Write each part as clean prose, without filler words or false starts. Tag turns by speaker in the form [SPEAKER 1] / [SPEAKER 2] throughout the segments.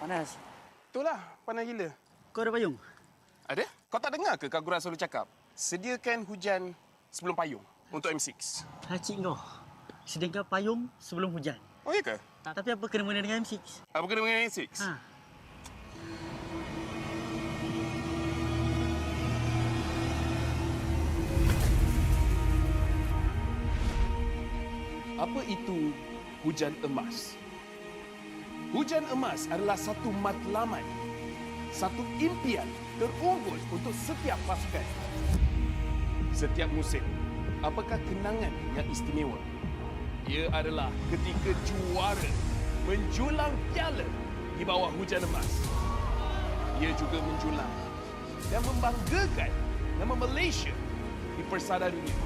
[SPEAKER 1] Panas.
[SPEAKER 2] Itulah, panas gila.
[SPEAKER 1] Kau ada payung?
[SPEAKER 2] Ada? Kau tak dengar ke Kak Gura selalu cakap? Sediakan hujan sebelum payung untuk M6.
[SPEAKER 1] Cik kau. Sediakan payung sebelum hujan.
[SPEAKER 2] Oh, iya ke?
[SPEAKER 1] Tapi apa kena-mena dengan M6?
[SPEAKER 2] Apa kena dengan M6?
[SPEAKER 1] Ha.
[SPEAKER 2] Apa itu hujan emas? Hujan emas adalah satu matlamat, satu impian terunggul untuk setiap pasukan. Setiap musim, apakah kenangan yang istimewa? Ia adalah ketika juara menjulang piala di bawah hujan emas. Ia juga menjulang dan membanggakan nama Malaysia di persada dunia.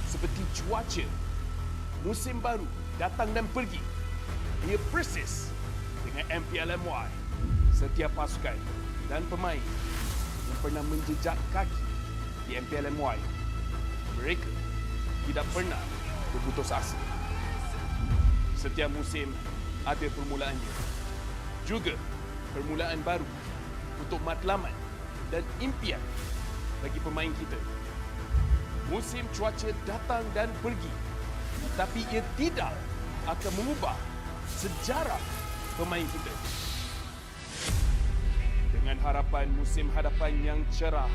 [SPEAKER 2] Seperti cuaca, musim baru datang dan pergi. Ia persis dengan MPL MY. Setiap pasukan dan pemain yang pernah menjejak kaki di MPL MY, mereka tidak pernah berputus asa. Setiap musim ada permulaannya. Juga permulaan baru untuk matlamat dan impian bagi pemain kita. Musim cuaca datang dan pergi, tapi ia tidak akan mengubah sejarah pemain kita. Dengan harapan musim hadapan yang cerah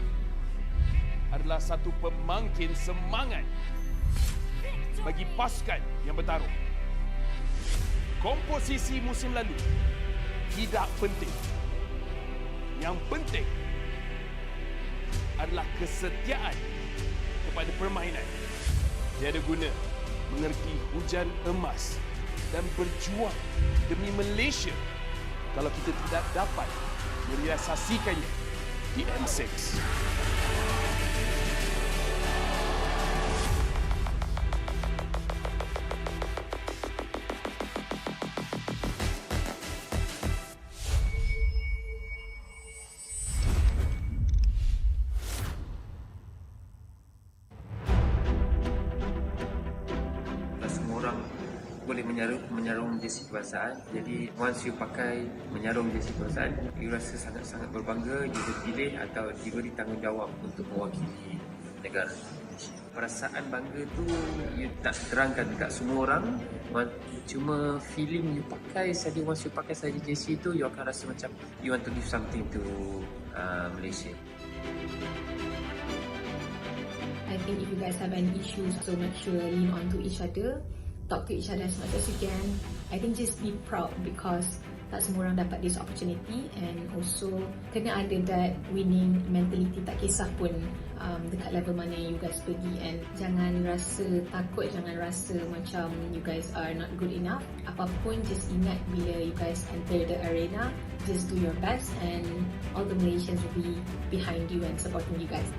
[SPEAKER 2] adalah satu pemangkin semangat bagi pasukan yang bertarung. Komposisi musim lalu tidak penting. Yang penting adalah kesetiaan kepada permainan. Tiada guna mengerti hujan emas dan berjuang demi Malaysia kalau kita tidak dapat merealisasikannya di M6.
[SPEAKER 3] Boleh menyarung jersey kebangsaan. Jadi once you pakai menyarung jersey kebangsaan, you rasa sangat-sangat berbangga, you dipilih atau diberi tanggungjawab untuk mewakili negara. Perasaan bangga tu you tak terangkan dekat semua orang. Cuma feeling you pakai saja, once you pakai saja jersey tu, you akan rasa macam you want to give something to Malaysia.
[SPEAKER 4] I think if you guys have any issues, so make sure lean on to each other. Talk to each other as much as you can. I think just be proud because tak semua orang dapat this opportunity, and also kena ada that winning mentality, tak kisah pun dekat level mana you guys pergi, and jangan rasa takut, jangan rasa macam you guys are not good enough. Apapun, just ingat bila you guys enter the arena, just do your best and all the Malaysians will be behind you and supporting you guys.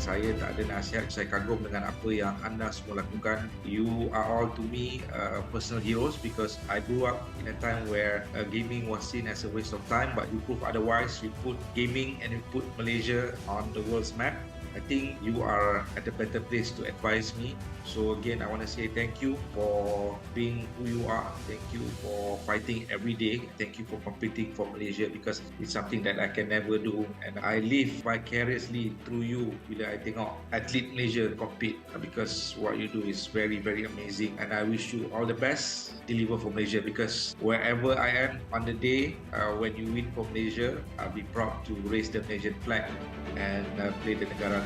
[SPEAKER 5] Saya tak ada nasihat, saya kagum dengan apa yang anda semua lakukan. You are all to me personal heroes because I grew up in a time where gaming was seen as a waste of time, but you prove otherwise. You put gaming and you put Malaysia on the world's map. I think you are at a better place to advise me. So again, I want to say thank you for being who you are. Thank you for fighting every day. Thank you for competing for Malaysia because it's something that I can never do. And I live vicariously through you bila I tengok atlet Malaysia compete because what you do is very, very amazing. And I wish you all the best. Deliver for Malaysia because wherever I am on the day when you win for Malaysia, I'll be proud to raise the Malaysian flag and play the negara.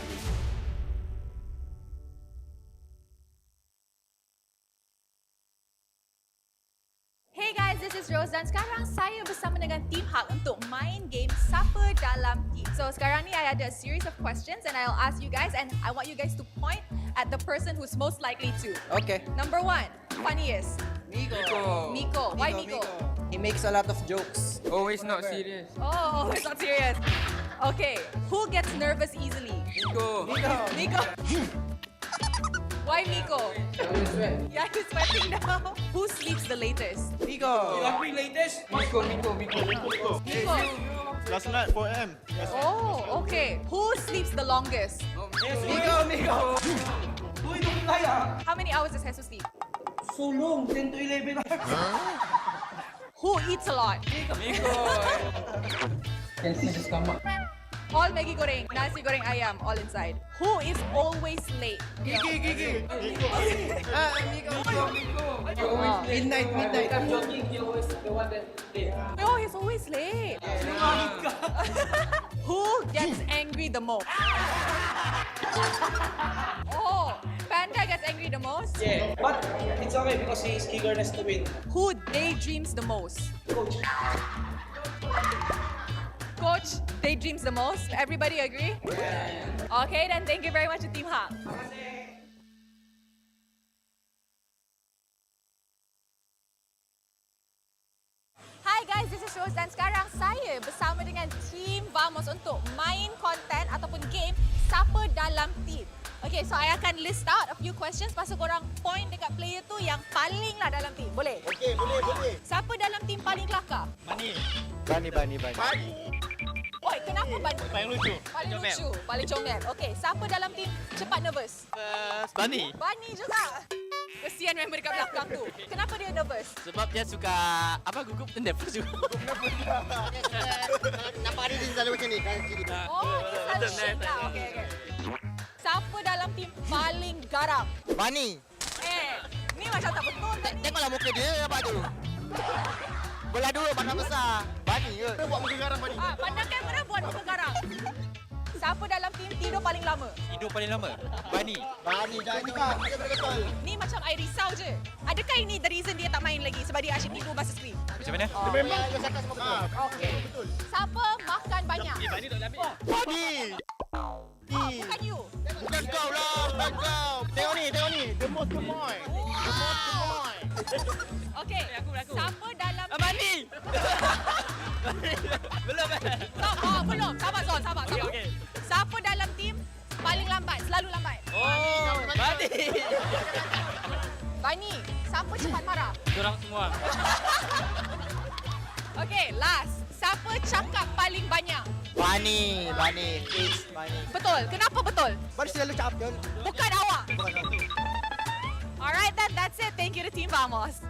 [SPEAKER 6] Hey guys, this is Rose dan sekarang saya bersama dengan Team Hak untuk main game Siapa Dalam Team. So sekarang ni I ada a series of questions and I'll ask you guys and I want you guys to point at the person who's most likely to.
[SPEAKER 7] Okay.
[SPEAKER 6] Number 1, funniest.
[SPEAKER 7] Miko.
[SPEAKER 6] Why Miko?
[SPEAKER 7] He makes a lot of jokes.
[SPEAKER 8] Always not serious.
[SPEAKER 6] Oh, it's not serious. Okay, who gets nervous easily?
[SPEAKER 8] Miko.
[SPEAKER 6] Why Miko? Yeah, he's sweating now. Who sleeps the latest?
[SPEAKER 7] Miko.
[SPEAKER 8] Miko.
[SPEAKER 6] Miko.
[SPEAKER 9] Last night 4 AM.
[SPEAKER 6] Oh, okay. Who sleeps the longest?
[SPEAKER 7] Miko.
[SPEAKER 6] How many hours does Jesus sleep?
[SPEAKER 8] So long, 10 to 11.
[SPEAKER 6] Who eats a lot?
[SPEAKER 8] Can see the stomach.
[SPEAKER 6] All Maggi goreng, nasi goreng ayam, all inside. Who is always late?
[SPEAKER 8] Gigi. Midnight. I'm joking, he always the one that late.
[SPEAKER 6] No, he's always late. Who gets angry the most? Oh, Panda gets angry the most?
[SPEAKER 8] Yeah, but it's okay because he's eagerness to win.
[SPEAKER 6] Who daydreams the most? Coach daydreams the most. Everybody agree? Yeah. Okay, then thank you very much to Team Hak. Hi guys, this is Rose dan sekarang saya bersama dengan Team Vamos untuk main konten ataupun game Siapa Dalam Team. Okay, so I akan list out a few questions pasal korang point dekat player tu yang paling lah dalam team. Boleh?
[SPEAKER 9] Okay, boleh.
[SPEAKER 6] Siapa dalam team paling kelakar?
[SPEAKER 9] Bani.
[SPEAKER 6] Oi, kenapa Bani?
[SPEAKER 9] Paling lucu.
[SPEAKER 6] Paling lucu, paling comel. Okay, siapa dalam team cepat nervous?
[SPEAKER 9] Bani.
[SPEAKER 6] Bani juga. Kesian member dekat belakang tu. Kenapa dia nervous?
[SPEAKER 9] Sebab dia suka gugup dan nervous juga. Nampak dia selalu macam ni.
[SPEAKER 6] Oh, dia selalu shake lah. Okay. Siapa dalam team paling garang?
[SPEAKER 9] Bani.
[SPEAKER 6] Ni macam tak betul tadi.
[SPEAKER 9] Tengoklah muka dia apa tu. Belah dulu pandang besar. Bani ke? Dia buat muka garang Bani.
[SPEAKER 6] Pandang kamera buat muka garang. Siapa dalam team tidur paling lama?
[SPEAKER 9] Tidur paling lama. Bani, jangan juga. Dia betul.
[SPEAKER 6] Ni macam I risau je. Adakah ini the reason dia tak main lagi sebab dia asyik tidur masa screen?
[SPEAKER 9] Macam mana?
[SPEAKER 6] Oh.
[SPEAKER 9] Memang dia cakap semua betul.
[SPEAKER 6] Okey. Siapa makan banyak?
[SPEAKER 9] Bani tak ambil. Bani.
[SPEAKER 6] Bukan you.
[SPEAKER 9] Bukan kau lah, Tengok ni. The most gemoy.
[SPEAKER 6] Okey. Siapa dalam
[SPEAKER 9] Bani. Belum.
[SPEAKER 6] belum. Sabar Zon, sabar.
[SPEAKER 9] Okey.
[SPEAKER 6] Siapa dalam team paling lambat? Selalu lambat.
[SPEAKER 9] Oh, Bani.
[SPEAKER 6] Bani, siapa cepat marah?
[SPEAKER 9] Diorang semua.
[SPEAKER 6] Okey, last. Siapa cakap paling banyak?
[SPEAKER 9] Bani. It's Bani.
[SPEAKER 6] Betul. Kenapa betul?
[SPEAKER 9] Bani selalu cakap betul.
[SPEAKER 6] Bukan awak. Alright then, that's it. Thank you to Team Vamos.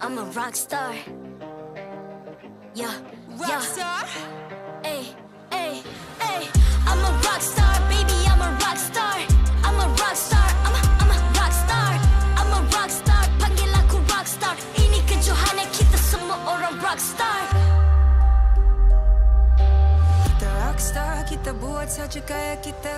[SPEAKER 10] I'm a rock star. Yeah, rock star. Ay. I'm a rock star, baby. I'm a rock star. I'm a rock star. I'm a rock star. I'm a rock star. Panggil aku rock star. Ini kejohanan kita semua orang rock star.
[SPEAKER 11] Kita rock star, kita buat saja gaya kita.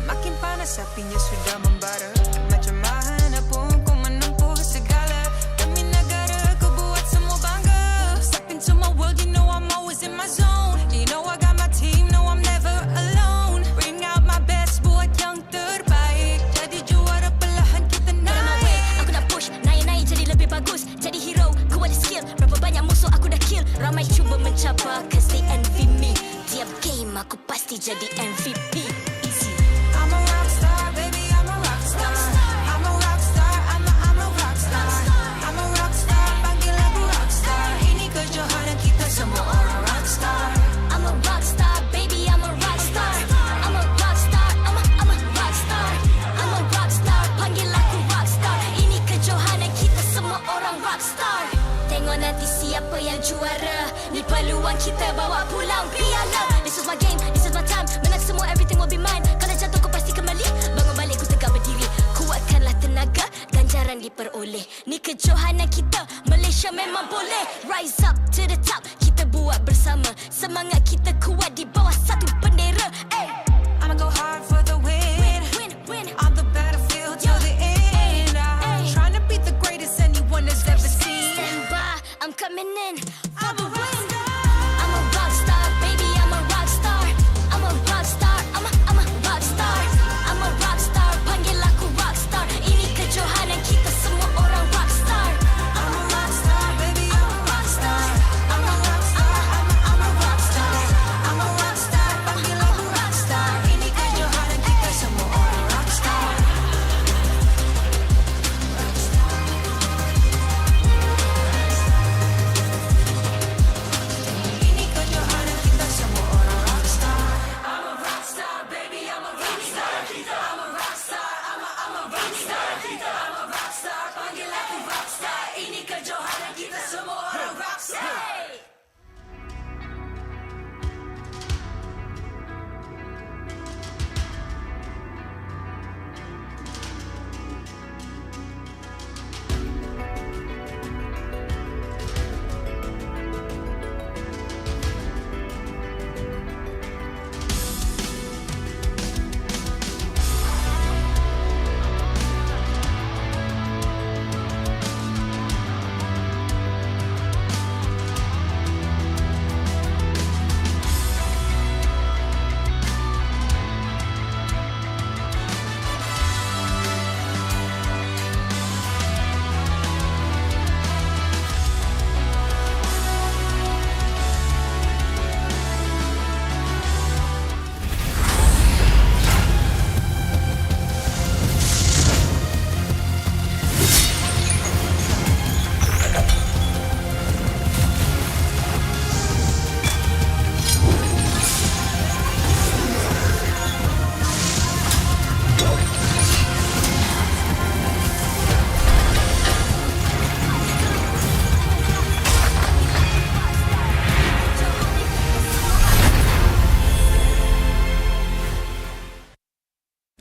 [SPEAKER 11] Makin panas apinya sudah membara. Macam mana pun kau menempuh segala. Demi negara kau buat semua bangga. Step into my world, you know I'm always in my zone. You know I got my team, no I'm never alone. Bring out my best, buat yang terbaik. Jadi juara perlahan kita naik.
[SPEAKER 10] Aku nak push, naik jadi lebih bagus. Jadi hero, ku ada skill. Berapa banyak musuh aku dah kill. Ramai nanti jadi MVP. Easy.
[SPEAKER 11] I'm a rockstar, baby, I'm a rockstar. I'm a rockstar, I'm a rockstar. I'm a rockstar, panggil aku rockstar. Ini kejohanan kita semua orang rockstar.
[SPEAKER 10] I'm a rockstar, baby, I'm a rockstar. I'm a rockstar, I'm a rockstar. I'm a rockstar, panggil aku rockstar. Ini kejohanan kita semua orang rockstar. Tengok nanti siapa yang juara. Ni peluang kita bawa pulang piala. This is my game, this is my time. Menang semua, everything will be mine. Kalau jatuh kau pasti kembali. Bangun balik ku tegak berdiri. Kuatkanlah tenaga, ganjaran diperoleh. Ni kejohanan kita, Malaysia memang boleh. Rise up to the top, kita buat bersama. Semangat kita kuat di bawah satu bendera. Ay.
[SPEAKER 11] I'ma go hard for the win.
[SPEAKER 10] Win.
[SPEAKER 11] On the battlefield till the end. I'm trying to beat the greatest anyone has ever seen.
[SPEAKER 10] Stand by, I'm coming in for
[SPEAKER 11] I'm
[SPEAKER 10] the
[SPEAKER 11] a
[SPEAKER 10] win.
[SPEAKER 11] rockstar.
[SPEAKER 10] I'm a rockstar, baby, I'm a rockstar. I'm a rockstar, I'm a rockstar. I'm a rockstar, panggil aku rockstar. Ini kejohanan kita semua orang rockstar.
[SPEAKER 11] I'm a rockstar, baby, I'm a rockstar. I'm a rockstar, I'm a rockstar. I'm a rockstar, panggil aku rockstar. Ini kejohanan kita semua orang rockstar. Ini kejohanan kita semua orang rockstar. I'm a rockstar, baby, I'm a rockstar. I'm a rockstar, I'm a rockstar. I'm a rockstar, panggil aku rockstar. Ini kejohanan kita semua orang rockstar.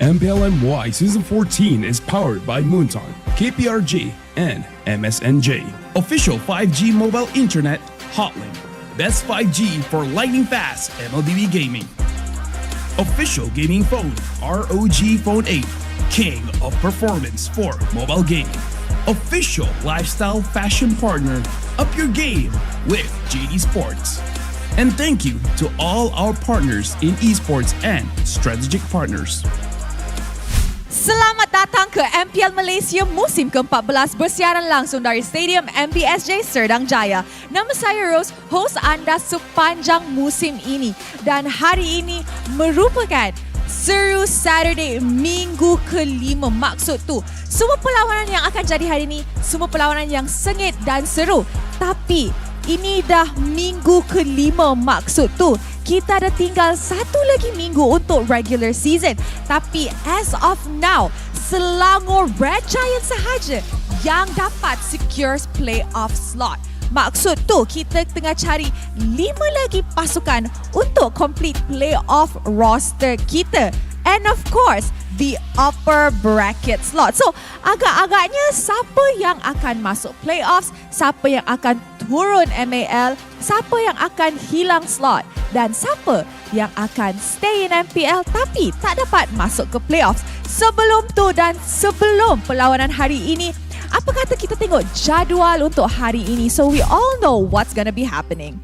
[SPEAKER 12] MPL MY Season 14 is powered by Moonton, KPRG, and MSNJ. Official 5G mobile internet hotlink. Best 5G for lightning fast MLBB gaming. Official gaming phone ROG Phone 8, king of performance for mobile gaming. Official lifestyle fashion partner, up your game with RED Esports. And thank you to all our partners in esports and strategic partners.
[SPEAKER 6] Selamat datang ke MPL Malaysia musim ke-14 bersiaran langsung dari Stadium MBSJ Serdang Jaya. Nama saya Rose, host anda sepanjang musim ini. Dan hari ini merupakan seru Saturday minggu ke-5. Maksud tu, semua perlawanan yang akan jadi hari ini, semua perlawanan yang sengit dan seru. Tapi ini dah minggu ke-5, maksud tu kita ada tinggal satu lagi minggu untuk regular season. Tapi as of now, Selangor Red Giants sahaja yang dapat secure playoff slot. Maksud tu kita tengah cari 5 lagi pasukan untuk complete playoff roster kita. And of course, the upper bracket slot. So, agak-agaknya siapa yang akan masuk playoffs, siapa yang akan turun MAL, siapa yang akan hilang slot dan siapa yang akan stay in MPL tapi tak dapat masuk ke playoffs. Sebelum tu dan sebelum perlawanan hari ini, apa kata kita tengok jadual untuk hari ini so we all know what's gonna be happening.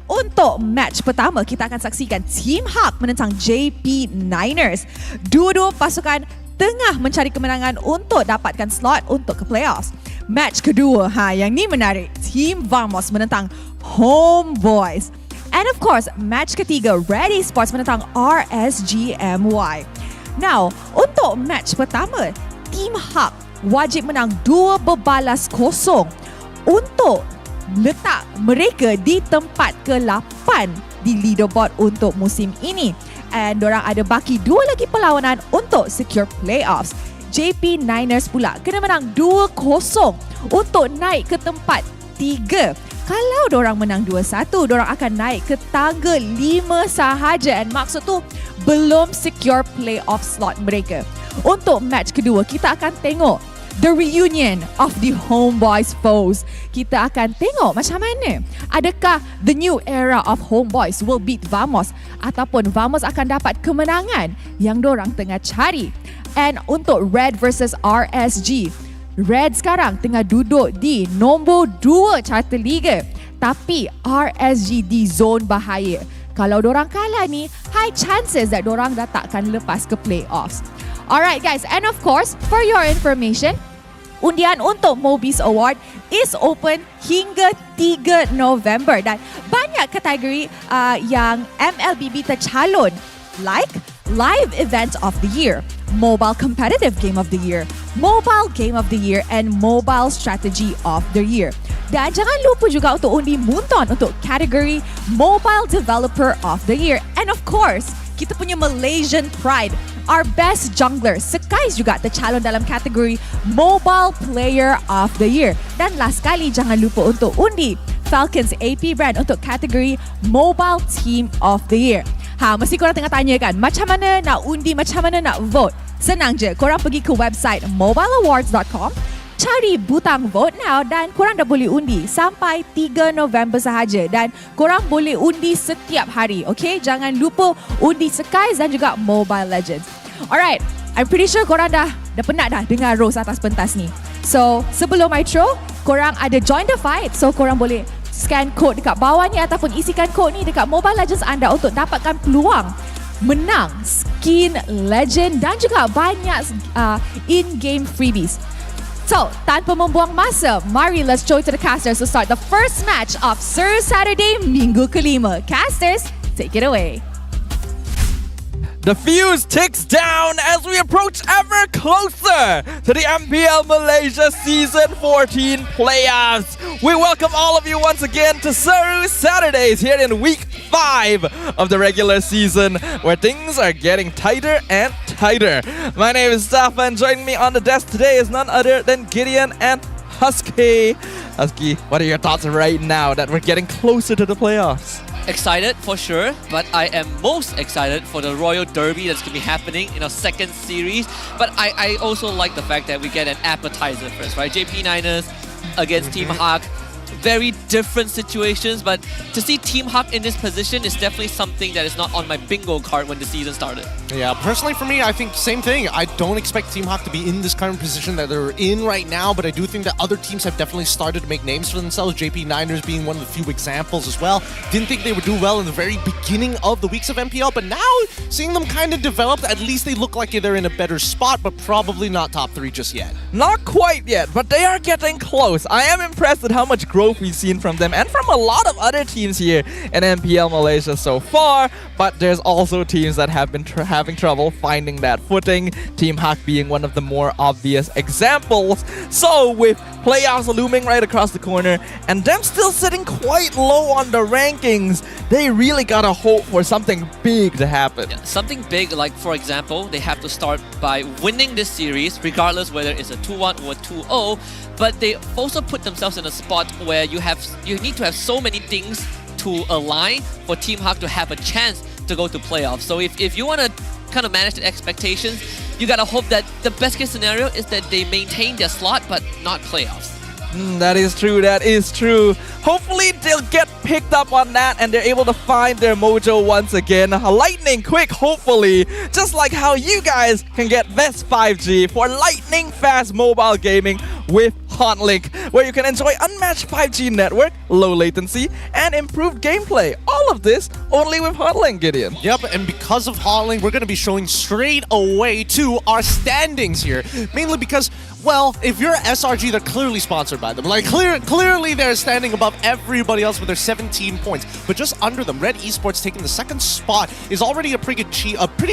[SPEAKER 6] Untuk match pertama, kita akan saksikan Team Hawk menentang JP Niners. Dua-dua pasukan tengah mencari kemenangan untuk dapatkan slot untuk ke playoffs. Match kedua, yang ni menarik. Team Vamos menentang Homebois. And of course, match ketiga RED Esports menentang RSG MY. Now, untuk match pertama, Team Hak wajib menang 2-0 untuk letak mereka di tempat ke-8 di leaderboard untuk musim ini. And dorang ada baki 2 lagi perlawanan untuk secure playoffs. JP Niners pula kena menang 2-0 untuk naik ke tempat 3. Kalau dorang menang 2-1, dorang akan naik ke tangga 5 sahaja. And maksud tu belum secure playoff slot mereka. Untuk match kedua, kita akan tengok the reunion of the Homebois foes. Kita akan tengok macam mana. Adakah the new era of Homebois will beat Vamos ataupun Vamos akan dapat kemenangan yang dorang tengah cari. And untuk RED versus RSG, RED sekarang tengah duduk di nombor 2 carta liga. Tapi RSG di zon bahaya. Kalau dorang kalah ni, high chances that dorang dah takkan lepas ke playoffs. Alright guys, and of course, for your information, undian untuk Mobies Award is open hingga 3 November dan banyak kategori yang MLBB tercalon, like Live Event of the Year, Mobile Competitive Game of the Year, Mobile Game of the Year, and Mobile Strategy of the Year. Dan jangan lupa juga untuk undi Munton untuk kategori Mobile Developer of the Year. And of course, kita punya Malaysian Pride, our best jungler, Sekais juga tercalon dalam kategori Mobile Player of the Year. Dan last kali, jangan lupa untuk undi Falcons AP brand untuk kategori Mobile Team of the Year. Mesti korang tengah tanya kan, macam mana nak undi, macam mana nak vote? Senang je, korang pergi ke website mobileawards.com, cari butang vote now dan korang dah boleh undi sampai 3 November sahaja. Dan korang boleh undi setiap hari, okay? Jangan lupa undi Sekais dan juga Mobile Legends. Alright, I'm pretty sure korang dah penat dah dengar Rose atas pentas ni. So, sebelum outro, korang ada join the fight. So, korang boleh scan kod dekat bawah ni ataupun isikan kod ni dekat Mobile Legends anda untuk dapatkan peluang menang skin legend dan juga banyak in-game freebies. So, tanpa membuang masa, mari let's go to the casters to start the first match of Sir Saturday Minggu kelima. Casters, take it away.
[SPEAKER 13] The fuse ticks down as we approach ever closer to the MPL Malaysia Season 14 playoffs. We welcome all of you once again to Seru Saturdays here in Week 5 of the regular season, where things are getting tighter and tighter. My name is Stefan. Joining me on the desk today is none other than Gideon and Husky. Husky, what are your thoughts right now that we're getting closer to the playoffs?
[SPEAKER 8] Excited for sure, but I am most excited for the Royal Derby that's going to be happening in our second series. But I also like the fact that we get an appetizer first, right? JP Niners against Team Hak. Very different situations, but to see Team Hak in this position is definitely something that is not on my bingo card when the season started.
[SPEAKER 14] Yeah, personally for me, I think same thing. I don't expect Team Hak to be in this current position that they're in right now, but I do think that other teams have definitely started to make names for themselves, JP Niners being one of the few examples as well. Didn't think they would do well in the very beginning of the weeks of MPL, but now seeing them kind of develop, at least they look like they're in a better spot, but probably not top 3 just yet.
[SPEAKER 13] Not quite yet, but they are getting close. I am impressed at how much growth we've seen from them and from a lot of other teams here in MPL Malaysia so far, but there's also teams that have been having trouble finding that footing, Team Hak being one of the more obvious examples. So with playoffs looming right across the corner and them still sitting quite low on the rankings, they really gotta hope for something big to happen.
[SPEAKER 8] Yeah, something big, like for example, they have to start by winning this series, regardless whether it's a 2-1 or a 2-0. But they also put themselves in a spot where you need to have so many things to align for Team Hak to have a chance to go to playoffs. So if you want to kind of manage the expectations, you gotta hope that the best case scenario is that they maintain their slot but not playoffs.
[SPEAKER 13] That is true, that is true. Hopefully they'll get picked up on that and they're able to find their mojo once again. Lightning quick, hopefully. Just like how you guys can get best 5G for lightning fast mobile gaming with Hotlink, where you can enjoy unmatched 5G network, low latency, and improved gameplay. All of this only with Hotlink, Gideon.
[SPEAKER 14] Yep, and because of Hotlink, we're going to be showing straight away to our standings here. Mainly because, well, if you're SRG, they're clearly sponsored by them. Like, clearly they're standing above everybody else with their 17 points. But just under them, RED Esports taking the second spot is already a pretty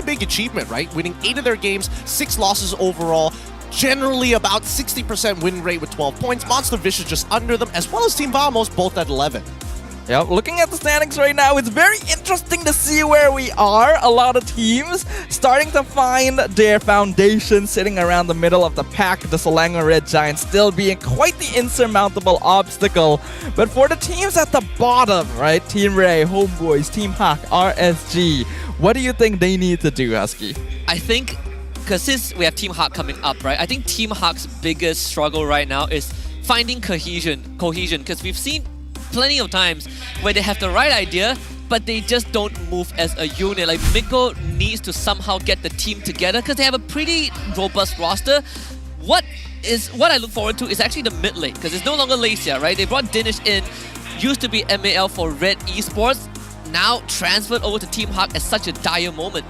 [SPEAKER 14] big achievement, right? Winning 8 of their games, 6 losses overall. Generally about 60% win rate with 12 points. Monster Vicious just under them, as well as Team Vamos, both at 11.
[SPEAKER 13] Yep, looking at the standings right now, it's very interesting to see where we are. A lot of teams starting to find their foundation sitting around the middle of the pack. The Selangor Red Giants still being quite the insurmountable obstacle. But for the teams at the bottom, right? Team Ray, Homebois, Team Hawk, RSG, what do you think they need to do, Husky?
[SPEAKER 8] I think, because since we have Team Hawk coming up, right? I think Team Hawk's biggest struggle right now is finding cohesion, because we've seen plenty of times where they have the right idea, but they just don't move as a unit. Like, Miko needs to somehow get the team together because they have a pretty robust roster. What I look forward to is actually the mid lane, because it's no longer Malaysia, right? They brought Dinesh in, used to be MAL for RED Esports, now transferred over to Team Hawk at such a dire moment.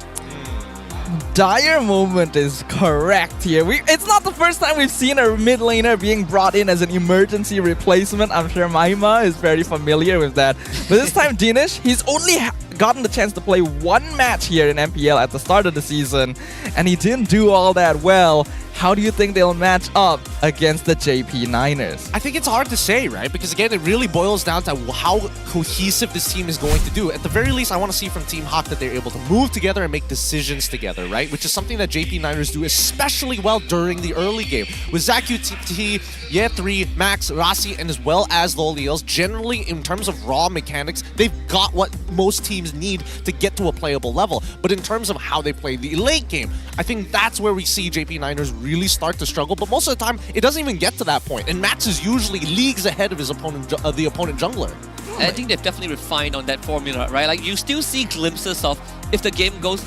[SPEAKER 13] Dire moment is correct here. It's not the first time we've seen a mid laner being brought in as an emergency replacement. I'm sure Maima is very familiar with that. But this time Dinesh, he's only gotten the chance to play one match here in MPL at the start of the season, and he didn't do all that well. How do you think they'll match up against the JP Niners?
[SPEAKER 14] I think it's hard to say, right? Because again, it really boils down to how cohesive this team is going to do. At the very least, I want to see from Team Hawk that they're able to move together and make decisions together, right? Which is something that JP Niners do especially well during the early game. With ZaQT, Ye3, Max, Rasi, and as well as the Leos, generally in terms of raw mechanics, they've got what most teams need to get to a playable level. But in terms of how they play the late game, I think that's where we see JP Niners really start to struggle. But most of the time, it doesn't even get to that point. And Max is usually leagues ahead of his opponent, the opponent jungler.
[SPEAKER 8] I think they've definitely refined on that formula, right? Like, you still see glimpses of if the game goes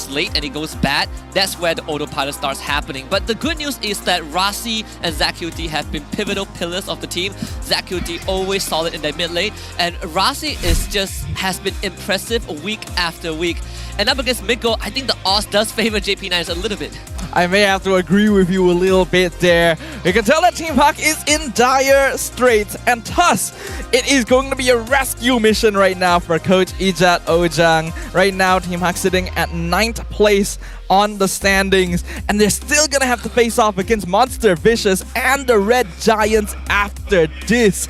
[SPEAKER 8] late and it goes bad, that's where the autopilot starts happening. But the good news is that Rasi and ZaQT have been pivotal pillars of the team. ZaQT always solid in their mid lane, and Rasi has been impressive week after week. And up against Miko, I think the odds does favor JP Niners a little bit.
[SPEAKER 13] I may have to agree with you a little bit there. You can tell that Team Hawk is in dire straits, and thus it is going to be a rescue mission right now for Coach Ijat Ojang. Right now, Team Hawk sitting at 9th place on the standings, and they're still gonna have to face off against Monster Vicious and the Red Giants after this.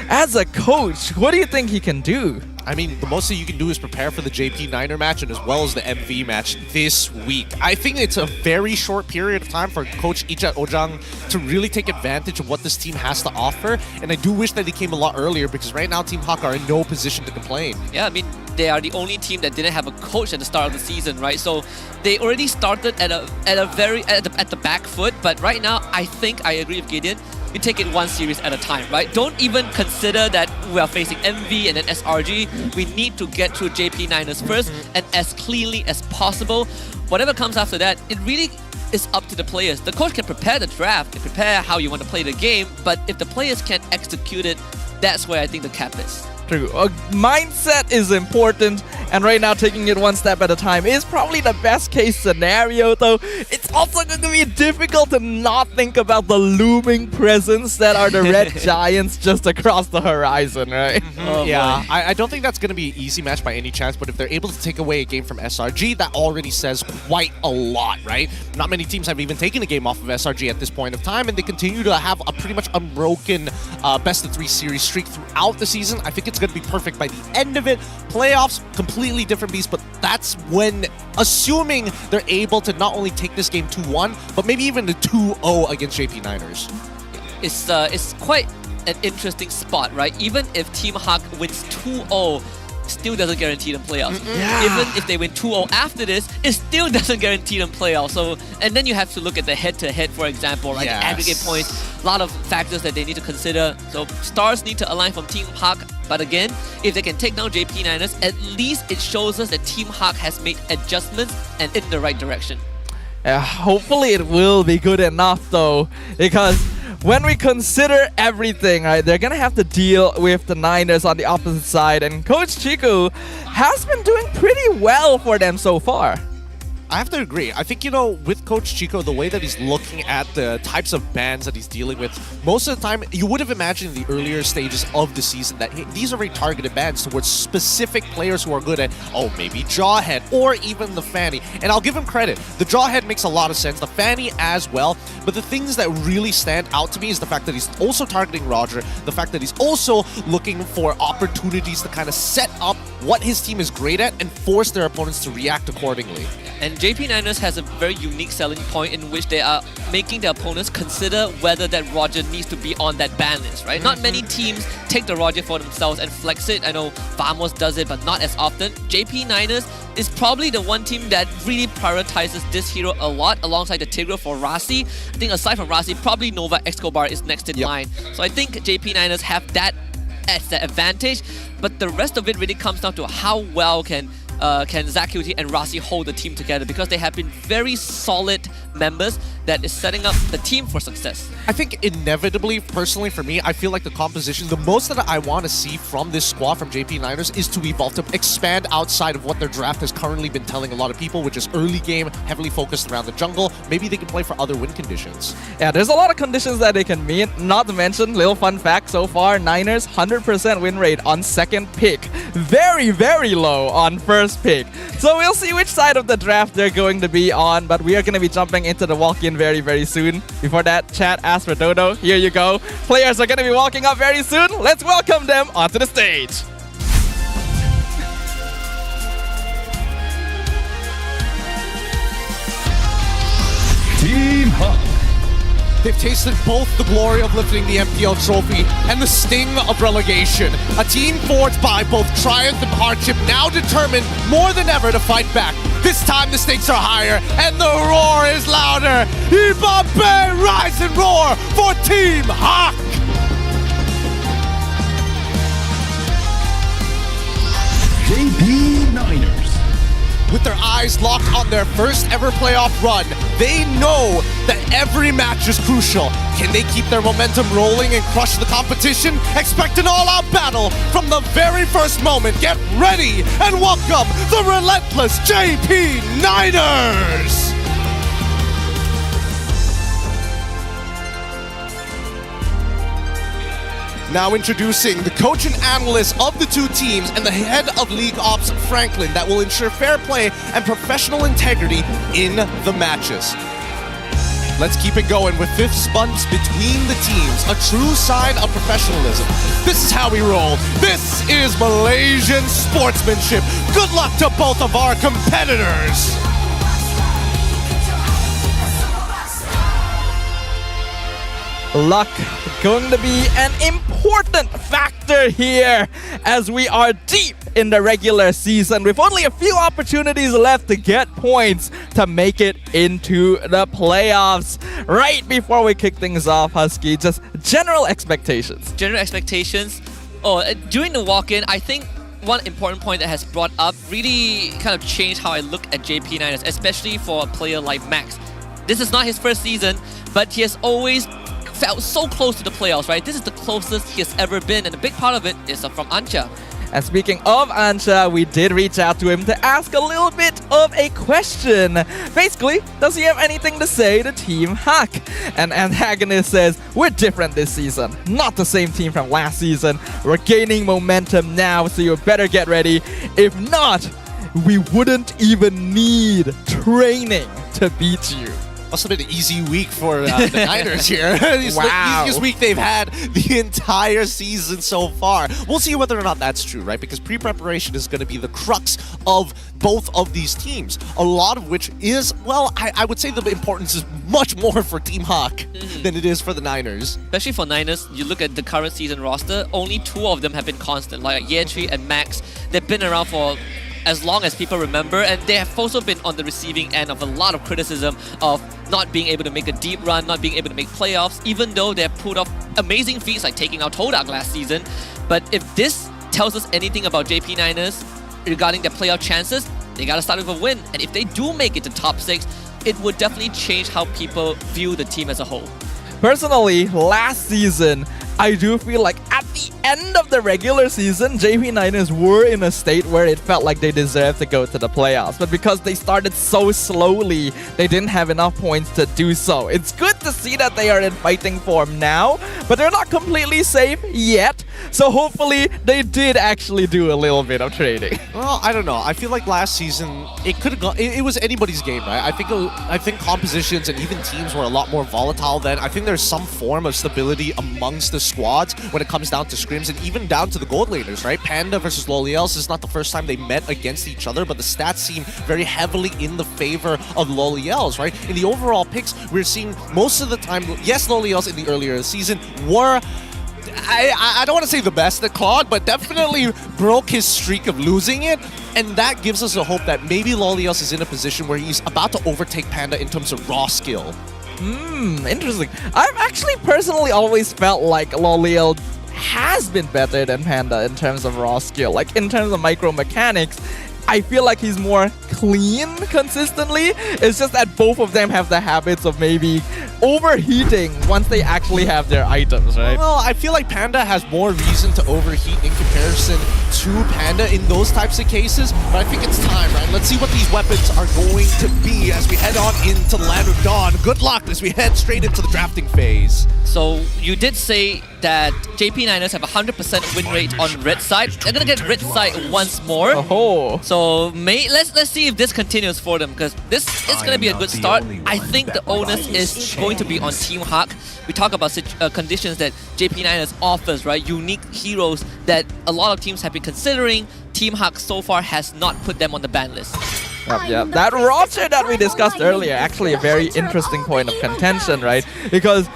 [SPEAKER 13] As a coach, what do you think he can do?
[SPEAKER 14] I mean, the most that you can do is prepare for the JP Niner match and as well as the MV match this week. I think it's a very short period of time for Coach Ijat Ojang to really take advantage of what this team has to offer. And I do wish that he came a lot earlier, because right now Team Hawk are in no position to complain.
[SPEAKER 8] Yeah, I mean, they are the only team that didn't have a coach at the start of the season, right? So they already started at the back foot. But right now, I think I agree with Gideon. You take it one series at a time, right? Don't even consider that we are facing MV and then SRG. We need to get through JP Niners first and as cleanly as possible. Whatever comes after that, it really is up to the players. The coach can prepare the draft, prepare how you want to play the game, but if the players can't execute it, that's where I think the cap is.
[SPEAKER 13] True. Mindset is important, and right now taking it one step at a time is probably the best case scenario, though it's also going to be difficult to not think about the looming presence that are the Red Giants just across the horizon, right?
[SPEAKER 14] Oh, yeah, I don't think that's going to be an easy match by any chance, but if they're able to take away a game from SRG, that already says quite a lot, right? Not many teams have even taken a game off of SRG at this point of time, and they continue to have a pretty much unbroken best-of-3 series streak throughout the season. I think it's going to be perfect by the end of it. Playoffs, completely different beast, but that's when, assuming they're able to not only take this game 2-1, but maybe even the 2-0 against JP Niners.
[SPEAKER 8] It's quite an interesting spot, right? Even if Team Hawk wins 2-0, still doesn't guarantee them playoffs. Even if they win 2-0 after this, it still doesn't guarantee them playoffs. So, and then you have to look at the head-to-head, for example, right? The aggregate points, a lot of factors that they need to consider. So stars need to align from Team Hawk. But again, if they can take down JP Niners, at least it shows us that Team Hawk has made adjustments and in the right direction.
[SPEAKER 13] Hopefully it will be good enough, though, because when we consider everything, right, they're gonna have to deal with the Niners on the opposite side, and Coach Chiku has been doing pretty well for them so far.
[SPEAKER 14] I have to agree. I think, with Coach Chico, the way that he's looking at the types of bans that he's dealing with, most of the time, you would have imagined in the earlier stages of the season that these are very targeted bans towards specific players who are good at, maybe Jawhead or even the Fanny. And I'll give him credit. The Jawhead makes a lot of sense, the Fanny as well. But the things that really stand out to me is the fact that he's also targeting Roger, the fact that he's also looking for opportunities to kind of set up what his team is great at and force their opponents to react accordingly.
[SPEAKER 8] And JP Niners has a very unique selling point in which they are making their opponents consider whether that Roger needs to be on that ban list, right? Not many teams take the Roger for themselves and flex it. I know Vamos does it, but not as often. JP Niners is probably the one team that really prioritizes this hero a lot alongside the Tigre for Rasi. I think aside from Rasi, probably Nova Escobar is next in line. So I think JP Niners have that as the advantage, but the rest of it really comes down to how well can Zacuity and Rasi hold the team together, because they have been very solid members that is setting up the team for success.
[SPEAKER 14] I think inevitably, personally for me, I feel like the composition, the most that I want to see from this squad from JP Niners is to evolve, to expand outside of what their draft has currently been telling a lot of people, which is early game, heavily focused around the jungle. Maybe they can play for other win conditions.
[SPEAKER 13] Yeah, there's a lot of conditions that they can meet. Not to mention, little fun fact so far, Niners 100% win rate on second pick. Very, very low on first pick. So we'll see which side of the draft they're going to be on, but we are going to be jumping into the walk-in very, very soon. Before that, chat, ask for Dodo. Here you go. Players are going to be walking up very soon. Let's welcome them onto the stage.
[SPEAKER 12] Team Hawk.
[SPEAKER 14] They've tasted both the glory of lifting the MPL trophy and the sting of relegation. A team forged by both triumph and hardship, now determined more than ever to fight back. This time the stakes are higher and the roar is louder. Ibabe, rise and roar for Team Hawk!
[SPEAKER 12] JP Niners.
[SPEAKER 14] With their eyes locked on their first ever playoff run, they know that every match is crucial. Can they keep their momentum rolling and crush the competition? Expect an all-out battle from the very first moment. Get ready and welcome the relentless JP Niners! Now introducing the coach and analyst of the two teams and the head of League Ops, Franklin, that will ensure fair play and professional integrity in the matches. Let's keep it going with fifth spunts between the teams, a true sign of professionalism. This is how we roll. This is Malaysian sportsmanship. Good luck to both of our competitors.
[SPEAKER 13] Luck going to be an important factor here as we are deep in the regular season with only a few opportunities left to get points to make it into the playoffs. Right before we kick things off, Husky, just general expectations.
[SPEAKER 8] General expectations. During the walk-in, I think one important point that has brought up really kind of changed how I look at JP Niners, especially for a player like Max. This is not his first season, but he has always felt so close to the playoffs, right? This is the closest he has ever been, and a big part of it is from Ancha.
[SPEAKER 13] And speaking of Ancha, we did reach out to him to ask a little bit of a question. Basically, does he have anything to say to Team Hawk? And Antagonist says, we're different this season. Not the same team from last season. We're gaining momentum now, so you better get ready. If not, we wouldn't even need training to beat you.
[SPEAKER 14] Must have been an easy week for the Niners here. It's the easiest week they've had the entire season so far. We'll see whether or not that's true, right? Because pre-preparation is going to be the crux of both of these teams. A lot of which is, well, I would say the importance is much more for Team Hawk than it is for the Niners.
[SPEAKER 8] Especially for Niners, you look at the current season roster, only two of them have been constant, like Yetri and Max. They've been around for as long as people remember, and they have also been on the receiving end of a lot of criticism of not being able to make a deep run, not being able to make playoffs, even though they have pulled off amazing feats like taking out Todak last season. But if this tells us anything about JP Niners regarding their playoff chances, they gotta start with a win. And if they do make it to top 6, it would definitely change how people view the team as a whole.
[SPEAKER 13] Personally, last season, I do feel like at the end of the regular season, JP9ers were in a state where it felt like they deserved to go to the playoffs. But because they started so slowly, they didn't have enough points to do so. It's good to see that they are in fighting form now, but they're not completely safe yet. So hopefully they did actually do a little bit of trading.
[SPEAKER 14] Well, I don't know. I feel like last season it could have gone. It was anybody's game, right? I think compositions and even teams were a lot more volatile then. I think there's some form of stability amongst the squads when it comes down to scrims and even down to the gold laners, right? Panda versus Loliels is not the first time they met against each other, but the stats seem very heavily in the favor of Loliels, right? In the overall picks, we're seeing most of the time, yes, Loliels in the earlier season were, I don't want to say the best at COD, but definitely broke his streak of losing it. And that gives us a hope that maybe Loliels is in a position where he's about to overtake Panda in terms of raw skill.
[SPEAKER 13] Interesting. I've actually personally always felt like Loliel has been better than Panda in terms of raw skill. Like in terms of micro mechanics, I feel like he's more clean consistently. It's just that both of them have the habits of maybe overheating once they actually have their items, right?
[SPEAKER 14] Well, I feel like Panda has more reason to overheat in comparison to Panda in those types of cases, but I think it's time, right? Let's see what these weapons are going to be as we head on into Land of Dawn. Good luck as we head straight into the drafting phase.
[SPEAKER 8] So you did say that JP9ers have a 100% win rate on red side. They're gonna get red side once more.
[SPEAKER 13] Oh.
[SPEAKER 8] So let's see if this continues for them, because this is gonna be a good start. I think the onus is going to be on Team Hawk. We talk about conditions that JP9ers offers, right? Unique heroes that a lot of teams have been considering. Team Hawk so far has not put them on the ban list.
[SPEAKER 13] Yep. That roster that we discussed earlier, actually a very interesting point of contention, right? Because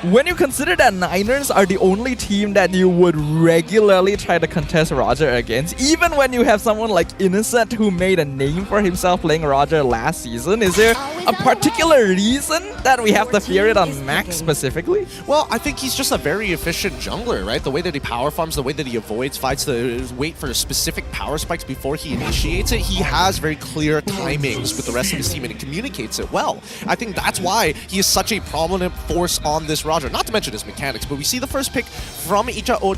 [SPEAKER 13] when you consider that Niners are the only team that you would regularly try to contest Roger against, even when you have someone like Innocent who made a name for himself playing Roger last season, is there a particular reason that we have to fear it on Max specifically?
[SPEAKER 14] Well, I think he's just a very efficient jungler, right? The way that he power farms, the way that he avoids fights, to wait for specific power spikes before he initiates it, he has very clear timings with the rest of his team and he communicates it well. I think that's why he is such a prominent force on this Roger, not to mention his mechanics, but we see the first pick from Ijato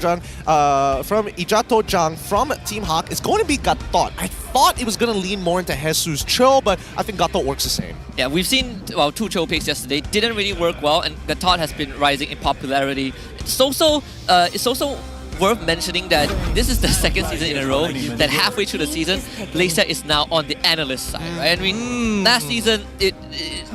[SPEAKER 14] Jang from Team Hawk is going to be Gatot. I thought it was going to lean more into Jesus Cho, but I think Gatot works the same.
[SPEAKER 8] Yeah, we've seen, well, 2 Cho picks yesterday. Didn't really work well, and Gatot has been rising in popularity. It's also worth mentioning that this is the second season in a row that halfway through the season, Malaysia is now on the analyst side, right? I mean, last season,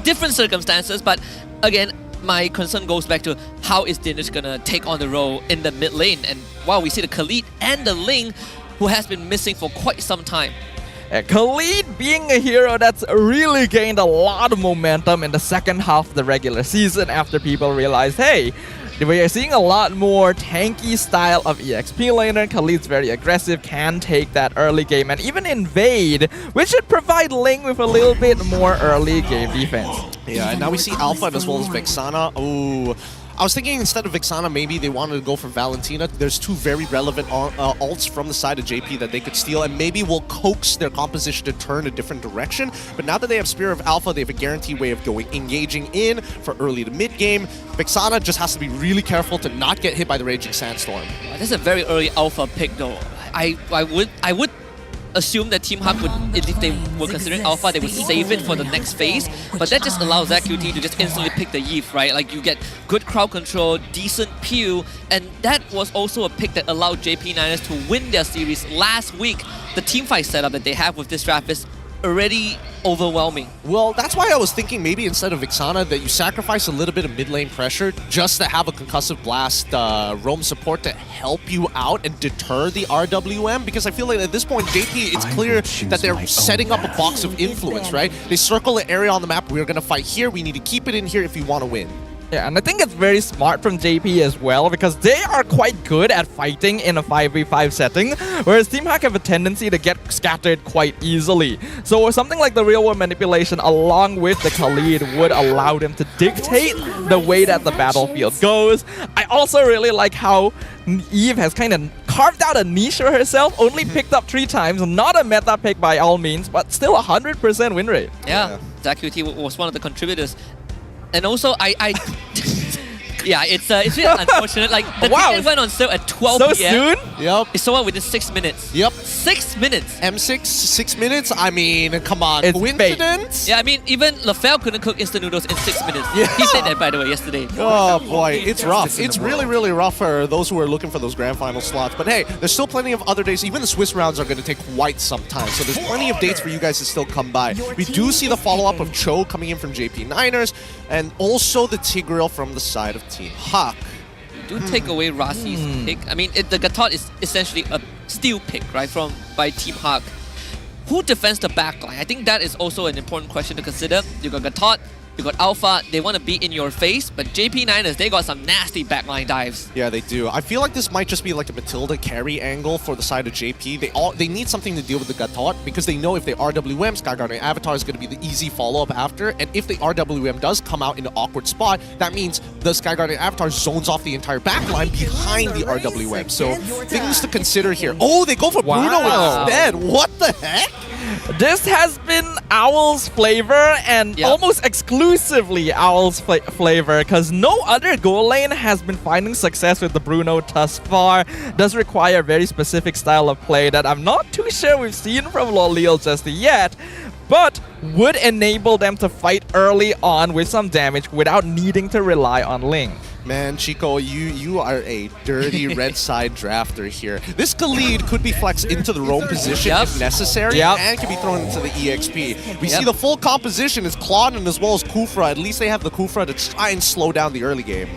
[SPEAKER 8] different circumstances, but again, my concern goes back to how is Dinesh gonna take on the role in the mid lane. And wow, we see the Khalid and the Ling, who has been missing for quite some time.
[SPEAKER 13] Khalid being a hero that's really gained a lot of momentum in the second half of the regular season after people realized, hey, we are seeing a lot more tanky style of EXP laner. Khalid's very aggressive, can take that early game and even invade, which should provide Ling with a little bit more early game defense.
[SPEAKER 14] Yeah, and now we see Alpha as well as Vexana. Oh, I was thinking instead of Vexana, maybe they wanted to go for Valentina. There's 2 very relevant ults from the side of JP that they could steal and maybe will coax their composition to turn a different direction. But now that they have Spear of Alpha, they have a guaranteed way of engaging in for early to mid game. Vexana just has to be really careful to not get hit by the Raging Sandstorm.
[SPEAKER 8] This is a very early Alpha pick though. I would assume that Team Hawk would, if they were considering Alpha, they would save it for the next phase, but that just allows ZQT to just instantly pick the Yves, right? Like, you get good crowd control, decent pew, and that was also a pick that allowed JP9ers to win their series last week. The teamfight setup that they have with this draft is already overwhelming.
[SPEAKER 14] Well, that's why I was thinking maybe instead of Vexana that you sacrifice a little bit of mid lane pressure just to have a concussive blast roam support to help you out and deter the RWM, because I feel like at this point JP, it's clear that they're setting up a box of influence, right? They circle an area on the map, we're going to fight here, we need to keep it in here if we want to win.
[SPEAKER 13] Yeah, and I think it's very smart from JP as well, because they are quite good at fighting in a 5v5 setting, whereas Team Hawk have a tendency to get scattered quite easily. So something like the real world manipulation along with the Khalid would allow them to dictate the way that the battlefield goes. I also really like how Eve has kind of carved out a niche for herself, only picked up 3 times, not a meta pick by all means, but still 100% win rate.
[SPEAKER 8] Yeah, ZQT was one of the contributors. And also, Yeah, it's really unfortunate. Like the ticket went on sale at 12
[SPEAKER 13] So
[SPEAKER 8] p.m.
[SPEAKER 13] soon?
[SPEAKER 14] Yep.
[SPEAKER 8] It sold out within 6 minutes.
[SPEAKER 14] Yep.
[SPEAKER 8] 6 minutes.
[SPEAKER 14] M6, 6 minutes? I mean, come on.
[SPEAKER 13] It's
[SPEAKER 14] Coincidence?
[SPEAKER 8] Yeah, I mean, even LaFell couldn't cook instant noodles in 6 minutes.
[SPEAKER 14] Yeah.
[SPEAKER 8] He said that, by the way, yesterday.
[SPEAKER 14] Oh boy, it's rough. It's really, really rough for those who are looking for those grand final slots. But hey, there's still plenty of other days. Even the Swiss rounds are going to take quite some time. So there's plenty of dates for you guys to still come by. We do see the follow-up of Cho coming in from JP Niners, and also the Tigreal from the side of Team Hawk.
[SPEAKER 8] Do take away Rassi's pick. I mean, the Gatot is essentially a steal pick, right, by Team Hawk. Who defends the backline? I think that is also an important question to consider. You got Gatot, you got Alpha, they want to be in your face, but JP Niners, they got some nasty backline dives.
[SPEAKER 14] Yeah, they do. I feel like this might just be like a Matilda carry angle for the side of JP. They need something to deal with the Gatot because they know if they RWM, Sky Guardian Avatar is going to be the easy follow-up after, and if the RWM does come out in an awkward spot, that means the Sky Guardian Avatar zones off the entire backline behind the RWM. So things to consider here. Oh, they go for Bruno instead. What the heck?
[SPEAKER 13] This has been Owl's flavor and almost exclusively Owl's flavor because no other goal lane has been finding success with the Bruno thus far. Does require a very specific style of play that I'm not too sure we've seen from Lolil just yet, but would enable them to fight early on with some damage without needing to rely on Ling.
[SPEAKER 14] Man, Chico, you are a dirty red side drafter here. This Khalid could be flexed into the roam position if necessary, and can be thrown into the EXP. We see the full composition is Clauden as well as Kufra. At least they have the Kufra to try and slow down the early game.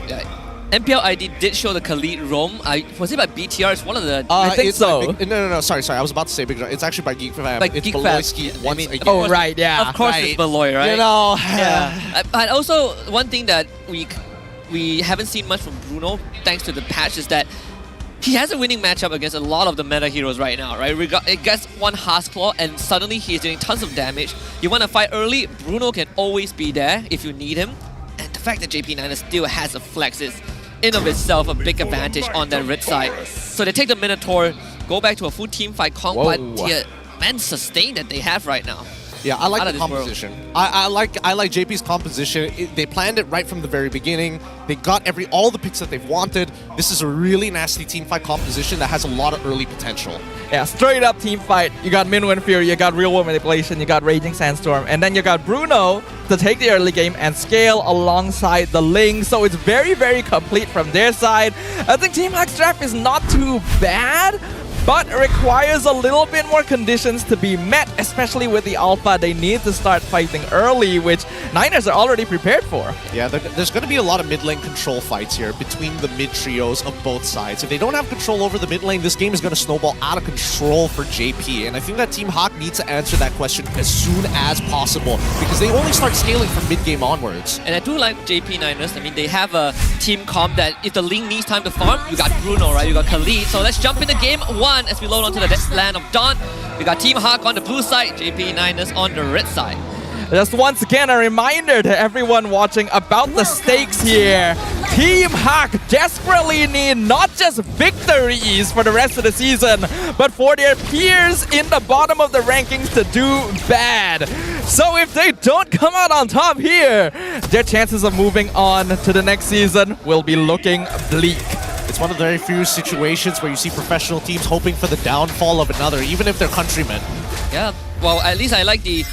[SPEAKER 8] MPL ID did show the Khalid roam. Was it by BTR? It's one of the...
[SPEAKER 13] I think so.
[SPEAKER 14] No. Sorry. I was about to say Big It's actually by Geek Fam. It's
[SPEAKER 8] Geek
[SPEAKER 14] Beloyski once again.
[SPEAKER 13] Oh, right, yeah.
[SPEAKER 8] Of course it's Beloy, right?
[SPEAKER 14] You know.
[SPEAKER 8] Yeah. But also, one thing that we haven't seen much from Bruno, thanks to the patch, is that he has a winning matchup against a lot of the meta heroes right now, right? It gets one Harsclaw and suddenly he's doing tons of damage. You want to fight early, Bruno can always be there if you need him. And the fact that JP Niners still has a flex is in of itself a big advantage on that red side. So they take the Minotaur, go back to a full team fight, but the immense sustain that they have right now.
[SPEAKER 14] Yeah, I like the composition. I like JP's composition. They planned it right from the very beginning. They got all the picks that they've wanted. This is a really nasty team fight composition that has a lot of early potential.
[SPEAKER 13] Yeah, straight up team fight. You got Minwind Fury, you got Real World Manipulation, you got Raging Sandstorm, and then you got Bruno to take the early game and scale alongside the Ling. So it's very, very complete from their side. I think Team Hawk's draft is not too bad, but requires a little bit more conditions to be met, especially with the Alpha. They need to start fighting early, which Niners are already prepared for.
[SPEAKER 14] Yeah, there's going to be a lot of mid lane control fights here between the mid trios of both sides. If they don't have control over the mid lane, this game is going to snowball out of control for JP. And I think that Team Hawk needs to answer that question as soon as possible because they only start scaling from mid game onwards.
[SPEAKER 8] And I do like JP Niners. I mean, they have a team comp that if the Ling needs time to farm, you got Bruno, right? You got Khalid. So let's jump into game 1 as we load onto the land of Dawn. We got Team Hawk on the blue side, JP Niners on the red side.
[SPEAKER 13] Just once again, a reminder to everyone watching about the stakes here. Team Hawk desperately need not just victories for the rest of the season, but for their peers in the bottom of the rankings to do bad. So if they don't come out on top here, their chances of moving on to the next season will be looking bleak.
[SPEAKER 14] It's one of the very few situations where you see professional teams hoping for the downfall of another, even if they're countrymen.
[SPEAKER 8] Yeah, well, at least I like the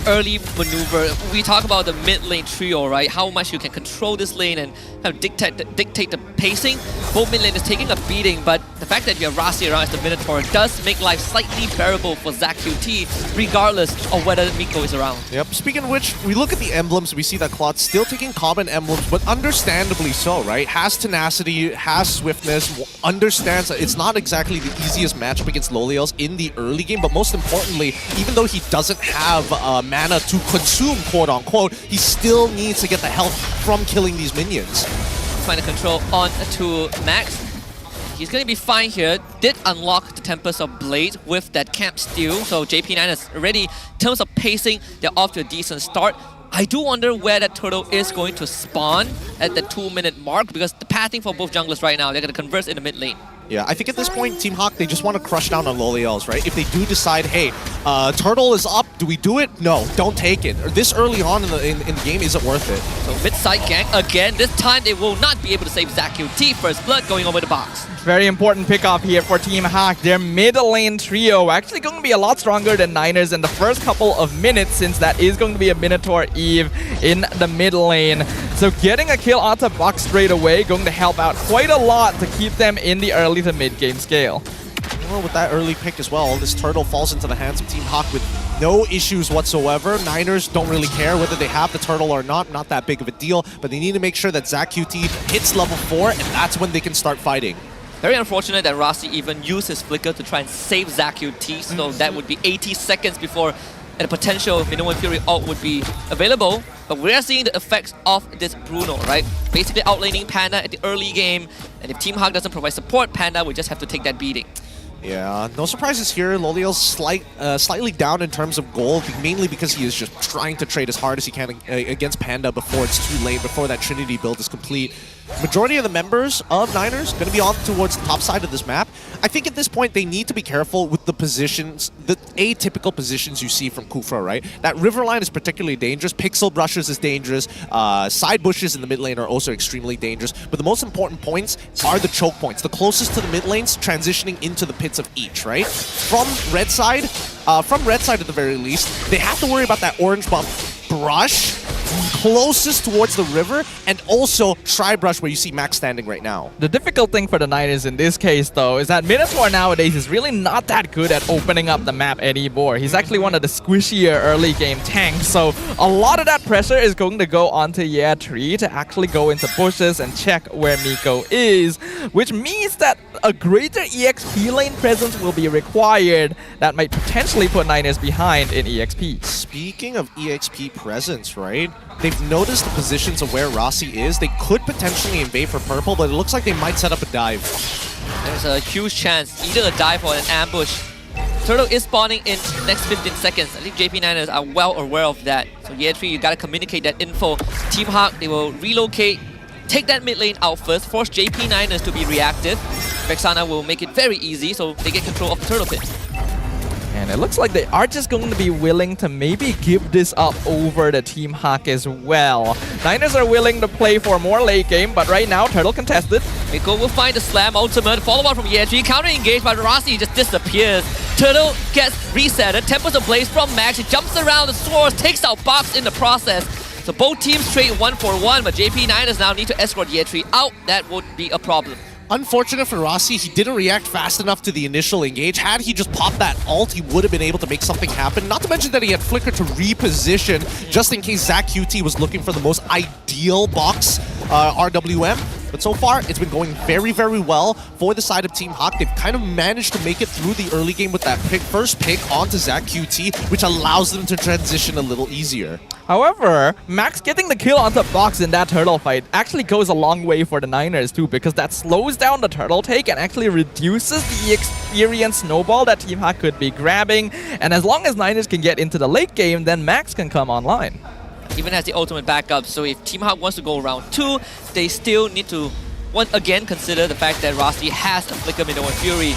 [SPEAKER 8] early maneuver. We talk about the mid lane trio, right? How much you can control this lane and kind of dictate the pacing. Both mid lane is taking a beating, but the fact that you have Rassi around as the Minotaur does make life slightly bearable for ZachQT, regardless of whether Miko is around.
[SPEAKER 14] Yep. Speaking of which, we look at the emblems, we see that Claude's still taking common emblems, but understandably so, right? Has tenacity, has swiftness, understands that it's not exactly the easiest matchup against Loliels in the early game, but most importantly, even though he doesn't have mana to consume, quote-unquote, he still needs to get the health from killing these minions.
[SPEAKER 8] Trying to control on to Max. He's going to be fine here. Did unlock the Tempest of Blade with that camp steal. So JP9 is already, in terms of pacing, they're off to a decent start. I do wonder where that turtle is going to spawn at the 2-minute mark because the pathing for both junglers right now, they're going to converse in the mid lane.
[SPEAKER 14] Yeah, I think at this point, Team Hawk, they just want to crush down on Loliels, right? If they do decide, hey, Turtle is up, Do we do it? No, don't take it. This early on in the game isn't worth it.
[SPEAKER 8] So mid-side gang again. This time they will not be able to save ZQT. First blood going over the box.
[SPEAKER 13] Very important pickoff here for Team Hawk. Their mid lane trio actually going to be a lot stronger than Niners in the first couple of minutes, since that is going to be a Minotaur Eve in the mid lane. So getting a kill onto box straight away going to help out quite a lot to keep them in the early to mid game scale.
[SPEAKER 14] Well, with that early pick as well, this turtle falls into the hands of Team Hawk with no issues whatsoever. Niners don't really care whether they have the turtle or not that big of a deal, but they need to make sure that ZQT hits level 4, and that's when they can start fighting.
[SPEAKER 8] Very unfortunate that Rossi even used his flicker to try and save ZQT, so that would be 80 seconds before a potential Minoan Fury ult would be available. But we're seeing the effects of this Bruno, right? Basically outlaning Panda at the early game, and if Team Hawk doesn't provide support, Panda will just have to take that beating.
[SPEAKER 14] Yeah, no surprises here. Loliel's slightly down in terms of gold, mainly because he is just trying to trade as hard as he can against Panda before it's too late, before that Trinity build is complete. Majority of the members of Niners going to be on towards the top side of this map. I think at this point they need to be careful with the positions, the atypical positions you see from Kufra, right? That river line is particularly dangerous. Pixel brushes is dangerous. Side bushes in the mid lane are also extremely dangerous. But the most important points are the choke points. The closest to the mid lanes transitioning into the pits of each, right? From red side at the very least, they have to worry about that orange buff brush closest towards the river, and also Tri-Brush where you see Max standing right now.
[SPEAKER 13] The difficult thing for the Niners in this case, though, is that Minotaur nowadays is really not that good at opening up the map anymore. He's actually one of the squishier early game tanks, so a lot of that pressure is going to go onto Tree to actually go into bushes and check where Miko is, which means that a greater EXP lane presence will be required. That might potentially put Niners behind in EXP.
[SPEAKER 14] Speaking of EXP presence, right? They've noticed the positions of where Rossi is. They could potentially invade for purple, but it looks like they might set up a dive.
[SPEAKER 8] There's a huge chance, either a dive or an ambush. Turtle is spawning in the next 15 seconds. I think JP Niners are well aware of that. So Tree, you gotta communicate that info. Team Hawk, they will relocate, take that mid lane out first, force JP Niners to be reactive. Vexana will make it very easy, so they get control of the turtle pit.
[SPEAKER 13] And it looks like they are just going to be willing to maybe give this up over the Team Hawk as well. Niners are willing to play for more late game, but right now, Turtle contested.
[SPEAKER 8] Miko will find the slam ultimate, follow up from Tree, counter engaged, but Rossi just disappears. Turtle gets resetted, Tempest of Blaze from Max, he jumps around the swords, takes out Box in the process. So both teams trade 1-for-1, but JP Niners now need to escort Tree out. That would be a problem.
[SPEAKER 14] Unfortunate for Rossi, he didn't react fast enough to the initial engage. Had he just popped that ult, he would have been able to make something happen. Not to mention that he had Flicker to reposition, just in case ZQT was looking for the most ideal box RWM. But so far, it's been going very, very well for the side of Team Hawk. They've kind of managed to make it through the early game with that first pick onto ZQT, which allows them to transition a little easier.
[SPEAKER 13] However, Max getting the kill onto Box in that turtle fight actually goes a long way for the Niners too, because that slows down the turtle take and actually reduces the experience snowball that Team Hawk could be grabbing. And as long as Niners can get into the late game, then Max can come online.
[SPEAKER 8] Even has the ultimate backup, so if Team Hawk wants to go round 2, they still need to once again consider the fact that Rossi has a Flicker Minoan Fury.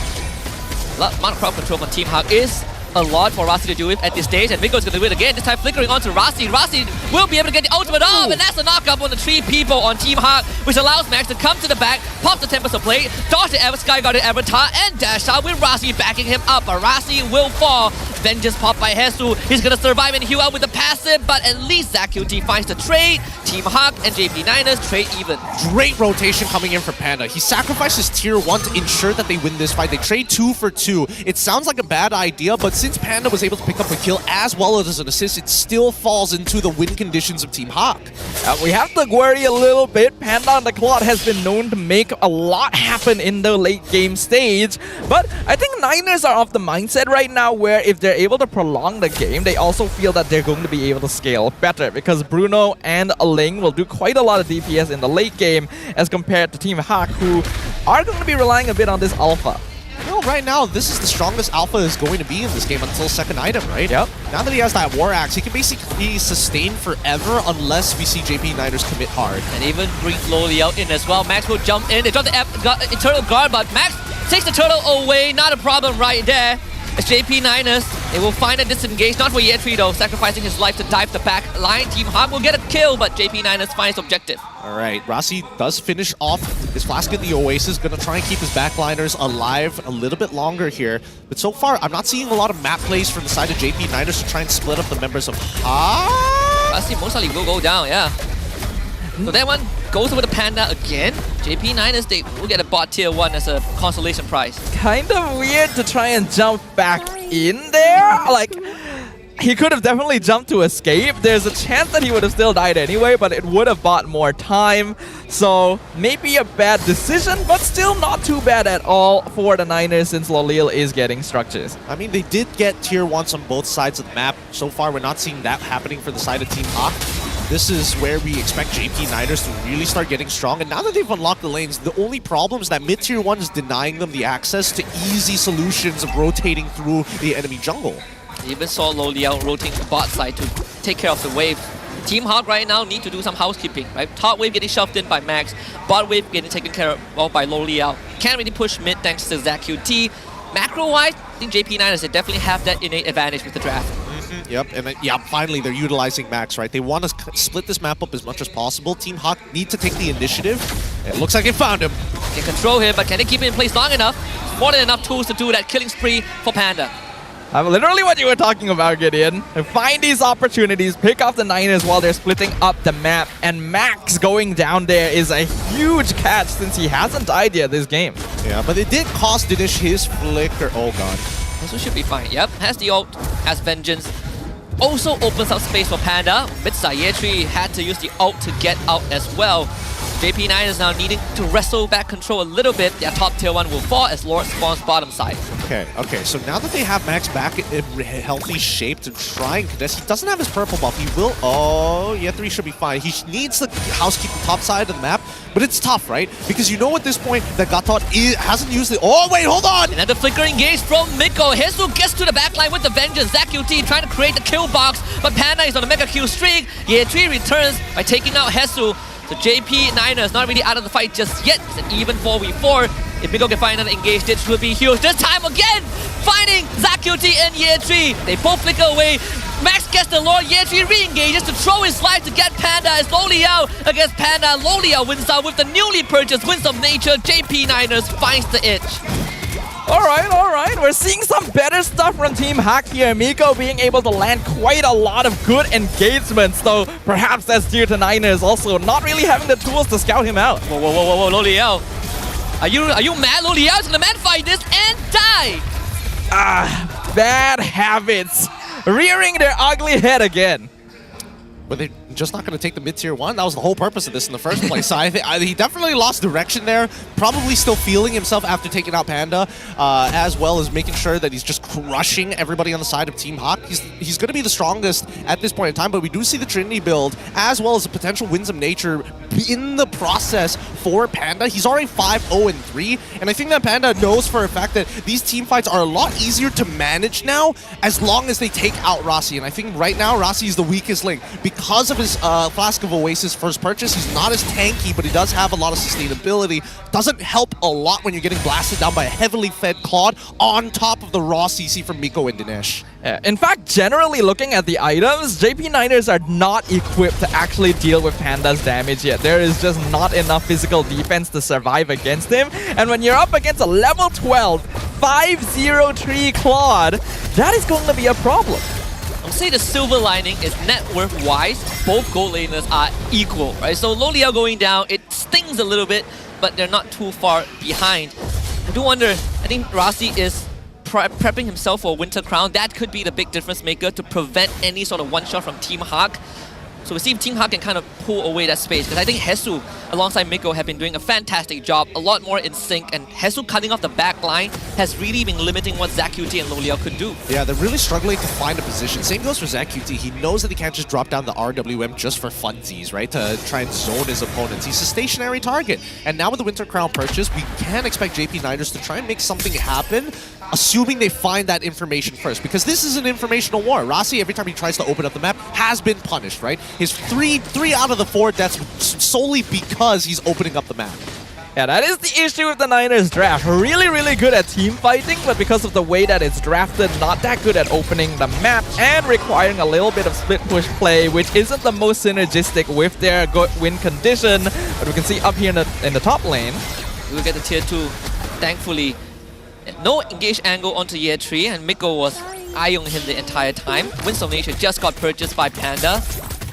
[SPEAKER 8] Amount of crowd control from Team Hawk is a lot for Rossi to do it at this stage, and Miko's going to do it again, this time flickering onto Rossi. Rossi will be able to get the ultimate off, and that's a knockup on the 3 people on Team Hawk, which allows Max to come to the back, pop the Tempest of Blade, dodge the Skyguarded Avatar, and dash out with Rossi backing him up. But Rossi will fall. Vengeance popped by Hesu. He's going to survive and heal out with the passive, but at least ZQT finds the trade. Team Hawk and JP Niners trade even.
[SPEAKER 14] Great rotation coming in for Panda. He sacrifices tier 1 to ensure that they win this fight. They trade 2 for 2. It sounds like a bad idea, but since Panda was able to pick up a kill as well as an assist, it still falls into the win conditions of Team Hawk.
[SPEAKER 13] We have to worry a little bit. Panda on the clock has been known to make a lot happen in the late game stage, but I think Niners are of the mindset right now where if they're able to prolong the game, they also feel that they're going to be able to scale better, because Bruno and Ling will do quite a lot of DPS in the late game as compared to Team Hawk, who are going to be relying a bit on this alpha.
[SPEAKER 14] Well, right now, this is the strongest alpha is going to be in this game until second item, right?
[SPEAKER 13] Yep.
[SPEAKER 14] Now that he has that War Axe, he can basically be sustained forever unless we see JP Niners commit hard.
[SPEAKER 8] And even bring slowly out in as well. Max will jump in. They drop the Eternal Guard, but Max takes the turtle away. Not a problem right there. As JP Niners, they will find a disengage, not for Ye3 though, sacrificing his life to dive the back line. Team Hawk will get a kill, but JP Niners finds objective.
[SPEAKER 14] All right, Rossi does finish off his flask in the Oasis, gonna try and keep his backliners alive a little bit longer here. But so far, I'm not seeing a lot of map plays from the side of JP Niners to try and split up the members of Hawk.
[SPEAKER 8] Rossi most likely will go down, yeah. So that one goes over the Panda again. JP Niners, they will get a bot tier 1 as a consolation prize.
[SPEAKER 13] Kind of weird to try and jump back in there. Like, he could have definitely jumped to escape. There's a chance that he would have still died anyway, but it would have bought more time. So maybe a bad decision, but still not too bad at all for the Niners since Lolil is getting structures.
[SPEAKER 14] I mean, they did get tier 1s on both sides of the map. So far, we're not seeing that happening for the side of Team Hawk. This is where we expect JP Niners to really start getting strong. And now that they've unlocked the lanes, the only problem is that mid-tier 1 is denying them the access to easy solutions of rotating through the enemy jungle.
[SPEAKER 8] You even saw Loliao rotating the bot side to take care of the wave. Team Hawk right now need to do some housekeeping, right? Top wave getting shoved in by Max, bot wave getting taken care of by Loliao. Can't really push mid thanks to ZQT. Macro-wise, I think JP Niners, they definitely have that innate advantage with the draft.
[SPEAKER 14] Yep, and yeah, finally they're utilizing Max, right? They want to split this map up as much as possible. Team Hawk need to take the initiative. It looks like they found him.
[SPEAKER 8] They control him, but can they keep it in place long enough? More than enough tools to do that killing spree for Panda.
[SPEAKER 13] Literally what you were talking about, Gideon. Find these opportunities, pick off the Niners while they're splitting up the map, and Max going down there is a huge catch since he hasn't died yet this game.
[SPEAKER 14] Yeah, but it did cost Dinesh his flicker. Oh god.
[SPEAKER 8] Also should be fine. Yep, has the ult, has Vengeance. Also opens up space for Panda. Midsa Ye3 had to use the ult to get out as well. JP Niners now needing to wrestle back control a little bit. Their top tier 1 will fall as Lord spawns bottom side.
[SPEAKER 14] Okay, so now that they have Max back in healthy shape to try and contest, he doesn't have his purple buff. He will, Ye3 should be fine. He needs to housekeep the top side of the map, but it's tough, right? Because you know at this point that Gatot hasn't used the, oh wait, hold on!
[SPEAKER 8] Another flicker engage from Miko. Hesu gets to the backline with the Vengeance. ZQT trying to create the kill box, but Panda is on a mega kill streak. Ye3 returns by taking out Hesu. So JP Niners not really out of the fight just yet. It's an even 4v4. If Miko can find another engage, this will be huge. This time again, finding ZQT and Ye3. They both flicker away. Max gets the Lord. Ye3 re-engages to throw his life to get Panda as Loliao against Panda. Loliao wins out with the newly purchased Winds of Nature. JP Niners finds the itch.
[SPEAKER 13] Alright, we're seeing some better stuff from Team Hawk here. Miko being able to land quite a lot of good engagements, though perhaps that's due to Niners also not really having the tools to scout him out.
[SPEAKER 8] Whoa, Loliao. Are you mad? Loliao's gonna man fight this and die!
[SPEAKER 13] Bad habits. Rearing their ugly head again.
[SPEAKER 14] But they're just not going to take the mid-tier 1. That was the whole purpose of this in the first place. So I think he definitely lost direction there. Probably still feeling himself after taking out Panda, as well as making sure that he's just crushing everybody on the side of Team Hawk. He's going to be the strongest at this point in time, but we do see the Trinity build, as well as a potential Winds of Nature in the process for Panda. He's already 5-0-3, and I think that Panda knows for a fact that these team fights are a lot easier to manage now, as long as they take out Rossi. And I think right now, Rossi is the weakest link. Because of his Flask of Oasis first purchase, he's not as tanky, but he does have a lot of sustainability. Doesn't help a lot when you're getting blasted down by a heavily fed Claude on top of the raw CC from Miko and Dinesh.
[SPEAKER 13] In fact, generally looking at the items, JP Niners are not equipped to actually deal with Panda's damage yet. There is just not enough physical defense to survive against him. And when you're up against a level 12, 503 Claude, that is going to be a problem.
[SPEAKER 8] I'll say the silver lining is net worth wise, both gold laners are equal, right? So Loliao going down, it stings a little bit, but they're not too far behind. I do wonder, I think Rossi is prepping himself for Winter Crown. That could be the big difference maker to prevent any sort of one-shot from Team Hawk. So we see if Team Hawk can kind of pull away that space, because I think Hesu alongside Miko have been doing a fantastic job, a lot more in sync, and Hesu cutting off the back line has really been limiting what ZQT and Loliao could do.
[SPEAKER 14] Yeah, they're really struggling to find a position. Same goes for ZQT. He knows that he can't just drop down the RWM just for funsies, right? To try and zone his opponents. He's a stationary target. And now with the Winter Crown purchase, we can expect JP Niners to try and make something happen, assuming they find that information first. Because this is an informational war. Rossi, every time he tries to open up the map, has been punished, right? His three out of the 4 deaths solely because he's opening up the map.
[SPEAKER 13] Yeah, that is the issue with the Niners draft. Really, really good at team fighting, but because of the way that it's drafted, not that good at opening the map and requiring a little bit of split push play, which isn't the most synergistic with their good win condition. But we can see up here in the top lane.
[SPEAKER 8] We will get the tier 2, thankfully. No engaged angle onto Year 3, and Miko was eyeing him the entire time. Winston Nation just got purchased by Panda.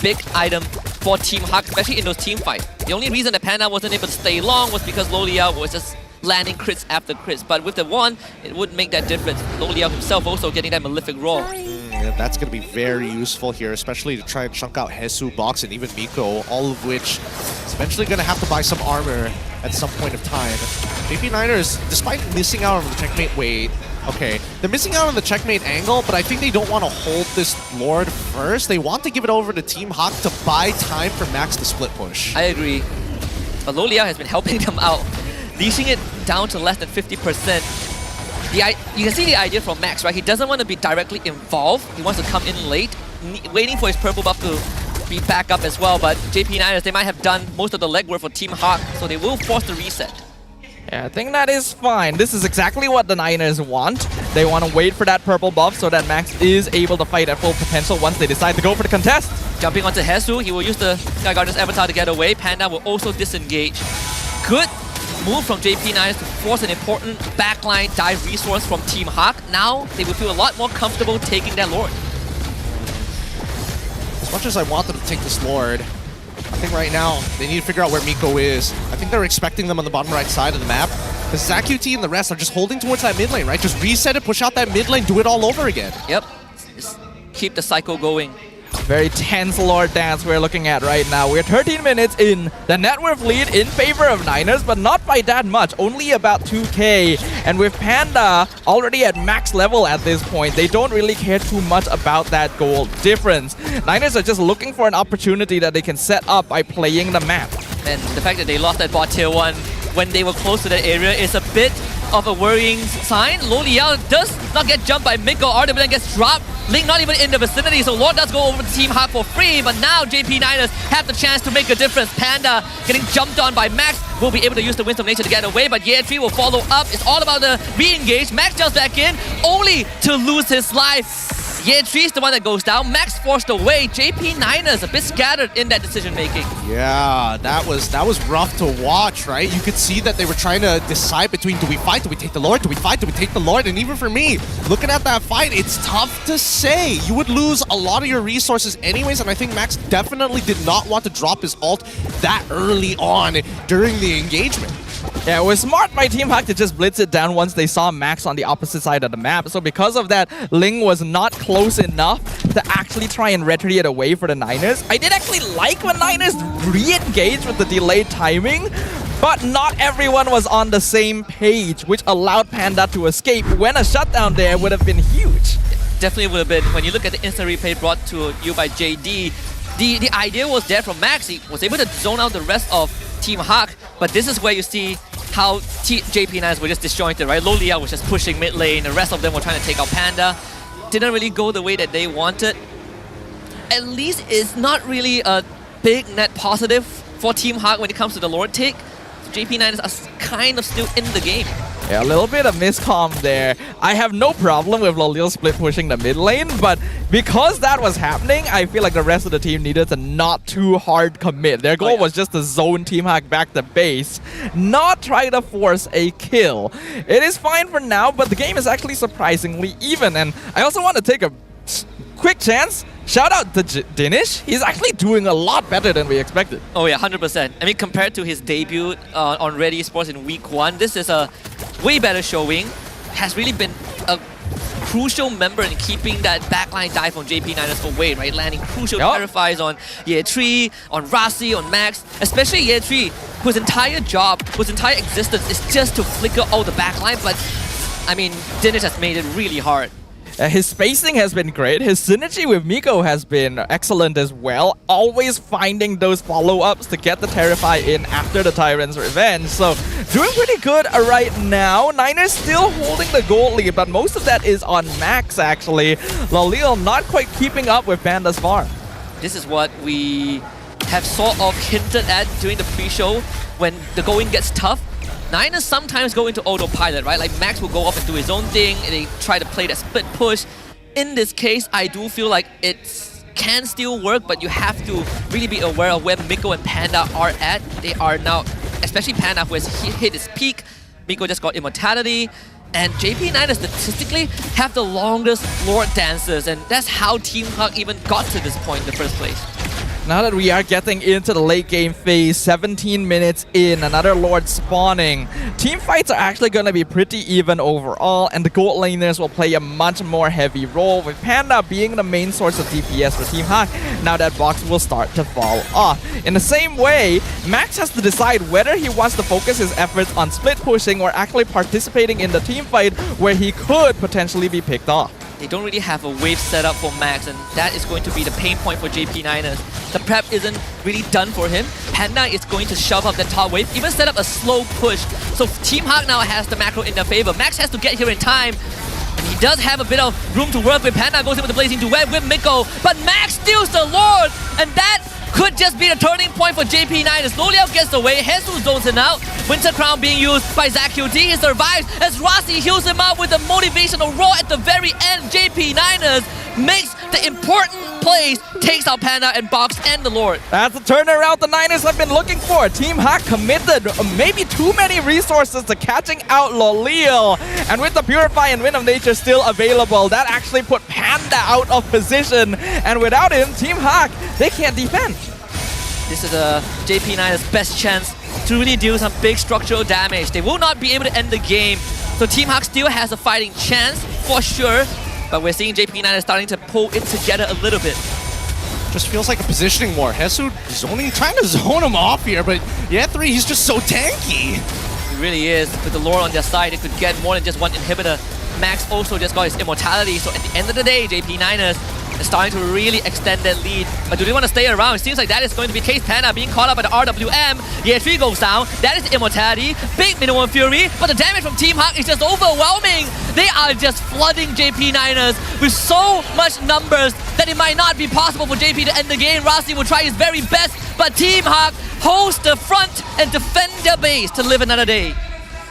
[SPEAKER 8] Big item for Team Hak, especially in those team fights. The only reason that Panda wasn't able to stay long was because Lolia was just landing crits after crits. But with the one, it would make that difference. Lolia himself also getting that Malefic Roar.
[SPEAKER 14] Yeah, that's going to be very useful here, especially to try and chunk out Hesu, Box, and even Miko, all of which is eventually going to have to buy some armor at some point of time. JP Niners, despite missing out on the checkmate wait, okay, they're missing out on the checkmate angle, but I think they don't want to hold this Lord first. They want to give it over to Team Hak to buy time for Max to split push.
[SPEAKER 8] I agree. But Lolia has been helping them out, leashing it down to less than 50%. You can see the idea from Max, right? He doesn't want to be directly involved. He wants to come in late, waiting for his purple buff to be back up as well. But JP Niners, they might have done most of the legwork for Team Hak, so they will force the reset.
[SPEAKER 13] Yeah, I think that is fine. This is exactly what the Niners want. They want to wait for that purple buff so that Max is able to fight at full potential once they decide to go for the contest.
[SPEAKER 8] Jumping onto Hesu, he will use the Sky Guardian's avatar to get away. Panda will also disengage. Good move from JP Niners to force an important backline dive resource from Team Hak. Now they will feel a lot more comfortable taking their Lord.
[SPEAKER 14] As much as I want them to take this Lord, I think right now they need to figure out where Miko is. I think they're expecting them on the bottom right side of the map. Because ZaQT and the rest are just holding towards that mid lane, right? Just reset it, push out that mid lane, do it all over again.
[SPEAKER 8] Yep. Just keep the cycle going.
[SPEAKER 13] Very tense Lord dance we're looking at right now. We're 13 minutes in. The net worth lead in favor of Niners, but not by that much. Only about 2k. And with Panda already at max level at this point, they don't really care too much about that gold difference. Niners are just looking for an opportunity that they can set up by playing the map.
[SPEAKER 8] And the fact that they lost that bot tier 1 when they were close to that area is a bit of a worrying sign. Lolia does not get jumped by Miko. RW then gets dropped. Link not even in the vicinity, so Lord does go over to Team Hak for free, but now JP Niners have the chance to make a difference. Panda getting jumped on by Max will be able to use the Winds of Nature to get away, but Year 3 will follow up. It's all about the re-engage. Max jumps back in, only to lose his life. Year 3 is the one that goes down. Max forced away. JP Niners a bit scattered in that decision making.
[SPEAKER 14] Yeah, that was rough to watch, right? You could see that they were trying to decide between, do we fight, do we take the Lord, do we fight, do we take the Lord? And even for me, looking at that fight, it's tough to say. You would lose a lot of your resources anyways, and I think Max definitely did not want to drop his ult that early on during the engagement.
[SPEAKER 13] Yeah, it was smart by Team Hak to just blitz it down once they saw Max on the opposite side of the map. So because of that, Ling was not close enough to actually try and retreat it away for the Niners. I did actually like when Niners re-engaged with the delayed timing, but not everyone was on the same page, which allowed Panda to escape when a shutdown there would have been huge.
[SPEAKER 8] Definitely would have been. When you look at the instant replay brought to you by JD, the idea was there from Max. He was able to zone out the rest of Team Hak, but this is where you see how JP Niners were just disjointed, right? Lolia was just pushing mid lane, the rest of them were trying to take out Panda. Didn't really go the way that they wanted. At least it's not really a big net positive for Team Hak when it comes to the Lord take. JP Niners are kind of still in the game.
[SPEAKER 13] Yeah, a little bit of miscomm there. I have no problem with Lolil split pushing the mid lane, but because that was happening, I feel like the rest of the team needed to not too hard commit. Their goal was just to zone Team Hak back to base, not try to force a kill. It is fine for now, but the game is actually surprisingly even, and I also want to take a quick chance. Shout out to Dinish. He's actually doing a lot better than we expected.
[SPEAKER 8] Oh yeah, 100%. I mean, compared to his debut on RED Esports in week 1, this is a way better showing. Has really been a crucial member in keeping that backline dive on JP Niners away, right? Landing crucial clarifies on Year 3, on Rasi, on Max, especially Year 3, whose entire job, whose entire existence is just to flicker all the backline, but I mean, Dinish has made it really hard.
[SPEAKER 13] His spacing has been great. His synergy with Miko has been excellent as well. Always finding those follow-ups to get the Terrify in after the Tyrant's Revenge. So, doing pretty good right now. Niners still holding the gold lead, but most of that is on Max, actually. Lalil not quite keeping up with Panda's farm.
[SPEAKER 8] This is what we have sort of hinted at during the pre-show. When the going gets tough, Niners sometimes go into autopilot, right? Like Max will go off and do his own thing, and they try to play that split push. In this case, I do feel like it can still work, but you have to really be aware of where Miko and Panda are at. They are now, especially Panda, who has hit his peak. Miko just got immortality. And JP9 statistically have the longest Lord dances, and that's how Team Hawk even got to this point in the first place.
[SPEAKER 13] Now that we are getting into the late game phase, 17 minutes in, another Lord spawning. Team fights are actually going to be pretty even overall, and the gold laners will play a much more heavy role, with Panda being the main source of DPS for Team Hawk. Now that box will start to fall off. In the same way, Max has to decide whether he wants to focus his efforts on split pushing or actually participating in the team fight where he could potentially be picked off.
[SPEAKER 8] They don't really have a wave set up for Max, and that is going to be the pain point for JP9ers. The prep isn't really done for him. Panda is going to shove up the top wave, even set up a slow push. So Team Hawk now has the macro in their favor. Max has to get here in time, and he does have a bit of room to work with. Panda goes in with the Blazing Duet with Miko, but Max steals the Lord, and that could just be the turning point for JP9ers. Loliao gets away, Jesus zones him out. Winter Crown being used by ZaqQT. He survives as Rossi heals him up with a motivational roar at the very end. JP9ers makes the important plays, takes out Panda and Box and the Lord.
[SPEAKER 13] That's the turnaround the Niners have been looking for. Team Hawk committed maybe too many resources to catching out Loliao. And with the Purify and Wind of Nature still available, that actually put Panda out of position. And without him, Team Hawk, they can't defend.
[SPEAKER 8] This is JP9's best chance to really do some big structural damage. They will not be able to end the game. So Team Hawk still has a fighting chance for sure. But we're seeing JP9 starting to pull it together a little bit.
[SPEAKER 14] Just feels like a positioning war. Hesu trying to zone him off here, but yeah, 3, he's just so tanky.
[SPEAKER 8] He really is. With the Lord on their side, it could get more than just one inhibitor. Max also just got his immortality, so at the end of the day, JP9ers is starting to really extend that lead. But do they want to stay around? It seems like that is going to be the case. Panda being caught up by the RWM. Yeah, 3 goes down. That is immortality. Big minimum fury, but the damage from Team Hawk is just overwhelming. They are just flooding JP9ers with so much numbers that it might not be possible for JP to end the game. Rossi will try his very best, but Team Hawk holds the front and defend their base to live another day.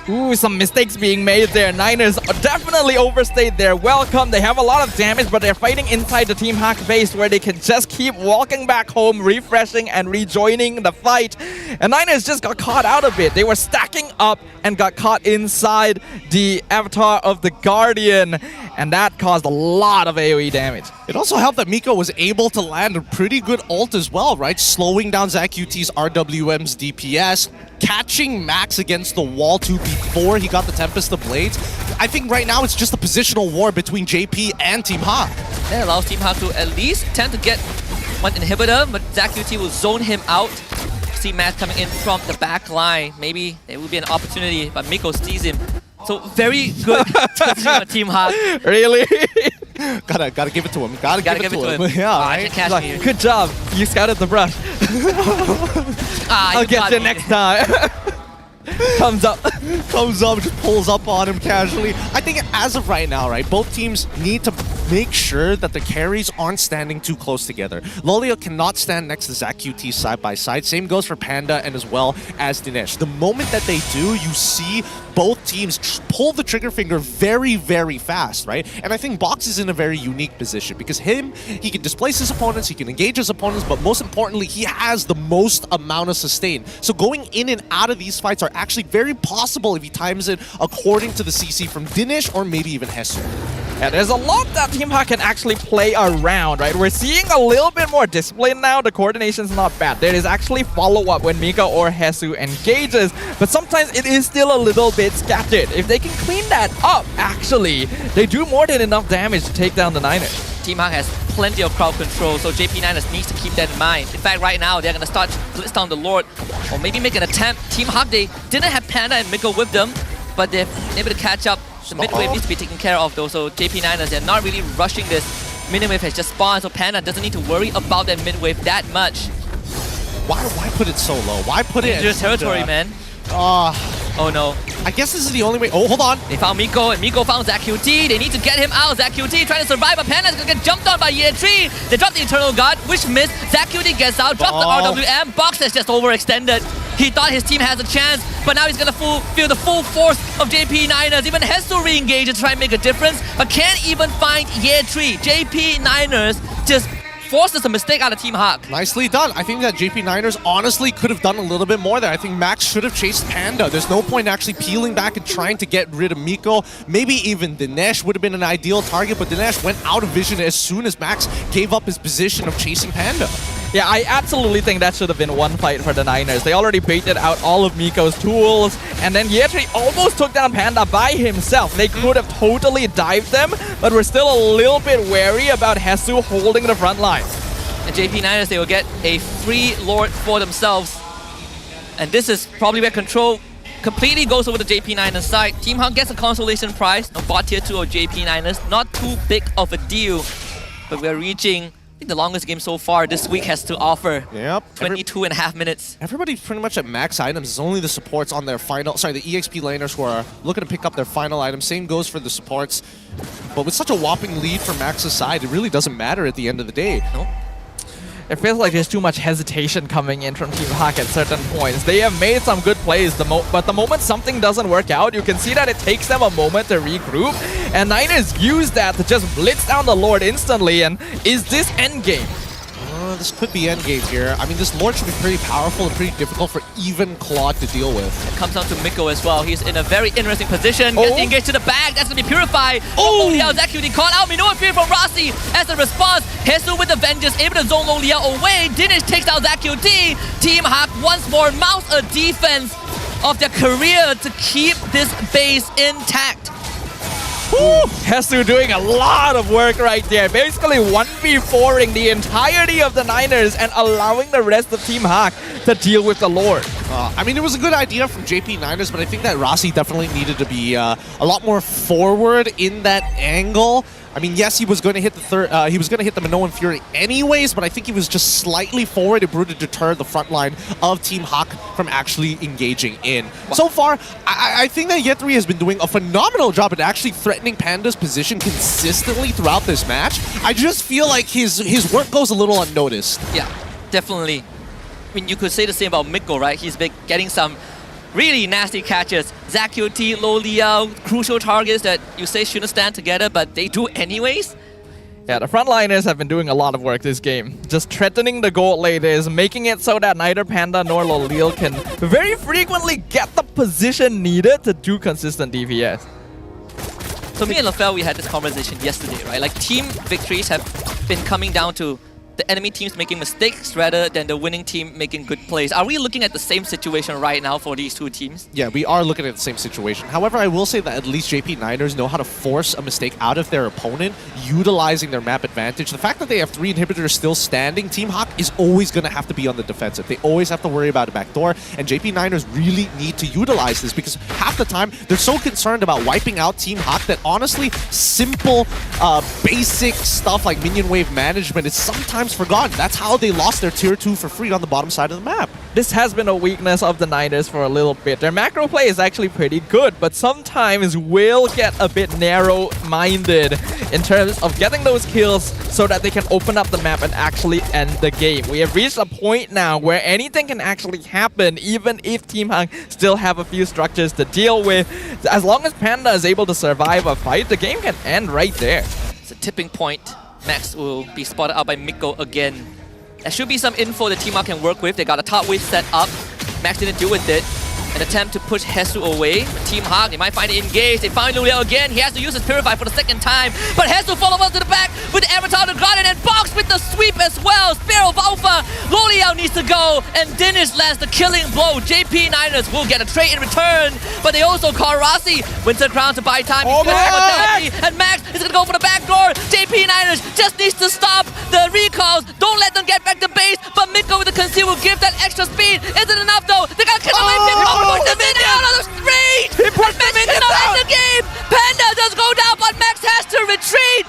[SPEAKER 13] Ooh, some mistakes being made there. Niners definitely overstayed their welcome. They have a lot of damage, but they're fighting inside the Team Hawk base where they can just keep walking back home, refreshing and rejoining the fight. And Niners just got caught out of it. They were stacking up and got caught inside the avatar of the Guardian, and that caused a lot of AoE damage.
[SPEAKER 14] It also helped that Miko was able to land a pretty good ult as well, right? Slowing down ZaqQT's RWM's DPS, catching Max against the wall too before he got the Tempest of Blades. I think right now it's just a positional war between JP and Team Hawk.
[SPEAKER 8] That allows Team Hawk to at least tend to get one inhibitor, but ZaqQT will zone him out. See Max coming in from the back line. Maybe there will be an opportunity, but Miko sees him. So very good Team Hawk.
[SPEAKER 13] Really?
[SPEAKER 14] Gotta give it to him. Gotta give it to him. Yeah,
[SPEAKER 8] right?
[SPEAKER 13] Like, good job. You scouted the brush. I'll get you next time. Comes up, just pulls up on him casually. I think as of right now, right, both teams need to make sure that the carries aren't standing too close together. Loliao cannot stand next to ZaqQT side by side. Same goes for Panda and as well as Dinesh. The moment that they do, you see both teams pull the trigger finger very, very fast, right? And I think Box is in a very unique position because he can displace his opponents, he can engage his opponents, but most importantly, he has the most amount of sustain. So going in and out of these fights are actually very possible if he times it according to the CC from Dinesh or maybe even Hesu. Yeah, there's a lot that Team Hawk can actually play around, right? We're seeing a little bit more discipline now. The coordination's not bad. There is actually follow-up when Mika or Hesu engages, but sometimes it is still a little bit scattered. If they can clean that up, actually, they do more than enough damage to take down the Niners.
[SPEAKER 8] Team Hawk has plenty of crowd control, so JP9ers needs to keep that in mind. In fact, right now, they're going to start to blitz down the Lord, or maybe make an attempt. Team Hawk, they didn't have Panda and Miko with them, but they're able to catch up. The mid wave needs to be taken care of though, so JP9ers, they're not really rushing this. Mid wave has just spawned, so Panda doesn't need to worry about that mid wave that much.
[SPEAKER 14] Why put it so low? Why put it in
[SPEAKER 8] dangerous territory, man? Oh no.
[SPEAKER 14] I guess this is the only way. Oh, hold on.
[SPEAKER 8] They found Miko, and Miko found ZaqQT. They need to get him out. ZaqQT trying to survive, but Panda's gonna get jumped on by Year 3. They drop the Eternal Guard, which missed. ZaqQT gets out, drops the RWM. Box has just overextended. He thought his team has a chance, but now he's gonna feel the full force of JP Niners. Even Hesu re-engage to try and make a difference, but can't even find Ye3. JP Niners just forces a mistake out of Team Hawk.
[SPEAKER 14] Nicely done. I think that JP Niners honestly could have done a little bit more there. I think Max should have chased Panda. There's no point actually peeling back and trying to get rid of Miko. Maybe even Dinesh would have been an ideal target, but Dinesh went out of vision as soon as Max gave up his position of chasing Panda.
[SPEAKER 13] Yeah, I absolutely think that should have been one fight for the Niners. They already baited out all of Miko's tools, and then Ye3 almost took down Panda by himself. They could have totally dived them, but we're still a little bit wary about Hesu holding the front line.
[SPEAKER 8] And JP Niners, they will get a free Lord for themselves. And this is probably where control completely goes over the JP Niners side. Team Hawk gets a consolation prize, no bot tier 2 of JP Niners. Not too big of a deal, but we're reaching the longest game so far this week has to offer.
[SPEAKER 14] Yep.
[SPEAKER 8] 22.5 minutes.
[SPEAKER 14] Everybody's pretty much at max items. It's only the supports on their final, the EXP laners who are looking to pick up their final item. Same goes for the supports. But with such a whopping lead from Max's side, it really doesn't matter at the end of the day.
[SPEAKER 8] Nope.
[SPEAKER 13] It feels like there's too much hesitation coming in from Team Hawk at certain points. They have made some good plays, but the moment something doesn't work out, you can see that it takes them a moment to regroup. And Niners use that to just blitz down the Lord instantly. And is this endgame?
[SPEAKER 14] This could be endgame here. I mean, this Lord should be pretty powerful and pretty difficult for even Claude to deal with.
[SPEAKER 8] It comes down to Miko as well. He's in a very interesting position. Gets engaged to the back. That's going to be purified. Oh! Loliao is actually caught out. No fear from Rossi as a response. Hesu with the vengeance, able to zone Loliao away. Dinesh takes out ZQT. Team Hawk once more mounts a defense of their career to keep this base intact.
[SPEAKER 13] Woo! Hesu doing a lot of work right there. Basically 1v4ing the entirety of the Niners and allowing the rest of Team Hawk to deal with the Lord.
[SPEAKER 14] I mean, it was a good idea from JP Niners, but I think that Rossi definitely needed to be a lot more forward in that angle. I mean, yes, he was going to hit the he was going to hit the Minoan Fury anyways, but I think he was just slightly forward. It would deter the front line of Team Hawk from actually engaging in. Wow. So far, I think that Ye3 has been doing a phenomenal job at actually threatening Panda's position consistently throughout this match. I just feel like his work goes a little unnoticed.
[SPEAKER 8] Yeah, definitely. I mean, you could say the same about Miko, right? He's been getting some really nasty catches. ZQT, Loliao, crucial targets that you say shouldn't stand together, but they do anyways.
[SPEAKER 13] Yeah, the frontliners have been doing a lot of work this game. Just threatening the gold laters, making it so that neither Panda nor Loliao can very frequently get the position needed to do consistent DPS.
[SPEAKER 8] So me and LaFell, we had this conversation yesterday, right? Like, team victories have been coming down to the enemy teams making mistakes rather than the winning team making good plays. Are we looking at the same situation right now for these two teams?
[SPEAKER 14] Yeah, we are looking at the same situation. However, I will say that at least JP Niners know how to force a mistake out of their opponent, utilizing their map advantage. The fact that they have 3 inhibitors still standing, Team Hawk is always going to have to be on the defensive. They always have to worry about a backdoor, and JP Niners really need to utilize this because half the time they're so concerned about wiping out Team Hawk that honestly, simple, basic stuff like minion wave management is sometimes forgotten. That's how they lost their tier 2 for free on the bottom side of the map.
[SPEAKER 13] This has been a weakness of the Niners for a little bit. Their macro play is actually pretty good, but sometimes will get a bit narrow-minded in terms of getting those kills so that they can open up the map and actually end the game. We have reached a point now where anything can actually happen, even if Team Hawk still have a few structures to deal with. As long as Panda is able to survive a fight, the game can end right there.
[SPEAKER 8] It's a tipping point. Max will be spotted out by Miko again. There should be some info the Team Hawk can work with. They got a top wave set up. Max didn't deal with it. An attempt to push Hesu away. But Team Hawk, they might find it engaged. They find Loliao again. He has to use his Purify for the second time. But Hesu follows up to the back with the Avatar to Garden and Box with the sweep as well. Sparrow of Alpha. Loliao needs to go. And Dinesh lands the killing blow. JP Niners will get a trade in return. But they also call Rossi. Winter Crown to buy time.
[SPEAKER 13] Oh, Max!
[SPEAKER 8] And Max is going to go for the back door. JP Niners just needs to stop the recalls. Don't let them get back to base. But Miko with the conceal will give that extra speed. Isn't enough though. They got to kill away. Push the minion out of the street!
[SPEAKER 13] He pushed the minion
[SPEAKER 8] out! End the game! Panda does go down, but Max has to retreat!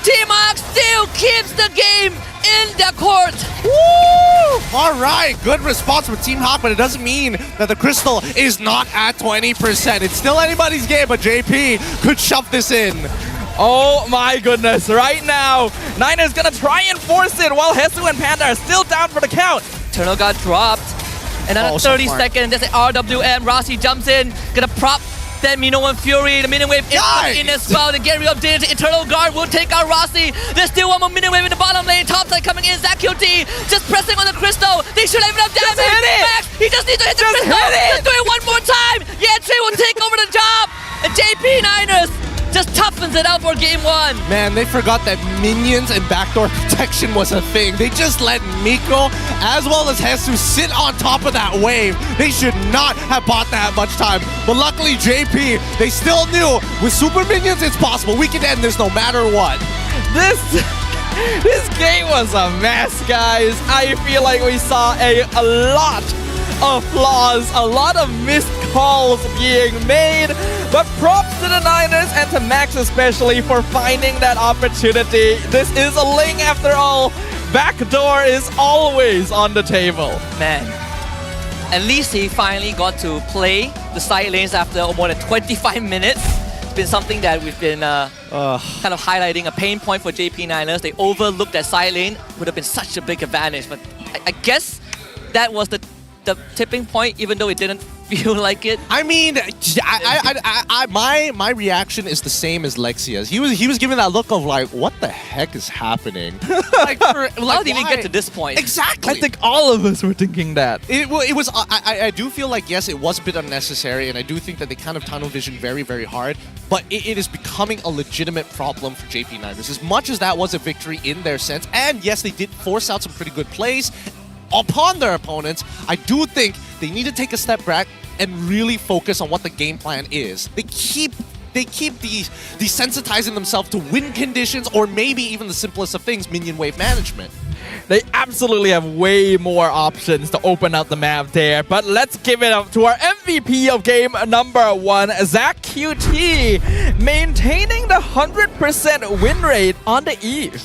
[SPEAKER 8] Team Hawk still keeps the game in their court!
[SPEAKER 14] Woo! Alright, good response from Team Hawk, but it doesn't mean that the Crystal is not at 20%. It's still anybody's game, but JP could shove this in.
[SPEAKER 13] Oh my goodness, right now, Niners gonna try and force it while Hesu and Panda are still down for the count.
[SPEAKER 8] Eternal got dropped. Another 30 seconds. There's an RWM. Rossi jumps in. Gonna prop that Mino and Fury. The Minion Wave is in as well. The Gary updated. Eternal Guard will take out Rossi. There's still one more Minion Wave in the bottom lane. Topside coming in. ZQT just pressing on the crystal. They should have enough damage. Max, he just needs to hit the crystal. Just do it one more time. Yeah, Trey will take over the job. And JP Niners just toughens it out for game 1.
[SPEAKER 14] Man, they forgot that minions and backdoor protection was a thing. They just let Miko as well as Jesus sit on top of that wave. They should not have bought that much time. But luckily, JP, they still knew with super minions, it's possible. We can end this no matter what.
[SPEAKER 13] This game was a mess, guys. I feel like we saw a lot of flaws, a lot of missed calls being made, but props to the Niners and to Max especially for finding that opportunity. This is a Ling after all. Backdoor is always on the table.
[SPEAKER 8] Man, at least he finally got to play the side lanes after more than 25 minutes. It's been something that we've been kind of highlighting, a pain point for JP Niners. They overlooked that side lane. Would have been such a big advantage, but I guess that was the tipping point, even though it didn't feel like it.
[SPEAKER 14] I mean, my reaction is the same as Lexia's. He was giving that look of like, what the heck is happening?
[SPEAKER 8] How did we get to this point?
[SPEAKER 14] Exactly.
[SPEAKER 13] I think all of us were thinking that.
[SPEAKER 14] It was. I do feel like, yes, it was a bit unnecessary, and I do think that they kind of tunnel vision very, very hard. But it is becoming a legitimate problem for JP Niners. As much as that was a victory in their sense, and yes, they did force out some pretty good plays upon their opponents, I do think they need to take a step back and really focus on what the game plan is. They keep desensitizing themselves to win conditions, or maybe even the simplest of things, minion wave management.
[SPEAKER 13] They absolutely have way more options to open up the map there. But let's give it up to our MVP of game number 1, ZQT, maintaining the 100% win rate on the Eve.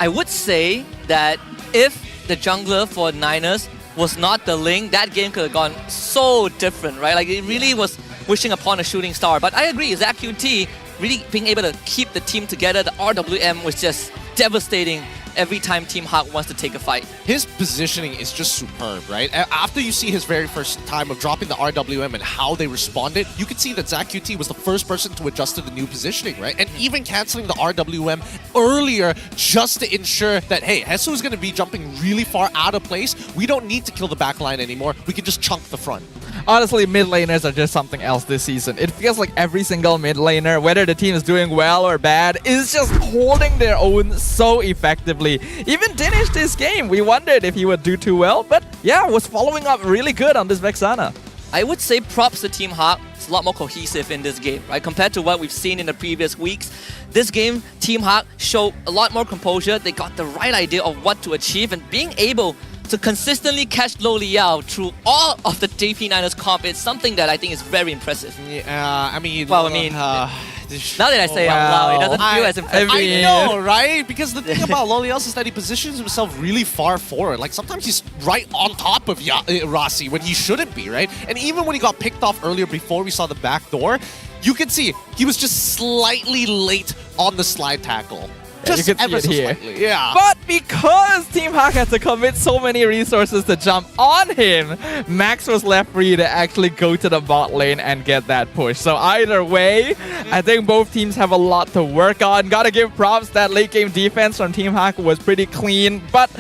[SPEAKER 8] I would say that if the jungler for Niners was not the Ling, that game could have gone so different, right? Like, it really was wishing upon a shooting star. But I agree, ZQT really being able to keep the team together. The RWM was just devastating every time Team Hawk wants to take a fight.
[SPEAKER 14] His positioning is just superb, right? After you see his very first time of dropping the RWM and how they responded, you could see that ZQT was the first person to adjust to the new positioning, right? And even canceling the RWM earlier just to ensure that, hey, Jesus is going to be jumping really far out of place. We don't need to kill the back line anymore. We can just chunk the front.
[SPEAKER 13] Honestly, mid laners are just something else this season. It feels like every single mid laner, whether the team is doing well or bad, is just holding their own so effectively. Even Dinesh this game, we wondered if he would do too well, but yeah, was following up really good on this Vexana.
[SPEAKER 8] I would say props to Team Hawk. It's a lot more cohesive in this game, right? Compared to what we've seen in the previous weeks. This game, Team Hawk showed a lot more composure. They got the right idea of what to achieve, and being able to consistently catch Lo Liao through all of the JP Niners comp, it's something that I think is very impressive.
[SPEAKER 14] Yeah, I mean...
[SPEAKER 8] Well, now that I say it out loud, it doesn't feel as impressive.
[SPEAKER 14] I know, right? Because the thing about Lo Liao is that he positions himself really far forward. Like, sometimes he's right on top of Rossi when he shouldn't be, right? And even when he got picked off earlier before we saw the back door, you can see he was just slightly late on the slide tackle. Just
[SPEAKER 13] you can
[SPEAKER 14] ever
[SPEAKER 13] see it
[SPEAKER 14] so
[SPEAKER 13] here.
[SPEAKER 14] slightly, yeah.
[SPEAKER 13] But because Team Hawk had to commit so many resources to jump on him, Max was left free to actually go to the bot lane and get that push. So either way, I think both teams have a lot to work on. Gotta give props, that late game defense from Team Hawk was pretty clean, but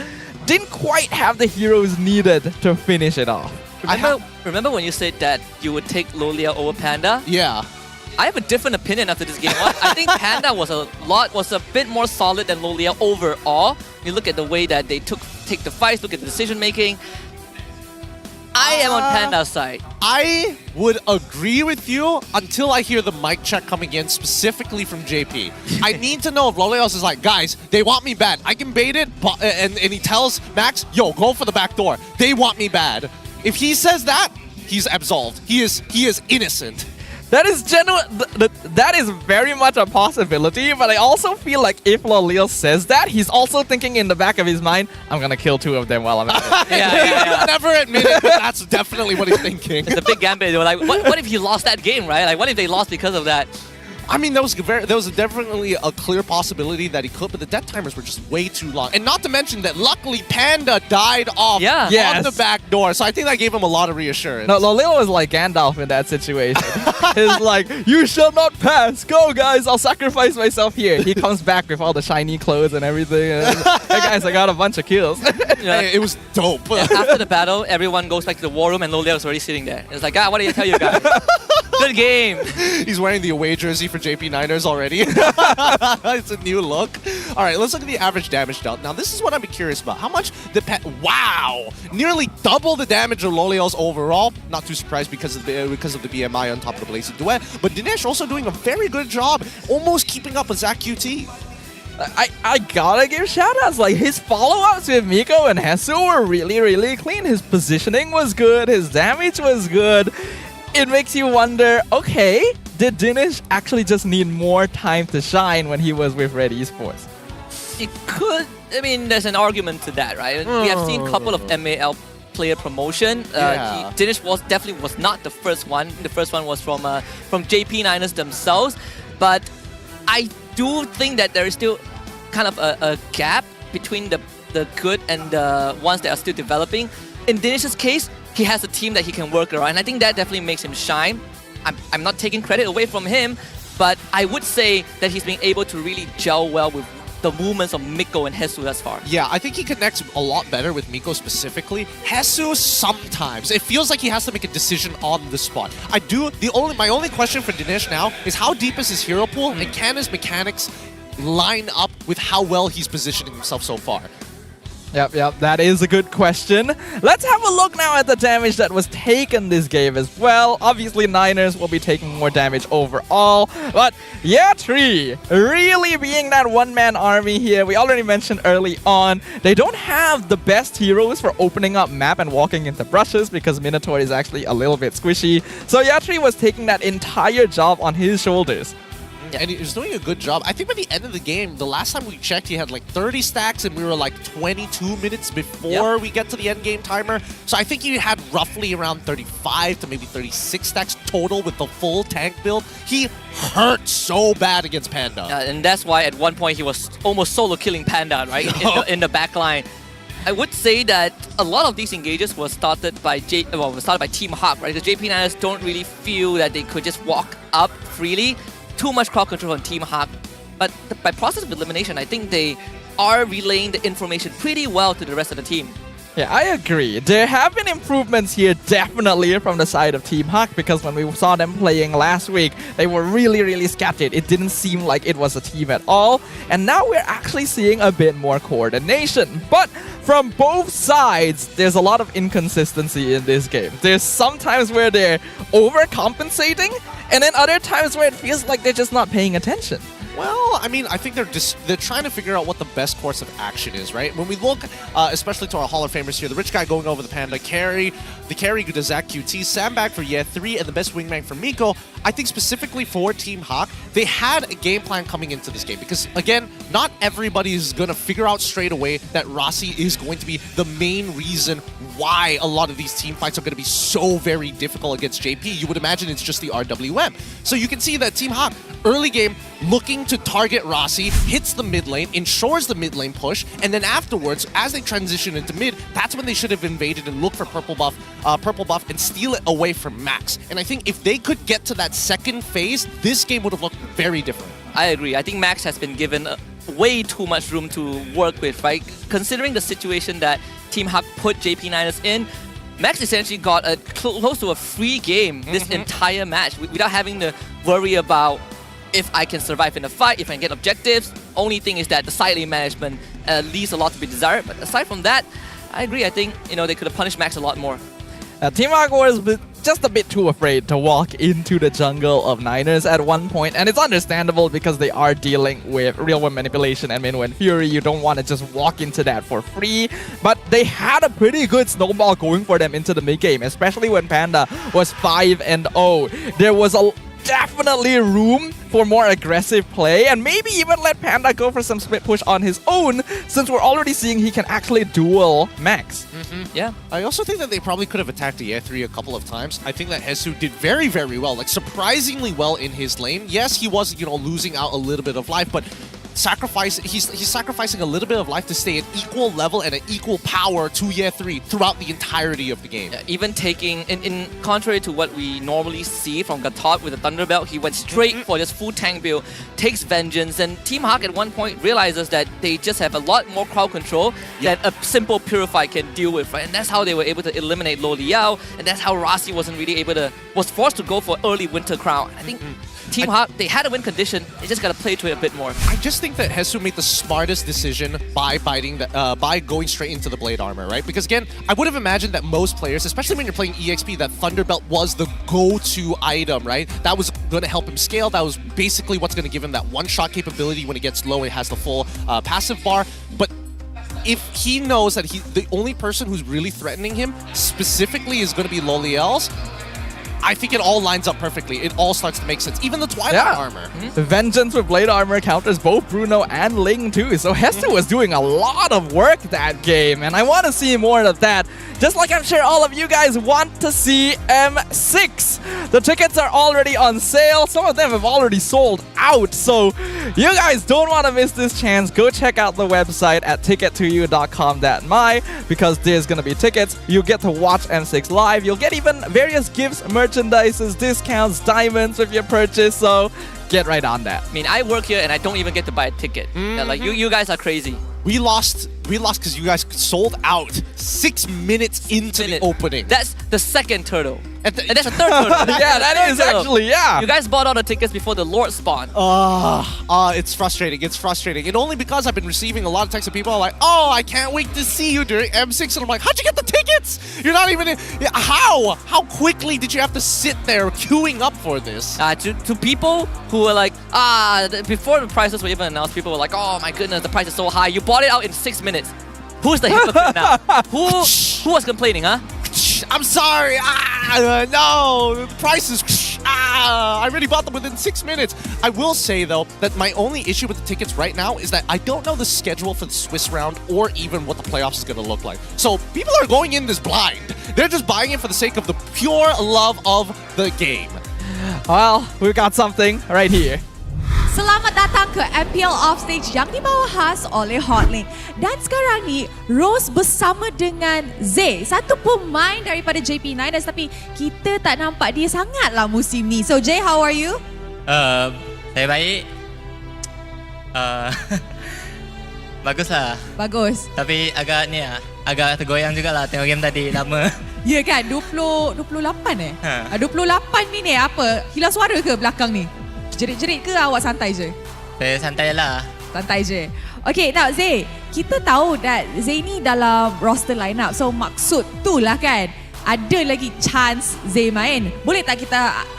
[SPEAKER 13] didn't quite have the heroes needed to finish it off.
[SPEAKER 8] Remember when you said that you would take Lo Liao over Panda?
[SPEAKER 14] Yeah.
[SPEAKER 8] I have a different opinion after this game. I think Panda was a bit more solid than Lo Liao overall. You look at the way that they take the fights, look at the decision making. I am on Panda's side.
[SPEAKER 14] I would agree with you until I hear the mic check coming in specifically from JP. I need to know if Lo Liao is like, guys, they want me bad. I can bait it, but, and he tells Max, yo, go for the back door. They want me bad. If he says that, he's absolved. He is innocent.
[SPEAKER 13] That is that is very much a possibility, but I also feel like if Lo Liao says that, he's also thinking in the back of his mind, I'm gonna kill 2 of them while I'm at it.
[SPEAKER 14] He'll never admit it, but that's definitely what he's thinking.
[SPEAKER 8] It's a big gambit. They were like, what if he lost that game, right? Like, what if they lost because of that?
[SPEAKER 14] I mean, there was definitely a clear possibility that he could, but the death timers were just way too long. And not to mention that luckily Panda died off on the back door, so I think that gave him a lot of reassurance.
[SPEAKER 13] No, Lolilo was like Gandalf in that situation. He's like, you shall not pass. Go, guys. I'll sacrifice myself here. He comes back with all the shiny clothes and everything. And hey, guys, I got a bunch of kills.
[SPEAKER 14] Hey, it was dope.
[SPEAKER 8] After the battle, everyone goes back to the war room and Lolilo's already sitting there. It's like, what did I tell you guys? Good game.
[SPEAKER 14] He's wearing the away jersey for JP Niners already. It's a new look. All right, let's look at the average damage dealt. Now, this is what I'm curious about. How much did wow! Nearly double the damage of Loliel's overall. Not too surprised because of the BMI on top of the Blazing Duet. But Dinesh also doing a very good job, almost keeping up with Zach QT.
[SPEAKER 13] I gotta give shoutouts. Like, his follow-ups with Miko and Hesu were really, really clean. His positioning was good. His damage was good. It makes you wonder, okay, did Dinesh actually just need more time to shine when he was with RED Esports?
[SPEAKER 8] It could. I mean, there's an argument to that, right? We have seen a couple of MAL player promotion. Dinesh definitely was not the first one. The first one was from JP Niners themselves. But I do think that there is still kind of a gap between the good and the ones that are still developing. In Dinesh's case, he has a team that he can work around, and I think that definitely makes him shine. I'm not taking credit away from him, but I would say that he's been able to really gel well with the movements of Miko and Hesu thus far.
[SPEAKER 14] Yeah, I think he connects a lot better with Miko specifically. Hesu, sometimes it feels like he has to make a decision on the spot. My only question for Dinesh now is how deep is his hero pool, and can his mechanics line up with how well he's positioning himself so far?
[SPEAKER 13] Yep, that is a good question. Let's have a look now at the damage that was taken this game as well. Obviously, Niners will be taking more damage overall, but Yatri really being that one-man army here. We already mentioned early on, they don't have the best heroes for opening up map and walking into brushes because Minotaur is actually a little bit squishy. So Yatri was taking that entire job on his shoulders.
[SPEAKER 14] And he was doing a good job. I think by the end of the game, the last time we checked, he had like 30 stacks and we were like 22 minutes before we get to the end game timer. So I think he had roughly around 35 to maybe 36 stacks total with the full tank build. He hurt so bad against Panda.
[SPEAKER 8] And that's why at one point he was almost solo killing Panda, right? in the back line. I would say that a lot of these engages were started by Team Hawk, right? Because JP Niners don't really feel that they could just walk up freely. Too much crowd control on Team Hawk, but by process of elimination, I think they are relaying the information pretty well to the rest of the team.
[SPEAKER 13] Yeah, I agree. There have been improvements here definitely from the side of Team Hawk, because when we saw them playing last week, they were really, really scattered. It didn't seem like it was a team at all. And now we're actually seeing a bit more coordination. But from both sides, there's a lot of inconsistency in this game. There's some times where they're overcompensating, and then other times where it feels like they're just not paying attention.
[SPEAKER 14] Well, I mean, I think they're trying to figure out what the best course of action is, right? When we look, especially to our Hall of Famers here, the rich guy going over the Panda carry, the carry to Zach QT, Sandbag for Ye3, and the best wingman for Miko. I think specifically for Team Hawk, they had a game plan coming into this game because, again, not everybody is going to figure out straight away that Rossi is going to be the main reason why a lot of these team fights are going to be so very difficult against JP. You would imagine it's just the RWM. So you can see that Team Hawk, early game, looking to target Rossi, hits the mid lane, ensures the mid lane push, and then afterwards, as they transition into mid, that's when they should have invaded and looked for purple buff and steal it away from Max. And I think if they could get to that second phase, this game would have looked very different.
[SPEAKER 8] I agree. I think Max has been given way too much room to work with, right? Considering the situation that Team Hawk put JP Niners in, Max essentially got a close to a free game this entire match without having to worry about if I can survive in a fight, if I can get objectives. Only thing is that the side lane management leaves a lot to be desired. But aside from that, I agree. I think they could have punished Max a lot more.
[SPEAKER 13] Team Hawk was just a bit too afraid to walk into the jungle of Niners at one point, and it's understandable because they are dealing with real-world manipulation and Minwen Fury. You don't want to just walk into that for free, but they had a pretty good snowball going for them into the mid-game, especially when Panda was 5-0. There was definitely room for more aggressive play and maybe even let Panda go for some split push on his own, since we're already seeing he can actually duel Max.
[SPEAKER 8] Yeah.
[SPEAKER 14] I also think that they probably could have attacked the A3 a couple of times. I think that Hesu did very, very well, like surprisingly well in his lane. Yes, he was, losing out a little bit of life, but he's sacrificing a little bit of life to stay at equal level and at equal power to Year 3 throughout the entirety of the game.
[SPEAKER 8] Yeah, even taking, in contrary to what we normally see from Gatot with the Thunderbelt, he went straight for this full tank build, takes vengeance, and Team Hawk at one point realizes that they just have a lot more crowd control that a simple Purify can deal with, right? And that's how they were able to eliminate Lo Liao, and that's how Rasi was forced to go for early Winter Crown. I think Team Hawk, they had a win condition, they just gotta play to it a bit more.
[SPEAKER 14] I just think that Hesu made the smartest decision by by going straight into the Blade Armor, right? Because again, I would have imagined that most players, especially when you're playing EXP, that Thunderbelt was the go-to item, right? That was going to help him scale. That was basically what's going to give him that one-shot capability when it gets low. It has the full passive bar. But if he knows that the only person who's really threatening him specifically is going to be Loliel's, I think it all lines up perfectly. It all starts to make sense. Even the Twilight armor.
[SPEAKER 13] The Vengeance with Blade Armor counters both Bruno and Ling too. So Hesu was doing a lot of work that game, and I want to see more of that. Just like I'm sure all of you guys want to see M6. The tickets are already on sale. Some of them have already sold out. So you guys don't want to miss this chance. Go check out the website at ticket2u.com.my because there's going to be tickets. You get to watch M6 live. You'll get even various gifts, merchandises, discounts, diamonds with your purchase. So get right on that.
[SPEAKER 8] I mean, I work here and I don't even get to buy a ticket. Yeah, like you guys are crazy.
[SPEAKER 14] We lost because you guys sold out 6 minutes into the opening.
[SPEAKER 8] That's the second turtle. And that's the third turtle.
[SPEAKER 13] Yeah, that is actually, yeah.
[SPEAKER 8] You guys bought all the tickets before the Lord spawned.
[SPEAKER 14] It's frustrating. It's frustrating. And only because I've been receiving a lot of texts of people like, oh, I can't wait to see you during M6. And I'm like, how'd you get the tickets? You're not even in. How? How quickly did you have to sit there queuing up for this?
[SPEAKER 8] To people who were like, before the prices were even announced, people were like, oh my goodness, the price is so high. You bought it out in 6 minutes. Who's the hypocrite now? Who was complaining, huh?
[SPEAKER 14] I'm sorry. No, the prices. I already bought them within 6 minutes. I will say, though, that my only issue with the tickets right now is that I don't know the schedule for the Swiss round or even what the playoffs is going to look like. So people are going in this blind. They're just buying it for the sake of the pure love of the game.
[SPEAKER 13] Well, we've got something right here.
[SPEAKER 6] Selamat datang ke MPL Offstage yang dibawa khas oleh Hotlink. Dan sekarang ni, Rose bersama dengan Zay, satu pemain daripada JP9ers, tapi kita tak nampak dia sangatlah musim ni. So Jay, how are you?
[SPEAKER 15] Saya baik. Baguslah.
[SPEAKER 6] Bagus.
[SPEAKER 15] Tapi agak tergoyang jugalah tengok game tadi lama.
[SPEAKER 6] Ya kan, 28 28 minit apa? Hilang suara ke belakang ni? Jerit-jerit ke awak santai je?
[SPEAKER 15] Saya santai lah.
[SPEAKER 6] Santai je. Okay, now Zay, kita tahu that Zay ni dalam roster lineup. So maksud tu lah kan, ada lagi chance Zay main. Boleh tak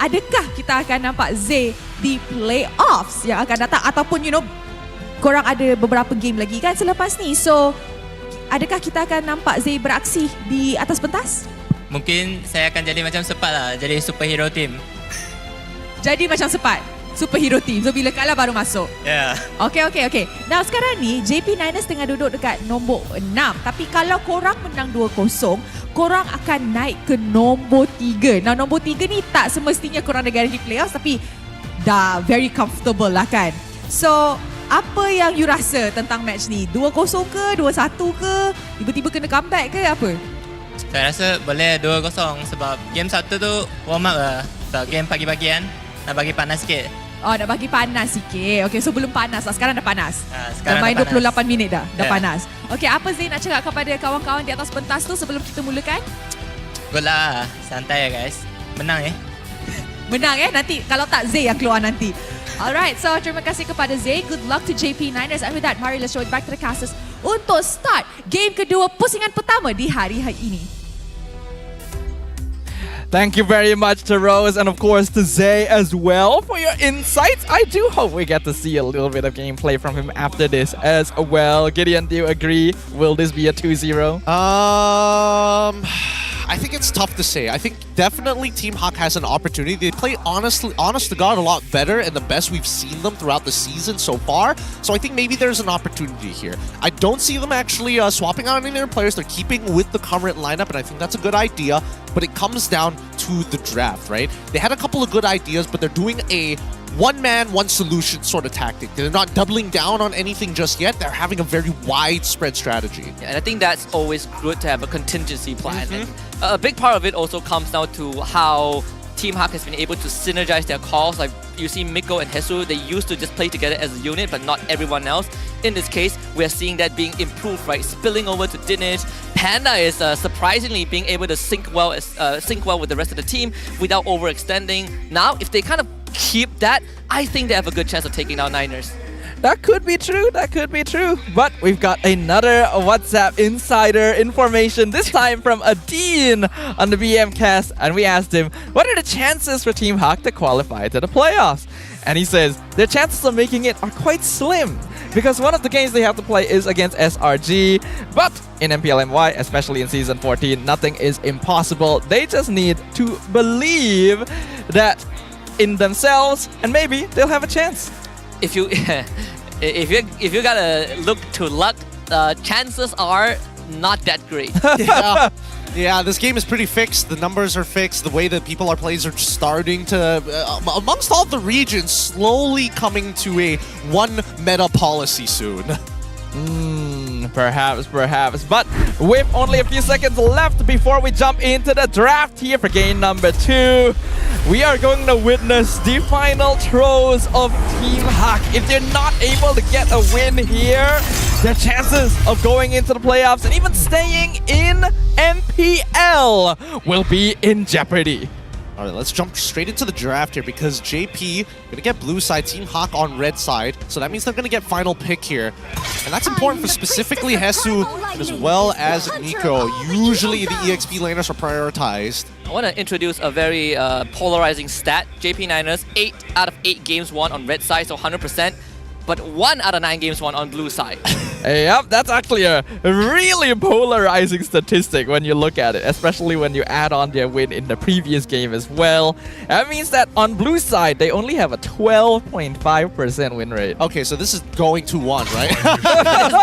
[SPEAKER 6] adakah kita akan nampak Zay di playoffs yang akan datang? Ataupun korang ada beberapa game lagi kan selepas ni. So, adakah kita akan nampak Zay beraksi di atas pentas?
[SPEAKER 15] Mungkin saya akan jadi macam Sepat lah. Jadi superhero team.
[SPEAKER 6] Jadi macam Sepat? Superhero team. So bila kalah baru masuk.
[SPEAKER 15] Yeah.
[SPEAKER 6] Okay. Now sekarang ni JP9ers tengah duduk dekat nombor 6. Tapi kalau korang menang 2-0, korang akan naik ke nombor 3. Now nombor 3 ni tak semestinya korang ada guarantee playoffs, tapi dah very comfortable lah kan. So apa yang you rasa tentang match ni? 2-0 ke? 2-1 ke? Tiba-tiba kena comeback ke apa?
[SPEAKER 15] Saya rasa boleh 2-0 sebab game 1 tu warm up lah. So game pagi-pagi kan, nak bagi panas sikit.
[SPEAKER 6] Oh, nak bagi panas sikit. Okay, so belum panas lah. Sekarang dah panas.
[SPEAKER 15] Sekarang
[SPEAKER 6] dah main
[SPEAKER 15] dah panas.
[SPEAKER 6] 28 minit dah panas. Okay, apa Zay nak cakap kepada kawan-kawan di atas pentas tu sebelum kita mulakan?
[SPEAKER 15] Good lah. Santai ya guys. Menang
[SPEAKER 6] Menang nanti kalau tak Zay yang keluar nanti. Alright, so terima kasih kepada Zay. Good luck to JP9ers. And with that, mari let's show it back to the casters untuk start game kedua pusingan pertama di hari ini.
[SPEAKER 13] Thank you very much to Rose and of course to Zay as well for your insights. I do hope we get to see a little bit of gameplay from him after this as well. Gideon, do you agree? Will this be a 2-0?
[SPEAKER 14] I I think it's tough to say. I think definitely Team Hawk has an opportunity. They play honest to God a lot better and the best we've seen them throughout the season so far. So I think maybe there's an opportunity here. I don't see them actually swapping out any of their players. They're keeping with the current lineup, and I think that's a good idea. But it comes down to the draft, right? They had a couple of good ideas, but they're doing a one-man, one-solution sort of tactic. They're not doubling down on anything just yet. They're having a very widespread strategy.
[SPEAKER 8] Yeah, and I think that's always good to have a contingency plan. And a big part of it also comes down to how Team Hawk has been able to synergize their calls. Like you see Miko and Hesu, they used to just play together as a unit, but not everyone else. In this case, we're seeing that being improved, right? Spilling over to Dinesh. Panda is surprisingly being able to sync well with the rest of the team without overextending. Now, if they kind of keep that, I think they have a good chance of taking down Niners.
[SPEAKER 13] That could be true, that could be true. But we've got another WhatsApp insider information, this time from Adine on the BMcast. And we asked him, what are the chances for Team Hawk to qualify to the playoffs? And he says, their chances of making it are quite slim, because one of the games they have to play is against SRG. But in MPL MY, especially in Season 14, nothing is impossible. They just need to believe that in themselves, and maybe they'll have a chance.
[SPEAKER 8] If you if you gotta look to luck, chances are not that great.
[SPEAKER 14] Yeah, this game is pretty fixed. The numbers are fixed. The way that people are playing are starting to, amongst all the regions, slowly coming to a one meta policy soon.
[SPEAKER 13] Perhaps. But with only a few seconds left before we jump into the draft here for game number 2, we are going to witness the final throes of Team Hawk. If they're not able to get a win here, their chances of going into the playoffs and even staying in MPL will be in jeopardy.
[SPEAKER 14] All right, let's jump straight into the draft here, because JP gonna get blue side, Team Hawk on red side. So that means they're gonna get final pick here. And that's important for specifically Hesu as well as Nico. Usually the EXP laners are prioritized.
[SPEAKER 8] I want to introduce a very polarizing stat. JP Niners, 8 out of 8 games won on red side, so 100%. But 1 out of 9 games won on blue side.
[SPEAKER 13] Yep, that's actually a really polarizing statistic when you look at it, especially when you add on their win in the previous game as well. That means that on blue side, they only have a 12.5% win rate.
[SPEAKER 14] Okay, so this is going to 1, right?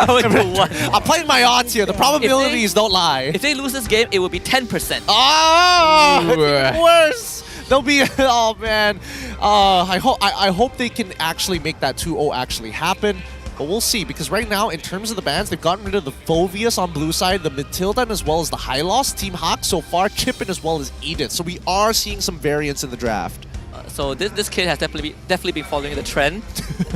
[SPEAKER 8] Going to 1.
[SPEAKER 14] I'm playing my odds here. The probabilities don't lie.
[SPEAKER 8] If they lose this game, it will be 10%.
[SPEAKER 14] Oh, worse. They'll be, oh man. I hope they can actually make that 2-0 actually happen. But we'll see, because right now, in terms of the bans, they've gotten rid of the Phoveus on blue side, the Matildan as well as the Hylos. Team Hawk so far, Chippin as well as Edith. So we are seeing some variance in the draft.
[SPEAKER 8] So this kid has definitely been following the trend.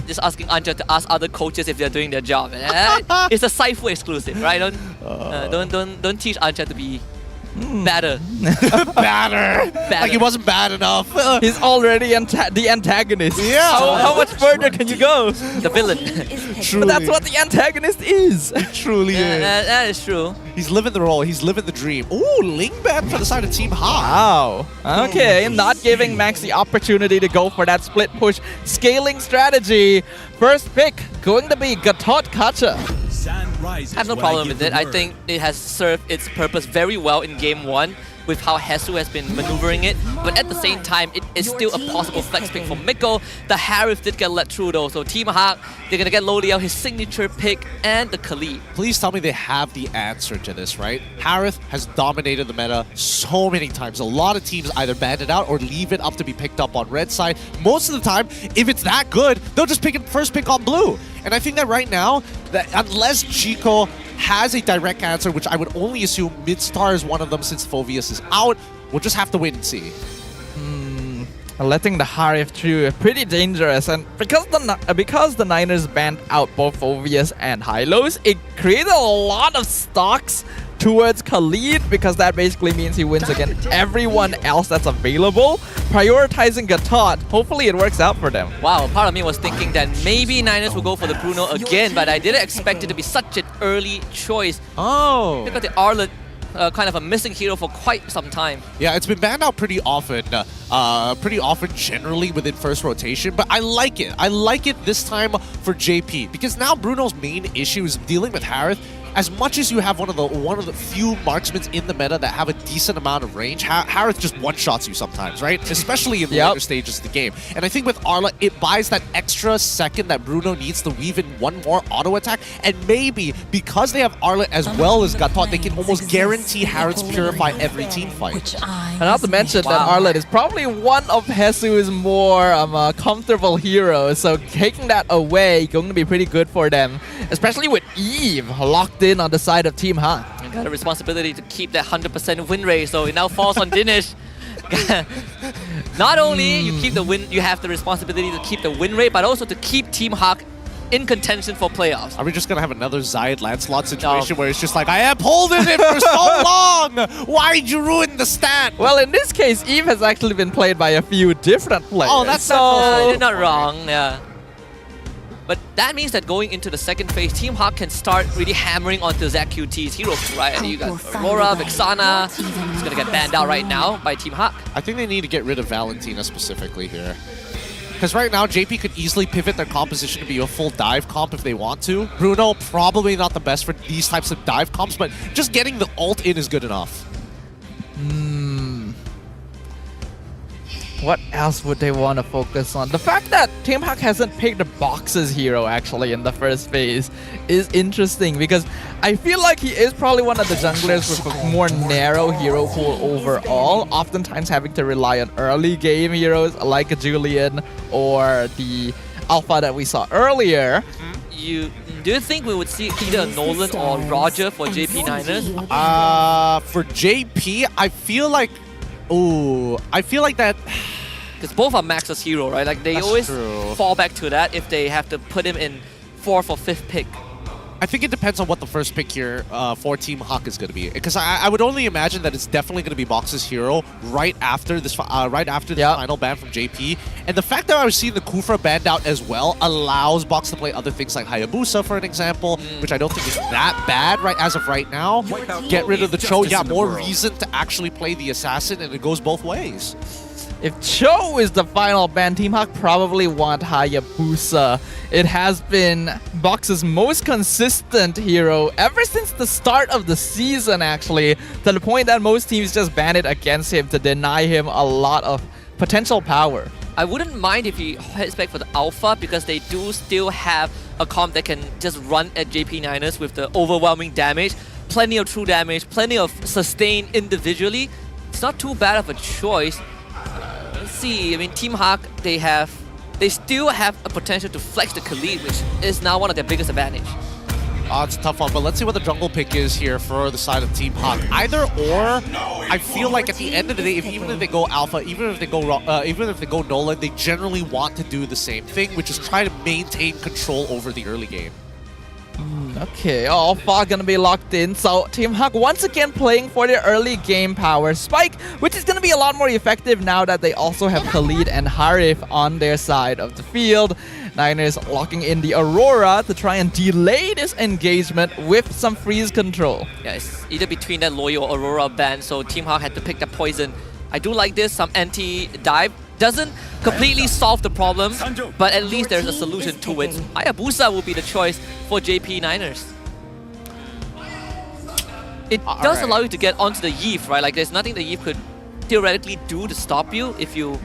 [SPEAKER 8] Just asking Anja to ask other coaches if they're doing their job. It's a Saifu exclusive, right? Don't teach Anja to be better.
[SPEAKER 14] Better. Like he wasn't bad enough.
[SPEAKER 13] He's already the antagonist.
[SPEAKER 14] Yeah.
[SPEAKER 13] How much further can you go?
[SPEAKER 8] The villain.
[SPEAKER 13] But that's what the antagonist is.
[SPEAKER 14] It truly is.
[SPEAKER 8] That is true.
[SPEAKER 14] He's living the role. He's living the dream. Ooh, Lingban for the side of Team Hawk.
[SPEAKER 13] Wow. Okay, not giving Max the opportunity to go for that split push scaling strategy. First pick going to be Gatot Kacha.
[SPEAKER 8] I have no problem with it. I think it has served its purpose very well in game 1 with how Hesu has been maneuvering it. But at the same time, it is still a possible flex pick for Miko. The Harith did get let through though, so Team Hawk, they're going to get Loliao, his signature pick, and the Khalid.
[SPEAKER 14] Please tell me they have the answer to this, right? Harith has dominated the meta so many times. A lot of teams either ban it out or leave it up to be picked up on red side. Most of the time, if it's that good, they'll just pick it first pick on blue. And I think that right now, that unless Chico has a direct answer, which I would only assume Midstar is one of them since Phoveus is out, we'll just have to wait and see.
[SPEAKER 13] Letting the Harith through pretty dangerous, and because the Niners banned out both Phoveus and Hylos, it created a lot of stocks towards Khalid, because that basically means he wins against everyone else that's available. Prioritizing Gatot, hopefully it works out for them.
[SPEAKER 8] Wow, part of me was thinking that maybe Niners will go for the Bruno again, but I didn't expect it to be such an early choice.
[SPEAKER 13] Oh.
[SPEAKER 8] Look at the Arlet, kind of a missing hero for quite some time.
[SPEAKER 14] Yeah, it's been banned out pretty often generally within first rotation, but I like it. I like it this time for JP, because now Bruno's main issue is dealing with Harith. as much as you have one of the few marksmen in the meta that have a decent amount of range, Harith just one-shots you sometimes, right? Especially in the later stages of the game. And I think with Arla, it buys that extra second that Bruno needs to weave in one more auto attack, and maybe because they have Arla as well as Gatot, they can almost guarantee Harith's purify every team fight.
[SPEAKER 13] And not to mention that Arlet is probably one of Jesus' more comfortable heroes, so taking that away going to be pretty good for them, especially with Eve locked in on the side of Team Hawk.
[SPEAKER 8] You got a responsibility to keep that 100% win rate, so it now falls on Dinesh. Not only you have the responsibility to keep the win rate, but also to keep Team Hawk in contention for playoffs.
[SPEAKER 14] Are we just gonna have another Zayed Lancelot situation where it's just like, I am holding it for so long! Why'd you ruin the stat?
[SPEAKER 13] Well, in this case, Eve has actually been played by a few different players.
[SPEAKER 14] Oh, that's
[SPEAKER 8] you're not wrong, yeah. But that means that going into the second phase, Team Hawk can start really hammering onto ZQT's heroes, right? And you got Aurora, Vixana, who's gonna get banned out right now by Team Hawk.
[SPEAKER 14] I think they need to get rid of Valentina specifically here. Because right now, JP could easily pivot their composition to be a full dive comp if they want to. Bruno, probably not the best for these types of dive comps, but just getting the ult in is good enough.
[SPEAKER 13] What else would they want to focus on? The fact that Team Hawk hasn't picked the Box's hero actually in the first phase is interesting, because I feel like he is probably one of the junglers with a more narrow hero pool overall, oftentimes having to rely on early game heroes like a Julian or the Alpha that we saw earlier.
[SPEAKER 8] Do you think we would see either Nolan or Roger for JP Niners?
[SPEAKER 14] For JP, I feel like that...
[SPEAKER 8] Because both are Max's hero, right? Like they always fall back to that if they have to put him in 4th or 5th pick.
[SPEAKER 14] I think it depends on what the first pick here for Team Hawk is going to be. Because I would only imagine that it's definitely going to be Box's hero right after this final ban from JP. And the fact that I was seeing the Kufra banned out as well allows Box to play other things like Hayabusa, for an example, which I don't think is that bad as of right now. Get rid of the Cho, more reason to actually play the Assassin, and it goes both ways.
[SPEAKER 13] If Cho is the final ban, Team Hawk probably want Hayabusa. It has been Box's most consistent hero ever since the start of the season, actually, to the point that most teams just ban it against him to deny him a lot of potential power.
[SPEAKER 8] I wouldn't mind if he heads back for the Alpha, because they do still have a comp that can just run at JP Niners with the overwhelming damage, plenty of true damage, plenty of sustain individually. It's not too bad of a choice. Let's see, I mean, Team Hawk, they still have a potential to flex the Khalid, which is now one of their biggest advantage.
[SPEAKER 14] It's a tough one, but let's see what the jungle pick is here for the side of Team Hawk. Either or, I feel like at the end of the day, even if they go Alpha, even if they go Nolan, they generally want to do the same thing, which is try to maintain control over the early game.
[SPEAKER 13] Okay, Alpha gonna be locked in, so Team Hawk once again playing for their early game power spike, which is gonna be a lot more effective now that they also have Khalid and Harith on their side of the field. Niners locking in the Aurora to try and delay this engagement with some freeze control.
[SPEAKER 8] Yeah, it's either between that Loyal or Aurora ban, so Team Hawk had to pick the poison. I do like this, some anti-dive. Doesn't completely solve the problem, but at least there's a solution to it. Hayabusa will be the choice for JP Niners. It does allow you to get onto the Yve, right? Like there's nothing the Yve could theoretically do to stop you if you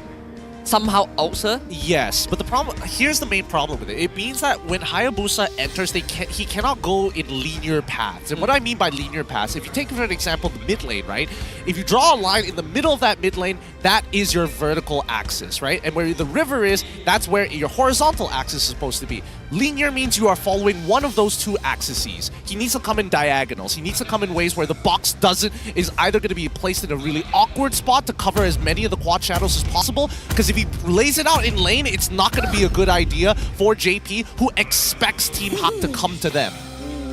[SPEAKER 8] somehow outs-her.
[SPEAKER 14] Yes, but the problem, here's the main problem with it. It means that when Hayabusa enters, he cannot go in linear paths. And what I mean by linear paths, if you take for an example the mid lane, right? If you draw a line in the middle of that mid lane, that is your vertical axis, right? And where the river is, that's where your horizontal axis is supposed to be. Linear means you are following one of those two axes. He needs to come in diagonals. He needs to come in ways where the box is either going to be placed in a really awkward spot to cover as many of the quad shadows as possible, because if he lays it out in lane, it's not going to be a good idea for JP, who expects Team Hawk to come to them.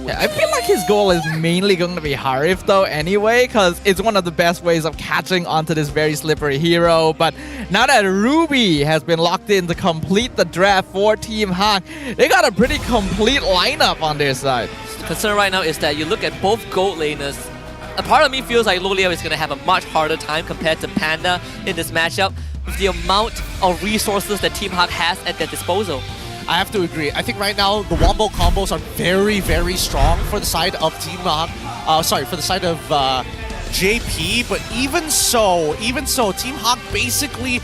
[SPEAKER 13] Yeah, I feel like his goal is mainly going to be Harith though anyway, because it's one of the best ways of catching onto this very slippery hero. But now that Ruby has been locked in to complete the draft for Team Hawk, they got a pretty complete lineup on their side.
[SPEAKER 8] The concern right now is that you look at both gold laners. A part of me feels like Loliao is going to have a much harder time compared to Panda in this matchup with the amount of resources that Team Hawk has at their disposal.
[SPEAKER 14] I have to agree. I think right now the wombo combos are very, very strong for the side of Team for the side of JP. But even so, Team Hawk basically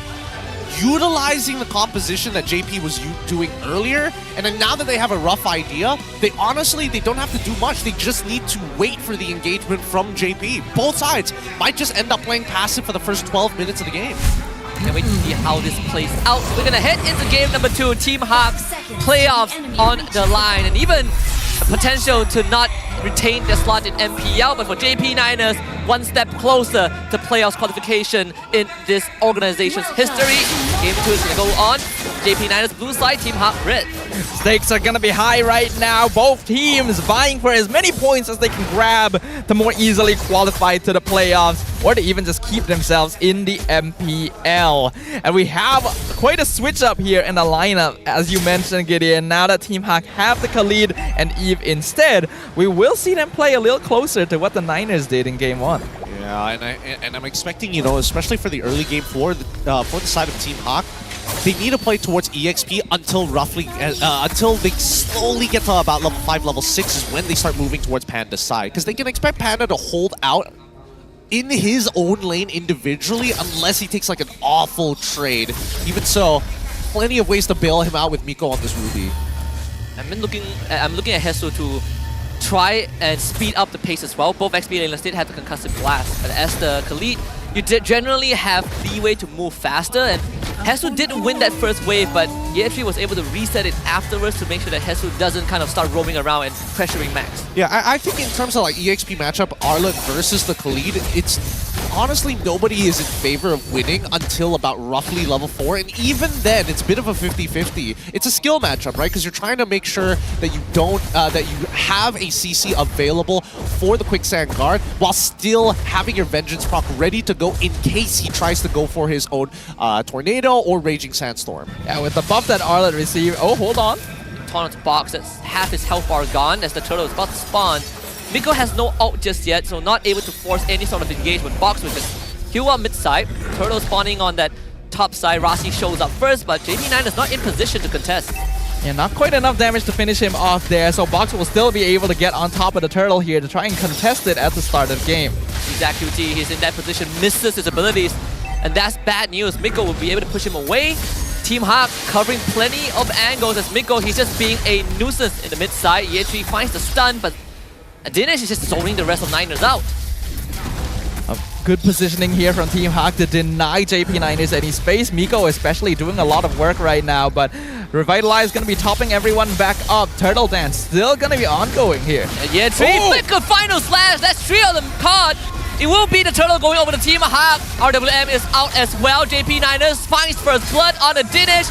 [SPEAKER 14] utilizing the composition that JP was doing earlier, and then now that they have a rough idea, they don't have to do much. They just need to wait for the engagement from JP. Both sides might just end up playing passive for the first 12 minutes of the game.
[SPEAKER 8] Can't wait to see how this plays out. We're gonna head into game number 2, Team Hawk's playoffs on the line, and even a potential to not retain their slot in MPL, but for JP Niners, one step closer to playoffs qualification in this organization's history. Game 2 is gonna go on. JP Niners blue side, Team Hawk red.
[SPEAKER 13] Stakes are gonna be high right now. Both teams vying for as many points as they can grab to more easily qualify to the playoffs, or to even just keep themselves in the MPL. And we have quite a switch up here in the lineup, as you mentioned, Gideon. Now that Team Hawk have the Khalid and Eve instead, we will see them play a little closer to what the Niners did in Game 1.
[SPEAKER 14] Yeah, and I'm expecting, you know, especially for the early game for the side of Team Hawk, they need to play towards EXP until until they slowly get to about level 5, level 6 is when they start moving towards Panda's side. Because they can expect Panda to hold out in his own lane individually unless he takes like an awful trade. Even so, plenty of ways to bail him out with Miko on this Ruby.
[SPEAKER 8] I'm looking at Hesu to try and speed up the pace as well. Both XP laners did have the concussive blast, but as the Khalid, you did generally have leeway to move faster, and Hesu did win that first wave, but Ye3 was able to reset it afterwards to make sure that Hesu doesn't kind of start roaming around and pressuring Max.
[SPEAKER 14] Yeah, I think in terms of like EXP matchup, Arlet versus the Khalid, it's honestly nobody is in favor of winning until about roughly level 4, and even then, it's a bit of a 50-50. It's a skill matchup, right? Because you're trying to make sure that you don't, that you have a CC available for the Quicksand Guard while still having your Vengeance proc ready to go in case he tries to go for his own Tornado or Raging Sandstorm.
[SPEAKER 13] Yeah, with the buff that Arlet received, oh, hold on.
[SPEAKER 8] Taunt's box, that's half his health bar gone as the turtle is about to spawn. Miko has no ult just yet, so not able to force any sort of engagement. Box with just heal up mid side. Turtle spawning on that top side. Rasi shows up first, but JP9 is not in position to contest.
[SPEAKER 13] Yeah, not quite enough damage to finish him off there, so Box will still be able to get on top of the turtle here to try and contest it at the start of the game.
[SPEAKER 8] Exactly, he's in that position, misses his abilities, and that's bad news. Miko will be able to push him away. Team Hawk covering plenty of angles as Miko, he's just being a nuisance in the mid side. Ye3 finds the stun, but Dinesh is just zoning the rest of Niners out.
[SPEAKER 13] A good positioning here from Team Hawk to deny JP Niners any space. Miko especially doing a lot of work right now, but Revitalize going to be topping everyone back up. Turtle Dance still going to be ongoing here.
[SPEAKER 8] Ye3, Miko final slash, that's 3 of them caught. It will be the turtle going over to Team Hawk. RWM is out as well. JP Niners finds first blood on the Dinesh.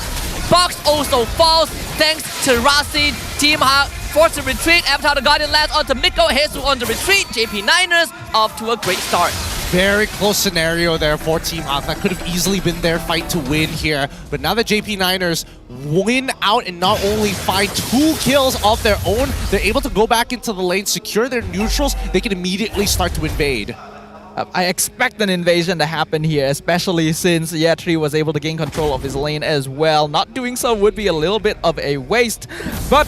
[SPEAKER 8] Box also falls thanks to Rasi. Team Hawk forced to retreat. Avatar the Guardian lands onto Miko. Hesu on the retreat. JP Niners off to a great start.
[SPEAKER 14] Very close scenario there for Team Hawk. That could have easily been their fight to win here. But now that JP Niners win out and not only find 2 kills of their own, they're able to go back into the lane, secure their neutrals. They can immediately start to invade.
[SPEAKER 13] I expect an invasion to happen here, especially since Ye3 was able to gain control of his lane as well. Not doing so would be a little bit of a waste, but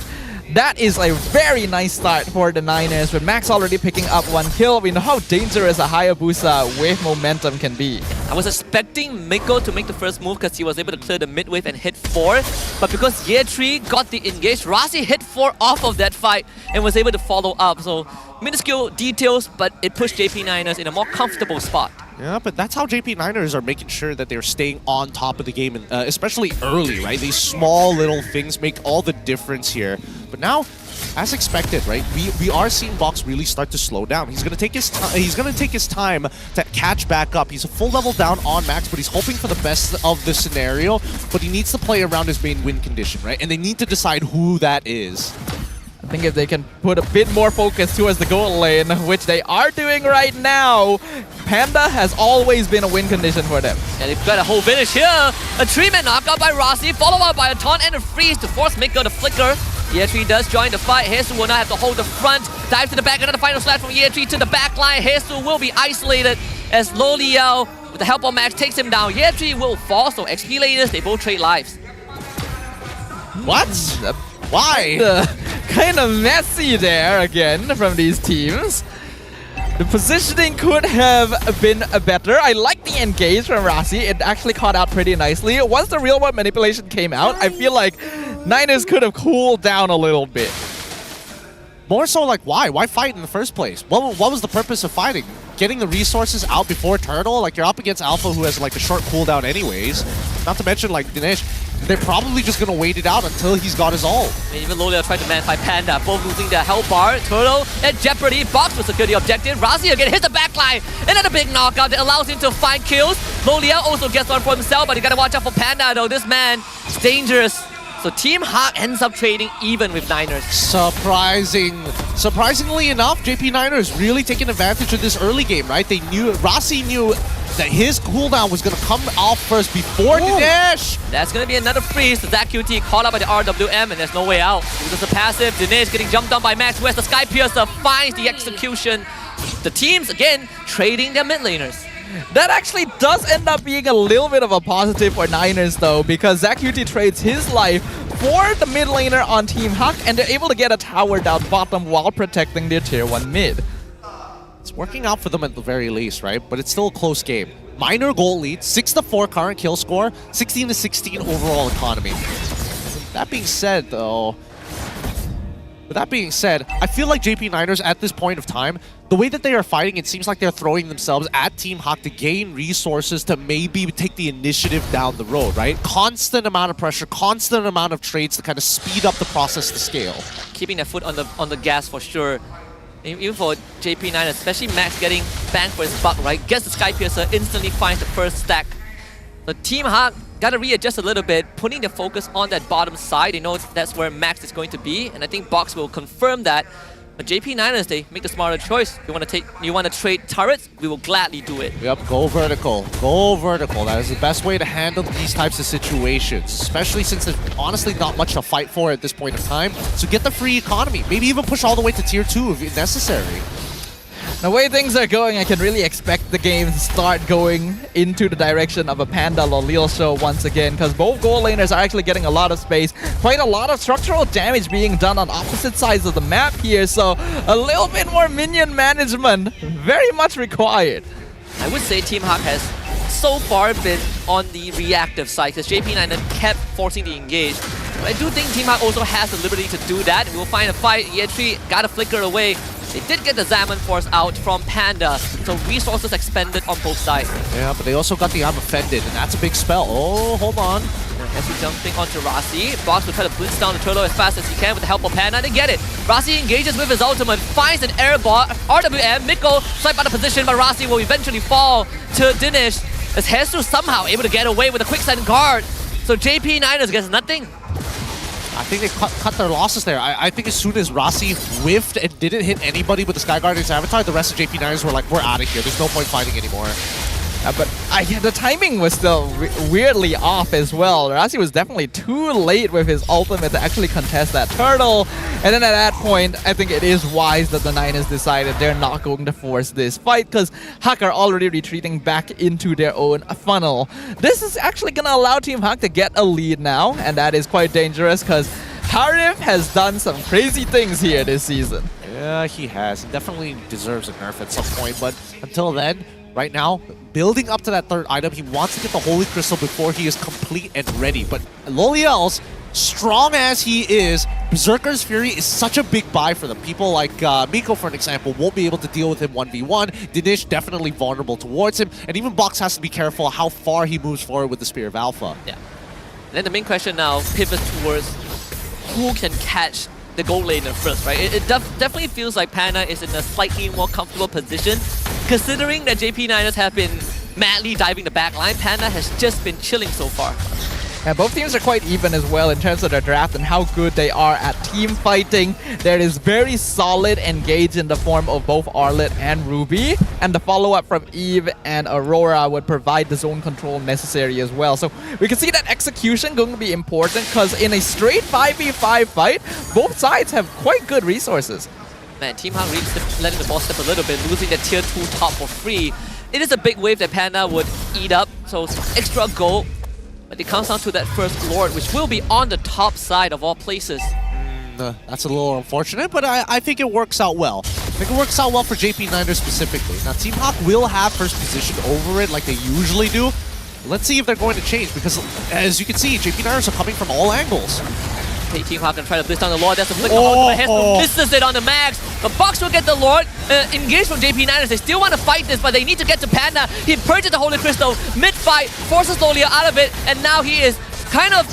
[SPEAKER 13] that is a very nice start for the Niners, with Max already picking up 1 kill. We know how dangerous a Hayabusa with momentum can be.
[SPEAKER 8] I was expecting Miko to make the first move because he was able to clear the mid wave and hit 4. But because Ye3 got the engage, Rasi hit 4 off of that fight and was able to follow up. So minuscule details, but it pushed JP Niners in a more comfortable spot.
[SPEAKER 14] Yeah, but that's how JP Niners are making sure that they're staying on top of the game, and especially early, right? These small little things make all the difference here. But now, as expected, right? We are seeing Box really start to slow down. He's gonna take his time. He's gonna take his time to catch back up. He's a full level down on Max, but he's hoping for the best of the scenario. But he needs to play around his main win condition, right? And they need to decide who that is.
[SPEAKER 13] I think if they can put a bit more focus towards the gold lane, which they are doing right now, Panda has always been a win condition for them.
[SPEAKER 8] And they've got a whole finish here. A 3-man knockout by Rasi, followed up by a taunt and a freeze to force Miko to flicker. Ye3 does join the fight. Hesu will not have to hold the front. Dive to the back, another final slash from Ye3 to the back line. Hesu will be isolated as Loliao, with the help of Max, takes him down. Ye3 will fall, so XP laners, they both trade lives.
[SPEAKER 14] What? Why?
[SPEAKER 13] Kind of messy there again from these teams. The positioning could have been better. I like the engage from Rasi. It actually caught out pretty nicely. Once the real world manipulation came out, I feel like Niners could have cooled down a little bit.
[SPEAKER 14] More so like why? Why fight in the first place? What was the purpose of fighting? Getting the resources out before Turtle? Like you're up against Alpha who has like a short cooldown anyways. Not to mention like Dinesh, they're probably just gonna wait it out until he's got his ult.
[SPEAKER 8] And even Lolia tried to man-fight Panda, both losing their health bar. Turtle at jeopardy, Box will secure the objective. Razi again hits the backline, another big knockout that allows him to find kills. Lolia also gets one for himself, but you gotta watch out for Panda though. This man is dangerous. So Team Hawk ends up trading even with Niners.
[SPEAKER 14] Surprisingly enough, JP Niners really taking advantage of this early game, right? They knew, Rasi knew that his cooldown was going to come off first before Dinesh.
[SPEAKER 8] That's going to be another freeze. The Zach QT caught up by the RWM and there's no way out. There's a passive. Dinesh getting jumped on by Max West. The Sky Piercer finds the execution. The teams, again, trading their mid laners.
[SPEAKER 13] That actually does end up being a little bit of a positive for Niners though, because Zach QT trades his life for the mid laner on Team Huck, and they're able to get a tower down bottom while protecting their tier 1 mid.
[SPEAKER 14] It's working out for them at the very least, right? But it's still a close game. Minor goal lead, 6-4 current kill score, 16-16 overall economy. That being said though, I feel like JP Niners at this point of time, the way that they are fighting, it seems like they're throwing themselves at Team Hawk to gain resources to maybe take the initiative down the road, right? Constant amount of pressure, constant amount of trades to kind of speed up the process to scale.
[SPEAKER 8] Keeping their foot on the gas for sure. Even for JP9, especially Max getting banged for his buck, right? Gets the Sky Piercer, instantly finds the first stack. The Team Hawk gotta readjust a little bit, putting the focus on that bottom side. They know that's where Max is going to be, and I think Box will confirm that. But JP Niners, they make the smarter choice. You want to trade turrets? We will gladly do it.
[SPEAKER 14] Yep, go vertical. Go vertical. That is the best way to handle these types of situations, especially since there's honestly not much to fight for at this point in time. So get the free economy. Maybe even push all the way to tier 2 if necessary.
[SPEAKER 13] The way things are going, I can really expect the game to start going into the direction of a Panda Lolil show once again, because both goal laners are actually getting a lot of space. Quite a lot of structural damage being done on opposite sides of the map here, so a little bit more minion management very much required.
[SPEAKER 8] I would say Team Hawk has so far been on the reactive side, because JP9 kept forcing the engage. But I do think Team Hawk also has the liberty to do that. We'll find a fight. Yetri got to flicker away. They did get the Zaman Force out from Panda, so resources expended on both sides.
[SPEAKER 14] Yeah, but they also got the I'm Offended, and that's a big spell. Oh, hold on.
[SPEAKER 8] As we jumping onto Rasi, Box will try to blitz down the turtle as fast as he can with the help of Panda. They get it. Rasi engages with his ultimate, finds an air ball. RWM, Miko swipe out of position, but Rasi will eventually fall to Dinesh as Hesu somehow able to get away with a quick send guard. So JP Niners gets nothing.
[SPEAKER 14] I think they cut their losses there. I think as soon as Rasi whiffed and didn't hit anybody with the Sky Guardian's Avatar, the rest of JP Niners were like, we're out of here. There's no point fighting anymore.
[SPEAKER 13] But the timing was still weirdly off as well. Rasi was definitely too late with his ultimate to actually contest that turtle. And then at that point, I think it is wise that the Niners decided they're not going to force this fight, because Hawk are already retreating back into their own funnel. This is actually going to allow Team Hawk to get a lead now, and that is quite dangerous because Harif has done some crazy things here this season.
[SPEAKER 14] Yeah, he has. He definitely deserves a nerf at some point, but until then, right now, building up to that third item, he wants to get the Holy Crystal before he is complete and ready. But Loliel's, strong as he is, Berserker's Fury is such a big buy for them. People like Miko, for an example, won't be able to deal with him 1v1. Dinesh definitely vulnerable towards him. And even Box has to be careful how far he moves forward with the Spear of Alpha.
[SPEAKER 8] Yeah. And then the main question now pivots towards who can catch the gold laner first, right? It definitely feels like Panda is in a slightly more comfortable position, considering that JP Niners have been madly diving the back line. Panda has just been chilling so far.
[SPEAKER 13] And both teams are quite even as well in terms of their draft and how good they are at team fighting. There is very solid engage in the form of both Arlet and Ruby. And the follow-up from Eve and Aurora would provide the zone control necessary as well. So we can see that execution going to be important, because in a straight 5v5 fight, both sides have quite good resources.
[SPEAKER 8] Man, Team Hawk really letting the ball step a little bit, losing the tier 2 top for free. It is a big wave that Panda would eat up, so extra gold But it comes down to that first Lord, which will be on the top side of all places.
[SPEAKER 14] That's a little unfortunate, but I think it works out well. I think it works out well for JP Niners specifically. Now, Team Hawk will have first position over it like they usually do. Let's see if they're going to change, because as you can see, JP Niners are coming from all angles.
[SPEAKER 8] Okay, Team Hawk can try to blitz down the Lord. That's a flick on the head. Misses it on the Max. But Box will get the Lord. Engaged from JP Niners. They still want to fight this, but they need to get to Panda. He purges the Holy Crystal mid-fight, forces Lolia out of it, and now he is kind of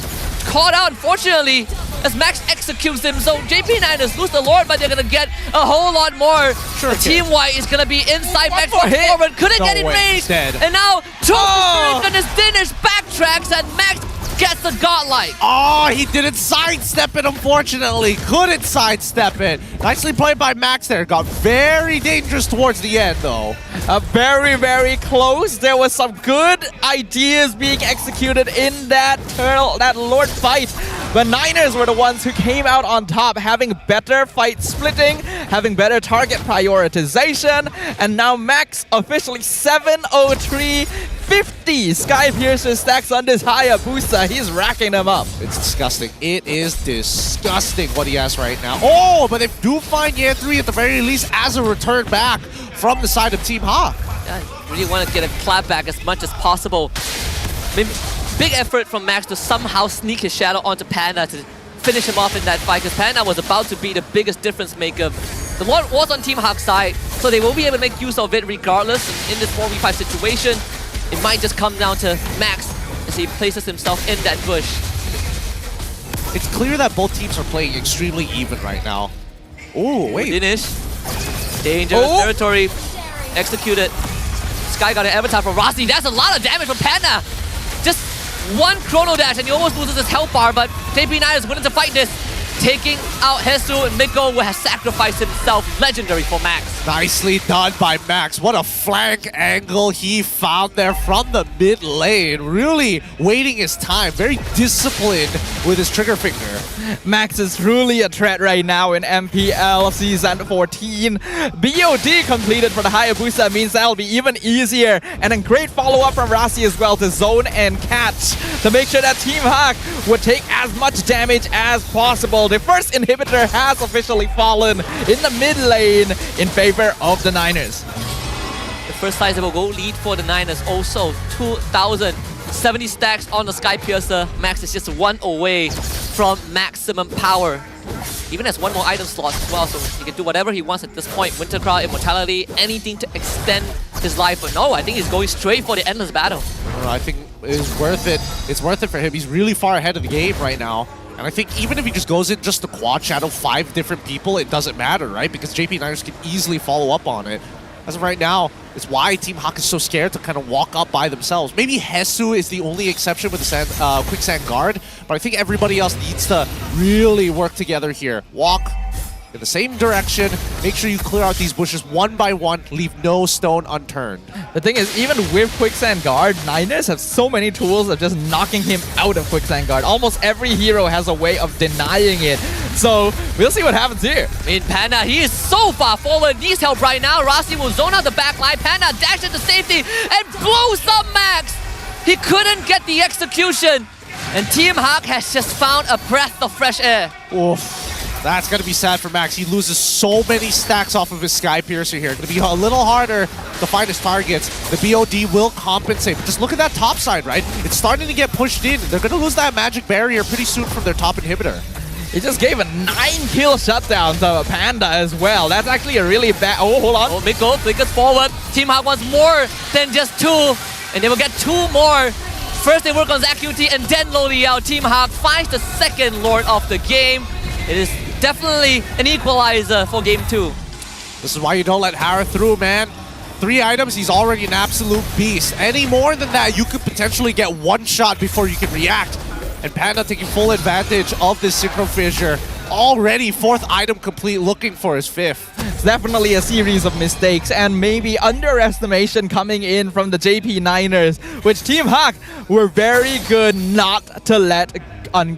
[SPEAKER 8] caught out, unfortunately, as Max executes him. So JP Niners lose the Lord, but they're going to get a whole lot more.
[SPEAKER 14] Sure,
[SPEAKER 8] Team White is going to be inside. Max forward. Couldn't get in range. And now Toast on his finish backtracks, and Max gets the godlike.
[SPEAKER 14] Oh, he didn't sidestep it, unfortunately. Couldn't sidestep it. Nicely played by Max there. Got very dangerous towards the end, though.
[SPEAKER 13] Very, very close. There was some good ideas being executed in that Lord fight. But Niners were the ones who came out on top, having better fight splitting, having better target prioritization, and now Max officially 703-50. Sky Piercer stacks on this Hayabusa. He's racking them up.
[SPEAKER 14] It's disgusting. It is disgusting what he has right now. Oh, but they do find Year 3 at the very least as a return back from the side of Team Hawk.
[SPEAKER 8] Yeah, really want to get a clap back as much as possible. Maybe big effort from Max to somehow sneak his shadow onto Panda to finish him off in that fight, because Panda was about to be the biggest difference maker. The Lord was on Team Hawk's side, so they will be able to make use of it regardless. In this 4v5 situation, it might just come down to Max as he places himself in that bush.
[SPEAKER 14] It's clear that both teams are playing extremely even right now. Oh, wait.
[SPEAKER 8] Finish. Dangerous territory. Executed. Sky got an avatar from Rossi. That's a lot of damage from Panda. Just one chrono dash and he almost loses his health bar, but JP Niners willing to fight this. Taking out Hesu, and Miko has sacrificed himself. Legendary for Max.
[SPEAKER 14] Nicely done by Max. What a flank angle he found there from the mid lane. Really waiting his time. Very disciplined with his trigger finger.
[SPEAKER 13] Max is truly a threat right now in MPL Season 14. BOD completed for the Hayabusa means that'll be even easier. And a great follow-up from Rasi as well to zone and catch to make sure that Team Hawk would take as much damage as possible. The first inhibitor has officially fallen in the mid lane in favor of the Niners.
[SPEAKER 8] The first sizable goal lead for the Niners also 2,070 stacks on the Sky Piercer. Max is just one away from maximum power. Even has one more item slot as well, so he can do whatever he wants at this point. Winter Crown, Immortality, anything to extend his life. But no, I think he's going straight for the endless battle.
[SPEAKER 14] I think it's worth it. It's worth it for him. He's really far ahead of the game right now. And I think even if he just goes in just to quad shadow 5 different people, it doesn't matter, right? Because JP Niners can easily follow up on it. As of right now, it's why Team Hawk is so scared to kind of walk up by themselves. Maybe Hesu is the only exception with the Quicksand Guard, but I think everybody else needs to really work together here. Walk in the same direction, make sure you clear out these bushes one by one, leave no stone unturned.
[SPEAKER 13] The thing is, even with Quicksand Guard, Niners have so many tools of just knocking him out of Quicksand Guard. Almost every hero has a way of denying it. So, we'll see what happens here.
[SPEAKER 8] I mean, Panda, he is so far forward, needs help right now. Rossi will zone out the back line. Panda dashes into safety and blows up Max. He couldn't get the execution. And Team Hawk has just found a breath of fresh air.
[SPEAKER 14] Oof. That's going to be sad for Max. He loses so many stacks off of his Sky Piercer here. It's going to be a little harder to find his targets. The BOD will compensate. But just look at that top side, right? It's starting to get pushed in. They're going to lose that magic barrier pretty soon from their top inhibitor.
[SPEAKER 13] He just gave a 9-kill shutdown to Panda as well. That's actually a really bad... Oh, hold on.
[SPEAKER 8] Oh, Miko flickers forward. Team Hawk wants more than just 2. And they will get 2 more. First they work on Zacuity and then Loliao. Team Hawk finds the second Lord of the game. It is definitely an equalizer for game 2.
[SPEAKER 14] This is why you don't let Hara through, man. 3 items, he's already an absolute beast. Any more than that, you could potentially get 1 shot before you can react. And Panda taking full advantage of this Synchro Fissure. Already 4th item complete, looking for his 5th.
[SPEAKER 13] It's definitely a series of mistakes and maybe underestimation coming in from the JP Niners, which Team Hawk were very good not to let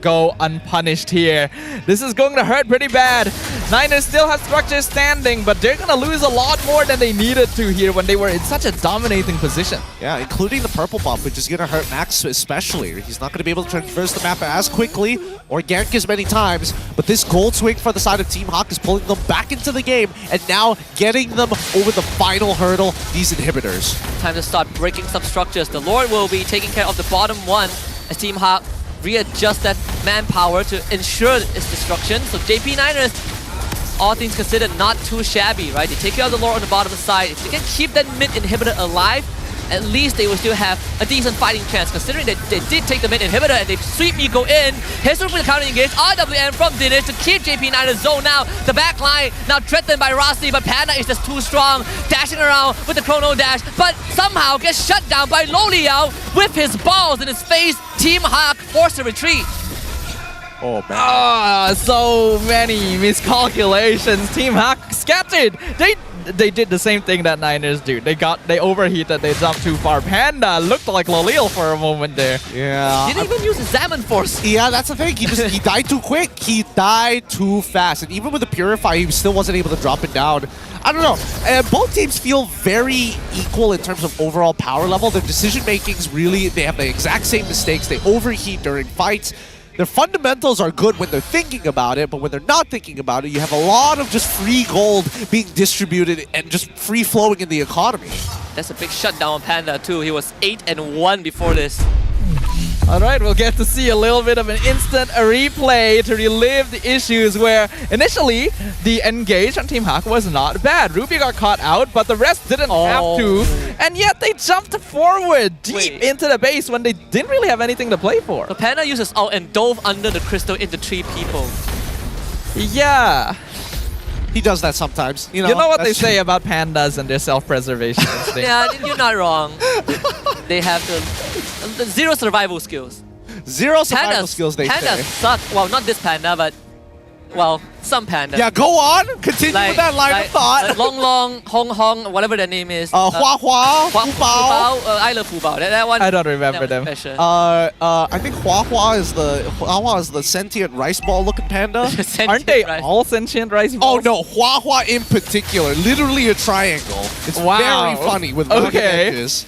[SPEAKER 13] go unpunished here. This is going to hurt pretty bad. Niners still have structure standing, but they're gonna lose a lot more than they needed to here when they were in such a dominating position.
[SPEAKER 14] Yeah, including the purple buff, which is gonna hurt Max especially. He's not gonna be able to traverse the map as quickly or gank as many times, but this gold swing for the side of Team Hawk is pulling them back into the game and now getting them over the final hurdle, these inhibitors.
[SPEAKER 8] Time to start breaking some structures. The Lord will be taking care of the bottom one as Team Hawk readjust that manpower to ensure its destruction. So JP Niners, all things considered, not too shabby, right? They take care of the Lord on the bottom side. If they can keep that mid inhibitor alive, at least they will still have a decent fighting chance, considering that they did take the mid inhibitor and they sweep Miko in. Here's with the counter engage, RWM from Dinesh to keep JP Niners zone now. The back line now threatened by Rossi, but Panda is just too strong, dashing around with the chrono dash, but somehow gets shut down by Loliao with his balls in his face. Team Hawk forced to retreat.
[SPEAKER 14] Oh man.
[SPEAKER 13] So many miscalculations. Team Hawk scattered. They did the same thing that Niners do. They overheated, they jumped too far. Panda looked like Loliel for a moment there.
[SPEAKER 14] Yeah.
[SPEAKER 8] Didn't even use Examine Force.
[SPEAKER 14] Yeah, that's the thing. He died too quick. He died too fast. And even with the Purify, he still wasn't able to drop it down. I don't know. Both teams feel very equal in terms of overall power level. Their decision making's really, they have the exact same mistakes. They overheat during fights. Their fundamentals are good when they're thinking about it, but when they're not thinking about it, you have a lot of just free gold being distributed and just free flowing in the economy.
[SPEAKER 8] That's a big shutdown on Panda too. He was 8-1 before this.
[SPEAKER 13] Alright, we'll get to see a little bit of an instant replay to relive the issues where initially the engage on Team Hawk was not bad. Ruby got caught out, but the rest didn't have to. And yet they jumped forward deep into the base when they didn't really have anything to play for.
[SPEAKER 8] So Panda uses out and dove under the crystal into 3 people.
[SPEAKER 13] Yeah.
[SPEAKER 14] He does that sometimes. You
[SPEAKER 13] know what they
[SPEAKER 14] say
[SPEAKER 13] say about pandas and their self-preservation instinct.
[SPEAKER 8] Yeah, you're not wrong. They have the zero survival skills.
[SPEAKER 14] Zero survival skills, they say.
[SPEAKER 8] Pandas suck. Well, not this panda, but, well, some pandas.
[SPEAKER 14] Yeah, go on. Continue with that line of thought.
[SPEAKER 8] Long, Hong, whatever their name is.
[SPEAKER 14] Hua, Fu Bao.
[SPEAKER 8] I love Fu Bao. That one.
[SPEAKER 13] I don't remember them.
[SPEAKER 14] I think Hua is the sentient rice ball looking panda.
[SPEAKER 13] Aren't they all sentient rice balls?
[SPEAKER 14] Oh no, Hua in particular, literally a triangle. It's very funny with edges.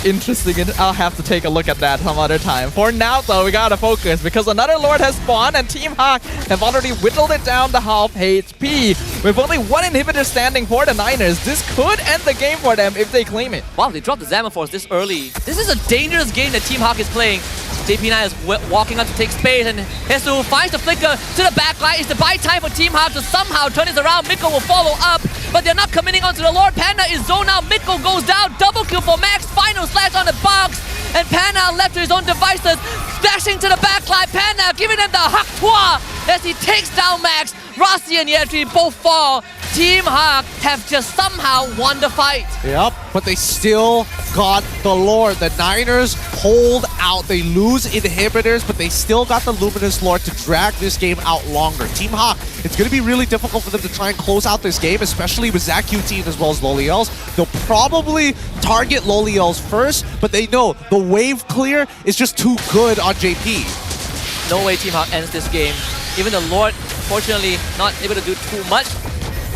[SPEAKER 13] Interesting. I'll have to take a look at that some other time. For now, though, we gotta focus because another Lord has spawned and Team Hawk have already whittled it down to half HP. With only one inhibitor standing for the Niners, this could end the game for them if they claim it.
[SPEAKER 8] Wow, they dropped the Xamma Force this early. This is a dangerous game that Team Hawk is playing. JP9 is walking up to take space and Hesu finds the flicker to the back line. It's the buy time for Team Hawk to somehow turn this around. Miko will follow up, but they're not committing onto the Lord. Panda is zoned out. Miko goes down. Double kill for Max. Final slash on the box. And Panda left to his own devices. Dashing to the back line. Panda giving them the Hak Tua as he takes down Max. Rossi and Yetri both fall. Team Hawk have just somehow won the fight.
[SPEAKER 14] Yep, but they still got the Lord. The Niners hold out. They lose inhibitors, but they still got the Luminous Lord to drag this game out longer. Team Hawk, it's going to be really difficult for them to try and close out this game, especially with ZaQT as well as Loliel's. They'll probably target Loliel's first, but they know the wave clear is just too good on JP.
[SPEAKER 8] No way Team Hawk ends this game. Even the Lord, fortunately, not able to do too much.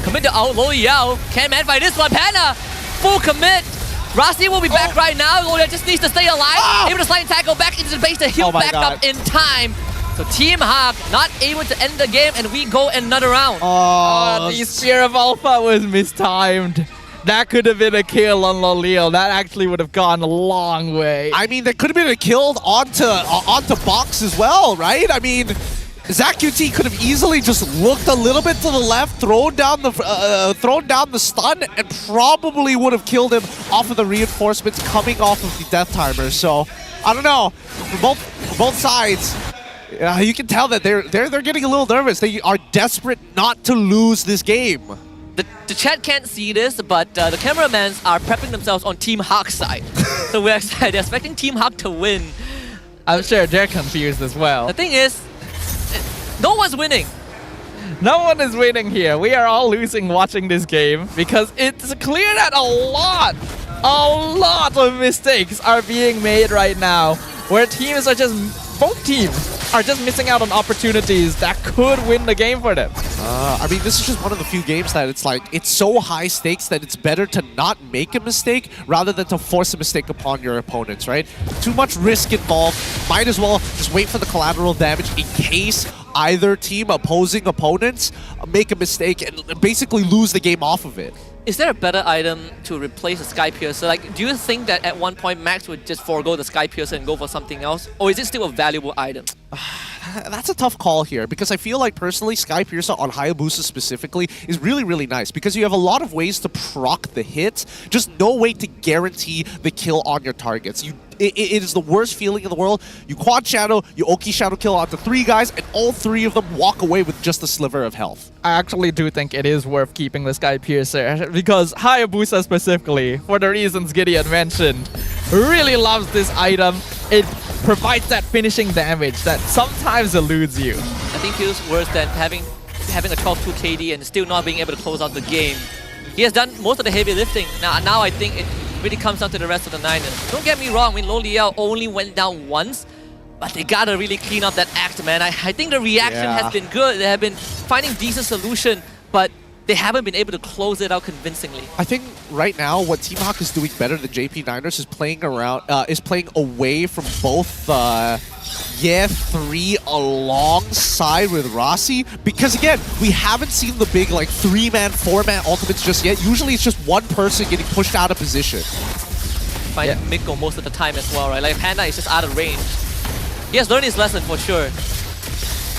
[SPEAKER 8] Commit to out Loliel. Can't man fight this one. Panda, full commit. Rossi will be back right now. Loliel just needs to stay alive. Able to slide and tackle back into the base to heal back up in time. So Team Hawk not able to end the game, and we go another round.
[SPEAKER 13] The Spear of Alpha was mistimed. That could have been a kill on Loliel. That actually would have gone a long way.
[SPEAKER 14] I mean, that could have been a kill onto Box as well, right? I mean, ZaQT could have easily just looked a little bit to the left, thrown down the stun, and probably would have killed him off of the reinforcements coming off of the death timer. So I don't know. For both sides, you can tell that they're getting a little nervous. They are desperate not to lose this game.
[SPEAKER 8] The chat can't see this, but the cameramans are prepping themselves on Team Hawk's side. So they're expecting Team Hawk to win.
[SPEAKER 13] I'm sure they're confused as well.
[SPEAKER 8] The thing is, no one's winning.
[SPEAKER 13] No one is winning here. We are all losing watching this game because it's clear that a lot of mistakes are being made right now where both teams are just missing out on opportunities that could win the game for them.
[SPEAKER 14] I mean, this is just one of the few games that it's like, it's so high stakes that it's better to not make a mistake rather than to force a mistake upon your opponents, right? Too much risk involved. Might as well just wait for the collateral damage in case either team, opposing opponents, make a mistake and basically lose the game off of it.
[SPEAKER 8] Is there a better item to replace the Sky Piercer? Like, do you think that at one point Max would just forego the Sky Piercer and go for something else? Or is it still a valuable item?
[SPEAKER 14] That's a tough call here because I feel like personally Sky Piercer on Hayabusa specifically is really, really nice because you have a lot of ways to proc the hits, just no way to guarantee the kill on your targets. It is the worst feeling in the world. You quad shadow, you Oki shadow kill out to 3 guys, and all 3 of them walk away with just a sliver of health.
[SPEAKER 13] I actually do think it is worth keeping the Sky Piercer because Hayabusa specifically, for the reasons Gideon mentioned, really loves this item. It provides that finishing damage that sometimes eludes you.
[SPEAKER 8] I think it feels worse than having a 12-2 KD and still not being able to close out the game. He has done most of the heavy lifting. Now I think it really comes down to the rest of the Niners. Don't get me wrong, I mean, Loliel only went down once, but they gotta really clean up that act, man. I think the reaction has been good. They have been finding decent solution, but they haven't been able to close it out convincingly.
[SPEAKER 14] I think right now what Team Hawk is doing better than JP Niners is playing away from both Ye 3 alongside with Rossi, because again, we haven't seen the big like 3-man, 4-man ultimates just yet. Usually it's just one person getting pushed out of position.
[SPEAKER 8] Find Miko most of the time as well, right? Like Panda is just out of range. He has learned his lesson for sure.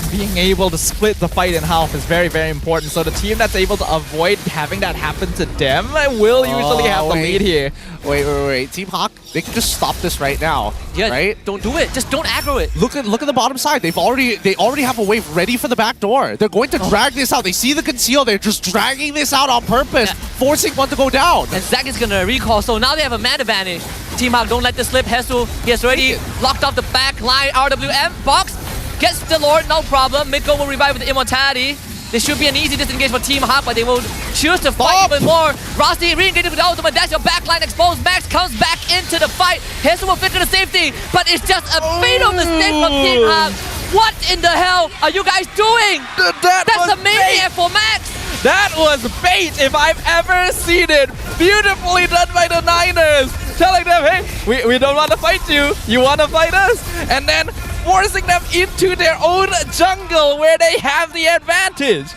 [SPEAKER 13] Being able to split the fight in half is very, very important. So the team that's able to avoid having that happen to them will usually have the lead here.
[SPEAKER 14] Wait. Team Hawk, they can just stop this right now.
[SPEAKER 8] Yeah,
[SPEAKER 14] right?
[SPEAKER 8] Don't do it. Just don't aggro it.
[SPEAKER 14] Look at the bottom side. They already have a wave ready for the back door. They're going to drag this out. They see the conceal. They're just dragging this out on purpose, forcing one to go down.
[SPEAKER 8] And Zach is gonna recall. So now they have a man advantage. Team Hawk, don't let this slip. Hesu, he has already locked off the back line. RWM box. Gets the Lord, no problem. Miko will revive with the Immortality. This should be an easy disengage for Team Hawk, but they will choose to fight even more. Rossi re-engaging with the ultimate dash, your backline exposed. Max comes back into the fight. Hesu will fit to the safety, but it's just a fatal mistake from Team Hawk. What in the hell are you guys doing? That's a maniac for Max.
[SPEAKER 13] That was bait if I've ever seen it. Beautifully done by the Niners. Telling them, hey, we don't want to fight you. You want to fight us? And then forcing them into their own jungle where they have the advantage.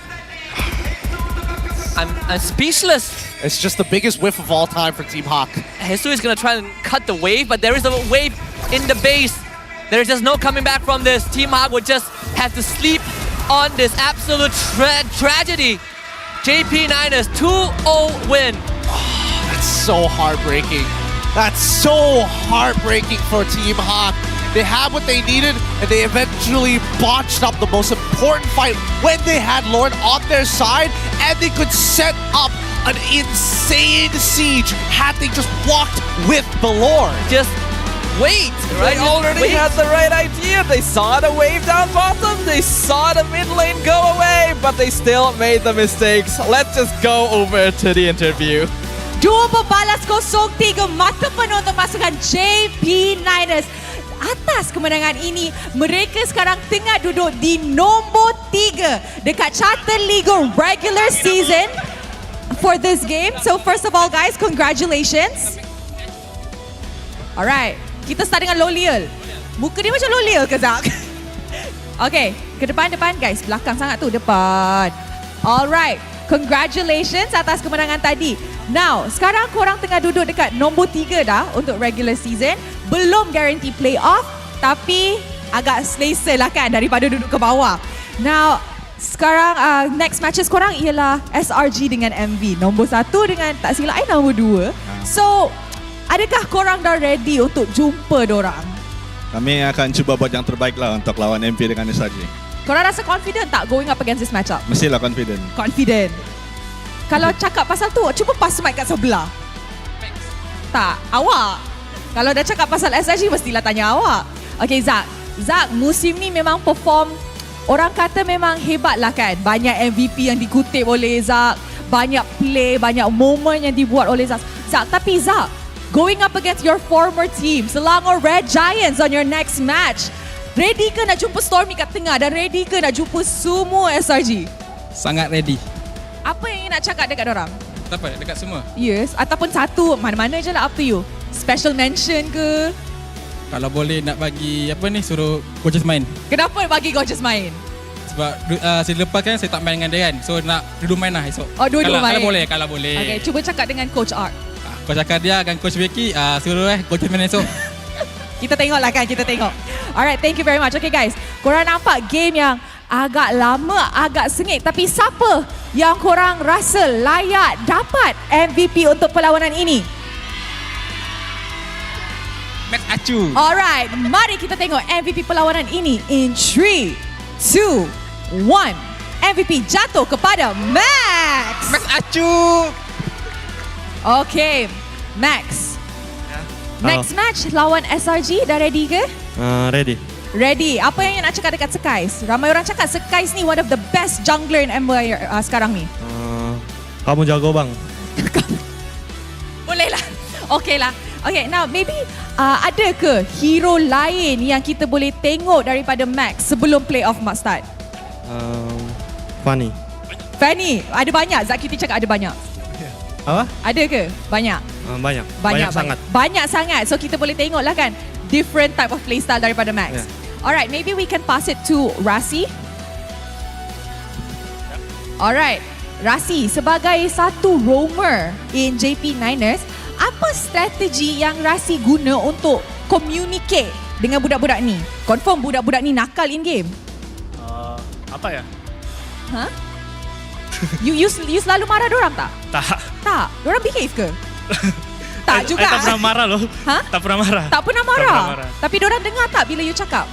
[SPEAKER 8] I'm speechless.
[SPEAKER 14] It's just the biggest whiff of all time for Team Hawk.
[SPEAKER 8] Hesu is going to try and cut the wave, but there is a wave in the base. There's just no coming back from this. Team Hawk would just have to sleep on this absolute tragedy. JP Niners 2-0 win.
[SPEAKER 14] Oh, that's so heartbreaking. That's so heartbreaking for Team Hawk. They had what they needed, and they eventually botched up the most important fight when they had Lord on their side, and they could set up an insane siege had they just walked with the Lord.
[SPEAKER 8] Just wait,
[SPEAKER 13] right? They already had the right idea. They saw the wave down bottom. They saw the mid lane go away, but they still made the mistakes. Let's just go over to the interview.
[SPEAKER 6] 2-3 mata penuh untuk pasukan JP Niners. Atas kemenangan ini, mereka sekarang tengah duduk di nombor 3 dekat Charter League regular season for this game. So first of all guys, congratulations. Alright, kita start dengan Loliel. Muka dia macam Loliel ke Zak? Okay, ke depan guys. Belakang sangat tu, depan. Alright, congratulations atas kemenangan tadi. Now, sekarang korang tengah duduk dekat nombor 3 dah untuk regular season. Belum guarantee playoff, tapi agak selesa lah kan daripada duduk ke bawah. Now, sekarang next matches korang ialah SRG dengan MV. Nombor 1 dengan tak silap I nombor 2. So, adakah korang dah ready untuk jumpa dorang?
[SPEAKER 16] Kami akan cuba buat yang terbaik lah untuk lawan MV dengan SRG.
[SPEAKER 6] Korang rasa confident tak going up against this matchup?
[SPEAKER 16] Mestilah confident.
[SPEAKER 6] Confident. Kalau cakap pasal tu, cuba pass mic kat sebelah. Tak, awak. Kalau dah cakap pasal SRG, mestilah tanya awak. Okay, Zak. Zak, musim ni memang perform, orang kata memang hebat lah kan. Banyak MVP yang dikutip oleh Zak. Banyak play, banyak moment yang dibuat oleh Zak. Zak, tapi Zak, going up against your former team, Selangor Red Giants on your next match. Ready ke nak jumpa Stormy kat tengah dan ready ke nak jumpa semua SRG?
[SPEAKER 13] Sangat ready.
[SPEAKER 6] Apa yang you nak cakap dekat dorang?
[SPEAKER 13] Apa? Dekat semua.
[SPEAKER 6] Yes, ataupun satu, mana-mana je lah, up to you. Special mention ke?
[SPEAKER 13] Kalau boleh nak bagi apa ni, suruh coaches main.
[SPEAKER 6] Kenapa bagi Gorgeous main?
[SPEAKER 13] Sebab sila lepas kan saya tak main dengan dia kan. So nak dua main lah esok.
[SPEAKER 6] Oh, dua-dua main.
[SPEAKER 13] Kalau boleh.
[SPEAKER 6] Okay, cuba cakap dengan Coach Art.
[SPEAKER 13] Coach Akardia dengan Coach Becky, suruh coaches main esok.
[SPEAKER 6] Kita tengok lah kan, kita tengok. Alright, thank you very much. Okay guys, korang nampak game yang agak lama, agak sengit. Tapi siapa yang korang rasa layak dapat MVP untuk perlawanan ini?
[SPEAKER 13] Max Acu.
[SPEAKER 6] Alright, mari kita tengok MVP perlawanan ini in 3, 2, 1. MVP jatuh kepada Max.
[SPEAKER 13] Max Acu.
[SPEAKER 6] Okay, Max. Next match lawan SRG, dah ready ke?
[SPEAKER 17] Ready.
[SPEAKER 6] Ready. Apa yang nak cakap dekat Sekais? Ramai orang cakap Sekais ni one of the best jungler in MPL sekarang ni.
[SPEAKER 17] Kamu jago bang.
[SPEAKER 6] Boleh lah. Okay lah. Okay, now maybe ada ke hero lain yang kita boleh tengok daripada Max sebelum playoff mak start?
[SPEAKER 17] Funny.
[SPEAKER 6] Fanny, ada banyak. Zakiti cakap ada banyak.
[SPEAKER 17] Apa?
[SPEAKER 6] Ada ke? Banyak.
[SPEAKER 17] Banyak sangat.
[SPEAKER 6] Banyak sangat. So kita boleh tengok lah kan different type of playstyle daripada Max. Yeah. Alright, maybe we can pass it to Rasi. Alright, Rasi, sebagai satu roamer in JP Niners, apa strategi yang Rasi guna untuk communicate dengan budak-budak ni? Confirm budak-budak ni nakal in game?
[SPEAKER 17] Apa ya?
[SPEAKER 6] Huh? You selalu marah dorang tak? Tak. Dorang behave ke? Tak juga.
[SPEAKER 17] Tak pernah marah loh.
[SPEAKER 6] Ha?
[SPEAKER 17] Tak pernah marah.
[SPEAKER 6] Tak pernah marah. Tapi dorang dengar tak bila you cakap?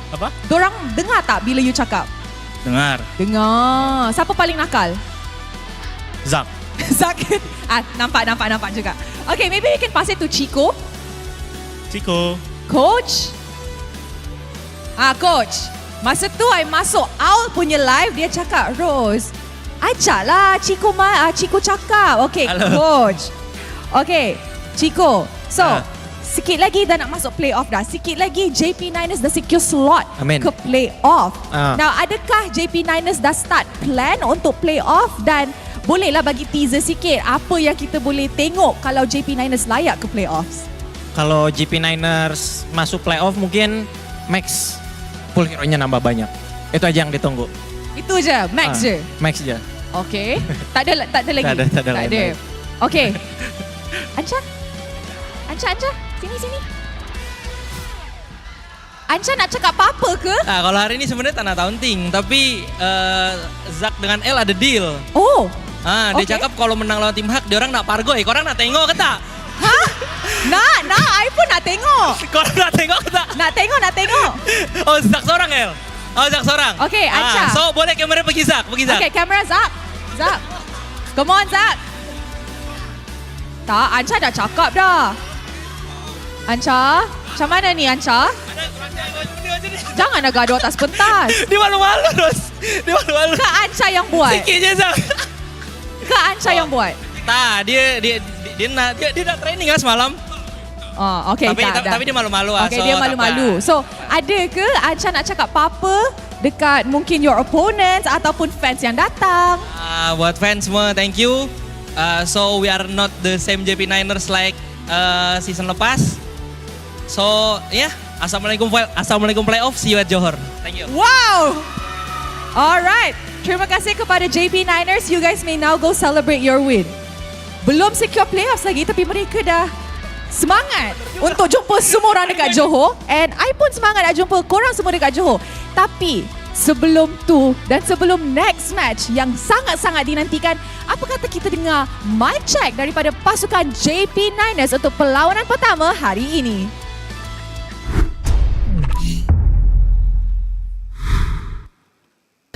[SPEAKER 17] Apa?
[SPEAKER 6] Dorang dengar tak bila you cakap?
[SPEAKER 17] Dengar.
[SPEAKER 6] Dengar. Siapa paling nakal?
[SPEAKER 17] Zak.
[SPEAKER 6] Zak. Nampak juga. Okay, maybe we can pass it to Chico. Coach. Coach. Masa tu I masuk Owl punya live, dia cakap, Rose, ajaklah Chico cakap. Okay, hello. Coach. Okay, Chico. So, sikit lagi dah nak masuk playoff dah. Sikit lagi JP Niners dah secure slot ke playoff. Now, adakah JP Niners dah start plan untuk playoff dan bolehlah bagi teaser sikit apa yang kita boleh tengok kalau JP Niners layak ke playoffs?
[SPEAKER 18] Kalau JP Niners masuk playoff mungkin Max full hero-nya nambah banyak. Itu aja yang ditunggu.
[SPEAKER 6] Itu je, Max je.
[SPEAKER 18] Max je.
[SPEAKER 6] Okay. Tak ada lagi.
[SPEAKER 18] Tak ada.
[SPEAKER 6] Okay. Anca. Sini. Anca nak cakap apa-apa ke?
[SPEAKER 15] Kalau hari ini sebenarnya tak nak taunting, tapi Zak dengan L ada deal.
[SPEAKER 6] Oh.
[SPEAKER 15] Dia cakap kalau menang lawan tim Hak, dia orang nak pargoy. Korang nak tengok ke tak?
[SPEAKER 6] Hah? Nak, I pun nak tengok.
[SPEAKER 15] Korang nak tengok ke tak?
[SPEAKER 6] Nak tengok.
[SPEAKER 15] Oh, Zak seorang, El? Oh, Zak seorang?
[SPEAKER 6] Okay, Anca.
[SPEAKER 15] So, boleh kamera pergi Zak.
[SPEAKER 6] Okay, kamera Zak. Come on, Zak. Tak, Anca dah cakap dah. Anca, macam mana ni Anca? Jangan nak gaduh atas pentas.
[SPEAKER 15] Dia malu-malu, Ros. Dia malu-malu.
[SPEAKER 6] Kak Anca yang buat.
[SPEAKER 15] Sikit je, Zak.
[SPEAKER 6] Kak Anca yang buat.
[SPEAKER 15] Tak, dia nak training lah semalam.
[SPEAKER 6] Okay,
[SPEAKER 15] tapi dia malu-malu lah.
[SPEAKER 6] Okay, dia malu-malu. So, ada ke Anca nak cakap apa-apa dekat mungkin your opponents ataupun fans yang datang?
[SPEAKER 15] Buat fans semua, thank you. So, we are not the same JP Niners like season lepas. So, yeah. Assalamualaikum playoff. See you at Johor. Thank you.
[SPEAKER 6] Wow! Alright. Terima kasih kepada JP Niners. You guys may now go celebrate your win. Belum secure playoffs lagi, tapi mereka dah semangat untuk jumpa semua orang dekat Johor. And I pun semangat nak jumpa korang semua dekat Johor. Tapi sebelum tu dan sebelum next match yang sangat-sangat dinantikan, apa kata kita dengar mic check daripada pasukan JP Niners untuk perlawanan pertama hari ini.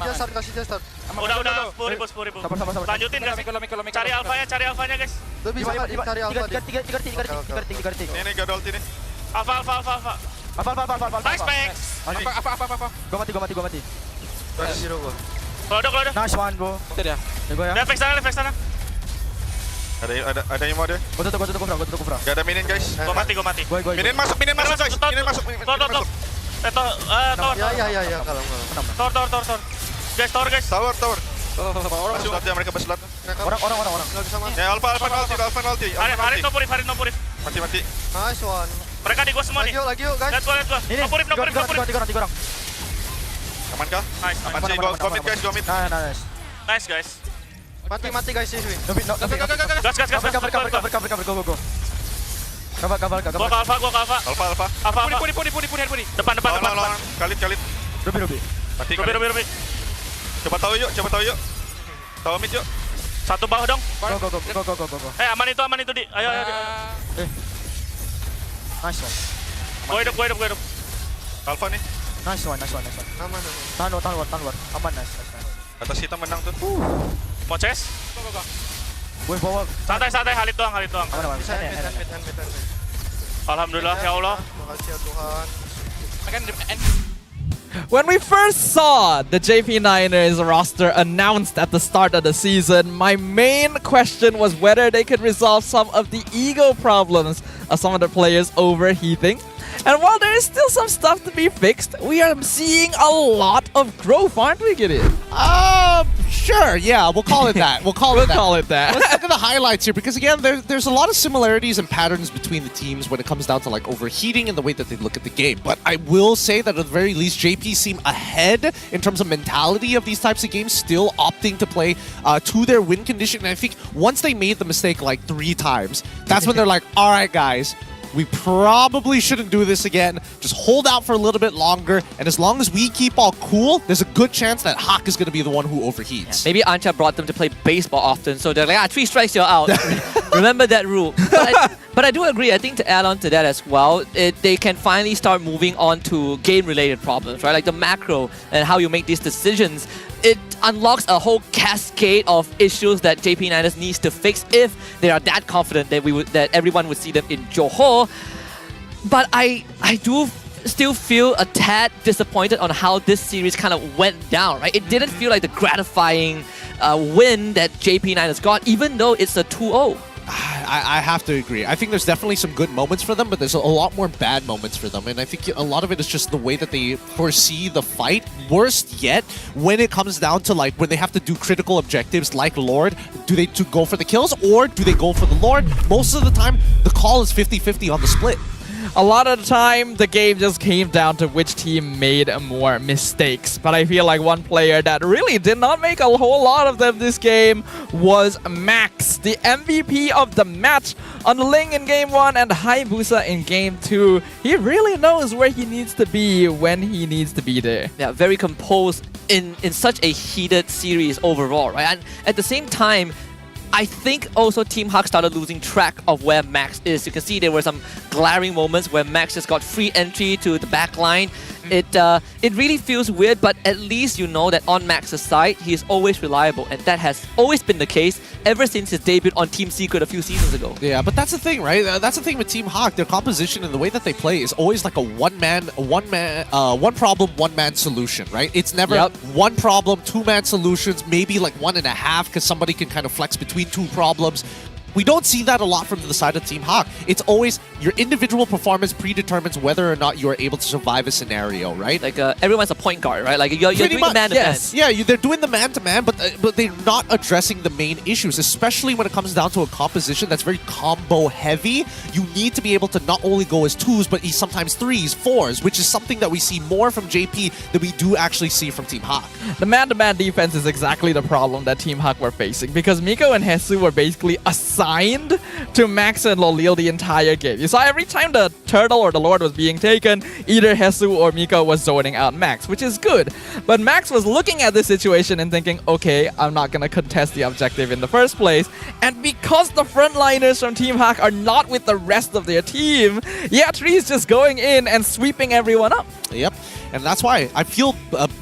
[SPEAKER 9] Kasih start.
[SPEAKER 17] Udah 10.000.
[SPEAKER 9] Sabar.
[SPEAKER 17] Lanjutin guys. Cari alfanya guys.
[SPEAKER 9] Bisa cari alfa. Tiga detik.
[SPEAKER 17] Ini gak ada ulti nih. Alfa. Nice Max.
[SPEAKER 9] Apa. Gua mati. Zero gua.
[SPEAKER 17] Kelodo.
[SPEAKER 9] Nice one bro. Itu dia. Gua ya.
[SPEAKER 17] Left sana. Ada imo dia.
[SPEAKER 9] Gua tutup kufra.
[SPEAKER 17] Gak ada minion guys. Gua mati. Minion masuk guys. Tor.
[SPEAKER 9] Ya, kalau.
[SPEAKER 17] Tor. Guys, tower. Masuk ulti mereka berselat.
[SPEAKER 9] Orang.
[SPEAKER 17] Ya, Alpha ulti.
[SPEAKER 9] Harit no purif.
[SPEAKER 17] Mati.
[SPEAKER 9] Nice one.
[SPEAKER 17] Mereka di gua semua nih.
[SPEAKER 9] Lagi yuk guys.
[SPEAKER 17] Let's go.
[SPEAKER 1] Ini,
[SPEAKER 17] No purif.
[SPEAKER 1] tiga orang.
[SPEAKER 17] Aman kah? Nice. Aman sih, go mid guys, go mid.
[SPEAKER 1] Nice.
[SPEAKER 17] Nice guys.
[SPEAKER 9] Mati guys sih.
[SPEAKER 17] Gas.
[SPEAKER 1] Go. Cover.
[SPEAKER 17] Gua ke Alpha. Alpha. Puni. Depan. Khalid.
[SPEAKER 1] Ruby.
[SPEAKER 17] Mati. Ruby. Coba tahu yuk. Tahu mid yuk. Satu bawah dong.
[SPEAKER 1] Go.
[SPEAKER 17] Aman itu di. Ayo.
[SPEAKER 1] Nice one.
[SPEAKER 17] Gua hidup. Alpha nih.
[SPEAKER 1] Nice one.
[SPEAKER 9] Aman.
[SPEAKER 1] Tahan luar. Aman, nice.
[SPEAKER 17] Atas kita menang tuh. Mau chase? Go.
[SPEAKER 1] Gue bawa.
[SPEAKER 17] Santai, Khalid doang.
[SPEAKER 1] Aman.
[SPEAKER 9] Bisa mid.
[SPEAKER 17] Alhamdulillah, ya Allah.
[SPEAKER 9] Makasih ya Tuhan.
[SPEAKER 13] When we first saw the JP9ers roster announced at the start of the season, my main question was whether they could resolve some of the ego problems of some of the players overheating. And while there is still some stuff to be fixed, we are seeing a lot of growth, aren't we, Gideon?
[SPEAKER 14] Sure, yeah, we'll call it that. We'll call it that. Let's look at the highlights here, because again, there's a lot of similarities and patterns between the teams when it comes down to like overheating and the way that they look at the game. But I will say that at the very least, JP seem ahead in terms of mentality of these types of games, still opting to play to their win condition. And I think once they made the mistake like 3 times, that's when they're like, all right, guys, we probably shouldn't do this again. Just hold out for a little bit longer. And as long as we keep all cool, there's a good chance that Hawk is going to be the one who overheats.
[SPEAKER 8] Maybe Ancha brought them to play baseball often, so they're like, 3 strikes, you're out. Remember that rule. But I do agree. I think to add on to that as well, they can finally start moving on to game-related problems, right? Like the macro and how you make these decisions. It unlocks a whole cascade of issues that JP9ers needs to fix if they are that confident that everyone would see them in Johor. But I do still feel a tad disappointed on how this series kind of went down, right? It didn't feel like the gratifying win that JP9ers got, even though it's a 2-0.
[SPEAKER 14] I have to agree. I think there's definitely some good moments for them, but there's a lot more bad moments for them. And I think a lot of it is just the way that they foresee the fight. Worst yet, when it comes down to like when they have to do critical objectives like Lord, do they go for the kills or do they go for the Lord? Most of the time, the call is 50-50 on the split.
[SPEAKER 13] A lot of the time, the game just came down to which team made more mistakes. But I feel like one player that really did not make a whole lot of them this game was Max, the MVP of the match on the Ling in Game 1 and Hayabusa in Game 2. He really knows where he needs to be when he needs to be there.
[SPEAKER 8] Yeah, very composed in such a heated series overall, right? And at the same time, I think also Team Hawk started losing track of where Max is. You can see there were some glaring moments where Max just got free entry to the back line. It really feels weird, but at least you know that on Max's side, he is always reliable, and that has always been the case ever since his debut on Team Secret a few seasons ago.
[SPEAKER 14] Yeah, but that's the thing, right? That's the thing with Team Hawk. Their composition and the way that they play is always like a one problem, one man solution, right? It's never one problem, 2-man solutions, maybe like 1.5 because somebody can kind of flex between 2 problems. We don't see that a lot from the side of Team Hawk. It's always your individual performance predetermines whether or not you are able to survive a scenario, right?
[SPEAKER 8] Like everyone's a point guard, right? Like you're doing the man-to-man.
[SPEAKER 14] Yeah, they're doing the man-to-man, but they're not addressing the main issues, especially when it comes down to a composition that's very combo-heavy. You need to be able to not only go as 2s, but sometimes 3s, 4s, which is something that we see more from JP than we do actually see from Team Hawk.
[SPEAKER 13] The man-to-man defense is exactly the problem that Team Hawk were facing, because Miko and Hesu were basically assigned to Max and Lolil the entire game. You saw every time the turtle or the Lord was being taken, either Hesu or Miko was zoning out Max, which is good. But Max was looking at this situation and thinking, okay, I'm not going to contest the objective in the first place. And because the frontliners from Team Hawk are not with the rest of their team, Tree is just going in and sweeping everyone up.
[SPEAKER 14] Yep. And that's why I feel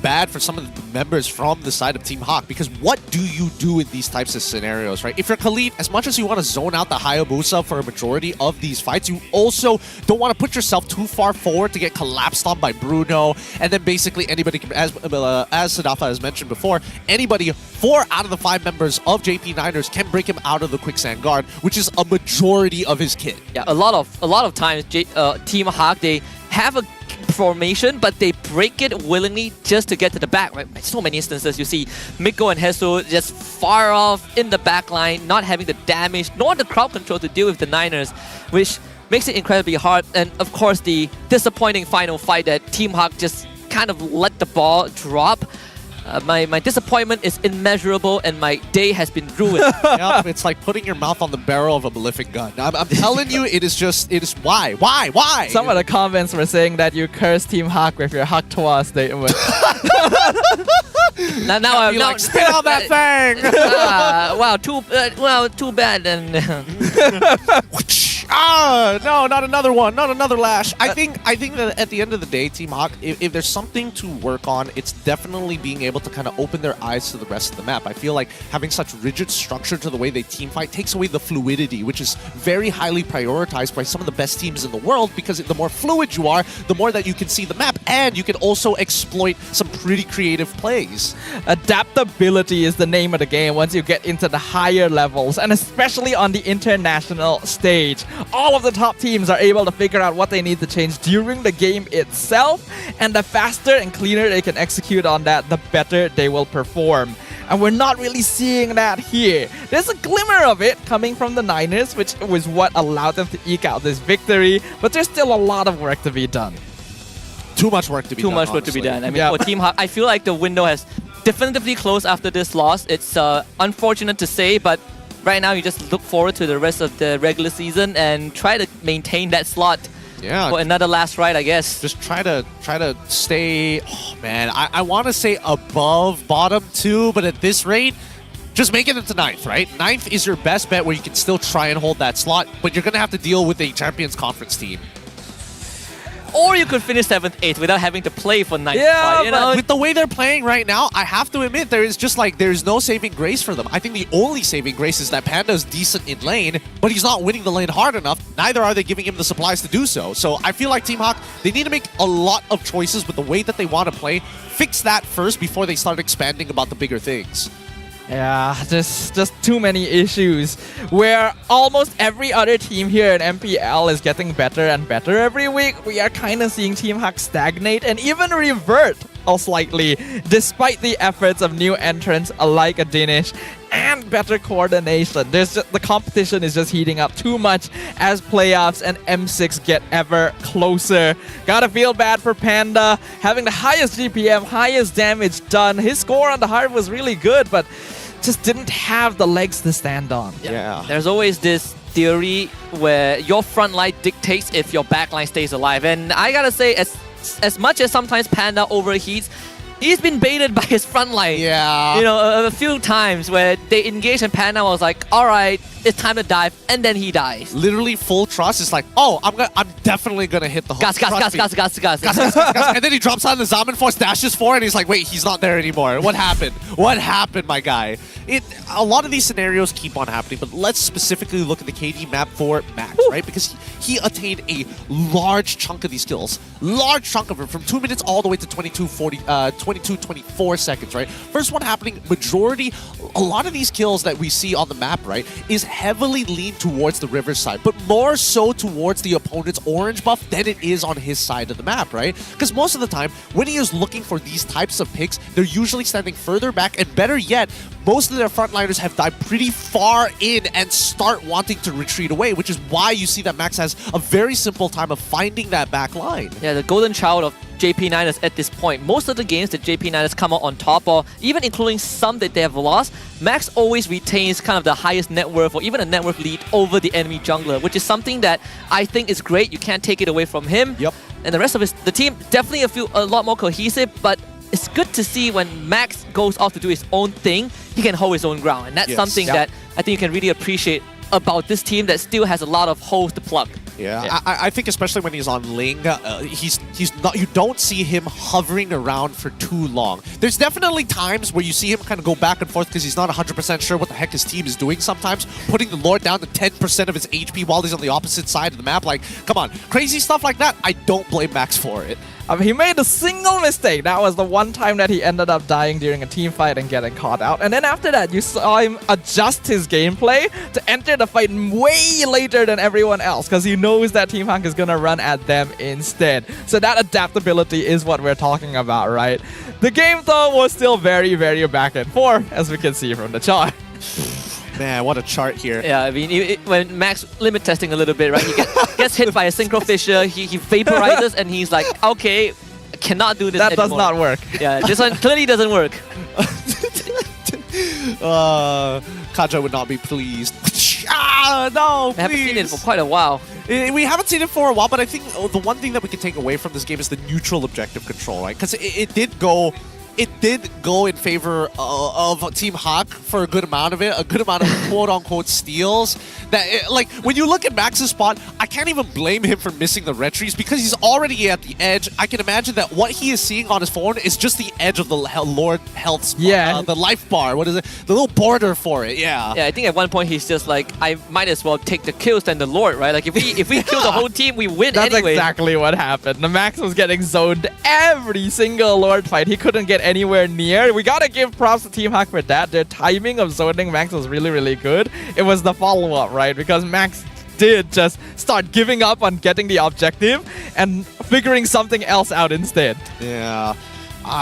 [SPEAKER 14] bad for some of the members from the side of Team Hawk, because what do you do in these types of scenarios, right? If you're Khalid, as much as you want to zone out the Hayabusa for a majority of these fights, you also don't want to put yourself too far forward to get collapsed on by Bruno. And then basically anybody can, as Sadafa has mentioned before, anybody 4 out of the 5 members of JP9ers can break him out of the quicksand guard, which is a majority of his kit.
[SPEAKER 8] Yeah, a lot of times Team Hawk, they have a formation, but they break it willingly just to get to the back. Right? So many instances you see Miko and Hesu just far off in the back line, not having the damage nor the crowd control to deal with the Niners, which makes it incredibly hard. And of course, the disappointing final fight that Team Hawk just kind of let the ball drop. My disappointment is immeasurable, and my day has been ruined.
[SPEAKER 14] Yep, it's like putting your mouth on the barrel of a malefic gun. I'm telling you, it is why?
[SPEAKER 13] Some of the comments were saying that you cursed Team Hawk with your Hawk Toa statement.
[SPEAKER 8] now I'm
[SPEAKER 14] like, spit out that thing!
[SPEAKER 8] Wow, too bad. And
[SPEAKER 14] no, not another one, not another lash. I think that at the end of the day, Team Hawk, if there's something to work on, it's definitely being able to kind of open their eyes to the rest of the map. I feel like having such rigid structure to the way they team fight takes away the fluidity, which is very highly prioritized by some of the best teams in the world, because the more fluid you are, the more that you can see the map, and you can also exploit some pretty creative plays.
[SPEAKER 13] Adaptability is the name of the game once you get into the higher levels, and especially on the international stage. All of the top teams are able to figure out what they need to change during the game itself, and the faster and cleaner they can execute on that, the better they will perform. And we're not really seeing that here. There's a glimmer of it coming from the Niners, which was what allowed them to eke out this victory, but there's still a lot of work to be done.
[SPEAKER 14] Too much work to be done.
[SPEAKER 8] Too much work to be done. I mean, for Team Hawk, I feel like the window has definitively closed after this loss. It's unfortunate to say, but right now you just look forward to the rest of the regular season and try to maintain that slot for another last ride, I guess.
[SPEAKER 14] Just try to stay, oh man, I want to say above bottom two, but at this rate, just make it into 9th, right? 9th is your best bet where you can still try and hold that slot, but you're going to have to deal with a Champions Conference team.
[SPEAKER 8] Or you could finish 7th, 8th without having to play for 9th.
[SPEAKER 14] Yeah,
[SPEAKER 8] you know?
[SPEAKER 14] With the way they're playing right now, I have to admit, there's no saving grace for them. I think the only saving grace is that Panda's decent in lane, but he's not winning the lane hard enough. Neither are they giving him the supplies to do so. So I feel like Team Hawk, they need to make a lot of choices with the way that they want to play. Fix that first before they start expanding about the bigger things.
[SPEAKER 13] Yeah, just too many issues where almost every other team here in MPL is getting better and better every week. We are kind of seeing Team Hawk stagnate and even revert slightly, despite the efforts of new entrants like a Danish and better coordination. The competition is just heating up too much as playoffs and M6 get ever closer. Gotta feel bad for Panda, having the highest GPM, highest damage done. His score on the Heart was really good, but just didn't have the legs to stand on.
[SPEAKER 14] Yeah.
[SPEAKER 8] There's always this theory where your front line dictates if your back line stays alive. And I gotta say, as much as sometimes Panda overheats, he's been baited by his front line.
[SPEAKER 14] Yeah.
[SPEAKER 8] You know, a few times where they engaged and Panda was like, alright, it's time to dive, and then he dies.
[SPEAKER 14] Literally full trust. It's like, oh, I'm definitely gonna hit the hook.
[SPEAKER 8] Gas.
[SPEAKER 14] And then he drops on the Zaman Force, dashes forward, and he's like, wait, he's not there anymore. What happened? What happened, my guy? A lot of these scenarios keep on happening, but let's specifically look at the KD map for Max, right? Because he attained a large chunk of these kills. Large chunk of it, from 2 minutes all the way to 24 seconds, right? First one happening, majority, a lot of these kills that we see on the map, right, is heavily leaned towards the river side, but more so towards the opponent's orange buff than it is on his side of the map, right? Because most of the time, when he is looking for these types of picks, they're usually standing further back, and better yet, most of their frontliners have died pretty far in and start wanting to retreat away, which is why you see that Max has a very simple time of finding that back line.
[SPEAKER 8] Yeah, the golden child of JP9ers at this point. Most of the games that JP9ers come out on top, or even including some that they have lost, Max always retains kind of the highest net worth or even a net worth lead over the enemy jungler, which is something that I think is great. You can't take it away from him.
[SPEAKER 14] Yep.
[SPEAKER 8] And the rest of the team, definitely a lot more cohesive, but it's good to see when Max goes off to do his own thing, he can hold his own ground. And that's something that I think you can really appreciate about this team that still has a lot of holes to plug.
[SPEAKER 14] Yeah. I think especially when he's on Ling, he's not. You don't see him hovering around for too long. There's definitely times where you see him kind of go back and forth because he's not 100% sure what the heck his team is doing sometimes, putting the Lord down to 10% of his HP while he's on the opposite side of the map. Like, come on, crazy stuff like that, I don't blame Max for it.
[SPEAKER 13] He made a single mistake. That was the one time that he ended up dying during a team fight and getting caught out. And then after that, you saw him adjust his gameplay to enter the fight way later than everyone else because he knows that Team Hawk is going to run at them instead. So that adaptability is what we're talking about, right? The game, though, was still very, very back and forth, as we can see from the chart.
[SPEAKER 14] Man, what a chart here.
[SPEAKER 8] Yeah, I mean, when Max limit testing a little bit, right? He gets hit by a synchro fissure, he vaporizes, and he's like, okay, I cannot do this
[SPEAKER 13] That
[SPEAKER 8] anymore.
[SPEAKER 13] does not work.
[SPEAKER 8] Yeah, this one clearly doesn't work.
[SPEAKER 14] Kaja would not be pleased. No,
[SPEAKER 8] I haven't seen it for quite a while.
[SPEAKER 14] We haven't seen it for a while, but I think the one thing that we can take away from this game is the neutral objective control, right? Because it did go in favor of Team Hawk for a good amount of it, a good amount of quote-unquote steals. Like, when you look at Max's spot, I can't even blame him for missing the retries because he's already at the edge. I can imagine that what he is seeing on his phone is just the edge of the Lord Health spot,
[SPEAKER 13] yeah.
[SPEAKER 14] The life bar, what is it? The little border for it, yeah.
[SPEAKER 8] Yeah, I think at one point he's just like, I might as well take the kills than the Lord, right? Like, if we kill the whole team, we win
[SPEAKER 13] That's
[SPEAKER 8] anyway.
[SPEAKER 13] exactly what happened. The Max was getting zoned every single Lord fight. He couldn't get anywhere near. We gotta give props to Team Hawk for that. Their timing of zoning Max was really, really good. It was the follow-up, right? Because Max did just start giving up on getting the objective and figuring something else out instead.
[SPEAKER 14] Yeah.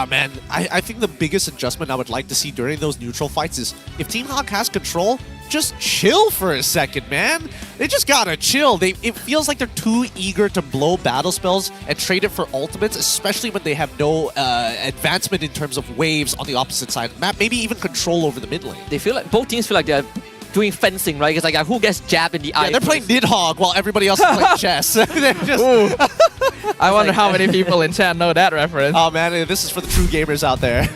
[SPEAKER 14] Man, I think the biggest adjustment I would like to see during those neutral fights is if Team Hawk has control, just chill for a second, man. They just gotta chill. It feels like they're too eager to blow battle spells and trade it for ultimates, especially when they have no advancement in terms of waves on the opposite side of the map, maybe even control over the mid lane.
[SPEAKER 8] They feel like both teams feel like they're doing fencing, right? It's like who gets jabbed in the eye.
[SPEAKER 14] Yeah, they're playing Nidhogg while everybody else is playing chess. They're just
[SPEAKER 13] I wonder how many people in chat know that reference.
[SPEAKER 14] Oh man, this is for the true gamers out there.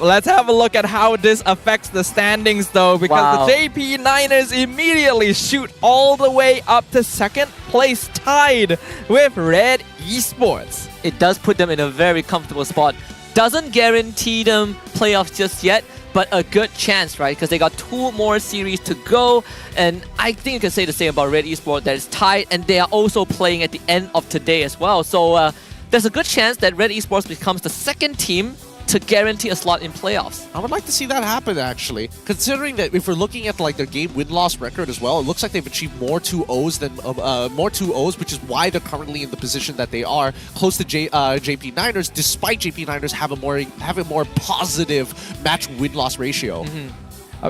[SPEAKER 13] Let's have a look at how this affects the standings though, because the JP Niners immediately shoot all the way up to second place, tied with RED Esports.
[SPEAKER 8] It does put them in a very comfortable spot. Doesn't guarantee them playoffs just yet, but a good chance, right? Because they got 2 more series to go, and I think you can say the same about RED Esports, that it's tied, and they are also playing at the end of today as well. So there's a good chance that RED Esports becomes the second team to guarantee a slot in playoffs.
[SPEAKER 14] I would like to see that happen, actually. Considering that if we're looking at like their game win-loss record as well, it looks like they've achieved more 2-0s than more 2-0s, which is why they're currently in the position that they are, close to JP Niners, despite JP Niners have a more positive match win-loss ratio.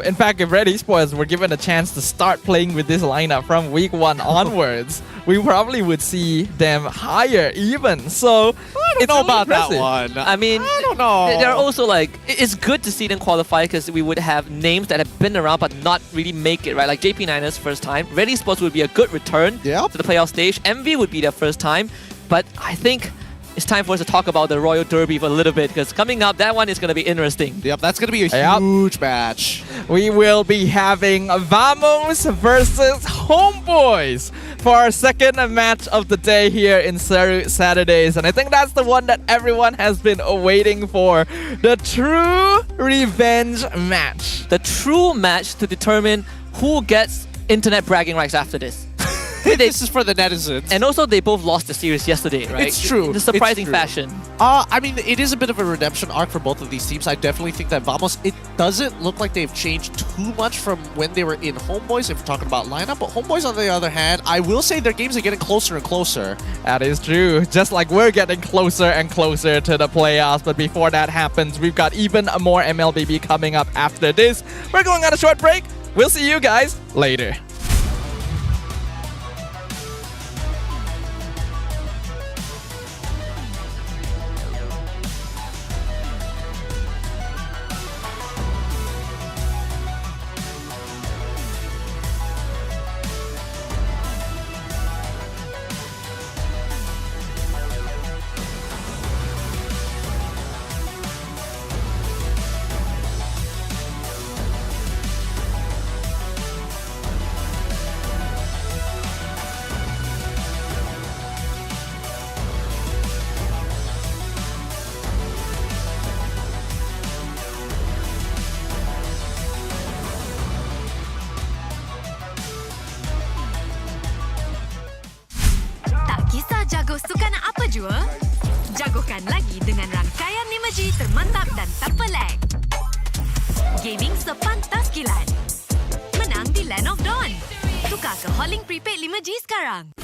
[SPEAKER 13] In fact, if RED Esports were given a chance to start playing with this lineup from week 1 onwards, we probably would see them higher even. So
[SPEAKER 14] I don't know about that one.
[SPEAKER 8] I mean,
[SPEAKER 14] I don't know.
[SPEAKER 8] They're also like, it's good to see them qualify because we would have names that have been around but not really make it, right? Like JP Niners first time. RED Esports would be a good return to the playoff stage. MV would be their first time. But I think it's time for us to talk about the Royal Derby for a little bit because coming up, that one is going to be interesting.
[SPEAKER 14] Yep, that's going to be a huge match.
[SPEAKER 13] We will be having Vamos versus Homebois for our second match of the day here in Saturdays. And I think that's the one that everyone has been waiting for. The true revenge match.
[SPEAKER 8] The true match to determine who gets internet bragging rights after this.
[SPEAKER 14] This is for the netizens.
[SPEAKER 8] And also, they both lost the series yesterday, right?
[SPEAKER 14] It's true.
[SPEAKER 8] In a surprising fashion.
[SPEAKER 14] I mean, it is a bit of a redemption arc for both of these teams. I definitely think that Vamos, it doesn't look like they've changed too much from when they were in Homebois, if we're talking about lineup. But Homebois, on the other hand, I will say their games are getting closer and closer.
[SPEAKER 13] That is true. Just like we're getting closer and closer to the playoffs. But before that happens, we've got even more MLBB coming up after this. We're going on a short break. We'll see you guys later.
[SPEAKER 10] Jago suka nak apa jua? Jago
[SPEAKER 19] Makan lagi dengan rangkaian 5G termantap dan tanpa lag. Gaming sepantas kilat. Menang di Land of Dawn. Tukar ke Holling Prepaid 5G sekarang.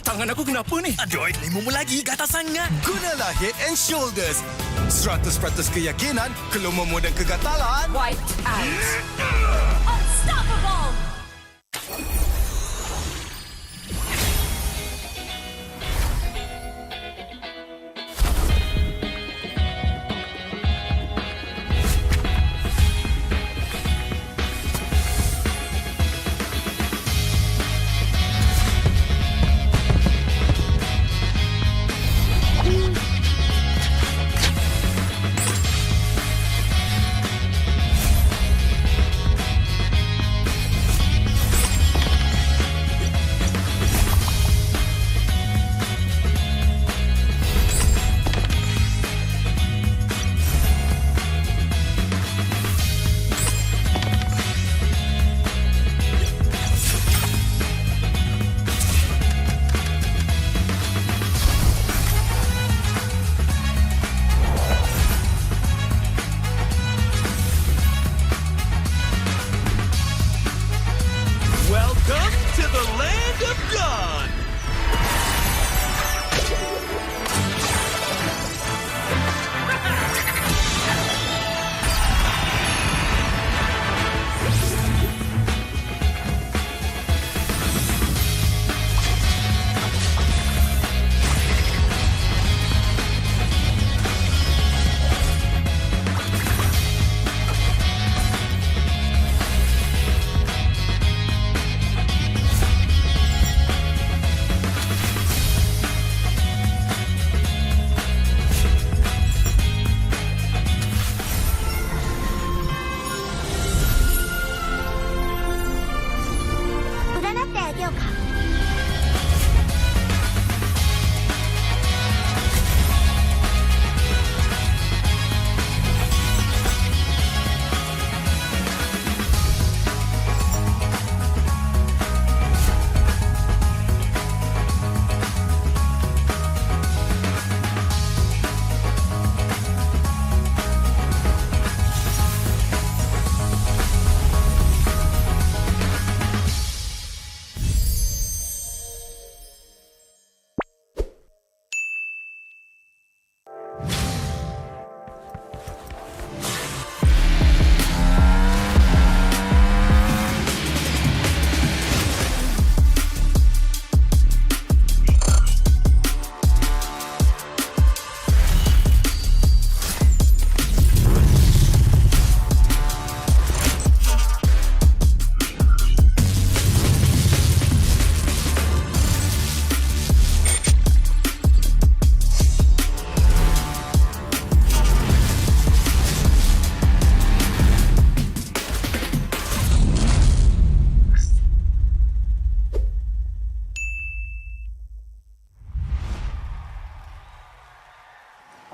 [SPEAKER 20] Tangan aku kenapa ni? Aduh, limu lagi gatal sangat. Gunalah Head and Shoulders. 100% keyakinan, kelumu dan kegatalan.
[SPEAKER 19] Wiped out. Unstoppable.
[SPEAKER 20] Welcome to the land of God.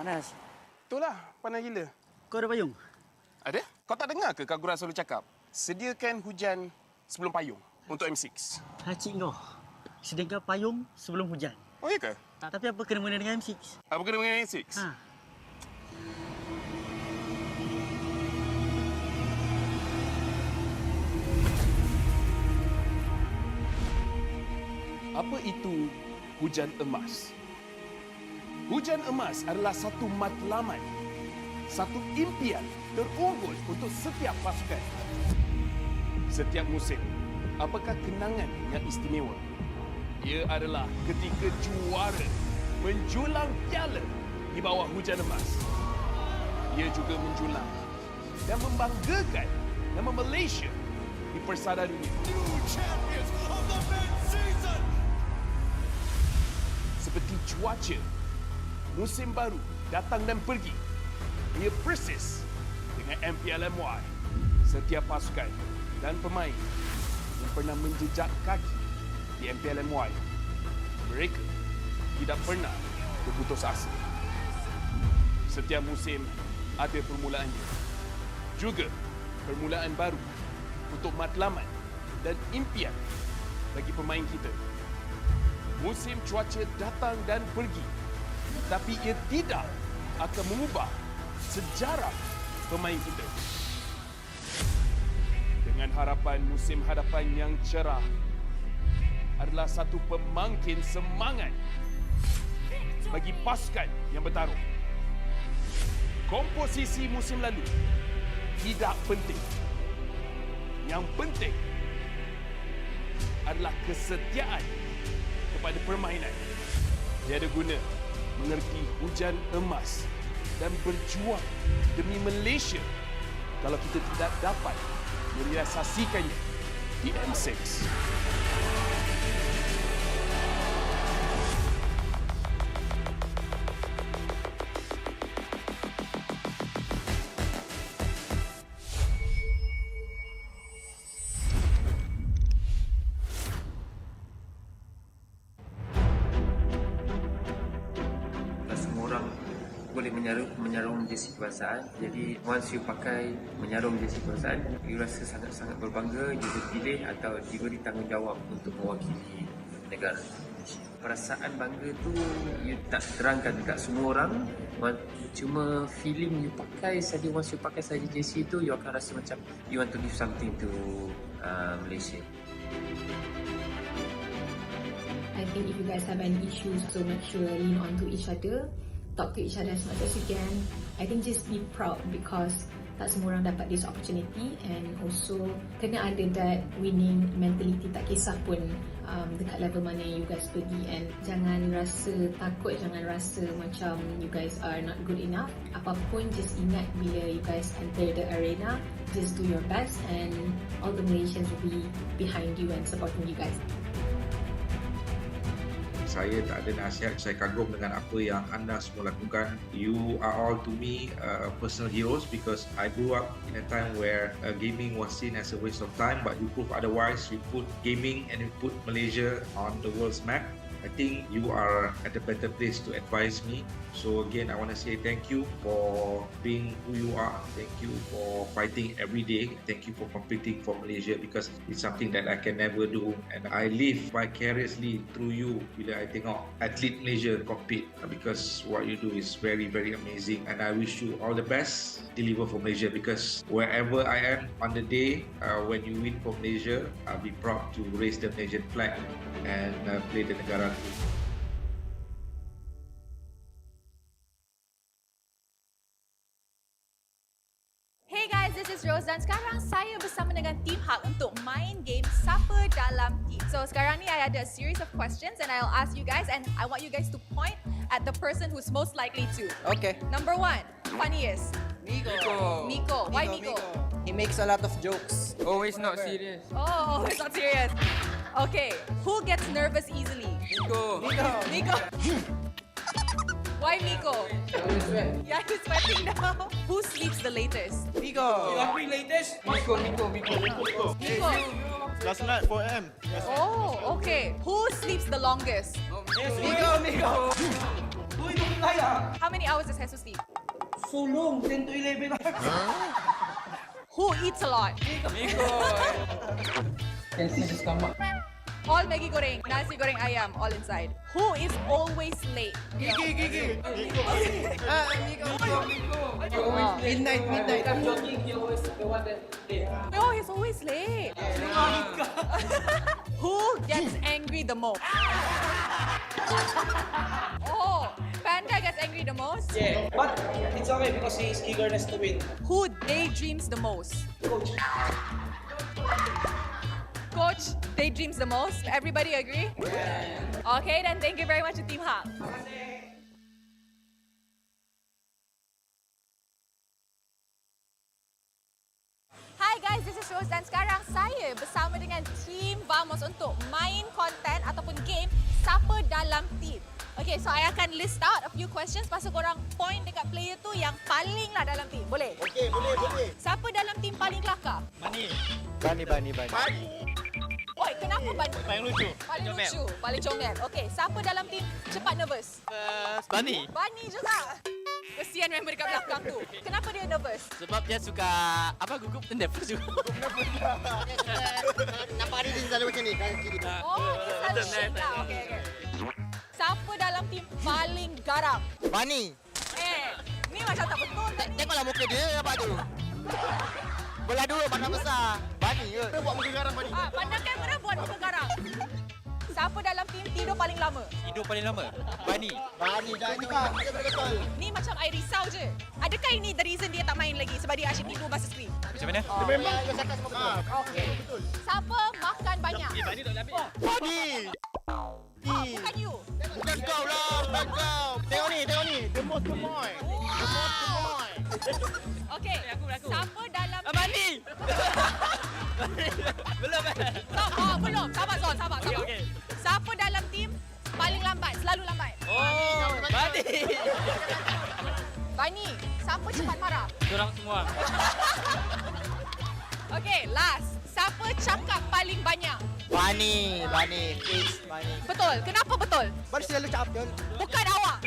[SPEAKER 9] Panas.
[SPEAKER 2] Itulah, panas gila.
[SPEAKER 9] Kau ada payung?
[SPEAKER 2] Ada? Kau tak dengar ke Kak Gura selalu cakap? Sediakan hujan sebelum payung untuk M6.
[SPEAKER 9] Cik kau. Sediakan payung sebelum hujan.
[SPEAKER 2] Oh, iya ke?
[SPEAKER 9] Tapi apa kena mengena dengan M6?
[SPEAKER 2] Apa kena dengan M6?
[SPEAKER 9] Ha.
[SPEAKER 2] Apa itu hujan emas? Hujan emas adalah satu matlamat, satu impian terunggul untuk setiap pasukan. Setiap musim, apakah kenangan yang istimewa? Ia adalah ketika juara menjulang piala di bawah hujan emas. Ia juga menjulang dan membanggakan nama Malaysia di persada dunia. Seperti cuaca, musim baru datang dan pergi. Ia persis dengan MPL MY. Setiap pasukan dan pemain yang pernah menjejak kaki di MPL MY, mereka tidak pernah berputus asa. Setiap musim ada permulaannya. Juga permulaan baru untuk matlamat dan impian bagi pemain kita. Musim cuaca datang dan pergi, tapi ia tidak akan mengubah sejarah pemain kita. Dengan harapan musim hadapan yang cerah adalah satu pemangkin semangat bagi pasukan yang bertarung. Komposisi musim lalu tidak penting. Yang penting adalah kesetiaan kepada permainan. Tiada guna mengerti hujan emas dan berjuang demi Malaysia kalau kita tidak dapat merealisasikannya di M6.
[SPEAKER 3] Boleh menyarung jersey kebangsaan. Jadi once you pakai menyarung jersey kebangsaan, you rasa sangat-sangat berbangga, you dipilih atau diberi tanggungjawab untuk mewakili negara. Perasaan bangga tu you tak terangkan dekat semua orang. Cuma feeling you pakai saja, once you pakai saja jersey tu, you akan rasa macam you want to give something to Malaysia.
[SPEAKER 4] I think if you guys have any issues, so make sure lean on to each other. Talk to each other as much as you can. I think just be proud because tak semua orang dapat this opportunity, and also kena ada that winning mentality, tak kisah pun dekat level mana you guys pergi, and jangan rasa takut, jangan rasa macam you guys are not good enough. Apapun, just ingat bila you guys enter the arena, just do your best and all the Malaysians will be behind you and supporting you guys.
[SPEAKER 5] Saya tak ada nasihat, saya kagum dengan apa yang anda semua lakukan. You are all to me personal heroes because I grew up in a time where gaming was seen as a waste of time, but you prove otherwise. You put gaming and you put Malaysia on the world's map. I think you are at a better place to advise me. So again, I want to say thank you for being who you are. Thank you for fighting every day. Thank you for competing for Malaysia because it's something that I can never do. And I live vicariously through you bila I tengok atlet Malaysia compete because what you do is very, very amazing. And I wish you all the best. Deliver for Malaysia because wherever I am on the day when you win for Malaysia, I'll be proud to raise the Malaysian flag and play the negara.
[SPEAKER 6] Hey guys, this is Rose dan sekarang saya bersama dengan Team Hak untuk main game Siapa Dalam Team. So sekarang ni I ada a series of questions and I'll ask you guys and I want you guys to point at the person who's most likely to.
[SPEAKER 7] Okay.
[SPEAKER 6] Number 1, funniest. Miko. Why Miko?
[SPEAKER 7] He makes a lot of jokes.
[SPEAKER 21] Always not serious.
[SPEAKER 6] Oh, it's not serious. Okay, who gets nervous easily? Miko. Why Miko? Yeah, he's sweating now. Who sleeps the latest?
[SPEAKER 21] Miko. You are free latest? Miko.
[SPEAKER 6] Miko.
[SPEAKER 21] Last night 4 AM.
[SPEAKER 6] Oh, okay. Who sleeps the longest?
[SPEAKER 21] Miko.
[SPEAKER 6] How many hours does Jesus sleep?
[SPEAKER 21] So long, 10 to 11.
[SPEAKER 6] Who eats a lot?
[SPEAKER 21] Can see the stomach.
[SPEAKER 6] All Maggi goreng, nasi goreng ayam, all inside. Who is always late?
[SPEAKER 21] Gigi. Midnight. I'm joking. He always the one that late.
[SPEAKER 6] No, he's always late. Who gets angry the most? Oh, Panda gets angry the most?
[SPEAKER 21] Yeah, but it's okay because he's eagerness to win.
[SPEAKER 6] Who daydreams the most? Coach daydreams the most. Everybody agree? Yeah. Okay, then thank you very much to Team Hak. Hi guys, this is Rose dan sekarang saya bersama dengan Team Vamos untuk main konten ataupun game Siapa Dalam Team. Okay, so I akan list out a few questions pasal korang point dekat player tu yang paling lah dalam team. Boleh?
[SPEAKER 9] Okey, boleh.
[SPEAKER 6] Siapa dalam team paling kelakar?
[SPEAKER 21] Bani.
[SPEAKER 6] Oi, kenapa Bani?
[SPEAKER 21] Paling lucu.
[SPEAKER 6] Paling lucu, paling comel. Okey, siapa dalam team cepat nervous?
[SPEAKER 21] Bani.
[SPEAKER 6] Bani juga. Kesian member dekat belakang tu. Kenapa dia nervous?
[SPEAKER 21] Sebab dia suka gugup dan nervous juga.
[SPEAKER 9] Nampak dia selalu macam ni.
[SPEAKER 6] Oh, dia selalu shake lah. Okey. Siapa dalam team paling garang?
[SPEAKER 9] Bani.
[SPEAKER 6] Ni macam tak betul tadi.
[SPEAKER 9] Tengoklah muka dia apa tu. Belah dua mana besar. Bani ke? Dia buat muka garang Bani.
[SPEAKER 6] Pandang kamera buat muka garang. Siapa dalam team tidur paling lama?
[SPEAKER 21] Tidur paling lama. Bani.
[SPEAKER 9] Jangan juga. Dia betul.
[SPEAKER 6] Ni macam I risau je. Adakah ini the reason dia tak main lagi? Sebab dia asyik tidur masa screen?
[SPEAKER 21] Macam mana?
[SPEAKER 9] Dia memang dia cakap semua betul.
[SPEAKER 6] Okey. Siapa makan banyak?
[SPEAKER 21] Bani tak boleh ambil.
[SPEAKER 9] Bani.
[SPEAKER 6] Bukan you.
[SPEAKER 9] Bukan kau lah. Bukan kau. Tengok ni. The most gemoy.
[SPEAKER 6] Okey. Siapa dalam
[SPEAKER 21] Bani. Belum
[SPEAKER 6] belum. Sabar Zon, sabar.
[SPEAKER 21] Okey.
[SPEAKER 6] Siapa dalam team paling lambat? Selalu lambat.
[SPEAKER 21] Oh, Bani.
[SPEAKER 6] Bani, siapa cepat marah?
[SPEAKER 21] Diorang semua.
[SPEAKER 6] Okey, last. Siapa cakap paling banyak?
[SPEAKER 9] Bani. Fix Bani.
[SPEAKER 6] Betul. Kenapa betul?
[SPEAKER 9] Bani selalu cakap betul.
[SPEAKER 6] Bukan awak.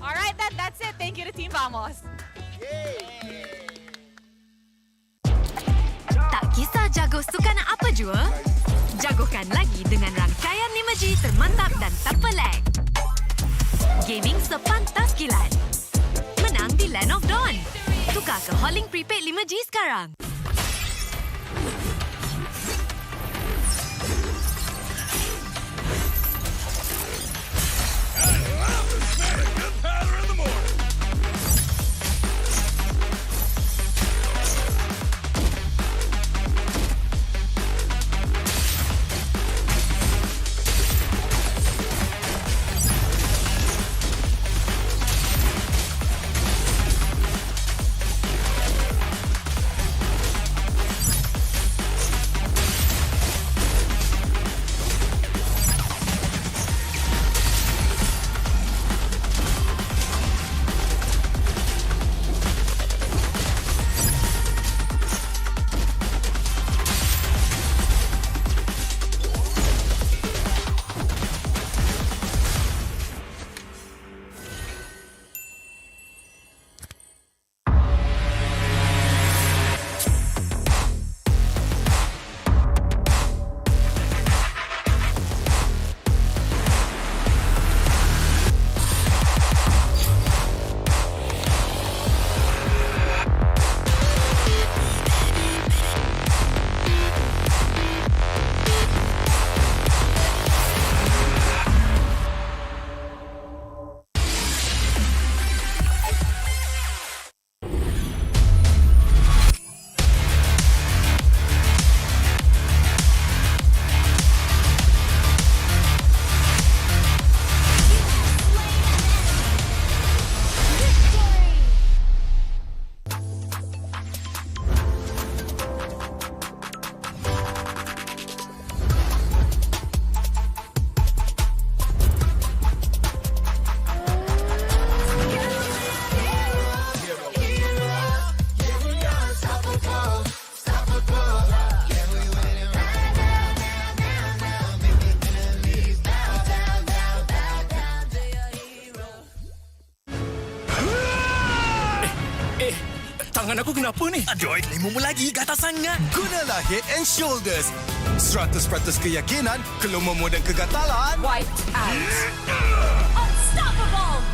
[SPEAKER 6] Alright then, that's it. Thank you to Team Vamos.
[SPEAKER 19] Tak kisah jago sukan apa jua, jagokan lagi dengan rangkaian 5G termantap dan tak pelik. Gaming sepantas kilat. Menang di Land of Dawn. Tukar ke Holling Prepaid 5G sekarang.
[SPEAKER 20] Tangan aku kenapa ni? Aduh, lemu lagi, gatal sangat. Gunalah Head and Shoulders. 100% keyakinan, kelomomo dan kegatalan.
[SPEAKER 19] White out. Unstoppable.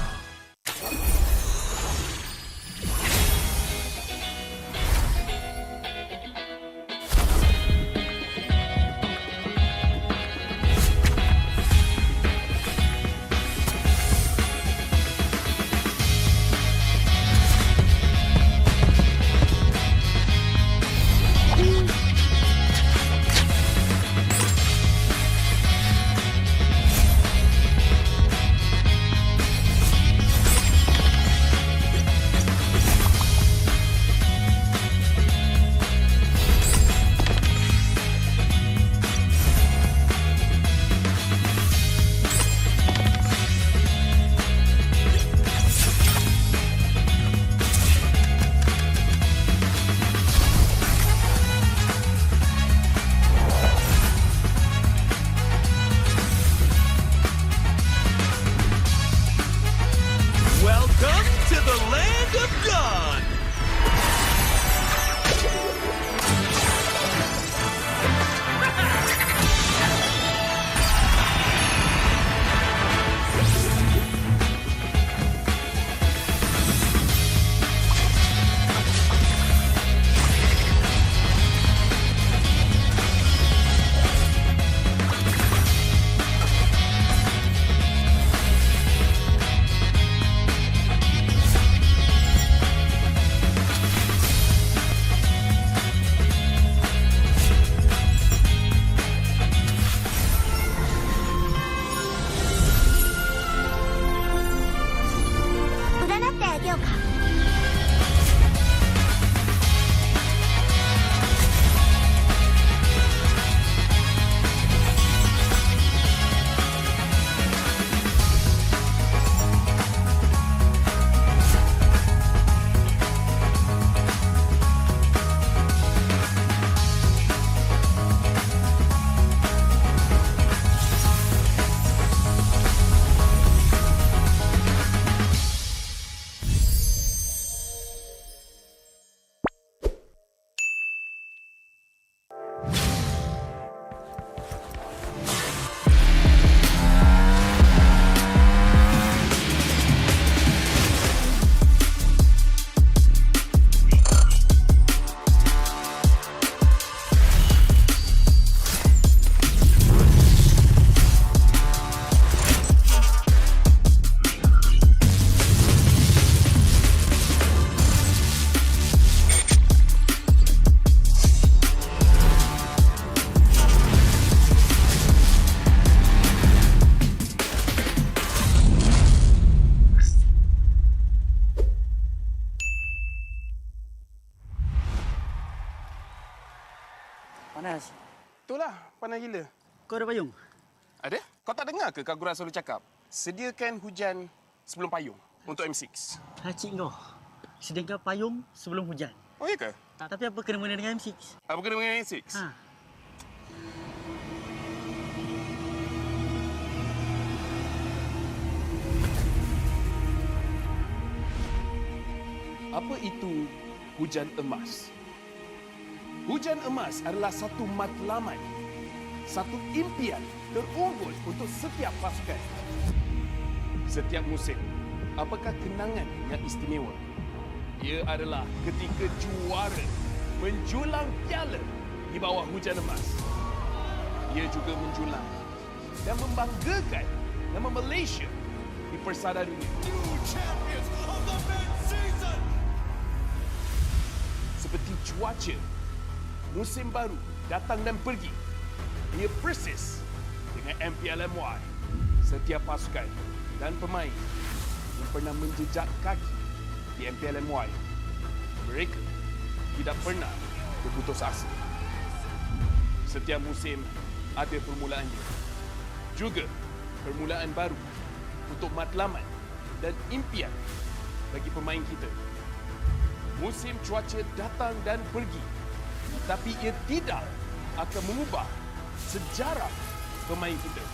[SPEAKER 20] Welcome to the land of God.
[SPEAKER 11] Panas.
[SPEAKER 2] Itulah, panas gila.
[SPEAKER 11] Kau ada payung?
[SPEAKER 2] Ada? Kau tak dengar ke Kak Gura selalu cakap? Sediakan hujan sebelum payung untuk M6.
[SPEAKER 11] Hacik kau. Sediakan payung sebelum hujan.
[SPEAKER 2] Oh, iya ke?
[SPEAKER 11] Tapi apa kena-mena dengan M6?
[SPEAKER 2] Apa kena dengan M6?
[SPEAKER 11] Ha.
[SPEAKER 2] Apa itu hujan emas? Hujan emas adalah satu matlamat, satu impian terunggul untuk setiap pasukan. Setiap musim, apakah kenangan yang istimewa? Ia adalah ketika juara menjulang piala di bawah hujan emas. Ia juga menjulang dan membanggakan nama Malaysia di persada dunia. Seperti cuaca, musim baru datang dan pergi. Ia persis dengan MPL MY. Setiap pasukan dan pemain yang pernah menjejak kaki di MPL MY, mereka tidak pernah berputus asa. Setiap musim ada permulaannya. Juga permulaan baru untuk matlamat dan impian bagi pemain kita. Musim cuaca datang dan pergi, tapi ia tidak akan mengubah sejarah pemain kita.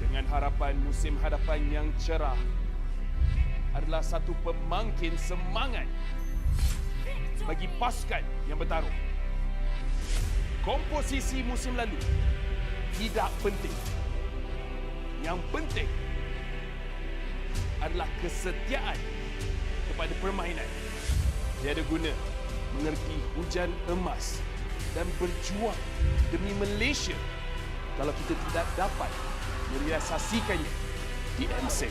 [SPEAKER 2] Dengan harapan musim hadapan yang cerah, adalah satu pemangkin semangat bagi pasukan yang bertarung. Komposisi musim lalu tidak penting. Yang penting adalah kesetiaan kepada permainan. Tiada guna mengerti hujan emas dan berjuang demi Malaysia kalau kita tidak dapat merealisasikannya di M6.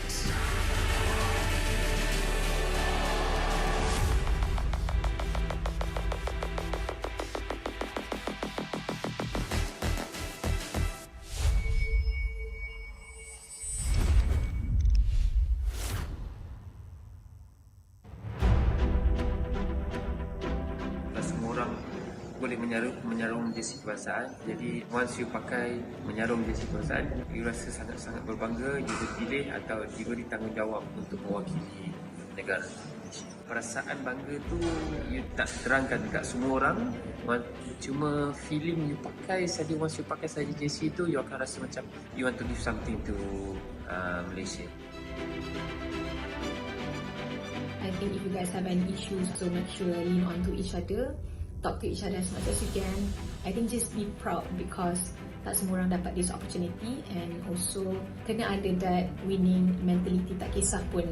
[SPEAKER 3] Boleh menyarung jersey kebangsaan. Jadi once you pakai menyarung jersey kebangsaan, you rasa sangat-sangat berbangga, you dipilih atau diberi tanggungjawab untuk mewakili negara. Perasaan bangga tu you tak terangkan dekat semua orang. Cuma feeling you pakai saja, once you pakai saja jersey tu, you akan rasa macam you want to give something to Malaysia.
[SPEAKER 4] I think if you guys have any issues, so make sure lean on to each other. Talk to each other as much as you can. I think just be proud because tak semua orang dapat this opportunity, and also kena ada that winning mentality, tak kisah pun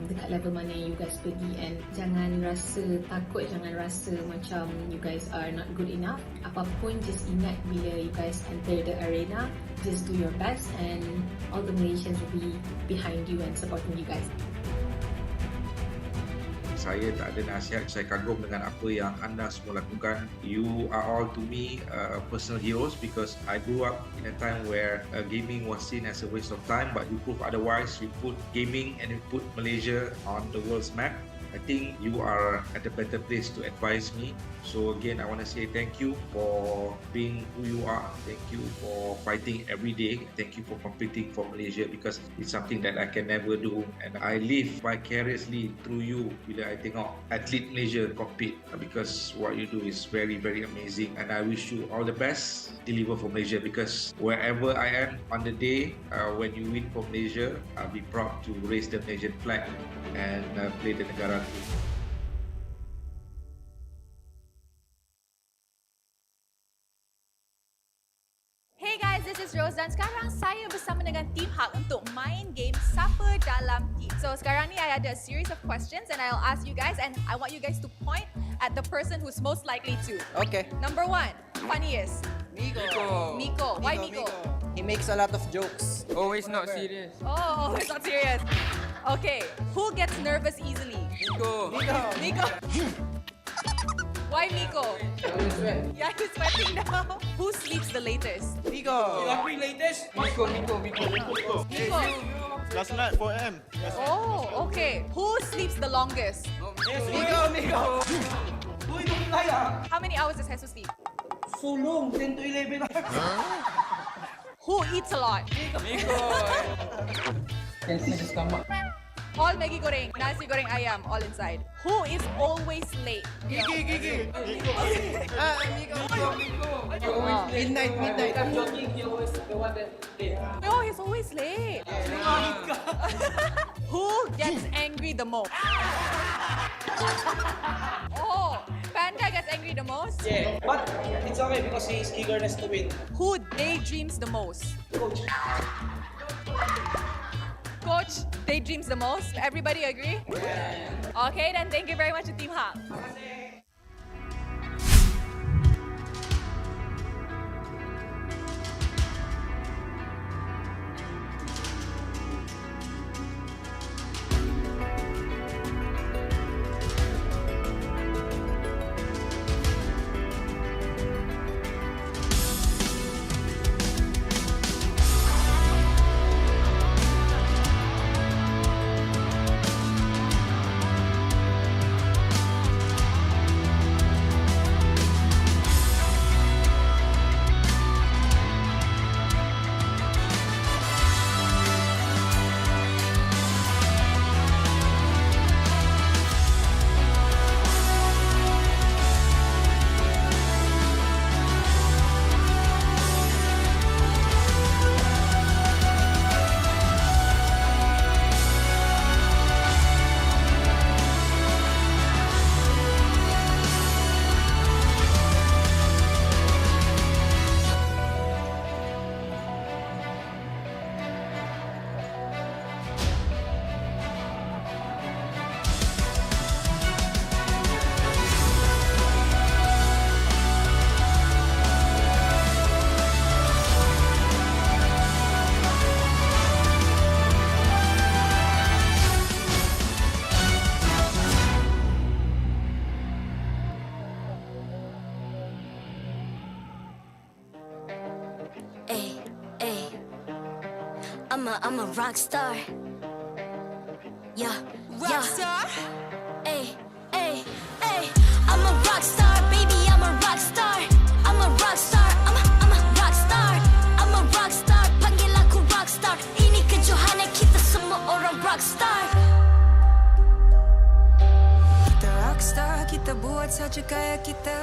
[SPEAKER 4] dekat level mana you guys pergi, and jangan rasa takut, jangan rasa macam you guys are not good enough. Apapun, just ingat bila you guys enter the arena, just do your best and all the Malaysians will be behind you and supporting you guys.
[SPEAKER 5] Saya tak ada nasihat, saya kagum dengan apa yang anda semua lakukan. You are all to me personal heroes because I grew up in a time where gaming was seen as a waste of time, but you prove otherwise. You put gaming and you put Malaysia on the world's map. I think you are at a better place to advise me. So again, I want to say thank you for being who you are. Thank you for fighting every day. Thank you for competing for Malaysia because it's something that I can never do. And I live vicariously through you bila I tengok atlet Malaysia compete because what you do is very, very amazing. And I wish you all the best. Deliver for Malaysia because wherever I am on the day when you win for Malaysia, I'll be proud to raise the Malaysian flag and play the negara.
[SPEAKER 6] Hey guys, this is Rose dan sekarang saya bersama dengan Team Hak untuk main game Siapa Dalam Team. So sekarang ni I ada a series of questions and I'll ask you guys and I want you guys to point at the person who's most likely to.
[SPEAKER 7] Okay.
[SPEAKER 6] Number 1, funniest. Miko. Why Miko?
[SPEAKER 7] He makes a lot of jokes.
[SPEAKER 12] Always not serious.
[SPEAKER 6] Oh, it's not serious. Okay, who gets nervous easily? Miko. Why Miko? Yeah, he's sweating now. Who sleeps the latest?
[SPEAKER 7] Miko.
[SPEAKER 12] Latest? Miko.
[SPEAKER 6] Miko.
[SPEAKER 9] Last night 4 AM.
[SPEAKER 6] Oh, okay. Who sleeps the longest?
[SPEAKER 12] Miko.
[SPEAKER 6] How many hours does Jesus sleep?
[SPEAKER 12] So long, 10 to 11.
[SPEAKER 6] Who eats a lot?
[SPEAKER 12] Miko. Can see the stomach.
[SPEAKER 6] All Maggi goreng, nasi goreng ayam, all inside. Who is always late?
[SPEAKER 12] Gigi.
[SPEAKER 6] Miko.
[SPEAKER 12] Midnight. I'm joking. He always the one that late.
[SPEAKER 6] No, he's always late. Who gets angry the most? Oh, Panda gets angry the most?
[SPEAKER 12] Yeah, but it's okay because he is eagerness to win.
[SPEAKER 6] Who daydreams the most? Coach daydreams the most. Everybody agree? Yeah. Okay, then thank you very much to Team Hak.
[SPEAKER 10] I'm a rock star. Yeah, rock star. Ay, ay, ay. I'm a rock star, baby. I'm a rock star. I'm a rock star. I'm a rock star. I'm a rock star. Panggil aku rock star. Ini kejohanan kita semua orang rock star.
[SPEAKER 16] Kita rock star, kita buat saja gaya kita.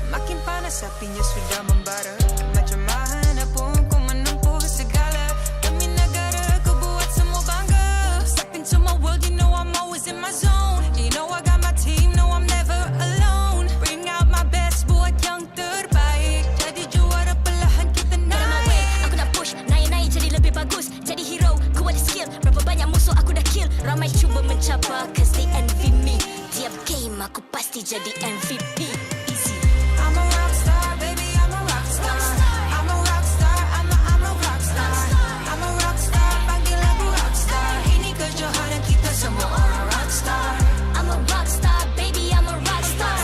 [SPEAKER 16] Makin panas apinya sudah membara. Macam mana pun ku menempuh segala. Demi negara ku buat semua bangga. Step into my world, you know I'm always in my zone. You know I got my team, no I'm never alone. Bring out my best, buat yang terbaik. Jadi juara perlahan kita naik.
[SPEAKER 10] Get on my way, aku nak push. Naik-naik jadi lebih bagus. Jadi hero, ku ada skill. Berapa banyak musuh aku dah kill. Ramai cuba mencapai, cause they envy me. Tiap game aku pasti jadi MVP. Easy.
[SPEAKER 16] I'm a rock star, baby, I'm a rock star. I'm a rock star, I'm a rock star. I'm a rock star, panggil aku rock star. Ini kejohanan kita semua orang rock star.
[SPEAKER 10] I'm a rock star, baby, I'm a rock star.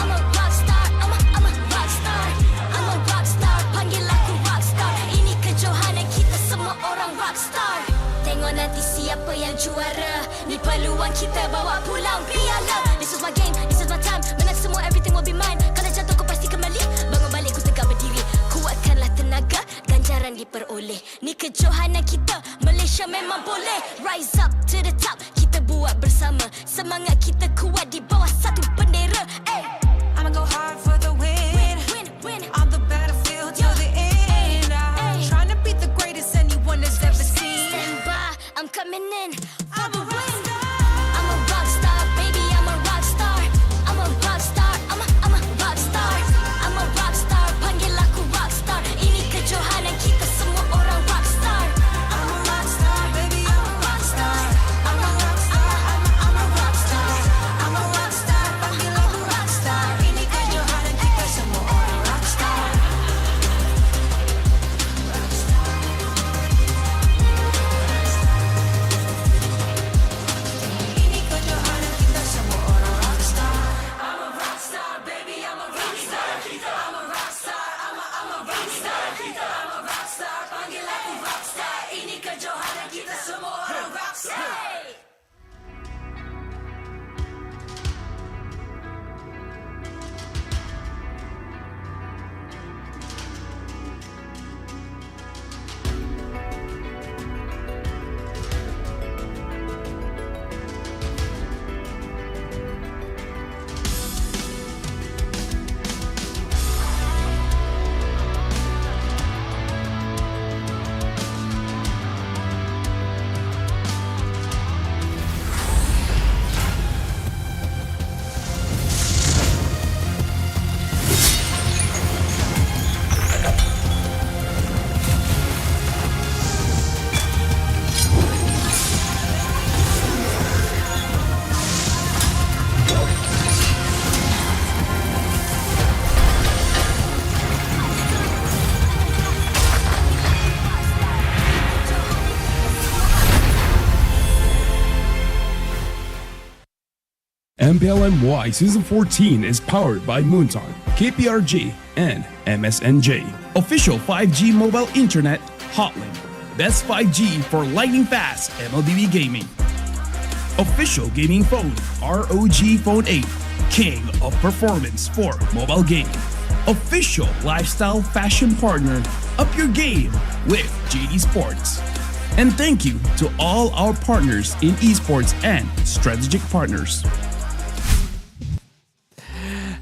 [SPEAKER 10] I'm a rock star, I'm a rock star. I'm a rock star, panggil aku rock star. Ini kejohanan kita semua orang rock star. Tengok nanti siapa yang juara. Ni peluang kita bawa pulang piala. This is my game, this is my time. Menang semua, everything will be mine. Kalau jatuh kau pasti kembali. Bangun balik ku tegak berdiri. Kuatkanlah tenaga, ganjaran diperoleh. Ni kejohanan kita, Malaysia memang boleh. Rise up to the top, kita buat bersama. Semangat kita kuat di bawah satu bendera. Ay.
[SPEAKER 16] I'ma go hard for the win.
[SPEAKER 10] Win.
[SPEAKER 16] On the battlefield till the end. I'm trying to beat the greatest anyone has ever seen.
[SPEAKER 10] Stand by, I'm coming in for the win. I'm a rock star, baby, I'm a rock star. I'm a rock star, I'm a rock star. I'm a rock star, panggil aku rock star. Ini kejohanan kita semua orang rock star.
[SPEAKER 16] I'm a rock star, baby, I'm a rock star. I'm a rock star, I'm a rock star. I'm a rock star, panggil aku rock star. Ini kejohanan kita semua orang rock star. Ini kejohanan kita semua orang rock star. I'm a rock star, baby, I'm a rock star. I'm a rock star, I'm a rock star. I'm a rock star, panggil aku rock star. Ini kejohanan kita semua orang rock star.
[SPEAKER 22] MPL MY Season 14 is powered by Moonton, KPRG, and MSNJ. Official 5G mobile internet hotlink. Best 5G for lightning fast MLBB gaming. Official gaming phone ROG Phone 8, king of performance for mobile gaming. Official lifestyle fashion partner, up your game with RED Esports. And thank you to all our partners in esports and strategic partners.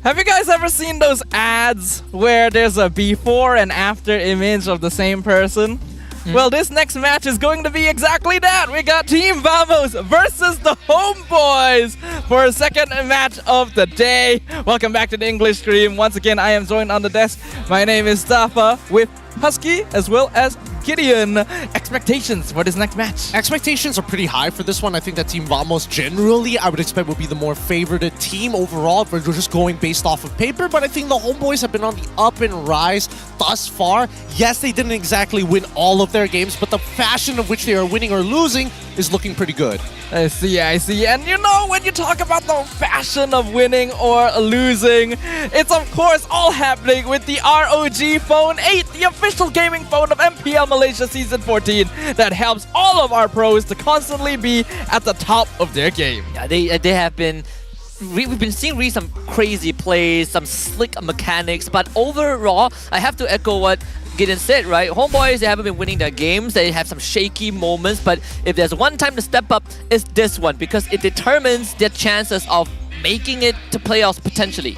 [SPEAKER 13] Have you guys ever seen those ads where there's a before and after image of the same person? Well, this next match is going to be exactly that. We got Team Vamos versus the Homebois for a second match of the day. Welcome back to the English stream. Once again, I am joined on the desk. My name is Stafa with Husky as well as Gideon. Expectations for this next match?
[SPEAKER 14] Expectations are pretty high for this one. I think that Team Vamos generally, I would expect, would be the more favored team overall if we're just going based off of paper. But I think the Homebois have been on the up and rise thus far. Yes, they didn't exactly win all of their games, but the fashion of which they are winning or losing is looking pretty good.
[SPEAKER 13] I see. And you know, when you talk about the fashion of winning or losing, it's of course all happening with the ROG Phone 8, the official gaming phone of MPL Malaysia Season 14 that helps all of our pros to constantly be at the top of their game.
[SPEAKER 8] Yeah, they have been... We've been seeing really some crazy plays, some slick mechanics, but overall, I have to echo what Gideon said, right? Homebois, they haven't been winning their games. They have some shaky moments, but if there's one time to step up, it's this one because it determines their chances of making it to playoffs potentially.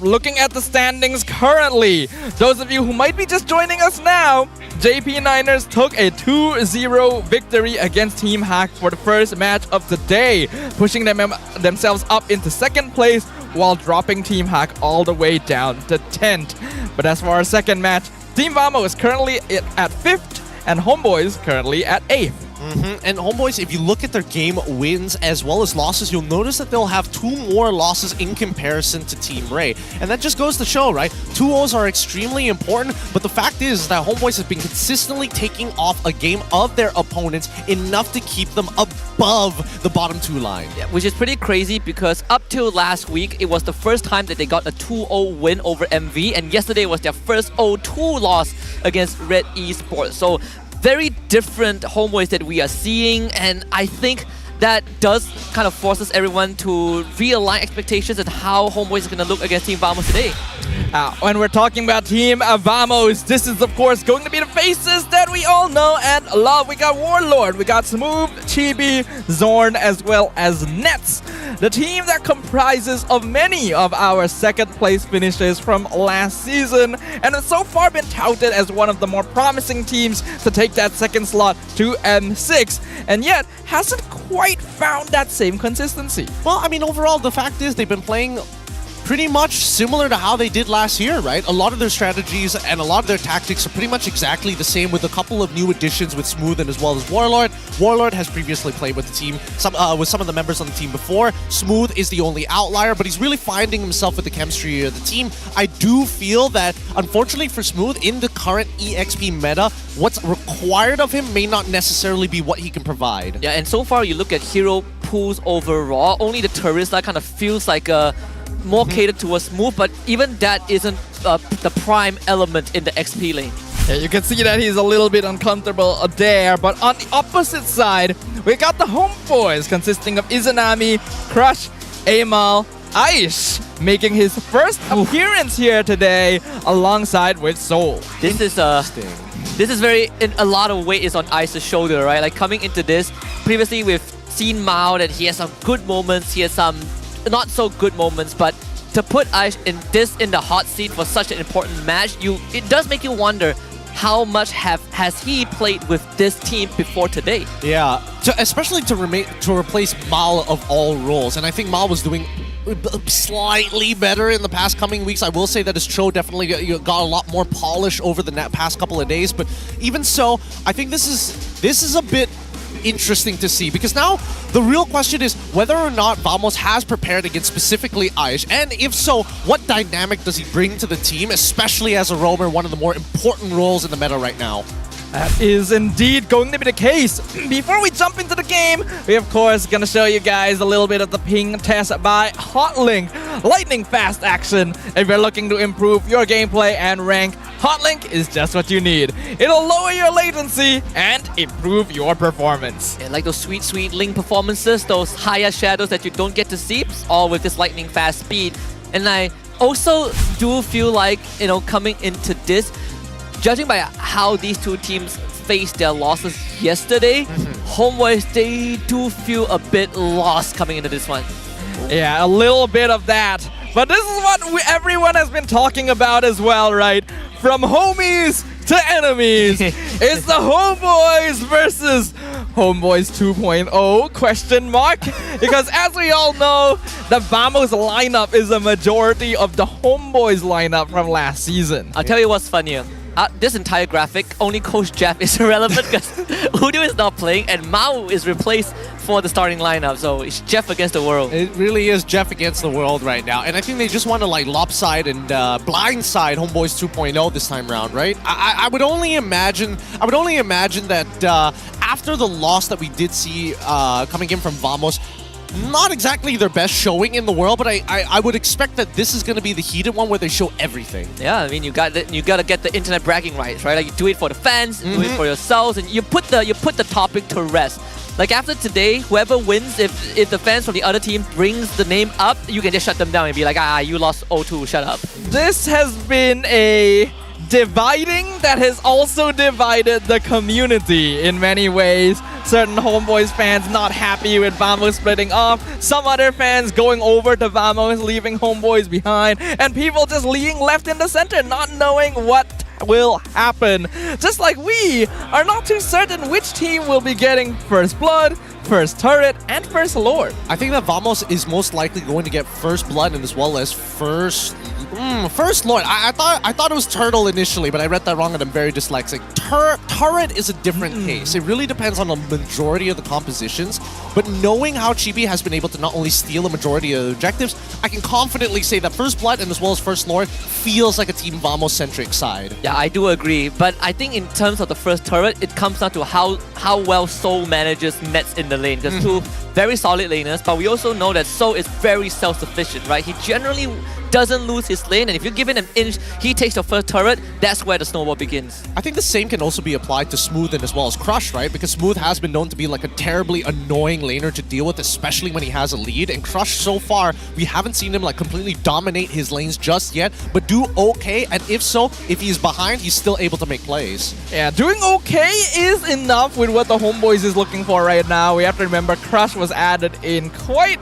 [SPEAKER 13] Looking at the standings currently, those of you who might be just joining us now, JP Niners took a 2-0 victory against Team Hack for the first match of the day, pushing themselves up into second place while dropping Team Hack all the way down to 10th. But as for our second match, Team Vamo is currently at 5th and Homebois currently at 8th.
[SPEAKER 14] And Homebois, if you look at their game wins as well as losses, you'll notice that they'll have 2 more losses in comparison to Team Ray. And that just goes to show, right? 2-0s are extremely important, but the fact is that Homebois has been consistently taking off a game of their opponents enough to keep them above the bottom 2 line.
[SPEAKER 8] Yeah, which is pretty crazy because up till last week, it was the first time that they got a 2-0 win over MV, and yesterday was their first 0-2 loss against RED Esports. So very different Homebois that we are seeing, and I think that does kind of forces everyone to realign expectations and how Homebois is going to look against Team Vamos today.
[SPEAKER 13] When we're talking about Team Vamos, this is of course going to be the faces that we all know and love. We got Warlord, we got Smooth, Chibi, Xorn, as well as Nets. The team that comprises of many of our second place finishers from last season and has so far been touted as one of the more promising teams to take that second slot to M6, and yet hasn't quite found that same consistency.
[SPEAKER 14] Well, I mean, overall, the fact is they've been playing pretty much similar to how they did last year, right? A lot of their strategies and a lot of their tactics are pretty much exactly the same, with a couple of new additions with Smooth and as well as Warlord. Warlord has previously played with the team, with some of the members on the team before. Smooth is the only outlier, but he's really finding himself with the chemistry of the team. I do feel that, unfortunately for Smooth, in the current EXP meta, what's required of him may not necessarily be what he can provide.
[SPEAKER 8] Yeah, and so far you look at hero pools overall, only the Teresa kind of feels like a more catered towards Smooth, but even that isn't the prime element in the XP lane.
[SPEAKER 13] Yeah, you can see that he's a little bit uncomfortable there, but on the opposite side, we got the Homebois consisting of Izanami, Crush, Amal, Aish, making his first appearance here today alongside with Soul.
[SPEAKER 8] This is very, in a lot of weight is on Aish's shoulder, right? Like coming into this, previously we've seen Mao that he has some good moments, he has some not so good moments, but to put Aish in the hot seat for such an important match, it does make you wonder how much has he played with this team before today.
[SPEAKER 14] Yeah, especially to replace Mal of all roles, and I think Mal was doing slightly better in the past coming weeks. I will say that his Cho definitely got a lot more polish over the past couple of days, but even so, I think this is a bit interesting to see, because now the real question is whether or not Vamos has prepared against specifically Aish, and if so, what dynamic does he bring to the team, especially as a roamer, one of the more important roles in the meta right now.
[SPEAKER 13] That is indeed going to be the case. Before we jump into the game, we of course gonna show you guys a little bit of the ping test by Hotlink. Lightning fast action. If you're looking to improve your gameplay and rank, Hotlink is just what you need. It'll lower your latency and improve your performance.
[SPEAKER 8] Yeah, like those sweet Link performances, those higher shadows that you don't get to see, all with this lightning fast speed. And I also do feel like, coming into this, judging by how these two teams faced their losses yesterday, Homebois, they do feel a bit lost coming into this one.
[SPEAKER 13] Yeah, a little bit of that. But this is what everyone has been talking about as well, right? From homies to enemies. It's the Homebois versus Homebois 2.0 question mark. Because as we all know, the Vamos lineup is a majority of the Homebois lineup from last season.
[SPEAKER 8] I'll tell you what's funnier. This entire graphic, only Coach Jeff is irrelevant because Udio is not playing and Mao is replaced for the starting lineup. So it's Jeff against the world.
[SPEAKER 14] It really is Jeff against the world right now. And I think they just want to like lopside and blindside Homebois 2.0 this time around, right? I would only imagine that after the loss that we did see coming in from Vamos, not exactly their best showing in the world, but I would expect that this is going to be the heated one where they show everything.
[SPEAKER 8] Yeah, I mean you got to get the internet bragging rights, right? Like you do it for the fans, do it for yourselves, and you put the topic to rest. Like after today, whoever wins, if the fans from the other team brings the name up, you can just shut them down and be like, you lost 0-2, shut up.
[SPEAKER 13] This has been a dividing that has also divided the community in many ways. Certain Homebois fans not happy with Vamos splitting off, some other fans going over to Vamos, leaving Homebois behind, and people just leaving left in the center, not knowing what will happen. Just like we are not too certain which team will be getting first blood, first turret, and first lord.
[SPEAKER 14] I think that Vamos is most likely going to get first blood and as well as first lord. I thought it was turtle initially, but I read that wrong and I'm very dyslexic. Turret is a different case. It really depends on the majority of the compositions, but knowing how Chibi has been able to not only steal a majority of the objectives, I can confidently say that first blood and as well as first lord feels like a Team Vamos-centric side.
[SPEAKER 8] Yeah, I do agree, but I think in terms of the first turret, it comes down to how well Soul manages Mets in the lane, because two very solid laners, but we also know that Soul is very self-sufficient, right? He generally doesn't lose his lane, and if you give it an inch, he takes your first turret, that's where the snowball begins.
[SPEAKER 14] I think the same can also be applied to Smooth and as well as Crush, right? Because Smooth has been known to be like a terribly annoying laner to deal with, especially when he has a lead, and Crush so far, we haven't seen him like completely dominate his lanes just yet, but do okay, and if so, if he's behind, he's still able to make plays.
[SPEAKER 13] Yeah, doing okay is enough with what the Homebois is looking for right now. We have to remember Crush was added in quite,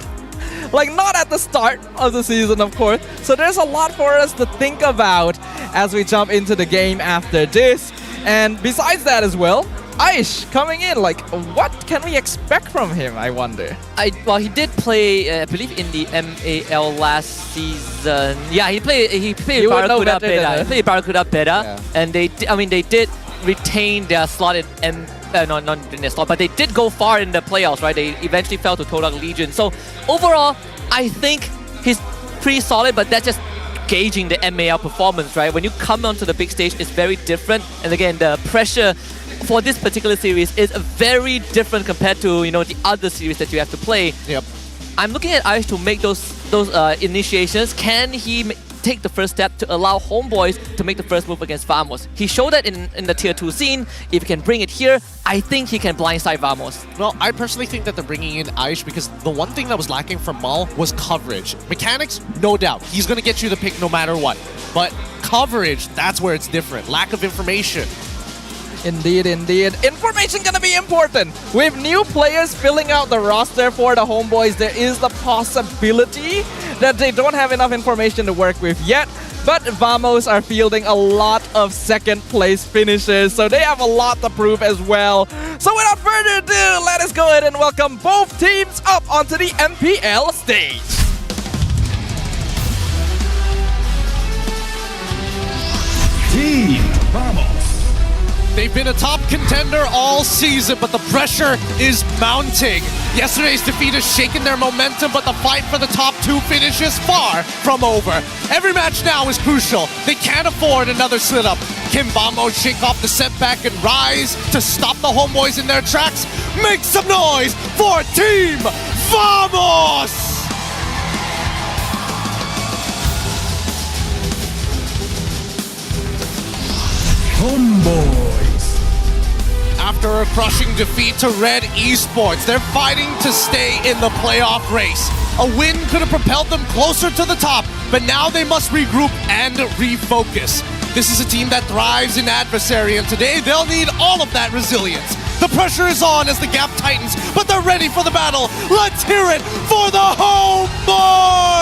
[SPEAKER 13] like, not at the start of the season, of course. So there's a lot for us to think about as we jump into the game after this. And besides that as well, Aish coming in, like, what can we expect from him, I wonder?
[SPEAKER 8] Well, he did play, I believe, in the MAL last season. Yeah, he played Barracuda Beta. He played Barracuda Beta, and they did retain their slot in not in their slot, but they did go far in the playoffs, right? They eventually fell to Todak Legion. So overall, I think he's pretty solid, but that's just gauging the MAL performance, right? When you come onto the big stage, it's very different. And again, the pressure for this particular series is very different compared to, you know, the other series that you have to play.
[SPEAKER 14] Yep.
[SPEAKER 8] I'm looking at Aish to make those initiations. Can he take the first step to allow Homebois to make the first move against Vamos? He showed that in the tier 2 scene. If he can bring it here, I think he can blindside Vamos.
[SPEAKER 14] Well, I personally think that they're bringing in Aish because the one thing that was lacking from Mal was coverage. Mechanics, no doubt. He's going to get you the pick no matter what. But coverage, that's where it's different. Lack of information.
[SPEAKER 13] Indeed, indeed. Information gonna be important. With new players filling out the roster for the Homebois, there is the possibility that they don't have enough information to work with yet. But Vamos are fielding a lot of second place finishes, so they have a lot to prove as well. So without further ado, let us go ahead and welcome both teams up onto the MPL stage.
[SPEAKER 22] Team Vamos.
[SPEAKER 14] They've been a top contender all season, but the pressure is mounting. Yesterday's defeat has shaken their momentum, but the fight for the top 2 finish is far from over. Every match now is crucial. They can't afford another slip-up. Can Vamos shake off the setback and rise to stop the Homebois in their tracks? Make some noise for Team Vamos!
[SPEAKER 22] Homebois.
[SPEAKER 14] After a crushing defeat to RED Esports, they're fighting to stay in the playoff race. A win could have propelled them closer to the top, but now they must regroup and refocus. This is a team that thrives in adversary, and today they'll need all of that resilience. The pressure is on as the gap tightens, but they're ready for the battle. Let's hear it for the Homebois!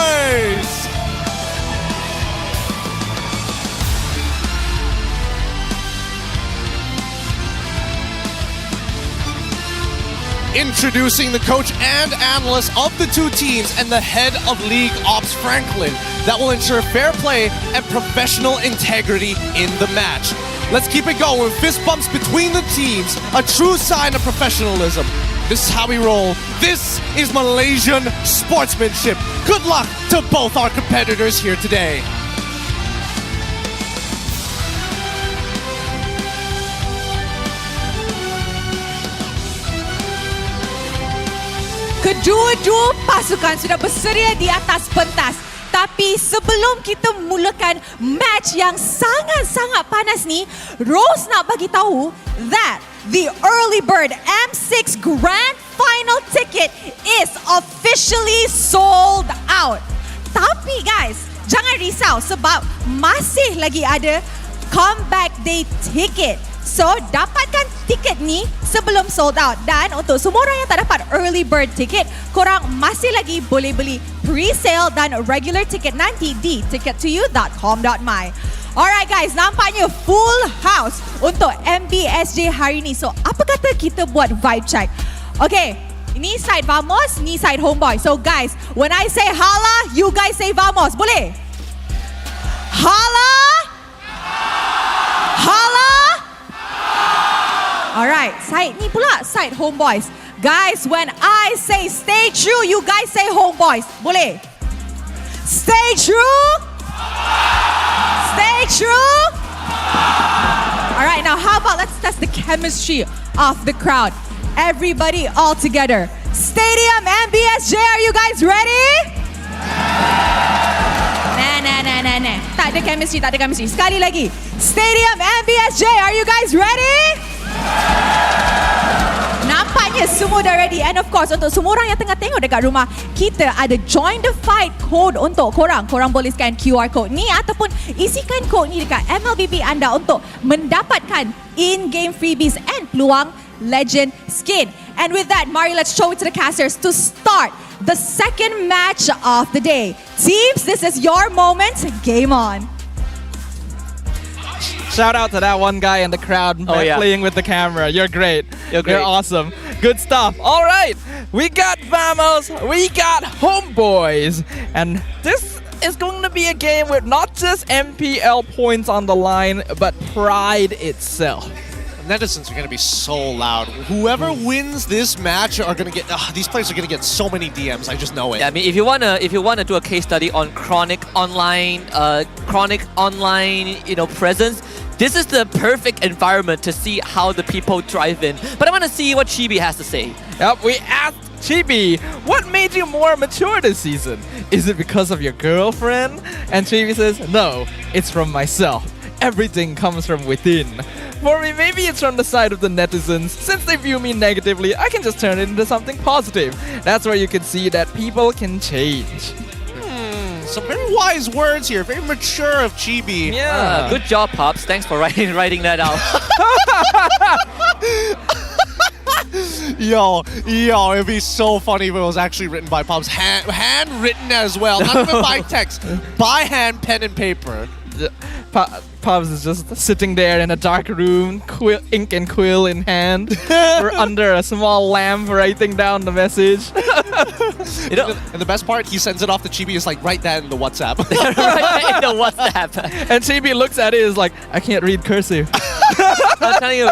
[SPEAKER 14] Introducing the coach and analyst of the two teams and the head of League Ops, Franklin, that will ensure fair play and professional integrity in the match. Let's keep it going with fist bumps between the teams, a true sign of professionalism. This is how we roll. This is Malaysian sportsmanship. Good luck to both our competitors here today.
[SPEAKER 6] Kedua-dua pasukan sudah bersedia di atas pentas. Tapi sebelum kita mulakan match yang sangat-sangat panas ni, Rose nak bagi tahu that the early bird M6 Grand Final ticket is officially sold out. Tapi guys, jangan risau sebab masih lagi ada comeback day ticket. So, dapatkan tiket ni sebelum sold out. Dan untuk semua orang yang tak dapat early bird ticket, korang masih lagi boleh beli pre-sale dan regular ticket nanti di tickettoyou.com.my. Alright guys, nampaknya full house untuk MBSJ hari ni. So, apa kata kita buat vibe check? Okay, ini side Vamos, ni side Homebois. So guys, when I say hala, you guys say Vamos. Boleh? Hala? Hala? Alright, side ni pula, side Homebois. Guys, when I say stay true, you guys say Homebois. Boleh? Stay true? Stay true? Alright, now how about let's test the chemistry of the crowd. Everybody all together. Stadium MBSJ, are you guys ready? Nah. Tak ada chemistry. Sekali lagi. Stadium MBSJ, are you guys ready? Nampaknya semua dah ready. And of course, untuk semua orang yang tengah tengok dekat rumah, kita ada join the fight code untuk korang. Korang boleh scan QR code ni ataupun isikan code ni dekat MLBB anda untuk mendapatkan in-game freebies and peluang legend skin. And with that, mari let's show it to the casters to start the second match of the day. Teams, this is your moment. Game on.
[SPEAKER 13] Shout out to that one guy in the crowd playing with the camera. You're great. You're awesome. Good stuff. All right. We got Vamos. We got Homebois. And this is going to be a game with not just MPL points on the line, but pride itself.
[SPEAKER 14] Netizens are going to be so loud. Whoever wins this match are going to get these players are going to get so many DMs. I just know it.
[SPEAKER 8] Yeah, I mean, if you wanna do a case study on chronic online, presence, this is the perfect environment to see how the people thrive in. But I want to see what Chibi has to say.
[SPEAKER 13] Yep, we asked Chibi, what made you more mature this season? Is it because of your girlfriend? And Chibi says, no, it's from myself. Everything comes from within. For me, maybe it's from the side of the netizens. Since they view me negatively, I can just turn it into something positive. That's where you can see that people can change.
[SPEAKER 14] Some very wise words here. Very mature of Chibi.
[SPEAKER 8] Yeah, good job, Pops. Thanks for writing that out.
[SPEAKER 14] Yo, it'd be so funny if it was actually written by Pops. Handwritten as well. Not even by text. By hand, pen and paper.
[SPEAKER 13] Pops is just sitting there in a dark room, ink and quill in hand. We're under a small lamp writing down the message.
[SPEAKER 14] And the best part, he sends it off to Chibi. It's like, write that in the WhatsApp.
[SPEAKER 8] Right in the WhatsApp.
[SPEAKER 13] And Chibi looks at it, is like, I can't read cursive.
[SPEAKER 8] I'm telling you,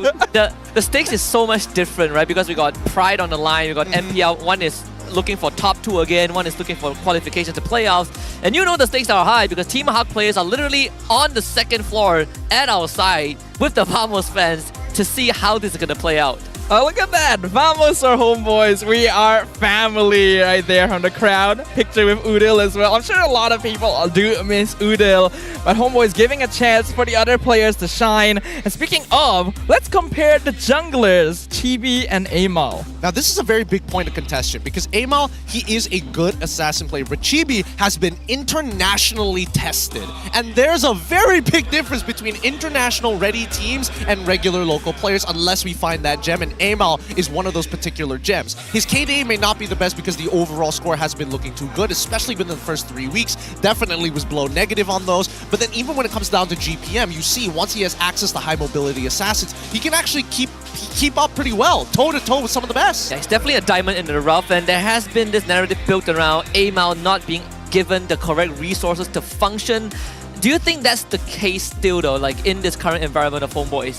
[SPEAKER 8] the stakes is so much different, right? Because we got Pride on the line, we got MPL. One is looking for top 2 again, one is looking for qualification to playoffs. And you know the stakes are high because Team Hawk players are literally on the second floor at our side with the Vamos fans to see how this is going to play out.
[SPEAKER 13] Oh, look at that. Vamos or Homebois. We are family right there from the crowd. Picture with Udil as well. I'm sure a lot of people do miss Udil, but Homebois giving a chance for the other players to shine. And speaking of, let's compare the junglers, Chibi and Amal.
[SPEAKER 14] Now, this is a very big point of contention because Amal, he is a good assassin player, but Chibi has been internationally tested. And there's a very big difference between international ready teams and regular local players unless we find that gem. And Amal is one of those particular gems. His KDA may not be the best because the overall score has been looking too good, especially within the first 3 weeks. Definitely was below negative on those. But then even when it comes down to GPM, you see once he has access to high mobility assassins, he can actually keep up pretty well, toe-to-toe with some of the best.
[SPEAKER 8] Yeah, he's definitely a diamond in the rough, and there has been this narrative built around Amal not being given the correct resources to function. Do you think that's the case still though, like in this current environment of Homebois?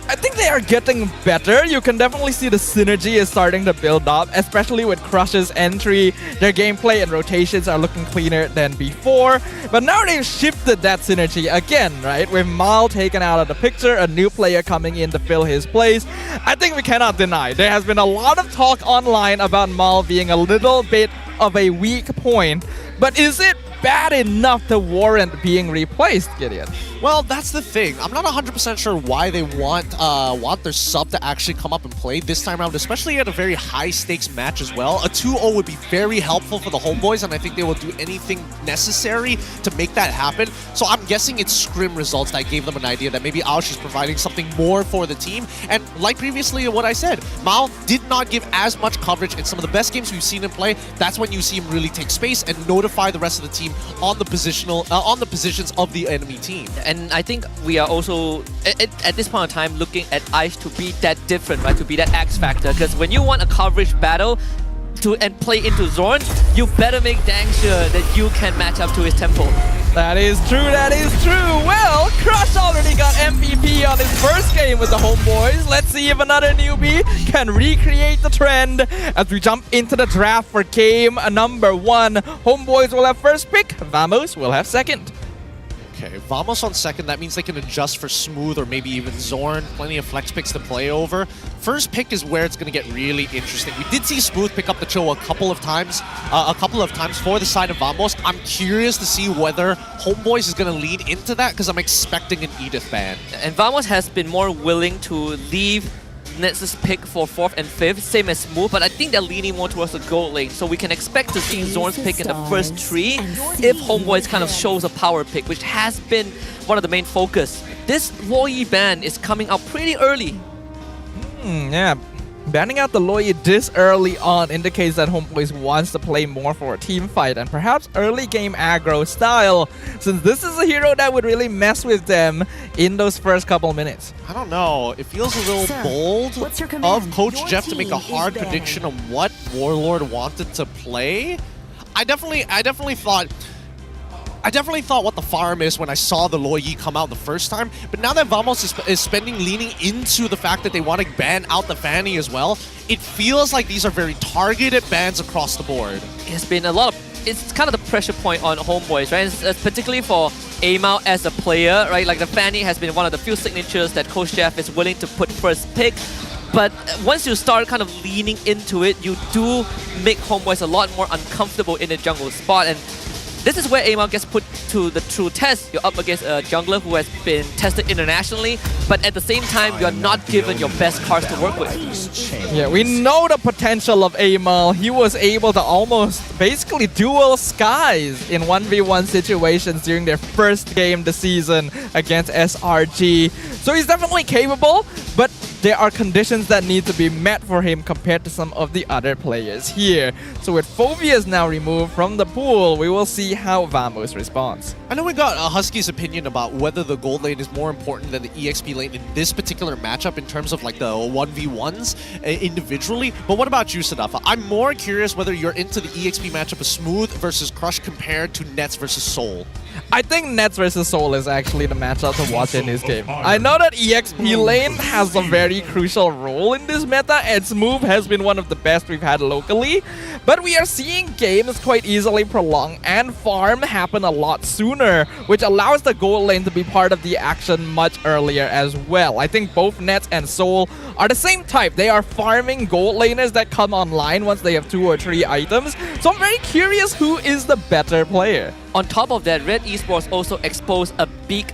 [SPEAKER 13] I think they are getting better. You can definitely see the synergy is starting to build up, especially with Crush's entry. Their gameplay and rotations are looking cleaner than before. But now they've shifted that synergy again, right? With Mal taken out of the picture, a new player coming in to fill his place. I think we cannot deny there has been a lot of talk online about Mal being a little bit of a weak point. But is it bad enough to warrant being replaced, Gideon?
[SPEAKER 14] Well, that's the thing. I'm not 100% sure why they want their sub to actually come up and play this time around, especially at a very high-stakes match as well. A 2-0 would be very helpful for the Homebois, and I think they will do anything necessary to make that happen. So I'm guessing it's scrim results that gave them an idea that maybe Aosh is providing something more for the team. And like previously what I said, Mao did not give as much coverage in some of the best games we've seen him play. That's when you see him really take space and notify the rest of the team on the positions of the enemy team.
[SPEAKER 8] And I think we are also, at this point in time, looking at Ice to be that different, right? To be that X factor. Because when you want a coverage battle and play into Xorn, you better make dang sure that you can match up to his tempo.
[SPEAKER 13] That is true, that is true. Well, Crush already got MVP on his first game with the Homebois. Let's see if another newbie can recreate the trend as we jump into the draft for game number 1. Homebois will have first pick, Vamos will have second.
[SPEAKER 14] Okay, Vamos on second, that means they can adjust for Smooth or maybe even Xorn. Plenty of flex picks to play over. First pick is where it's going to get really interesting. We did see Smooth pick up the Cho a couple of times for the side of Vamos. I'm curious to see whether Homebois is going to lean into that because I'm expecting an Edith ban.
[SPEAKER 8] And Vamos has been more willing to leave Nets' pick for 4th and 5th, same as Smooth, but I think they're leaning more towards the gold lane, so we can expect to see Xorn's pick in the first 3 if Homebois kind of shows a power pick, which has been one of the main focus. This Loi ban is coming out pretty early.
[SPEAKER 13] Yeah. Banning out the Loi this early on indicates that Homebois wants to play more for a team fight and perhaps early game aggro style, since this is a hero that would really mess with them in those first couple minutes.
[SPEAKER 14] I don't know. It feels a little bold of Coach Jeff to make a hard prediction on what Warlord wanted to play. I definitely thought what the farm is when I saw the Loi come out the first time, but now that Vamos is leaning into the fact that they want to ban out the Fanny as well, it feels like these are very targeted bans across the board.
[SPEAKER 8] It's been a lot of, it's kind of the pressure point on Homebois, right? It's particularly for Amao as a player, right? Like the Fanny has been one of the few signatures that Coach Jeff is willing to put first pick. But once you start kind of leaning into it, you do make Homebois a lot more uncomfortable in the jungle spot. And this is where Amao gets put to the true test. You're up against a jungler who has been tested internationally, but at the same time, you're not given your best cards to work with.
[SPEAKER 13] Yeah, we know the potential of Amao. He was able to almost basically dual skies in 1v1 situations during their first game this season against SRG. So he's definitely capable, but there are conditions that need to be met for him compared to some of the other players here. So with Phobias now removed from the pool, we will see how Vamos responds.
[SPEAKER 14] I know we got Husky's opinion about whether the gold lane is more important than the EXP lane in this particular matchup in terms of like the 1v1s individually, but what about you, Sadafa? I'm more curious whether you're into the EXP matchup of Smooth versus Crush compared to Nets versus Soul.
[SPEAKER 13] I think Nets versus Soul is actually the matchup to watch in this game. I know that EXP lane has a very crucial role in this meta, and Smooth has been one of the best we've had locally, but we are seeing games quite easily prolong and farm happen a lot sooner, which allows the gold lane to be part of the action much earlier as well. I think both Nets and Soul are the same type. They are farming gold laners that come online once they have 2 or 3 items, so I'm very curious who is the better player.
[SPEAKER 8] On top of that, RED Esports also exposed a big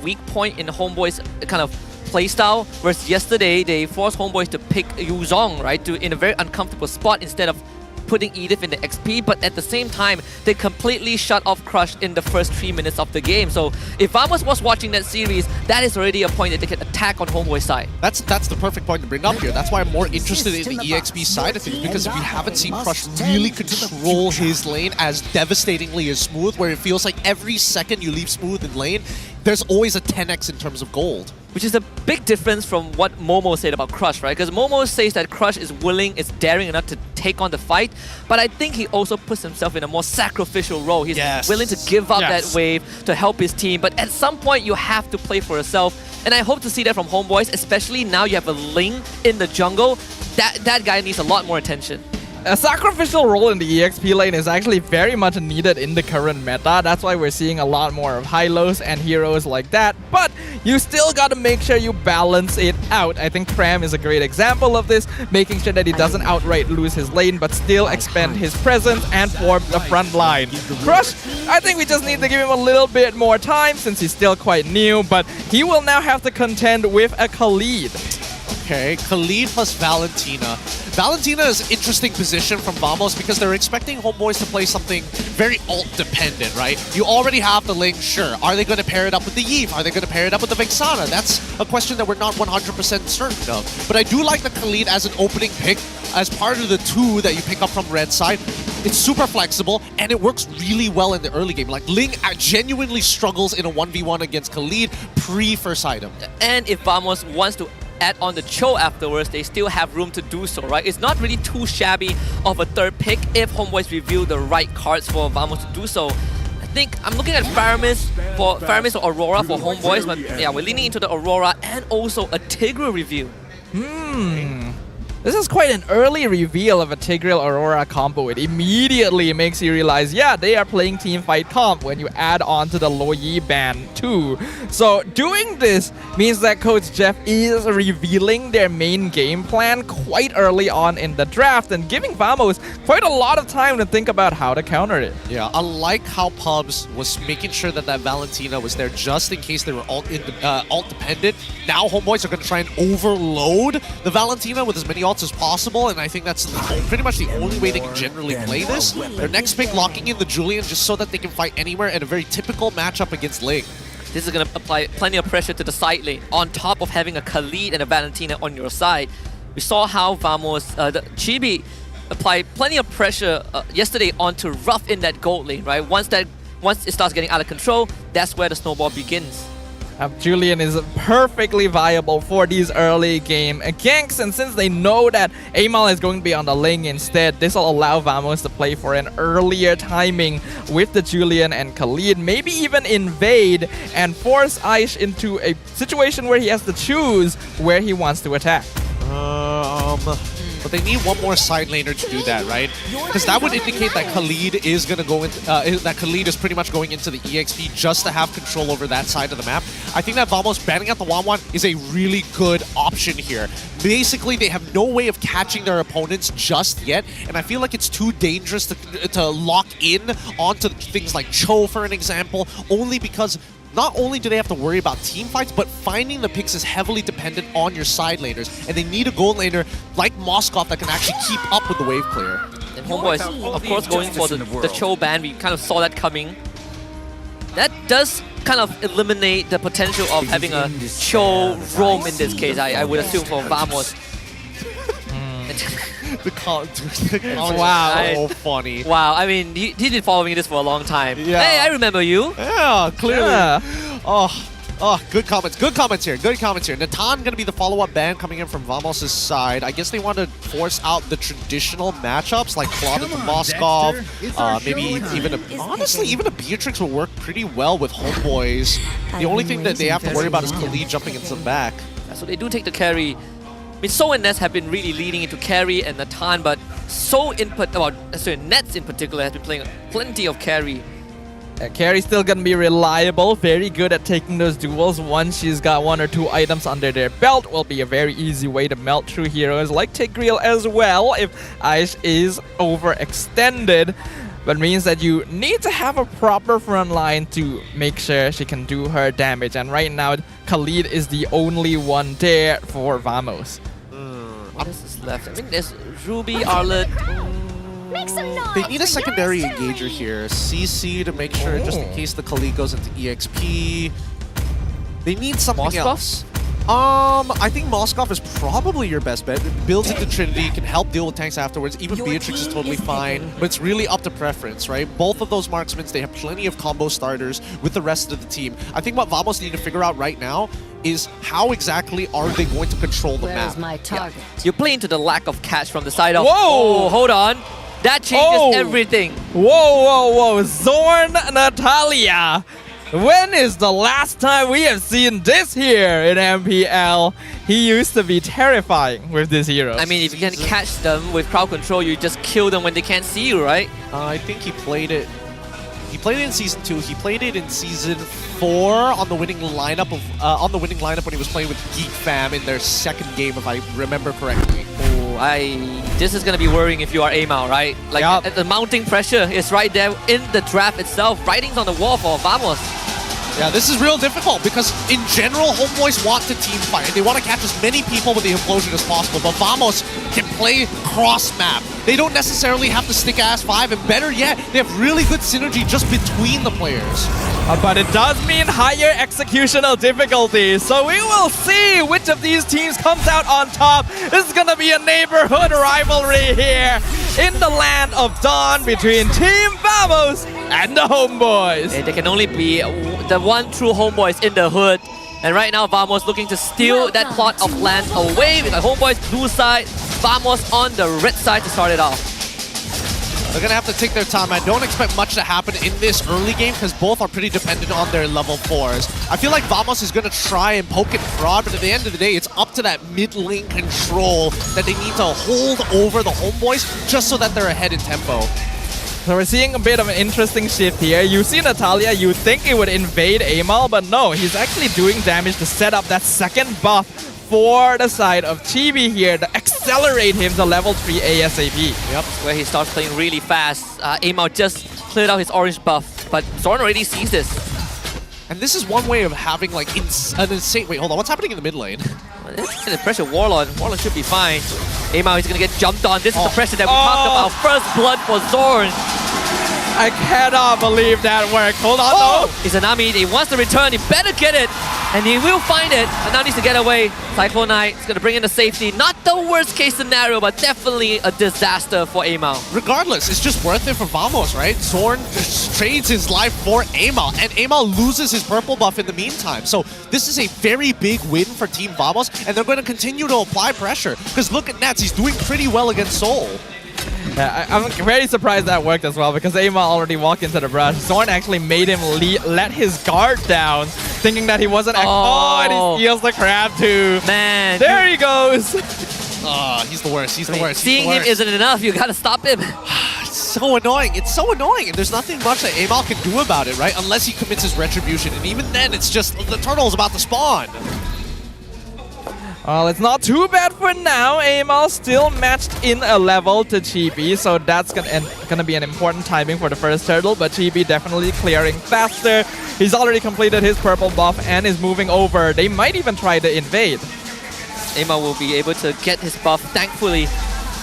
[SPEAKER 8] weak point in Homebois' kind of playstyle, whereas yesterday they forced Homebois to pick Yuzong, right, in a very uncomfortable spot instead of putting Edith in the XP, but at the same time, they completely shut off Crush in the first 3 minutes of the game. So if Vamos was watching that series, that is already a point that they can attack on Homeboi's side.
[SPEAKER 14] That's the perfect point to bring up here. That's why I'm more interested in the EXP side of things, because we haven't seen Crush really control his lane as devastatingly as Smooth, where it feels like every second you leave Smooth in lane, there's always a 10x in terms of gold.
[SPEAKER 8] Which is a big difference from what Momo said about Crush, right? Because Momo says that Crush is willing, is daring enough to take on the fight, but I think he also puts himself in a more sacrificial role. He's willing to give up that wave to help his team, but at some point you have to play for yourself, and I hope to see that from Homebois, especially now you have a Ling in the jungle. That guy needs a lot more attention.
[SPEAKER 13] A sacrificial role in the EXP lane is actually very much needed in the current meta. That's why we're seeing a lot more of Hylos and heroes like that. But you still got to make sure you balance it out. I think Pram is a great example of this, making sure that he doesn't outright lose his lane, but still expand his presence and form the front line. Crush, I think we just need to give him a little bit more time since he's still quite new, but he will now have to contend with a Khalid.
[SPEAKER 14] Okay, Khalid plus Valentina. Valentina is an interesting position from Vamos because they're expecting Homebois to play something very ult-dependent, right? You already have the Ling, sure. Are they going to pair it up with the Yve? Are they going to pair it up with the Vexana? That's a question that we're not 100% certain of. But I do like the Khalid as an opening pick, as part of the 2 that you pick up from red side. It's super flexible, and it works really well in the early game. Like, Ling genuinely struggles in a 1v1 against Khalid pre-first item.
[SPEAKER 8] And if Vamos wants to add on the Cho afterwards, they still have room to do so, right? It's not really too shabby of a third pick if Homebois reveal the right cards for Vamos to do so. I think I'm looking at Faramis or Aurora for Homebois, but yeah, we're leaning into the Aurora and also a Tigreal review.
[SPEAKER 13] This is quite an early reveal of a Tigreal Aurora combo. It immediately makes you realize, yeah, they are playing teamfight comp when you add on to the Loyi ban too. So doing this means that Coach Jeff is revealing their main game plan quite early on in the draft and giving Vamos quite a lot of time to think about how to counter it.
[SPEAKER 14] Yeah, I like how Pubs was making sure that Valentina was there just in case they were ult-dependent. Now Homebois are going to try and overload the Valentina with as many ults as possible, and I think that's pretty much the only way they can generally play this. Their next pick locking in the Julian just so that they can fight anywhere in a very typical matchup against Ling.
[SPEAKER 8] This is going to apply plenty of pressure to the side lane, on top of having a Khalid and a Valentina on your side. We saw how Vamos, the Chibi, applied plenty of pressure yesterday onto rough in that gold lane, right? Once it starts getting out of control, that's where the snowball begins.
[SPEAKER 13] Julian is perfectly viable for these early game ganks, and since they know that Amal is going to be on the Ling instead, this will allow Vamos to play for an earlier timing with the Julian and Khalid, maybe even invade and force Aish into a situation where he has to choose where he wants to attack.
[SPEAKER 14] But they need one more side laner to do that, right? Because that would indicate that Khalid is going to go into that Khalid is pretty much going into the EXP just to have control over that side of the map. I think that Vamos banning out the Wanwan is a really good option here. Basically, they have no way of catching their opponents just yet, and I feel like it's too dangerous to lock in onto things like Cho, for an example, only because not only do they have to worry about team fights, but finding the picks is heavily dependent on your side laners, and they need a gold laner like Moskov that can actually keep up with the wave clear.
[SPEAKER 8] And Homebois, of course, going for the Cho ban. We kind of saw that coming. That does kind of eliminate the potential of having a Cho roam in this case, I would assume, for Vamos.
[SPEAKER 14] Wow, so funny.
[SPEAKER 8] Wow, I mean, he's been following this for a long time.
[SPEAKER 14] Yeah.
[SPEAKER 8] Hey, I remember you.
[SPEAKER 14] Yeah, clearly.
[SPEAKER 13] Yeah.
[SPEAKER 14] Oh, good comments. Good comments here. Natan gonna be the follow-up ban coming in from Vamos' side. I guess they want to force out the traditional matchups like Claude into Moskov. Maybe even a Beatrix will work pretty well with Homebois. The only thing that they have to worry about is Khalid jumping into the back.
[SPEAKER 8] So they do take the carry. I mean, So and Nets have been really leading into carry and Natan, but Nets in particular has been playing plenty of carry.
[SPEAKER 13] Carry's still gonna be reliable, very good at taking those duels. Once she's got 1 or 2 items under their belt, will be a very easy way to melt through heroes like Tigreal as well if Aish is overextended. But means that you need to have a proper front line to make sure she can do her damage. And right now, Khalid is the only one there for Vamos.
[SPEAKER 8] What is left? I mean, there's Ruby, Arlet.
[SPEAKER 14] They need a secondary engager here. CC to make sure, just in case the Khalid goes into EXP. They need something else. I think Moskov is probably your best bet. It builds into Trinity, can help deal with tanks afterwards. Even Beatrix is totally fine, but it's really up to preference, right? Both of those marksmen, they have plenty of combo starters with the rest of the team. I think what Vamos need to figure out right now is how exactly are they going to control the map.
[SPEAKER 10] my target?
[SPEAKER 8] You play into the lack of catch from the side of...
[SPEAKER 13] Whoa!
[SPEAKER 8] Oh, hold on. That changes everything.
[SPEAKER 13] Whoa. Xorn Natalia. When is the last time we have seen this here in MPL? He used to be terrifying with these heroes.
[SPEAKER 8] I mean, if you can catch them with crowd control, you just kill them when they can't see you, right?
[SPEAKER 14] I think he played it. He played it in Season 2. He played it in Season 4 on the winning lineup when he was playing with Geek Fam in their second game, if I remember correctly.
[SPEAKER 8] This is gonna be worrying if you are Amal, right? Like the mounting pressure is right there in the draft itself. Writings on the wall for Vamos.
[SPEAKER 14] Yeah, this is real difficult because in general, Homebois want to team fight. They want to catch as many people with the implosion as possible, but Vamos can play cross-map. They don't necessarily have to stick ass 5, and better yet, they have really good synergy just between the players.
[SPEAKER 13] But it does mean higher executional difficulty, so we will see which of these teams comes out on top. This is gonna be a neighborhood rivalry here in the land of Dawn between Team Vamos and the Homebois.
[SPEAKER 8] There can only be the one true Homebois in the hood. And right now, Vamos looking to steal that plot of land away with the Homebois blue side, Vamos on the red side to start it off.
[SPEAKER 14] They're going to have to take their time. I don't expect much to happen in this early game because both are pretty dependent on their level 4s. I feel like Vamos is going to try and poke and prod, but at the end of the day, it's up to that mid-lane control that they need to hold over the Homebois just so that they're ahead in tempo.
[SPEAKER 13] So we're seeing a bit of an interesting shift here. You see Natalia, you think it would invade Amal, but no, he's actually doing damage to set up that second buff for the side of Chibi here to accelerate him to level 3 ASAP.
[SPEAKER 8] Yep, where he starts playing really fast. Amal just cleared out his orange buff, but Xorn already sees this.
[SPEAKER 14] And this is one way of having like an insane... Wait, hold on, what's happening in the mid lane?
[SPEAKER 8] The pressure Warlord should be fine. Amal is gonna get jumped on. This is the pressure that we talked about. First blood for Xorn.
[SPEAKER 13] I cannot believe that worked. Hold on, though.
[SPEAKER 8] Izanami, he wants to return. He better get it. And he will find it. But now needs to get away. Cyclone Knight is going to bring in the safety. Not the worst case scenario, but definitely a disaster for Amal.
[SPEAKER 14] Regardless, it's just worth it for Vamos, right? Xorn just trades his life for Amal, and Amal loses his purple buff in the meantime. So this is a very big win for Team Vamos, and they're going to continue to apply pressure. Because look at Nats, he's doing pretty well against Soul.
[SPEAKER 13] Yeah, I'm very surprised that worked as well because Amal already walked into the brush. Xorn actually made him let his guard down, thinking that he wasn't... and he steals the crab too.
[SPEAKER 8] Man.
[SPEAKER 13] There he goes.
[SPEAKER 14] He's the worst. He's the worst.
[SPEAKER 8] Seeing him isn't enough. You gotta stop him.
[SPEAKER 14] It's so annoying. It's so annoying. And there's nothing much that Amal can do about it, right? Unless he commits his retribution. And even then, it's just the turtle's about to spawn.
[SPEAKER 13] Well, it's not too bad for now. Amal still matched in a level to Chibi, so that's gonna be an important timing for the first turtle, but Chibi definitely clearing faster. He's already completed his purple buff and is moving over. They might even try to invade.
[SPEAKER 8] Amal will be able to get his buff, thankfully.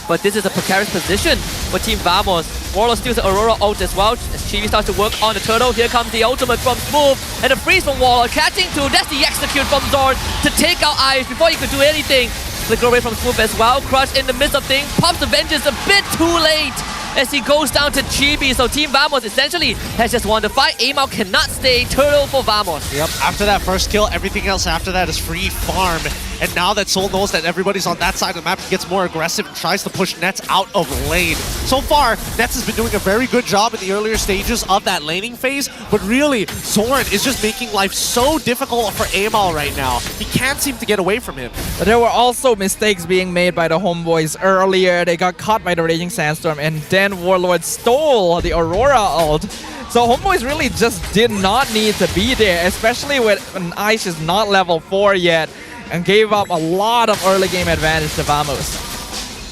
[SPEAKER 8] But this is a precarious position for Team Vamos. Warlord steals the Aurora ult as well as Chibi starts to work on the turtle. Here comes the ultimate from Smooth and a freeze from Warlord. Catching two, that's the execute from Xorn to take out Ice before he could do anything. Flicker away from Smooth as well. Crush in the midst of things. Pops the Vengeance a bit too late as he goes down to Chibi. So Team Vamos essentially has just won the fight. Amal cannot stay. Turtle for Vamos.
[SPEAKER 14] Yep, after that first kill, everything else after that is free farm. And now that Soul knows that everybody's on that side of the map, he gets more aggressive and tries to push Nets out of lane. So far, Nets has been doing a very good job in the earlier stages of that laning phase, but really, Xorn is just making life so difficult for Amal right now. He can't seem to get away from him.
[SPEAKER 13] But there were also mistakes being made by the Homebois earlier. They got caught by the Raging Sandstorm, and then Warlord stole the Aurora ult. So Homebois really just did not need to be there, especially when Ice is not level 4 yet, and gave up a lot of early game advantage to Vamos.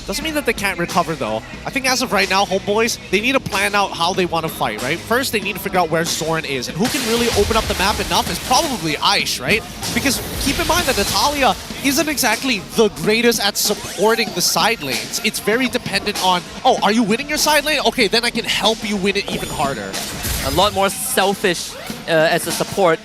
[SPEAKER 14] Doesn't mean that they can't recover though. I think as of right now, Homebois, they need to plan out how they want to fight, right? First, they need to figure out where Xorn is, and who can really open up the map enough is probably Aish, right? Because keep in mind that Natalia isn't exactly the greatest at supporting the side lanes. It's very dependent on, oh, are you winning your side lane? Okay, then I can help you win it even harder.
[SPEAKER 8] A lot more selfish as a support.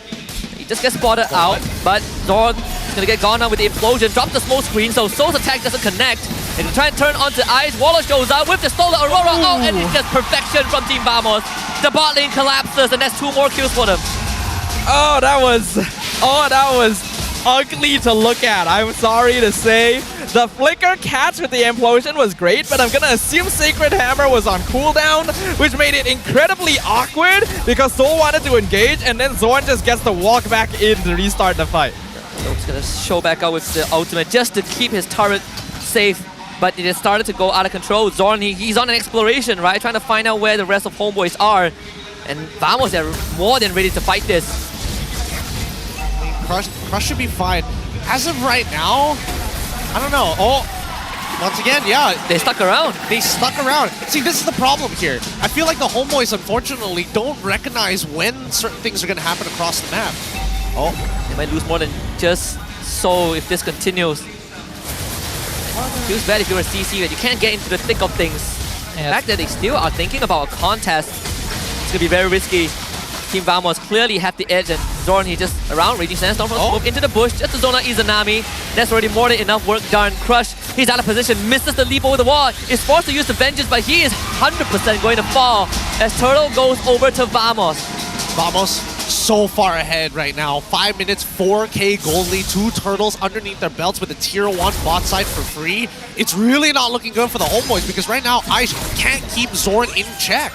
[SPEAKER 8] He just gets spotted out, but Xorn gonna get gone now with the implosion. Drop the smoke screen, so Soul's attack doesn't connect. And try and turn onto Ice. Waller shows up with the Stolen Aurora. Oh, and it's just perfection from Team Vamos. The bot lane collapses, and that's 2 more kills for them.
[SPEAKER 13] Oh, that was ugly to look at. I'm sorry to say. The flicker catch with the implosion was great, but I'm gonna assume Sacred Hammer was on cooldown, which made it incredibly awkward because Soul wanted to engage, and then Xorn just gets to walk back in to restart the fight.
[SPEAKER 8] Soul's gonna show back out with the ultimate just to keep his turret safe, but it has started to go out of control. Xorn, he's on an exploration, right? Trying to find out where the rest of Homeboys are, and Vamos are more than ready to fight this.
[SPEAKER 14] Crush should be fine. As of right now, I don't know. Oh, once again, yeah.
[SPEAKER 8] They stuck around.
[SPEAKER 14] They stuck around. See, this is the problem here. I feel like the Homeboys, unfortunately, don't recognize when certain things are going to happen across the map. Oh.
[SPEAKER 8] They might lose more than just so if this continues. Feels bad if you're a CC that you can't get into the thick of things. The fact that they still are thinking about a contest, it's going to be very risky. Team Vamos clearly have the edge, and Xorn, he just around, Raging Sandstorm from smoke into the bush, just to zone out Izanami. That's already more than enough work done. Crush, he's out of position, misses the leap over the wall, is forced to use the Vengeance, but he is 100% going to fall as Turtle goes over to Vamos.
[SPEAKER 14] Vamos so far ahead right now. 5 minutes, 4K gold lead, 2 turtles underneath their belts with a tier 1 bot side for free. It's really not looking good for the Homeboys because right now Aish can't keep Xorn in check.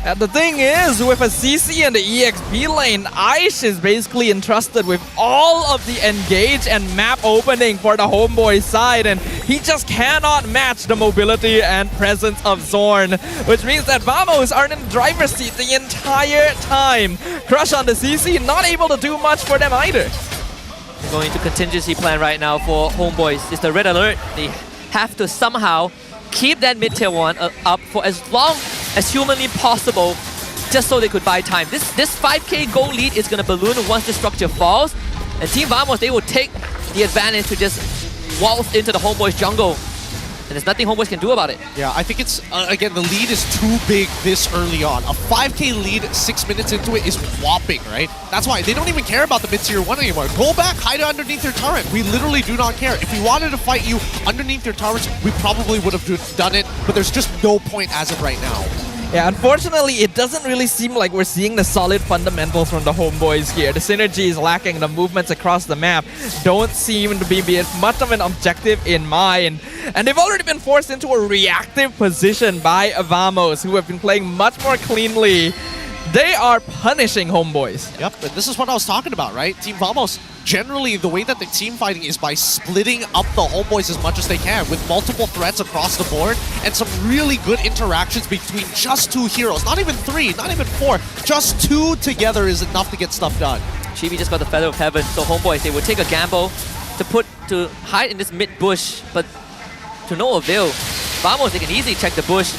[SPEAKER 13] And the thing is, with a CC in the EXP lane, Aish is basically entrusted with all of the engage and map opening for the Homeboy side, and he just cannot match the mobility and presence of Xorn, which means that Vamos are in the driver's seat the entire time. Crush on the CC, not able to do much for them either.
[SPEAKER 8] They're going to contingency plan right now for Homeboys. It's the red alert. They have to somehow keep that mid-tier 1 up for as long as humanly possible, just so they could buy time. This 5K goal lead is going to balloon once the structure falls, and Team Vamos, they will take the advantage to just waltz into the Homeboys jungle, and there's nothing Homeboys can do about it.
[SPEAKER 14] Yeah, I think it's, again, the lead is too big this early on. A 5K lead 6 minutes into it is whopping, right? That's why they don't even care about the mid-tier 1 anymore. Go back, hide underneath your turret. We literally do not care. If we wanted to fight you underneath your turrets, we probably would have done it, but there's just no point as of right now.
[SPEAKER 13] Yeah, unfortunately, it doesn't really seem like we're seeing the solid fundamentals from the Homeboys here. The synergy is lacking. The movements across the map don't seem to be much of an objective in mind. And they've already been forced into a reactive position by Vamos, who have been playing much more cleanly. They are punishing Homeboys.
[SPEAKER 14] Yep, and this is what I was talking about, right? Team Vamos, generally the way that the team fighting is by splitting up the Homeboys as much as they can with multiple threats across the board and some really good interactions between just 2 heroes. Not even 3, not even 4. Just 2 together is enough to get stuff done.
[SPEAKER 8] Chibi just got the Feather of Heaven, so Homeboys, they would take a gamble to hide in this mid bush, but to no avail. Vamos, they can easily check the bush.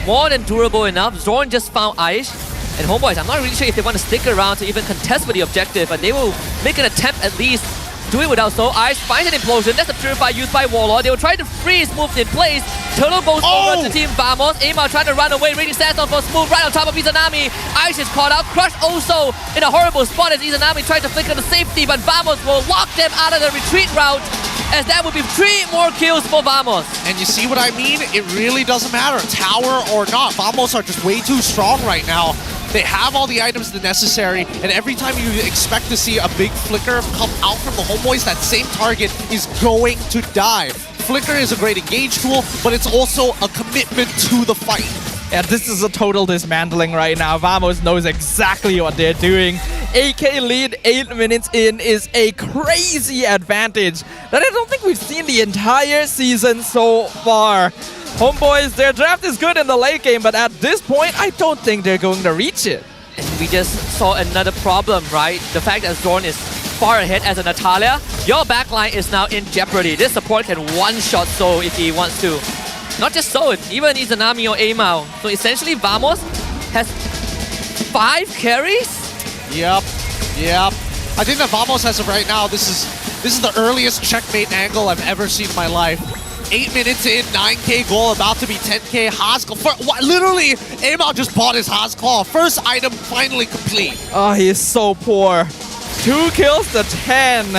[SPEAKER 8] More than durable enough. Xorn just found Aish. And Homeboys, I'm not really sure if they want to stick around to even contest for the objective, but they will make an attempt at least. Do it without Soul. Ice finds an implosion. That's a purify used by Warlord. They will try to freeze, move in place. Turtle goes over to Team Vamos. Aimar trying to run away. Raging Sandstorm for smooth right on top of Izanami. Ice is caught out. Crush also in a horrible spot as Izanami tried to flicker the safety, but Vamos will lock them out of the retreat route, as that would be 3 more kills for Vamos.
[SPEAKER 14] And you see what I mean? It really doesn't matter, tower or not. Vamos are just way too strong right now. They have all the items necessary, and every time you expect to see a big flicker come out from the Homeboys, that same target is going to die. Flicker is a great engage tool, but it's also a commitment to the fight.
[SPEAKER 13] Yeah, this is a total dismantling right now. Vamos knows exactly what they're doing. 8K lead 8 minutes in is a crazy advantage that I don't think we've seen the entire season so far. Homeboys, their draft is good in the late game, but at this point, I don't think they're going to reach it.
[SPEAKER 8] And we just saw another problem, right? The fact that Xorn is far ahead as a Natalia. Your backline is now in jeopardy. This support can one-shot Soul if he wants to. Not just Soul, even Izanami or Aimao. So essentially, Vamos has 5 carries?
[SPEAKER 14] Yep. I think that Vamos, as of right now, this is the earliest checkmate angle I've ever seen in my life. 8 minutes in, 9K goal, about to be 10K. Haskell, literally, Aimao just bought his Haskell. First item finally complete.
[SPEAKER 13] Oh, he is so poor. 2 kills to 10.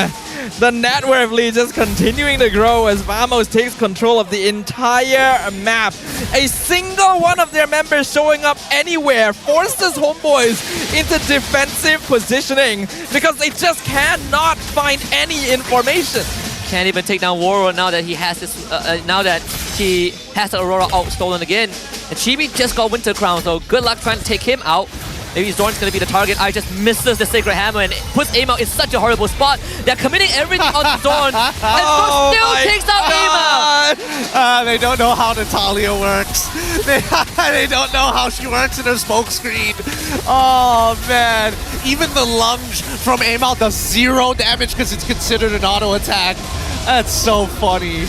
[SPEAKER 13] The net worth lead just continuing to grow as Vamos takes control of the entire map. A single one of their members showing up anywhere forces Homebois into defensive positioning because they just cannot find any information.
[SPEAKER 8] Can't even take down Warrior now that he has this. Now that he has the Aurora out stolen again, and Chibi just got Winter Crown, so good luck trying to take him out. Maybe Xorn's gonna be the target. I just misses the Sacred Hammer and puts aim out in such a horrible spot. They're committing everything on Xorn, and Xorn still takes out aim out.
[SPEAKER 14] They don't know how Natalia works. They don't know how she works in her smoke screen. Oh man, even the lunge from aim out does 0 damage because it's considered an auto attack. That's so funny.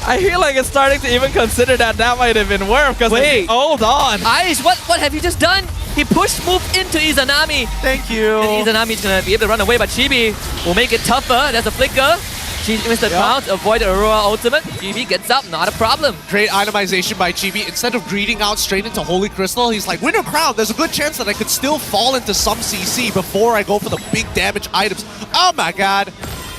[SPEAKER 13] I feel like it's starting to even consider that might have been worth because
[SPEAKER 8] wait,
[SPEAKER 13] hold on.
[SPEAKER 8] Ice, what have you just done? He pushed move into Izanami.
[SPEAKER 14] Thank you.
[SPEAKER 8] And Izanami's gonna be able to run away, but Chibi will make it tougher. There's a flicker. She missed the crown to avoid the Aurora ultimate. Chibi gets up, not a problem.
[SPEAKER 14] Great itemization by Chibi. Instead of greeting out straight into Holy Crystal, he's like, Winter Crown, there's a good chance that I could still fall into some CC before I go for the big damage items. Oh my god.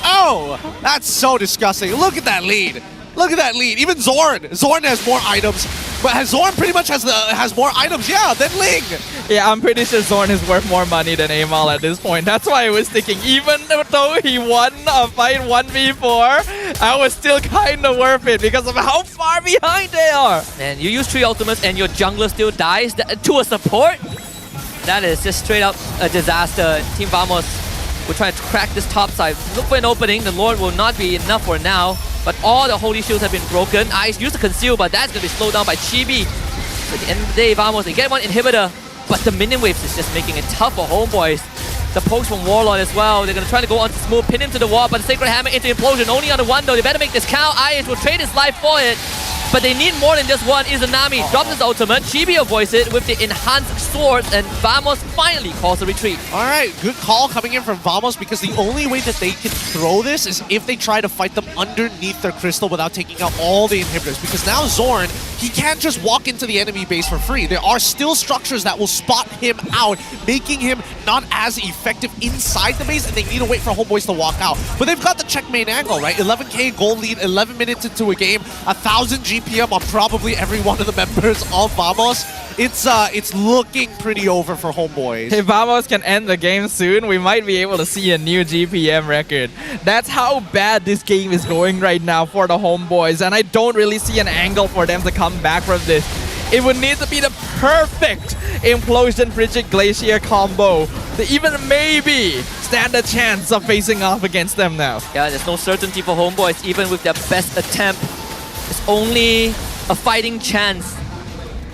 [SPEAKER 14] Oh, that's so disgusting. Look at that lead. Look at that lead. Even Xorn. Xorn has more items. But Xorn pretty much has more items, than Ling.
[SPEAKER 13] Yeah, I'm pretty sure Xorn is worth more money than Amal at this point. That's why I was thinking, even though he won a fight 1v4, I was still kind of worth it because of how far behind they are.
[SPEAKER 8] And you use 3 ultimates and your jungler still dies to a support? That is just straight up a disaster. Team Vamos will try to crack this top side. Look for an opening. The Lord will not be enough for now. But all the holy shields have been broken. Ice used to conceal, but that's going to be slowed down by Chibi. At the end of the day, Vamos, they get one inhibitor, but the minion waves is just making it tough for Homebois. The pokes from Warlord as well. They're going to try to go on to smooth, pin him to the wall, but the Sacred Hammer into Implosion. Only on the one though. They better make this count. Ice will trade his life for it. But they need more than just one. Izanami drops his ultimate. Chibi avoids it with the enhanced swords, and Vamos finally calls a retreat.
[SPEAKER 14] Alright, good call coming in from Vamos because the only way that they can throw this is if they try to fight them underneath their crystal without taking out all the inhibitors. Because now Xorn, he can't just walk into the enemy base for free. There are still structures that will spot him out, making him not as effective inside the base, and they need to wait for Homebois to walk out. But they've got the checkmate angle, right? 11k gold lead, 11 minutes into a game, 1,000 GPM on probably every one of the members of Vamos. It's looking pretty over for Homebois.
[SPEAKER 13] If Vamos can end the game soon, we might be able to see a new GPM record. That's how bad this game is going right now for the Homebois, and I don't really see an angle for them to come back from this. It would need to be the perfect Implosion Frigid Glacier combo to even maybe stand a chance of facing off against them now.
[SPEAKER 8] Yeah, there's no certainty for Homebois, even with their best attempt. It's only a fighting chance.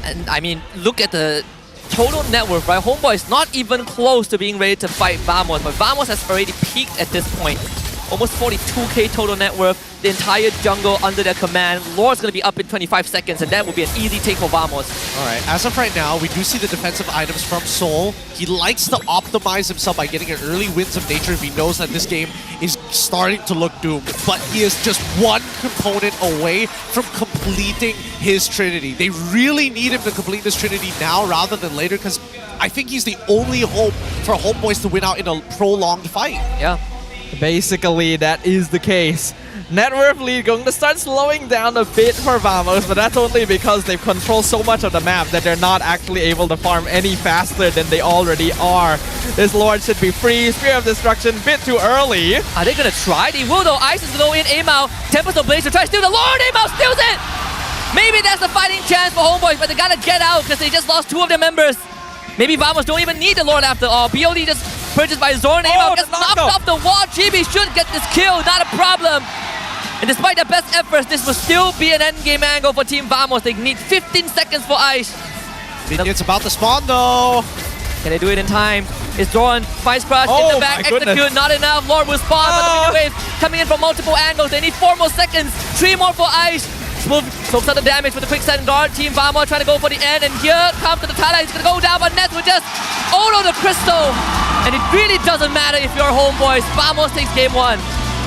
[SPEAKER 8] And I mean, look at the total net worth, right? Homebois is not even close to being ready to fight Vamos, but Vamos has already peaked at this point. Almost 42k total net worth, the entire jungle under their command. Lord's going to be up in 25 seconds, and that will be an easy take for Vamos.
[SPEAKER 14] Alright, as of right now, we do see the defensive items from Soul. He likes to optimize himself by getting an early Winds of Nature if he knows that this game is starting to look doomed. But he is just one component away from completing his Trinity. They really need him to complete this Trinity now rather than later, because I think he's the only hope for Homebois to win out in a prolonged fight.
[SPEAKER 8] Yeah.
[SPEAKER 13] Basically, that is the case. Net worth lead going to start slowing down a bit for Vamos, but that's only because they've controlled so much of the map that they're not actually able to farm any faster than they already are. This Lord should be free. Spear of Destruction, bit too early.
[SPEAKER 8] Are they going to try? They will though. Ice is going to go in. Aimao, Tempest of Blaze to try to steal the Lord. Aimao steals it! Maybe that's the fighting chance for Homebois, but they got to get out because they just lost 2 of their members. Maybe Vamos don't even need the Lord after all. BOD just purchased by Xorn. Aimao gets knocked off the wall. Chibi should get this kill, not a problem. And despite their best efforts, this will still be an endgame angle for Team Vamos. They need 15 seconds for Ice.
[SPEAKER 14] It's about to spawn though.
[SPEAKER 8] Can they do it in time? It's Xorn, Vice Crush in the back, execute, not enough. Lord will spawn, but the minion wave coming in from multiple angles. They need 4 more seconds, 3 more for Ice. Smooth soaks out the damage with the quick send guard. Team Vamos trying to go for the end, and here comes the Tala. He's going to go down, but Nets will just auto the crystal. And it really doesn't matter if you're Homebois. Vamos takes game 1.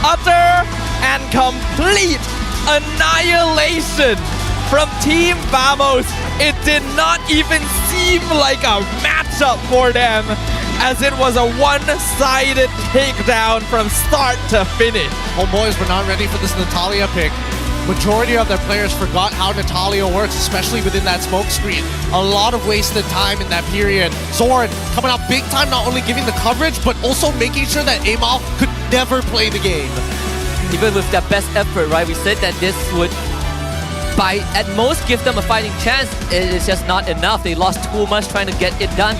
[SPEAKER 13] Utter and complete annihilation from Team Vamos. It did not even seem like a matchup for them. as it was a one-sided takedown from start to finish.
[SPEAKER 14] Homeboys were not ready for this Natalia pick. Majority of their players forgot how Natalia works, especially within that smoke screen. A lot of wasted time in that period. Xorn coming out big time, not only giving the coverage, but also making sure that Amal could never play the game.
[SPEAKER 8] Even with their best effort, right? We said that this would, by at most, give them a fighting chance. It is just not enough. They lost too much trying to get it done.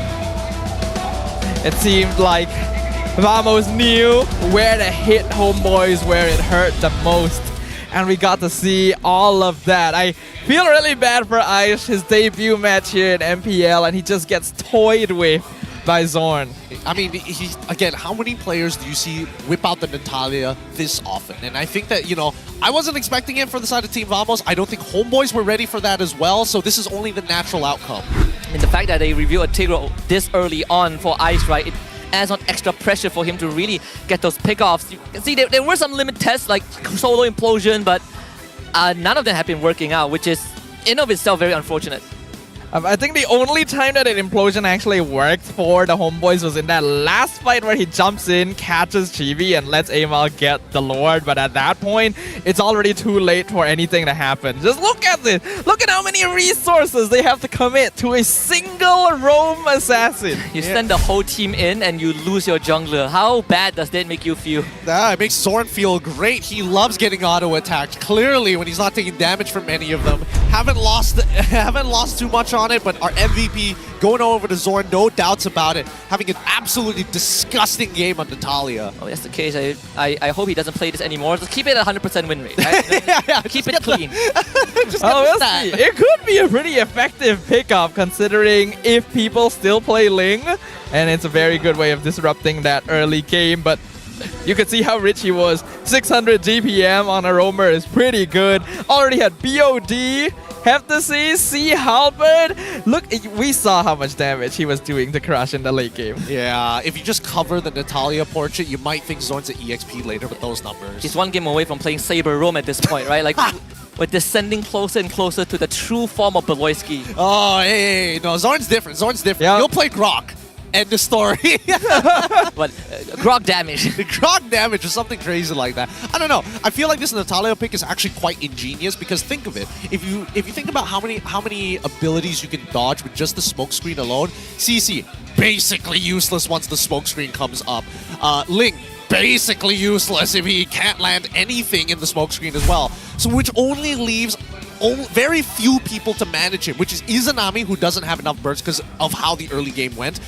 [SPEAKER 13] It seemed like Vamos knew where to hit Homeboys, where it hurt the most. And we got to see all of that. I feel really bad for Aish, his debut match here in MPL, and he just gets toyed with by Xorn.
[SPEAKER 14] I mean, again, how many players do you see whip out the Natalia this often? And I think that, you know, I wasn't expecting it for the side of Team Vamos. I don't think Homeboys were ready for that as well, so this is only the natural outcome.
[SPEAKER 8] And the fact that they reveal a Tigro this early on for Ice, right, it adds on extra pressure for him to really get those pickoffs. You can see there were some limit tests like solo implosion, but none of them have been working out, which is in of itself very unfortunate.
[SPEAKER 13] I think the only time that an implosion actually worked for the Homeboys was in that last fight where he jumps in, catches Chibi, and lets Amal get the Lord. But at that point, it's already too late for anything to happen. Just look at this. Look at how many resources they have to commit to a single roam assassin.
[SPEAKER 8] You send the whole team in and you lose your jungler. How bad does that make you feel?
[SPEAKER 14] It makes Xorn feel great. He loves getting auto-attacked. Clearly, when he's not taking damage from any of them. Haven't lost too much on it, but our MVP going over to Xorn, no doubts about it. Having an absolutely disgusting game on Natalia.
[SPEAKER 8] Oh, that's the case. I hope he doesn't play this anymore. Just keep it at 100% win rate, right? Keep it clean.
[SPEAKER 13] We'll see. It could be a pretty effective pickup considering if people still play Ling, and it's a very good way of disrupting that early game, but you could see how rich he was. 600 GPM on a roamer is pretty good. Already had BOD. Have to see Halberd. Look, we saw how much damage he was doing to Crush in the late game.
[SPEAKER 14] Yeah, if you just cover the Natalia portrait, you might think Xorn's an EXP later with those numbers.
[SPEAKER 8] He's one game away from playing Saber Roam at this point, right? Like, we're descending closer and closer to the true form of Beloyski.
[SPEAKER 14] Oh, hey, no, Xorn's different. Xorn's different. Yep. You'll play Grok. End the story.
[SPEAKER 8] But Grok damage.
[SPEAKER 14] Grok damage or something crazy like that. I don't know. I feel like this Natalia pick is actually quite ingenious because think of it. If you think about how many abilities you can dodge with just the smoke screen alone, CC basically useless once the smoke screen comes up. Ling basically useless if he can't land anything in the smoke screen as well. So which only leaves very few people to manage him, which is Izanami, who doesn't have enough bursts because of how the early game went.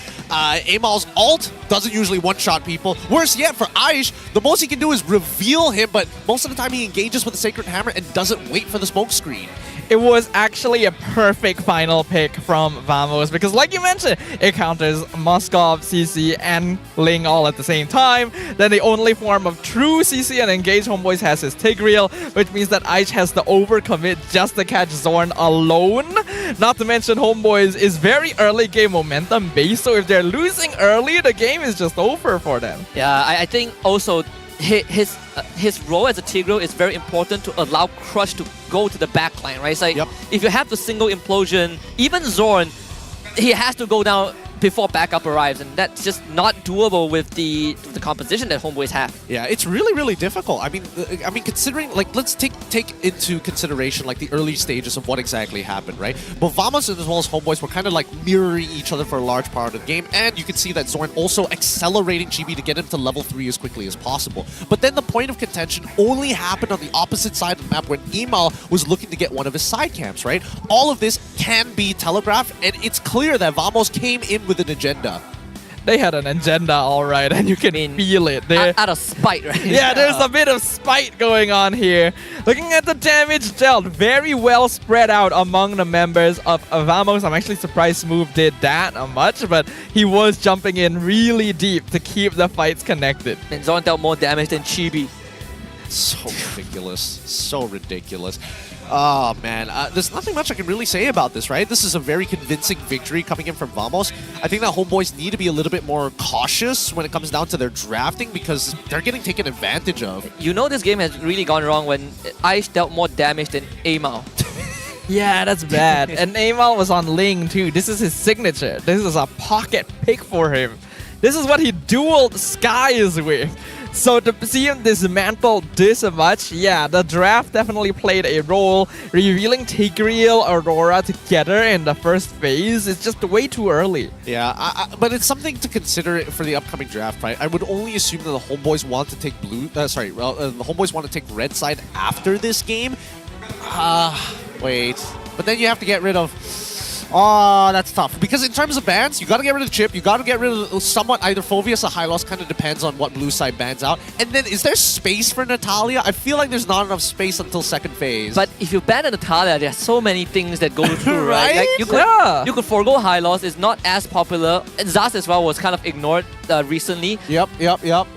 [SPEAKER 14] Amal's ult doesn't usually one-shot people. Worse yet, for Aish, the most he can do is reveal him, but most of the time he engages with the Sacred Hammer and doesn't wait for the smoke screen.
[SPEAKER 13] It was actually a perfect final pick from Vamos because, like you mentioned, it counters Moskov, CC, and Ling all at the same time. Then the only form of true CC and engage Homeboys has his Tigreal, which means that Aish has to overcommit just to catch Xorn alone. Not to mention, Homeboys is very early game momentum based, so if they're losing early, the game is just over for them.
[SPEAKER 8] Yeah, I think also his role as a Tigreal is very important to allow Crush to go to the backline, right? It's like, if you have the single implosion, even Xorn, he has to go down before backup arrives, and that's just not doable with the composition that Homeboys have.
[SPEAKER 14] Yeah, it's really, really difficult. I mean, considering, like, let's take into consideration, like, the early stages of what exactly happened, right? But Vamos as well as Homeboys were kind of, like, mirroring each other for a large part of the game, and you can see that Xorn also accelerating Chibi to get him to level 3 as quickly as possible. But then the point of contention only happened on the opposite side of the map when Amal was looking to get one of his side camps, right? All of this can be telegraphed, and it's clear that Vamos came in with an agenda.
[SPEAKER 13] They had an agenda, all right, and you can feel it.
[SPEAKER 8] Out of spite, right?
[SPEAKER 13] Yeah, there's a bit of spite going on here. Looking at the damage dealt, very well spread out among the members of Vamos. I'm actually surprised Smooth did that much, but he was jumping in really deep to keep the fights connected.
[SPEAKER 8] And Xorn dealt more damage than Chibi.
[SPEAKER 14] So ridiculous. So ridiculous. Oh, man. There's nothing much I can really say about this, right? This is a very convincing victory coming in from Vamos. I think that Homeboys need to be a little bit more cautious when it comes down to their drafting because they're getting taken advantage of.
[SPEAKER 8] You know this game has really gone wrong when Aish dealt more damage than Amal.
[SPEAKER 13] Yeah, that's bad. And Amal was on Ling too. This is his signature. This is a pocket pick for him. This is what he dueled Skies with. So to see him dismantle this much, yeah, the draft definitely played a role. Revealing Tigreal, Aurora together in the first phase is just way too early.
[SPEAKER 14] Yeah, but it's something to consider for the upcoming draft, right? I would only assume that the Homebois want to take the Homebois want to take red side after this game. Wait, but then you have to get rid of. Oh, that's tough. Because in terms of bans, you got to get rid of Chip. You got to get rid of somewhat either Phoveus or Hylos. Kind of depends on what blue side bans out. And then, is there space for Natalia? I feel like there's not enough space until second phase.
[SPEAKER 8] But if you ban a Natalia, there are so many things that go through, right?
[SPEAKER 14] Right?
[SPEAKER 8] Like you could forgo Hylos. It's not as popular. Zaz as well was kind of ignored recently.
[SPEAKER 14] Yep.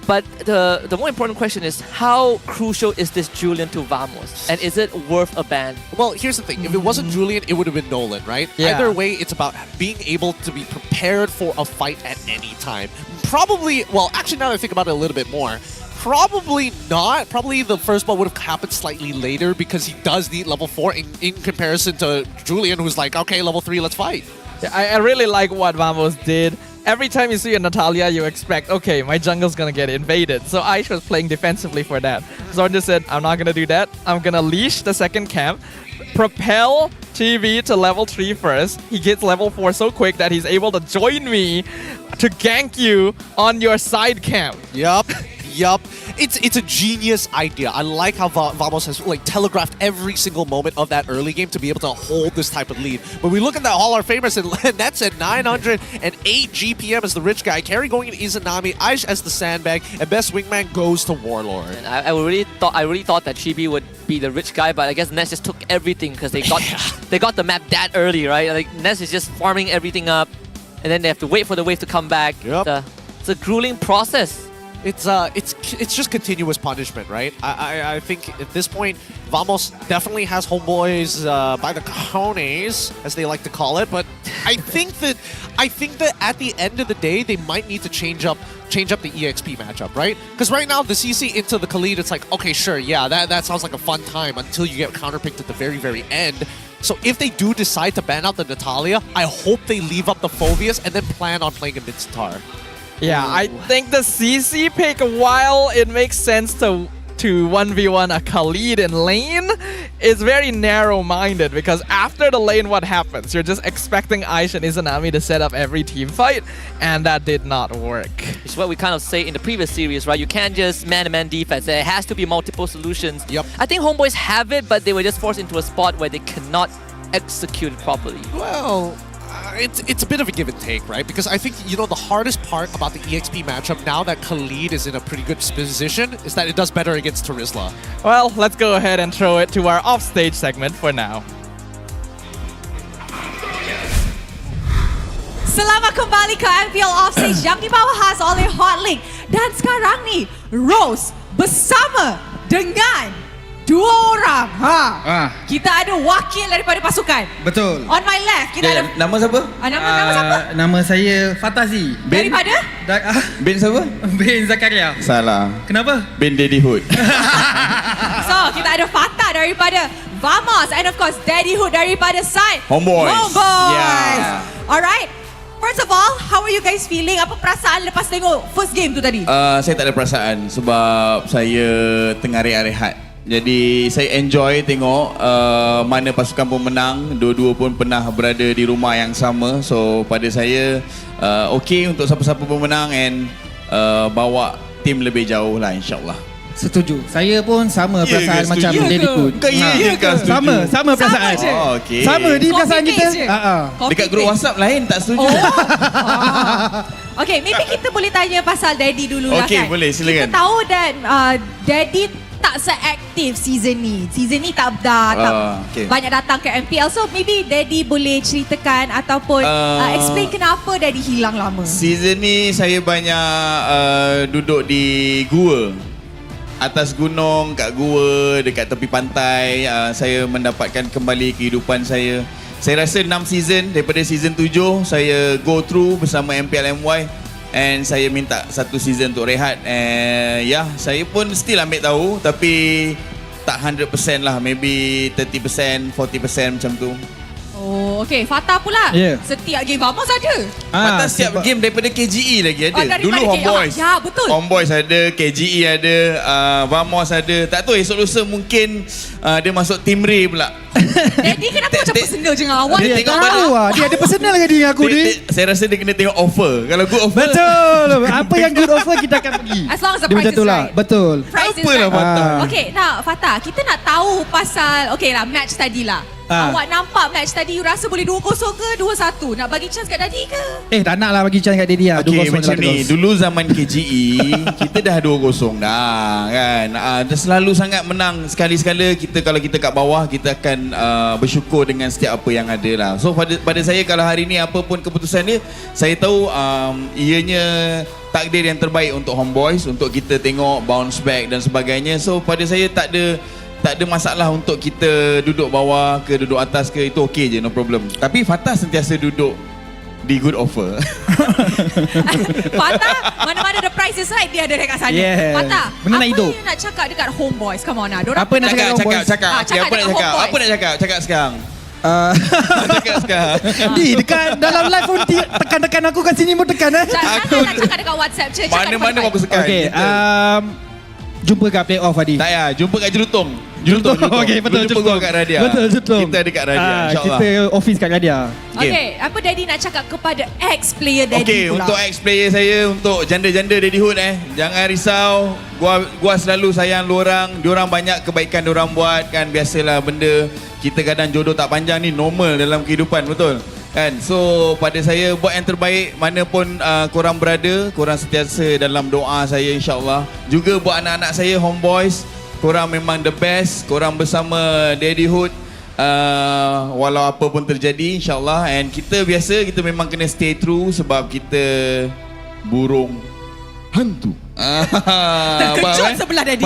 [SPEAKER 8] But the more important question is, how crucial is this Julian to Vamos? And is it worth a ban?
[SPEAKER 14] Well, here's the thing. If it wasn't Julian, it would have been Nolan, right?
[SPEAKER 13] Yeah.
[SPEAKER 14] Either way, it's about being able to be prepared for a fight at any time. Probably, well, actually, now that I think about it a little bit more, probably not. Probably the first blood would have happened slightly later because he does need level 4 in comparison to Julian, who's like, okay, level 3, let's fight.
[SPEAKER 13] Yeah, I really like what Vamos did. Every time you see a Natalia, you expect, okay, my jungle's gonna get invaded. So Aish was playing defensively for that. Xorn just said, I'm not gonna do that. I'm gonna leash the second camp, propel Chibi to level 3 first. He gets level 4 so quick that he's able to join me to gank you on your side camp.
[SPEAKER 14] Yup. It's a genius idea. I like how Vamos has like telegraphed every single moment of that early game to be able to hold this type of lead. But we look at that Hall of Famers, and that's at 908 GPM as the rich guy. Carry going into Izanami, Aish as the sandbag, and best wingman goes to Warlord.
[SPEAKER 8] And I really thought that Chibi would be the rich guy, but I guess Ness just took everything because they got the map that early, right? Like Ness is just farming everything up, and then they have to wait for the wave to come back.
[SPEAKER 14] Yep.
[SPEAKER 8] It's a grueling process.
[SPEAKER 14] It's just continuous punishment, right? I think at this point, Vamos definitely has Homebois by the cojones, as they like to call it. But I think that at the end of the day, they might need to change up the EXP matchup, right? Because right now the CC into the Khalid, it's like, okay, sure, yeah, that sounds like a fun time until you get counterpicked at the very, very end. So if they do decide to ban out the Natalia, I hope they leave up the Phoveus and then plan on playing a mid-Sitar.
[SPEAKER 13] Yeah, I think the CC pick, while it makes sense to 1v1 a Khalid in lane, is very narrow-minded because after the lane, what happens? You're just expecting Aish and Izanami to set up every team fight, and that did not work.
[SPEAKER 8] It's what we kind of say in the previous series, right? You can't just man-to-man defense. There has to be multiple solutions.
[SPEAKER 14] Yep.
[SPEAKER 8] I think Homebois have it, but they were just forced into a spot where they cannot execute it properly.
[SPEAKER 14] Well, it's a bit of a give and take, right? Because I think, you know, the hardest part about the EXP matchup now that Khalid is in a pretty good position is that it does better against Terizla.
[SPEAKER 13] Well, let's go ahead and throw it to our offstage segment for now.
[SPEAKER 6] Selamat kembali ke MPL Offstage yang dibahas oleh Hotlink. Dan sekarang ni, Rose bersama dengan dua orang. Kita ada wakil daripada pasukan.
[SPEAKER 21] Betul.
[SPEAKER 6] On my left, kita ada...
[SPEAKER 21] Nama siapa?
[SPEAKER 6] Nama siapa?
[SPEAKER 21] Nama saya Fatazi.
[SPEAKER 6] Daripada?
[SPEAKER 21] Ben siapa? Ben Zakaria. Salah. Kenapa? Ben Daddyhood.
[SPEAKER 6] So, kita ada Fatah daripada Vamos. And of course, Daddyhood daripada side
[SPEAKER 21] Homebois.
[SPEAKER 6] Yeah. Alright. First of all, how are you guys feeling? Apa perasaan lepas tengok first game tu tadi?
[SPEAKER 21] Saya tak ada perasaan sebab saya tengah rehat-rehat. Jadi saya enjoy tengok mana pasukan pun menang. Dua-dua pun pernah berada di rumah yang sama. So pada saya okay untuk siapa-siapa pun menang and bawa tim lebih jauh lah insyaAllah.
[SPEAKER 12] Setuju. Saya pun sama perasaan macam Daddyhood. Sama perasaan.
[SPEAKER 21] Oh, okay.
[SPEAKER 12] Sama di perasaan kita.
[SPEAKER 21] Dekat grup WhatsApp lain tak setuju.
[SPEAKER 6] Okay, maybe kita boleh tanya pasal Daddy dulu lah kan.
[SPEAKER 21] Okay, boleh, silakan.
[SPEAKER 6] Kita tahu dan Daddy tak se-aktif season ni. Season ni tak banyak datang ke MPL. So maybe Daddy boleh ceritakan ataupun explain kenapa Daddy hilang lama.
[SPEAKER 21] Season ni saya banyak duduk di gua. Atas gunung, kat gua, dekat tepi pantai. Saya mendapatkan kembali kehidupan saya. Saya rasa 6 season, daripada season 7 saya go through bersama MPL MY. And saya minta 1 season untuk rehat. And saya pun still ambil tahu. Tapi tak 100% lah, maybe 30%, 40% macam tu.
[SPEAKER 6] Oh, okay. Fatah pula.
[SPEAKER 12] Yeah.
[SPEAKER 6] Setiap game Vamos ada.
[SPEAKER 21] Fatah setiap game daripada KGE lagi ada. Dulu Homebois.
[SPEAKER 6] Ya, betul.
[SPEAKER 21] Homebois ada, KGE ada, Vamos ada. Tak tahu esok lusa mungkin dia masuk Team Ray pula.
[SPEAKER 6] Daddy kenapa macam personal je dengan awak?
[SPEAKER 12] Dia
[SPEAKER 21] tengok
[SPEAKER 12] tahu lah. Dia ada personal lagi dengan aku ni.
[SPEAKER 21] Saya rasa dia kena tengok offer. Kalau good offer.
[SPEAKER 12] Betul. Apa yang good offer kita akan pergi.
[SPEAKER 6] As long as the
[SPEAKER 12] dia
[SPEAKER 6] price
[SPEAKER 12] macam
[SPEAKER 6] is
[SPEAKER 12] tu lah.
[SPEAKER 6] right.
[SPEAKER 12] Betul.
[SPEAKER 6] Price is
[SPEAKER 21] Apalah
[SPEAKER 6] right.
[SPEAKER 21] Fatah.
[SPEAKER 6] Okay, now Fatah, kita nak tahu pasal match tadi lah. Awak nampak match tadi, you rasa boleh 2-0 ke 2-1? Nak bagi chance kat Daddy ke?
[SPEAKER 12] Tak nak lah bagi chance kat Daddy lah.
[SPEAKER 21] Okay, macam ni. Dulu zaman KGE, kita dah 2-0 dah kan. Dah selalu sangat menang. Sekali-sekala kalau kita kat bawah, kita akan bersyukur dengan setiap apa yang ada lah. So pada saya kalau hari ni apa pun keputusan dia, saya tahu ianya takdir yang terbaik untuk Homebois, untuk kita tengok bounce back dan sebagainya. So pada saya tak ada masalah untuk kita duduk bawah ke duduk atas ke, itu okey je, no problem. Tapi Fatah sentiasa duduk di good offer.
[SPEAKER 6] Fatah, mana-mana the price is right, dia ada dekat sana.
[SPEAKER 12] Yeah.
[SPEAKER 6] Fatah,
[SPEAKER 12] Benda
[SPEAKER 6] apa
[SPEAKER 12] nak hidup.
[SPEAKER 6] you nak cakap dekat Homebois? Come on lah.
[SPEAKER 12] Apa nak cakap Homebois?
[SPEAKER 21] Cakap. Apa nak cakap? Cakap sekarang. Cakap sekarang.
[SPEAKER 12] Dekat dalam live pun tekan-tekan aku kat sini pun tekan
[SPEAKER 6] Jangan nak cakap dekat WhatsApp je.
[SPEAKER 21] Mana-mana aku sekarang.
[SPEAKER 12] Okay, jumpa kat playoff tadi.
[SPEAKER 21] Tak payah, jumpa kat Jelutong.
[SPEAKER 12] Okay, betul.
[SPEAKER 21] Jumpa kau kat Radia.
[SPEAKER 12] Betul.
[SPEAKER 21] Kita ada kat Radia, insyaAllah.
[SPEAKER 12] Kita office kat Radia.
[SPEAKER 6] Okay, apa Daddy nak cakap kepada ex-player Daddy pula?
[SPEAKER 21] Untuk ex-player saya, untuk janda-janda Daddyhood jangan risau. Gua selalu sayang diorang. Diorang banyak kebaikan diorang buat kan. Biasalah benda kita kadang jodoh tak panjang ni normal dalam kehidupan, betul? Kan? So pada saya buat yang terbaik mana pun korang berada, korang sentiasa dalam doa saya insyaAllah. Juga buat anak-anak saya Homebois, korang memang the best. Korang bersama Daddyhood walau apa pun terjadi insyaAllah. And kita memang kena stay true sebab kita burung hantu.
[SPEAKER 6] Terkejut sebelah Daddy.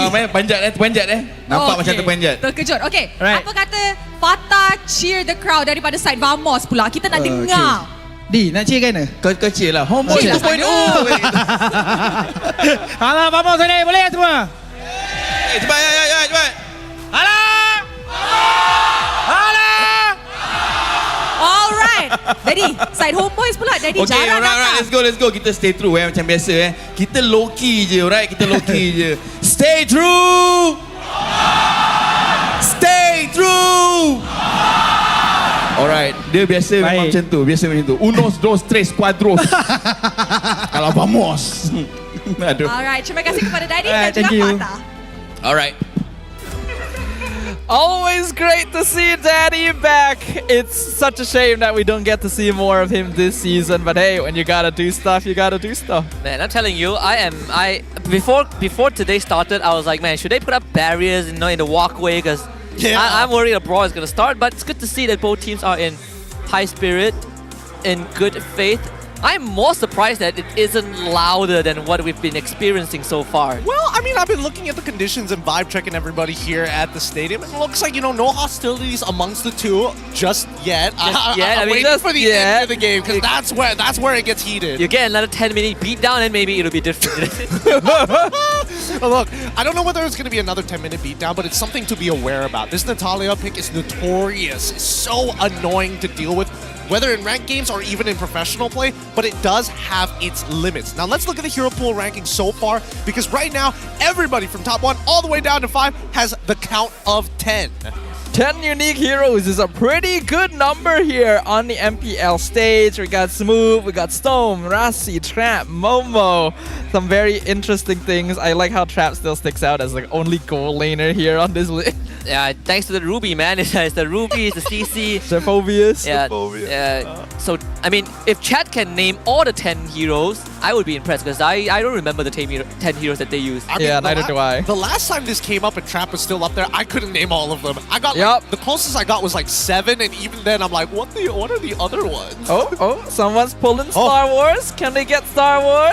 [SPEAKER 21] Terpanjat Nampak macam terpanjat.
[SPEAKER 6] Terkejut. Okay, apa kata Fatah cheer the crowd daripada side Vamos pula. Kita nak dengar.
[SPEAKER 12] Di, nak cheer kan?
[SPEAKER 21] Kau cheer lah. Homebois 2.0.
[SPEAKER 12] Alah, Vamos ni. Boleh semua?
[SPEAKER 21] Cepat.
[SPEAKER 6] Alright. Daddy, side Homebois pula. Daddy jarang datang.
[SPEAKER 21] Let's go. Kita stay true macam biasa Kita low key je, alright? Kita low key je. Stay true. Alright, dia biasa memang macam tu. Unos, dos, tres, cuadros. Kalau vamos. Aduh.
[SPEAKER 6] Alright, terima kasih kepada Daddy dan juga Fatah.
[SPEAKER 21] Alright.
[SPEAKER 13] Always great to see Daddy back. It's such a shame that we don't get to see more of him this season. But hey, when you gotta do stuff, you gotta do stuff.
[SPEAKER 8] Man, I'm telling you, before today started, I was like, man, should they put up barriers, in the walkway? Because I'm worried a brawl is gonna start. But it's good to see that both teams are in high spirit, in good faith. I'm more surprised that it isn't louder than what we've been experiencing so far.
[SPEAKER 14] Well, I mean, I've been looking at the conditions and vibe checking everybody here at the stadium. It looks like, no hostilities amongst the two just yet. I'm waiting for the end of the game because that's where it gets heated.
[SPEAKER 8] You get another 10-minute beatdown and maybe it'll be different.
[SPEAKER 14] Look, I don't know whether it's going to be another 10-minute beatdown, but it's something to be aware about. This Natalia pick is notorious. It's so annoying to deal with, whether in ranked games or even in professional play, but it does have its limits. Now let's look at the hero pool ranking so far, because right now, everybody from top 1 all the way down to 5 has the count of 10.
[SPEAKER 13] 10 unique heroes is a pretty good number here on the MPL stage. We got Smooth, we got Storm, Rasi, Trap, Momo. Some very interesting things. I like how Trap still sticks out as the only goal laner here on this list.
[SPEAKER 8] Yeah, thanks to the Ruby, man. It's the Ruby, it's the CC.
[SPEAKER 13] Sephobius.
[SPEAKER 8] Yeah. So, I mean, if chat can name all the 10 heroes, I would be impressed because I don't remember the 10 heroes that they used.
[SPEAKER 14] I mean, neither do I. The last time this came up and Trap was still up there, I couldn't name all of them. I got the closest I got was like 7, and even then I'm like, what are the other ones?
[SPEAKER 13] Oh, someone's pulling Star Wars. Can they get Star Wars?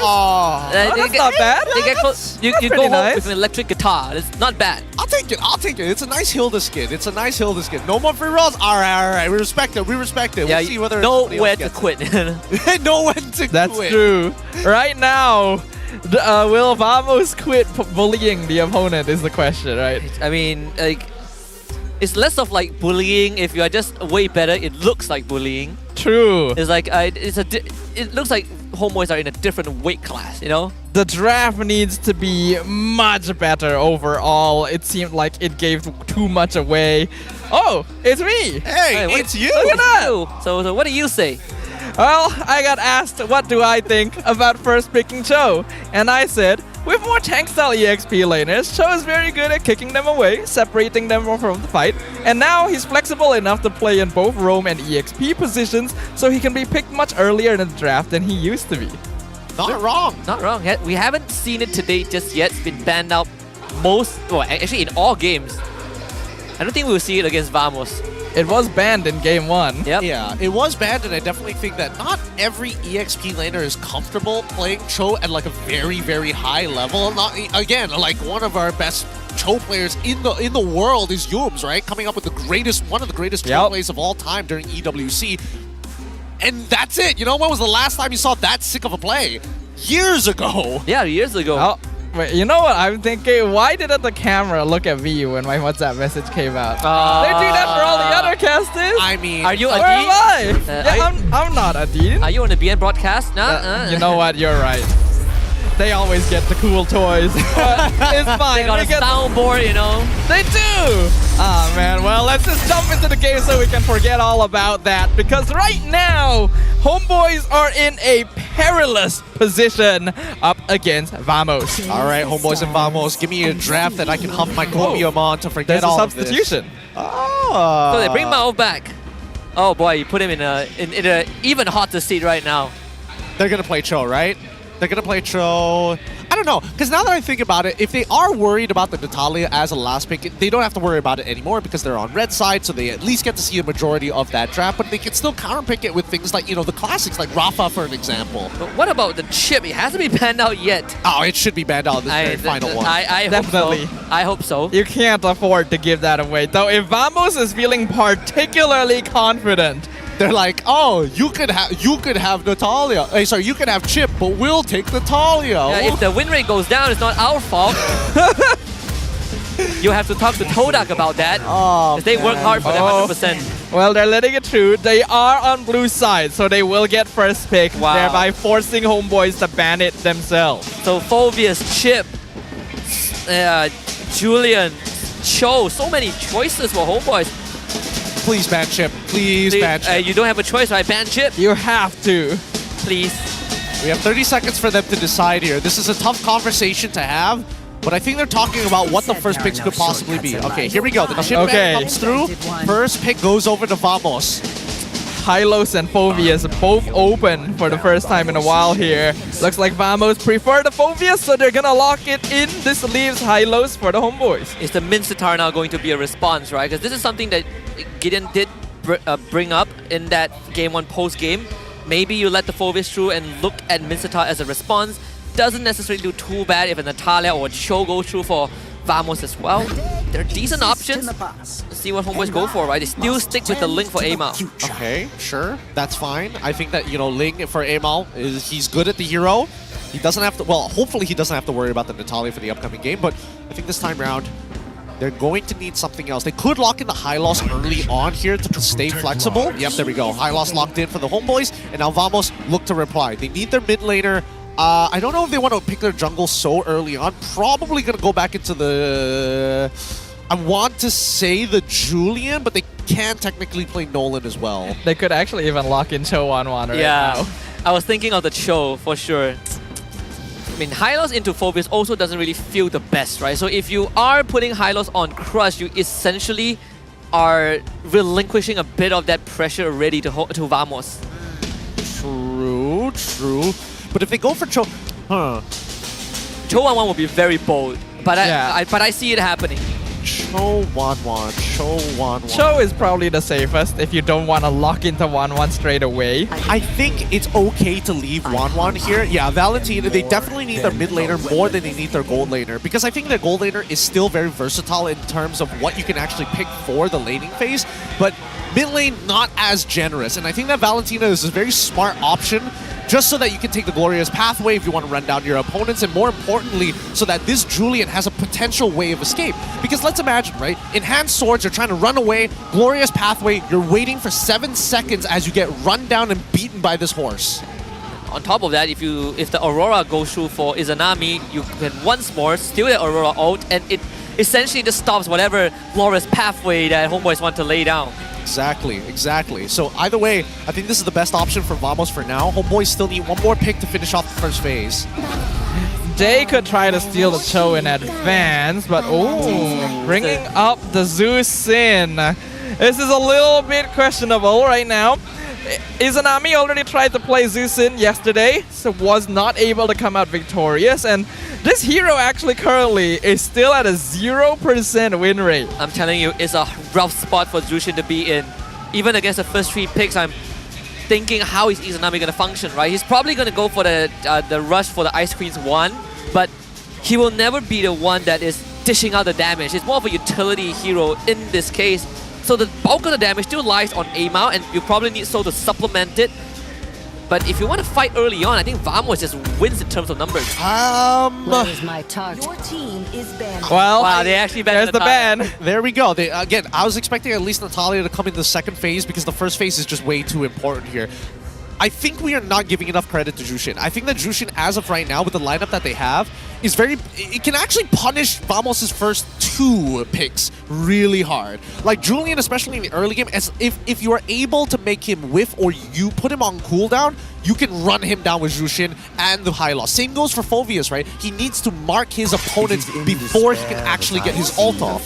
[SPEAKER 8] That's
[SPEAKER 13] not bad.
[SPEAKER 8] They get close. You go home with an electric guitar. It's not bad.
[SPEAKER 14] I'll take it. It's a nice Hilda skin. No more free rolls. All right. We respect it.
[SPEAKER 8] Yeah,
[SPEAKER 14] we'll see whether
[SPEAKER 8] nowhere to quit.
[SPEAKER 14] No when to quit.
[SPEAKER 13] That's true. Right now, will Vamos quit bullying the opponent is the question, right?
[SPEAKER 8] I mean, like, it's less of like bullying. If you are just way better, it looks like bullying.
[SPEAKER 13] True.
[SPEAKER 8] It's like it looks like Homebois are in a different weight class, you know?
[SPEAKER 13] The draft needs to be much better overall. It seemed like it gave too much away. Oh, it's me.
[SPEAKER 14] Hey, it's you.
[SPEAKER 8] Look at that. So what do you say?
[SPEAKER 13] Well, I got asked what do I think about first picking Cho, and I said, with more tank style EXP laners, Cho is very good at kicking them away, separating them from the fight, and now he's flexible enough to play in both roam and EXP positions, so he can be picked much earlier in the draft than he used to be.
[SPEAKER 14] Not wrong.
[SPEAKER 8] Not wrong. We haven't seen it to date just yet. It's been banned out actually in all games. I don't think we'll see it against Vamos.
[SPEAKER 13] It was banned in game 1.
[SPEAKER 8] Yep.
[SPEAKER 14] Yeah, it was banned, and I definitely think that not every EXP laner is comfortable playing Cho at like a very, very high level. Not again, like one of our best Cho players in the world is Yums, right? Coming up with one of the greatest Cho plays of all time during EWC. And that's it. You know, when was the last time you saw that sick of a play? Years ago.
[SPEAKER 8] Yeah, years ago.
[SPEAKER 13] Oh, wait, you know what I'm thinking? Why didn't the camera look at me when my WhatsApp message came out? They do that for all the other casters.
[SPEAKER 14] I mean,
[SPEAKER 8] are you a
[SPEAKER 13] Where am I? I'm not a dean.
[SPEAKER 8] Are you on the BN broadcast? Nah.
[SPEAKER 13] You know what? You're right. They always get the cool toys. It's fine.
[SPEAKER 8] They got a soundboard, you know.
[SPEAKER 13] They do! Ah, man. Well, let's just jump into the game so we can forget all about that. Because right now, Homebois are in a perilous position up against Vamos.
[SPEAKER 14] All right, Homebois and Vamos, give me a draft that I can huff my copium on to forget all of this.
[SPEAKER 13] There's a substitution.
[SPEAKER 14] Oh.
[SPEAKER 8] So they bring Mao back. Oh boy, you put him in a even hotter seat right now.
[SPEAKER 14] They're going to play Cho, right? They're going to play Cho. I don't know, because now that I think about it, if they are worried about the Natalia as a last pick, they don't have to worry about it anymore because they're on red side, so they at least get to see a majority of that draft, but they can still counterpick it with things like, you know, the classics, like Rafa, for an example.
[SPEAKER 8] But what about the chip? It hasn't been banned out yet.
[SPEAKER 14] Oh, it should be banned out this very final one.
[SPEAKER 8] I
[SPEAKER 13] Definitely.
[SPEAKER 8] hope so. I hope so.
[SPEAKER 13] You can't afford to give that away. Though if Vamos is feeling particularly confident,
[SPEAKER 14] they're like, oh, you could have Natalia. Hey, sorry, you could have Chip, but we'll take Natalia.
[SPEAKER 8] Yeah, if the win rate goes down, it's not our fault. You have to talk to Todak about that. Because they work hard for their 100%.
[SPEAKER 13] Well, they're letting it through. They are on blue side, so they will get first pick, thereby forcing Homebois to ban it themselves.
[SPEAKER 8] So Phobius, Chip, Julian, Cho, so many choices for Homebois.
[SPEAKER 14] Please ban Chip. Please ban Chip.
[SPEAKER 8] You don't have a choice, right? Ban Chip?
[SPEAKER 13] You have to.
[SPEAKER 8] Please.
[SPEAKER 14] We have 30 seconds for them to decide here. This is a tough conversation to have, but I think they're talking about what the first picks could possibly be. Okay, here we go. The chip ban comes through. First pick goes over to Vamos.
[SPEAKER 13] Hylos and Phobius both open for the first time in a while here. Looks like Vamos prefer the Phobius, so they're gonna lock it in. This leaves Hylos for the Homebois.
[SPEAKER 8] Is the Mincetar now going to be a response, right? Because this is something that Gideon did bring up in that game 1 post-game. Maybe you let the Phobius through and look at Mincetar as a response. Doesn't necessarily do too bad if a Natalia or a Cho go through for Vamos as well. They're decent options. Let's see what Homebois go for, right? They still stick with the Ling for Amal.
[SPEAKER 14] Okay, sure. That's fine. I think that, you know, Ling for Amal, he's good at the hero. He doesn't have to, well, hopefully he doesn't have to worry about the Natalia for the upcoming game, but I think this time around, they're going to need something else. They could lock in the high loss early on here to stay flexible. Yep, there we go. High loss locked in for the Homebois, and now Vamos look to reply. They need their mid laner. I don't know if they want to pick their jungle so early on. Probably going to go back into the... I want to say the Julian, but they can technically play Nolan as well.
[SPEAKER 13] They could actually even lock in Cho on one right now.
[SPEAKER 8] I was thinking of the Cho for sure. I mean, Hylos into Phobius also doesn't really feel the best, right? So if you are putting Hylos on Crush, you essentially are relinquishing a bit of that pressure already to Vamos.
[SPEAKER 14] True. But if they go for Cho...
[SPEAKER 8] Cho 1-1 will be very bold, but I see it happening.
[SPEAKER 14] Cho 1-1.
[SPEAKER 13] Cho is probably the safest if you don't want to lock into 1-1 straight away.
[SPEAKER 14] I think it's okay to leave 1-1 here. Yeah, Valentina, they definitely need their mid laner more than they need their gold laner, because I think their gold laner is still very versatile in terms of what you can actually pick for the laning phase, but mid lane not as generous, and I think that Valentina is a very smart option just so that you can take the Glorious Pathway if you want to run down your opponents, and more importantly, so that this Julian has a potential way of escape. Because let's imagine, right? Enhanced Swords, you're trying to run away, Glorious Pathway, you're waiting for 7 seconds as you get run down and beaten by this horse.
[SPEAKER 8] On top of that, if the Aurora goes through for Izanami, you can once more steal the Aurora ult, and it essentially just stops whatever Glorious Pathway that Homebois want to lay down.
[SPEAKER 14] Exactly. So either way, I think this is the best option for Vamos for now. Homeboys still need one more pick to finish off the first phase.
[SPEAKER 13] They could try to steal the Cho in advance, but bringing up the Zeus in. This is a little bit questionable right now. Izanami already tried to play Zeus in yesterday, so was not able to come out victorious, and this hero actually currently is still at a 0% win rate.
[SPEAKER 8] I'm telling you, it's a rough spot for Zushin to be in. Even against the first 3 picks, I'm thinking how is Izanami going to function, right? He's probably going to go for the rush for the Ice Queen's 1, but he will never be the one that is dishing out the damage. He's more of a utility hero in this case. So the bulk of the damage still lies on Amao, and you probably need Soul to supplement it. But if you want to fight early on, I think Vamos just wins in terms of numbers.
[SPEAKER 10] Where's my target? Your team is banned.
[SPEAKER 13] Well,
[SPEAKER 8] wow, they actually banned
[SPEAKER 13] there's the ban.
[SPEAKER 14] There we go. Again, I was expecting at least Natalia to come in the second phase because the first phase is just way too important here. I think we are not giving enough credit to Jushin. I think that Jushin, as of right now, with the lineup that they have, is it can actually punish Vamos' first 2 picks really hard. Like Julian, especially in the early game, as if you are able to make him whiff or you put him on cooldown, you can run him down with Jushin and the high loss. Same goes for Phoveus, right? He needs to mark his opponents before he can actually get his ult off.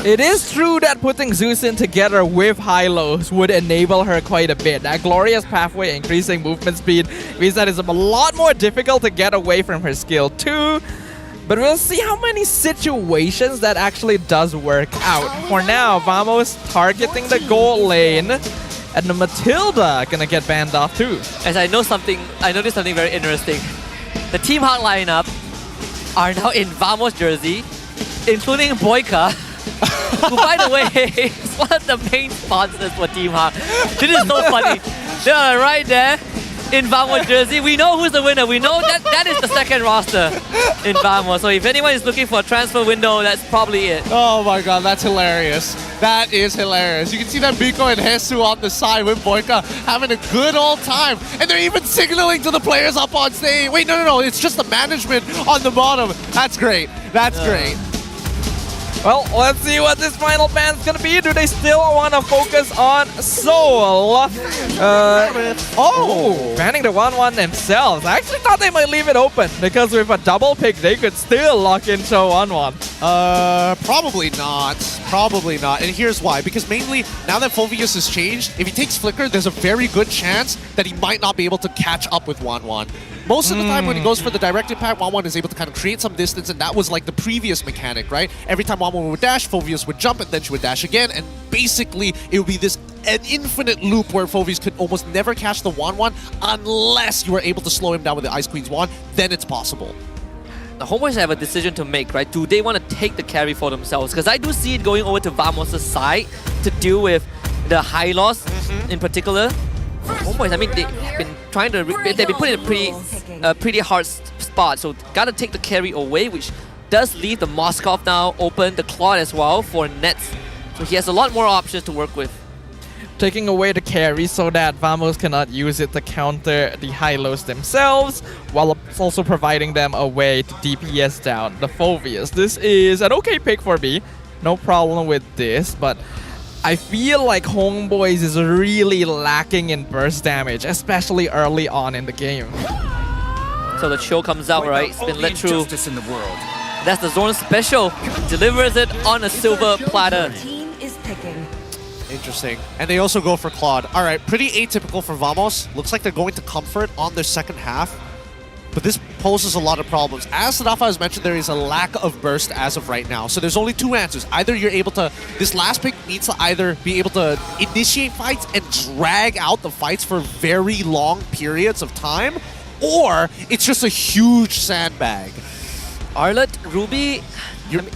[SPEAKER 13] It is true that putting Zeus in together with Hylos would enable her quite a bit. That Glorious Pathway increasing movement speed means that it's a lot more difficult to get away from her skill too. But we'll see how many situations that actually does work out. For now, Vamos targeting the gold lane, and the Matilda gonna get banned off too.
[SPEAKER 8] As I noticed something very interesting. The Team Hawk lineup are now in Vamos jersey, including Boyka, who, by the way, is one of the main sponsors for Team Hawk. This is so funny. They are right there in Vamos jersey. We know who's the winner. We know that is the second roster in Vamos. So if anyone is looking for a transfer window, that's probably it.
[SPEAKER 14] Oh my god, that's hilarious. That is hilarious. You can see that Miko and Hesu on the side with Boyka having a good old time. And they're even signaling to the players up on stage. Wait, no. It's just the management on the bottom. That's great. That's great.
[SPEAKER 13] Well, let's see what this final ban's gonna be. Do they still want to focus on Soul? Banning the 1-1 themselves. I actually thought they might leave it open because with a double pick, they could still lock in Show 1-1.
[SPEAKER 14] Probably not. Probably not. And here's why. Because mainly, now that Phoveus has changed, if he takes Flicker, there's a very good chance that he might not be able to catch up with 1-1. Most of the time when he goes for the direct impact, 1-1 is able to kind of create some distance, and that was like the previous mechanic, right? Every time 1-1 would dash, Phoveus would jump, and then she would dash again, and basically it would be an infinite loop where Phoveus could almost never catch the 1-1 unless you were able to slow him down with the Ice Queen's wand, then it's possible.
[SPEAKER 8] The Homebois have a decision to make, right? Do they want to take the carry for themselves? Because I do see it going over to Vamos' side to deal with the high loss in particular. Homebois, I mean, they've been trying to, they've been put in a pretty hard spot, so gotta take the carry away, which does leave the Moskov now open, the Claude as well for nets. So he has a lot more options to work with.
[SPEAKER 13] Taking away the carry so that Vamos cannot use it to counter the high-lows themselves, while also providing them a way to DPS down the Phoveus. This is an okay pick for me, no problem with this, but I feel like Homebois is really lacking in burst damage, especially early on in the game.
[SPEAKER 8] So the Cho comes out, right? It's been let through. That's the Xorn special. Delivers it on a silver platter.
[SPEAKER 10] Team is picking.
[SPEAKER 14] Interesting. And they also go for Claude. All right, pretty atypical for Vamos. Looks like they're going to Comfort on their second half. But this poses a lot of problems. As Sadafa has mentioned, there is a lack of burst as of right now. So there's only 2 answers. Either you're able to... This last pick needs to either be able to initiate fights and drag out the fights for very long periods of time, or it's just a huge sandbag.
[SPEAKER 8] Arlet, Ruby...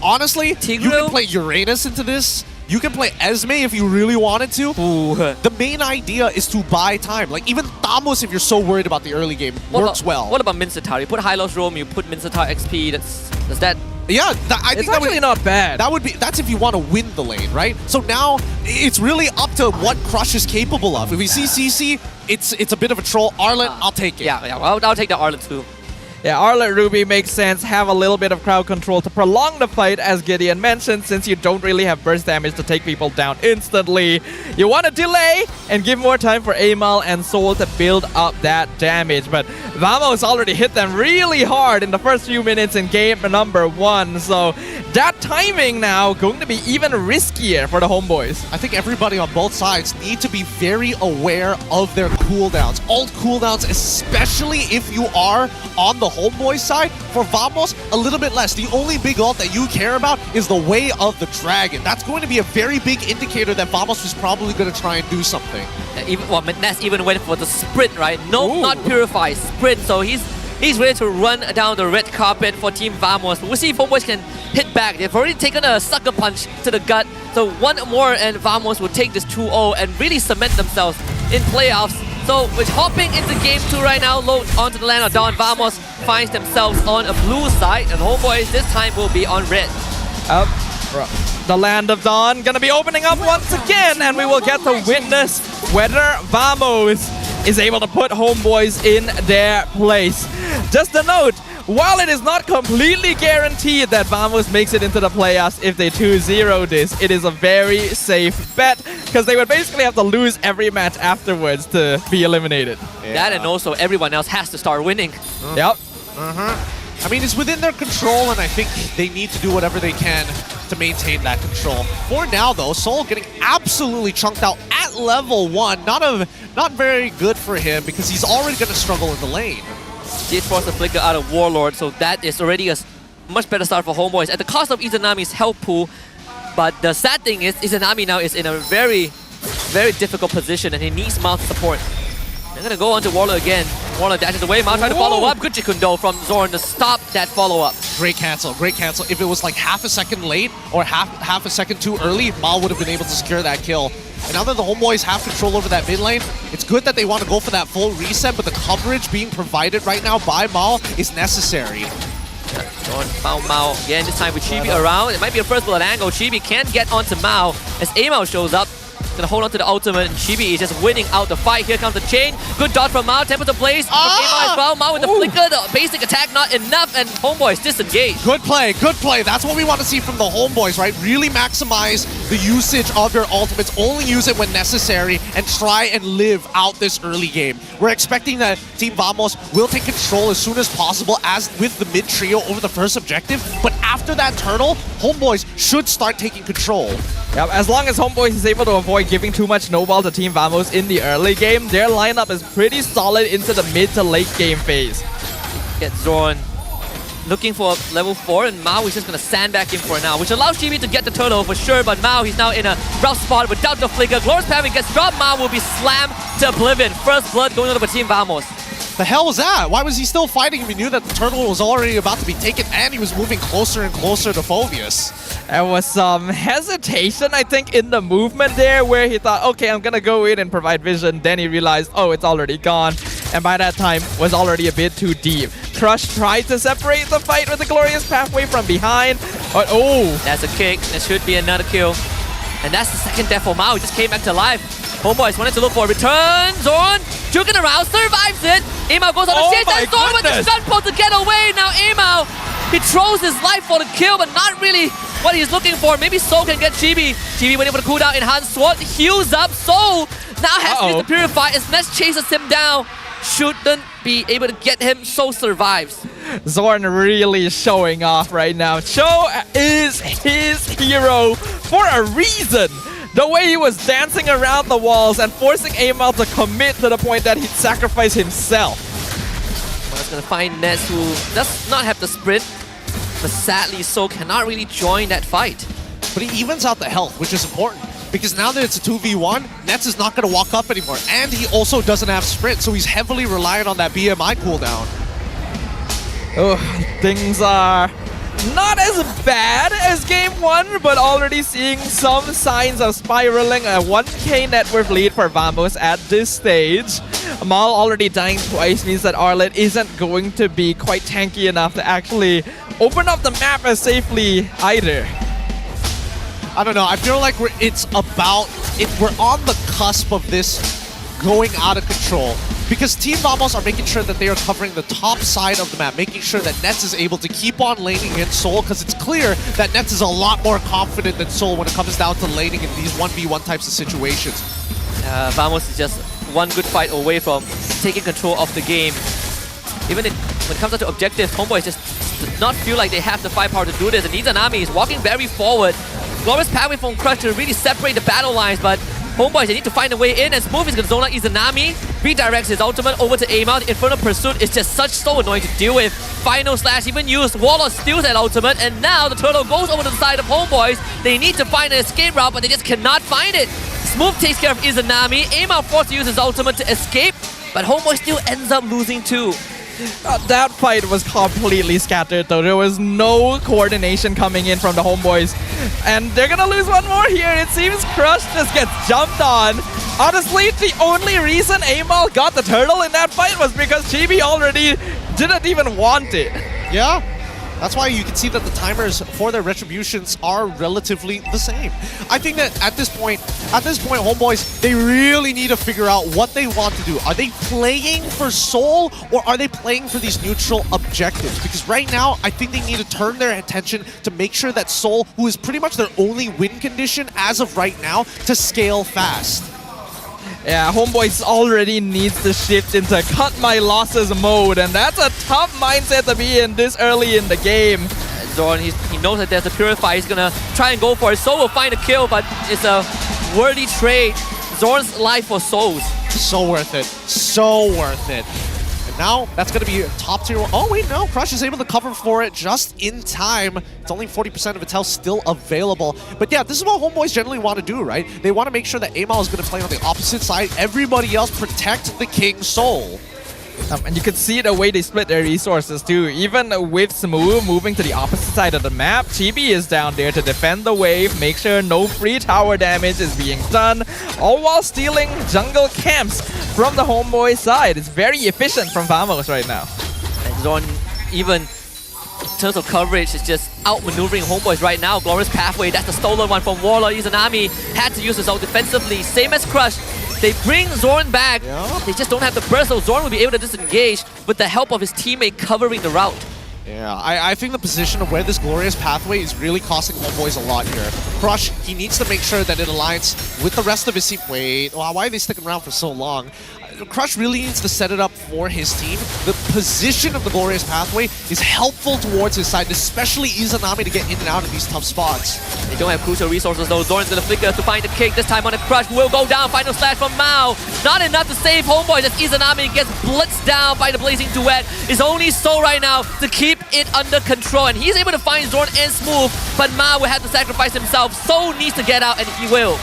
[SPEAKER 14] Honestly, you can play Uranus into this. You can play Esme if you really wanted to.
[SPEAKER 8] Ooh.
[SPEAKER 14] The main idea is to buy time. Like, even Vamos, if you're so worried about the early game, works well.
[SPEAKER 8] What about Mincetar? You put Hylos Roam, you put Mincetar XP. Does that?
[SPEAKER 14] Yeah, I think
[SPEAKER 13] it's actually not bad.
[SPEAKER 14] That's if you want to win the lane, right? So now it's really up to what Crush is capable of. If we see CC, it's a bit of a troll. Arlet, I'll take it.
[SPEAKER 8] Yeah, I'll take the Arlet too.
[SPEAKER 13] Yeah, Arlet Ruby makes sense. Have a little bit of crowd control to prolong the fight, as Gideon mentioned, since you don't really have burst damage to take people down instantly. You want to delay and give more time for Amal and Soul to build up that damage. But Vamos already hit them really hard in the first few minutes in game number 1. So that timing now going to be even riskier for the Homeboys.
[SPEAKER 14] I think everybody on both sides need to be very aware of their cooldowns. Ult cooldowns, especially if you are on the Homeboy side. For Vamos, a little bit less. The only big ult that you care about is the Way of the Dragon. That's going to be a very big indicator that Vamos is probably going to try and do something.
[SPEAKER 8] Ness even went for the sprint, right? No, not Purify, sprint. So he's ready to run down the red carpet for Team Vamos. We'll see if Homeboys can hit back. They've already taken a sucker punch to the gut. So one more and Vamos will take this 2-0 and really cement themselves in playoffs. So with hopping into game 2 right now, load onto the land of Dawn, Vamos finds themselves on a blue side, and Homeboys this time will be on red.
[SPEAKER 13] The land of Dawn gonna be opening up once again, and we will get to witness whether Vamos is able to put Homeboys in their place. Just a note, while it is not completely guaranteed that Vamos makes it into the playoffs if they 2-0 this, it is a very safe bet, because they would basically have to lose every match afterwards to be eliminated.
[SPEAKER 8] Yeah. That and also everyone else has to start winning.
[SPEAKER 13] Yep.
[SPEAKER 14] I mean, it's within their control, and I think they need to do whatever they can to maintain that control. For now, though, Soul getting absolutely chunked out at level 1. Not very good for him, because he's already going to struggle in the lane.
[SPEAKER 8] Did force a flicker out of Warlord, so that is already a much better start for Homeboys at the cost of Izanami's health pool. But the sad thing is, Izanami now is in a very, very difficult position, and he needs Mao to support. They're going to go on to Warlord again. Warlord dashes away, Mao trying to follow up. Good Jikundo from Xorn to stop that follow-up.
[SPEAKER 14] Great cancel, great cancel. If it was like half a second late or half a second too early, Mao would have been able to secure that kill. And now that the Homeboys have control over that mid lane, it's good that they want to go for that full reset, but the coverage being provided right now by Mao is necessary.
[SPEAKER 8] Xorn found Mao again, this time with Chibi around. It might be a first bullet angle. Chibi can't get onto Mao as Amao shows up. Gonna hold on to the ultimate, and Chibi is just winning out the fight. Here comes the chain. Good dodge from Mao. Temper to place. Amao as well. Mao with the flicker. The basic attack not enough, and Homeboys disengage.
[SPEAKER 14] Good play, good play. That's what we want to see from the Homeboys, right? Really maximize the usage of your ultimates. Only use it when necessary and try and live out this early game. We're expecting that Team Vamos will take control as soon as possible, as with the mid trio over the first objective. But after that turtle, Homeboys should start taking control.
[SPEAKER 13] Yep, as long as Homeboys is able to avoid giving too much snowball to Team Vamos in the early game, their lineup is pretty solid into the mid to late game phase.
[SPEAKER 8] Get Xorn looking for level 4, and Mao is just going to stand back in for now, which allows Chibi to get the turtle for sure, but Mao, he's now in a rough spot without the flicker. Glorious Paving gets dropped, Mao will be slammed to oblivion. First blood going over Team Vamos.
[SPEAKER 14] The hell was that? Why was he still fighting if he knew that the turtle was already about to be taken and he was moving closer and closer to Phobius?
[SPEAKER 13] There was some hesitation, I think, in the movement there, where he thought, okay, I'm gonna go in and provide vision. Then he realized, oh, it's already gone. And by that time, was already a bit too deep. Crush tried to separate the fight with the Glorious Pathway from behind, but oh!
[SPEAKER 8] That's a kick. That should be another kill. And that's the second death for Mao. He just came back to life. Homeboys wanted to look for a return. Xorn juking around, survives it. Amao goes on the chase, and Xorn with the stun pull to get away. Now Amao, he throws his life for the kill, but not really what he's looking for. Maybe Soul can get Chibi. Chibi went able to cool down, enhanced sword, heals up. Soul now has to use the Purify as Ness chases him down. Shouldn't be able to get him, Soul survives.
[SPEAKER 13] Xorn really showing off right now. Cho is his hero for a reason. The way he was dancing around the walls and forcing Amal to commit to the point that he'd sacrifice himself.
[SPEAKER 8] Well, it's gonna find Ness, who does not have the sprint, but sadly Soul cannot really join that fight.
[SPEAKER 14] But he evens out the health, which is important. Because now that it's a 2v1, Nets is not going to walk up anymore. And he also doesn't have sprint, so he's heavily reliant on that BMI cooldown.
[SPEAKER 13] Oh, things are not as bad as game 1, but already seeing some signs of spiraling. A 1k net worth lead for Vamos at this stage. Amal already dying twice means that Arlet isn't going to be quite tanky enough to actually open up the map as safely either.
[SPEAKER 14] I don't know. I feel like we're on the cusp of this going out of control. Because Team Vamos are making sure that they are covering the top side of the map, making sure that Nets is able to keep on laning against Soul, because it's clear that Nets is a lot more confident than Soul when it comes down to laning in these 1v1 types of situations.
[SPEAKER 8] Vamos is just one good fight away from taking control of the game. Even when it comes down to objectives, Homebois just does not feel like they have the firepower to do this. And Izanami is walking very forward. Glorious pathway from Crush to really separate the battle lines, but Homebois, they need to find a way in, and Smooth is going to zone out Izanami, redirects his ultimate over to Amal. The Infernal Pursuit is just so annoying to deal with. Final Slash even used, Warlord steals that ultimate, and now the Turtle goes over to the side of Homebois. They need to find an escape route, but they just cannot find it. Smooth takes care of Izanami, Amal forced to use his ultimate to escape, but Homebois still ends up losing too.
[SPEAKER 13] That fight was completely scattered though. There was no coordination coming in from the Homebois. And they're gonna lose one more here. It seems Crush just gets jumped on. Honestly, the only reason Amal got the turtle in that fight was because Chibi already didn't even want it.
[SPEAKER 14] Yeah. That's why you can see that the timers for their retributions are relatively the same. I think that at this point, Homebois, they really need to figure out what they want to do. Are they playing for Soul, or are they playing for these neutral objectives? Because right now, I think they need to turn their attention to make sure that Soul, who is pretty much their only win condition as of right now, to scale fast.
[SPEAKER 13] Yeah, Homebois already needs to shift into cut my losses mode, and that's a tough mindset to be in this early in the game.
[SPEAKER 8] Xorn, he knows that there's a Purify. He's gonna try and go for it. Soul will find a kill, but it's a worthy trade. Xorn's life for Souls.
[SPEAKER 14] So worth it. So worth it. And now that's going to be top tier. Oh, wait, no. Crush is able to cover for it just in time. It's only 40% of its health still available. But yeah, this is what Homebois generally want to do, right? They want to make sure that Amal is going to play on the opposite side. Everybody else protect the King Soul.
[SPEAKER 13] And you can see the way they split their resources too. Even with Smooth moving to the opposite side of the map, Chibi is down there to defend the wave, make sure no free tower damage is being done, all while stealing jungle camps from the Homeboy side. It's very efficient from Vamos right now.
[SPEAKER 8] And Xorn, even in terms of coverage, is just outmaneuvering Homebois right now. Glorious Pathway, that's the stolen one from Warlord. Izanami had to use his ult defensively, same as Crush. They bring Xorn back. Yeah. They just don't have the burst, so Xorn will be able to disengage with the help of his teammate covering the route.
[SPEAKER 14] Yeah, I think the position of where this Glorious Pathway is really costing Homebois a lot here. Crush, he needs to make sure that it aligns with the rest of his team. Wait, wow, why are they sticking around for so long? Crush really needs to set it up for his team. The position of the Glorious Pathway is helpful towards his side, especially Izanami to get in and out of these tough spots.
[SPEAKER 8] They don't have crucial resources though. Xorn's gonna flicker to find the kick. This time on a Crush will go down. Final Slash from Mao. Not enough to save Homebois as Izanami gets blitzed down by the Blazing Duet. It's only Soul right now to keep it under control. And he's able to find Xorn and Smooth, but Mao will have to sacrifice himself. Soul needs to get out, and he will.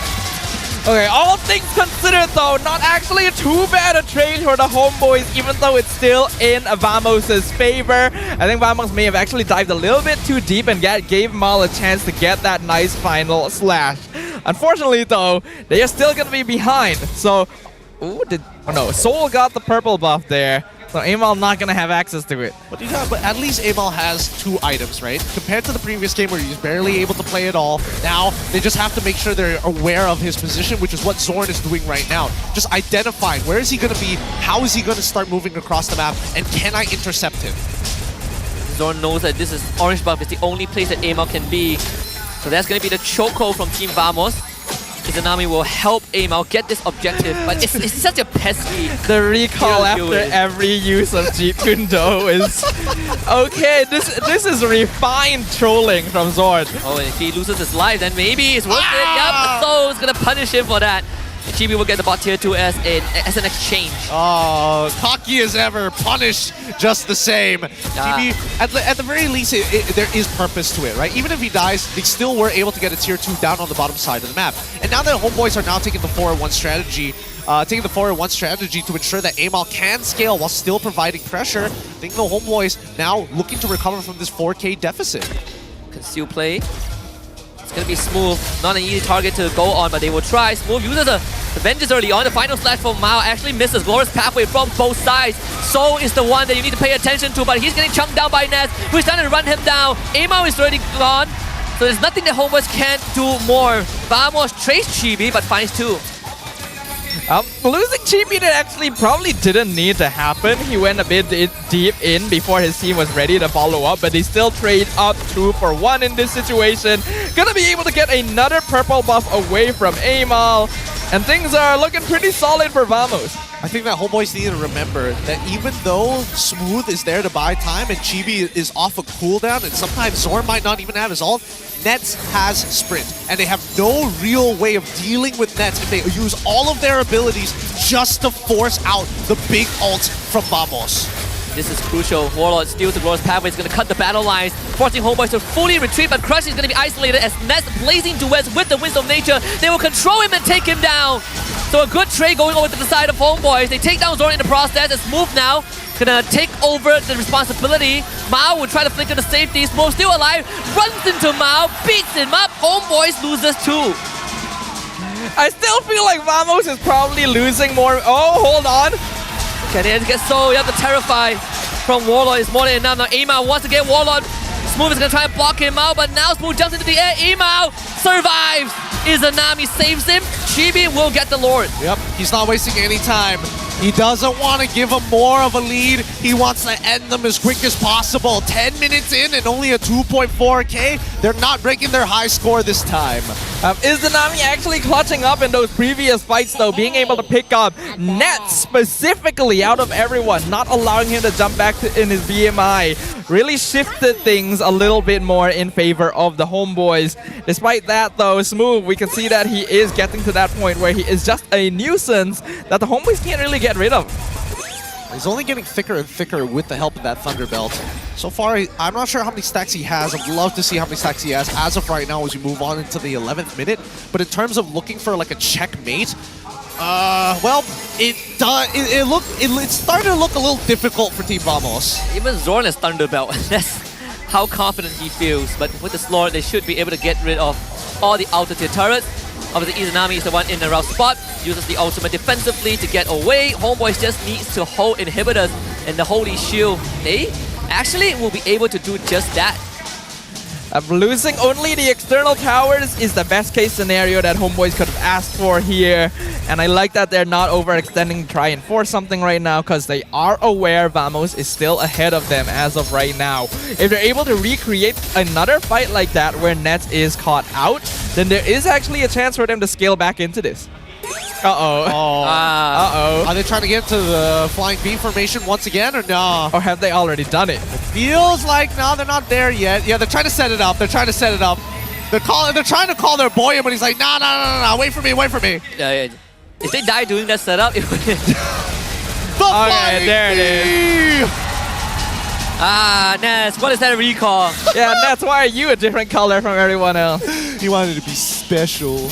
[SPEAKER 13] Okay, all things considered though, not actually too bad a trade for the Homebois, even though it's still in Vamos' favor. I think Vamos may have actually dived a little bit too deep and gave Mal a chance to get that nice final slash. Unfortunately though, they are still gonna be behind. So, Soul got the purple buff there. So Amal not gonna have access to it.
[SPEAKER 14] But at least Amal has 2 items, right? Compared to the previous game where he's barely able to play at all, now they just have to make sure they're aware of his position, which is what Xorn is doing right now. Just identifying where is he gonna be, how is he gonna start moving across the map, and can I intercept him?
[SPEAKER 8] Xorn knows that this is orange buff is the only place that Amal can be. So that's gonna be the chokehold from Team Vamos. Izanami will help Amal get this objective, but it's such a pesky.
[SPEAKER 13] The recall after every use of Jeep Kundo is okay. This is refined trolling from Xorn.
[SPEAKER 8] Oh, and if he loses his life, then maybe it's worth it. Yep, Soul's gonna punish him for that. Chibi will get the bot tier 2 as an exchange.
[SPEAKER 14] Oh, cocky as ever, punished just the same. Chibi, at the very least, there is purpose to it, right? Even if he dies, they still were able to get a tier 2 down on the bottom side of the map. And now that Homebois are now taking the 4-1 strategy, taking the 4-1 strategy to ensure that Amal can scale while still providing pressure. I think the Homebois now looking to recover from this 4K deficit.
[SPEAKER 8] Conceal play. It's going to be Smooth. Not an easy target to go on, but they will try. Smooth uses the Vengeance early on. The final slash from Mao actually misses. Glorious pathway from both sides. So is the one that you need to pay attention to, but he's getting chunked down by Ness, who's trying to run him down. Amao is already gone. So there's nothing that Homebois can't do more. Vamos traced Chibi, but finds 2.
[SPEAKER 13] Losing Chibi actually probably didn't need to happen. He went a bit deep in before his team was ready to follow up, but they still trade up 2 for 1 in this situation. Gonna be able to get another purple buff away from Amal, and things are looking pretty solid for Vamos.
[SPEAKER 14] I think that Homebois need to remember that even though Smooth is there to buy time and Chibi is off a cooldown, and sometimes Xorn might not even have his ult, Nets has Sprint, and they have no real way of dealing with Nets if they use all of their abilities just to force out the big ults from Vamos.
[SPEAKER 8] This is crucial. Warlord steals the Glorious Pathway. It's going to cut the battle lines, forcing Homebois to fully retreat, but Crush is going to be isolated as Nets blazing duets with the Winds of Nature. They will control him and take him down. So a good trade going over to the side of Homebois. They take down Xorn in the process. It's Smooth now gonna take over the responsibility. Mao will try to flicker the safety. Smooth still alive, runs into Mao, beats him up. Homebois loses 2.
[SPEAKER 13] I still feel like Vamos is probably losing more. Oh, hold on.
[SPEAKER 8] Can they get so? You have to terrify from Warlord is more than enough. Now Amao wants to get Warlord. Smooth is gonna try and block him out, but now Smooth jumps into the air. Amao survives. Izanami saves him. Chibi will get the Lord.
[SPEAKER 14] Yep, he's not wasting any time. He doesn't want to give them more of a lead. He wants to end them as quick as possible. 10 minutes in and only a 2.4K. They're not breaking their high score this time.
[SPEAKER 13] Izanami actually clutching up in those previous fights though, being able to pick up Nets specifically out of everyone, not allowing him to jump back in his BMI. Really shifted things a little bit more in favor of the Homebois. Despite that though, Smooth, we can see that he is getting to that point where he is just a nuisance that the Homebois can't really get rid of.
[SPEAKER 14] He's only getting thicker and thicker with the help of that Thunder Belt. So far, I'm not sure how many stacks he has. I'd love to see how many stacks he has as of right now as we move on into the 11th minute. But in terms of looking for like a checkmate, well, it's starting to look a little difficult for Team Vamos.
[SPEAKER 8] Even Xorn has Thunder Belt. That's how confident he feels. But with this Lord, they should be able to get rid of all the outer tier turrets. Obviously, Izanami is the one in the rough spot, uses the ultimate defensively to get away. Homebois just needs to hold inhibitors and the Holy Shield. They actually will be able to do just that.
[SPEAKER 13] Losing only the external towers is the best case scenario that Homebois could have asked for here. And I like that they're not overextending to try and force something right now because they are aware Vamos is still ahead of them as of right now. If they're able to recreate another fight like that where Nets is caught out, then there is actually a chance for them to scale back into this.
[SPEAKER 14] Are they trying to get to the flying V formation once again or no?
[SPEAKER 13] Or have they already done it?
[SPEAKER 14] Feels like no, they're not there yet. Yeah, they're trying to set it up. They're trying to set it up. They're trying to call their boy, but he's like, nah, wait for me, wait for me.
[SPEAKER 8] Yeah. If they die doing that setup, it would.
[SPEAKER 14] Okay,
[SPEAKER 13] there it is.
[SPEAKER 8] Ness, what is that recall?
[SPEAKER 13] Yeah, Ness, why are you a different color from everyone else?
[SPEAKER 14] He wanted to be special.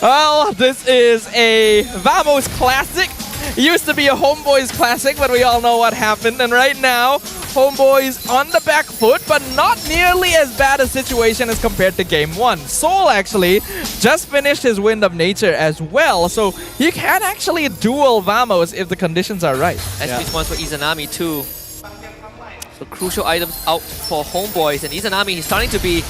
[SPEAKER 13] Well, this is a Vamos classic. It used to be a Homebois classic, but we all know what happened. And right now, Homebois on the back foot, but not nearly as bad a situation as compared to Game 1. Soul actually just finished his Wind of Nature as well, so he can actually duel Vamos if the conditions are right.
[SPEAKER 8] SP spawns for Izanami too. So crucial items out for Homebois, and Izanami is starting to be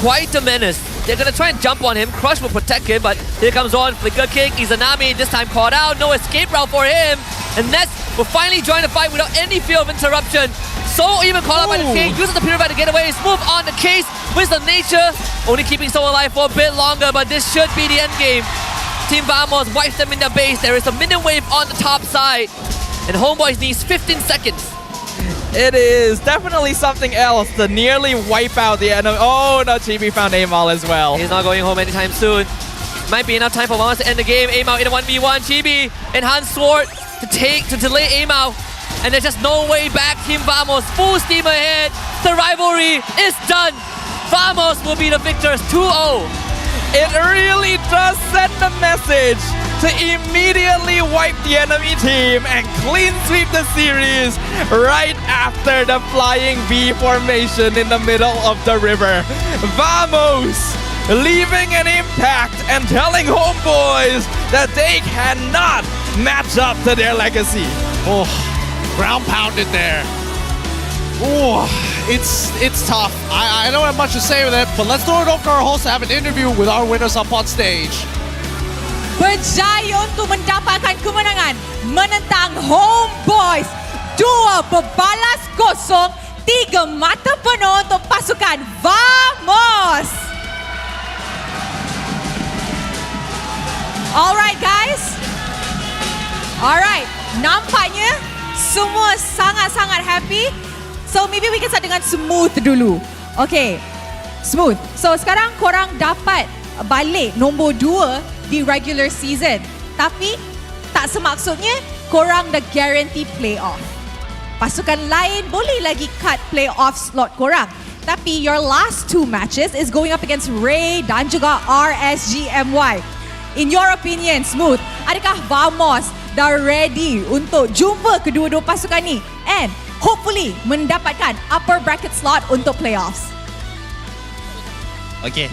[SPEAKER 8] quite a menace. They're gonna try and jump on him. Crush will protect him, but here comes on Flicker Kick. Izanami this time caught out. No escape route for him. And Nets will finally join the fight without any fear of interruption. Soul even caught out by the king, uses the purifier to get away. Smooth on the case. Wisdom Nature only keeping Soul alive for a bit longer, but this should be the end game. Team Vamos wipes them in their base. There is a minion wave on the top side, and Homebois needs 15 seconds.
[SPEAKER 13] It is definitely something else to nearly wipe out the enemy. Oh no, Chibi found Amal as well.
[SPEAKER 8] He's not going home anytime soon. Might be enough time for Vamos to end the game. Amal in a 1v1. Chibi enhanced sword to delay Amal. And there's just no way back. Team Vamos full steam ahead. The rivalry is done. Vamos will be the victors 2-0.
[SPEAKER 13] It really just sent a message to immediately wipe the enemy team and clean sweep the series right after the flying V formation in the middle of the river. Vamos! Leaving an impact and telling Homebois that they cannot match up to their legacy.
[SPEAKER 14] Oh, ground pounded there. Oh, it's tough. I don't have much to say with it, but let's throw it over to our host to have an interview with our winners up on stage.
[SPEAKER 6] Berjaya untuk mendapatkan kemenangan menentang Homebois. 2-0, 3 mata penuh untuk pasukan Vamos. Alright guys. Alright, nampaknya semua sangat-sangat happy. So maybe we can start dengan Smooth dulu. Okay, Smooth. So sekarang korang dapat balik nombor 2 di regular season. Tapi tak semaksudnya korang dah guarantee playoff. Pasukan lain boleh lagi cut playoff slot korang. Tapi your last 2 matches is going up against RED dan juga RSG MY. In your opinion, Smooth, adakah Vamos dah ready untuk jumpa kedua-dua pasukan ni and hopefully mendapatkan upper bracket slot untuk playoffs?
[SPEAKER 15] Okay.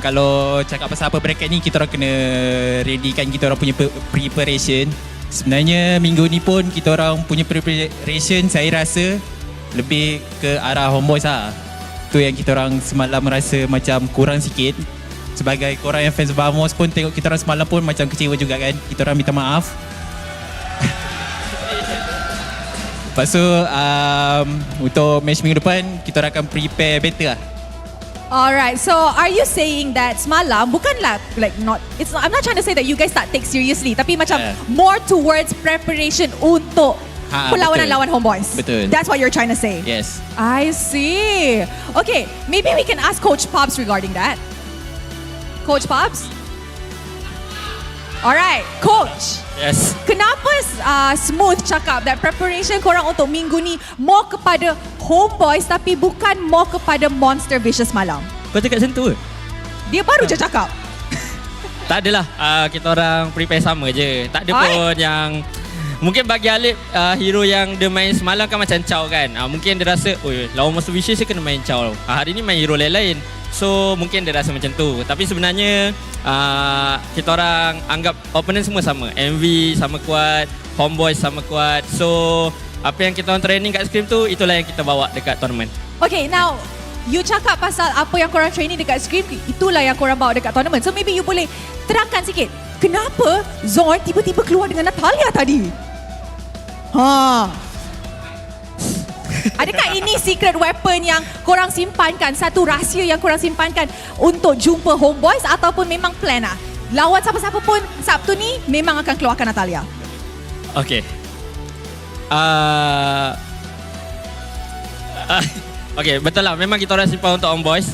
[SPEAKER 15] Kalau cakap pasal upper bracket ni, kita orang kena readykan kita orang punya preparation. Sebenarnya minggu ni pun kita orang punya preparation saya rasa lebih ke arah Homebois lah. Tu yang kita orang semalam rasa macam kurang sikit. Sebagai korang yang fans Vamos pun tengok kita orang semalam pun macam kecewa juga kan. Kita orang minta maaf. Lepas tu untuk match minggu depan kita orang akan prepare better lah.
[SPEAKER 6] Alright, so are you saying that semalam bukanlah like not, it's not, I'm not trying to say that you guys tak take seriously, tapi macam more towards preparation untuk perlawanan lawan Homebois.
[SPEAKER 15] Betul.
[SPEAKER 6] That's what you're trying to say.
[SPEAKER 15] Yes.
[SPEAKER 6] I see. Okay, maybe we can ask Coach Pops regarding that. Coach Pops? Alright, Coach.
[SPEAKER 15] Yes.
[SPEAKER 6] Kenapa Smooth cakap that preparation korang untuk minggu ni more kepada Homebois tapi bukan more kepada Monster Vicious malam?
[SPEAKER 15] Kau cakap macam tu ke?
[SPEAKER 6] Dia baru je cakap.
[SPEAKER 15] Tak adalah. Kita orang prepare sama je. Tak ada pun yang... Mungkin bagi Alip, hero yang dia main semalam kan macam Chow kan. Mungkin dia rasa, lawan Monster Vicious dia kena main Chow. Hari ni main hero lain-lain. So mungkin dia rasa macam tu. Tapi sebenarnya kita orang anggap opponent semua sama. MV sama kuat, Homebois sama kuat. So apa yang kita orang training kat Scream tu, itulah yang kita bawa dekat tournament.
[SPEAKER 6] Okay, now you cakap pasal apa yang korang training dekat Scream, itulah yang korang bawa dekat tournament. So maybe you boleh terangkan sikit, kenapa Xorn tiba-tiba keluar dengan Natalia tadi? Adakah ini secret weapon yang korang simpankan, satu rahsia yang korang simpankan untuk jumpa Homebois, ataupun memang plan lah? Lawan siapa-siapa pun Sabtu ni memang akan keluarkan Natalia.
[SPEAKER 15] Okay. Okay, betul lah. Memang kita orang simpan untuk Homebois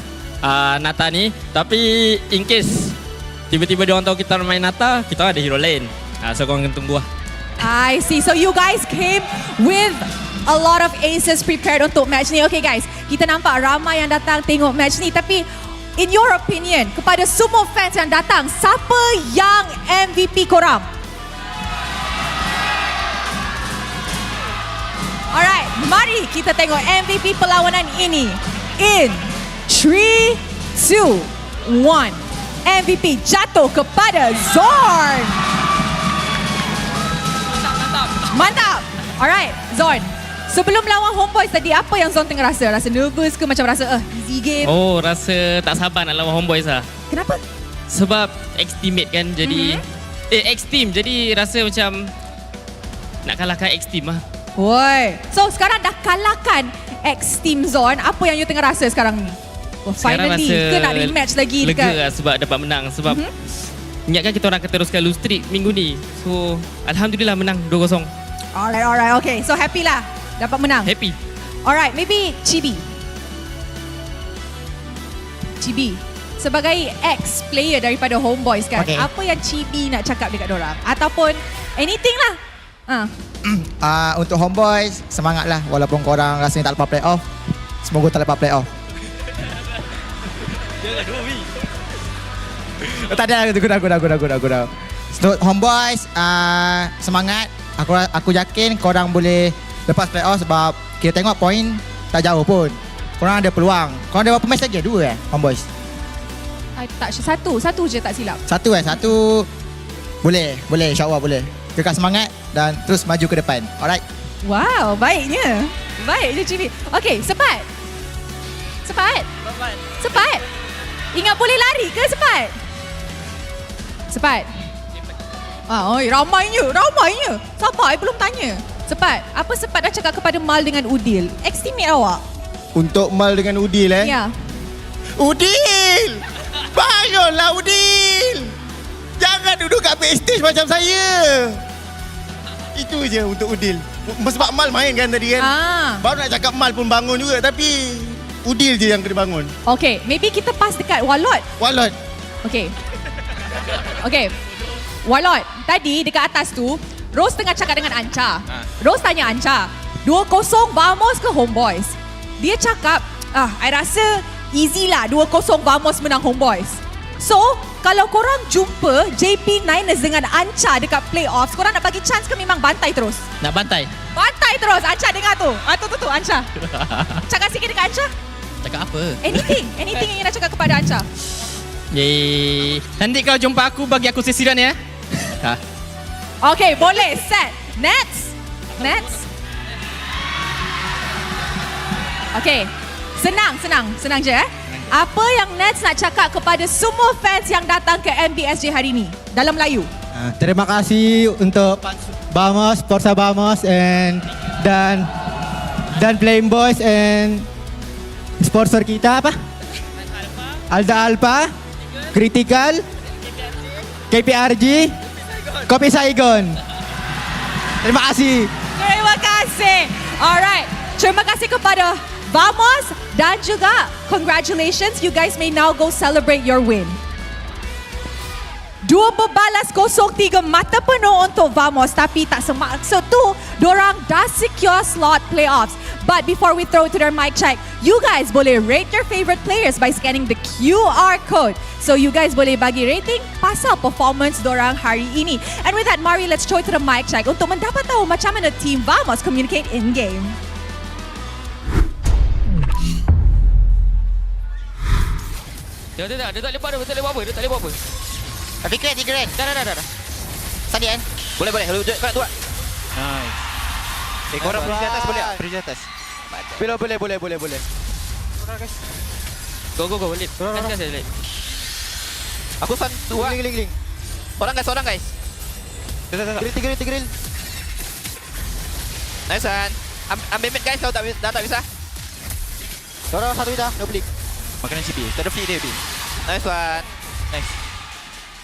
[SPEAKER 15] Nata ni. Tapi in case tiba-tiba dia orang tahu kita main Nata, kita ada hero lain. So korang kena tunggu lah.
[SPEAKER 6] I see. So you guys came with a lot of aces prepared untuk match ni. Okay guys, kita nampak ramai yang datang tengok match ni. Tapi in your opinion, kepada semua fans yang datang, siapa yang MVP korang? Alright, mari kita tengok MVP perlawanan ini. In 3, 2, 1. MVP jatuh kepada Xorn. Mantap. Alright, Xorn. Sebelum lawan Homebois tadi, apa yang Xorn tengah rasa? Rasa nervous ke macam rasa easy game?
[SPEAKER 15] Oh, rasa tak sabar nak lawan Homebois lah.
[SPEAKER 6] Kenapa?
[SPEAKER 15] Sebab ex-teammate kan, jadi... ex-team, jadi rasa macam nak kalahkan ex-team lah.
[SPEAKER 6] Woi. So sekarang dah kalahkan ex-team Xorn, apa yang you tengah rasa sekarang ni? Finally, ke nak rematch lagi dekat?
[SPEAKER 15] Lega lah sebab dapat menang. Sebab ingatkan kita orang akan teruskan lose streak minggu ni. So, Alhamdulillah menang 2-0.
[SPEAKER 6] Alright, okay. So happy lah dapat menang.
[SPEAKER 15] Happy.
[SPEAKER 6] Alright, maybe Chibi. Sebagai ex-player daripada Homebois kan, apa yang Chibi nak cakap dekat dorang? Ataupun anything lah.
[SPEAKER 9] Untuk Homebois, semangatlah walaupun korang rasanya tak lepas playoff. Semoga tak lepas playoff.
[SPEAKER 7] Tak ada, aku dah. So, Homebois, semangat. Aku yakin korang boleh lepas playoff sebab kita tengok poin tak jauh pun. Korang ada peluang. Korang ada berapa match lagi? 2 Homebois?
[SPEAKER 6] Tak, satu je tak silap.
[SPEAKER 7] Satu. Boleh, insyaAllah boleh. Kekal semangat dan terus maju ke depan. Alright.
[SPEAKER 6] Wow, baiknya Chibi. Okay, Sepat. Ingat boleh lari ke Sepat? Ramainya. Sabar, I belum tanya. Sepat, apa Sepat dah cakap kepada Mal dengan Udil? Ex-teammate awak.
[SPEAKER 7] Untuk Mal dengan Udil
[SPEAKER 6] Ya.
[SPEAKER 7] Udil! Bangunlah Udil! Jangan duduk kat backstage macam saya. Itu je untuk Udil. Sebab Mal main kan tadi kan. Baru nak cakap Mal pun bangun juga. Tapi Udil je yang kena bangun.
[SPEAKER 6] Okay, maybe kita pass dekat Walot. Okay. Walot, tadi dekat atas tu Rose tengah cakap dengan Anca. Rose tanya Anca, 2-0 Vamos ke Homebois? Dia cakap, I rasa easy lah 2-0 Vamos menang Homebois. So, kalau korang jumpa JP Niners dengan Anca dekat playoffs, korang nak bagi chance ke memang bantai terus?
[SPEAKER 15] Nak bantai?
[SPEAKER 6] Bantai terus, Anca dengar tu. Tu Anca. Cakap sikit dekat Anca.
[SPEAKER 15] Cakap apa?
[SPEAKER 6] Anything yang nak cakap kepada Anca.
[SPEAKER 15] Nanti kau jumpa aku, bagi aku sisiran ya.
[SPEAKER 6] Okay, boleh. Set. Nets. Okay. Senang je Apa yang Nets nak cakap kepada semua fans yang datang ke MBSJ hari ini? Dalam Melayu.
[SPEAKER 7] Terima kasih untuk Vamos, Forza Vamos dan Playing Boys and sponsor kita apa? Alda Alpha, Critical, KPRG, Kopi Saigon. Terima kasih.
[SPEAKER 6] Alright. Terima kasih kepada Vamos dan juga congratulations, you guys may now go celebrate your win. 2-0-3 mata penuh untuk Vamos, tapi tak semaksud tu dorang dah secure slot playoffs. But before we throw to their mic check, you guys boleh rate your favorite players by scanning the QR code. So you guys boleh bagi rating pasal performance dorang hari ini. And with that, Mari, let's throw to the mic check untuk mendapat tahu macam mana team Vamos communicate in-game.
[SPEAKER 8] Dia tak boleh buat apa.
[SPEAKER 9] Tiga red. Dah. Tadi kan? Boleh. Kau nak tu. Nice. Korang pergi atas boleh tak? Pergi atas. Boleh.
[SPEAKER 8] Go, Lip. Kas, Lip.
[SPEAKER 9] Aku stun. Ling. Orang guys. Grill. Nice one. Ambil mid guys, kau tak bisa. Dorang satu dah, no flick. Makanan Chibi. Tak ada flick dia. Nice one.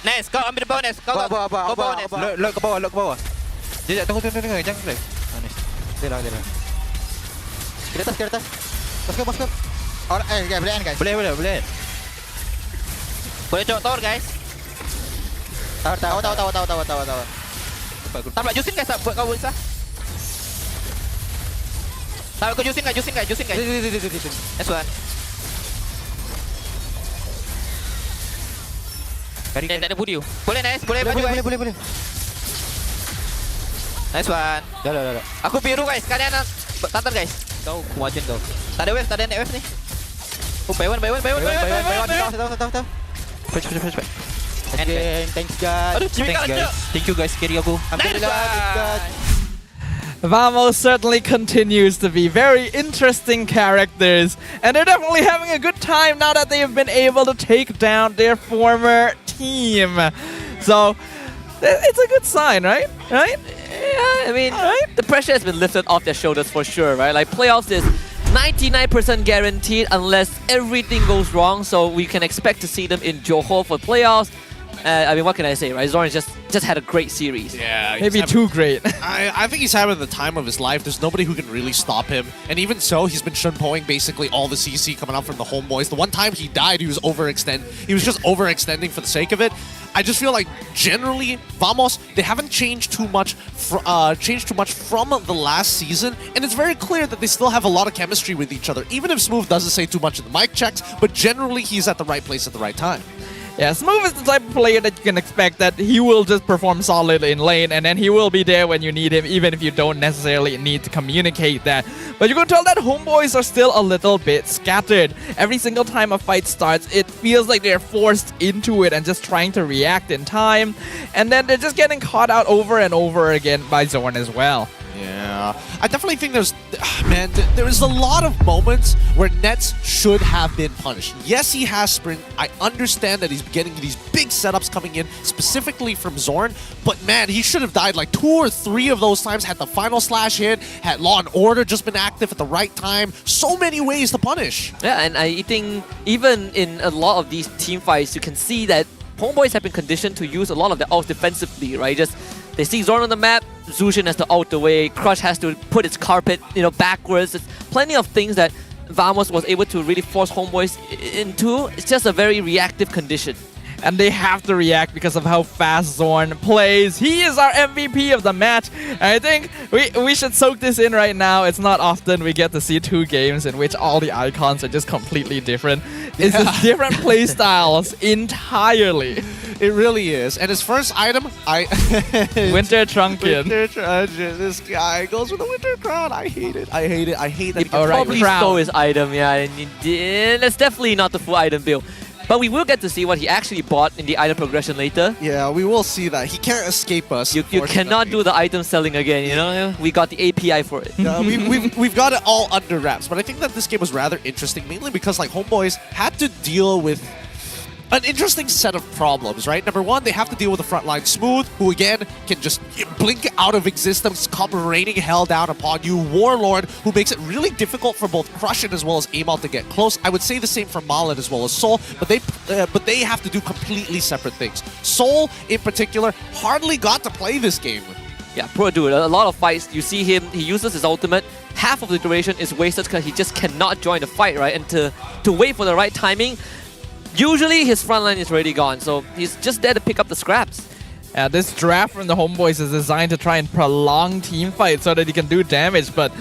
[SPEAKER 9] Nice, kau ambil bawah Nice. Kau bawah Nice. Lock ke bawah. Dia tunggu. Jangan play. Nice. Dia lah. Ke atas. Masuk. Boleh guys. Boleh. Boleh cok tower guys. Tahu. Tak nak juicing guys, buat kau bisa. Tak kau juicing guys. Nice one.
[SPEAKER 8] Tak ada budi.
[SPEAKER 9] Boleh nice, boleh. Nice one. Dah. Aku biru guys, kalian tatar guys. Kau kuatin kau. Tak ada net wave ni. By one. Tahu. Push. Okay, thanks guys. Thank you guys, carry aku.
[SPEAKER 13] Vamos certainly continues to be very interesting characters, and they're definitely having a good time now that they have been able to take down their former team. So it's a good sign, right?
[SPEAKER 8] Yeah, I mean, the pressure has been lifted off their shoulders for sure, right? Like playoffs is 99% guaranteed unless everything goes wrong. So we can expect to see them in Johor for playoffs. I mean, what can I say, right? Xorn just had a great series.
[SPEAKER 14] Yeah,
[SPEAKER 13] maybe too great.
[SPEAKER 14] I think he's having the time of his life. There's nobody who can really stop him. And even so, he's been shunpoing basically all the CC coming out from the Homebois. The one time he died, he was just overextending for the sake of it. I just feel like generally Vamos, they haven't changed too much from the last season, and it's very clear that they still have a lot of chemistry with each other. Even if Smooth doesn't say too much in the mic checks, but generally he's at the right place at the right time.
[SPEAKER 13] Yeah, Smooth is the type of player that you can expect that he will just perform solid in lane, and then he will be there when you need him, even if you don't necessarily need to communicate that. But you can tell that Homebois are still a little bit scattered. Every single time a fight starts, it feels like they're forced into it and just trying to react in time. And then they're just getting caught out over and over again by Xorn as well.
[SPEAKER 14] Yeah, I definitely think there is a lot of moments where Nets should have been punished. Yes, he has sprint. I understand that he's getting these big setups coming in, specifically from Xorn, but man, he should have died like 2 or 3 of those times, had the final slash hit, had Law and Order just been active at the right time. So many ways to punish.
[SPEAKER 8] Yeah, and I think even in a lot of these team fights, you can see that Homebois have been conditioned to use a lot of their ults defensively, right? Just they see Xorn on the map, Zushin has to ult away, Crush has to put its carpet, backwards. There's plenty of things that Vamos was able to really force Homebois into. It's just a very reactive condition.
[SPEAKER 13] And they have to react because of how fast Xorn plays. He is our MVP of the match. And I think we should soak this in right now. It's not often we get to see 2 games in which all the icons are just completely different. It's just different play styles entirely.
[SPEAKER 14] It really is. And his first item,
[SPEAKER 13] Winter Trunkin.
[SPEAKER 14] Winter Trunkin. This guy goes with the Winter Crown. I hate it. I hate it. I hate that.
[SPEAKER 8] He probably stole his item, yeah. And he did. That's definitely not the full item build. But we will get to see what he actually bought in the item progression later.
[SPEAKER 14] Yeah, we will see that. He can't escape us.
[SPEAKER 8] You cannot do the item selling again, We got the API for it.
[SPEAKER 14] We've got it all under wraps. But I think that this game was rather interesting, mainly because like Homebois had to deal with an interesting set of problems, right? Number one, they have to deal with the frontline Smooth, who again can just blink out of existence, come raining hell down upon you. Warlord, who makes it really difficult for both Crush and as well as Amal to get close. I would say the same for Malin as well as Soul, but they have to do completely separate things. Soul, in particular, hardly got to play this game.
[SPEAKER 8] Yeah, poor dude. A lot of fights, you see him, he uses his ultimate. Half of the duration is wasted because he just cannot join the fight, right? And to wait for the right timing, usually his frontline is already gone, so he's just there to pick up the scraps.
[SPEAKER 13] Yeah, this draft from the Homebois is designed to try and prolong team fights so that he can do damage, but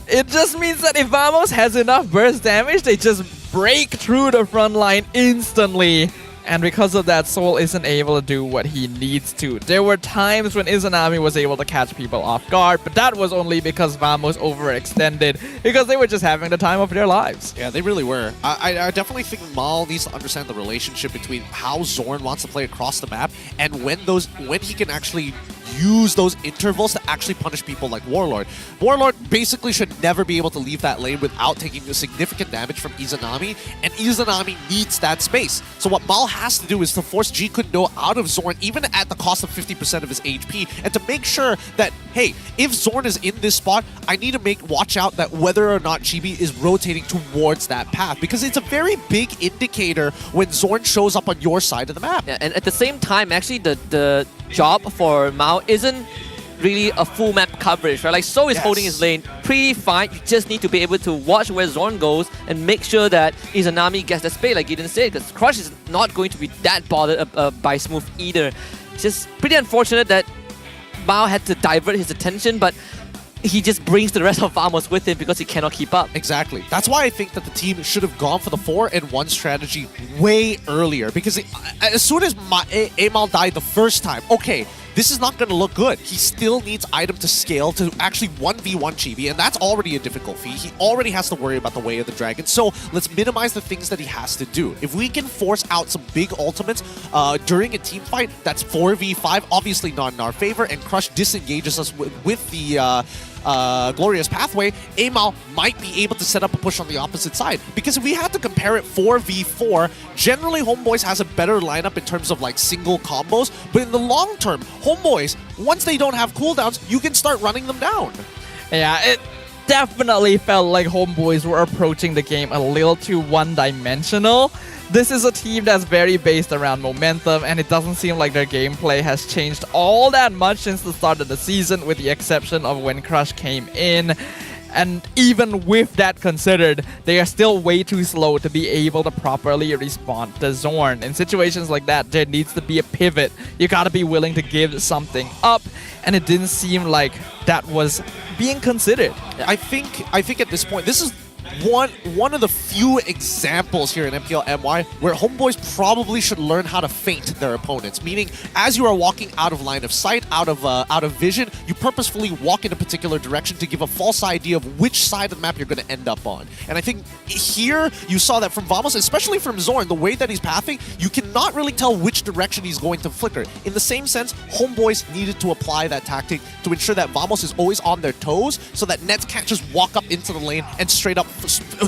[SPEAKER 13] it just means that if Vamos has enough burst damage, they just break through the front line instantly. And because of that, Soul isn't able to do what he needs to. There were times when Izanami was able to catch people off guard, but that was only because Vamos overextended, because they were just having the time of their lives.
[SPEAKER 14] Yeah, they really were. I definitely think Mal needs to understand the relationship between how Xorn wants to play across the map and when he can actually use those intervals to actually punish people like Warlord. Warlord basically should never be able to leave that lane without taking a significant damage from Izanami, and Izanami needs that space. So what Mal has to do is to force Jeet Kune Do out of Xorn, even at the cost of 50% of his HP, and to make sure that, hey, if Xorn is in this spot, I need to watch out that whether or not Chibi is rotating towards that path, because it's a very big indicator when Xorn shows up on your side of the map.
[SPEAKER 8] Yeah, and at the same time, actually, the job for Mao isn't really a full map coverage, right? Like, So is holding his lane pretty fine. You just need to be able to watch where Xorn goes and make sure that Izanami gets the space, like you didn't say, because Crush is not going to be that bothered by Smooth either. It's just pretty unfortunate that Mao had to divert his attention, but he just brings the rest of Vamos with him because he cannot keep up.
[SPEAKER 14] Exactly. That's why I think that the team should have gone for the 4-in-1 strategy way earlier, because as soon as Amal died the first time, okay, this is not going to look good. He still needs item to scale to actually 1v1 Chibi, and that's already a difficult feat. He already has to worry about the Way of the Dragon, so let's minimize the things that he has to do. If we can force out some big ultimates during a team fight, that's 4v5, obviously not in our favor, and Crush disengages us with the Glorious Pathway, Amal might be able to set up a push on the opposite side. Because if we had to compare it 4v4, generally Homebois has a better lineup in terms of like single combos, but in the long term, Homebois, once they don't have cooldowns, you can start running them down.
[SPEAKER 13] Yeah, it definitely felt like Homebois were approaching the game a little too one-dimensional. This is a team that's very based around momentum, and it doesn't seem like their gameplay has changed all that much since the start of the season, with the exception of when Crush came in. And even with that considered, they are still way too slow to be able to properly respond to Xorn. In situations like that, there needs to be a pivot. You gotta be willing to give something up, and it didn't seem like that was being considered.
[SPEAKER 14] I think at this point, this is one of the few few examples here in MPL MY where Homebois probably should learn how to feint their opponents. Meaning, as you are walking out of line of sight, out of vision, you purposefully walk in a particular direction to give a false idea of which side of the map you're going to end up on. And I think here you saw that from Vamos, especially from Xorn, the way that he's pathing, you cannot really tell which direction he's going to flicker. In the same sense, Homebois needed to apply that tactic to ensure that Vamos is always on their toes so that Nets can't just walk up into the lane and straight up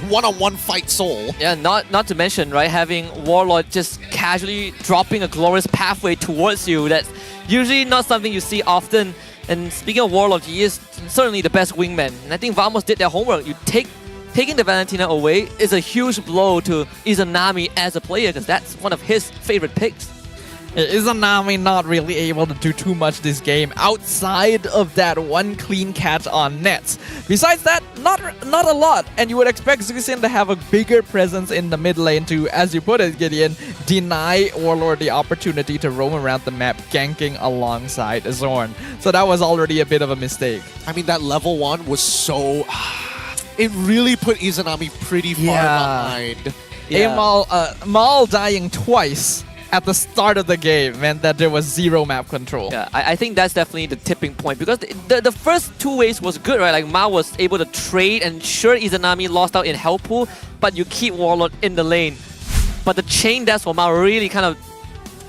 [SPEAKER 14] one-on-one fight Soul.
[SPEAKER 8] Yeah, not to mention, right, having Warlord just casually dropping a glorious pathway towards you. That's usually not something you see often. And speaking of Warlord, he is certainly the best wingman. And I think Vamos did their homework. Taking the Valentina away is a huge blow to Izanami as a player because that's one of his favorite picks.
[SPEAKER 13] Izanami not really able to do too much this game outside of that one clean catch on Nets. Besides that, not a lot, and you would expect Zuxin to have a bigger presence in the mid lane to, as you put it, Gideon, deny Warlord the opportunity to roam around the map ganking alongside Xorn. So that was already a bit of a mistake.
[SPEAKER 14] I mean, that level 1 was so... It really put Izanami pretty far behind.
[SPEAKER 13] Mal dying twice at the start of the game meant that there was zero map control.
[SPEAKER 8] Yeah, I think that's definitely the tipping point because the first two waves was good, right? Like Ma was able to trade and sure Izanami lost out in health pool, but you keep Warlord in the lane. But the chain dash for Ma really kind of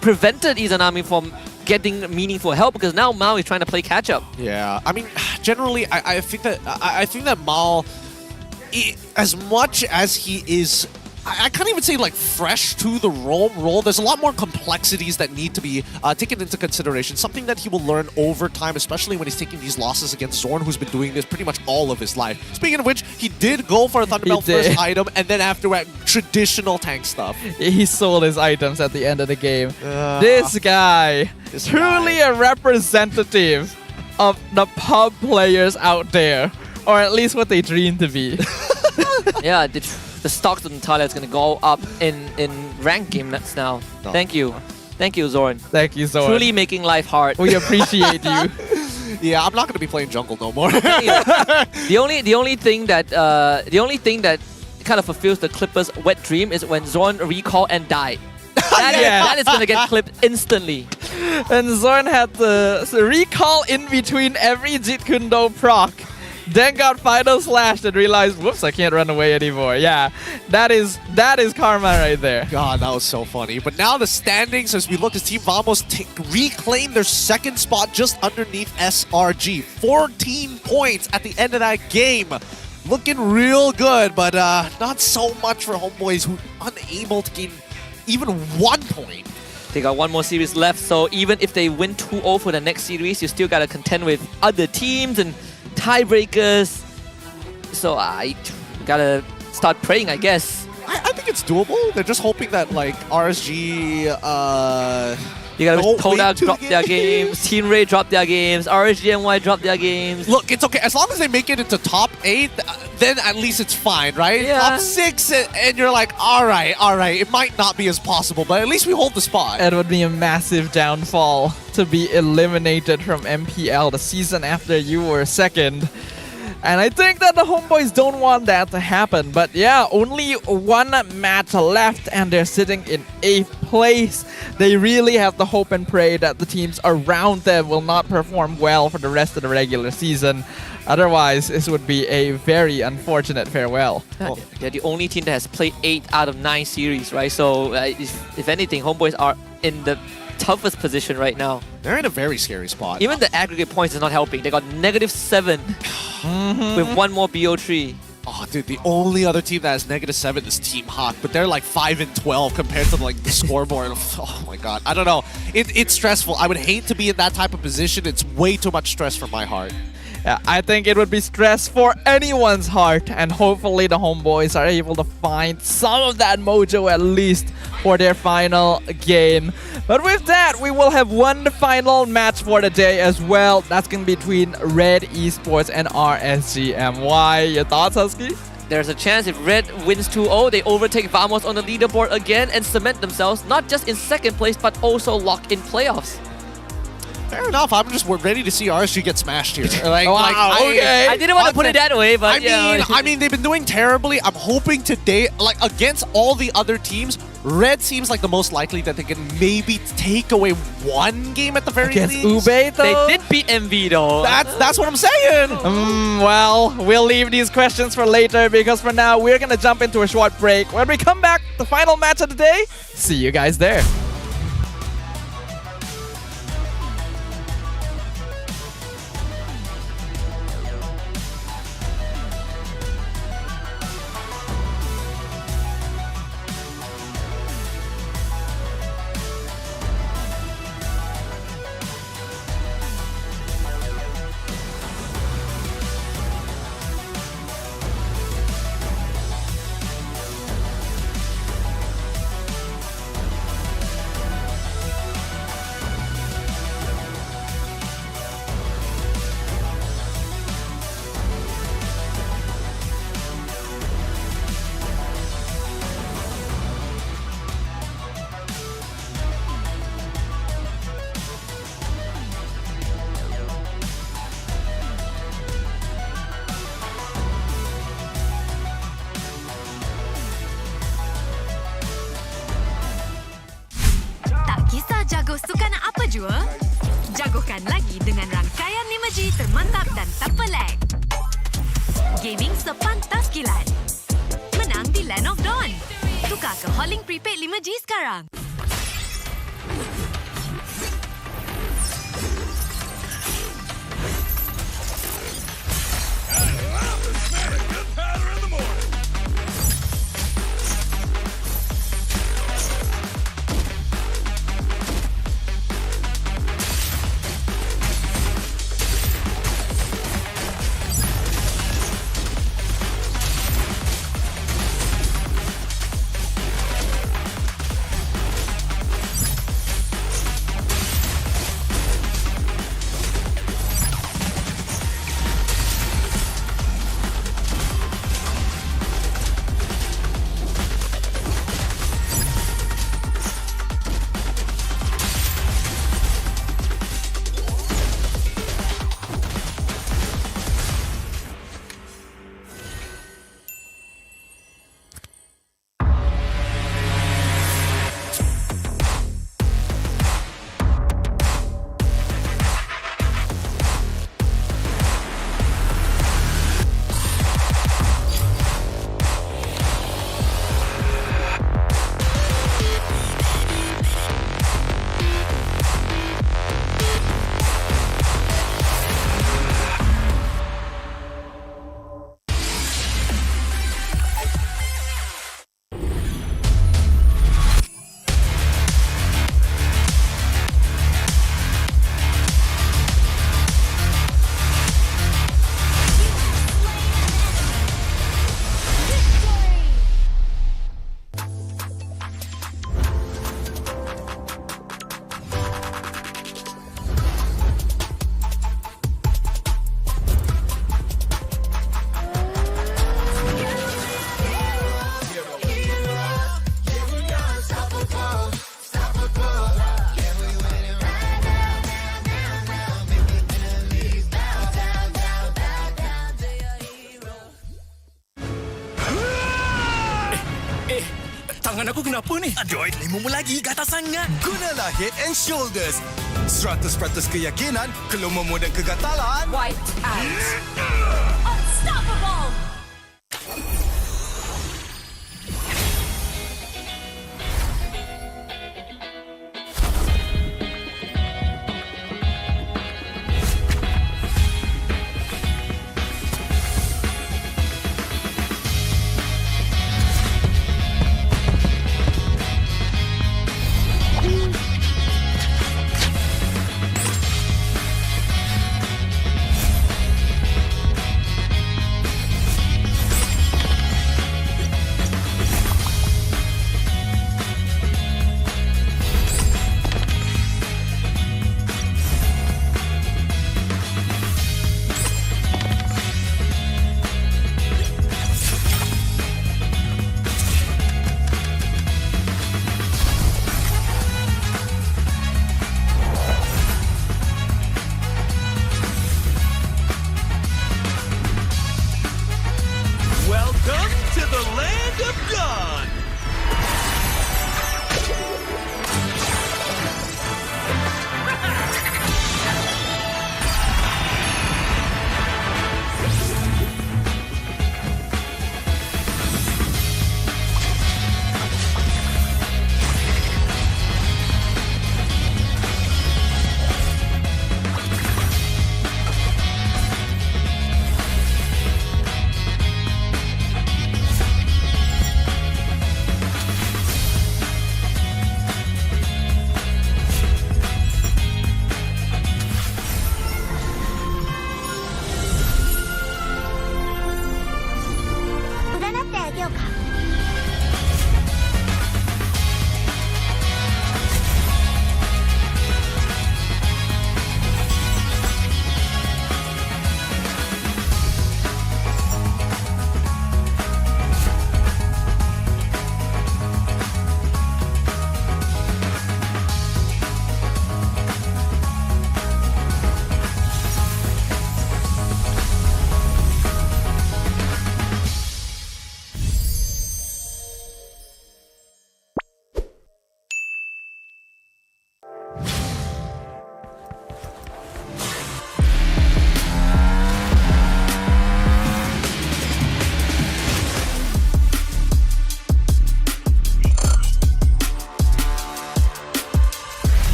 [SPEAKER 8] prevented Izanami from getting meaningful help because now Mao is trying to play catch up.
[SPEAKER 14] Yeah, I mean, generally, I think that Mao, as much as he is, I can't even say like fresh to the role. There's a lot more complexities that need to be taken into consideration. Something that he will learn over time, especially when he's taking these losses against Xorn, who's been doing this pretty much all of his life. Speaking of which, he did go for a Thunderbelt first item, and then afterward, traditional tank stuff.
[SPEAKER 13] He sold his items at the end of the game. This guy, truly a representative of the pub players out there, or at least what they dream to be.
[SPEAKER 8] Yeah, the stocks of Natalia is going to go up in ranked game nets now.
[SPEAKER 14] No.
[SPEAKER 8] Thank you, Xorn.
[SPEAKER 13] Thank you, Xorn.
[SPEAKER 8] Truly making life hard.
[SPEAKER 13] We appreciate you.
[SPEAKER 14] Yeah, I'm not going to be playing jungle no more.
[SPEAKER 8] The only thing that kind of fulfills the Clippers' wet dream is when Xorn recall and die. That is going to get clipped instantly.
[SPEAKER 13] And Xorn had the recall in between every Jeet Kune Do proc. Then got final slashed and realized, whoops, I can't run away anymore. Yeah, that is karma right there.
[SPEAKER 14] God, that was so funny. But now the standings, as we look as Team Vamos reclaim their second spot just underneath SRG. 14 points at the end of that game. Looking real good, but not so much for Homebois, who unable to gain even 1 point.
[SPEAKER 8] They got one more series left, so even if they win 2-0 for the next series, you still got to contend with other teams and tiebreakers. So I gotta start praying, I guess.
[SPEAKER 14] I think it's doable. They're just hoping that like RSG
[SPEAKER 8] you gotta Toda drop their games, Team Ray drop their games, RSG MY drop their games.
[SPEAKER 14] Look, it's okay. As long as they make it into top 8, then at least it's fine, right?
[SPEAKER 8] Yeah.
[SPEAKER 14] Top 6, and you're like, all right. It might not be as possible, but at least we hold the spot.
[SPEAKER 13] It would be a massive downfall to be eliminated from MPL the season after you were second. And I think that the Homebois don't want that to happen. But yeah, only one match left and they're sitting in 8th place. They really have to hope and pray that the teams around them will not perform well for the rest of the regular season. Otherwise, this would be a very unfortunate farewell.
[SPEAKER 8] They're the only team that has played 8 out of 9 series, right? So if anything, Homebois are in the toughest position right now.
[SPEAKER 14] They're in a very scary spot.
[SPEAKER 8] Even the aggregate points is not helping. They got -7 with one more BO3.
[SPEAKER 14] Oh, dude, the only other team that has -7 is Team Hawk, but they're like 5 and 12 compared to like the scoreboard. Oh my god, I don't know. It's stressful. I would hate to be in that type of position. It's way too much stress for my heart.
[SPEAKER 13] Yeah, I think it would be stress for anyone's heart, and hopefully the Homebois are able to find some of that mojo at least for their final game. But with that, we will have one final match for the day as well. That's going to be between RED Esports and RSG MY. Your thoughts, Husky?
[SPEAKER 8] There's a chance if Red wins 2-0, they overtake Vamos on the leaderboard again and cement themselves not just in second place, but also lock in playoffs.
[SPEAKER 14] Fair enough. I'm just ready to see RSG get smashed here.
[SPEAKER 13] Okay.
[SPEAKER 15] I didn't want to put it that way, but
[SPEAKER 14] I mean, they've been doing terribly. I'm hoping today, like against all the other teams, Red seems like the most likely that they can maybe take away one game at the very least.
[SPEAKER 13] Against Ube, though?
[SPEAKER 15] They did beat MV though.
[SPEAKER 14] That's what I'm saying.
[SPEAKER 13] Well, we'll leave these questions for later because for now, we're going to jump into a short break. When we come back, the final match of the day, see you guys there.
[SPEAKER 19] Jago sukan apa jua? Jagokan lagi dengan rangkaian 5G termantap dan tak pelik. Gaming sepantas kilat. Menang di Land of Dawn. Tukar ke Holling Prepaid 5G sekarang.
[SPEAKER 20] Tangan aku kenapa ni? Aduh, limumu lagi, gatal sangat. Gunalah Head and Shoulders. 100% keyakinan, kelemamu dan kegatalan.
[SPEAKER 19] Wiped out. Unstoppable.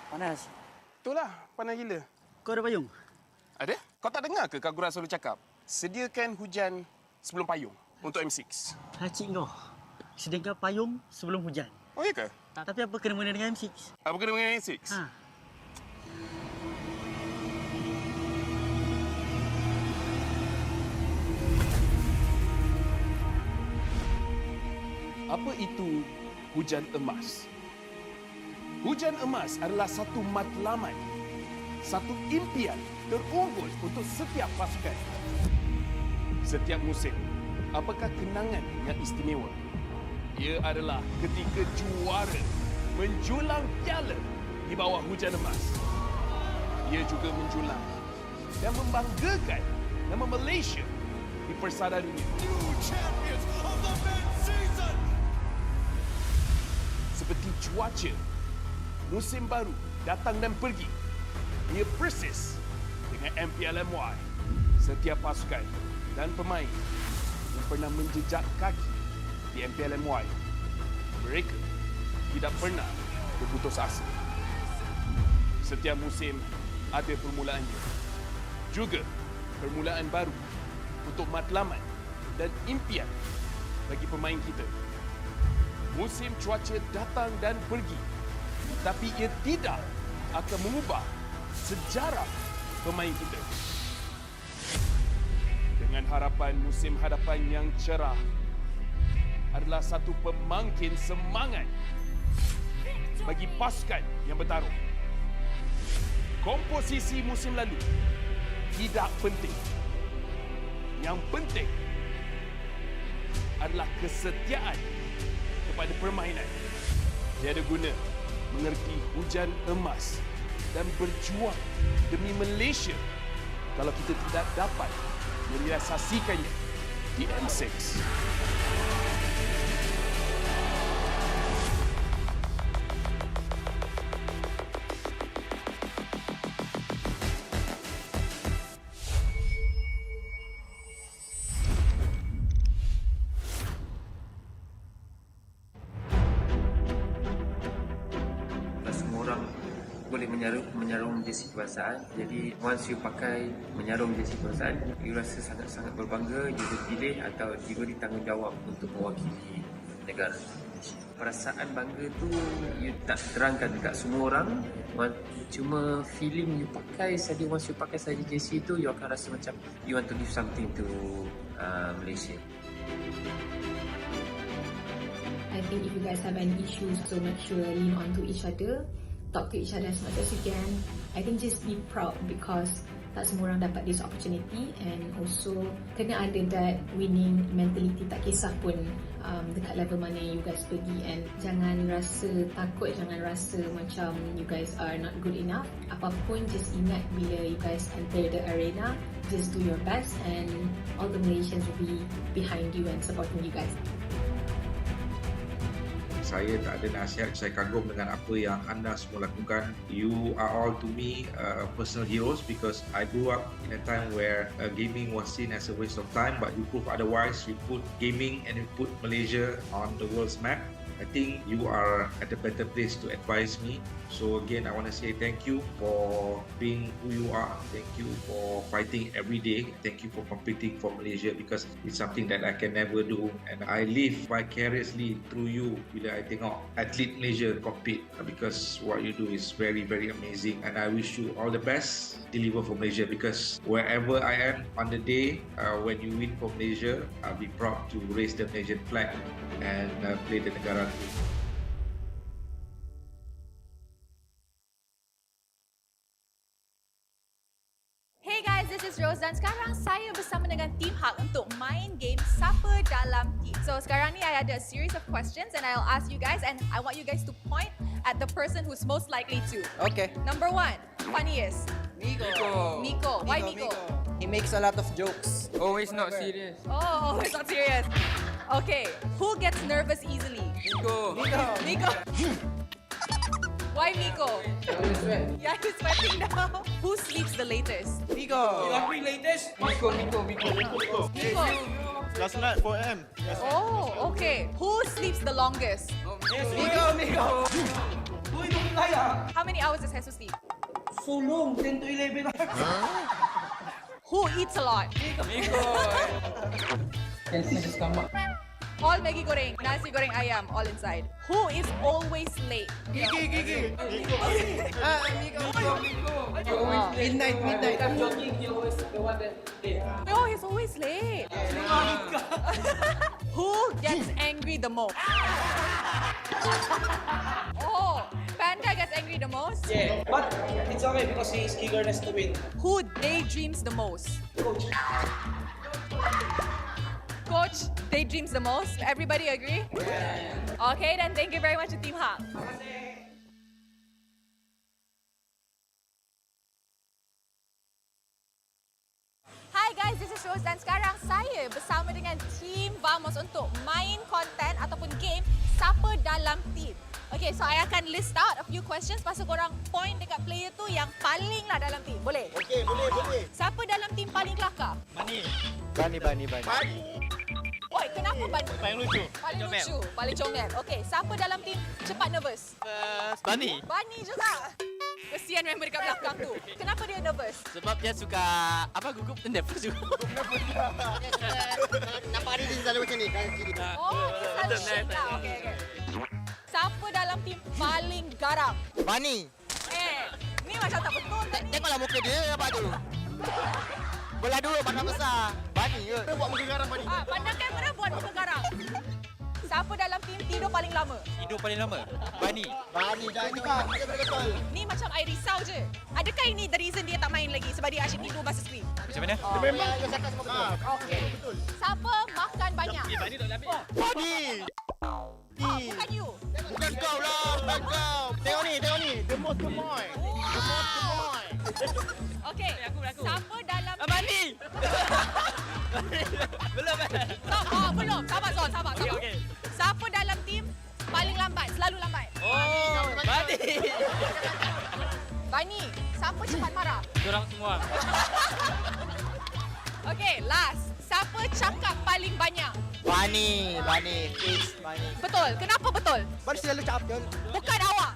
[SPEAKER 11] Panas.
[SPEAKER 2] Itulah, panas gila.
[SPEAKER 11] Kau ada payung?
[SPEAKER 2] Ada? Kau tak dengar ke Kak Gura selalu cakap? Sediakan hujan sebelum payung untuk M6.
[SPEAKER 11] Cik kau. Sediakan payung sebelum hujan.
[SPEAKER 2] Oh, iya ke?
[SPEAKER 11] Tapi apa kena-mena dengan M6?
[SPEAKER 2] Apa kena dengan M6?
[SPEAKER 11] Ha.
[SPEAKER 2] Apa itu hujan emas? Hujan emas adalah satu matlamat, satu impian terunggul untuk setiap pasukan. Setiap musim, apakah kenangan yang istimewa? Ia adalah ketika juara menjulang piala di bawah hujan emas. Ia juga menjulang dan membanggakan nama Malaysia di persada dunia. New champions of the men's season. Seperti cuaca, musim baru datang dan pergi. Ia persis dengan MPL MY. Setiap pasukan dan pemain yang pernah menjejak kaki di MPL MY, mereka tidak pernah berputus asa. Setiap musim ada permulaannya. Juga permulaan baru untuk matlamat dan impian bagi pemain kita. Musim cuaca datang dan pergi, tapi ia tidak akan mengubah sejarah pemain kita. Dengan harapan musim hadapan yang cerah adalah satu pemangkin semangat bagi pasukan yang bertarung. Komposisi musim lalu tidak penting. Yang penting adalah kesetiaan kepada permainan. Tiada guna mengerti hujan emas dan berjuang demi Malaysia kalau kita tidak dapat merealisasikannya di M6.
[SPEAKER 3] Menyarung jersey kebangsaan. Jadi once you pakai menyarung jersey kebangsaan, you rasa sangat-sangat berbangga, you dipilih atau diberi tanggungjawab untuk mewakili negara. Perasaan bangga tu you tak terangkan dekat semua orang. Cuma feeling you pakai saja, once you pakai saja jersey tu, you akan rasa macam you want to give something to Malaysia.
[SPEAKER 4] I think if you guys have any issues, so make sure lean on to each other. Talk to each other as much as you can. I think just be proud because tak semua orang dapat this opportunity, and also kena ada that winning mentality, tak kisah pun dekat level mana you guys pergi, and jangan rasa takut, jangan rasa macam you guys are not good enough. Apapun, just ingat bila you guys enter the arena, just do your best and all the Malaysians will be behind you and supporting you guys.
[SPEAKER 5] Saya tak ada nasihat, saya kagum dengan apa yang anda semua lakukan. You are all to me personal heroes because I grew up in a time where gaming was seen as a waste of time, but you prove otherwise. You put gaming and you put Malaysia on the world's map. I think you are at a better place to advise me. So again, I want to say thank you for being who you are. Thank you for fighting every day. Thank you for competing for Malaysia because it's something that I can never do. And I live vicariously through you bila I tengok atlet Malaysia compete because what you do is very, very amazing. And I wish you all the best. Deliver for Malaysia because wherever I am on the day when you win for Malaysia, I'll be proud to raise the Malaysian flag and play the negara.
[SPEAKER 6] Hey guys, this is Rose dan sekarang saya bersama dengan Team Hak untuk main game Siapa Dalam Team. So sekarang ni I ada a series of questions and I'll ask you guys and I want you guys to point at the person who's most likely to.
[SPEAKER 1] Okay.
[SPEAKER 6] Number 1, funniest. Miko. Why Miko?
[SPEAKER 1] He makes a lot of jokes.
[SPEAKER 18] Always not serious.
[SPEAKER 6] Oh, it's not serious. Okay, who gets nervous easily? Miko. Why Miko? Yeah, he's sweating now. Who sleeps the latest?
[SPEAKER 1] Miko.
[SPEAKER 18] latest? Miko.
[SPEAKER 6] Miko.
[SPEAKER 1] Last night 4 AM.
[SPEAKER 6] Oh, okay. Who sleeps the longest?
[SPEAKER 1] Miko.
[SPEAKER 6] How many hours does Jesus sleep?
[SPEAKER 11] So long, 10 to 11 hours.
[SPEAKER 6] Who eats a lot?
[SPEAKER 11] Can see the stomach.
[SPEAKER 6] All Maggi goreng, nasi goreng ayam, all inside. Who is always late?
[SPEAKER 1] Gigi.
[SPEAKER 11] Midnight.
[SPEAKER 6] No, he's always late. Who gets angry the most? Oh, Panda gets angry the most?
[SPEAKER 11] Yeah, but it's okay because he is eagerness to win.
[SPEAKER 6] Who daydreams the most? Coach daydreams the most. Everybody agree? Yeah. Okay, then thank you very much to Team Hak. Hi guys, this is Rose dan sekarang saya bersama dengan Team Vamos untuk main konten ataupun game Siapa Dalam Team. Okay, so I akan list out a few questions pasal korang point dekat player tu yang paling lah dalam team. Boleh?
[SPEAKER 1] Okay, boleh.
[SPEAKER 6] Siapa dalam team paling kelakar?
[SPEAKER 1] Bani.
[SPEAKER 6] Oi, kenapa Bani?
[SPEAKER 1] Paling lucu.
[SPEAKER 6] Paling lucu, paling comel. Okay, siapa dalam team cepat nervous?
[SPEAKER 9] Bani.
[SPEAKER 6] Bani juga. Kesian member dekat belakang tu. Kenapa dia nervous?
[SPEAKER 9] Sebab dia suka gugup nervous juga.
[SPEAKER 1] Nampak dia selalu macam ni.
[SPEAKER 6] Oh, dia selalu shake lah. Okay. Siapa dalam team paling garang?
[SPEAKER 1] Bani.
[SPEAKER 6] Ni macam tak betul tadi.
[SPEAKER 1] Tengoklah muka dia apa tu. Belah dulu pandang besar. Bani ke? Dia buat muka garang Bani.
[SPEAKER 6] Pandang kamera buat muka garang. Siapa dalam team tidur paling lama?
[SPEAKER 9] Tidur paling lama? Bani.
[SPEAKER 1] Dah ni kan. Dia betul.
[SPEAKER 6] Ni macam I risau je. Adakah ini the reason dia tak main lagi sebab dia asyik tidur masa screen?
[SPEAKER 9] Macam mana?
[SPEAKER 1] Dia memang dia cakap semua betul.
[SPEAKER 6] Okay. Siapa makan banyak?
[SPEAKER 9] Bani tak boleh ambil.
[SPEAKER 1] Bani.
[SPEAKER 6] Bukan you.
[SPEAKER 1] Bukan kau lah, bukan kau. Tengok ni. The most gemoy.
[SPEAKER 6] Okay. Aku. Siapa dalam
[SPEAKER 9] Bani. Belum
[SPEAKER 6] belum. Sabar Zon, sabar.
[SPEAKER 9] Okay.
[SPEAKER 6] Siapa dalam team paling lambat? Selalu lambat.
[SPEAKER 9] Oh, Bani.
[SPEAKER 6] Bani, siapa cepat marah?
[SPEAKER 9] Diorang semua.
[SPEAKER 6] Okay, last. Siapa cakap paling banyak?
[SPEAKER 1] Bani. Fix Bani.
[SPEAKER 6] Betul. Kenapa betul?
[SPEAKER 1] Bani selalu cakap.
[SPEAKER 6] Bukan awak.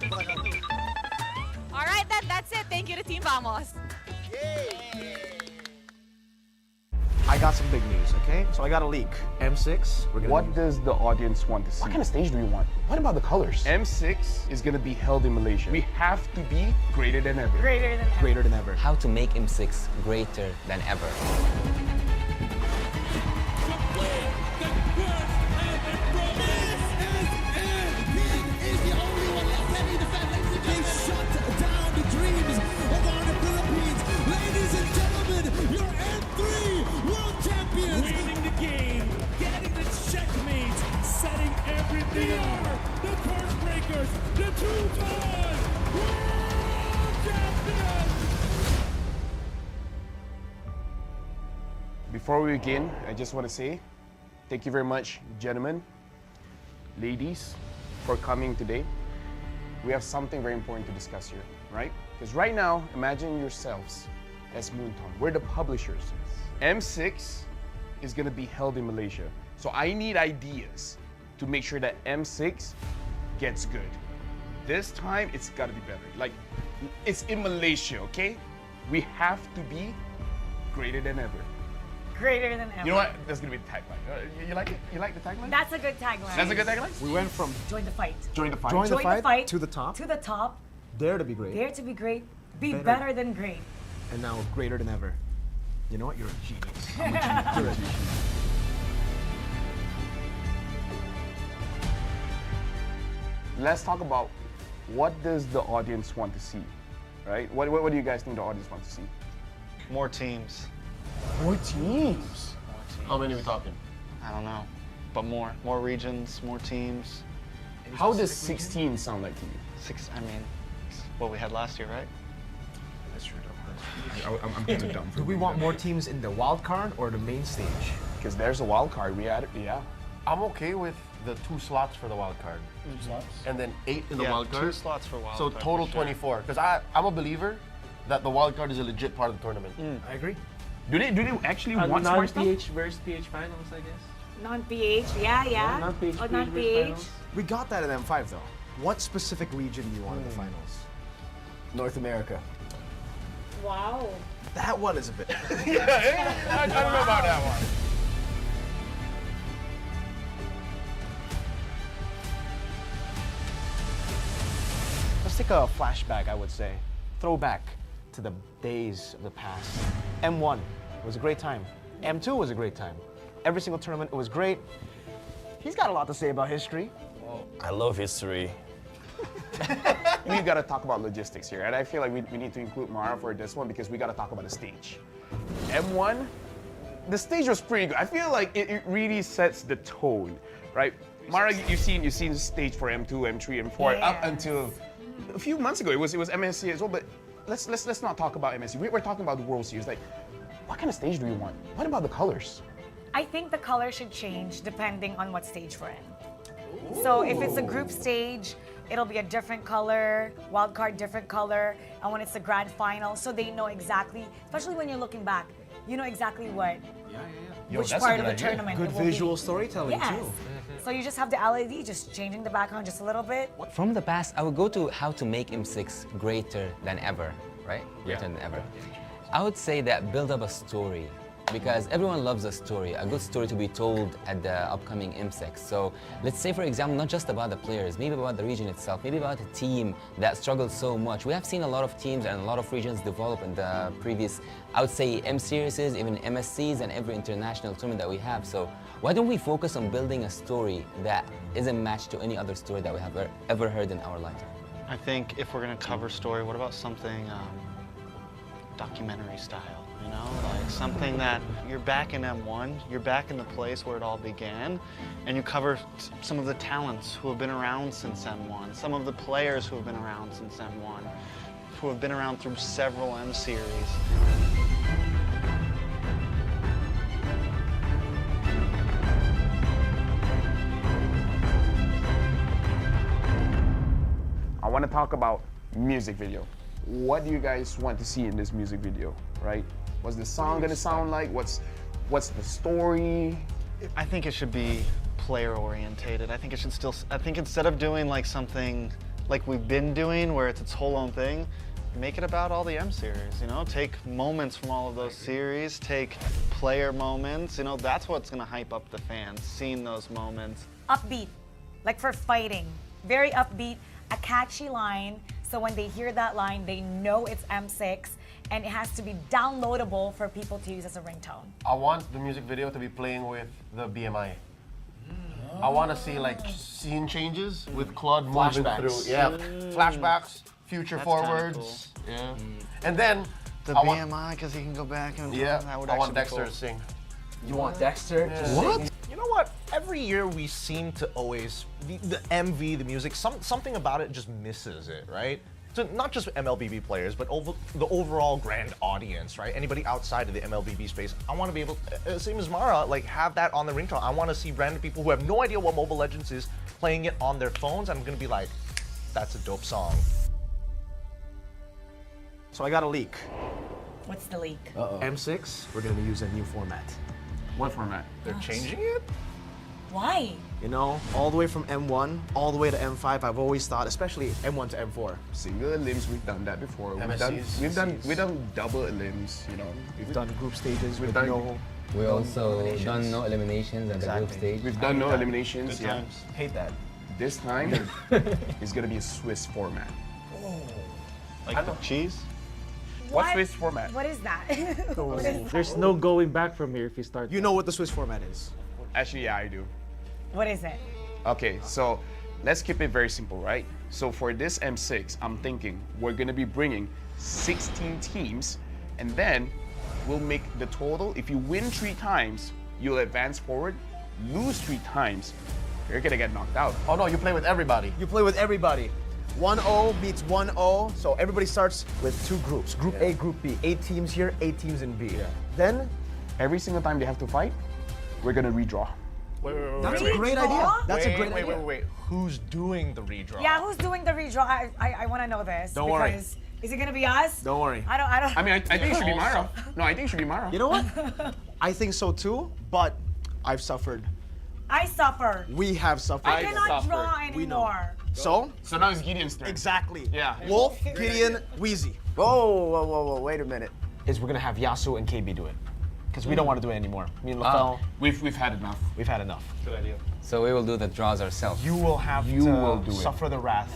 [SPEAKER 6] Alright, that's it. Thank you to Team Vamos.
[SPEAKER 16] I got some big news, okay? So I got a leak. M6, what does the audience want to see? What kind of stage do we want? What about the colors? M6 is going to be held in Malaysia. We have to be greater than ever. Greater than ever.
[SPEAKER 17] How to make M6 greater than ever.
[SPEAKER 22] They are the curse breakers, the two-time world champions!
[SPEAKER 16] Before we begin, I just want to say thank you very much, gentlemen, ladies, for coming today. We have something very important to discuss here, right? Because right now, imagine yourselves as Moonton. We're the publishers. M6 is going to be held in Malaysia. So I need ideas to make sure that M6 gets good. This time, it's gotta be better. Like, it's in Malaysia, okay? We have to be greater than ever.
[SPEAKER 23] Greater than ever.
[SPEAKER 16] You know what? That's gonna be the tagline. You like it? You like the tagline?
[SPEAKER 23] That's a good tagline.
[SPEAKER 16] That's a good tagline?
[SPEAKER 14] We went from
[SPEAKER 23] Join the fight.
[SPEAKER 16] Join the fight.
[SPEAKER 14] Join the fight to the top.
[SPEAKER 23] To the top.
[SPEAKER 14] Dare to be great.
[SPEAKER 23] Dare to be great. Be better than great.
[SPEAKER 14] And now greater than ever. You know what? You're a genius. I'm a genius. You're a genius.
[SPEAKER 16] Let's talk about what does the audience want to see, right? What do you guys think the audience wants to see?
[SPEAKER 24] More teams.
[SPEAKER 16] More teams?
[SPEAKER 24] How many are we talking? I don't know, but more regions, more teams.
[SPEAKER 16] How does 16 sound like to you?
[SPEAKER 24] I mean, it's what we had last year, right?
[SPEAKER 16] That's true. I'm kind of dumb.
[SPEAKER 14] Do we want more teams in the wild card or the main stage?
[SPEAKER 16] Because there's a wild card. We had it, yeah.
[SPEAKER 24] I'm okay with the 2 slots for the wild card.
[SPEAKER 16] 2 slots?
[SPEAKER 24] And then 8 in the wild card. 2 slots for wild card. So total
[SPEAKER 16] for sure.
[SPEAKER 24] 24. Because I'm a believer that the wild card is a legit part of the tournament.
[SPEAKER 16] I agree. Do they actually want smart stuff?
[SPEAKER 25] Non-PH versus PH finals, I guess.
[SPEAKER 23] Non-PH, yeah.
[SPEAKER 25] Non-PH,
[SPEAKER 23] non-PH.
[SPEAKER 14] We got that in M5 though.
[SPEAKER 7] What specific region do you want in the finals?
[SPEAKER 14] North America.
[SPEAKER 23] Wow.
[SPEAKER 7] That one is a bit.
[SPEAKER 16] Yeah, I don't know about that one.
[SPEAKER 7] Let's take a flashback, I would say. Throwback to the days of the past. M1 was a great time. M2 was a great time. Every single tournament, it was great. He's got a lot to say about history.
[SPEAKER 10] I love history.
[SPEAKER 16] We got to talk about logistics here, and I feel like we need to include Mara for this one because we got to talk about the stage. M1, the stage was pretty good. I feel like it really sets the tone, right? Mara, you've seen the stage for M2, M3, M4 up until a few months ago. It was MSC as well, but let's not talk about MSC. We're talking about the World Series. Like, what kind of stage do you want? What about the colors?
[SPEAKER 23] I think the color should change depending on what stage we're in. So if it's a group stage, it'll be a different color, wild card different color, and when it's the grand final, so they know exactly, especially when you're looking back, you know exactly what, which part of the tournament
[SPEAKER 7] Good
[SPEAKER 23] it will
[SPEAKER 7] visual
[SPEAKER 23] be.
[SPEAKER 7] storytelling
[SPEAKER 23] Yes.
[SPEAKER 7] too.
[SPEAKER 23] So you just have the LED just changing the background just a little bit.
[SPEAKER 17] From the past, I would go to how to make M6 greater than ever, right? Greater than ever. I would say that build up a story, because everyone loves a story, a good story to be told at the upcoming M6. So let's say, for example, not just about the players, maybe about the region itself, maybe about a team that struggled so much. We have seen a lot of teams and a lot of regions develop in the previous, I would say, M series, even MSCs and every international tournament that we have. So why don't we focus on building a story that isn't matched to any other story that we have ever heard in our lifetime?
[SPEAKER 24] I think if we're going to cover story, what about something documentary style? You know, like something that you're back in M1, you're back in the place where it all began, and you cover some of the talents who have been around since M1, some of the players who have been around since M1, who have been around through several M series.
[SPEAKER 16] I want to talk about music video. What do you guys want to see in this music video, right? What's the song gonna sound like? What's the story?
[SPEAKER 24] I think it should be player orientated. I think it should still, I think instead of doing like something like we've been doing where it's its whole own thing, make it about all the M series, you know? Take moments from all of those series, take player moments, you know, that's what's gonna hype up the fans, seeing those moments.
[SPEAKER 23] Upbeat, like for fighting, very upbeat, a catchy line, so when they hear that line, they know it's M6, and it has to be downloadable for people to use as a ringtone.
[SPEAKER 12] I want the music video to be playing with the BMI. I want to see like scene changes with Claude moving through. Yeah, flashbacks, future forwards.
[SPEAKER 24] Cool.
[SPEAKER 12] Yeah, and then
[SPEAKER 24] the
[SPEAKER 12] I
[SPEAKER 24] BMI because he can go back and that would
[SPEAKER 12] I want
[SPEAKER 24] actually be
[SPEAKER 12] Dexter
[SPEAKER 24] cool.
[SPEAKER 12] to sing.
[SPEAKER 7] You want Dexter to
[SPEAKER 12] What?
[SPEAKER 7] sing? You know what? Every year we seem to always, the MV, the music, something about it just misses it, right? So not just MLBB players, but the overall grand audience, right? Anybody outside of the MLBB space, I want to be able, same as Mara, like have that on the ringtone. I want to see random people who have no idea what Mobile Legends is playing it on their phones. I'm going to be like, that's a dope song. So I got a leak.
[SPEAKER 23] What's the leak?
[SPEAKER 7] M6, we're going to use a new format.
[SPEAKER 16] What format?
[SPEAKER 7] They're changing it?
[SPEAKER 23] Why?
[SPEAKER 7] You know, all the way from M1, all the way to M5, I've always thought, especially M1 to M4.
[SPEAKER 16] Single elims, we've done that before. We've done double elims, you know.
[SPEAKER 7] We've done group stages,
[SPEAKER 16] we've done
[SPEAKER 7] no...
[SPEAKER 17] We also done no eliminations at the group stage.
[SPEAKER 16] We've done no eliminations,
[SPEAKER 7] Good times. Hate that.
[SPEAKER 16] This time, it's gonna be a Swiss format.
[SPEAKER 24] Like cheese?
[SPEAKER 16] What's Swiss format?
[SPEAKER 23] What is that? What is
[SPEAKER 11] There's no going back from here if you start.
[SPEAKER 7] You know what the Swiss format is?
[SPEAKER 16] Actually, yeah, I do.
[SPEAKER 23] What is it?
[SPEAKER 16] Okay, so let's keep it very simple, right? So for this M6, I'm thinking we're gonna be bringing 16 teams, and then we'll make the total. If you win 3 times, you'll advance forward. Lose 3 times, you're gonna get knocked out.
[SPEAKER 12] Oh no, you play with everybody.
[SPEAKER 7] You play with everybody. 1-0 beats 1-0, so everybody starts with 2 groups. Group A, Group B. 8 teams here, 8 teams in B. Then,
[SPEAKER 16] every single time they have to fight, we're gonna redraw.
[SPEAKER 7] That's a great idea. That's a great
[SPEAKER 12] idea.
[SPEAKER 7] Wait. Who's doing the redraw?
[SPEAKER 23] Yeah, who's doing the redraw? I want to know this.
[SPEAKER 7] Don't worry.
[SPEAKER 23] Is it gonna be us?
[SPEAKER 7] Don't worry.
[SPEAKER 23] I don't.
[SPEAKER 16] I mean, I think it should be Mara. No, I think it should be Mara.
[SPEAKER 7] You know what? I think so too, but I've suffered
[SPEAKER 23] I suffer.
[SPEAKER 16] We have suffered.
[SPEAKER 23] I cannot draw anymore.
[SPEAKER 16] So now it's Gideon's turn.
[SPEAKER 8] Exactly.
[SPEAKER 16] Yeah.
[SPEAKER 8] Wolf, Gideon, Wheezy.
[SPEAKER 13] Whoa, wait a minute.
[SPEAKER 8] Is we're gonna have Yasuo and KB do it. Because we don't want to do it anymore. Me and LaFell,
[SPEAKER 16] we've had enough.
[SPEAKER 8] we've had enough.
[SPEAKER 16] Good idea.
[SPEAKER 17] So we will do the draws ourselves.
[SPEAKER 8] You will have to suffer the wrath.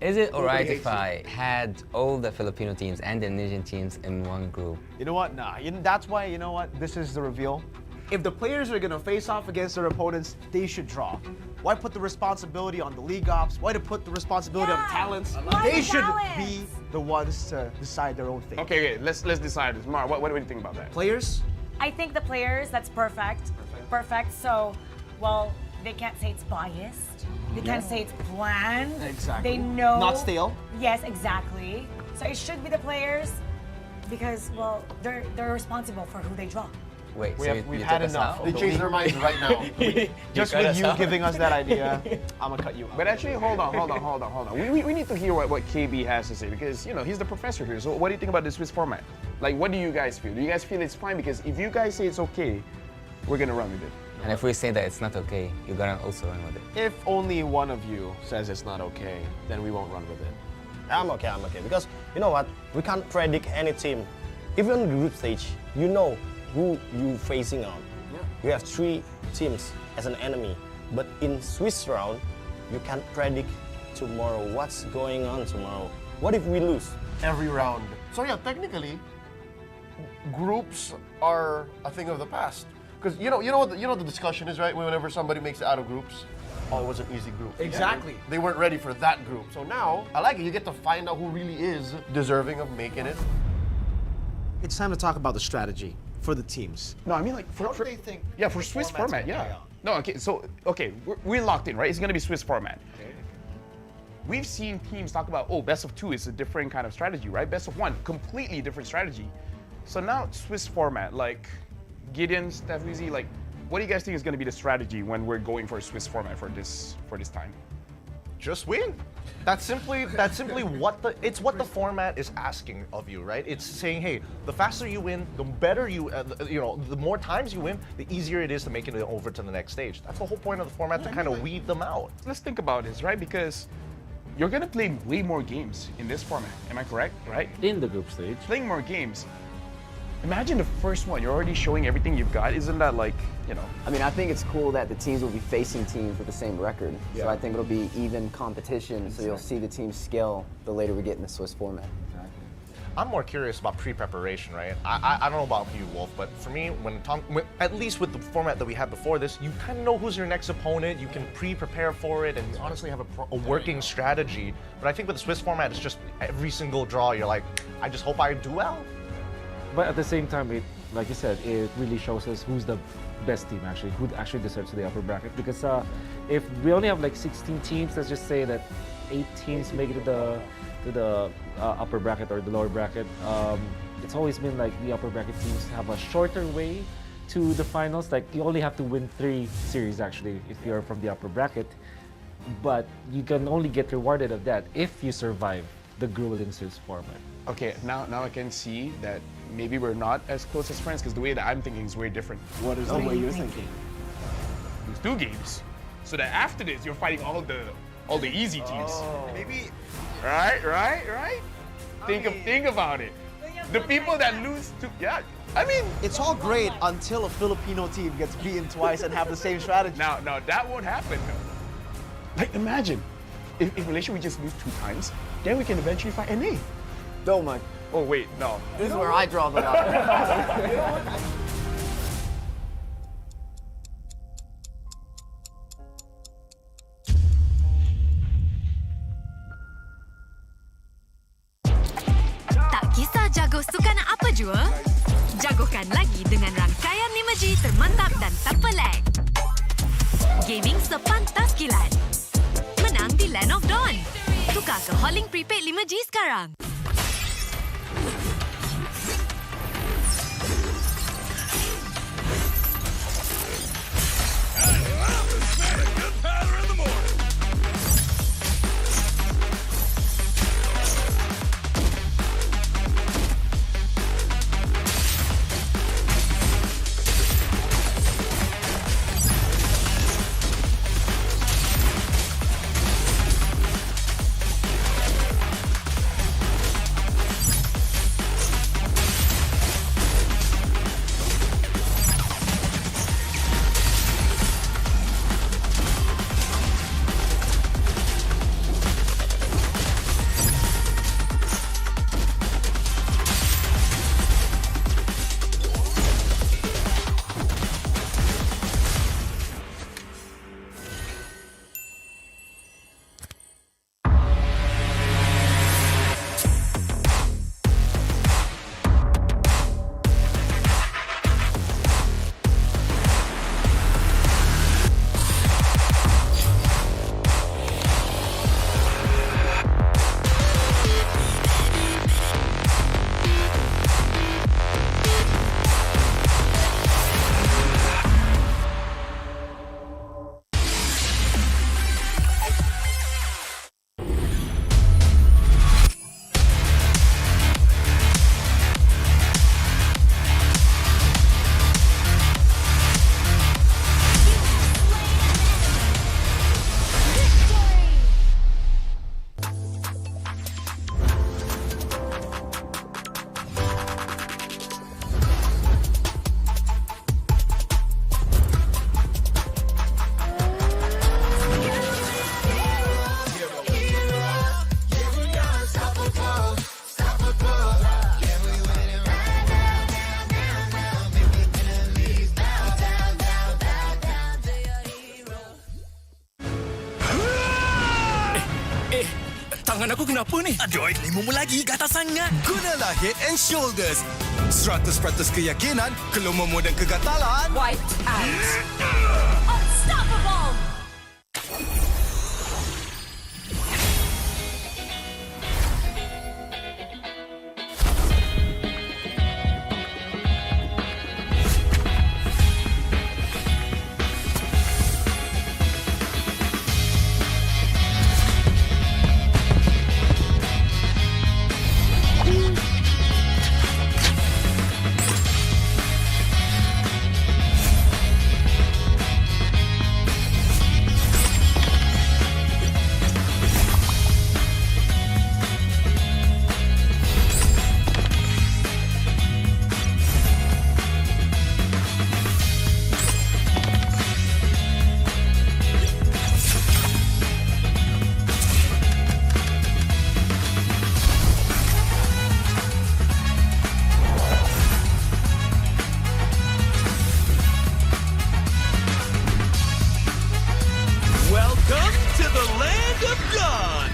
[SPEAKER 17] Is it alright if I had all the Filipino teams and the Indonesian teams in one group?
[SPEAKER 8] You know what? Nah. That's why, you know what? This is the reveal. If the players are gonna face off against their opponents, they should draw. Why put the responsibility on the league ops? Why to put the responsibility on the talents? They should be the ones to decide their own thing.
[SPEAKER 16] Okay, let's decide this. Mar, what do you think about that?
[SPEAKER 8] Players?
[SPEAKER 23] I think the players, that's perfect. Perfect. So, well, they can't say it's biased. They can't say it's planned.
[SPEAKER 8] Exactly.
[SPEAKER 23] They know.
[SPEAKER 8] Not stale.
[SPEAKER 23] Yes, exactly. So it should be the players because, well, they're responsible for who they draw.
[SPEAKER 17] Wait,
[SPEAKER 8] We've had enough.
[SPEAKER 12] They changed their minds right now.
[SPEAKER 8] Just with you giving us that idea, I'm gonna cut you out.
[SPEAKER 16] But actually, hold on. We need to hear what KB has to say because, you know, he's the professor here. So what do you think about the Swiss format? Like, what do you guys feel? Do you guys feel it's fine? Because if you guys say it's okay, we're gonna run with it.
[SPEAKER 17] And if we say that it's not okay, you're gonna also run with it.
[SPEAKER 8] If only one of you says it's not okay, then we won't run with it.
[SPEAKER 15] I'm okay. Because, you know what? We can't predict any team. Even on the group stage, you know who you facing on.
[SPEAKER 8] Yeah.
[SPEAKER 15] You have 3 teams as an enemy. But in Swiss round, you can't predict tomorrow what's going on tomorrow. What if we lose?
[SPEAKER 12] Every round. So yeah, technically, groups are a thing of the past. Because you know what the discussion is, right? Whenever somebody makes it out of groups, oh, it was an easy group.
[SPEAKER 8] Exactly.
[SPEAKER 12] They weren't ready for that group. So now, I like it. You get to find out who really is deserving of making it.
[SPEAKER 8] It's time to talk about the strategy for the teams.
[SPEAKER 16] No, I mean like for
[SPEAKER 8] they think?
[SPEAKER 16] Yeah, for Swiss format, yeah. No, okay, so we're locked in, right? It's gonna be Swiss format. Okay. We've seen teams talk about, oh, best of 2 is a different kind of strategy, right? Best of 1, completely different strategy. So now Swiss format, like Gideon, Steph, like, what do you guys think is gonna be the strategy when we're going for a Swiss format for this time?
[SPEAKER 7] Just win. That's simply what the format is asking of you, right? It's saying, hey, the faster you win, the better the more times you win, the easier it is to make it over to the next stage. That's the whole point of the format, to kind of weed them out.
[SPEAKER 16] Let's think about this, right? Because you're gonna play way more games in this format. Am I correct? Right?
[SPEAKER 21] In the group stage.
[SPEAKER 16] Playing more games. Imagine the first one, you're already showing everything you've got. Isn't that like, you know?
[SPEAKER 13] I mean, I think it's cool that the teams will be facing teams with the same record.
[SPEAKER 16] Yeah.
[SPEAKER 13] So I think it'll be even competition, so you'll see the teams scale the later we get in the Swiss format.
[SPEAKER 7] I'm more curious about pre-preparation, right? I don't know about you, Wolf, but for me, at least with the format that we had before this, you kind of know who's your next opponent, you can pre-prepare for it, and you honestly have a working strategy. But I think with the Swiss format, it's just every single draw, you're like, I just hope I do well.
[SPEAKER 21] But at the same time, like you said, it really shows us who's the best team actually, who actually deserves the upper bracket. Because if we only have like 16 teams, let's just say that 8 teams make it to the upper bracket or the lower bracket. It's always been like the upper bracket teams have a shorter way to the finals. Like you only have to win 3 series actually if you're from the upper bracket, but you can only get rewarded of that if you survive the grueling Swiss format.
[SPEAKER 16] Okay, now I can see that maybe we're not as close as friends because the way that I'm thinking is very different.
[SPEAKER 8] What is the way you're thinking?
[SPEAKER 16] There's 2 games, so that after this you're fighting all the easy teams.
[SPEAKER 8] Oh. Maybe.
[SPEAKER 16] Right. Think about it. The people that lose to I mean,
[SPEAKER 8] it's all great until a Filipino team gets beaten twice and have the same strategy.
[SPEAKER 16] Now that won't happen. Like imagine if Malaysia we just lose 2 times, then we can eventually fight NA.
[SPEAKER 13] No, man.
[SPEAKER 16] Oh wait, no.
[SPEAKER 13] This is where I draw the line.
[SPEAKER 19] Tak kisah jago sukan apa jua, jagokan lagi dengan rangkaian 5G termantap dan tanpa lag. Gaming sepantas kilat. Menang di Land of Dawn. Tukar ke Holling Prepaid 5G sekarang.
[SPEAKER 2] Kenapa ni? Android 5 lagi gatal sangat. Gunalah Head and Shoulders. 100% keyakinan, kelumamu dan kegatalan.
[SPEAKER 19] Wiped out. Unstoppable.
[SPEAKER 2] Welcome to the land of God.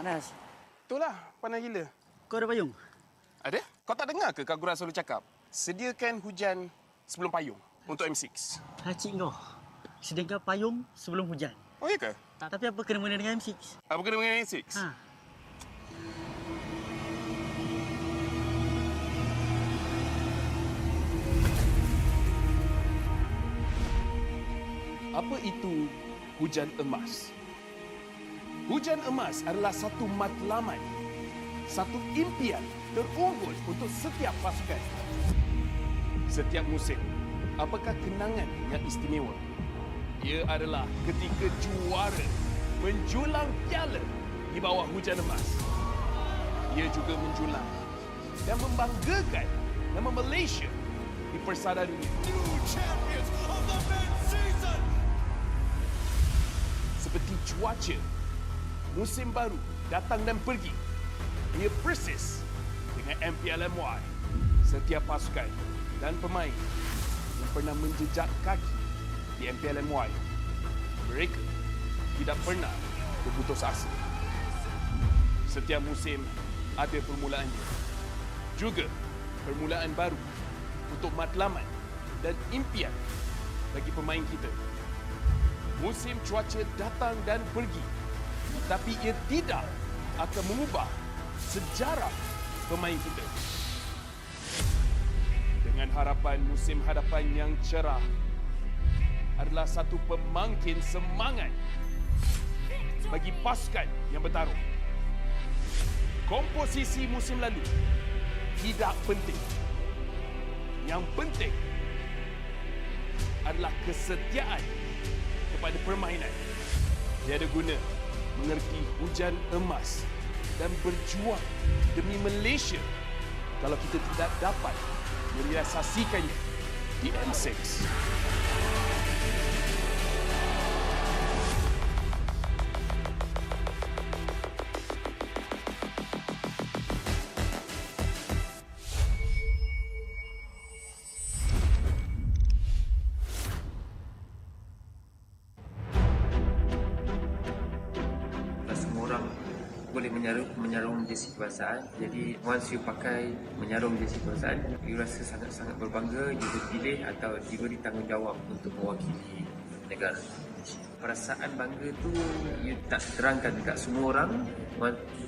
[SPEAKER 16] Panas. Itulah, panas gila.
[SPEAKER 11] Kau ada payung?
[SPEAKER 16] Ada? Kau tak dengar ke Kagura selalu cakap? Sediakan hujan sebelum payung untuk M6.
[SPEAKER 11] Hacik kau. Sediakan payung sebelum hujan.
[SPEAKER 16] Oh, iya ke?
[SPEAKER 11] Tapi apa kena-mena dengan M6?
[SPEAKER 16] Apa kena dengan M6?
[SPEAKER 11] Ha.
[SPEAKER 16] Apa itu hujan emas? Hujan emas adalah satu matlamat, satu impian terunggul untuk setiap pasukan. Setiap musim, apakah kenangan yang istimewa? Ia adalah ketika juara menjulang piala di bawah hujan emas. Ia juga menjulang dan membanggakan nama Malaysia di persada dunia. New champions of the mid-season. Seperti cuaca, musim baru datang dan pergi. Ia persis dengan MPL MY. Setiap pasukan dan pemain yang pernah menjejak kaki di MPL MY, mereka tidak pernah berputus asa. Setiap musim ada permulaannya. Juga permulaan baru untuk matlamat dan impian bagi pemain kita. Musim cuaca datang dan pergi, tapi ia tidak akan mengubah sejarah pemain kita. Dengan harapan musim hadapan yang cerah,
[SPEAKER 22] adalah satu pemangkin semangat bagi pasukan yang bertarung. Komposisi musim lalu tidak penting. Yang penting adalah kesetiaan kepada permainan. Tiada guna mengerti hujan emas dan berjuang demi Malaysia kalau kita tidak dapat merealisasikannya di M6.
[SPEAKER 18] Semua orang boleh menyarung jersey kebangsaan. Jadi once you pakai menyarung jersey kebangsaan, you rasa sangat-sangat berbangga, you dipilih atau diberi tanggungjawab untuk mewakili negara. Perasaan bangga tu you tak terangkan dekat semua orang.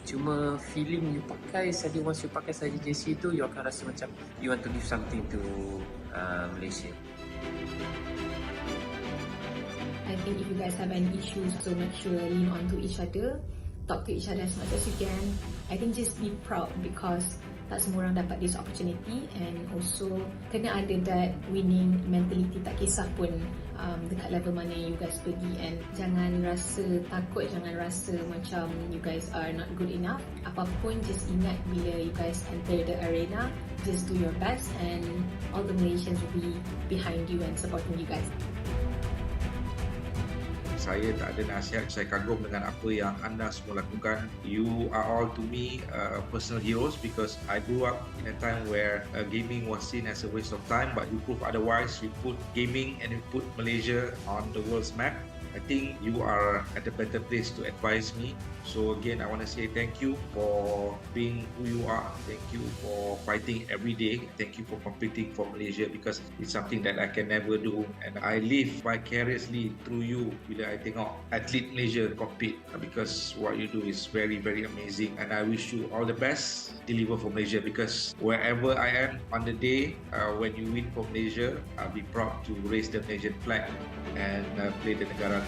[SPEAKER 18] Cuma feeling you pakai saja, once you pakai saja jersey tu, you akan rasa macam you want to give something to Malaysia.
[SPEAKER 3] I think if you guys have any issues, so make sure lean onto each other, talk to each other as much as you can. I think just be proud because tak semua orang dapat this opportunity, and also kena ada that winning mentality, tak kisah pun dekat level mana you guys pergi, and jangan rasa takut, jangan rasa macam you guys are not good enough. Apapun, just ingat bila you guys enter the arena, just do your best and all the Malaysians will be behind you and supporting you guys.
[SPEAKER 4] Saya tak ada nasihat, saya kagum dengan apa yang anda semua lakukan. You are all to me personal heroes because I grew up in a time where gaming was seen as a waste of time, but you prove otherwise. You put gaming and you put Malaysia on the world's map. I think you are at a better place to advise me. So again, I want to say thank you for being who you are. Thank you for fighting every day. Thank you for competing for Malaysia because it's something that I can never do. And I live vicariously through you bila I tengok atlet Malaysia compete because what you do is very, very amazing. And I wish you all the best. Deliver for Malaysia because wherever I am on the day when you win for Malaysia, I'll be proud to raise the Malaysian flag and play the negara.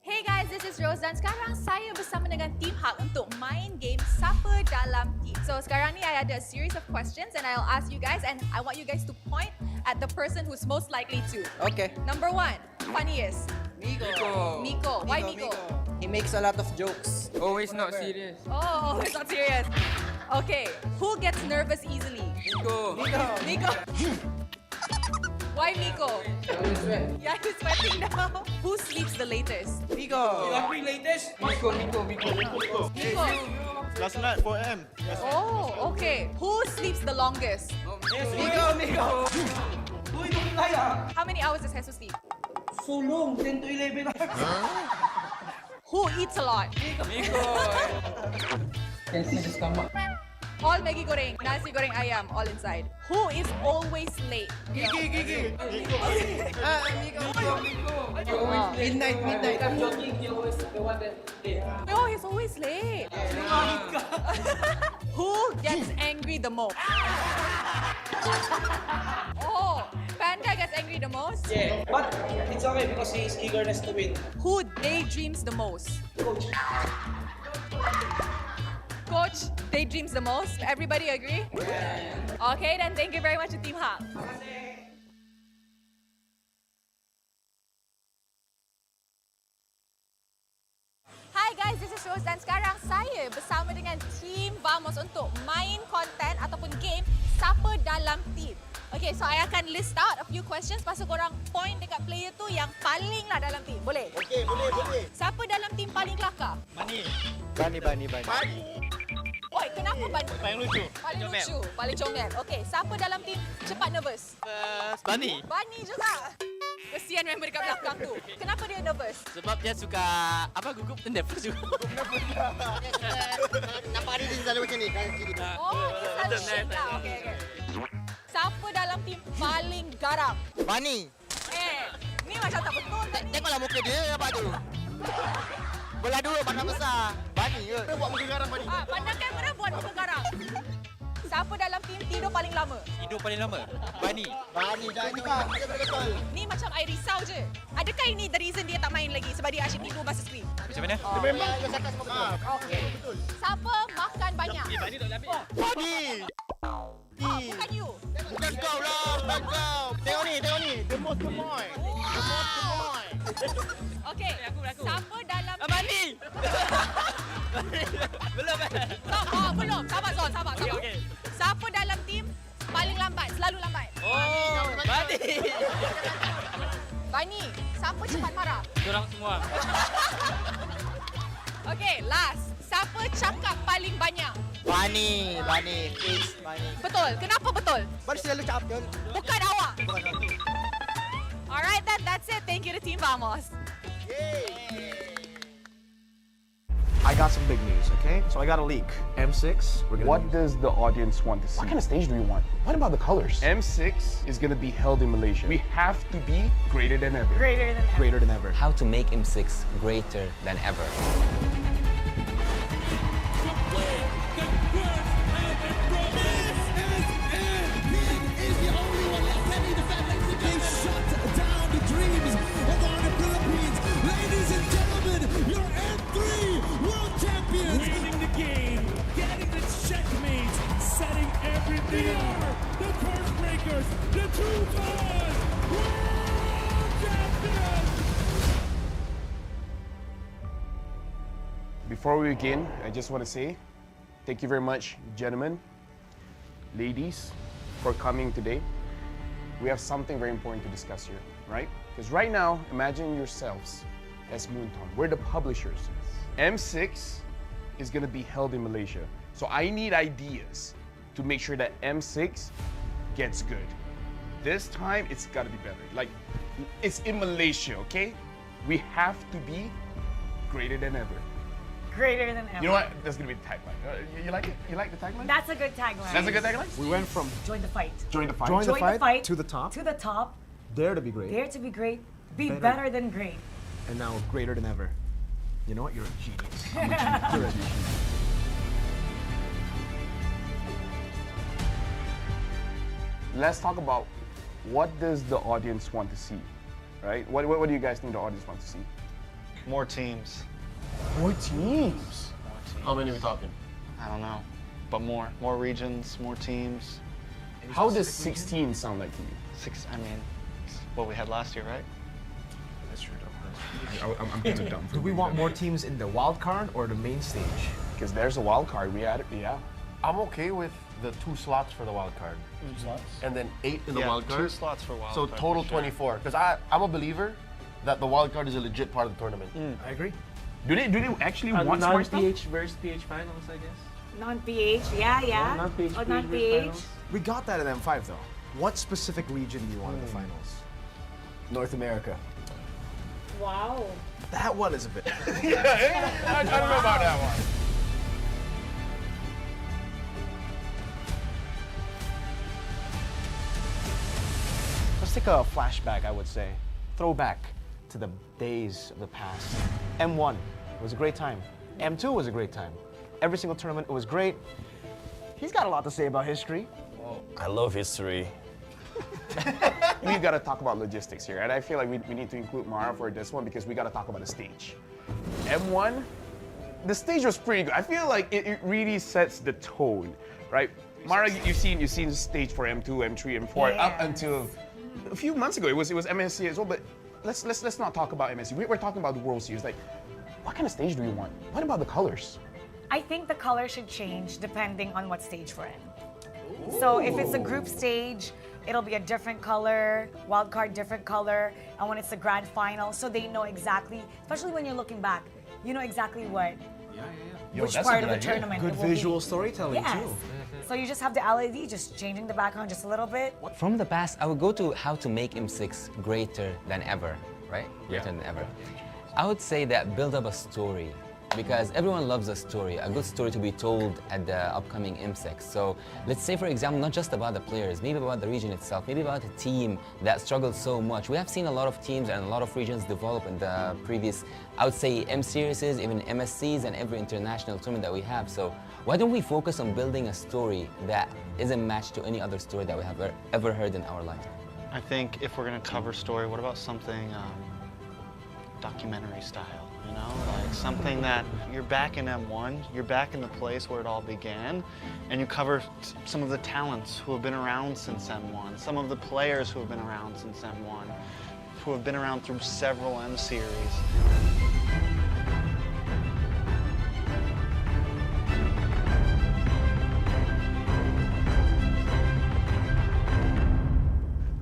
[SPEAKER 6] Hey guys, this is Rose dan sekarang saya bersama dengan Team Hak untuk main game Siapa Dalam Team. So sekarang ni I ada a series of questions and I'll ask you guys and I want you guys to point at the person who's most likely to.
[SPEAKER 5] Okay.
[SPEAKER 6] Number 1, funniest. Miko. Why Miko?
[SPEAKER 5] He makes a lot of jokes.
[SPEAKER 18] Always not serious.
[SPEAKER 6] Oh, it's not serious. Okay, who gets nervous easily? Miko. Why Miko? Yeah, he's sweating now. Who sleeps the latest?
[SPEAKER 5] Miko.
[SPEAKER 18] latest? Miko.
[SPEAKER 6] Miko.
[SPEAKER 24] Last night 4 AM.
[SPEAKER 6] Oh, okay. Who sleeps the longest?
[SPEAKER 5] Miko.
[SPEAKER 6] How many hours does Jesus sleep?
[SPEAKER 18] So long, 10 to 11
[SPEAKER 6] Who eats a lot?
[SPEAKER 18] Miko. Can see the stomach.
[SPEAKER 6] All Maggi goreng, nasi goreng ayam, all inside. Who is always late?
[SPEAKER 5] Gigi.
[SPEAKER 18] Miko.
[SPEAKER 5] Midnight.
[SPEAKER 18] I'm joking, he always the one that late.
[SPEAKER 6] Oh, he's always late. Who gets angry the most? Oh, Panda gets angry the most?
[SPEAKER 18] Yeah, but it's okay because he is eagerness to win.
[SPEAKER 6] Who daydreams the most? Coach daydreams the most. Everybody agree? Yeah. Okay, then thank you very much to Team Hak. Hi guys, this is Rose dan sekarang saya bersama dengan Team Vamos untuk main konten ataupun game Siapa Dalam Team. Okay, so I akan list out a few questions pasal korang point dekat player tu yang paling lah dalam team. Boleh?
[SPEAKER 24] Okay, boleh.
[SPEAKER 6] Siapa dalam team paling kelakar?
[SPEAKER 24] Bani.
[SPEAKER 6] Oi, kenapa Bani?
[SPEAKER 24] Paling lucu.
[SPEAKER 6] Paling lucu, paling comel. Okay, siapa dalam team cepat nervous?
[SPEAKER 24] Bani.
[SPEAKER 6] Bani juga. Kesian member dekat belakang tu. Kenapa dia nervous?
[SPEAKER 5] Sebab dia suka gugup nervous juga.
[SPEAKER 24] Nampak dia selalu macam ni.
[SPEAKER 6] Oh, dia selalu shake lah. Okay. Siapa dalam team paling garang?
[SPEAKER 24] Bani.
[SPEAKER 6] Ni macam tak betul tak ni?
[SPEAKER 24] Tengoklah muka dia apa tu. Belah dua mana besar. Bani ke? Dia buat muka garang Bani.
[SPEAKER 6] Pandang kamera buat muka garang. siapa dalam tim tidur paling lama?
[SPEAKER 5] Tidur paling lama. Bani.
[SPEAKER 8] Bani dah juga. Betul.
[SPEAKER 6] Ni macam I risau je. Adakah ini the reason dia tak main lagi sebab dia asyik tidur masa screen?
[SPEAKER 5] Macam mana?
[SPEAKER 8] Dia memang dia cakap semua betul.
[SPEAKER 6] Okey. Siapa makan banyak?
[SPEAKER 5] Bani tak boleh ambil.
[SPEAKER 8] Bani.
[SPEAKER 6] Bukan you.
[SPEAKER 8] Bukan kau lah, bukan kau. Tengok ni. The most gemoy. The most gemoy.
[SPEAKER 6] Okey. Siapa dalam
[SPEAKER 5] Bani. Belum
[SPEAKER 6] belum. Sabar Zon, sabar.
[SPEAKER 5] Okey.
[SPEAKER 6] Siapa dalam tim paling lambat, selalu lambat?
[SPEAKER 5] Oh, Bani.
[SPEAKER 6] Bani, siapa cepat marah?
[SPEAKER 5] Diorang semua.
[SPEAKER 6] Okey, last. Siapa cakap paling banyak?
[SPEAKER 8] Bani. Fix Bani.
[SPEAKER 6] Betul. Kenapa betul?
[SPEAKER 8] Bani selalu cakap betul.
[SPEAKER 6] Bukan awak. Alright, that's it. Thank you to Team Vamos.
[SPEAKER 8] I got some big news, okay? So I got a leak. M6, we're gonna
[SPEAKER 16] What does the audience want to see?
[SPEAKER 12] What kind of stage do we want? What about the colors?
[SPEAKER 16] M6 is going to be held in Malaysia. We have to be greater than ever.
[SPEAKER 8] greater than ever.
[SPEAKER 17] How to make M6 greater than ever.
[SPEAKER 22] Winning the game, getting the checkmate, setting everything up. The curse breakers, the two-time world champions.
[SPEAKER 16] Before we begin, I just want to say thank you very much, gentlemen, ladies, for coming today. We have something very important to discuss here, right? Because right now, imagine yourselves as Moonton. We're the publishers. M6 is going to be held in Malaysia. So I need ideas to make sure that M6 gets good. This time, it's got to be better. Like, it's in Malaysia, okay? We have to be greater than ever.
[SPEAKER 23] Greater than ever.
[SPEAKER 16] You know what? That's gonna be the tagline. You like it? You like the tagline?
[SPEAKER 23] That's a good tagline.
[SPEAKER 16] That's a good tagline?
[SPEAKER 8] We went from
[SPEAKER 23] Join the fight.
[SPEAKER 16] Join the fight.
[SPEAKER 8] Join the fight
[SPEAKER 23] to
[SPEAKER 8] the top.
[SPEAKER 23] To the top.
[SPEAKER 8] Dare to be great.
[SPEAKER 23] Dare to be great. Be
[SPEAKER 8] Better.
[SPEAKER 23] better than great.
[SPEAKER 8] And now greater than ever. You know what? You're a genius. I'm a genius. You're a genius.
[SPEAKER 16] Let's talk about what does the audience want to see, right? What do you guys think the audience wants to see?
[SPEAKER 24] More teams.
[SPEAKER 16] More teams?
[SPEAKER 12] How many are we talking?
[SPEAKER 24] I don't know. But more regions, more teams.
[SPEAKER 16] How does 16 sound like to you?
[SPEAKER 24] I mean, it's what we had last year, right?
[SPEAKER 16] That's true, though. I'm kind of dumb.
[SPEAKER 8] Do we want more teams in the wild card or the main stage?
[SPEAKER 16] Because there's a wild card. We had it, yeah.
[SPEAKER 12] I'm okay with the 2 slots for the wild card.
[SPEAKER 8] 2 slots?
[SPEAKER 12] And then 8 in the
[SPEAKER 24] Yeah,
[SPEAKER 12] wild card.
[SPEAKER 24] 2 slots for wild
[SPEAKER 12] so
[SPEAKER 24] card,
[SPEAKER 12] total
[SPEAKER 24] for sure.
[SPEAKER 12] 24. Because I'm a believer that the wild card is a legit part of the tournament.
[SPEAKER 8] I agree.
[SPEAKER 16] Do they actually want smart stuff?
[SPEAKER 21] non-PH versus PH finals, I guess.
[SPEAKER 23] Non-PH, yeah.
[SPEAKER 21] Non-PH,
[SPEAKER 23] Oh,
[SPEAKER 21] PH
[SPEAKER 23] non-PH.
[SPEAKER 21] finals.
[SPEAKER 8] We got that in M5 though. What specific region do you want in the finals?
[SPEAKER 13] North America.
[SPEAKER 23] Wow.
[SPEAKER 8] That one is a bit.
[SPEAKER 16] Yeah, I don't know about that one.
[SPEAKER 8] Let's take a flashback, I would say. Throwback to the days of the past. M1 was a great time. M2 was a great time. Every single tournament, it was great. He's got a lot to say about history.
[SPEAKER 10] I love history.
[SPEAKER 16] We've got to talk about logistics here, and I feel like we need to include Mara for this one because we got to talk about the stage. M1, the stage was pretty good. I feel like it really sets the tone, right? Mara, you've seen the stage for M2, M3, M4 up until a few months ago. It was MSC as well, but let's not talk about MSC. We're talking about the World Series. Like, what kind of stage do we want? What about the colors?
[SPEAKER 23] I think the color should change depending on what stage we're in. So if it's a group stage, it'll be a different color, wild card different color, and when it's the grand final, so they know exactly, especially when you're looking back, you know exactly what, which part of the tournament
[SPEAKER 8] Good
[SPEAKER 23] it will
[SPEAKER 8] visual
[SPEAKER 23] be.
[SPEAKER 8] storytelling
[SPEAKER 23] Yes.
[SPEAKER 8] too.
[SPEAKER 23] So you just have the LED just changing the background just a little bit.
[SPEAKER 17] From the past, I would go to how to make M6 greater than ever, right? Greater than ever. I would say that build up a story, because everyone loves a story, a good story to be told at the upcoming M6. So let's say, for example, not just about the players, maybe about the region itself, maybe about a team that struggled so much. We have seen a lot of teams and a lot of regions develop in the previous, I would say, M series, even MSCs and every international tournament that we have. So Why don't we focus on building a story that isn't matched to any other story that we have ever heard in our life?
[SPEAKER 24] I think if we're gonna cover story, what about something documentary style? You know, like something that you're back in M1, you're back in the place where it all began, and you cover some of the talents who have been around since M1, some of the players who have been around since M1, who have been around through several M series.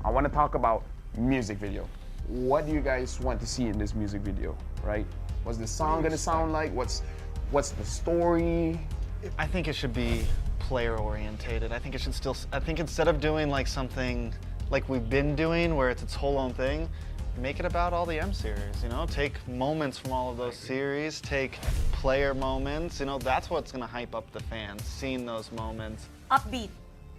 [SPEAKER 16] I want to talk about music video. What do you guys want to see in this music video, right? What's the song gonna sound like? What's the story?
[SPEAKER 24] I think it should be player orientated. I think it should still, I think instead of doing like something like we've been doing where it's its whole own thing, make it about all the M series, you know? Take moments from all of those series, take player moments, you know, that's what's gonna hype up the fans, seeing those moments.
[SPEAKER 23] Upbeat,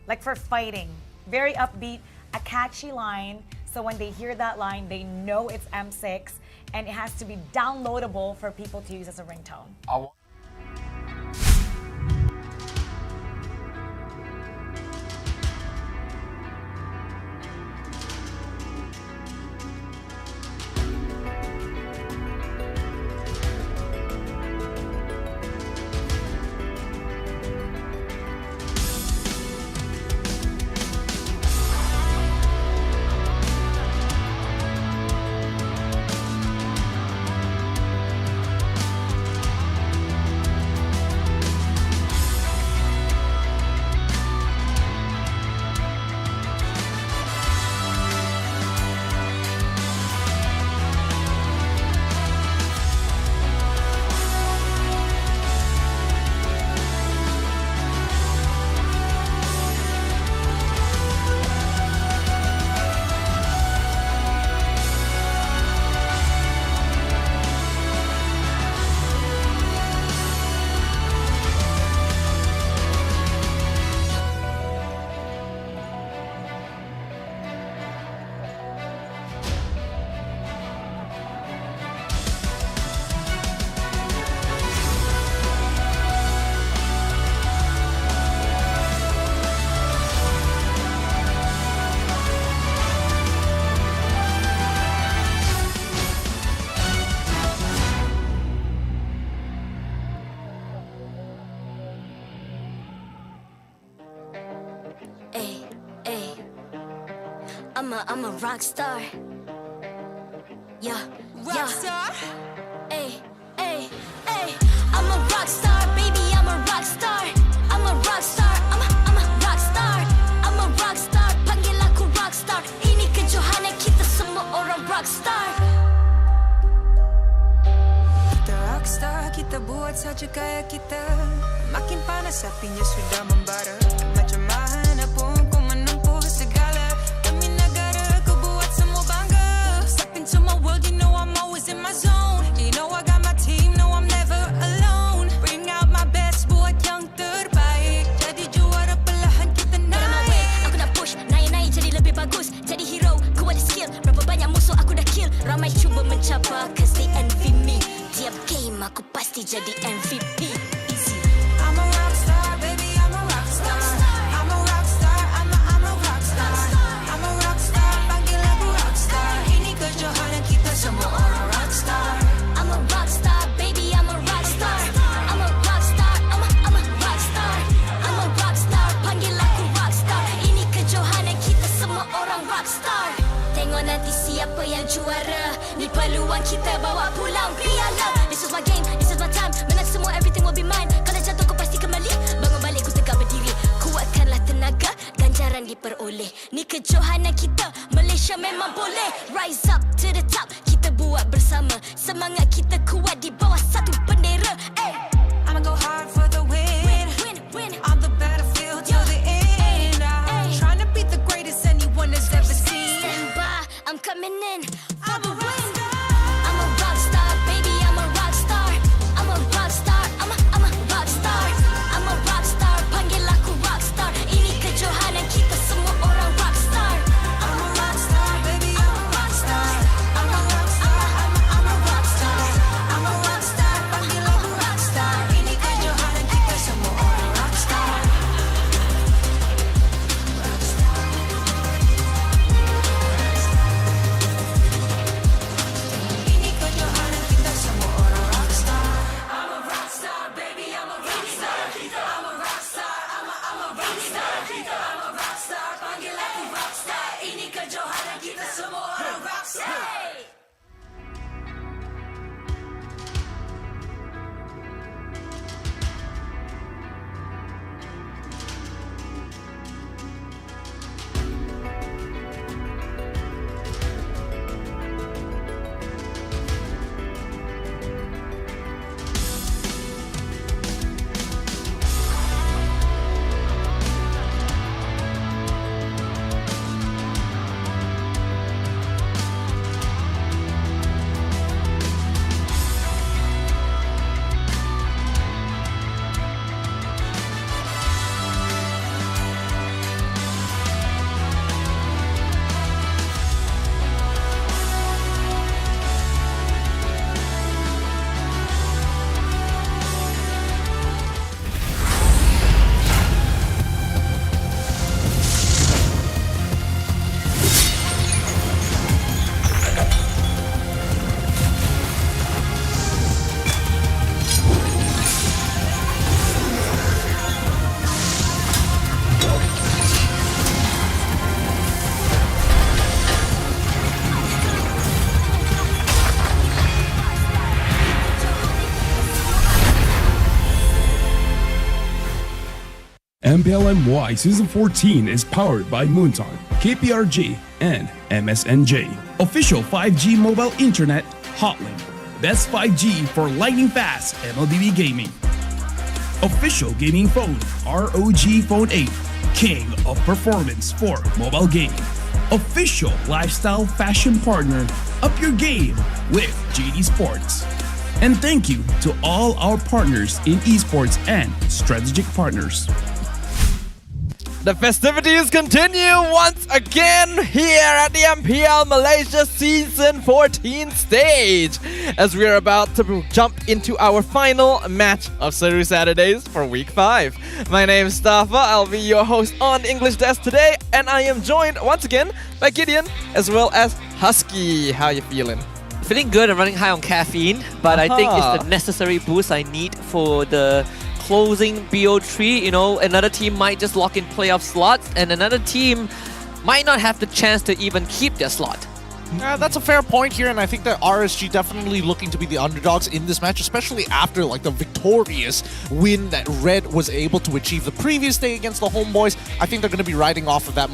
[SPEAKER 23] like for fighting, very upbeat, a catchy line, so when they hear that line, they know it's M6, and it has to be downloadable for people to use as a ringtone.
[SPEAKER 1] I'm a rock star. Yeah, rock star. Ay, ay, ay. I'm a rock star, baby. I'm a rock star. I'm a rock star. I'm a rock star. I'm a rock star. Panggil aku rock star. Ini kejohanan kita semua orang rock star.
[SPEAKER 9] Kita rock star, kita buat saja gaya kita. Makin panas apinya sudah membara. Macam mana pun ku menempuh segala. Demi negara ku buat semua bangga. Step into my world, you know I'm always in my zone. You know I got my team, no I'm never alone. Bring out my best, buat yang terbaik. Jadi juara perlahan kita naik.
[SPEAKER 1] Aku nak push, naik-naik jadi lebih bagus. Jadi hero, ku ada skill. Berapa banyak musuh aku dah kill. Ramai cuba mencapai, cause they envy me. Tiap game aku pasti jadi MVP. Easy.
[SPEAKER 9] I'm a rock star, baby, I'm a rock star. I'm a rock star, I'm a rock star. I'm a rock star, panggil aku rock star. Ini kejohanan kita semua orang rock star.
[SPEAKER 1] I'm a rock star, baby, I'm a rock star. I'm a rock star, I'm a rock star. I'm a rock star, panggil aku rock star. Ini kejohanan kita semua orang rock star. Tengok nanti siapa yang juara. Ni peluang kita bawa pulang piala. This is my game, this is my time. Menang semua, everything will be mine. Kalau jatuh kau pasti kembali. Bangun balik ku tegak berdiri. Kuatkanlah tenaga, ganjaran diperoleh. Ni kejohanan kita, Malaysia memang boleh. Rise up to the top, kita buat bersama. Semangat kita kuat di bawah satu bendera.
[SPEAKER 9] I'ma go hard for the win.
[SPEAKER 1] Win.
[SPEAKER 9] On the battlefield till the end. I'm trying to be the greatest anyone has ever seen.
[SPEAKER 1] Stand by, I'm coming in for the win. I'm a rock star, baby, I'm a rock star. I'm a rock star, I'm a rock star. I'm a rock star, panggil aku rock star. Ini kejohanan kita semua orang rock star.
[SPEAKER 9] I'm a rock star, baby, I'm a rock star. I'm a rock star, I'm a rock star. I'm a rock star, panggil aku rock star. Ini kejohanan kita semua orang
[SPEAKER 22] MPL MY Season 14 is powered by Moonton, KPRG, and MSNJ. Official 5G mobile internet hotlink. Best 5G for lightning fast MLBB gaming. Official gaming phone ROG Phone 8, king of performance for mobile gaming. Official lifestyle fashion partner, up your game with RED Esports. And thank you to all our partners in esports and strategic partners.
[SPEAKER 5] The festivities continue once again here at the MPL Malaysia Season 14 stage as we are about to jump into our final match of Seru Saturdays for Week 5. My name is Stafa, I'll be your host on the English desk today, and I am joined once again by Gideon as well as Husky. How you feeling?
[SPEAKER 7] Feeling good. I'm running high on caffeine, but I think it's the necessary boost I need for the closing BO3. You know, another team might just lock in playoff slots, and another team might not have the chance to even keep their slot.
[SPEAKER 8] That's a fair point here, and I think that RSG definitely looking to be the underdogs in this match, especially after like the victorious win that RED was able to achieve the previous day against the Homebois. I think they're going to be riding off of that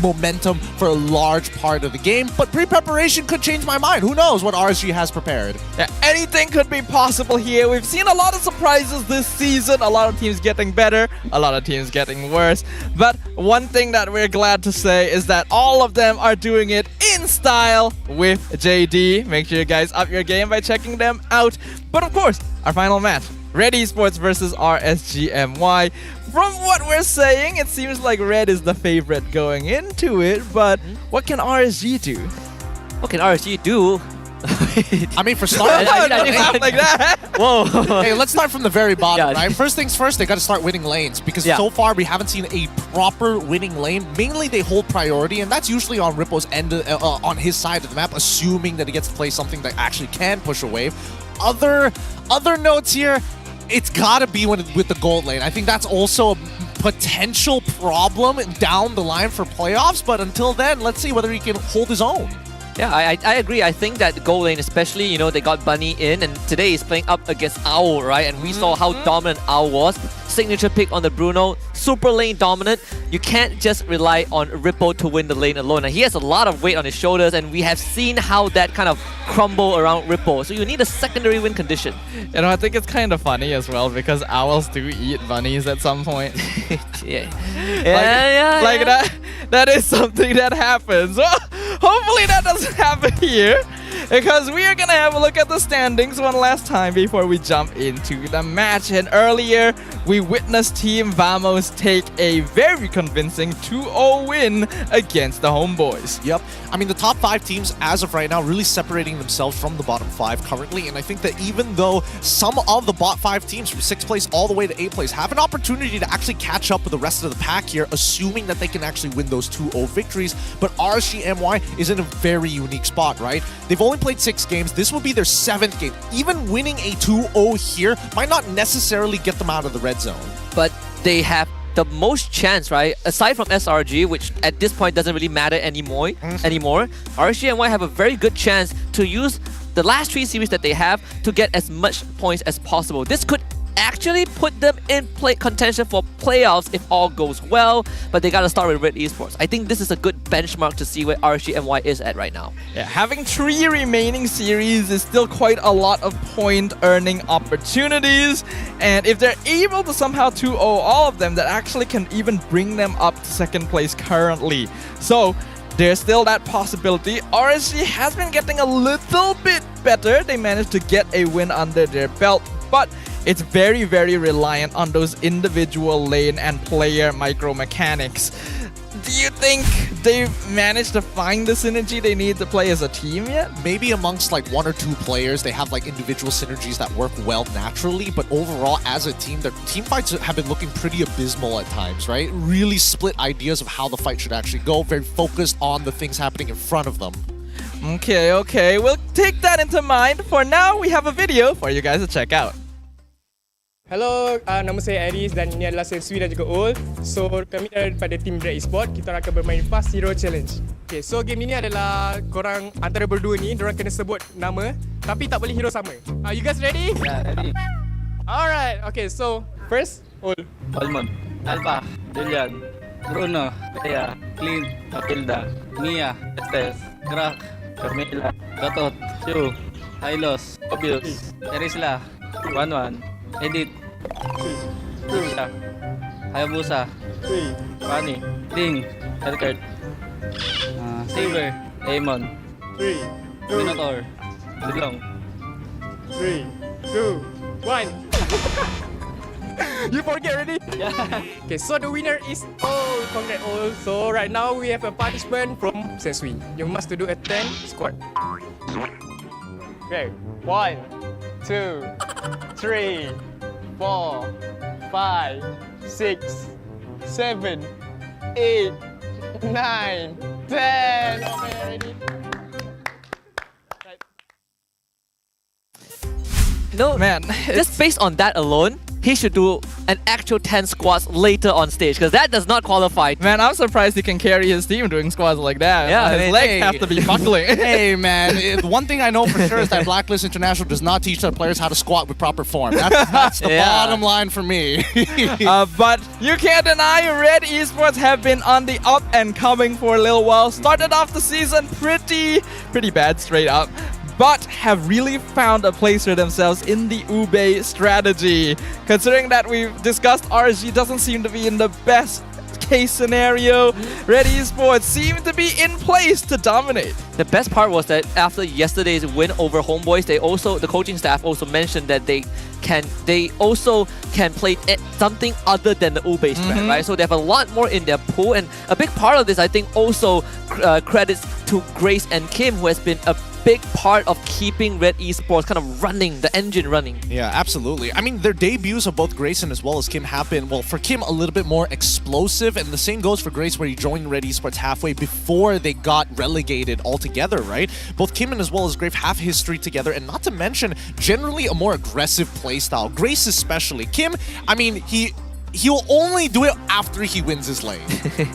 [SPEAKER 8] momentum for a large part of the game, but pre-preparation could change my mind. Who knows what RSG has prepared?
[SPEAKER 5] Yeah, anything could be possible here. We've seen a lot of surprises this season, a lot of teams getting better, a lot of teams getting worse, but one thing that we're glad to say is that all of them are doing it in style with JD. Make sure you guys up your game by checking them out. But of course, our final match, RED Esports versus RSG MY. From what we're saying, it seems like Red is the favorite going into it, but what can RSG do?
[SPEAKER 7] What can RSG do?
[SPEAKER 8] I mean, for starters,
[SPEAKER 5] like that.
[SPEAKER 7] Whoa.
[SPEAKER 8] Hey, let's start from the very bottom, right? First things first, they got to start winning lanes because so far we haven't seen a proper winning lane. Mainly, they hold priority, and that's usually on Rippo's end, on his side of the map, assuming that he gets to play something that actually can push a wave. Other notes here, it's got to be with the gold lane. I think that's also a potential problem down the line for playoffs, but until then, let's see whether he can hold his own.
[SPEAKER 7] Yeah, I agree. I think that the gold lane, especially, you know, they got Bunny in, and today he's playing up against Owl, right? And we saw how dominant Owl was. Signature pick on the Bruno, super lane dominant. You can't just rely on Rippo to win the lane alone. And he has a lot of weight on his shoulders, and we have seen how that kind of crumble around Rippo. So you need a secondary win condition.
[SPEAKER 5] You know, I think it's kind of funny as well because owls do eat bunnies at some point.
[SPEAKER 7] Yeah.
[SPEAKER 5] That is something that happens. Well, hopefully that doesn't happen here, because we are going to have a look at the standings one last time before we jump into the match. And earlier, we witnessed Team Vamos take a very convincing 2-0 win against the Homebois.
[SPEAKER 8] Yep. I mean, the top 5 teams, as of right now, really separating themselves from the bottom 5 currently. And I think that even though some of the bot 5 teams from 6th place all the way to 8th place have an opportunity to actually catch up with the rest of the pack here, assuming that they can actually win those 2-0 victories. But RSG MY is in a very unique spot, right? They've only played 6 games. This will be their 7th game. Even winning a 2-0 here might not necessarily get them out of the red zone.
[SPEAKER 7] But they have the most chance, right? Aside from SRG, which at this point doesn't really matter anymore, RSG MY have a very good chance to use the last 3 series that they have to get as much points as possible. This could actually put them in contention for playoffs if all goes well, but they gotta start with RED Esports. I think this is a good benchmark to see where RSG MY is at right now.
[SPEAKER 5] Yeah, having 3 remaining series is still quite a lot of point earning opportunities, and if they're able to somehow 2-0 all of them, that actually can even bring them up to 2nd place currently. So there's still that possibility. RSG has been getting a little bit better. They managed to get a win under their belt, but it's very, very reliant on those individual lane and player micro mechanics. Do you think they've managed to find the synergy they need to play as a team yet?
[SPEAKER 8] Maybe amongst like 1 or 2 players, they have like individual synergies that work well naturally, but overall as a team, their team fights have been looking pretty abysmal at times, right? Really split ideas of how the fight should actually go, very focused on the things happening in front of them.
[SPEAKER 5] Okay, we'll take that into mind. For now, we have a video for you guys to check out.
[SPEAKER 14] Hello, nama saya Aris dan ini adalah Sensui dan juga Ul. So, kami daripada tim RED Esports, kita akan bermain Fast Hero Challenge. Okay, so game ini adalah korang antara berdua ni, diorang kena sebut nama, tapi tak boleh hero sama. You guys ready?
[SPEAKER 15] Yeah, ready.
[SPEAKER 14] Alright, okay, so first, Ul.
[SPEAKER 15] Almond.
[SPEAKER 11] Alpha, Julian, Bruno, Lea, Clint, Matilda, Mia, Estes, Grak, Carmela, Gatot, Shu, Hylos, Obius, Terisla, Wanwan, Edith, Tisha, Hayabusa, Fanny, Ding, Erkert, Saber, Amon, Minotaur, Dulong.
[SPEAKER 14] 3, 2, 1. You forget already?
[SPEAKER 11] Yeah.
[SPEAKER 14] Okay, so the winner is congrats all. So right now we have a punishment from Sensui. You must do a 10 squat. Okay, 1, 2, 3, 4, 5, 6, 7, 8, 9, 10. Okay, ready?
[SPEAKER 7] No,
[SPEAKER 5] man.
[SPEAKER 7] Just based on that alone, he should do an actual 10 squats later on stage because that does not qualify.
[SPEAKER 5] Man, I'm surprised he can carry his team doing squats like that.
[SPEAKER 7] Yeah,
[SPEAKER 5] his legs have to be buckling.
[SPEAKER 8] Hey man, one thing I know for sure is that Blacklist International does not teach their players how to squat with proper form. That's the bottom line for me.
[SPEAKER 5] But you can't deny RED Esports have been on the up and coming for a little while. Started off the season pretty bad straight up, but have really found a place for themselves in the Ube strategy. Considering that we've discussed RSG doesn't seem to be in the best case scenario, RED Esports seem to be in place to dominate.
[SPEAKER 7] The best part was that after yesterday's win over Homebois, the coaching staff also mentioned that they also can play something other than the Ube strat, right? So they have a lot more in their pool, and a big part of this, I think, also credits to Grace and Kim, who has been a big part of keeping RED Esports kind of running, the engine running.
[SPEAKER 8] Yeah, absolutely. I mean, their debuts of both Grayson as well as Kim have been, well, for Kim, a little bit more explosive, and the same goes for Grace, where he joined RED Esports halfway before they got relegated altogether, right? Both Kim and as well as Grave have history together, and not to mention, generally a more aggressive playstyle. Grace especially. Kim, I mean, he'll only do it after he wins his lane.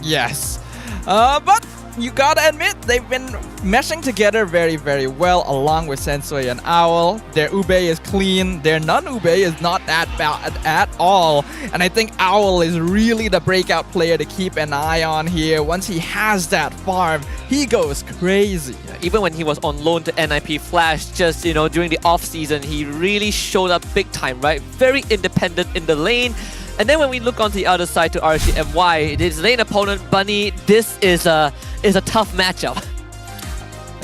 [SPEAKER 5] Yes. But you gotta admit, they've been meshing together very well, along with Sensui and Owl. Their Ube is clean, their non-Ube is not that bad at all. And I think Owl is really the breakout player to keep an eye on here. Once he has that farm, he goes crazy.
[SPEAKER 7] Even when he was on loan to NIP Flash, just, you know, during the off-season, he really showed up big time, right? Very independent in the lane. And then when we look onto the other side to RSG MY, his lane opponent, Bunny, this is a tough matchup.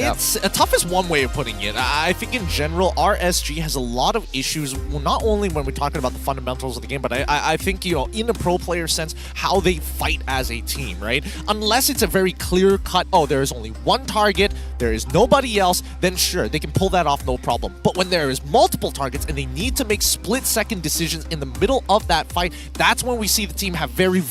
[SPEAKER 8] It's tough is one way of putting it. I think in general, RSG has a lot of issues, well, not only when we're talking about the fundamentals of the game, but I think, you know, in a pro player sense, how they fight as a team, right? Unless it's a very clear-cut, oh, there is only one target, there is nobody else, then sure, they can pull that off, no problem. But when there is multiple targets and they need to make split-second decisions in the middle of that fight, that's when we see the team have very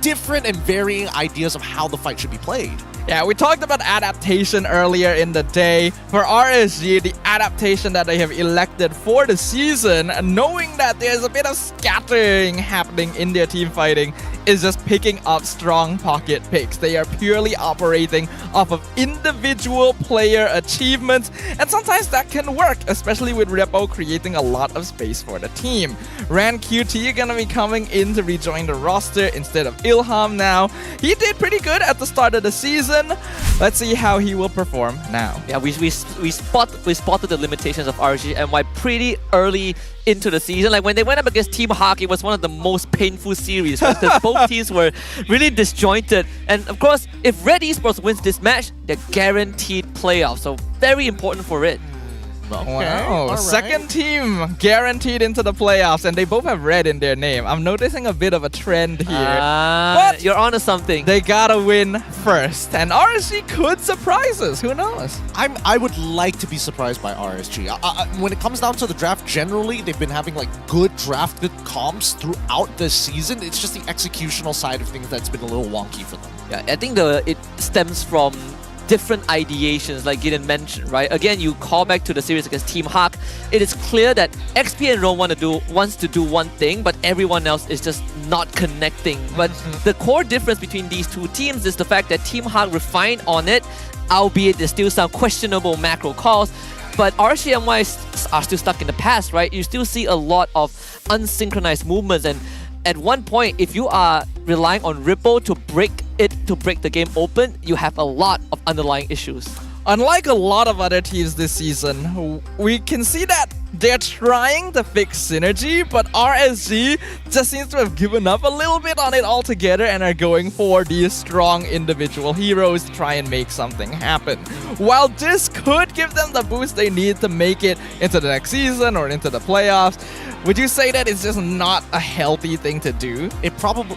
[SPEAKER 8] different and varying ideas of how the fight should be played.
[SPEAKER 5] Yeah, we talked about adaptation earlier in the day. For RSG, the adaptation that they have elected for the season, knowing that there's a bit of scattering happening in their team fighting, is just picking up strong pocket picks. They are purely operating off of individual player achievements, and sometimes that can work, especially with Repo creating a lot of space for the team. Ran QT gonna be coming in to rejoin the roster instead of Ilham now. He did pretty good at the start of the season. Let's see how he will perform now.
[SPEAKER 7] Yeah, we spotted the limitations of RSG MY pretty early into the season. Like when they went up against Team Hawk, it was one of the most painful series because both teams were really disjointed. And of course, if RED Esports wins this match, they're guaranteed playoffs. So very important for it.
[SPEAKER 5] Wow, right. Second team guaranteed into the playoffs, and they both have red in their name. I'm noticing a bit of a trend here. But
[SPEAKER 7] you're onto something.
[SPEAKER 5] They gotta win first, and RSG could surprise us. Who knows?
[SPEAKER 8] I would like to be surprised by RSG. When it comes down to the draft, generally they've been having like good drafted comps throughout the season. It's just the executional side of things that's been a little wonky for them.
[SPEAKER 7] Yeah, I think it stems from different ideations, like Gideon mentioned, right? Again, you call back to the series against Team Hawk. It is clear that XP and Rome wants to do one thing, but everyone else is just not connecting. But the core difference between these two teams is the fact that Team Hawk refined on it, albeit there's still some questionable macro calls. But RSG MY are still stuck in the past, right? You still see a lot of unsynchronized movements, and at one point, if you are relying on Ripple to break the game open, you have a lot of underlying issues.
[SPEAKER 5] Unlike a lot of other teams this season, we can see that they're trying to fix synergy, but RSG just seems to have given up a little bit on it altogether and are going for these strong individual heroes to try and make something happen. While this could give them the boost they need to make it into the next season or into the playoffs, would you say that it's just not a healthy thing to do?
[SPEAKER 2] It probably...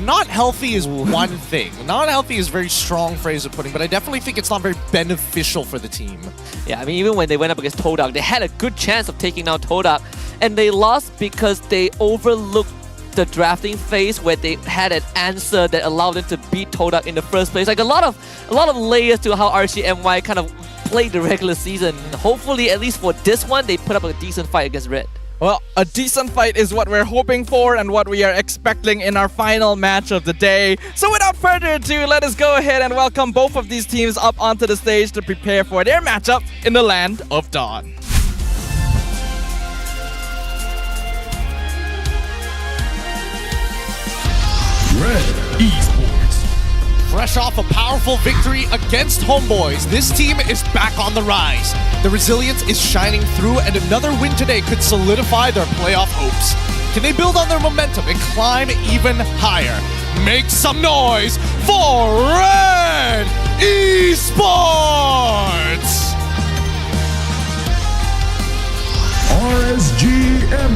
[SPEAKER 2] Not healthy is one thing. Not healthy is a very strong phrase of putting, but I definitely think it's not very beneficial for the team.
[SPEAKER 7] Yeah, I mean, even when they went up against Todak, they had a good chance of taking down Todak, and they lost because they overlooked the drafting phase where they had an answer that allowed them to beat Todak in the first place. Like a lot of layers to how RSG MY kind of played the regular season. Hopefully, at least for this one, they put up a decent fight against Red.
[SPEAKER 5] Well, a decent fight is what we're hoping for and what we are expecting in our final match of the day. So without further ado, let us go ahead and welcome both of these teams up onto the stage to prepare for their matchup in the Land of Dawn.
[SPEAKER 22] RED Esports.
[SPEAKER 2] Fresh off a powerful victory against Homebois, this team is back on the rise. The resilience is shining through, and another win today could solidify their playoff hopes. Can they build on their momentum and climb even higher? Make some noise for RED Esports!
[SPEAKER 22] RSG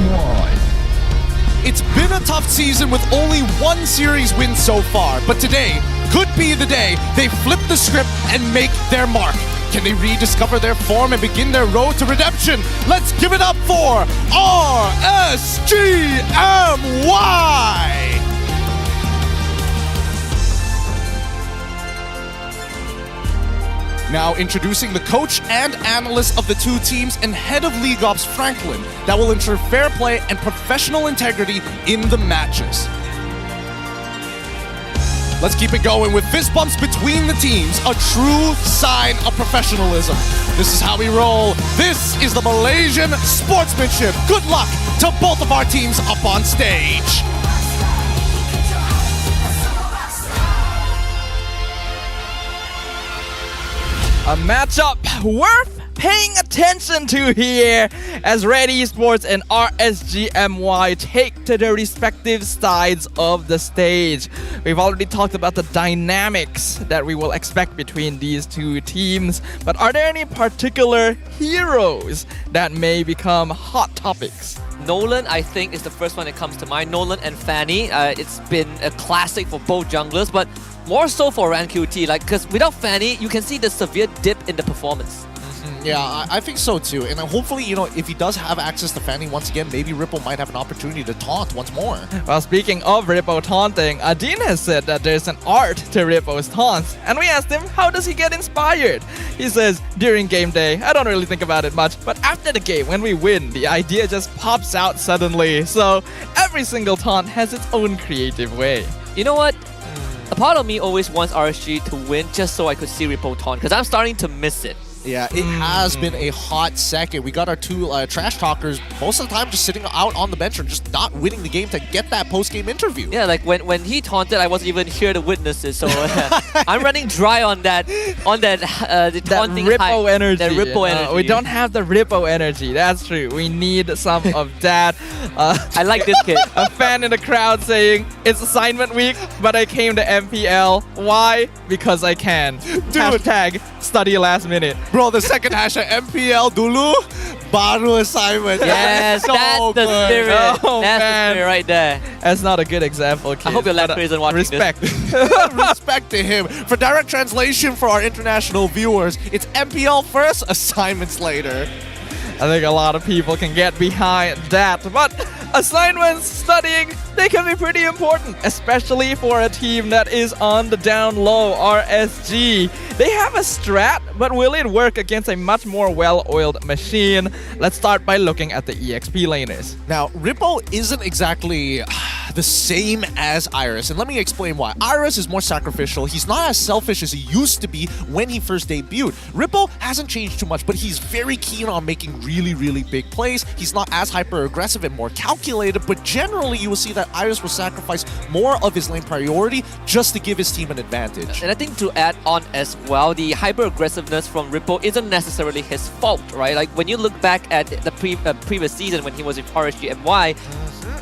[SPEAKER 22] MY.
[SPEAKER 2] It's been a tough season with only one series win so far, but today could be the day they flip the script and make their mark. Can they rediscover their form and begin their road to redemption? Let's give it up for RSG MY! Now introducing the coach and analyst of the two teams and head of League Ops, Franklin, that will ensure fair play and professional integrity in the matches. Let's keep it going with fist bumps between the teams, a true sign of professionalism. This is how we roll. This is the Malaysian sportsmanship. Good luck to both of our teams up on stage.
[SPEAKER 5] A matchup worth paying attention to here as RED Esports and RSG MY take to their respective sides of the stage. We've already talked about the dynamics that we will expect between these two teams, but are there any particular heroes that may become hot topics?
[SPEAKER 7] Nolan, I think, is the first one that comes to mind. Nolan and Fanny. It's been a classic for both junglers, but more so for RanQT, because without Fanny, you can see the severe dip in the performance.
[SPEAKER 2] Yeah, I think so too. And hopefully, if he does have access to Fanny once again, maybe Ripple might have an opportunity to taunt once more.
[SPEAKER 5] Well, speaking of Ripple taunting, Adin has said that there's an art to Ripple's taunts. And we asked him, how does he get inspired? He says, during game day, I don't really think about it much, but after the game, when we win, the idea just pops out suddenly. So every single taunt has its own creative way.
[SPEAKER 7] You know what? A part of me always wants RSG to win just so I could see Ripple taunt, because I'm starting to miss it.
[SPEAKER 2] Yeah, it has been a hot second. We got our two trash talkers most of the time just sitting out on the bench and just not winning the game to get that post-game interview.
[SPEAKER 7] Yeah, like when he taunted, I wasn't even here to witness it. So I'm running dry on that the taunting
[SPEAKER 5] Ripple
[SPEAKER 7] hype,
[SPEAKER 5] energy.
[SPEAKER 7] That Ripple energy.
[SPEAKER 5] We don't have the Ripple energy. That's true. We need some of that.
[SPEAKER 7] I like this kid.
[SPEAKER 5] A fan in the crowd saying, it's assignment week, but I came to MPL. Why? Because I can.
[SPEAKER 2] Dude.
[SPEAKER 5] Hashtag study last minute.
[SPEAKER 2] Bro, the second hashtag MPL dulu, baru assignment.
[SPEAKER 7] Yes,
[SPEAKER 2] so
[SPEAKER 7] that's the
[SPEAKER 2] good.
[SPEAKER 7] spirit.
[SPEAKER 5] Oh,
[SPEAKER 7] that's
[SPEAKER 5] man.
[SPEAKER 7] the spirit right there.
[SPEAKER 5] That's not a good example, kid.
[SPEAKER 7] I hope your left isn't watching
[SPEAKER 5] Respect.
[SPEAKER 7] this.
[SPEAKER 2] Respect to him. For direct translation for our international viewers, it's MPL first, assignments later.
[SPEAKER 5] I think a lot of people can get behind that, but assignments, studying, they can be pretty important, especially for a team that is on the down low, RSG. They have a strat, but will it work against a much more well-oiled machine? Let's start by looking at the EXP laners.
[SPEAKER 2] Now, Ripple isn't exactly the same as Iris, and let me explain why. Iris is more sacrificial. He's not as selfish as he used to be when he first debuted. Ripple hasn't changed too much, but he's very keen on making really, really big plays. He's not as hyper-aggressive and more calculated. calculated, but generally you will see that Iris will sacrifice more of his lane priority just to give his team an advantage.
[SPEAKER 7] And I think to add on as well, the hyper-aggressiveness from Ripple isn't necessarily his fault, right? Like when you look back at the previous season when he was with RSG MY,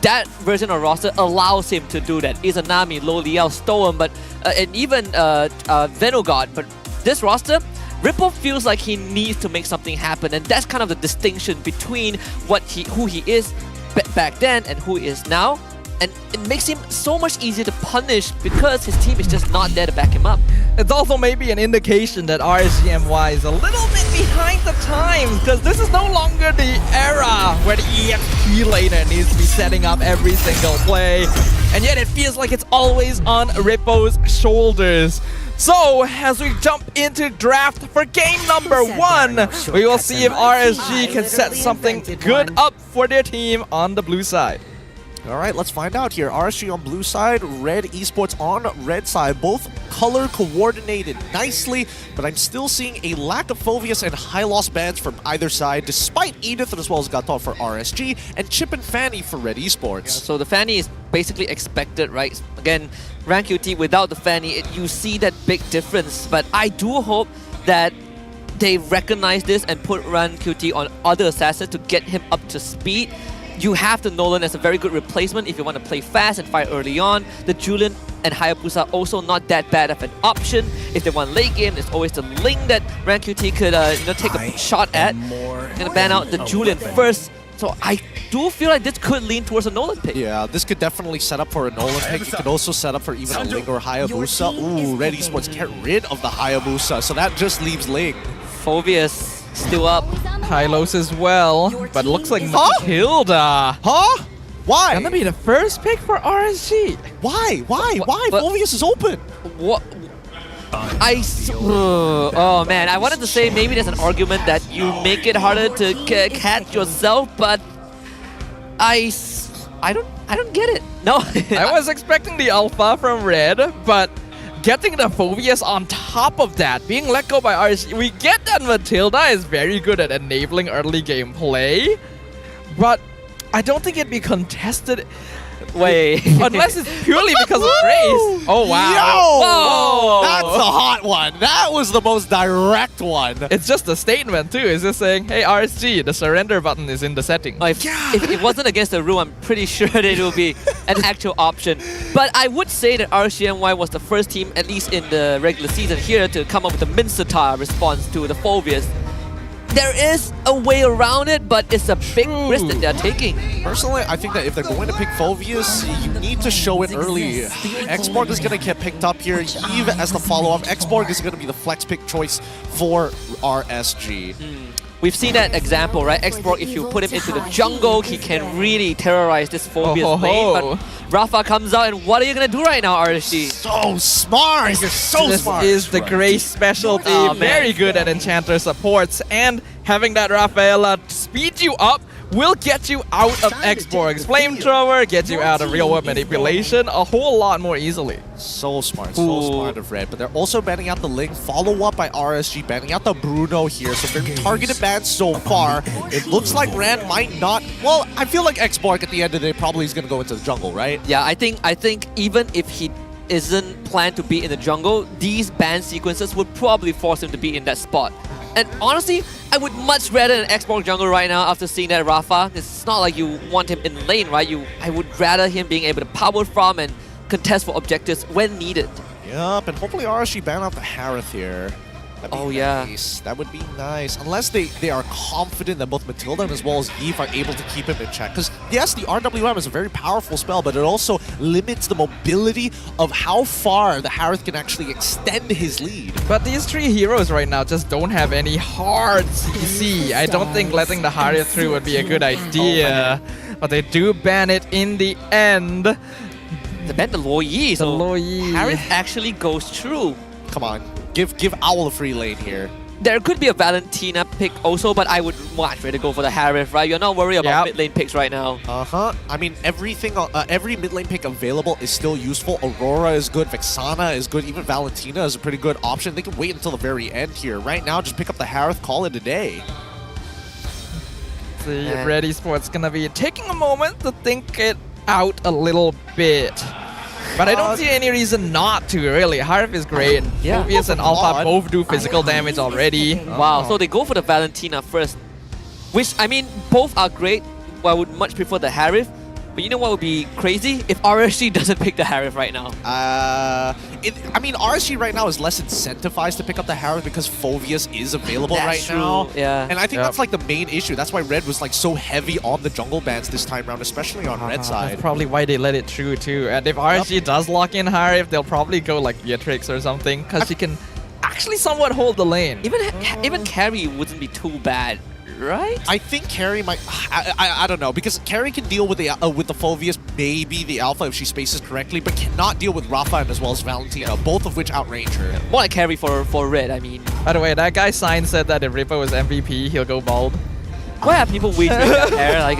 [SPEAKER 7] that version of roster allows him to do that. Izanami, Lo Liao, Stoem, but and even Venogod. But this roster, Ripple feels like he needs to make something happen, and that's kind of the distinction between who he is back then and who he is now. And it makes him so much easier to punish because his team is just not there to back him up.
[SPEAKER 5] It's also maybe an indication that RSG MY is a little bit behind the times, because this is no longer the era where the EXP laner needs to be setting up every single play. And yet it feels like it's always on Ripple's shoulders. So, as we jump into draft for game number 1, we will see if RSG can set something good up for their team on the blue side.
[SPEAKER 2] All right, let's find out here. RSG on blue side, RED Esports on red side. Both color coordinated nicely, but I'm still seeing a lack of Phoveus and high loss bans from either side, despite Edith as well as Gatot for RSG, and Chip and Fanny for RED Esports.
[SPEAKER 7] Yeah, so the Fanny is basically expected, right? Again, rank QT without the Fanny, you see that big difference. But I do hope that they recognize this and put rank QT on other assassins to get him up to speed. You have the Nolan as a very good replacement if you want to play fast and fight early on. The Julian and Hayabusa also not that bad of an option. If they want late game, there's always the Ling that Rank QT could take a shot at. Gonna ban out the Julian first. So I do feel like this could lean towards a Nolan pick.
[SPEAKER 2] Yeah, this could definitely set up for a Nolan pick. It could also set up for even a Ling or Hayabusa. Ooh, RED Esports get rid of the Hayabusa, so that just leaves Ling.
[SPEAKER 7] Phoveus still up.
[SPEAKER 5] Hylos as well, but looks like Matilda.
[SPEAKER 2] Huh? Why?
[SPEAKER 5] Gonna be the first pick for RSG.
[SPEAKER 2] Why? Phoveus is open.
[SPEAKER 7] What? Oh man, I wanted to say maybe there's an argument that you make it harder to catch yourself, but I don't get it. No.
[SPEAKER 5] I was expecting the alpha from Red, but getting the Phoveus on top of that, being let go by RSG, we get that Matilda is very good at enabling early game play, but I don't think it'd be contested.
[SPEAKER 7] Wait.
[SPEAKER 5] Unless it's purely because of Grace. Oh, wow.
[SPEAKER 2] Yo!
[SPEAKER 5] Whoa!
[SPEAKER 2] That's the hot one. That was the most direct one.
[SPEAKER 5] It's just a statement, too. It's just saying, hey, RSG, the surrender button is in the setting.
[SPEAKER 7] If it wasn't against the rule, I'm pretty sure that it will be an actual option. But I would say that RSG MY was the first team, at least in the regular season here, to come up with a Mincetar response to the Phoveus. There is a way around it, but it's a big risk that they're taking.
[SPEAKER 2] Personally, I think that if they're going to pick Phoveus, you need to show it early. Xborg is going to get picked up here. Eve as the follow-up. Xborg is going to be the flex pick choice for RSG.
[SPEAKER 7] We've seen that example, right? Xborg, if you put him into the jungle, he can really terrorize this Phoveus lane. But Rafa comes out, and what are you going to do right now, RSG?
[SPEAKER 2] So smart! You're so smart!
[SPEAKER 5] This is the Grace specialty.
[SPEAKER 7] Oh,
[SPEAKER 5] very good at Enchanter supports, and having that Rafaela speed you up will get you out of Xborg's Flamethrower, get you out of real-world manipulation a whole lot more easily.
[SPEAKER 2] So smart of Red. But they're also banning out the Ling, follow-up by RSG, banning out the Bruno here. So very targeted bans so far. It looks like Rand might not... Well, I feel like Xborg at the end of the day probably is going to go into the jungle, right?
[SPEAKER 7] Yeah, I think even if he isn't planned to be in the jungle, these ban sequences would probably force him to be in that spot. And honestly, I would much rather an Xborg jungle right now after seeing that Rafa. It's not like you want him in lane, right? I would rather him being able to power farm and contest for objectives when needed.
[SPEAKER 2] Yup, and hopefully RSG ban out the Harith here. Nice. That would be nice. Unless they are confident that both Matilda as well as Eve are able to keep him in check. Because yes, the RWM is a very powerful spell, but it also limits the mobility of how far the Harith can actually extend his lead.
[SPEAKER 5] But these three heroes right now just don't have any hard CC. I don't think letting the Harith through would be a good idea. But they do ban it in the end.
[SPEAKER 7] They ban the Loyi, so Harith actually goes through.
[SPEAKER 2] Come on. Give Owl a free lane here.
[SPEAKER 7] There could be a Valentina pick also, but I would much rather go for the Harith, right? You're not worried about mid lane picks right now.
[SPEAKER 2] I mean, every mid lane pick available is still useful. Aurora is good, Vexana is good, even Valentina is a pretty good option. They can wait until the very end here. Right now, just pick up the Harith, call it a day.
[SPEAKER 5] see. RED Esports gonna be taking a moment to think it out a little bit. But I don't see any reason not to, really. Harv is great.
[SPEAKER 7] Yeah.
[SPEAKER 5] Mobius and Alpha both do physical damage already.
[SPEAKER 7] Wow, so they go for the Valentina first. Which, I mean, both are great. But I would much prefer the Harif. But you know what would be crazy? If RSG doesn't pick the Harif right now.
[SPEAKER 2] I mean, RSG right now is less incentivized to pick up the Harif because Phoveus is available
[SPEAKER 7] That's
[SPEAKER 2] right now.
[SPEAKER 7] true, yeah.
[SPEAKER 2] And I think that's like the main issue. That's why Red was like so heavy on the jungle bans this time around, especially on Red side.
[SPEAKER 5] That's probably why they let it through too. And if RSG does lock in Harif, they'll probably go like Beatrix or something because she can actually somewhat hold the lane.
[SPEAKER 7] Even carry wouldn't be too bad. Right?
[SPEAKER 2] I think Carrie might. I don't know, because Carrie can deal with the Phoveus, maybe the Alpha if she spaces correctly, but cannot deal with Rafa and as well as Valentina, both of which outrange her.
[SPEAKER 7] More like carry for Red, I mean.
[SPEAKER 5] By the way, that guy Sign said that if Rippo was MVP, he'll go bald.
[SPEAKER 7] Why are people wagering their hair? Like,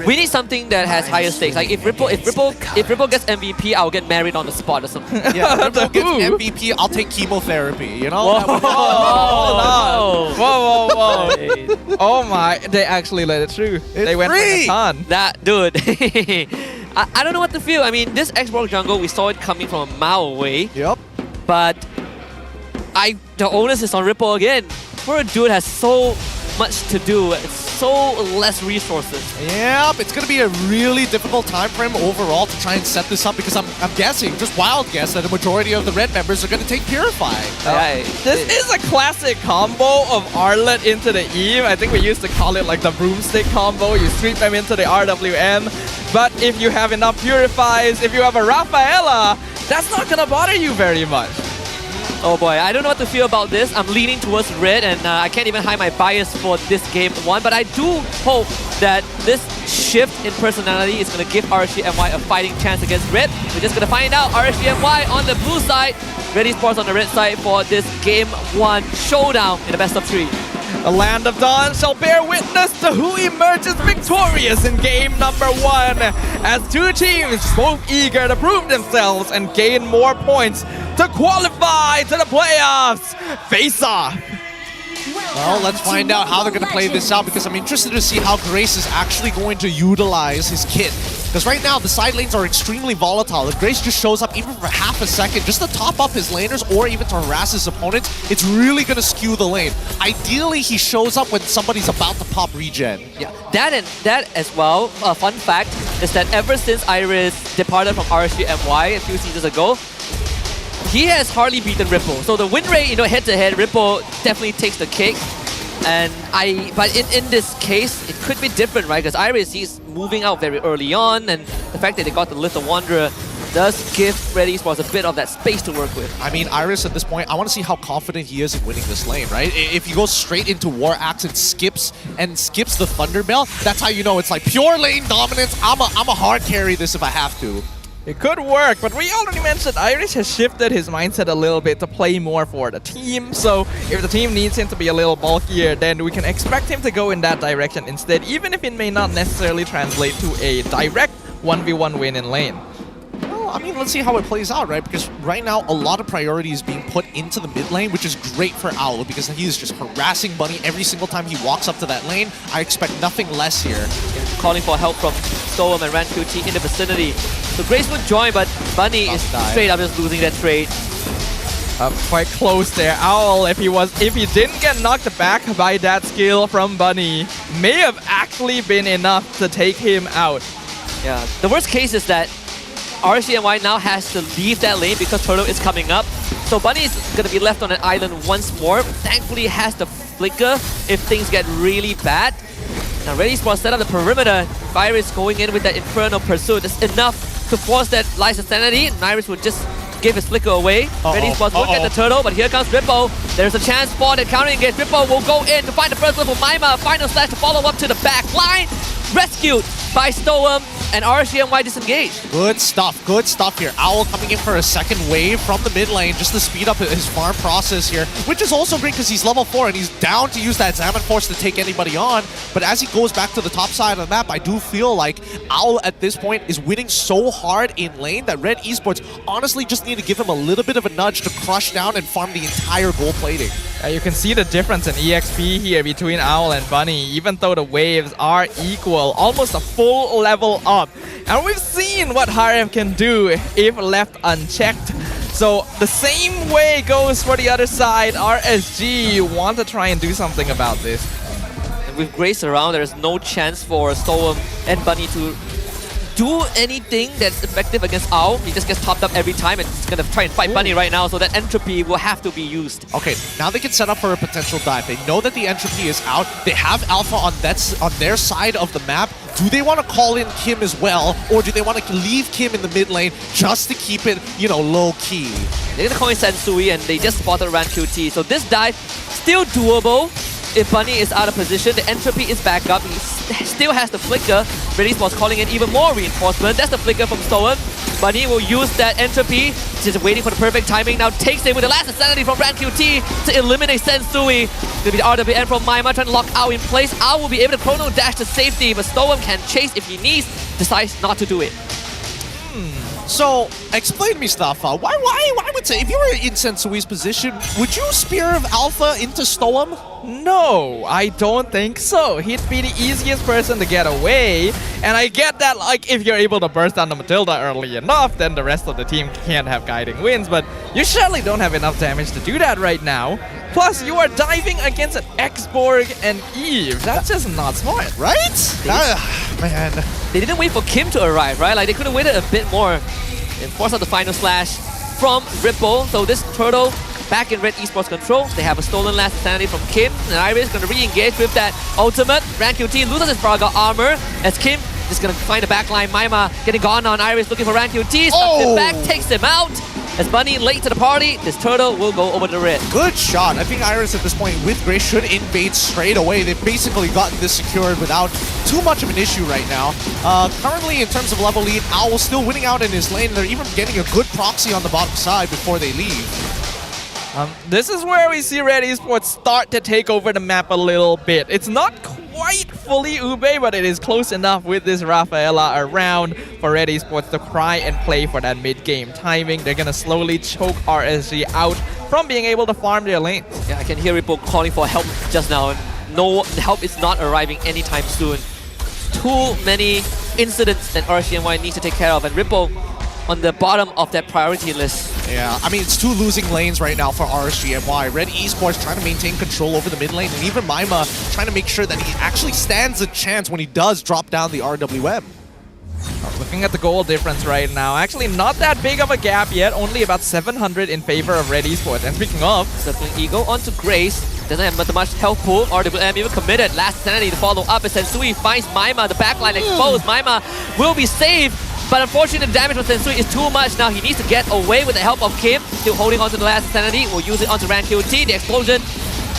[SPEAKER 7] we need something that has higher stakes. Like if Ripple gets MVP, I'll get married on the spot or something.
[SPEAKER 2] Yeah, Ripple gets MVP, I'll take chemotherapy. You know?
[SPEAKER 5] Whoa. Oh my, they actually let it through. They went
[SPEAKER 2] free.
[SPEAKER 5] for a ton.
[SPEAKER 7] That dude. I don't know what to feel. I mean, this Xbox jungle, we saw it coming from a mile away.
[SPEAKER 2] Yep.
[SPEAKER 7] But the onus is on Ripple again. Poor dude has so much to do. It's so less resources.
[SPEAKER 2] Yep, it's going to be a really difficult time for him overall to try and set this up because I'm guessing, just wild guess, that a majority of the Red members are going to take Purify.
[SPEAKER 5] This is a classic combo of Arlet into the Eve. I think we used to call it like the broomstick combo. You sweep them into the RWM. But if you have enough Purifies, if you have a Rafaela, that's not going to bother you very much.
[SPEAKER 7] Oh boy, I don't know what to feel about this. I'm leaning towards Red, and I can't even hide my bias for this game one, but I do hope that this shift in personality is going to give RSG MY a fighting chance against Red. We're just going to find out. RSG MY on the blue side, RED Esports on the red side for this game one showdown in the best of 3.
[SPEAKER 5] The Land of Dawn shall bear witness to who emerges victorious in game number 1, as two teams both eager to prove themselves and gain more points to qualify to the playoffs. Face off!
[SPEAKER 2] Well, let's find out how they're going to play this out because I'm interested to see how Grace is actually going to utilize his kit. Because right now, the side lanes are extremely volatile. If Grace just shows up even for half a second just to top up his laners or even to harass his opponents, it's really going to skew the lane. Ideally, he shows up when somebody's about to pop regen.
[SPEAKER 7] Yeah, that as well, a fun fact is that ever since Iris departed from RSG MY a few seasons ago, he has hardly beaten Ripple. So the win rate, head-to-head, Ripple definitely takes the cake. And but in this case, it could be different, right? Because Iris, he's moving out very early on, and the fact that they got the Little Wanderer does give RED Esports a bit of that space to work with.
[SPEAKER 2] I mean, Iris at this point, I want to see how confident he is in winning this lane, right? If he goes straight into War Axe and skips the Thunderbell, that's how you know it's like pure lane dominance. I'm a hard carry this if I have to.
[SPEAKER 5] It could work, but we already mentioned Irish has shifted his mindset a little bit to play more for the team. So if the team needs him to be a little bulkier, then we can expect him to go in that direction instead, even if it may not necessarily translate to a direct 1v1 win in lane.
[SPEAKER 2] Well, I mean, let's see how it plays out, right? Because right now, a lot of priority is being put into the mid lane, which is great for Owl because he is just harassing Bunny every single time he walks up to that lane. I expect nothing less here.
[SPEAKER 7] Calling for help from Storm and RanQT in the vicinity. So Grace would join, but Bunny is straight up just losing that trade.
[SPEAKER 5] Quite close there. Owl, if he didn't get knocked back by that skill from Bunny, may have actually been enough to take him out.
[SPEAKER 7] Yeah, the worst case is that RSG MY now has to leave that lane because Turtle is coming up. So Bunny is going to be left on an island once more. Thankfully, it has the flicker if things get really bad. Now, RED Esports set up the perimeter. Virus going in with that Infernal Pursuit. It's enough to force that License Sanity. And Virus would just give his flicker away. RED Esports will get the turtle, but here comes Rippo. There's a chance for the counter engage. Rippo will go in to find the first level Mima. Final slash to follow up to the back line. Rescued by Stoem, and RSG MY disengaged.
[SPEAKER 2] Good stuff here. Owl coming in for a second wave from the mid lane just to speed up his farm process here, which is also great because he's level 4 and he's down to use that Zaman Force to take anybody on. But as he goes back to the top side of the map, I do feel like Owl at this point is winning so hard in lane that RED Esports honestly just need to give him a little bit of a nudge to crush down and farm the entire gold plating.
[SPEAKER 5] You can see the difference in EXP here between Owl and Bunny, even though the waves are equal, almost a full level up. And we've seen what Harem can do if left unchecked. So the same way goes for the other side. RSG want to try and do something about this.
[SPEAKER 7] And with Grace around, there's no chance for Storm and Bunny to do anything that's effective against Owl. He just gets topped up every time and he's gonna try and fight Bunny right now, so that entropy will have to be used.
[SPEAKER 2] Okay, now they can set up for a potential dive. They know that the entropy is out. They have Alpha on their side of the map. Do they want to call in Kim as well, or do they want to leave Kim in the mid lane just to keep it, you know, low key?
[SPEAKER 7] They're gonna call in Sensui and they just spotted Ran QT, so this dive still doable. If Bunny is out of position, the entropy is back up. He still has the flicker. RED Esports calling in even more reinforcement. That's the flicker from Stolen. Bunny will use that entropy. Just waiting for the perfect timing. Now takes it with the last insanity from Ran QT to eliminate Sensui. It's gonna be the RWN from Maima trying to lock Ao in place. Ao will be able to chrono dash to safety, but Stolen can chase if he needs. Decides not to do it.
[SPEAKER 2] So, explain to me, Staffa. Why would say, if you were in Sensui's position, would you Spear of Alpha into Stoem?
[SPEAKER 5] No, I don't think so. He'd be the easiest person to get away. And I get that, like, if you're able to burst down the Matilda early enough, then the rest of the team can't have guiding wins. But you surely don't have enough damage to do that right now. Plus, you are diving against an Xborg and Eve. That's just not smart.
[SPEAKER 2] Right? Man.
[SPEAKER 7] They didn't wait for Kim to arrive, right? Like, they could have waited a bit more and force out the final slash from Ripple. So this turtle back in RED Esports control. They have a stolen last insanity from Kim, and Iris going to re-engage with that ultimate. Ran QT loses his Braga armor as Kim is going to find the backline. Maima getting gone on Iris, looking for Ran QT. Stuffs it back, takes him out. As Bunny late to the party, this turtle will go over the red.
[SPEAKER 2] Good shot. I think Iris at this point with Grace should invade straight away. They've basically gotten this secured without too much of an issue right now. Currently, in terms of level lead, Owl still winning out in his lane. They're even getting a good proxy on the bottom side before they leave.
[SPEAKER 5] This is where we see RED Esports start to take over the map a little bit. It's not quite fully Ube, but it is close enough with this Rafaela around for RED Esports to try and play for that mid-game timing. They're going to slowly choke RSG out from being able to farm their lanes.
[SPEAKER 7] Yeah, I can hear Ripple calling for help just now. No, help is not arriving anytime soon. Too many incidents that RSG MY needs to take care of, and Ripple on the bottom of that priority list.
[SPEAKER 2] Yeah, I mean, it's two losing lanes right now for RSG MY. RED Esports trying to maintain control over the mid lane, and even Maima trying to make sure that he actually stands a chance when he does drop down the RWM.
[SPEAKER 5] Looking at the goal difference right now, actually not that big of a gap yet, only about 700 in favor of RED Esports. And speaking of,
[SPEAKER 7] circling Eagle onto Grace, doesn't have much health pool. RWM even committed last sanity to follow up as Sensui finds Maima, the backline exposed. Maima will be saved, but unfortunately the damage from Sensui is too much. Now he needs to get away with the help of Kim, still holding on to the last sanity. Will use it onto Ran QT. The explosion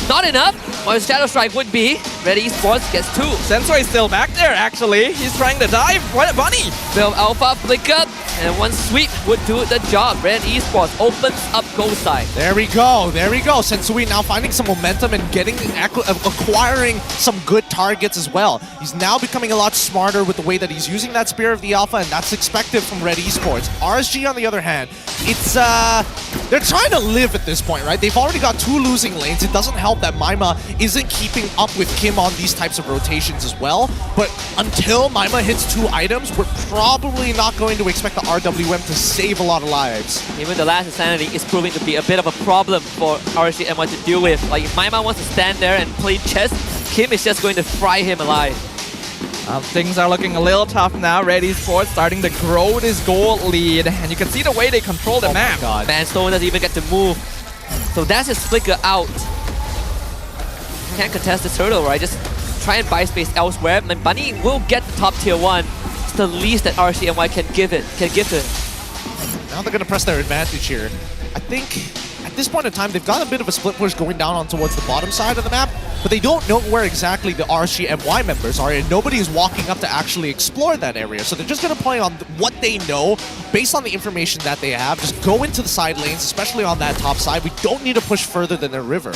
[SPEAKER 7] not enough. While his Shadow Strike would be, RED Esports gets 2.
[SPEAKER 5] Sensui is still back there, actually. He's trying to dive. What a bunny!
[SPEAKER 7] Bill Alpha flicker, and one sweep would do the job. RED Esports opens up goal side.
[SPEAKER 2] There we go, there we go. Sensui now finding some momentum and acquiring some good targets as well. He's now becoming a lot smarter with the way that he's using that Spear of the Alpha, and that's expected from RED Esports. RSG, on the other hand, it's they're trying to live at this point, right? They've already got 2 losing lanes. It doesn't help that Maima isn't keeping up with Kim on these types of rotations as well. But until Maima hits 2 items, we're probably not going to expect the RWM to save a lot of lives.
[SPEAKER 7] Even the last insanity is proving to be a bit of a problem for RSG MY to deal with. Like, if Maima wants to stand there and play chess, Kim is just going to fry him alive.
[SPEAKER 5] Things are looking a little tough now. RED Esports starting to grow this goal lead, and you can see the way they control the map.
[SPEAKER 7] Man, Stone doesn't even get to move. So that's his flicker out. Can't contest this turtle, right? Just try and buy space elsewhere. And Bunny will get the top tier 1. It's the least that RSG MY can give to it.
[SPEAKER 2] Now they're going to press their advantage here. I think at this point in time, they've got a bit of a split push going down on towards the bottom side of the map, but they don't know where exactly the RSG MY members are, and nobody is walking up to actually explore that area. So they're just going to play on what they know, based on the information that they have. Just go into the side lanes, especially on that top side. We don't need to push further than their river.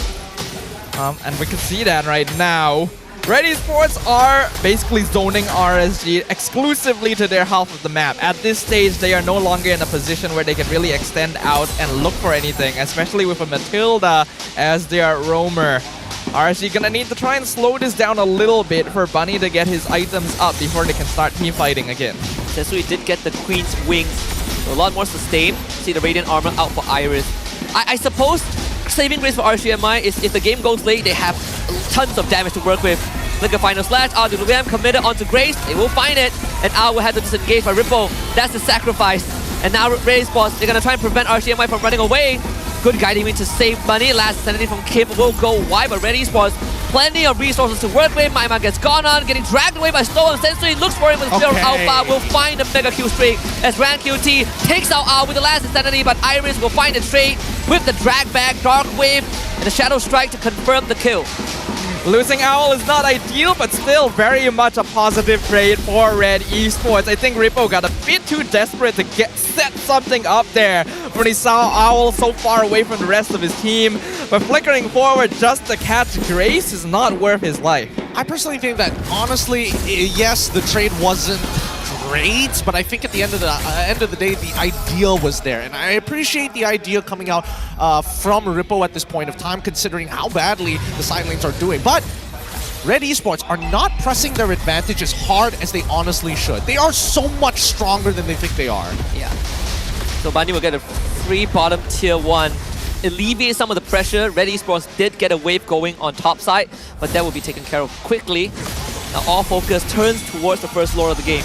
[SPEAKER 5] And we can see that right now. RED Esports are basically zoning RSG exclusively to their half of the map. At this stage, they are no longer in a position where they can really extend out and look for anything, especially with a Matilda as their roamer. RSG gonna need to try and slow this down a little bit for Bunny to get his items up before they can start team fighting again.
[SPEAKER 7] Sensui did get the Queen's Wings, so a lot more sustain. See the Radiant Armor out for Iris. I suppose saving grace for RSG MY is if the game goes late, they have tons of damage to work with. Flicker Final Slash, Al committed onto Grace, they will find it, and Al will have to disengage by Ripple. That's the sacrifice. And now RED Esports, they're gonna try and prevent RSG MY from running away. Good guiding to save Bunny. Last sanity from Kim will go wide, but RED Esports, plenty of resources to work with. Maima gets gone on, getting dragged away by Stolen. Sensui looks for him with Zero Alpha, will find the Mega Q streak as Ran QT takes out Al with the last insanity, but Iris will find the trade with the drag back, Dark Wave, and the Shadow Strike to confirm the kill.
[SPEAKER 5] Losing Owl is not ideal, but still very much a positive trade for RED Esports. I think Rippo got a bit too desperate to set something up there when he saw Owl so far away from the rest of his team. But flickering forward just to catch Grace is not worth his life.
[SPEAKER 2] I personally think that, honestly, yes, the trade wasn't great, but I think at the end of the day, the idea was there, and I appreciate the idea coming out from Rippo at this point of time, considering how badly the side lanes are doing. But RED Esports are not pressing their advantage as hard as they honestly should. They are so much stronger than they think they are.
[SPEAKER 7] Yeah. So Bunny will get a free bottom tier 1. Alleviate some of the pressure. RED Esports did get a wave going on top side, but that will be taken care of quickly. Now all focus turns towards the first lore of the game.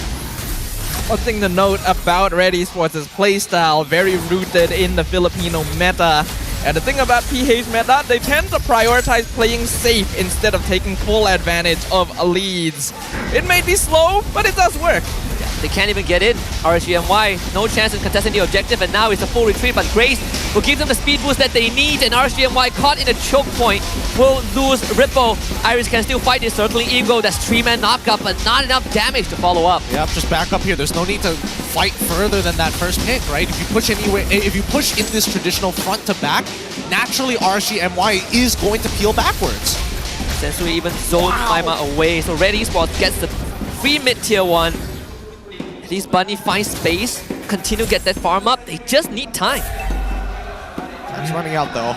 [SPEAKER 5] One thing to note about RED Esports' playstyle, very rooted in the Filipino meta. And the thing about PH meta, they tend to prioritize playing safe instead of taking full advantage of leads. It may be slow, but it does work.
[SPEAKER 7] Yeah, they can't even get in. RSG MY, no chance in contesting the objective, and now it's a full retreat, but Grace will give them the speed boost that they need, and RSG MY caught in a choke point will lose Rippo. Iris can still fight his circling ego. That's 3-man knockup, but not enough damage to follow up.
[SPEAKER 2] Yep, just back up here. There's no need to fight further than that first pick, right? If you push in this traditional front to back, naturally RSG MY is going to peel backwards.
[SPEAKER 7] Sensui even zoned Maima away, so RED Esports gets the free mid tier 1. At least Bunny finds space, continue to get that farm up. They just need time.
[SPEAKER 2] Time's running out though.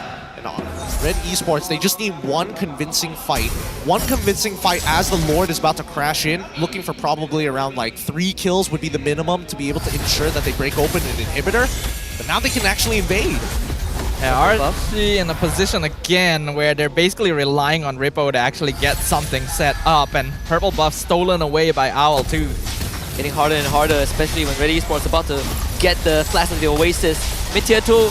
[SPEAKER 2] RED Esports, they just need one convincing fight. One convincing fight as the Lord is about to crash in, looking for probably around like 3 kills would be the minimum to be able to ensure that they break open an inhibitor. But now they can actually invade.
[SPEAKER 5] Yeah, RSG in a position again where they're basically relying on Rippo to actually get something set up, and purple buff stolen away by Owl too.
[SPEAKER 7] Getting harder and harder, especially when RED Esports about to get the Flash of the Oasis. Mid tier 2,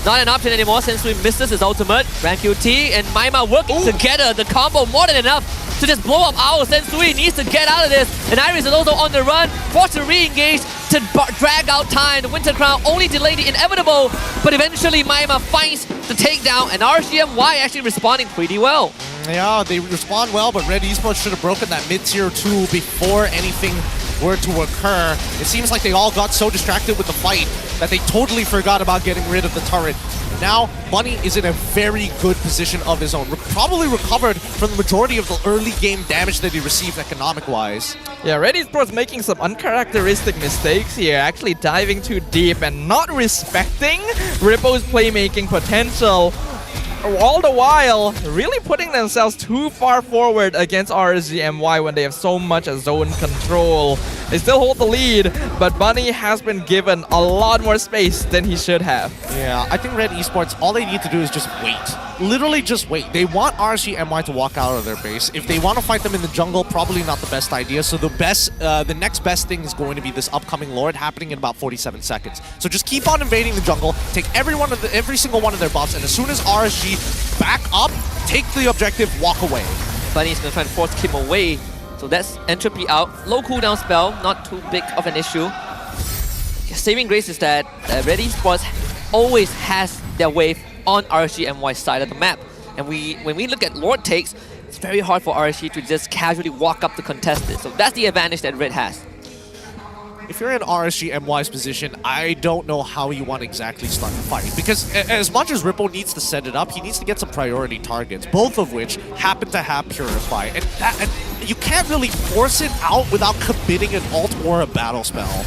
[SPEAKER 7] not an option anymore since we misses his ultimate. Rank QT and Maima working together, the combo more than enough to just blow up Owl. Sensui needs to get out of this, and Iris is also on the run, forced to re-engage to drag out time. The Winter Crown only delayed the inevitable, but eventually Maima finds the takedown, and RSG MY actually responding pretty well.
[SPEAKER 2] Yeah, they respond well, but RED Esports should have broken that mid-tier 2 before anything were to occur. It seems like they all got so distracted with the fight that they totally forgot about getting rid of the turret. Now, Bunny is in a very good position of his own. Probably recovered from the majority of the early game damage that he received economic-wise.
[SPEAKER 5] Yeah, RED Esports making some uncharacteristic mistakes here, actually diving too deep and not respecting Rippo's playmaking potential. All the while, really putting themselves too far forward against RSG MY when they have so much zone control. They still hold the lead, but Bunny has been given a lot more space than he should have.
[SPEAKER 2] Yeah, I think RED Esports, all they need to do is just wait. Literally just wait. They want RSG MY to walk out of their base. If they want to fight them in the jungle, probably not the best idea. So the next best thing is going to be this upcoming Lord happening in about 47 seconds. So just keep on invading the jungle, take every single one of their buffs, and as soon as RSG back up, take the objective, walk away.
[SPEAKER 7] Bunny's gonna try and force Kim away. So that's entropy out. Low cooldown spell, not too big of an issue. Saving grace is that RED Esports always has their wave on RSG MY side of the map. And when we look at Lord takes, it's very hard for RSG to just casually walk up to contest it. So that's the advantage that Red has.
[SPEAKER 2] if you're in RSG MY's position, I don't know how you want to exactly start the fight. Because as much as Ripple needs to set it up, he needs to get some priority targets, both of which happen to have Purify. And you can't really force it out without committing an ult or a battle spell.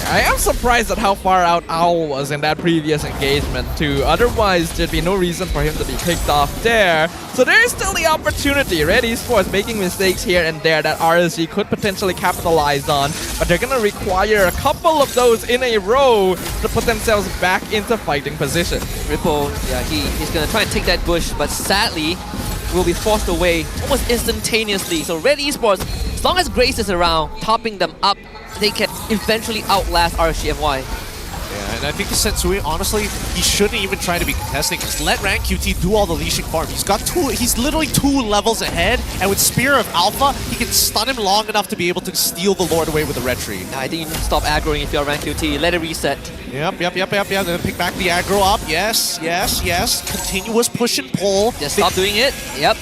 [SPEAKER 5] I am surprised at how far out Owl was in that previous engagement too. Otherwise, there'd be no reason for him to be picked off there. So there is still the opportunity. RED Esports making mistakes here and there that RSG could potentially capitalize on, but they're gonna require a couple of those in a row to put themselves back into fighting position.
[SPEAKER 7] Ripple, yeah, he's gonna try and take that bush, but sadly, will be forced away almost instantaneously. So RED Esports, as long as Grace is around, topping them up, they can eventually outlast RSG MY.
[SPEAKER 2] Yeah, and I think Sensui, honestly, he shouldn't even try to be contesting. Just let Rank QT do all the leashing farm. He's literally 2 levels ahead, and with Spear of Alpha, he can stun him long enough to be able to steal the Lord away with the red tree.
[SPEAKER 7] I think you need to stop aggroing if you're Rank QT. Let it reset.
[SPEAKER 2] Yep. Then pick back the aggro up. Yes. Continuous push and pull.
[SPEAKER 7] Just stop doing it. Yep.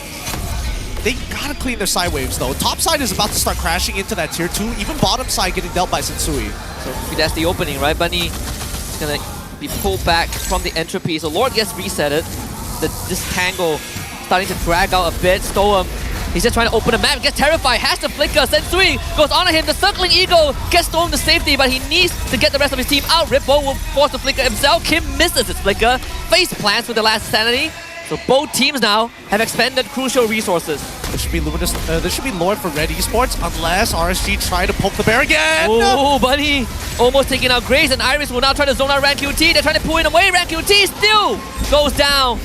[SPEAKER 2] They gotta clean their side waves though. Top side is about to start crashing into that tier 2. Even bottom side getting dealt by Sensui.
[SPEAKER 7] So that's the opening, right? Bunny is gonna be pulled back from the entropy. So Lord gets resetted. This tangle starting to drag out a bit. Stoem, he's just trying to open the map. Gets terrified. Has to flicker. Sensui goes on him. The circling eagle gets Stoem to safety, but he needs to get the rest of his team out. Ripple will force the flicker himself. Kim misses his flicker. Face plants with the last sanity. So both teams now have expended crucial resources.
[SPEAKER 2] There should be Luminous. There should be Lord for RED Esports unless RSG try to poke the bear again.
[SPEAKER 7] Oh, Bunny almost taking out Grace, and Iris will now try to zone out Rank QT. They're trying to pull him away. Rank QT still goes down.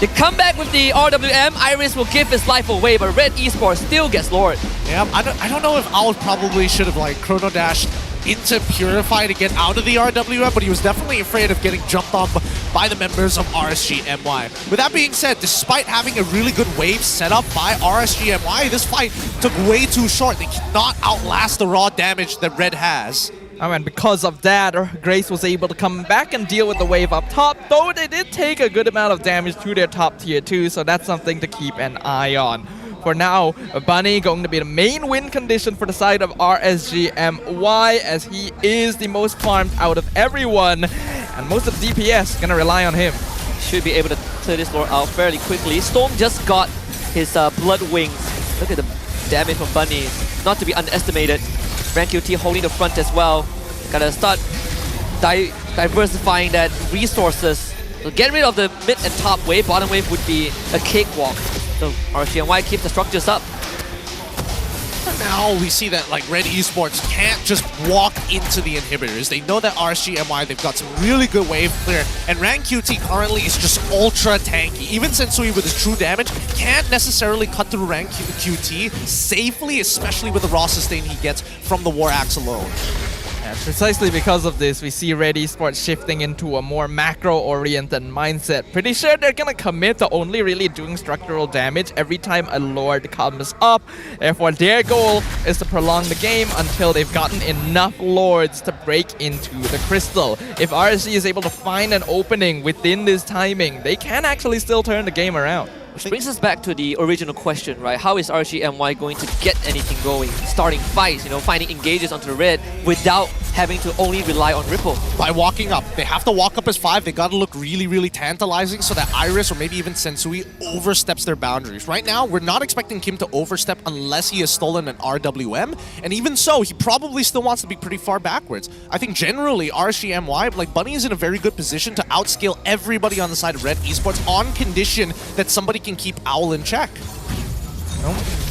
[SPEAKER 7] They come back with the RWM. Iris will give his life away, but RED Esports still gets Lord.
[SPEAKER 2] Yeah, I don't know if Owl probably should have like chrono dashed into Purify to get out of the RWM, but he was definitely afraid of getting jumped on by the members of RSG MY. With that being said, despite having a really good wave set up by RSG MY, this fight took way too short. They cannot outlast the raw damage that Red has.
[SPEAKER 5] And because of that, Grace was able to come back and deal with the wave up top, though they did take a good amount of damage to their top tier 2, so that's something to keep an eye on. For now, Bunny going to be the main win condition for the side of RSG MY, as he is the most farmed out of everyone, and most of the DPS gonna rely on him.
[SPEAKER 7] Should be able to clear this Lord out fairly quickly. Storm just got his Blood Wings. Look at the damage from Bunny, not to be underestimated. Rank QT holding the front as well. Gotta start diversifying that resources. So get rid of the mid and top wave. Bottom wave would be a cakewalk. So RSG MY keep the structures up.
[SPEAKER 2] Now we see that like RED Esports can't just walk into the inhibitors. They know that RSG MY, they've got some really good wave clear, and Rank QT currently is just ultra tanky. Even Sensui with his true damage can't necessarily cut through Rank QT safely, especially with the raw sustain he gets from the War Axe alone.
[SPEAKER 5] Yeah, precisely because of this, we see RED Esports shifting into a more macro-oriented mindset. Pretty sure they're gonna commit to only really doing structural damage every time a Lord comes up. Therefore, their goal is to prolong the game until they've gotten enough Lords to break into the crystal. If RSG is able to find an opening within this timing, they can actually still turn the game around.
[SPEAKER 7] Which brings us back to the original question, right? How is RSG MY going to get anything going? Starting fights, finding engages onto the red without having to only rely on Ripple.
[SPEAKER 2] By walking up. They have to walk up as 5. They gotta look really, really tantalizing so that Iris or maybe even Sensui oversteps their boundaries. Right now, we're not expecting Kim to overstep unless he has stolen an RWM. And even so, he probably still wants to be pretty far backwards. I think generally, RSG MY, like Bunny is in a very good position to outscale everybody on the side of RED Esports on condition that somebody can keep Owl in check.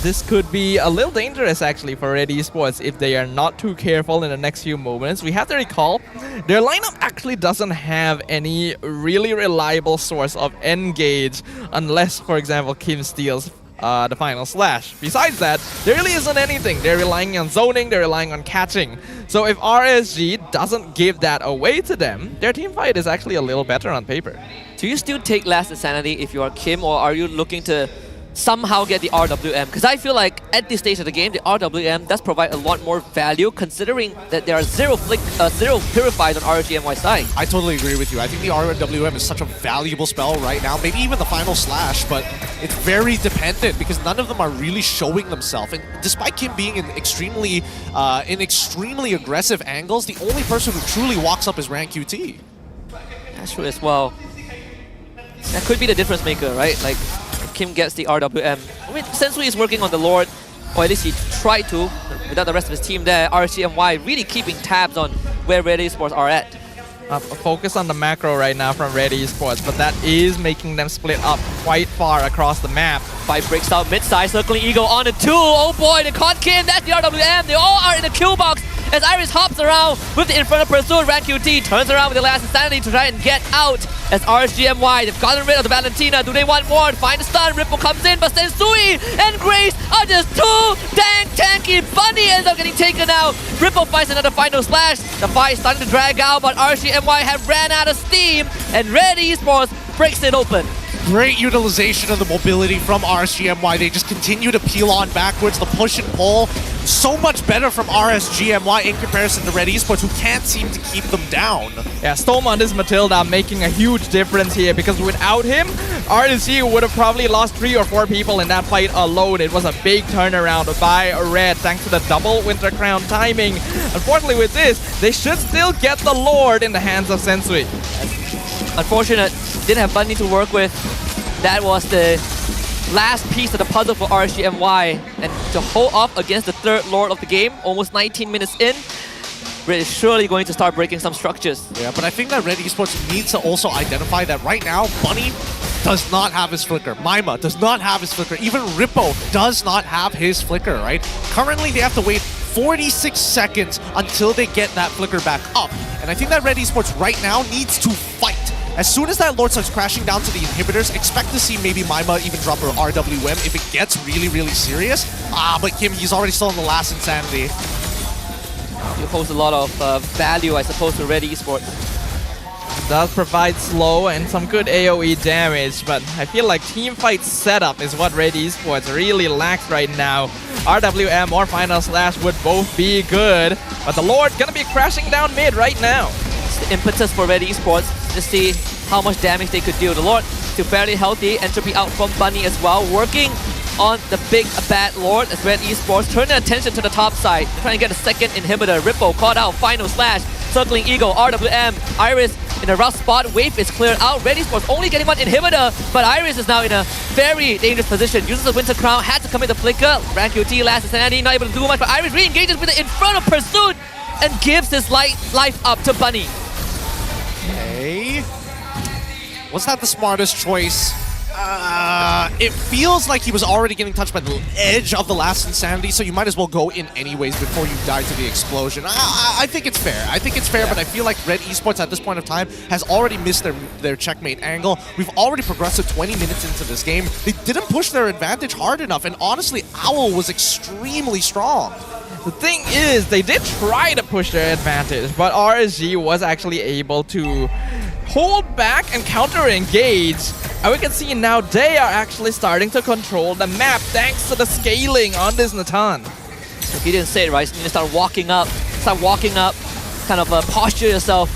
[SPEAKER 5] This could be a little dangerous actually for RED Esports if they are not too careful in the next few moments. We have to recall, their lineup actually doesn't have any really reliable source of engage unless, for example, Kim steals the final slash. Besides that, there really isn't anything. They're relying on zoning, they're relying on catching. So if RSG doesn't give that away to them, their team fight is actually a little better on paper.
[SPEAKER 7] Do you still take last insanity if you are Kim, or are you looking to somehow get the RWM, because I feel like at this stage of the game, the RWM does provide a lot more value considering that there are zero purifies on RSG MY side.
[SPEAKER 2] I totally agree with you. I think the RWM is such a valuable spell right now, maybe even the final slash, but it's very dependent because none of them are really showing themselves. And despite Kim being in extremely aggressive angles, the only person who truly walks up is Rank QT.
[SPEAKER 7] That's true as well. That could be the difference maker, right? Like, Kim gets the RWM. I mean, Sensui is working on the Lord, or at least he tried to, without the rest of his team there. RSG MY really keeping tabs on where RED Esports are at.
[SPEAKER 5] Focus on the macro right now from RED Esports, but that is making them split up quite far across the map.
[SPEAKER 7] Fight breaks out mid-side, circling Eagle on the 2. Oh boy, they caught Kim, that's the RWM. They all are in the kill box as Iris hops around with the Inferno Pursuit. Rank QT turns around with the last Insanity to try and get out as RSG MY. They've gotten rid of the Valentina. Do they want more? Find the stun. Ripple comes in, but Sensui and Grace are just too dang tanky. Bunny ends up getting taken out. Ripple finds another final slash. The fight is starting to drag out, but RSG MY have ran out of steam, and RED Esports breaks it open.
[SPEAKER 2] Great utilization of the mobility from RSG MY. They just continue to peel on backwards, the push and pull. So much better from RSG MY in comparison to RED Esports, who can't seem to keep them down.
[SPEAKER 5] Yeah, Storm on this Matilda making a huge difference here because without him, RSG would have probably lost 3 or 4 people in that fight alone. It was a big turnaround by Red thanks to the double Winter Crown timing. Unfortunately with this, they should still get the Lord in the hands of Sensui.
[SPEAKER 7] Unfortunate, didn't have Bunny to work with. That was the last piece of the puzzle for RSG MY, and to hold off against the third Lord of the game, almost 19 minutes in, Red is surely going to start breaking some structures.
[SPEAKER 2] Yeah, but I think that RED Esports needs to also identify that right now, Bunny does not have his flicker. Maima does not have his flicker. Even Rippo does not have his flicker, right? Currently, they have to wait 46 seconds until they get that flicker back up. And I think that RED Esports right now needs to fight. As soon as that Lord starts crashing down to the inhibitors, expect to see maybe Maima even drop her RWM if it gets really, really serious. But Kim, he's already still in the last Insanity.
[SPEAKER 7] He holds a lot of value, I suppose, to RED Esports.
[SPEAKER 5] Does provide slow and some good AoE damage, but I feel like teamfight setup is what RED Esports really lacks right now. RWM or Final Slash would both be good, but the Lord gonna be crashing down mid right now.
[SPEAKER 7] It's the impetus for RED Esports to see how much damage they could deal. The Lord still fairly healthy, entropy out from Bunny as well, working on the big bad Lord as RED Esports turn their attention to the top side, trying to get a second inhibitor. Ripple caught out, Final Slash, circling Eagle, RWM, Iris in a rough spot, wave is cleared out. RED Esports only getting one inhibitor, but Iris is now in a very dangerous position. Uses the Winter Crown, had to commit the flicker. Rank QT last Insanity, not able to do much, but Iris re-engages with the Inferno Pursuit and gives his life up to Bunny.
[SPEAKER 2] Okay. Was that the smartest choice? It feels like he was already getting touched by the edge of the last Insanity, so you might as well go in anyways before you die to the explosion. I think it's fair. I think it's fair, but I feel like RED Esports at this point of time has already missed their checkmate angle. We've already progressed to 20 minutes into this game. They didn't push their advantage hard enough, and honestly, Owl was extremely strong.
[SPEAKER 5] The thing is, they did try to push their advantage, but RSG was actually able to hold back and counter-engage. And we can see now they are actually starting to control the map thanks to the scaling on this Natan.
[SPEAKER 7] If you didn't say it right, so you need to start walking up, kind of posture yourself.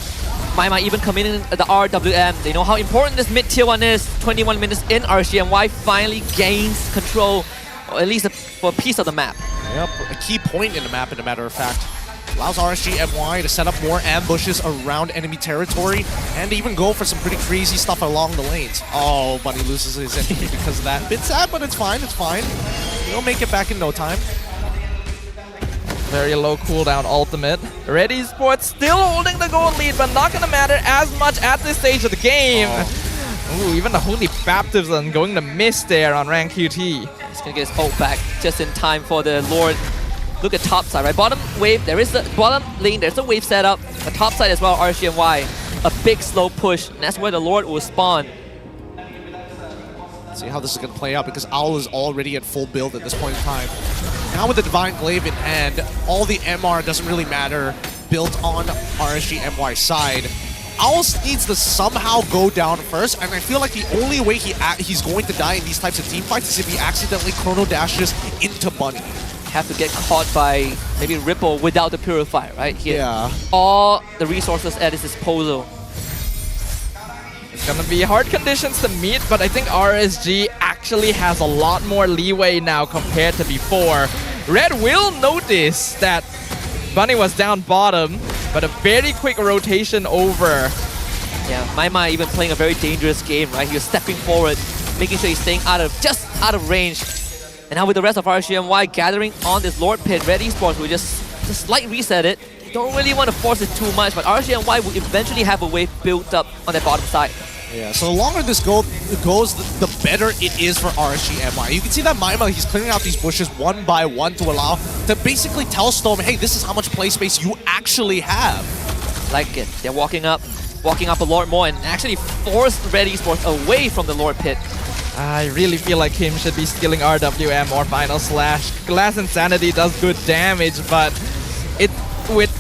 [SPEAKER 7] Maima even coming in the RWM. They know how important this mid-tier one is. 21 minutes in, RSG MY finally gains control, or at least for a piece of the map.
[SPEAKER 2] Yep, a key point in the map, in a matter of fact. Allows RSG MY to set up more ambushes around enemy territory and even go for some pretty crazy stuff along the lanes. Oh, Bunny loses his entity because of that. Bit sad, but it's fine, it's fine. He'll make it back in no time.
[SPEAKER 5] Very low cooldown ultimate. RED Esports still holding the gold lead, but not gonna matter as much at this stage of the game. Ooh, even the Holy Baptism going to miss there on Rank QT.
[SPEAKER 7] He's gonna get his ult back just in time for the Lord. Look at top side, right? Bottom wave, there is the bottom lane, there's a wave setup. The top side as well, RSG MY. A big slow push, and that's where the Lord will spawn.
[SPEAKER 2] See how this is going to play out because Owl is already at full build at this point in time. Now with the Divine Glaive in hand, all the MR doesn't really matter built on RSG MY's side. Owls needs to somehow go down first, and I feel like the only way he's going to die in these types of team fights is if he accidentally chrono dashes into Bunny.
[SPEAKER 7] Have to get caught by maybe Ripple without the Purifier, right? He
[SPEAKER 2] Yeah.
[SPEAKER 7] all the resources at his disposal.
[SPEAKER 5] It's gonna be hard conditions to meet, but I think RSG actually has a lot more leeway now compared to before. Red will notice that Bunny was down bottom, but a very quick rotation over.
[SPEAKER 7] Yeah, MyMa even playing a very dangerous game, right? He was stepping forward, making sure he's staying just out of range. And now with the rest of RSG MY gathering on this Lord Pit, RED Esports will just slight reset it. Don't really want to force it too much, but RSG MY will eventually have a wave built up on that bottom side.
[SPEAKER 2] Yeah, so the longer this goes, the better it is for RSG MY. You can see that MyMa, he's clearing out these bushes one by one to allow, to basically tell Storm, hey, this is how much play space you actually have.
[SPEAKER 7] Like it. They're walking up a lot more and actually forced RED Esports away from the Lord Pit.
[SPEAKER 5] I really feel like Kim should be stealing RWM or Final Slash. Glass Insanity does good damage, but with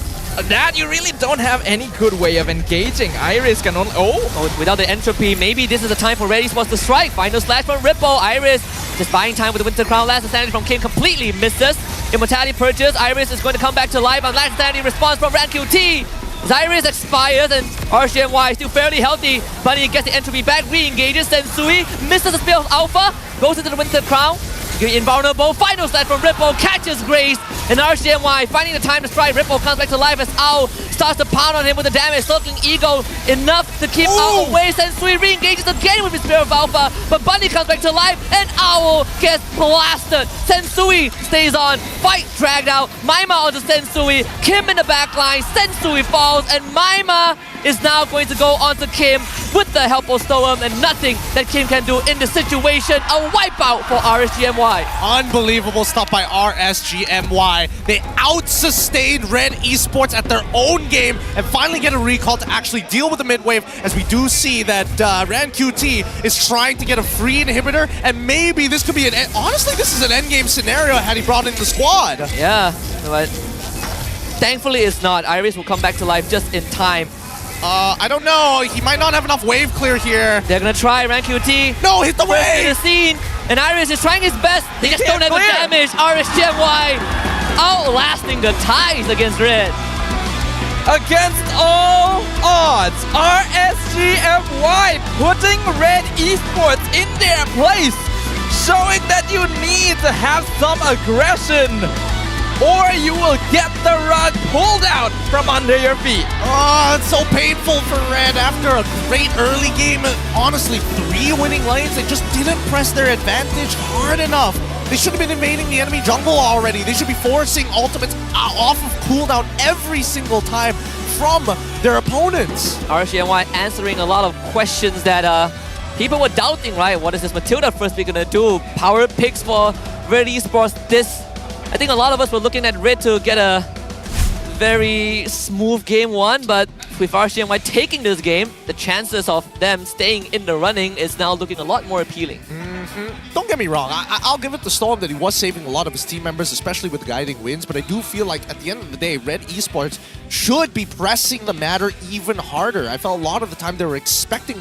[SPEAKER 5] that, you really don't have any good way of engaging. Iris can only...
[SPEAKER 7] Oh, without the entropy, maybe this is the time for RED Esports to strike. Final Slash from Ripple. Iris just buying time with the Winter Crown. Last Insanity from Kim completely misses. Immortality purchase. Iris is going to come back to life on Last Insanity response from RanQT. Iris expires and RSG MY still fairly healthy. Bunny gets the entropy back, re-engages. Sensui misses the spell of Alpha, goes into the Winter Crown. Invulnerable, final slash from Ripple, catches Grace, and RSG MY finding the time to strike. Ripple comes back to life as Owl starts to pound on him with the damage, circling Ego enough to keep Owl away. Sensui re-engages again with his Spear of Alpha, but Bunny comes back to life, and Owl gets blasted. Sensui stays on, fight dragged out, MyMa onto Sensui, Kim in the backline, Sensui falls, and MyMa is now going to go onto Kim with the help of Storm, and nothing that Kim can do in this situation. A wipeout for RSG MY.
[SPEAKER 2] Unbelievable stuff by RSG MY. They out-sustained RED Esports at their own game and finally get a recall to actually deal with the mid-wave, as we do see that RanQT is trying to get a free inhibitor, and maybe this could be honestly, this is an endgame scenario had he brought in the squad.
[SPEAKER 7] Yeah, but thankfully it's not. Iris will come back to life just in time.
[SPEAKER 2] I don't know. He might not have enough wave clear here.
[SPEAKER 7] They're gonna try RanQT.
[SPEAKER 2] No, hit the wave!
[SPEAKER 7] The scene, and Iris is trying his best. They just don't have the damage. RSG MY outlasting the ties against Red.
[SPEAKER 5] Against all odds, RSG MY putting RED Esports in their place, showing that you need to have some aggression, or you will get the rug pulled out from under your feet.
[SPEAKER 2] Oh, it's so painful for Red after a great early game. Honestly, 3 winning lanes, they just didn't press their advantage hard enough. They should have been invading the enemy jungle already. They should be forcing ultimates off of cooldown every single time from their opponents.
[SPEAKER 7] RSG MY answering a lot of questions that people were doubting, right? What is this Matilda first pick gonna do? Power picks for RED Esports. I think a lot of us were looking at Red to get a very smooth game 1, but with RSG MY taking this game, the chances of them staying in the running is now looking a lot more appealing.
[SPEAKER 2] Don't get me wrong, I'll give it to Storm that he was saving a lot of his team members, especially with guiding wins, but I do feel like at the end of the day, RED Esports should be pressing the matter even harder. I felt a lot of the time they were expecting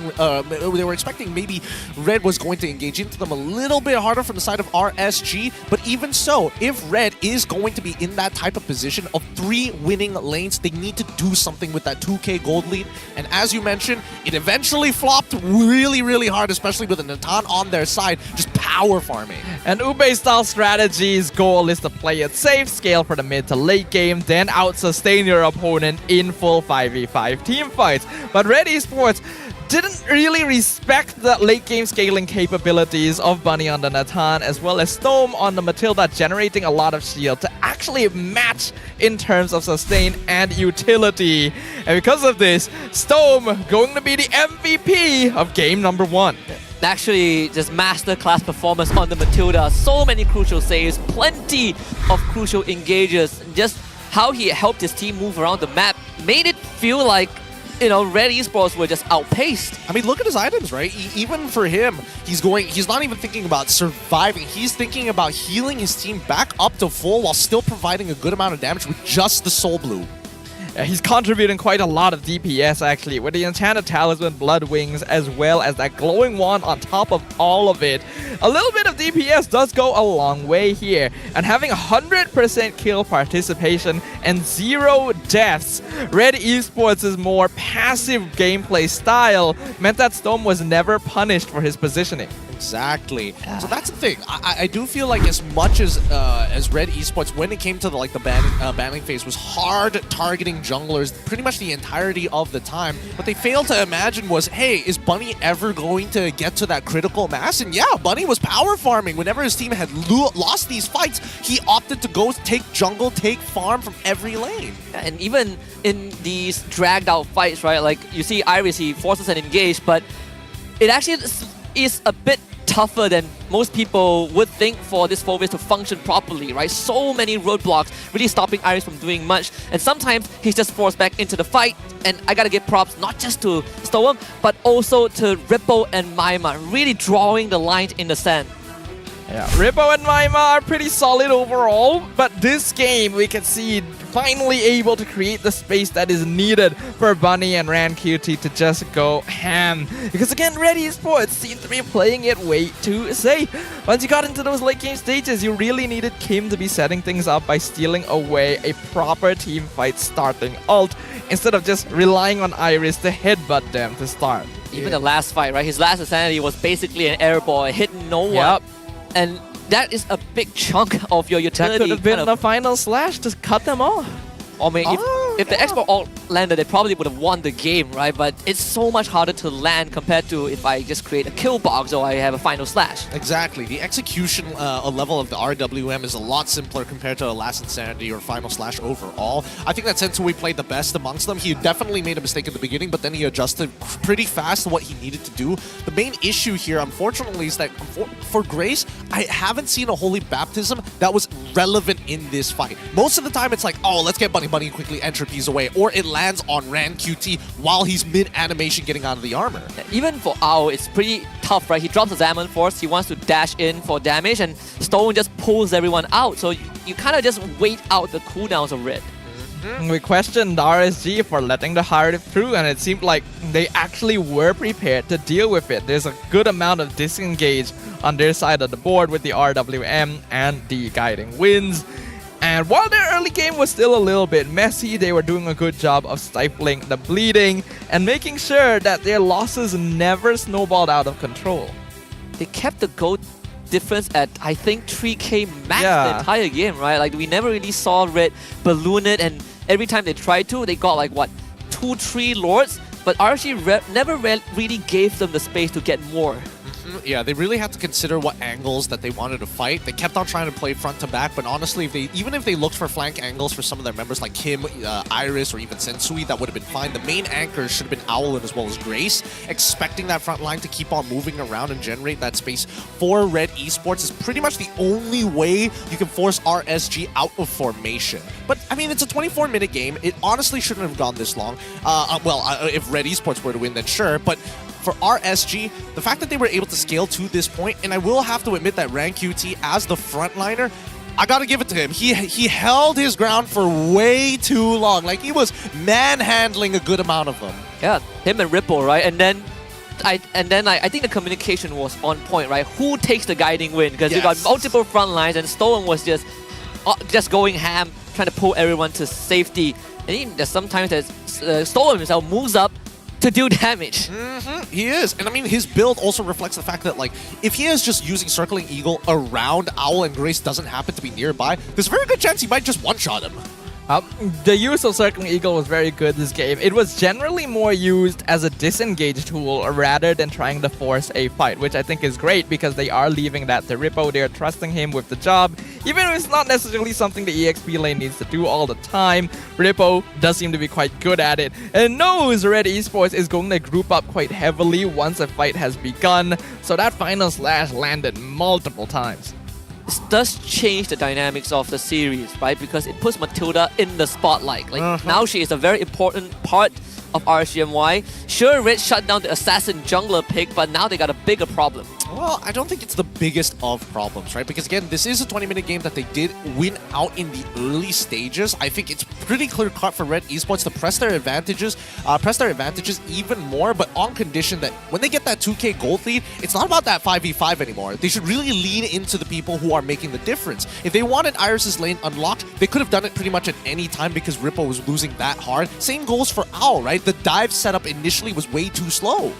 [SPEAKER 2] maybe Red was going to engage into them a little bit harder from the side of RSG, but even so, if Red is going to be in that type of position of 3 winning lanes, they need to do something with that 2k gold lead, and as you mentioned, it eventually flopped really, really hard, especially with a Natan on their side, just power farming.
[SPEAKER 5] And Ube-style strategy's goal is to play it safe, scale for the mid to late game, then out-sustain your opponent in full 5v5 team fights. But RED Esports didn't really respect the late game scaling capabilities of Bunny on the Natan, as well as Storm on the Matilda, generating a lot of shield to actually match in terms of sustain and utility. And because of this, Storm going to be the MVP of game number 1.
[SPEAKER 7] Actually, just masterclass performance on the Matilda. So many crucial saves, plenty of crucial engages. Just how he helped his team move around the map made it feel like, you know, RED Esports were just outpaced.
[SPEAKER 2] I mean, look at his items, right? Even for him, he's not even thinking about surviving. He's thinking about healing his team back up to full while still providing a good amount of damage with just the Soul Blue.
[SPEAKER 5] He's contributing quite a lot of DPS actually, with the Enchanted Talisman, Blood Wings, as well as that glowing wand on top of all of it. A little bit of DPS does go a long way here, and having 100% kill participation and 0 deaths, RED Esports' more passive gameplay style meant that Storm was never punished for his positioning.
[SPEAKER 2] Exactly. So that's the thing. I do feel like as much as RED Esports, when it came to the banning phase, was hard targeting junglers pretty much the entirety of the time. What they failed to imagine was, hey, is Bunny ever going to get to that critical mass? And yeah, Bunny was power farming. Whenever his team had lost these fights, he opted to go take jungle, take farm from every lane.
[SPEAKER 7] And even in these dragged out fights, right? Like you see Iris, he forces an engage, but it actually is a bit tougher than most people would think for this Phobius to function properly, right? So many roadblocks really stopping Iris from doing much, and sometimes he's just forced back into the fight. And I gotta give props not just to Storm, but also to Ripple and Maima, really drawing the lines in the sand.
[SPEAKER 5] Yeah, Ripple and Maima are pretty solid overall, but this game we can see finally able to create the space that is needed for Bunny and RanQT to just go ham. Because again, RED Esports seem to be playing it way too safe. Once you got into those late game stages, you really needed Kim to be setting things up by stealing away a proper team fight starting ult, instead of just relying on Iris to headbutt them to start.
[SPEAKER 7] Even the last fight, right? His last Insanity was basically an air ball, it hit no one.
[SPEAKER 5] Yep.
[SPEAKER 7] And that is a big chunk of your utility.
[SPEAKER 5] That could have been the final slash to cut them off.
[SPEAKER 7] I mean, if the export ult landed, they probably would have won the game, right? But it's so much harder to land compared to if I just create a kill box or I have a final slash.
[SPEAKER 2] Exactly. The execution level of the RWM is a lot simpler compared to a Last Insanity or Final Slash overall. I think that Sensui played the best amongst them. He definitely made a mistake at the beginning, but then he adjusted pretty fast to what he needed to do. The main issue here, unfortunately, is that for Grace, I haven't seen a Holy Baptism that was relevant in this fight. Most of the time, it's like, oh, let's get Bunny quickly entropies away, or it lands on RanQT while he's mid-animation getting out of the armor.
[SPEAKER 7] Even for Ao, it's pretty tough, right? He drops the Zaman Force, he wants to dash in for damage, and Stone just pulls everyone out. So you kind of just wait out the cooldowns of RED.
[SPEAKER 5] We questioned RSG for letting the Hive through, and it seemed like they actually were prepared to deal with it. There's a good amount of disengage on their side of the board with the RWM and the Guiding Winds. And while their early game was still a little bit messy, they were doing a good job of stifling the bleeding and making sure that their losses never snowballed out of control.
[SPEAKER 7] They kept the gold difference at, I think, 3k max the entire game, right? Like, we never really saw RED balloon it, and every time they tried to, they got like, what, 2-3 Lords? But RSG never really gave them the space to get more.
[SPEAKER 2] Yeah, they really had to consider what angles that they wanted to fight. They kept on trying to play front to back, but honestly, even if they looked for flank angles for some of their members like Kim, Iris, or even Sensui, that would have been fine. The main anchors should have been Owlin as well as Grace. Expecting that front line to keep on moving around and generate that space for RED Esports is pretty much the only way you can force RSG out of formation. But, I mean, it's a 24-minute game. It honestly shouldn't have gone this long. If RED Esports were to win, then sure, but for RSG, the fact that they were able to scale to this point, and I will have to admit that RanQT as the frontliner, I gotta give it to him. He held his ground for way too long. Like, he was manhandling a good amount of them.
[SPEAKER 7] Yeah, him and Ripple, right? And then I think the communication was on point, right? Who takes the Guiding Wind? Because you got multiple front lines, and Stolen was just going ham, trying to pull everyone to safety. And even there's sometimes that Stolen himself moves up to do damage.
[SPEAKER 2] He is. And I mean, his build also reflects the fact that, like, if he is just using Circling Eagle around Owl and Grace doesn't happen to be nearby, there's a very good chance he might just one-shot him.
[SPEAKER 5] The use of Circling Eagle was very good this game. It was generally more used as a disengage tool rather than trying to force a fight, which I think is great because they are leaving that to Rippo. They're trusting him with the job, even if it's not necessarily something the EXP lane needs to do all the time. Rippo does seem to be quite good at it and knows RED Esports is going to group up quite heavily once a fight has begun, so that final slash landed multiple times.
[SPEAKER 7] This does change the dynamics of the series, right? Because it puts Matilda in the spotlight. Like, now she is a very important part of RSG MY. Sure, RED shut down the assassin jungler pick, but now they got a bigger problem.
[SPEAKER 2] Well, I don't think it's the biggest of problems, right? Because again, this is a 20-minute game that they did win out in the early stages. I think it's pretty clear-cut for RED Esports to press their advantages even more, but on condition that when they get that 2K gold lead, it's not about that 5v5 anymore. They should really lean into the people who are making the difference. If they wanted Iris's lane unlocked, they could have done it pretty much at any time because Ripple was losing that hard. Same goes for Owl, right? The dive setup initially was way too slow.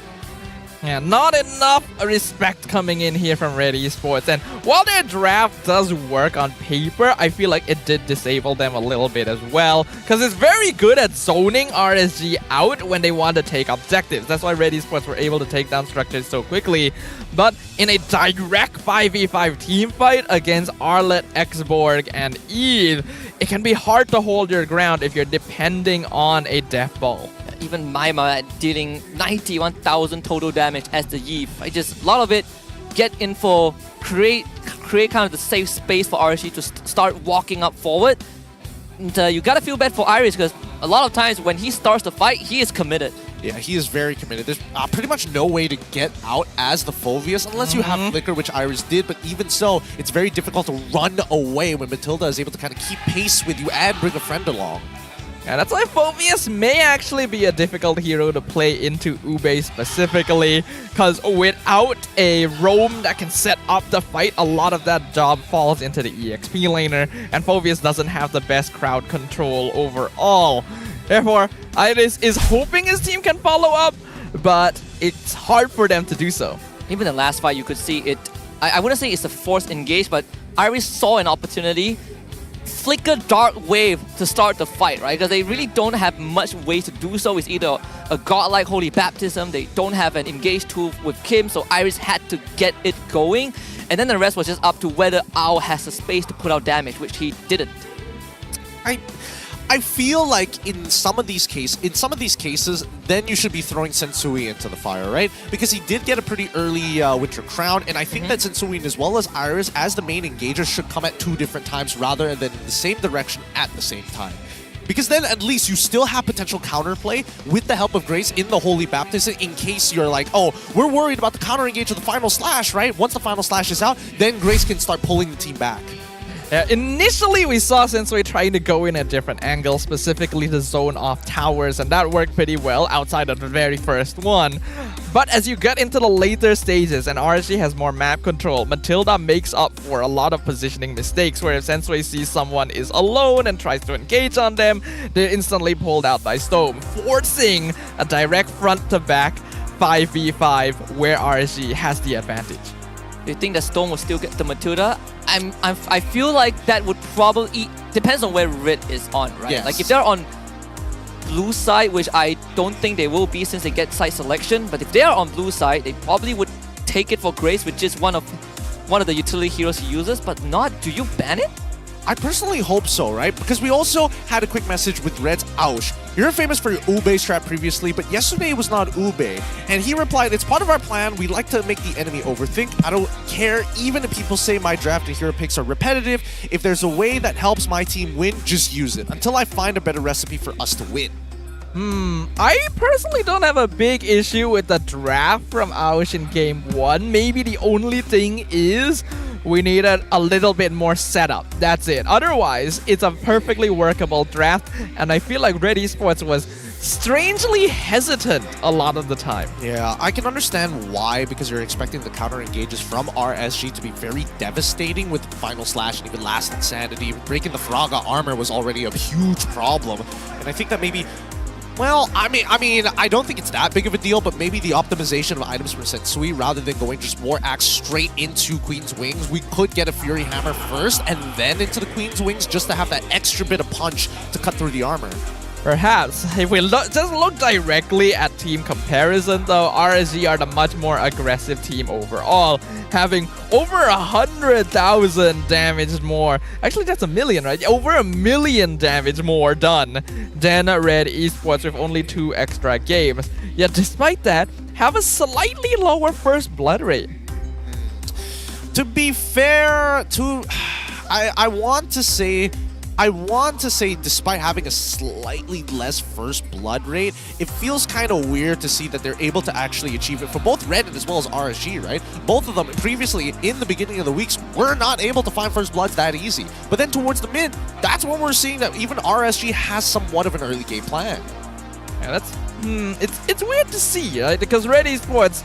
[SPEAKER 5] Yeah, not enough respect coming in here from RED Esports. And while their draft does work on paper, I feel like it did disable them a little bit as well. Because it's very good at zoning RSG out when they want to take objectives. That's why RED Esports were able to take down structures so quickly. But in a direct 5v5 team fight against Arlet, Xborg, and Eve, it can be hard to hold your ground if you're depending on a death ball.
[SPEAKER 7] Even Maima dealing 91,000 total damage as the Eve. A lot of it, get info, create kind of the safe space for RSG to start walking up forward. And you gotta feel bad for Iris because a lot of times when he starts the fight, he is committed.
[SPEAKER 2] Yeah, he is very committed. There's pretty much no way to get out as the Phoveus unless you have Flicker, which Iris did, but even so, it's very difficult to run away when Matilda is able to kind of keep pace with you and bring a friend along.
[SPEAKER 5] And that's why Phoveus may actually be a difficult hero to play into Ube specifically, because without a roam that can set up the fight, a lot of that job falls into the EXP laner, and Phoveus doesn't have the best crowd control overall. Therefore, Iris is hoping his team can follow up, but it's hard for them to do so.
[SPEAKER 7] Even the last fight, you could see it. I wouldn't say it's a forced engage, but Iris saw an opportunity, flicker Dark Wave to start the fight, right? Because they really don't have much ways to do so. It's either a godlike Holy Baptism, they don't have an engage tool with Kim, so Iris had to get it going. And then the rest was just up to whether Owl has the space to put out damage, which he didn't.
[SPEAKER 2] I feel like in some of these cases, then you should be throwing Sensui into the fire, right? Because he did get a pretty early Winter Crown, and I think that Sensui as well as Iris, as the main engager, should come at 2 different times rather than in the same direction at the same time. Because then at least you still have potential counterplay with the help of Grace in the Holy Baptism in case you're like, oh, we're worried about the counter engage of the final slash, right? Once the final slash is out, then Grace can start pulling the team back.
[SPEAKER 5] Initially, we saw Sensui trying to go in at different angles, specifically to zone off towers, and that worked pretty well outside of the very first one. But as you get into the later stages and RSG has more map control, Matilda makes up for a lot of positioning mistakes, where if Sensui sees someone is alone and tries to engage on them, they're instantly pulled out by Storm, forcing a direct front-to-back 5v5 where RSG has the advantage.
[SPEAKER 7] Do you think that Storm will still get the Matilda? I feel like that would probably depends on where Red is on, right?
[SPEAKER 2] Yes.
[SPEAKER 7] Like if they're on blue side, which I don't think they will be since they get side selection, but if they are on blue side, they probably would take it for Grace, which is one of the utility heroes he uses, but not. Do you ban it?
[SPEAKER 2] I personally hope so, right? Because we also had a quick message with Red's Aush. You're famous for your Ube strat previously, but yesterday was not Ube. And he replied, it's part of our plan. We like to make the enemy overthink. I don't care even if people say my draft and hero picks are repetitive. If there's a way that helps my team win, just use it. Until I find a better recipe for us to win.
[SPEAKER 5] I personally don't have a big issue with the draft from Aush in Game 1. Maybe the only thing is we needed a little bit more setup. That's it. Otherwise, it's a perfectly workable draft, and I feel like RED Esports was strangely hesitant a lot of the time.
[SPEAKER 2] Yeah, I can understand why, because you're expecting the counter engages from RSG to be very devastating with Final Slash and even Last Insanity. Breaking the Fraga armor was already a huge problem, and I think that maybe... Well, I mean, I don't think it's that big of a deal, but maybe the optimization of items from Sensui, rather than going just more axe straight into Queen's Wings, we could get a Fury Hammer first and then into the Queen's Wings just to have that extra bit of punch to cut through the armor.
[SPEAKER 5] Perhaps. If we just look directly at team comparison, though, RSG are the much more aggressive team overall, having over 100,000 damage more. Actually, that's a million, right? Over 1 million damage more done than RED Esports with only 2 extra games. Yet despite that, have a slightly lower first blood rate.
[SPEAKER 2] To be fair, I want to say I want to say, despite having a slightly less first blood rate, it feels kind of weird to see that they're able to actually achieve it for both Red as well as RSG, right? Both of them previously, in the beginning of the weeks, were not able to find first bloods that easy. But then towards the mid, that's when we're seeing that even RSG has somewhat of an early game plan.
[SPEAKER 5] Yeah, that's it's weird to see, right? Because RED Esports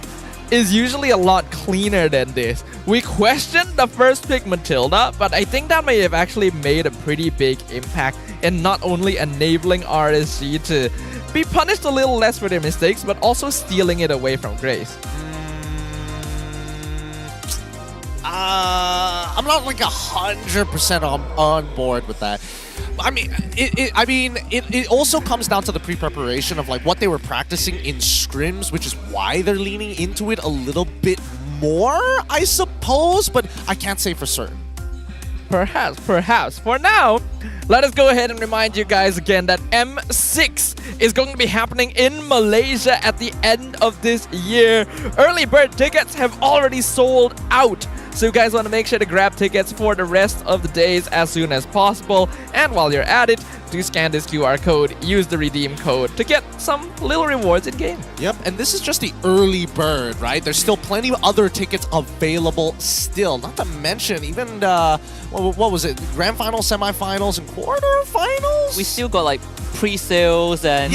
[SPEAKER 5] is usually a lot cleaner than this. We questioned the first pick Matilda, but I think that may have actually made a pretty big impact in not only enabling RSG to be punished a little less for their mistakes, but also stealing it away from Grace.
[SPEAKER 2] I'm not like 100% on board with that. I mean, it also comes down to the pre-preparation of like what they were practicing in scrims, which is why they're leaning into it a little bit more, I suppose, but I can't say for certain.
[SPEAKER 5] Perhaps. For now, let us go ahead and remind you guys again that M6 is going to be happening in Malaysia at the end of this year. Early bird tickets have already sold out. So you guys want to make sure to grab tickets for the rest of the days as soon as possible. And while you're at it, do scan this QR code, use the redeem code to get some little rewards in game.
[SPEAKER 2] Yep, and this is just the early bird, right? There's still plenty of other tickets available still. Not to mention even, what was it? Grand finals, semifinals, and quarterfinals?
[SPEAKER 7] We still got like pre-sales and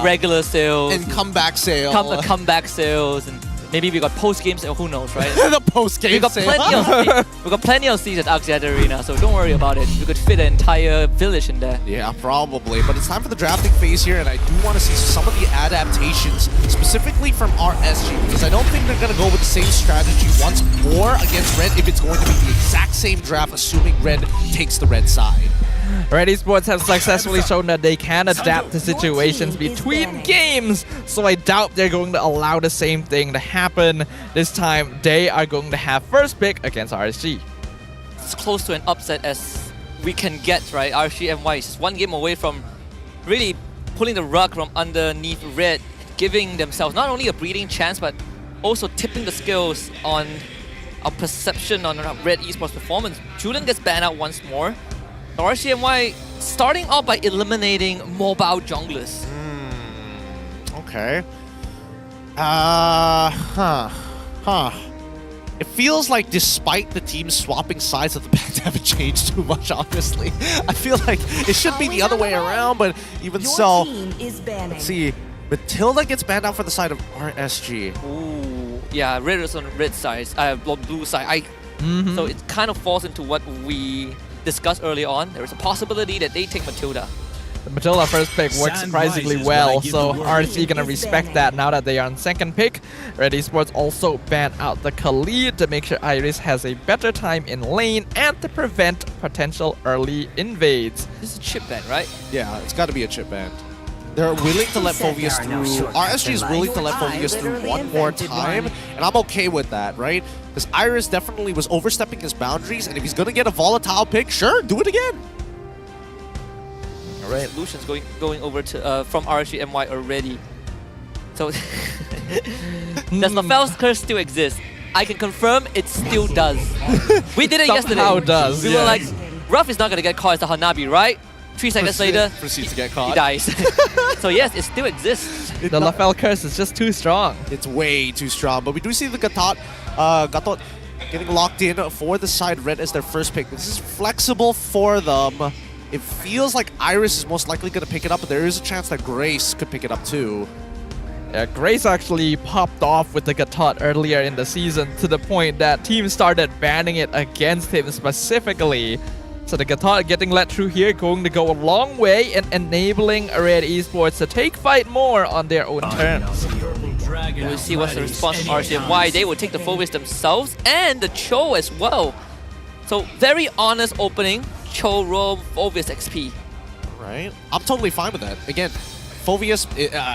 [SPEAKER 7] regular sales.
[SPEAKER 2] And comeback sales.
[SPEAKER 7] Comeback sales. And maybe we got post-game sale, who knows, right?
[SPEAKER 2] The post-game sale.
[SPEAKER 7] We got plenty of seats at Axiata Arena, so don't worry about it. We could fit an entire village in there.
[SPEAKER 2] Yeah, probably. But it's time for the drafting phase here, and I do want to see some of the adaptations, specifically from RSG, because I don't think they're going to go with the same strategy once more against Red if it's going to be the exact same draft, assuming Red takes the Red side.
[SPEAKER 5] RED Esports have successfully shown that they can adapt to situations between games, so I doubt they're going to allow the same thing to happen. This time, they are going to have first pick against RSG.
[SPEAKER 7] It's close to an upset as we can get, right? RSG MY is just one game away from really pulling the rug from underneath Red, giving themselves not only a breathing chance, but also tipping the scales on a perception on RED Esports performance. Julian gets banned out once more. RSG MY starting off by eliminating mobile junglers.
[SPEAKER 2] Okay. It feels like despite the teams swapping sides of the pack, they haven't changed too much, honestly. I feel like it should be the other way around, but even so, let's see. Matilda gets banned out for the side of RSG.
[SPEAKER 7] Ooh, yeah, Red is on red side, blue side. So it kind of falls into what we discussed early on. There is a possibility that they take Matilda.
[SPEAKER 5] The Matilda first pick worked surprisingly well, so RSG gonna respect that now that they are on second pick. RED Esports also banned out the Khalid to make sure Iris has a better time in lane and to prevent potential early invades.
[SPEAKER 7] This is a chip ban, right?
[SPEAKER 2] Yeah, it's got to be a chip ban. They're willing to let Phoveus through. RSG is willing to let Phoveus through one more time, and I'm okay with that, right? Because Iris definitely was overstepping his boundaries, and if he's going to get a volatile pick, sure, do it again.
[SPEAKER 7] All right, Lucian's going over to from RSG MY already. So does LaFell's curse still exist? I can confirm it still does. We did it yesterday.
[SPEAKER 5] Somehow does.
[SPEAKER 7] We were like, Ruff is not going to get caught as the Hanabi, right? 3 seconds later,
[SPEAKER 2] proceeds to get caught.
[SPEAKER 7] He dies. So yes, it still exists.
[SPEAKER 5] The LaFell curse is just too strong.
[SPEAKER 2] It's way too strong. But we do see the Gatot getting locked in for the side Red as their first pick. This is flexible for them. It feels like Iris is most likely going to pick it up, but there is a chance that Grace could pick it up too.
[SPEAKER 5] Yeah, Grace actually popped off with the Gatot earlier in the season to the point that teams started banning it against him specifically. So the Gatot getting let through here going to go a long way in enabling RED Esports to take fight more on their own terms.
[SPEAKER 7] We'll see what's the response from RSG MY. They will take the Phoveus themselves and the Cho as well. So very honest opening. Cho roll Phoveus XP.
[SPEAKER 2] Right. I'm totally fine with that. Again, Phoveus,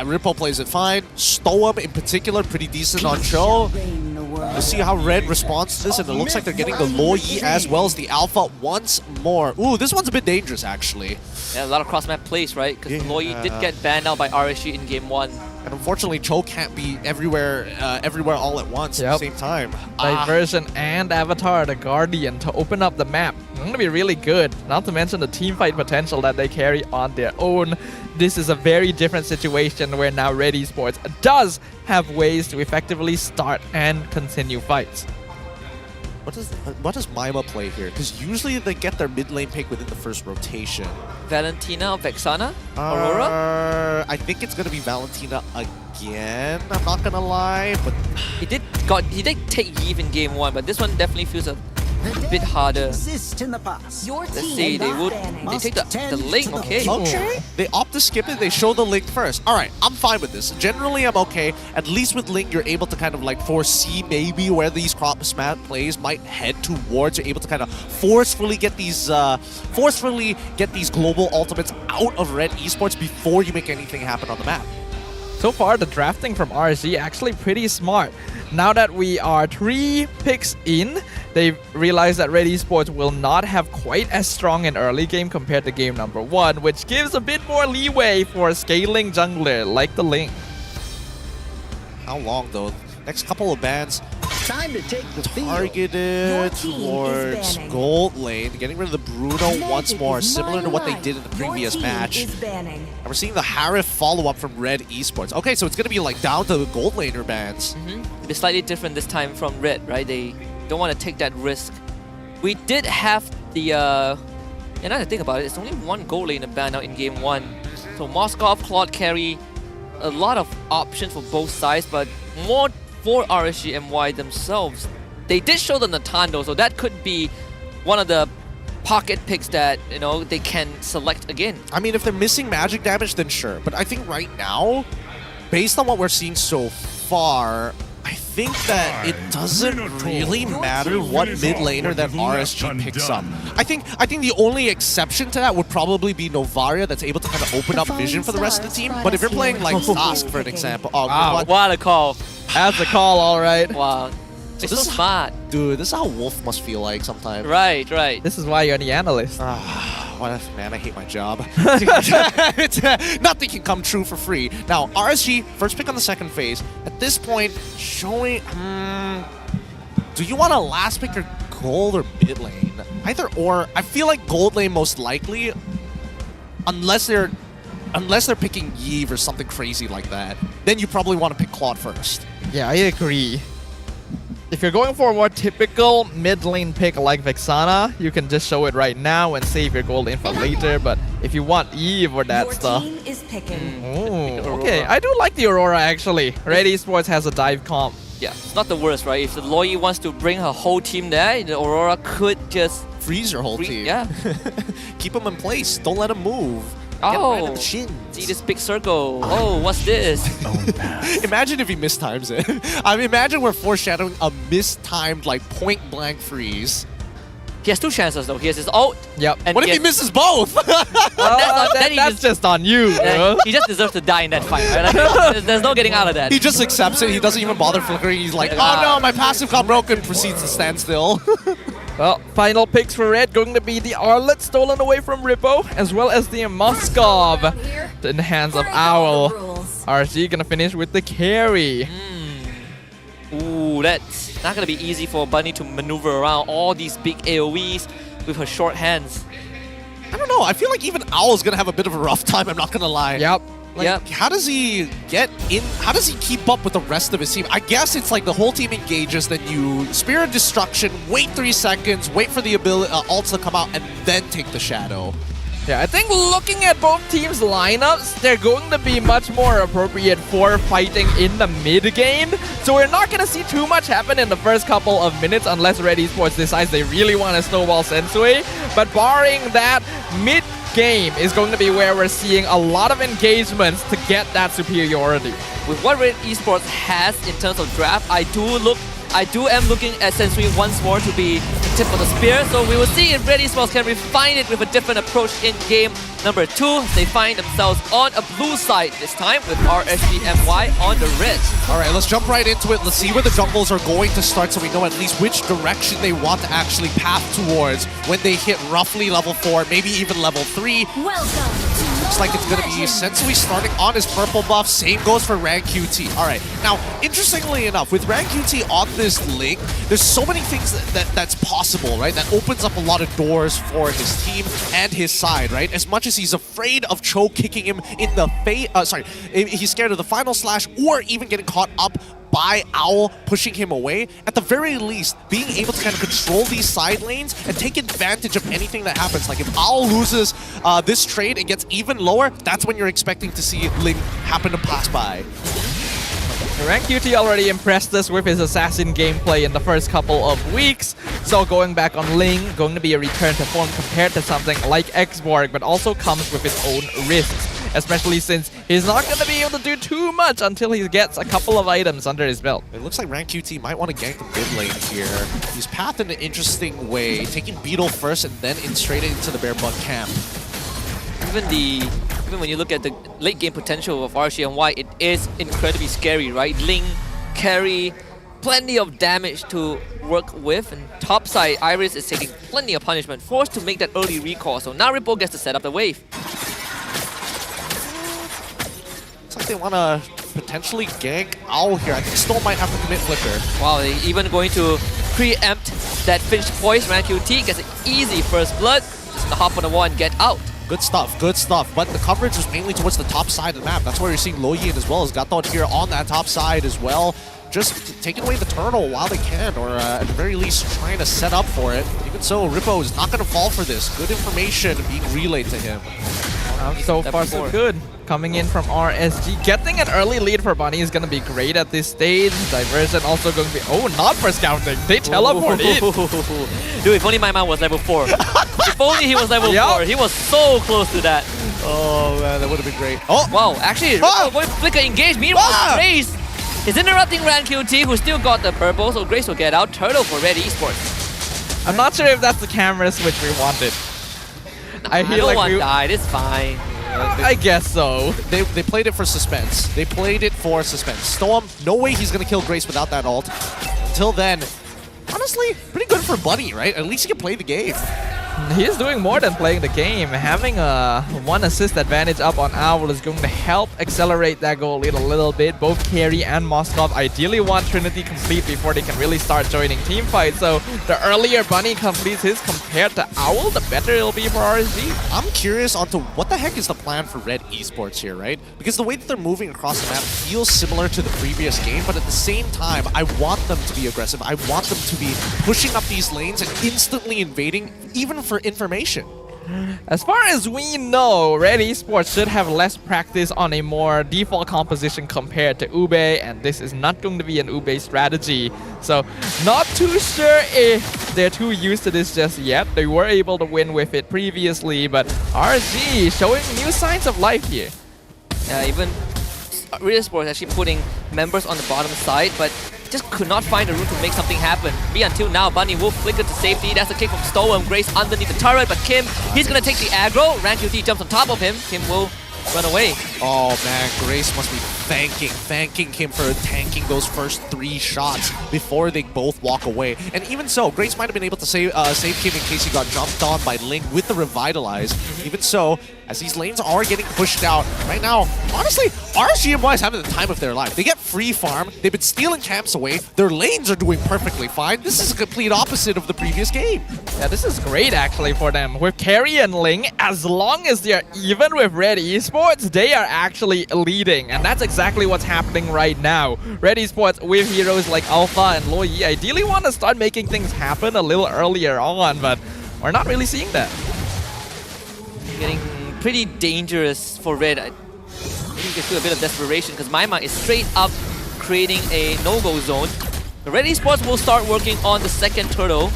[SPEAKER 2] Ripple plays it fine. Stoem in particular, pretty decent on Cho. We'll see how Red responds to this, and it looks like they're getting the Lo Yi as well as the Alpha once more. Ooh, this one's a bit dangerous, actually.
[SPEAKER 7] Yeah, a lot of cross-map plays, right? Because Lo Yi did get banned out by RSG in game 1.
[SPEAKER 2] And unfortunately, Cho can't be everywhere all at once at the same time.
[SPEAKER 5] Diversion and Avatar, the Guardian, to open up the map. Going to be really good. Not to mention the team fight potential that they carry on their own. This is a very different situation where now RED Esports does have ways to effectively start and continue fights.
[SPEAKER 2] What does Maima play here? Because usually they get their mid lane pick within the first rotation.
[SPEAKER 7] Valentina or Vexana? Aurora?
[SPEAKER 2] I think it's gonna be Valentina again. I'm not gonna lie, but
[SPEAKER 7] he did take Eve in game 1, but this one definitely feels a bit harder. Let's see, they take the link, okay.
[SPEAKER 2] Okay. They opt to skip it, they show the link first. Alright, I'm fine with this. Generally, I'm okay. At least with link, you're able to kind of like foresee maybe where these crop smat plays might head towards. You're able to kind of forcefully get these global ultimates out of RED Esports before you make anything happen on the map.
[SPEAKER 5] So far, the drafting from RSG actually pretty smart. Now that we are 3 picks in, they realize that RED Esports will not have quite as strong an early game compared to game number 1, which gives a bit more leeway for a scaling jungler like the Link.
[SPEAKER 2] How long though? Next couple of bans
[SPEAKER 3] Time to take the
[SPEAKER 2] targeted towards gold lane, getting rid of the Bruno once more, similar to what they did in the previous match. And we're seeing the Harif follow-up from RED Esports. Okay, so it's going to be like down to the gold laner bans.
[SPEAKER 7] It's slightly different this time from Red, right? They don't want to take that risk. We did have the, and now to think about it, it's only one gold laner ban out in game 1. So Moskov, Claude carry a lot of options for both sides, but more for RSG MY themselves. They did show the Natando, so that could be one of the pocket picks that, you know, they can select again.
[SPEAKER 2] I mean, if they're missing magic damage, then sure. But I think right now, based on what we're seeing so far, I think that it doesn't really matter what mid laner that RSG picks up. I think the only exception to that would probably be Novaria, that's able to kind of open up vision for the rest of the team. But if you're playing like Task, for an example,
[SPEAKER 7] what a call!
[SPEAKER 5] That's a call, all right.
[SPEAKER 7] Wow. It's so smart.
[SPEAKER 2] Dude, this is how Wolf must feel like sometimes.
[SPEAKER 7] Right.
[SPEAKER 5] This is why you're the analyst.
[SPEAKER 2] Man, I hate my job. Nothing can come true for free. Now, RSG, first pick on the second phase. At this point, showing... do you want a last pick or gold or mid lane? Either or. I feel like gold lane most likely, unless they're picking Yves or something crazy like that. Then you probably want to pick Claude first.
[SPEAKER 5] Yeah, I agree. If you're going for a more typical mid lane pick like Vexana, you can just show it right now and save your gold in for later. But if you want Eve or that stuff...
[SPEAKER 3] Team is picking.
[SPEAKER 5] Okay, I do like the Aurora actually. RED Esports has a dive comp.
[SPEAKER 7] Yeah, it's not the worst, right? If the Loyi wants to bring her whole team there, the Aurora could just...
[SPEAKER 2] freeze your whole team.
[SPEAKER 7] Yeah.
[SPEAKER 2] Keep them in place. Don't let them move.
[SPEAKER 7] Oh, see this big circle. Oh, what's this?
[SPEAKER 2] Imagine if he mistimes it. I mean, imagine we're foreshadowing a mistimed, like, point-blank freeze.
[SPEAKER 7] He has 2 chances, though. He has his ult.
[SPEAKER 5] Yep.
[SPEAKER 2] And what if he misses both?
[SPEAKER 5] That's just on you.
[SPEAKER 7] He just deserves to die in that fight. Right? Like, there's no getting out of that.
[SPEAKER 2] He just accepts it. He doesn't even bother flickering. He's like, oh no, my passive got broken. Proceeds to stand still.
[SPEAKER 5] Well, final picks for Red going to be the Arlet stolen away from Rippo, as well as the Moskov in the hands of Owl. RSG gonna finish with the carry.
[SPEAKER 7] Ooh, that's not gonna be easy for Bunny to maneuver around all these big AoEs with her short hands.
[SPEAKER 2] I don't know. I feel like even Owl's gonna have a bit of a rough time. I'm not gonna lie.
[SPEAKER 5] Yep.
[SPEAKER 2] Like, how does he get in? How does he keep up with the rest of his team? I guess it's like the whole team engages, then you Spear of Destruction, wait 3 seconds, wait for the ability ults to come out, and then take the Shadow.
[SPEAKER 5] Yeah, I think looking at both teams' lineups, they're going to be much more appropriate for fighting in the mid-game. So we're not going to see too much happen in the first couple of minutes unless RED Esports decides they really want to snowball Sensui. But barring that, mid-game is going to be where we're seeing a lot of engagements to get that superiority.
[SPEAKER 7] With what RED Esports has in terms of draft, I am looking at Sensui once more to be the tip of the spear. So we will see if RED Esports can refine it with a different approach in game number 2. They find themselves on a blue side this time with RSG MY on the red.
[SPEAKER 2] Alright, let's jump right into it. Let's see where the jungles are going to start so we know at least which direction they want to actually path towards when they hit roughly level 4, maybe even level 3.
[SPEAKER 1] Welcome to
[SPEAKER 2] looks like it's going to be Sensui starting on his purple buff. Same goes for Rank QT. All right. Now, interestingly enough, with Rank QT on this link, there's so many things that's possible, right? That opens up a lot of doors for his team and his side, right? As much as he's afraid of Cho kicking him in the face, he's scared of the final slash or even getting caught up by Owl pushing him away. At the very least, being able to kind of control these side lanes and take advantage of anything that happens. Like if Owl loses this trade and gets even lower, that's when you're expecting to see Ling happen to pass by.
[SPEAKER 5] Rank QT already impressed us with his assassin gameplay in the first couple of weeks. So going back on Ling, going to be a return to form compared to something like Xborg, but also comes with its own risks. Especially since he's not going to be able to do too much until he gets a couple of items under his belt.
[SPEAKER 2] It looks like Rank QT might want to gank the mid lane here. He's pathed in an interesting way, taking Beetle first and then straight into the Bear Bug camp.
[SPEAKER 7] Even when you look at the late game potential of RSG MY, it is incredibly scary, right? Ling, carry, plenty of damage to work with, and topside Iris is taking plenty of punishment, forced to make that early recall. So now Ripple gets to set up the wave.
[SPEAKER 2] Looks like they want to potentially gank Owl here. I think Storm might have to commit Flicker.
[SPEAKER 7] Wow, they're even going to preempt that Finch Poise. Rank QT gets an easy first blood. Just gonna hop on the wall and get out.
[SPEAKER 2] Good stuff, good stuff. But the coverage is mainly towards the top side of the map. That's where you're seeing Lo Yin as well as Gatot here on that top side as well. Just taking away the turtle while they can, or at the very least trying to set up for it. Even so, Rippo is not going to fall for this. Good information being relayed to him.
[SPEAKER 5] So far, so good. Coming in from RSG. Getting an early lead for Bunny is going to be great at this stage. Diversion also going to be... Oh, not for scouting. They teleport in.
[SPEAKER 7] Dude, if only my man was level 4. If only he was level 4. He was so close to that.
[SPEAKER 2] Oh, man, that would have been great. Oh!
[SPEAKER 7] Wow, actually, going Flicker engage. Meanwhile, Grace is interrupting Rank QT, who still got the purple, so Grace will get out. Turtle for RED Esports.
[SPEAKER 5] I'm not sure if that's the camera switch we wanted. I feel like
[SPEAKER 7] one died, it's fine.
[SPEAKER 5] I guess so.
[SPEAKER 2] They played it for suspense. They played it for suspense. Storm, no way he's going to kill Grace without that ult. Until then, honestly, pretty good for Bunny, right? At least he can play the game.
[SPEAKER 5] He is doing more than playing the game. Having a 1 assist advantage up on Owl is going to help accelerate that goal lead a little bit. Both Carey and Moskov ideally want Trinity complete before they can really start joining team fights. So the earlier Bunny completes his compared to Owl, the better it'll be for RSG.
[SPEAKER 2] I'm curious onto what the heck is the plan for RED Esports here, right? Because the way that they're moving across the map feels similar to the previous game, but at the same time, I want them to be aggressive. I want them to be pushing up these lanes and instantly invading, even for information.
[SPEAKER 5] As far as we know, RED Esports should have less practice on a more default composition compared to Ube, and this is not going to be an Ube strategy. So, not too sure if they're too used to this just yet. They were able to win with it previously, but RSG showing new signs of life here.
[SPEAKER 7] Even RED Esports actually putting members on the bottom side, but just could not find a route to make something happen. Until now, Bunny will flicker to safety. That's a kick from Stoem. Grace underneath the turret, but Kim, he's gonna take the aggro. Rank QT jumps on top of him. Kim will run away.
[SPEAKER 2] Oh man, Grace must be thanking him for tanking those first 3 shots before they both walk away. And even so, Grace might have been able to save Kim in case he got jumped on by Ling with the Revitalize. Even so, as these lanes are getting pushed out right now, honestly, RSG MY is having the time of their life. They get free farm, they've been stealing camps away, their lanes are doing perfectly fine. This is a complete opposite of the previous game.
[SPEAKER 5] Yeah, this is great actually for them. With Carey and Ling, as long as they're even with RED Esports, they are actually leading. And that's exactly what's happening right now. RED Esports with heroes like Alpha and Lo Yi ideally want to start making things happen a little earlier on, but we're not really seeing that.
[SPEAKER 7] Getting pretty dangerous for Red. I think you can feel a bit of desperation because Maima is straight up creating a no-go zone. The RED Esports will start working on the second turtle.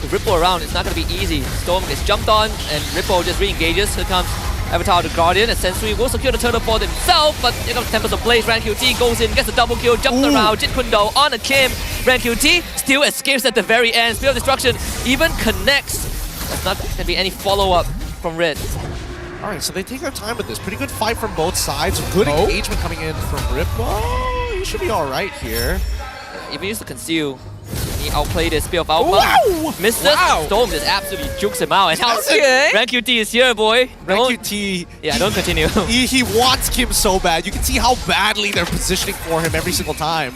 [SPEAKER 7] The Ripple around, it's not going to be easy. Storm gets jumped on and Ripple just re-engages. Here comes Avatar the Guardian, and Sensui will secure the turtle for himself, but here comes Tempest of Blaze. Rank QT goes in, gets a double kill, jumps around, Jit Kundo on a Kim. Rank QT still escapes at the very end. Spear of Destruction even connects. There's not going to be any follow-up from Red.
[SPEAKER 2] Alright, so they take their time with this. Pretty good fight from both sides. Good engagement coming in from Ripple. Oh, he should be alright here.
[SPEAKER 7] Even used to conceal. He outplayed his Spear of Alpha.
[SPEAKER 5] Wow!
[SPEAKER 7] Misses.
[SPEAKER 5] Wow.
[SPEAKER 7] Storm just absolutely jukes him out. And now
[SPEAKER 5] Okay.
[SPEAKER 7] Rank QT is here, boy.
[SPEAKER 2] Rank
[SPEAKER 7] Don't-
[SPEAKER 2] QT.
[SPEAKER 7] Yeah, don't continue.
[SPEAKER 2] He wants Kim so bad. You can see how badly they're positioning for him every single time.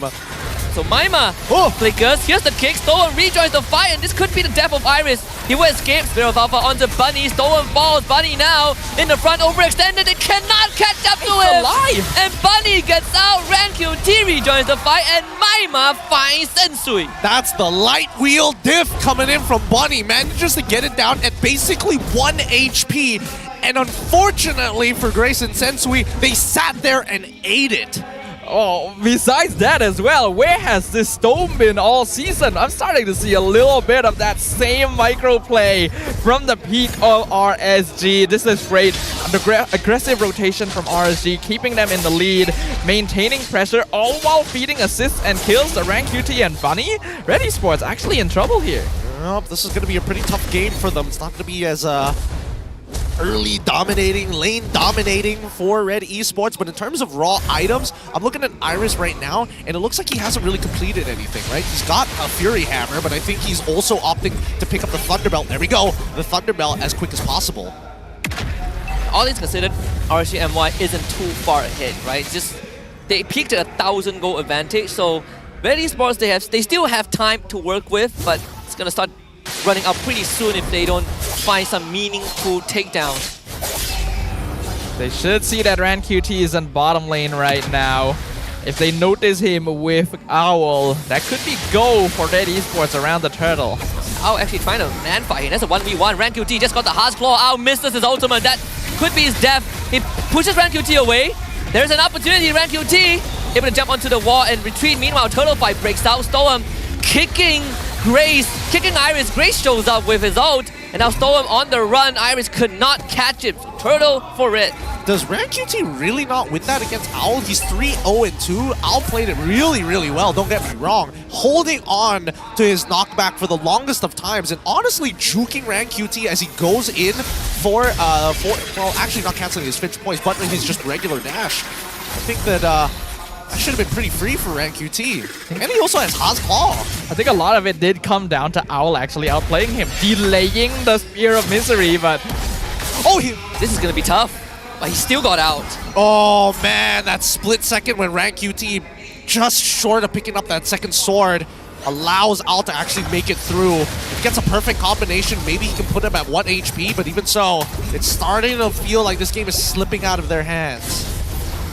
[SPEAKER 7] So Maima flickers. Here's the kick. Stolen rejoins the fight, and this could be the death of Iris. He will escape. Spear of Alpha onto Bunny. Stolen falls. Bunny now in the front, overextended. It cannot catch up to him.
[SPEAKER 5] alive.
[SPEAKER 7] And Bunny gets out. Rank QT rejoins the fight, and Maima finds Sensui.
[SPEAKER 2] That's the light wheel diff coming in from Bunny. Manages to get it down at basically 1 HP. And unfortunately for Grace and Sensui, they sat there and ate it.
[SPEAKER 5] Oh, besides that as well, where has this Storm been all season? I'm starting to see a little bit of that same microplay from the peak of RSG. This is great. Aggressive rotation from RSG, keeping them in the lead, maintaining pressure, all while feeding assists and kills to Rank QT and Bunny. RED Esports actually in trouble here.
[SPEAKER 2] Well, this is going to be a pretty tough game for them. It's not going to be as early dominating, lane dominating for RED Esports, but in terms of raw items, I'm looking at Iris right now, and it looks like he hasn't really completed anything, right? He's got a Fury Hammer, but I think he's also opting to pick up the Thunderbelt. There we go, the Thunderbelt as quick as possible.
[SPEAKER 7] All things considered, RSG MY isn't too far ahead, right? Just they peaked at 1,000 gold advantage, so RED Esports, they still have time to work with, but it's gonna start running out pretty soon if they don't find some meaningful takedowns.
[SPEAKER 5] They should see that Rank QT is in bottom lane right now. If they notice him with Owl, that could be go for RED Esports around the turtle.
[SPEAKER 7] Owl actually trying to man fight him. That's a 1v1. Rank QT just got the Heart's Claw. Owl misses his ultimate. That could be his death. He pushes Rank QT away. There's an opportunity. Rank QT able to jump onto the wall and retreat. Meanwhile, Turtle Fight breaks out. Storm kicking Grace, kicking Iris. Grace shows up with his ult, and now Storm on the run. Iris could not catch it. Turtle for it.
[SPEAKER 2] Does Rank QT really not win that against Owl? He's 3-0-2. Owl played it really, really well, don't get me wrong. Holding on to his knockback for the longest of times, and honestly juking Rank QT as he goes in for well, actually not canceling his Finch points, but his just regular dash. I think that that should have been pretty free for Rank QT. And he also has Haas Claw.
[SPEAKER 5] I think a lot of it did come down to Owl actually outplaying him, delaying the Spear of Misery, but...
[SPEAKER 2] Oh,
[SPEAKER 7] this is gonna be tough. But he still got out.
[SPEAKER 2] Oh man, that split second when Rank QT just short of picking up that second sword allows Al to actually make it through. If he gets a perfect combination, maybe he can put him at 1 HP, but even so, it's starting to feel like this game is slipping out of their hands.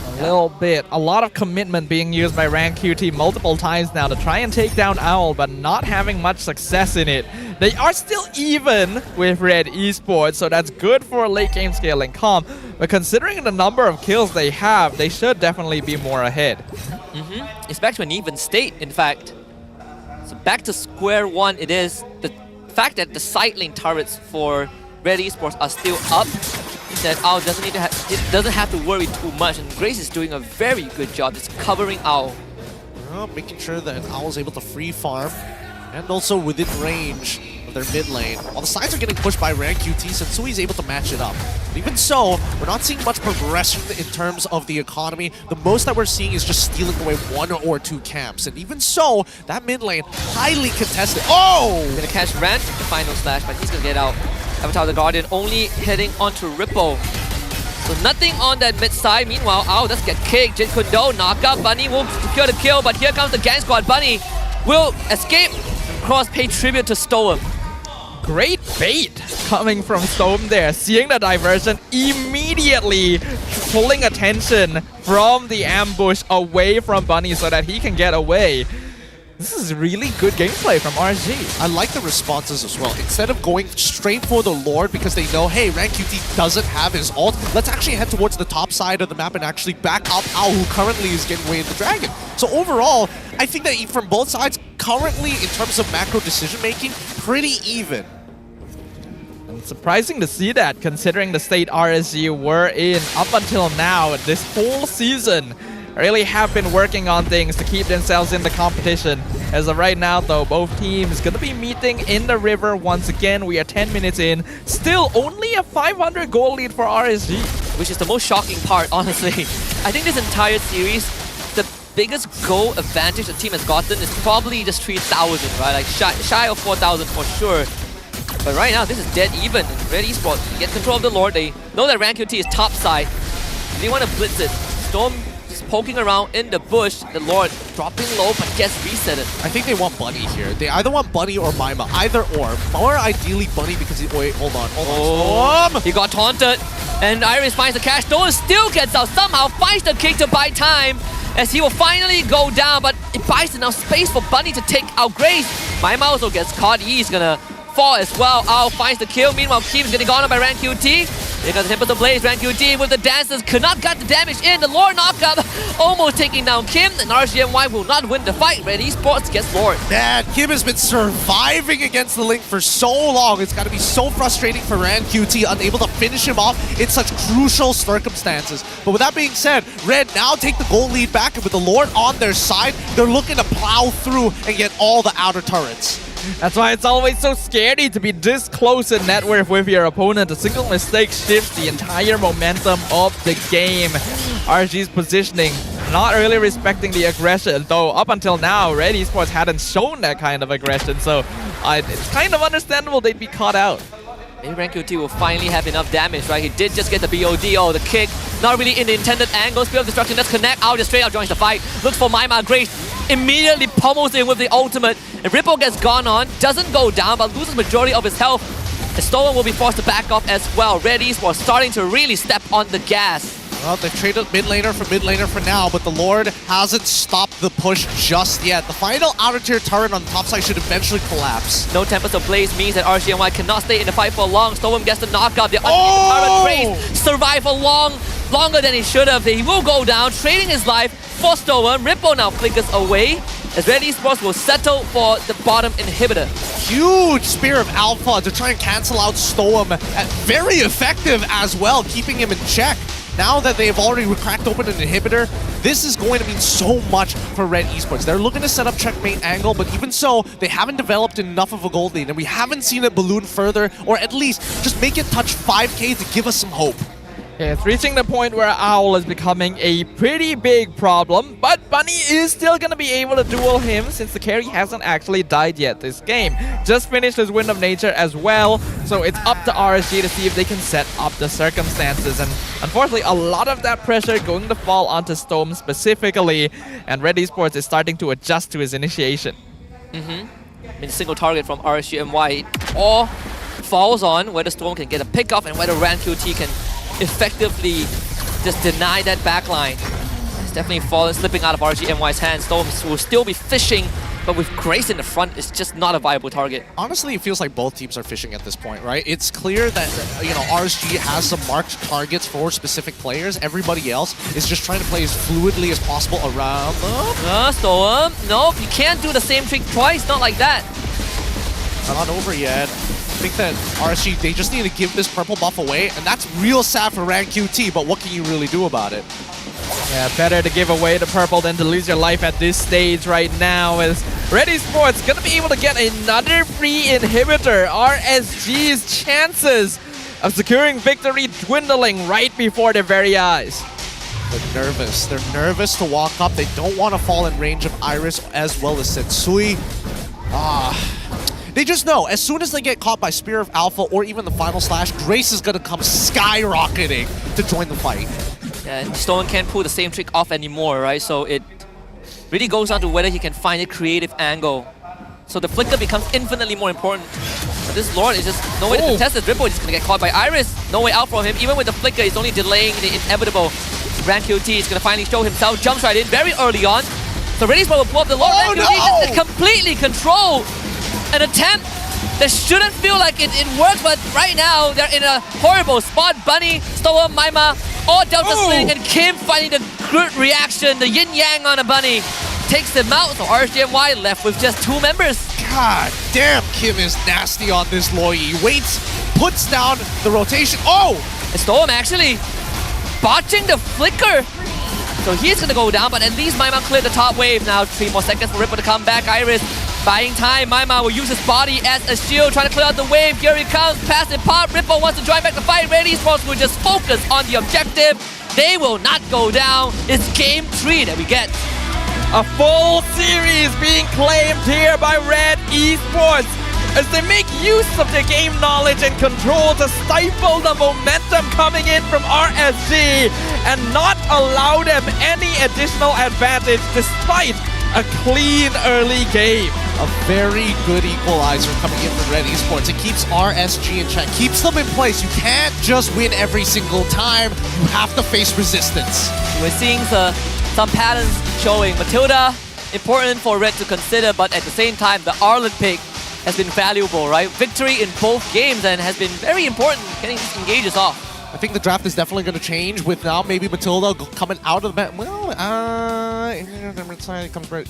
[SPEAKER 5] A little bit. A lot of commitment being used by Rank QT multiple times now to try and take down Owl, but not having much success in it. They are still even with RED Esports, so that's good for late game scaling comp. But considering the number of kills they have, they should definitely be more ahead.
[SPEAKER 7] It's back to an even state, in fact. So back to square one it is. The fact that the side lane turrets for RED Esports are still up, that Owl doesn't have to worry too much, and Grace is doing a very good job just covering Owl.
[SPEAKER 2] Well, making sure that Owl's able to free farm and also within range of their mid lane. While the sides are getting pushed by Rank QT, Sensui's able to match it up. But even so, we're not seeing much progression in terms of the economy. The most that we're seeing is just stealing away 1 or 2 camps. And even so, that mid lane, highly contested. Oh!
[SPEAKER 7] Gonna catch Rand, the final slash, but he's gonna get out. Avatar the Guardian only heading onto Ripple. So nothing on that mid side. Meanwhile, Owl does get kicked. Jin Kundo, knock up. Bunny will secure the kill, but here comes the gang squad. Bunny will escape. Cross pay tribute to Storm.
[SPEAKER 5] Great bait coming from Storm there. Seeing the diversion, immediately pulling attention from the ambush away from Bunny so that he can get away. This is really good gameplay from RSG.
[SPEAKER 2] I like the responses as well. Instead of going straight for the Lord because they know, hey, Rank QT doesn't have his ult, let's actually head towards the top side of the map and actually back up Owl, who currently is getting away in the Dragon. So overall, I think that from both sides, currently in terms of macro decision making, pretty even.
[SPEAKER 5] And surprising to see that, considering the state RSG were in up until now, this whole season. Really have been working on things to keep themselves in the competition. As of right now though, both teams gonna be meeting in the river once again. We are 10 minutes in. Still only a 500 goal lead for RSG.
[SPEAKER 7] Which is the most shocking part, honestly. I think this entire series, the biggest goal advantage the team has gotten is probably just 3,000, right? Like shy of 4,000 for sure. But right now, this is dead even. RED Esports get control of the Lord. They know that Rank QT is top side. They want to blitz it. Storm just poking around in the bush. The Lord dropping low but gets resetted.
[SPEAKER 2] I think they want Bunny here. They either want Bunny or Maima. Either or. More ideally Bunny because he... Wait, hold on.
[SPEAKER 7] Oh, he got taunted. And Iris finds the cash. Storm still gets out. Somehow finds the kick to buy time. As he will finally go down. But it buys enough space for Bunny to take out Grace. Maima also gets caught. He's gonna fall as well. Ao finds the kill. Meanwhile, Kim's getting gone by Rank QT. Here comes the Tempest of Blaze. Rank QT with the dancers could not get the damage in. The Lord knockup almost taking down Kim. And RSG MY will not win the fight. RED Esports gets Lord.
[SPEAKER 2] Man, Kim has been surviving against the Link for so long. It's got to be so frustrating for Rank QT, unable to finish him off in such crucial circumstances. But with that being said, Red now take the goal lead back, and with the Lord on their side, they're looking to plow through and get all the outer turrets.
[SPEAKER 5] That's why it's always so scary to be this close in net worth with your opponent. A single mistake shifts the entire momentum of the game. RSG's positioning, not really respecting the aggression, though up until now, RED Esports hadn't shown that kind of aggression, so it's kind of understandable they'd be caught out.
[SPEAKER 7] Maybe Rank QT will finally have enough damage, right? He did just get the BOD. Oh, the kick. Not really in the intended angle. Spear of Destruction does connect. Out, just straight out joins the fight. Looks for Maima. Grace immediately pummels him with the ultimate. And Ripple gets gone on. Doesn't go down, but loses majority of his health. And Stolen will be forced to back off as well. RED Esports starting to really step on the gas.
[SPEAKER 2] Well, they've traded mid laner for now, but the Lord hasn't stopped the push just yet. The final outer tier turret on the top side should eventually collapse.
[SPEAKER 7] No Tempest of Blaze means that RSG MY cannot stay in the fight for long. Storm gets the knockout. The turret Grace survive for longer than he should have. He will go down, trading his life for Storm. Ripple now flickers away as RED Esports will settle for the bottom inhibitor.
[SPEAKER 2] Huge Spear of Alpha to try and cancel out Storm. Very effective as well, keeping him in check. Now that they've already cracked open an inhibitor, this is going to mean so much for RED Esports. They're looking to set up checkmate angle, but even so, they haven't developed enough of a gold lead, and we haven't seen it balloon further, or at least just make it touch 5k to give us some hope.
[SPEAKER 5] Yeah, it's reaching the point where Owl is becoming a pretty big problem, but Bunny is still going to be able to duel him since the carry hasn't actually died yet this game. Just finished his Wind of Nature as well, so it's up to RSG to see if they can set up the circumstances. And unfortunately, a lot of that pressure going to fall onto Storm specifically, and RED Esports is starting to adjust to his initiation.
[SPEAKER 7] I mean, single target from RSG MY all falls on whether Storm can get a pick off and whether Rank QT can effectively just deny that backline. It's definitely slipping out of RSG MY's hands. Storm will still be fishing, but with Grace in the front, it's just not a viable target.
[SPEAKER 2] Honestly, it feels like both teams are fishing at this point, right? It's clear that, RSG has some marked targets for specific players. Everybody else is just trying to play as fluidly as possible around them.
[SPEAKER 7] Storm, nope, you can't do the same trick twice, not like that.
[SPEAKER 2] Not over yet. I think that RSG, they just need to give this purple buff away, and that's real sad for Rank QT, but what can you really do about it?
[SPEAKER 5] Yeah, better to give away the purple than to lose your life at this stage right now, as RED Esports gonna be able to get another free inhibitor. RSG's chances of securing victory dwindling right before their very eyes.
[SPEAKER 2] They're nervous. They're nervous to walk up. They don't want to fall in range of Iris as well as Setsui. They just know, as soon as they get caught by Spear of Alpha or even the Final Slash, Grace is going to come skyrocketing to join the fight.
[SPEAKER 7] Yeah, and Stolen can't pull the same trick off anymore, right? So it really goes down to whether he can find a creative angle. So the flicker becomes infinitely more important. But this Lord is just no way to contest it. Ripple is going to get caught by Iris. No way out from him. Even with the flicker, he's only delaying the inevitable. Rank QT is going to finally show himself. Jumps right in very early on. So RED Esports will pull up the Lord. Rank QT just completely control an attempt that shouldn't feel like it works, but right now they're in a horrible spot. Bunny, Storm, Maima, all Delta Sling, and Kim finding the good reaction. The yin-yang on a Bunny takes him out, so RSG MY left with just 2 members.
[SPEAKER 2] God damn, Kim is nasty on this Loi. He waits, puts down the rotation.
[SPEAKER 7] And Storm actually botching the flicker. So he's gonna go down, but at least Maima cleared the top wave. Now 3 more seconds for Ripple to come back. Iris buying time. Maima will use his body as a shield, trying to clear out the wave. Here he comes, pass and pop. Ripple wants to join back the fight. RED Esports will just focus on the objective. They will not go down. It's game 3 that we get.
[SPEAKER 5] A full series being claimed here by RED Esports as they make use of their game knowledge and control to stifle the momentum coming in from RSG and not allow them any additional advantage despite a clean early game.
[SPEAKER 2] A very good equalizer coming in from RED Esports. It keeps RSG in check, keeps them in place. You can't just win every single time. You have to face resistance.
[SPEAKER 7] We're seeing some patterns showing. Matilda, important for Red to consider, but at the same time, the Arlet pick has been valuable, right? Victory in both games and has been very important getting these engages off.
[SPEAKER 2] I think the draft is definitely going to change with now maybe Matilda coming out of the map. Well,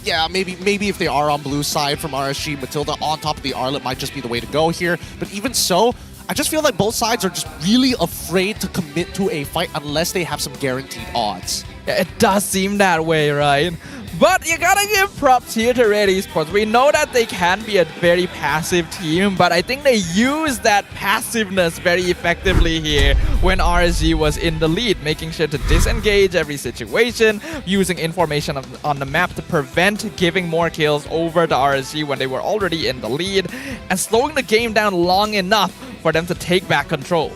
[SPEAKER 2] yeah, maybe if they are on blue side from RSG, Matilda on top of the Arlet might just be the way to go here. But even so, I just feel like both sides are just really afraid to commit to a fight unless they have some guaranteed odds.
[SPEAKER 5] Yeah, it does seem that way, right? But you gotta give props here to RED Esports. We know that they can be a very passive team, but I think they used that passiveness very effectively here when RSG was in the lead, making sure to disengage every situation, using information on the map to prevent giving more kills over to RSG when they were already in the lead, and slowing the game down long enough for them to take back control.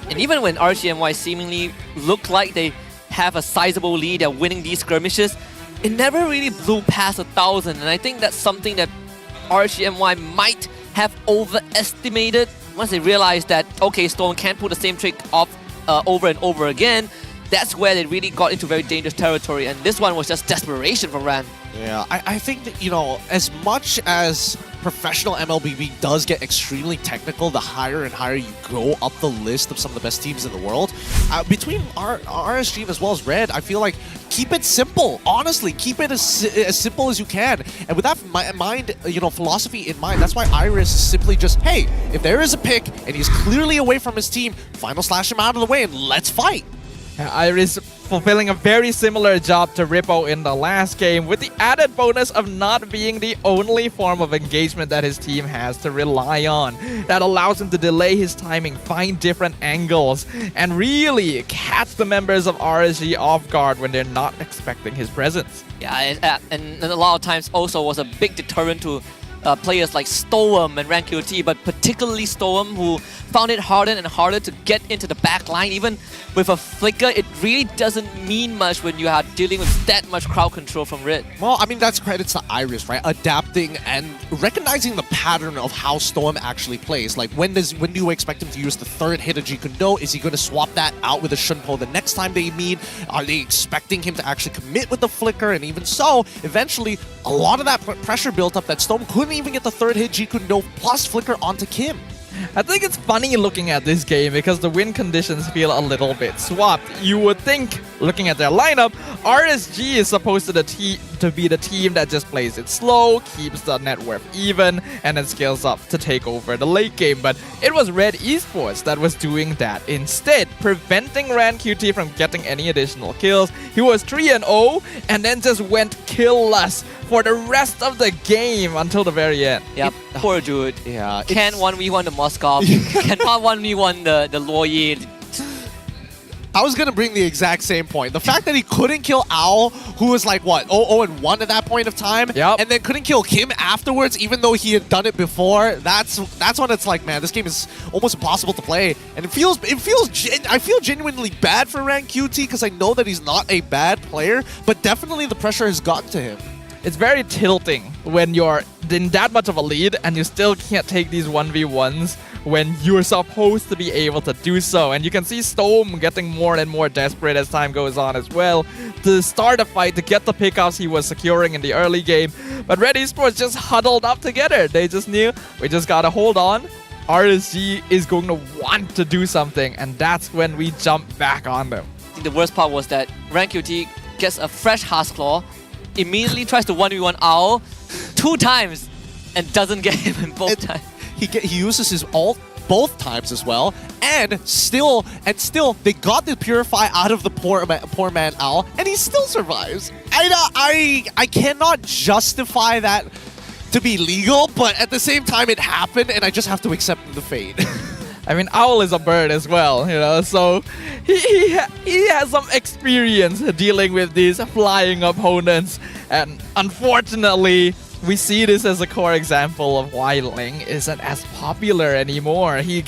[SPEAKER 7] And even when RSG MY seemingly looked like they have a sizable lead, they're winning these skirmishes, it never really blew past 1,000, and I think that's something that RSG MY might have overestimated once they realized that, okay, Stone can't pull the same trick off over and over again. That's where they really got into very dangerous territory, and this one was just desperation from Ran.
[SPEAKER 2] Yeah, I think that, you know, as much as professional MLBB does get extremely technical, the higher and higher you go up the list of some of the best teams in the world, between RSG as well as RED, I feel like keep it simple. Honestly, keep it as simple as you can. And with that philosophy in mind, that's why Iris simply just, hey, if there is a pick and he's clearly away from his team, final slash him out of the way and let's fight.
[SPEAKER 5] Iris fulfilling a very similar job to Rippo in the last game, with the added bonus of not being the only form of engagement that his team has to rely on. That allows him to delay his timing, find different angles, and really catch the members of RSG off guard when they're not expecting his presence.
[SPEAKER 7] Yeah, and a lot of times also was a big deterrent to players like Storm and RanQT, but particularly Storm, who found it harder and harder to get into the back line. Even with a flicker, it really doesn't mean much when you are dealing with that much crowd control from RED.
[SPEAKER 2] Well, I mean, that's credits to Iris, right? Adapting and recognizing the pattern of how Storm actually plays. Like, when do you expect him to use the third hit of Jikundo? Is he going to swap that out with a Shunpo the next time they meet? Are they expecting him to actually commit with the flicker? And even so, eventually, a lot of that pressure built up that Storm couldn't even get the third hit Jikundo plus flicker onto Kim.
[SPEAKER 5] I think it's funny looking at this game because the win conditions feel a little bit swapped. You would think, looking at their lineup, RSG is supposed to be the team that just plays it slow, keeps the net worth even, and then scales up to take over the late game. But it was RED Esports that was doing that instead, preventing RanQT from getting any additional kills. He was 3-0 and then just went killless for the rest of the game until the very end.
[SPEAKER 7] Yep, poor dude.
[SPEAKER 2] Yeah,
[SPEAKER 7] can't 1v1 the Moskov, cannot 1v1 the Loyer.
[SPEAKER 2] I was gonna bring the exact same point. The fact that he couldn't kill Owl, who was like, what, 0-1 at that point of time, and then couldn't kill Kim afterwards, even though he had done it before, that's when it's like, man, this game is almost impossible to play. And I feel genuinely bad for RanQT because I know that he's not a bad player, but definitely the pressure has gotten to him.
[SPEAKER 5] It's very tilting when you're in that much of a lead and you still can't take these 1v1s when you're supposed to be able to do so. And you can see Storm getting more and more desperate as time goes on as well to start a fight, to get the pickoffs he was securing in the early game. But RED Esports just huddled up together. They just knew, we just gotta hold on. RSG is going to want to do something, and that's when we jump back on them.
[SPEAKER 7] I think the worst part was that RanQT gets a fresh Haskell, immediately tries to 1v1 Owl 2 times and doesn't get him in both times.
[SPEAKER 2] He uses his ult both times as well, and still they got the Purify out of the poor man Owl, and he still survives. I cannot justify that to be legal, but at the same time it happened, and I just have to accept the fate.
[SPEAKER 5] I mean, Owl is a bird as well, you know, so he has some experience dealing with these flying opponents, and unfortunately, we see this as a core example of why Ling isn't as popular anymore. He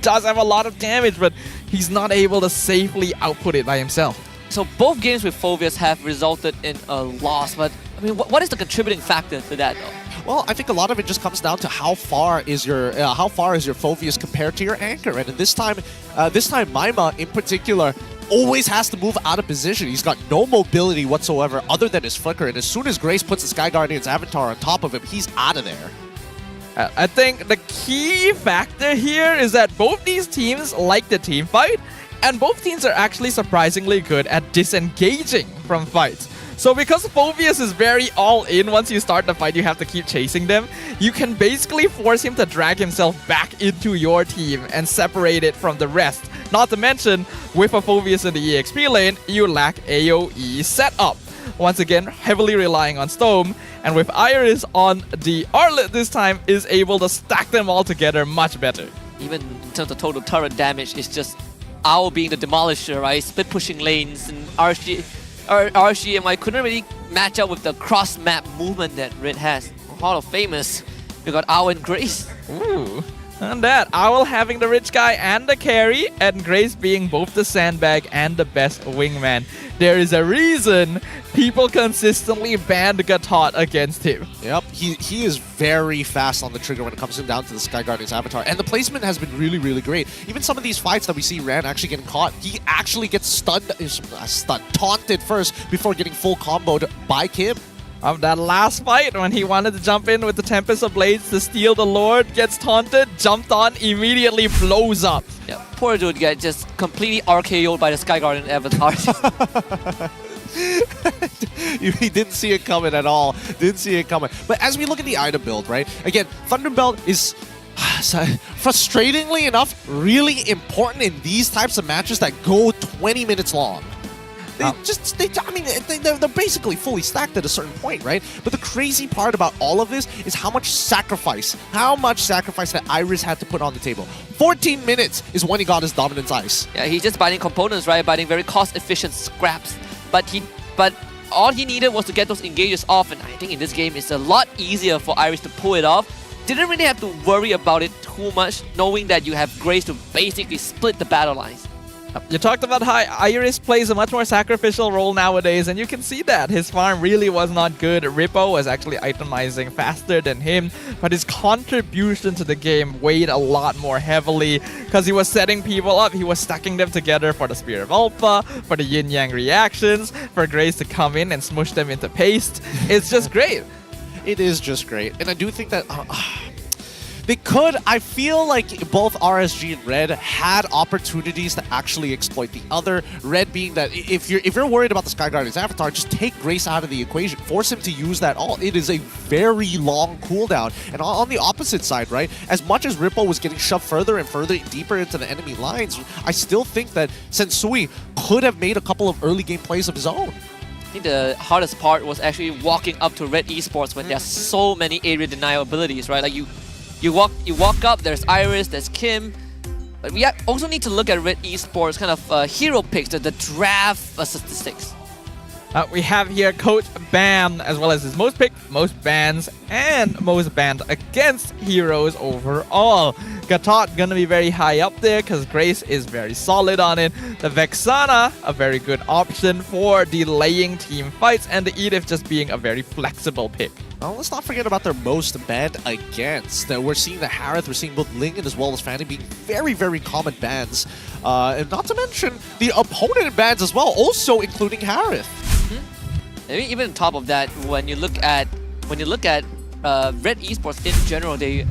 [SPEAKER 5] does have a lot of damage, but he's not able to safely output it by himself.
[SPEAKER 7] So both games with Phoveus have resulted in a loss, but I mean, what is the contributing factor to that though?
[SPEAKER 2] Well, I think a lot of it just comes down to how far is your Phoveus compared to your anchor, and this time Maima in particular always has to move out of position. He's got no mobility whatsoever other than his flicker, and as soon as Grace puts the Sky Guardian's avatar on top of him, he's out of there.
[SPEAKER 5] I think the key factor here is that both these teams like the team fight, and both teams are actually surprisingly good at disengaging from fights. So because Phoveus is very all-in, once you start the fight, you have to keep chasing them. You can basically force him to drag himself back into your team and separate it from the rest. Not to mention, with a Phoveus in the EXP lane, you lack AoE setup. Once again, heavily relying on Storm, and with Iris on the Arlet this time, is able to stack them all together much better.
[SPEAKER 7] Even in terms of total turret damage, it's just Owl being the demolisher, right? Split pushing lanes, and RSG MY couldn't really match up with the cross-map movement that Red has. Hall of Famous, we got Owl and Grace.
[SPEAKER 5] Ooh. And that, Owl having the rich guy and the carry, and Grace being both the sandbag and the best wingman. There is a reason people consistently banned Gatot against him.
[SPEAKER 2] Yep, he is very fast on the trigger when it comes down to the Sky Guardian's avatar, and the placement has been really, really great. Even some of these fights that we see Ran actually getting caught, he actually gets taunted first before getting full comboed by Kim.
[SPEAKER 5] Of that last fight, when he wanted to jump in with the Tempest of Blades to steal the Lord, gets taunted, jumped on, immediately blows up.
[SPEAKER 7] Yeah, poor dude got just completely RKO'd by the Sky Guardian avatar.
[SPEAKER 2] He didn't see it coming at all. Didn't see it coming. But as we look at the item build, right? Again, Thunderbelt is frustratingly enough really important in these types of matches that go 20 minutes long. They're basically fully stacked at a certain point, right? But the crazy part about all of this is how much sacrifice that Iris had to put on the table. 14 minutes is when he got his Dominance Ice.
[SPEAKER 7] Yeah, he's just buying components, right? Buying very cost-efficient scraps. But all he needed was to get those engages off, and I think in this game it's a lot easier for Iris to pull it off. Didn't really have to worry about it too much, knowing that you have Grace to basically split the battle lines.
[SPEAKER 5] You talked about how Iris plays a much more sacrificial role nowadays, and you can see that. His farm really was not good. Rippo was actually itemizing faster than him, but his contribution to the game weighed a lot more heavily because he was setting people up. He was stacking them together for the Spear of Alpha, for the yin-yang reactions, for Grace to come in and smush them into paste. It's just great.
[SPEAKER 2] It is just great. And I do think that I feel like both RSG and Red had opportunities to actually exploit the other. Red being that if you're worried about the Sky Guardian's avatar, just take Grace out of the equation. Force him to use that ult. It is a very long cooldown. And on the opposite side, right, as much as Rippo was getting shoved further and further deeper into the enemy lines, I still think that Sensui could have made a couple of early game plays of his own.
[SPEAKER 7] I think the hardest part was actually walking up to RED Esports when there's so many area denial abilities, right? Like you walk up, there's Iris, there's Kim. But we also need to look at RED Esports kind of hero picks, the draft statistics.
[SPEAKER 5] We have here Coach Bam, as well as his most picked, most bans, and most banned against heroes overall. Gatot gonna be very high up there because Grace is very solid on it. The Vexana, a very good option for delaying team fights, and the Edith just being a very flexible pick.
[SPEAKER 2] Well, let's not forget about their most banned against. We're seeing the Harith, we're seeing both Ling and as well as Fanny being very, very common bans. And not to mention the opponent bans as well, also including Harith.
[SPEAKER 7] Even on top of that, when you look at RED Esports in general, they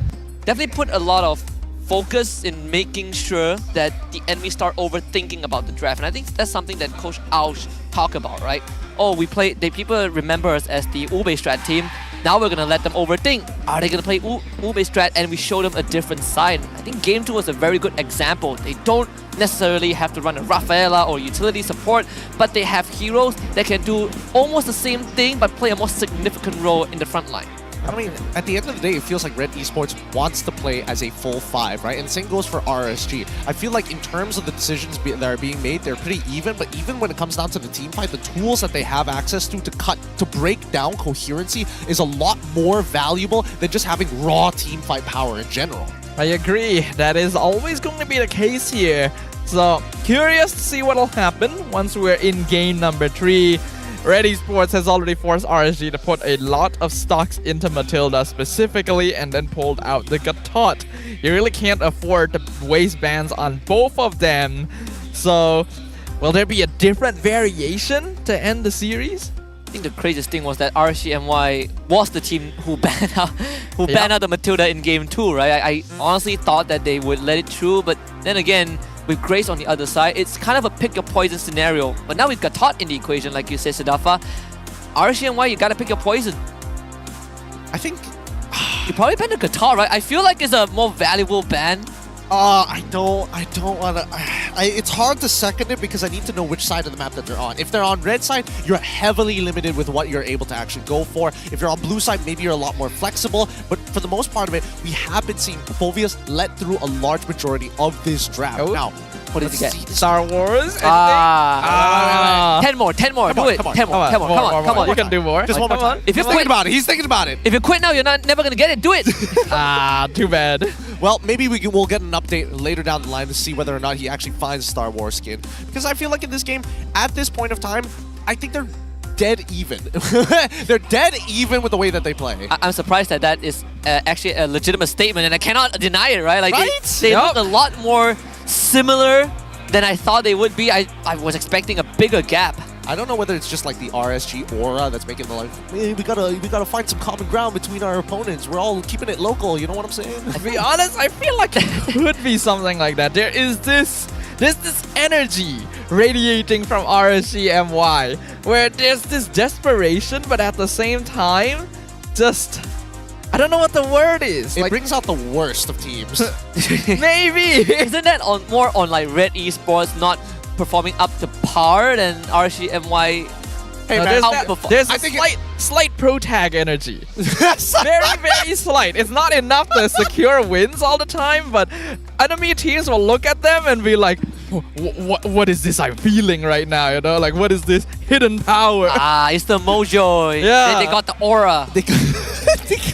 [SPEAKER 7] definitely put a lot of focus in making sure that the enemies start overthinking about the draft, and I think that's something that Coach Ausch talked about, right? Oh, people remember us as the Ube strat team. Now we're gonna let them overthink. Are they gonna play Ube strat? And we show them a different side. I think Game 2 was a very good example. They don't necessarily have to run a Rafaela or utility support, but they have heroes that can do almost the same thing but play a more significant role in the front line.
[SPEAKER 2] I mean, at the end of the day, it feels like RED Esports wants to play as a full 5, right? And the same goes for RSG. I feel like in terms of the decisions that are being made, they're pretty even, but even when it comes down to the team fight, the tools that they have access to break down coherency is a lot more valuable than just having raw team fight power in general.
[SPEAKER 5] I agree. That is always going to be the case here. So, curious to see what will happen once we're in game number 3. RED Esports has already forced RSG to put a lot of stocks into Matilda specifically and then pulled out the Gatot. You really can't afford to waste bans on both of them. So, will there be a different variation to end the series?
[SPEAKER 7] I think the craziest thing was that RSG MY was the team who banned out the Matilda in game 2, right? I honestly thought that they would let it through, but then again, with Grace on the other side, it's kind of a pick your poison scenario. But now we've got Gatot in the equation, like you said, Sadafa. RSG MY, you gotta pick your poison.
[SPEAKER 2] I think
[SPEAKER 7] you probably ban the Gatot, right? I feel like it's a more valuable ban.
[SPEAKER 2] I don't want to... It's hard to second it because I need to know which side of the map that they're on. If they're on red side, you're heavily limited with what you're able to actually go for. If you're on blue side, maybe you're a lot more flexible. But for the most part of it, we have been seeing Fovius let through a large majority of this draft.
[SPEAKER 5] Oh.
[SPEAKER 2] Now,
[SPEAKER 7] what did he get?
[SPEAKER 5] Star Wars?
[SPEAKER 7] 10 more. Do it. 10 more. Come on.
[SPEAKER 5] You can do more.
[SPEAKER 2] Just one more time.
[SPEAKER 7] If you
[SPEAKER 2] He's thinking about it. He's thinking about it.
[SPEAKER 7] If you quit now, you're never gonna get it. Do it.
[SPEAKER 5] Too bad.
[SPEAKER 2] Well, maybe we'll get an update later down the line to see whether or not he actually finds Star Wars skin. Because I feel like in this game, at this point of time, I think they're dead even. They're dead even with the way that they play.
[SPEAKER 7] I'm surprised that is actually a legitimate statement, and I cannot deny it, right? Like
[SPEAKER 2] right?
[SPEAKER 7] They look a lot more similar than I thought they would be. I was expecting a bigger gap.
[SPEAKER 2] I don't know whether it's just like the RSG aura that's making the like, hey, we gotta find some common ground between our opponents. We're all keeping it local, you know what I'm saying?
[SPEAKER 5] To be honest, I feel like it could be something like that. There is this energy radiating from RSG MY where there's this desperation, but at the same time, just I don't know what the word is.
[SPEAKER 2] It brings out the worst of teams.
[SPEAKER 5] Maybe.
[SPEAKER 7] Isn't that more on like RED Esports not performing up to par than RSG MY?
[SPEAKER 2] Hey
[SPEAKER 5] no,
[SPEAKER 2] man,
[SPEAKER 5] there's a slight pro tag energy. very slight. It's not enough to secure wins all the time, but enemy teams will look at them and be like, what is this I'm feeling right now? You know, like what is this hidden power?
[SPEAKER 7] It's the mojo.
[SPEAKER 5] Yeah,
[SPEAKER 7] they got the aura.
[SPEAKER 2] They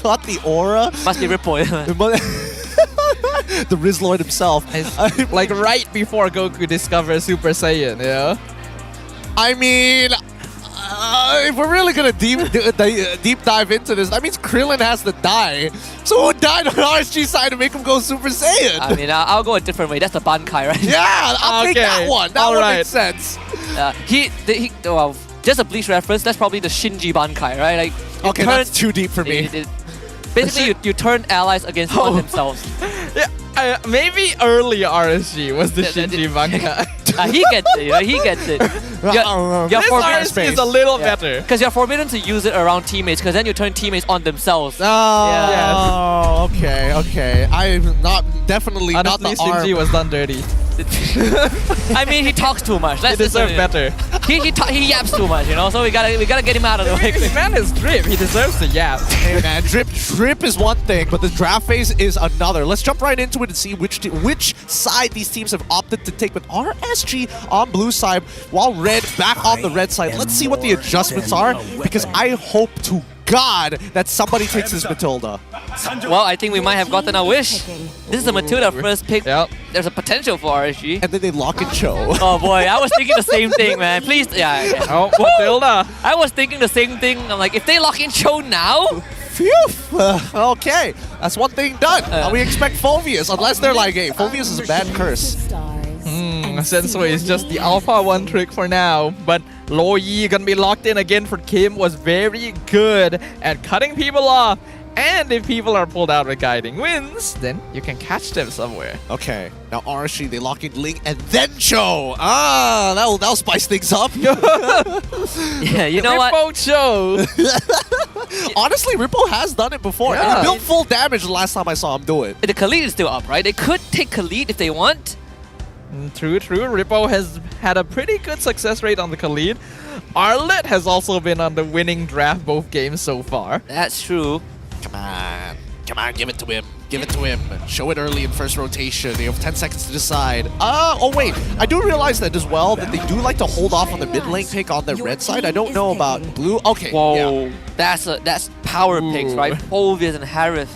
[SPEAKER 2] got the aura.
[SPEAKER 7] Must be Ripple.
[SPEAKER 2] The Rizlord himself.
[SPEAKER 5] Like right before Goku discovers Super Saiyan, yeah?
[SPEAKER 2] I mean, if we're really gonna deep dive into this, that means Krillin has to die. So who died on RSG side to make him go Super Saiyan?
[SPEAKER 7] I mean, I'll go a different way. That's the Bankai, right?
[SPEAKER 2] Yeah, I'll take that one. That one makes sense.
[SPEAKER 7] Well, just a Bleach reference, that's probably the Shinji Bankai, right? Like,
[SPEAKER 2] okay, that's too deep for me.
[SPEAKER 7] Basically, you turn allies against themselves.
[SPEAKER 5] Yeah, maybe early RSG was the Shinji Bankai.
[SPEAKER 7] He gets it, he gets it.
[SPEAKER 5] This RSG is a little better.
[SPEAKER 7] Because you're forbidden to use it around teammates, because then you turn teammates on themselves.
[SPEAKER 2] Oh, okay. I'm definitely not the
[SPEAKER 5] Shinji was done dirty.
[SPEAKER 7] I mean, he talks too much.
[SPEAKER 5] He deserves better.
[SPEAKER 7] He yaps too much, you know. So we gotta get him out of the way.
[SPEAKER 5] This man is drip. He deserves to yap.
[SPEAKER 2] Hey man, drip is one thing, but the draft phase is another. Let's jump right into it and see which side these teams have opted to take. With RSG on blue side, while Red back on the red side. Let's see what the adjustments are, because I hope to God that somebody takes this Matilda.
[SPEAKER 7] Well, I think we might have gotten our wish. This is the Matilda first pick.
[SPEAKER 5] Yep.
[SPEAKER 7] There's a potential for RSG.
[SPEAKER 2] And then they lock in Cho.
[SPEAKER 7] Oh boy, I was thinking the same thing, man. Please, yeah.
[SPEAKER 5] Oh, Matilda.
[SPEAKER 7] I was thinking the same thing. I'm like, if they lock in Cho now,
[SPEAKER 2] phew. Okay, that's one thing done. Now we expect Fovius, unless they're like, hey, Fovius is a bad curse.
[SPEAKER 5] Sensui is just the Alpha 1 trick for now, but Lo Yi gonna be locked in again for Kim was very good at cutting people off. And if people are pulled out with guiding wins, then you can catch them somewhere.
[SPEAKER 2] Okay, now RSG, they lock in Ling and then Cho. That'll spice things up.
[SPEAKER 7] Yeah, you know what?
[SPEAKER 5] Cho.
[SPEAKER 2] Honestly, Ripple has done it before.
[SPEAKER 5] Yeah.
[SPEAKER 2] And he built full damage the last time I saw him do it.
[SPEAKER 7] The Khalid is still up, right? They could take Khalid if they want.
[SPEAKER 5] True. Rippo has had a pretty good success rate on the Khalid. Arlet has also been on the winning draft both games so far.
[SPEAKER 7] That's true.
[SPEAKER 2] Come on. Come on, give it to him. Give it to him. Show it early in first rotation. You have 10 seconds to decide. Oh, wait. I do realize that as well, that they do like to hold off on the mid lane pick on the red side. I don't know about blue. Okay.
[SPEAKER 7] Whoa. That's power picks, right? Phovius and Harith.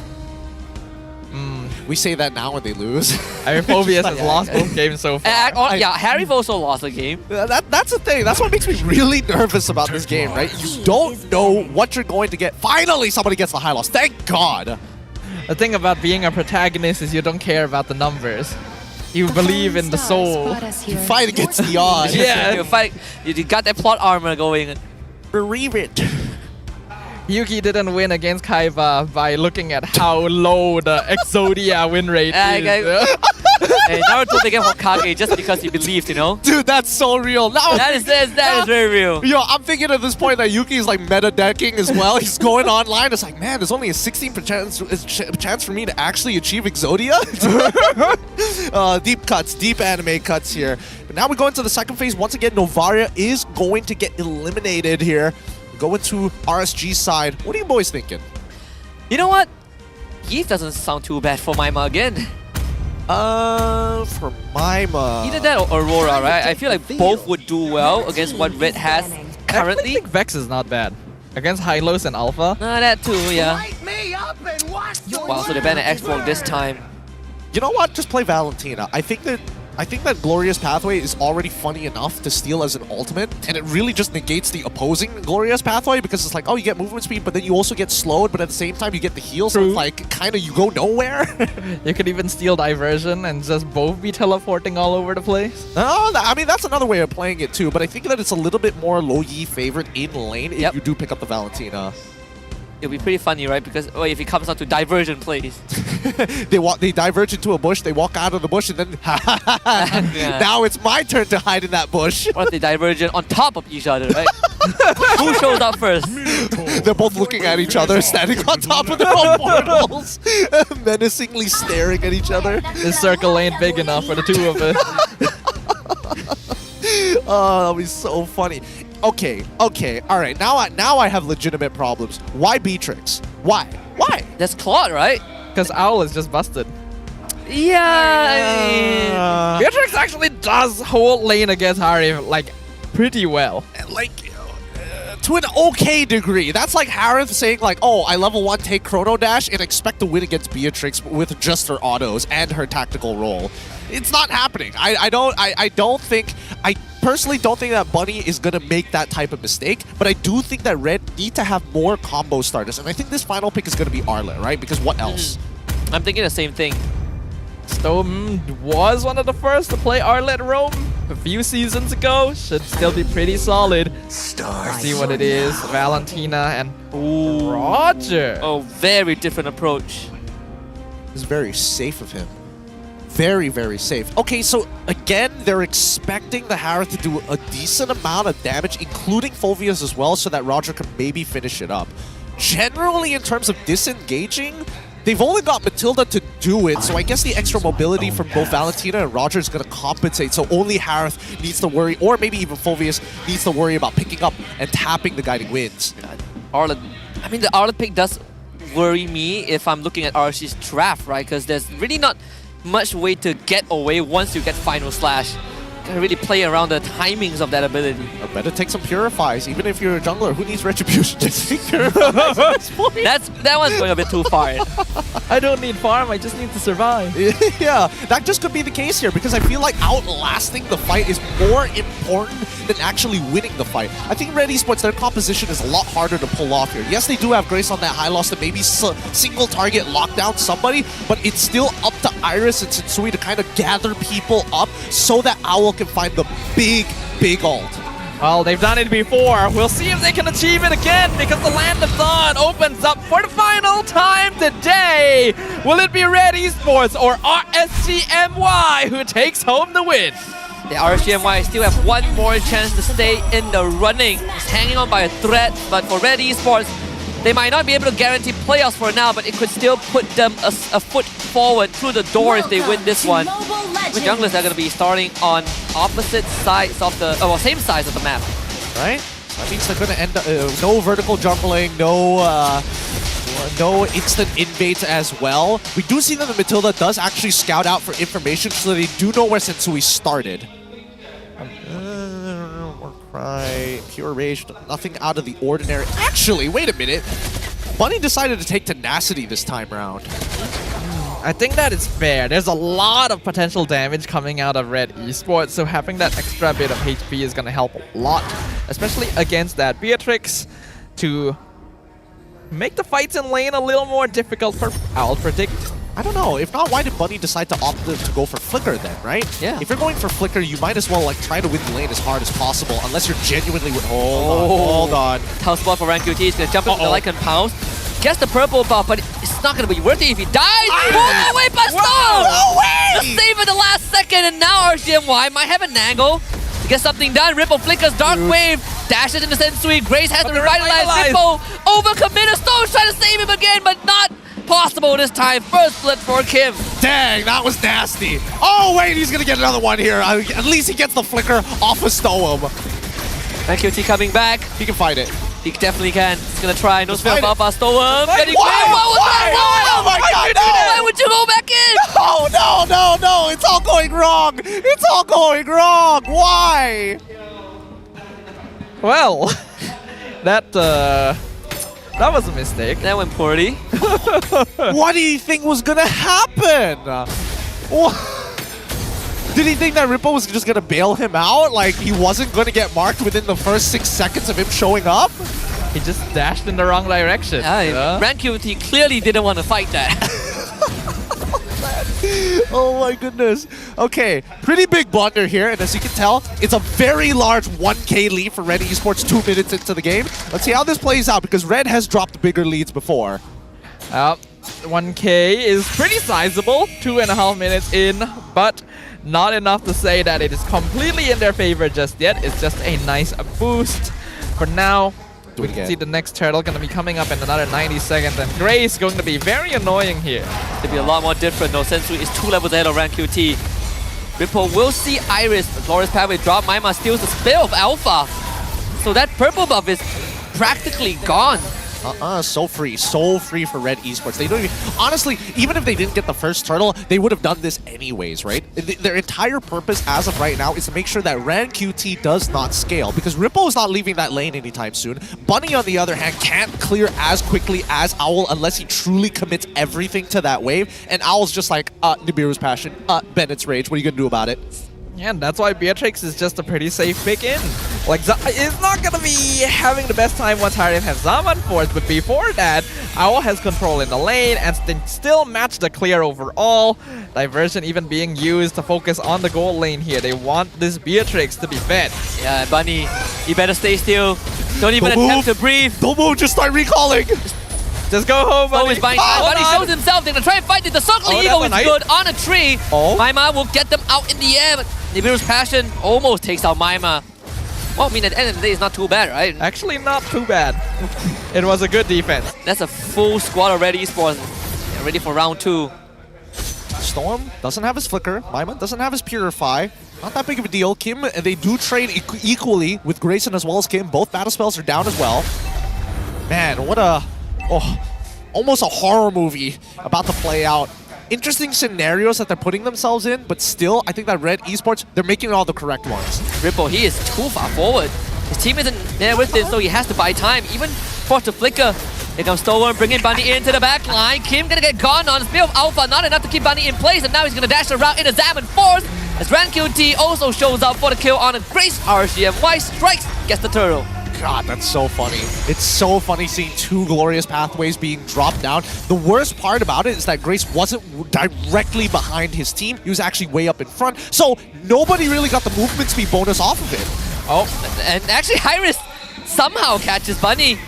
[SPEAKER 2] We say that now when they lose.
[SPEAKER 5] I mean, Phovius has lost both games so far.
[SPEAKER 7] Yeah, Harith also lost a game.
[SPEAKER 2] That's the thing. That's what makes me really nervous about this game, right? You don't know what you're going to get. Finally, somebody gets the high loss. Thank God.
[SPEAKER 5] The thing about being a protagonist is you don't care about the numbers. You believe in the soul.
[SPEAKER 2] You fight against the odds.
[SPEAKER 7] Yeah, you got that plot armor going.
[SPEAKER 2] Believe it.
[SPEAKER 5] Yuki didn't win against Kaiba by looking at how low the Exodia win rate is.
[SPEAKER 7] Hey, Naruto became Hokage just because he believed, you know?
[SPEAKER 2] Dude, that's so real. Now,
[SPEAKER 7] that is very real.
[SPEAKER 2] Yo, I'm thinking at this point that Yuki is like meta decking as well. He's going online. It's like, man, there's only a 16% chance for me to actually achieve Exodia. Deep cuts, deep anime cuts here. But now we go into the second phase. Once again, Novaria is going to get eliminated here. Go into RSG side. What are you boys thinking?
[SPEAKER 7] You know what? Yeef doesn't sound too bad for Maima again.
[SPEAKER 2] For Maima.
[SPEAKER 7] Either that or Aurora, right? I feel like both would do well against what Red has currently.
[SPEAKER 5] I think Vex is not bad. Against Hylos and Alpha.
[SPEAKER 7] That too, yeah. Wow, so they banned an Xorn this time.
[SPEAKER 2] You know what? Just play Valentina. I think that Glorious Pathway is already funny enough to steal as an ultimate, and it really just negates the opposing Glorious Pathway because it's like, oh, you get movement speed, but then you also get slowed, but at the same time you get the heal, so it's like, kind of, you go nowhere.
[SPEAKER 5] You could even steal Diversion and just both be teleporting all over the place.
[SPEAKER 2] Oh, I mean, that's another way of playing it too, but I think that it's a little bit more low-yi favored in lane if you do pick up the Valentina.
[SPEAKER 7] It'll be pretty funny, right? Because if he comes out to diversion plays.
[SPEAKER 2] They diverge into a bush, they walk out of the bush, and then now it's my turn to hide in that bush.
[SPEAKER 7] Or if they divergent on top of each other, right? Who shows up first?
[SPEAKER 2] They're both looking at each other, standing on top of their own portals, menacingly staring at each other.
[SPEAKER 5] This circle ain't big enough for the two of us.
[SPEAKER 2] Oh, that'll be so funny. Okay, all right. Now I have legitimate problems. Why Beatrix? Why?
[SPEAKER 7] That's Claude, right?
[SPEAKER 5] Because Owl is just busted.
[SPEAKER 7] Yeah.
[SPEAKER 5] Beatrix actually does hold lane against Harry like pretty well.
[SPEAKER 2] Like to an okay degree. That's like Harith saying like, oh, I level 1 take Chrono Dash and expect to win against Beatrix with just her autos and her tactical role. It's not happening. I personally don't think that Bunny is going to make that type of mistake, but I do think that Red need to have more combo starters, and I think this final pick is going to be Arlet, right? Because what else?
[SPEAKER 7] I'm thinking the same thing.
[SPEAKER 5] Stone was one of the first to play Arlet roam a few seasons ago. Should still be pretty solid. Let's see what it is. Valentina and Roger.
[SPEAKER 7] Oh, very different approach.
[SPEAKER 2] It's very safe of him. Very, very safe. Okay, so again, they're expecting the Harith to do a decent amount of damage, including Phovius as well, so that Roger can maybe finish it up. Generally, in terms of disengaging, they've only got Matilda to do it, so I guess the extra mobility from both Valentina and Roger is going to compensate, so only Harith needs to worry, or maybe even Phovius needs to worry about picking up and tapping the Guiding Winds.
[SPEAKER 7] Arlet, I mean, the Arlet pick does worry me if I'm looking at RSG's draft, right? Because there's really not much way to get away once you get Final Slash. Gotta really play around the timings of that ability.
[SPEAKER 2] I better take some Purifies, even if you're a jungler. Who needs Retribution? Just take Purifies at this point.
[SPEAKER 7] That one's going a bit too far.
[SPEAKER 5] I don't need farm, I just need to survive.
[SPEAKER 2] Yeah, that just could be the case here, because I feel like outlasting the fight is more important than actually winning the fight. I think RED Esports, their composition is a lot harder to pull off here. Yes, they do have Grace on that high loss to maybe single target lock down somebody, but it's still up to Iris and Sensui to kind of gather people up so that Owl can find the big ult.
[SPEAKER 5] Well, they've done it before. We'll see if they can achieve it again, because the Land of Dawn opens up for the final time today. Will it be RED Esports or RSG MY who takes home the win?
[SPEAKER 7] The RSG MY still have one more chance to stay in the running. It's hanging on by a thread, but for RED Esports, they might not be able to guarantee playoffs for now, but it could still put them a foot forward through the door if they win this one. The junglers are going to be starting on opposite sides of the, same sides of the map.
[SPEAKER 2] Right? That means they're going to end up, no vertical jungling, no no instant invades as well. We do see that the Matilda does actually scout out for information, so they do know where Sensui started. Right, pure rage, nothing out of the ordinary. Actually, wait a minute. Bunny decided to take tenacity this time round.
[SPEAKER 5] I think that is fair. There's a lot of potential damage coming out of RED Esports, so having that extra bit of HP is going to help a lot, especially against that Beatrix, to make the fights in lane a little more difficult for I'll predict.
[SPEAKER 2] I don't know. If not, why did Bunny decide to opt to go for Flicker then, right?
[SPEAKER 7] Yeah.
[SPEAKER 2] If you're going for Flicker, you might as well like try to win the lane as hard as possible, unless you're genuinely with. Hold on.
[SPEAKER 7] Tough spot for RanQT. He's gonna jump into the Lycan Pounce. Gets the purple buff, but it's not gonna be worth it if he dies. Pulled away by Storm!
[SPEAKER 2] No way!
[SPEAKER 7] The save at the last second, and now RSG MY might have an angle to get something done. Ripple flickers, Dark Wave, dashes into Sensui. Grace has to revitalize. Ripple overcommitted. Storm's trying to save him again, but not possible this time. First blood for Kim.
[SPEAKER 2] Dang, that was nasty. Oh, wait, he's going to get another one here. At least he gets the flicker off of Stoem.
[SPEAKER 7] RanQT coming back.
[SPEAKER 2] He can fight it.
[SPEAKER 7] He definitely can. He's going to try. No spell off our Stoem.
[SPEAKER 2] Why? Oh my god, no!
[SPEAKER 7] Why would you go back in?
[SPEAKER 2] No! It's all going wrong. It's all going wrong. Why?
[SPEAKER 5] Well, that was a mistake.
[SPEAKER 7] That went poorly.
[SPEAKER 2] What do you think was gonna happen? Did he think that Ripple was just gonna bail him out? Like he wasn't gonna get marked within the first 6 seconds of him showing up?
[SPEAKER 5] He just dashed in the wrong direction.
[SPEAKER 7] RanQT clearly didn't want to fight that.
[SPEAKER 2] Oh my goodness. Okay, pretty big blunder here, and as you can tell, it's a very large 1K lead for RED Esports 2 minutes into the game. Let's see how this plays out, because Red has dropped bigger leads before.
[SPEAKER 5] 1K is pretty sizable, 2.5 minutes in, but not enough to say that it is completely in their favor just yet. It's just a nice boost. For now, we can see the next turtle going to be coming up in another 90 seconds, and Grace going to be very annoying here.
[SPEAKER 7] To be a lot more different though. Sensui is 2 levels ahead of RanQT. Ripple will see Iris, the Glorious Pathway drop. Maima steals the spell of Alpha. So that purple buff is practically gone.
[SPEAKER 2] So free for RED Esports. They don't even, honestly, even if they didn't get the first turtle, they would have done this anyways, right? Their entire purpose as of right now is to make sure that RanQT does not scale, because Ripple is not leaving that lane anytime soon. Bunny, on the other hand, can't clear as quickly as Owl unless he truly commits everything to that wave, and Owl's just like, Nibiru's Passion, Bennett's Rage, what are you gonna do about it?
[SPEAKER 5] Yeah, and that's why Beatrix is just a pretty safe pick in. Like, is not gonna be having the best time once Harif has Zaman Force, but before that, Owl has control in the lane and still match the clear overall. Diversion even being used to focus on the gold lane here. They want this Beatrix to be fed.
[SPEAKER 7] Yeah, Bunny, you better stay still. Don't even attempt to breathe.
[SPEAKER 2] Don't move, just start recalling.
[SPEAKER 5] Just go home, Bunny.
[SPEAKER 7] Always buying time. Bunny shows himself. They're gonna try and fight it. The Circle Eagle is good on a tree. Maima will get them out in the air, but Nibiru's Passion almost takes out Maima. Well, I mean, at the end of the day, it's not too bad, right?
[SPEAKER 5] Actually, not too bad. It was a good defense.
[SPEAKER 7] That's a full squad of RED Esports. Ready for round 2.
[SPEAKER 2] Storm doesn't have his Flicker. Maima doesn't have his Purify. Not that big of a deal. Kim, and they do trade equally with Grayson as well as Kim. Both battle spells are down as well. Man, what a... almost a horror movie about to play out. Interesting scenarios that they're putting themselves in, but still, I think that RED Esports, they're making all the correct ones.
[SPEAKER 7] Ripple, he is too far forward. His team isn't there with him, so he has to buy time. Even forced to flicker. Here comes Stolen, bringing Bunny into the back line. Kim gonna get gone on Spear of Alpha, not enough to keep Bunny in place, and now he's gonna dash around into Zaman Force, as RanQT also shows up for the kill on a Grace. RSG MY strikes, gets the turtle.
[SPEAKER 2] God, that's so funny. It's so funny seeing 2 Glorious Pathways being dropped down. The worst part about it is that Grace wasn't directly behind his team. He was actually way up in front. So nobody really got the movement speed bonus off of it.
[SPEAKER 7] Oh, and actually Iris somehow catches Bunny.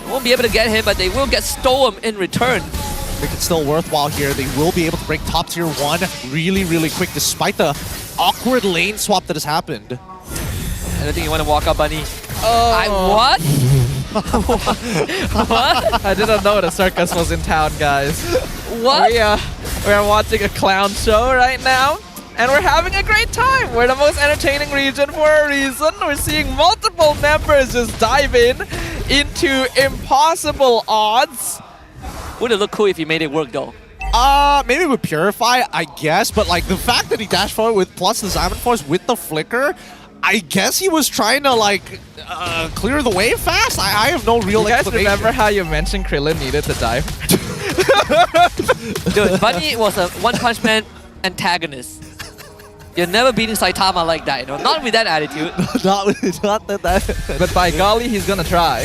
[SPEAKER 7] Won't be able to get him, but they will get Stoem in return.
[SPEAKER 2] I think it's still worthwhile here. They will be able to break top tier 1 really, really quick, despite the awkward lane swap that has happened.
[SPEAKER 7] I don't think you want to walk up, Bunny. What? What?
[SPEAKER 5] I didn't know the circus was in town, guys.
[SPEAKER 7] What?
[SPEAKER 5] We are watching a clown show right now, and we're having a great time. We're the most entertaining region for a reason. We're seeing multiple members just dive into impossible odds.
[SPEAKER 7] Would it look cool if he made it work though?
[SPEAKER 2] Maybe with Purify, I guess, but like the fact that he dashed forward with plus the Diamond Force with the Flicker, I guess he was trying to like clear the way fast. I have no real
[SPEAKER 5] You guys
[SPEAKER 2] explanation.
[SPEAKER 5] remember how you mentioned Krillin needed to dive?
[SPEAKER 7] Dude, Bunny was a One Punch Man antagonist. You're never beating Saitama like that, you know? Not with that attitude.
[SPEAKER 2] not that.
[SPEAKER 5] But by golly, he's gonna try.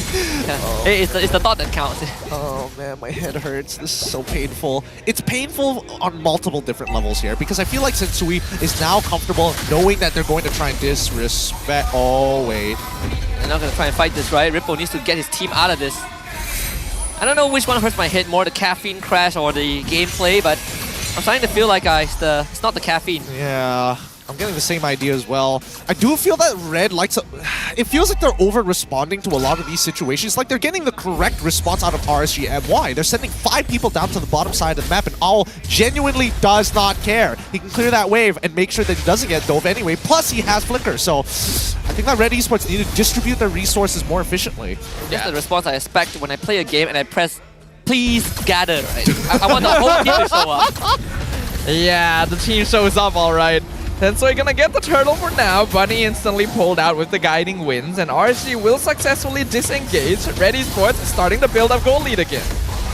[SPEAKER 7] Hey, it's the thought that counts.
[SPEAKER 2] Oh man, my head hurts. This is so painful. It's painful on multiple different levels here because I feel like Sensui is now comfortable knowing that they're going to try and disrespect. Oh wait,
[SPEAKER 7] They're not gonna try and fight this, right? Ripple needs to get his team out of this. I don't know which one hurts my head more, the caffeine crash or the gameplay, but I'm starting to feel like it's not the caffeine.
[SPEAKER 2] yeah. I'm getting the same idea as well. I do feel that Red likes... It feels like they're over-responding to a lot of these situations. Like they're getting the correct response out of RSG MY. They're sending 5 people down to the bottom side of the map and Owl genuinely does not care. He can clear that wave and make sure that he doesn't get dove anyway. Plus he has Flicker. So I think that RED Esports need to distribute their resources more efficiently.
[SPEAKER 7] That's the response I expect when I play a game and I press please gather, right? I want the whole team to show up.
[SPEAKER 5] Yeah, the team shows up alright. And so we're gonna get the turtle for now. Bunny instantly pulled out with the guiding winds, and RSG will successfully disengage. RED Esports is starting to build up goal lead again.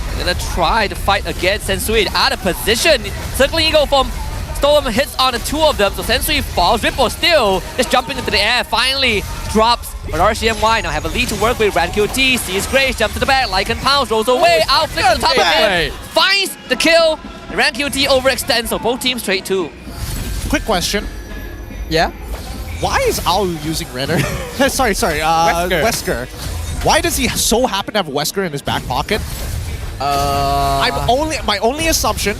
[SPEAKER 7] They're gonna try to fight again. Sensui out of position. Circling Eagle from Storm hits on the 2 of them, so Sensui falls. Ripple still just jumping into the air. Finally drops. But RCMY now have a lead to work with. RanQT sees Grace, jumps to the back. Lycan Pounce rolls away. Out flick to the top of it. Finds the kill. RanQT overextends, so both teams trade 2.
[SPEAKER 2] Quick question.
[SPEAKER 5] Yeah?
[SPEAKER 2] Why is Owl using Renner? sorry, Wesker. Why does he so happen to have Wesker in his back pocket? My only assumption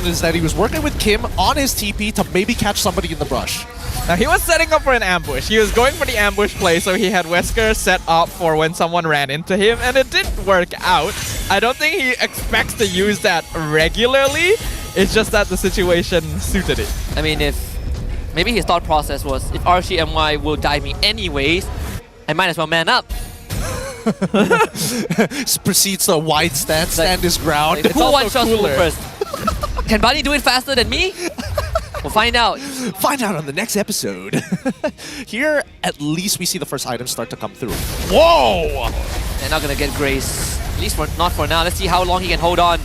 [SPEAKER 2] is that he was working with Kim on his TP to maybe catch somebody in the brush.
[SPEAKER 5] Now he was setting up for an ambush. He was going for the ambush play, so he had Wesker set up for when someone ran into him, and it didn't work out. I don't think he expects to use that regularly. It's just that the situation suited it.
[SPEAKER 7] I mean, maybe his thought process was, if RCMY will die me anyways, I might as well man up.
[SPEAKER 2] Proceeds to a wide stance, stand his ground.
[SPEAKER 7] Who one-shots who first? Can Bunny do it faster than me? We'll find out.
[SPEAKER 2] Find out on the next episode. Here, at least we see the first items start to come through. Whoa!
[SPEAKER 7] They're not gonna get Grace. At least not for now. Let's see how long he can hold on.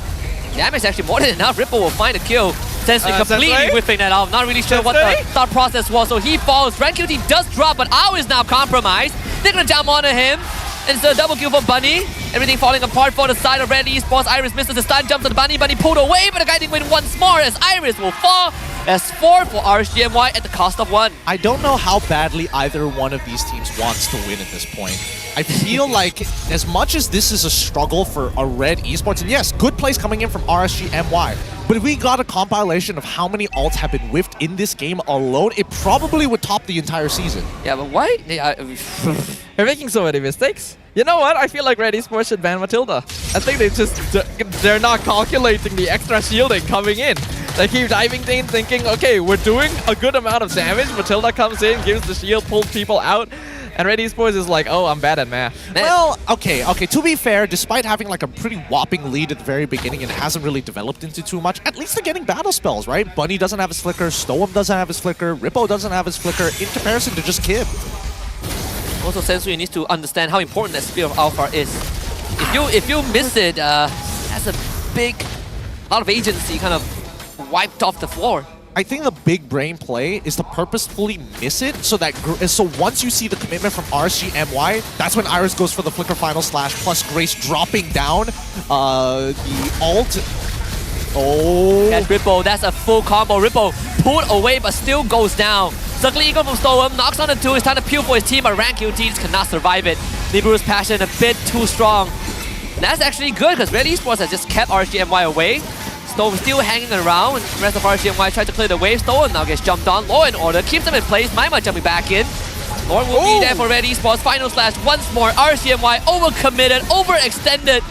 [SPEAKER 7] Damage is actually more than enough. Ripple will find a kill. Sensui completely whiffing that out. Not really sure what the thought process was, so he falls. RanQT does drop, but Ao is now compromised. They're gonna jump onto him. And it's a double kill for Bunny. Everything falling apart for the side of RED Esports. Iris misses the stun, jumps to the Bunny. Bunny pulled away, but the guiding win once more as Iris will fall. As 4 for RSGMY at the cost of 1.
[SPEAKER 2] I don't know how badly either one of these teams wants to win at this point. I feel like as much as this is a struggle for a RED Esports, and yes, good plays coming in from RSG MY, but if we got a compilation of how many ults have been whiffed in this game alone, it probably would top the entire season.
[SPEAKER 7] Yeah, but why?
[SPEAKER 5] They're making so many mistakes. You know what? I feel like RED Esports should ban Matilda. I think they're not calculating the extra shielding coming in. They keep diving in thinking, okay, we're doing a good amount of damage. Matilda comes in, gives the shield, pulls people out. And RED Esports is like, oh, I'm bad at math.
[SPEAKER 2] Well, okay. To be fair, despite having like a pretty whopping lead at the very beginning and it hasn't really developed into too much, at least they're getting battle spells, right? Bunny doesn't have his flicker, Stoem doesn't have his flicker, Rippo doesn't have his flicker, in comparison to just Kib.
[SPEAKER 7] Also, Sensui needs to understand how important that Spear of Alpha is. If you miss it, that's a lot of agency kind of wiped off the floor.
[SPEAKER 2] I think the big brain play is to purposefully miss it so that once you see the commitment from RSG MY, that's when Iris goes for the flicker final slash plus Grace dropping down the ult. Oh.
[SPEAKER 7] Catch Ripple, that's a full combo. Ripple pulled away but still goes down. Circling Eagle from Storm, knocks on the 2, it's time to peel for his team, but RanQT just cannot survive it. Nibiru's passion a bit too strong. And that's actually good because RED Esports has just kept RSGMY away. Storm still hanging around, and the rest of RSGMY tried to clear the wave. Storm now gets jumped on, Law and Order, keeps them in place. Maima jumping back in. Lord will be there for RED Esports. Final slash once more. RSGMY overcommitted, overextended.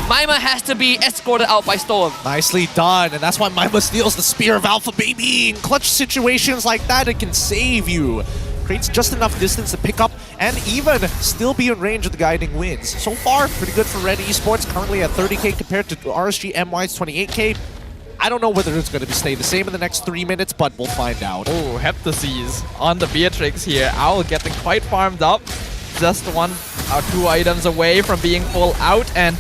[SPEAKER 7] Maima has to be escorted out by Storm.
[SPEAKER 2] Nicely done, and that's why Maima steals the Spear of Alpha, baby! In clutch situations like that, it can save you. creates just enough distance to pick up and even still be in range of the guiding wins. So far, pretty good for RED Esports, currently at 30k compared to RSG MY's 28k. I don't know whether it's going to stay the same in the next 3 minutes, but we'll find out.
[SPEAKER 5] Oh, Heptases on the Beatrix here. Owl getting quite farmed up. Just 1 or 2 items away from being full out, and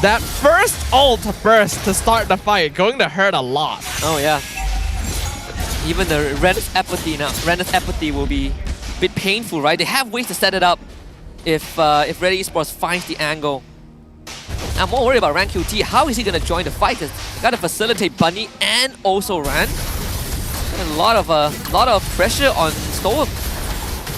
[SPEAKER 5] that first ult burst to start the fight going to hurt a lot.
[SPEAKER 7] Oh yeah. Even the Ren's apathy will be a bit painful, right? They have ways to set it up if RED Esports finds the angle. I'm more worried about Ran QT. How is he going to join the fight? He's got to facilitate Bunny and also Ran. A lot of pressure on Storm.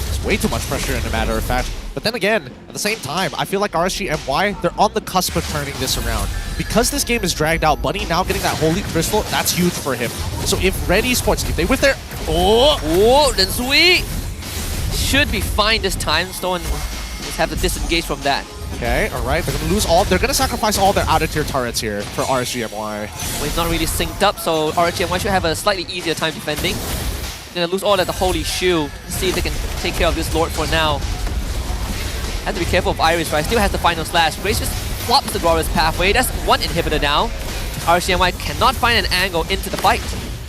[SPEAKER 2] It's way too much pressure, in a matter of fact. But then again, at the same time, I feel like RSG MY, they're on the cusp of turning this around. Because this game is dragged out, Bunny now getting that Holy Crystal, that's huge for him. So if RED Esports, if they with their...
[SPEAKER 7] Oh, then Sui should be fine this time. Stone just have to disengage from that.
[SPEAKER 2] Okay, alright, they're gonna lose all, they're gonna sacrifice all their outer tier turrets here for RSG MY.
[SPEAKER 7] Well, it's not really synced up, so RSG MY should have a slightly easier time defending. They're gonna lose all of the Holy Shield. Let's see if they can take care of this Lord for now. Have to be careful of Iris, right? Still has the final slash. Grace just flops the Glorious Pathway. That's 1 inhibitor now. RSG MY cannot find an angle into the fight.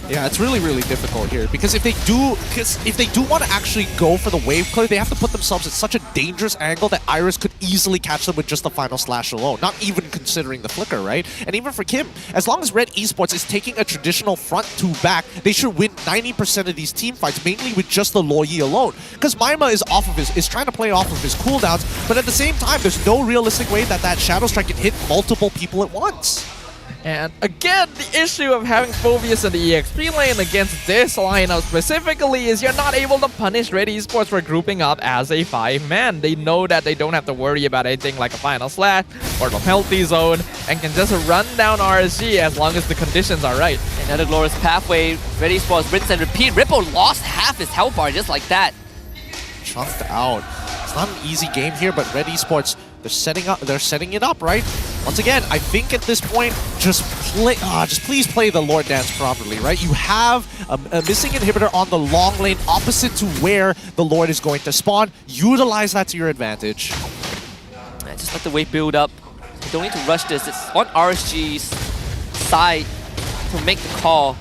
[SPEAKER 2] Yeah, it's really, really difficult here because if they do want to actually go for the wave clear, they have to put themselves at such a dangerous angle that Iris could easily catch them with just the final slash alone, not even considering the flicker, right? And even for Kim, as long as RED Esports is taking a traditional front to back, they should win 90% of these team fights, mainly with just the Loyi alone. Because Maima is trying to play off of his cooldowns, but at the same time, there's no realistic way that Shadow Strike can hit multiple people at once.
[SPEAKER 5] And again, the issue of having Phobius in the EXP lane against this lineup specifically is you're not able to punish RED Esports for grouping up as a 5-man. They know that they don't have to worry about anything like a final slash or the penalty zone and can just run down RSG as long as the conditions are right.
[SPEAKER 7] Another Glorious Pathway, RED Esports rinse and repeat. Ripple lost half his health bar just like that.
[SPEAKER 2] Chunked out. It's not an easy game here, but RED Esports, they're setting it up, right? Once again, I think at this point, just please play the Lord Dance properly, right? You have a missing inhibitor on the long lane opposite to where the Lord is going to spawn. Utilize that to your advantage.
[SPEAKER 7] Just let the wave build up. You don't need to rush this. It's on RSG's side to make the call.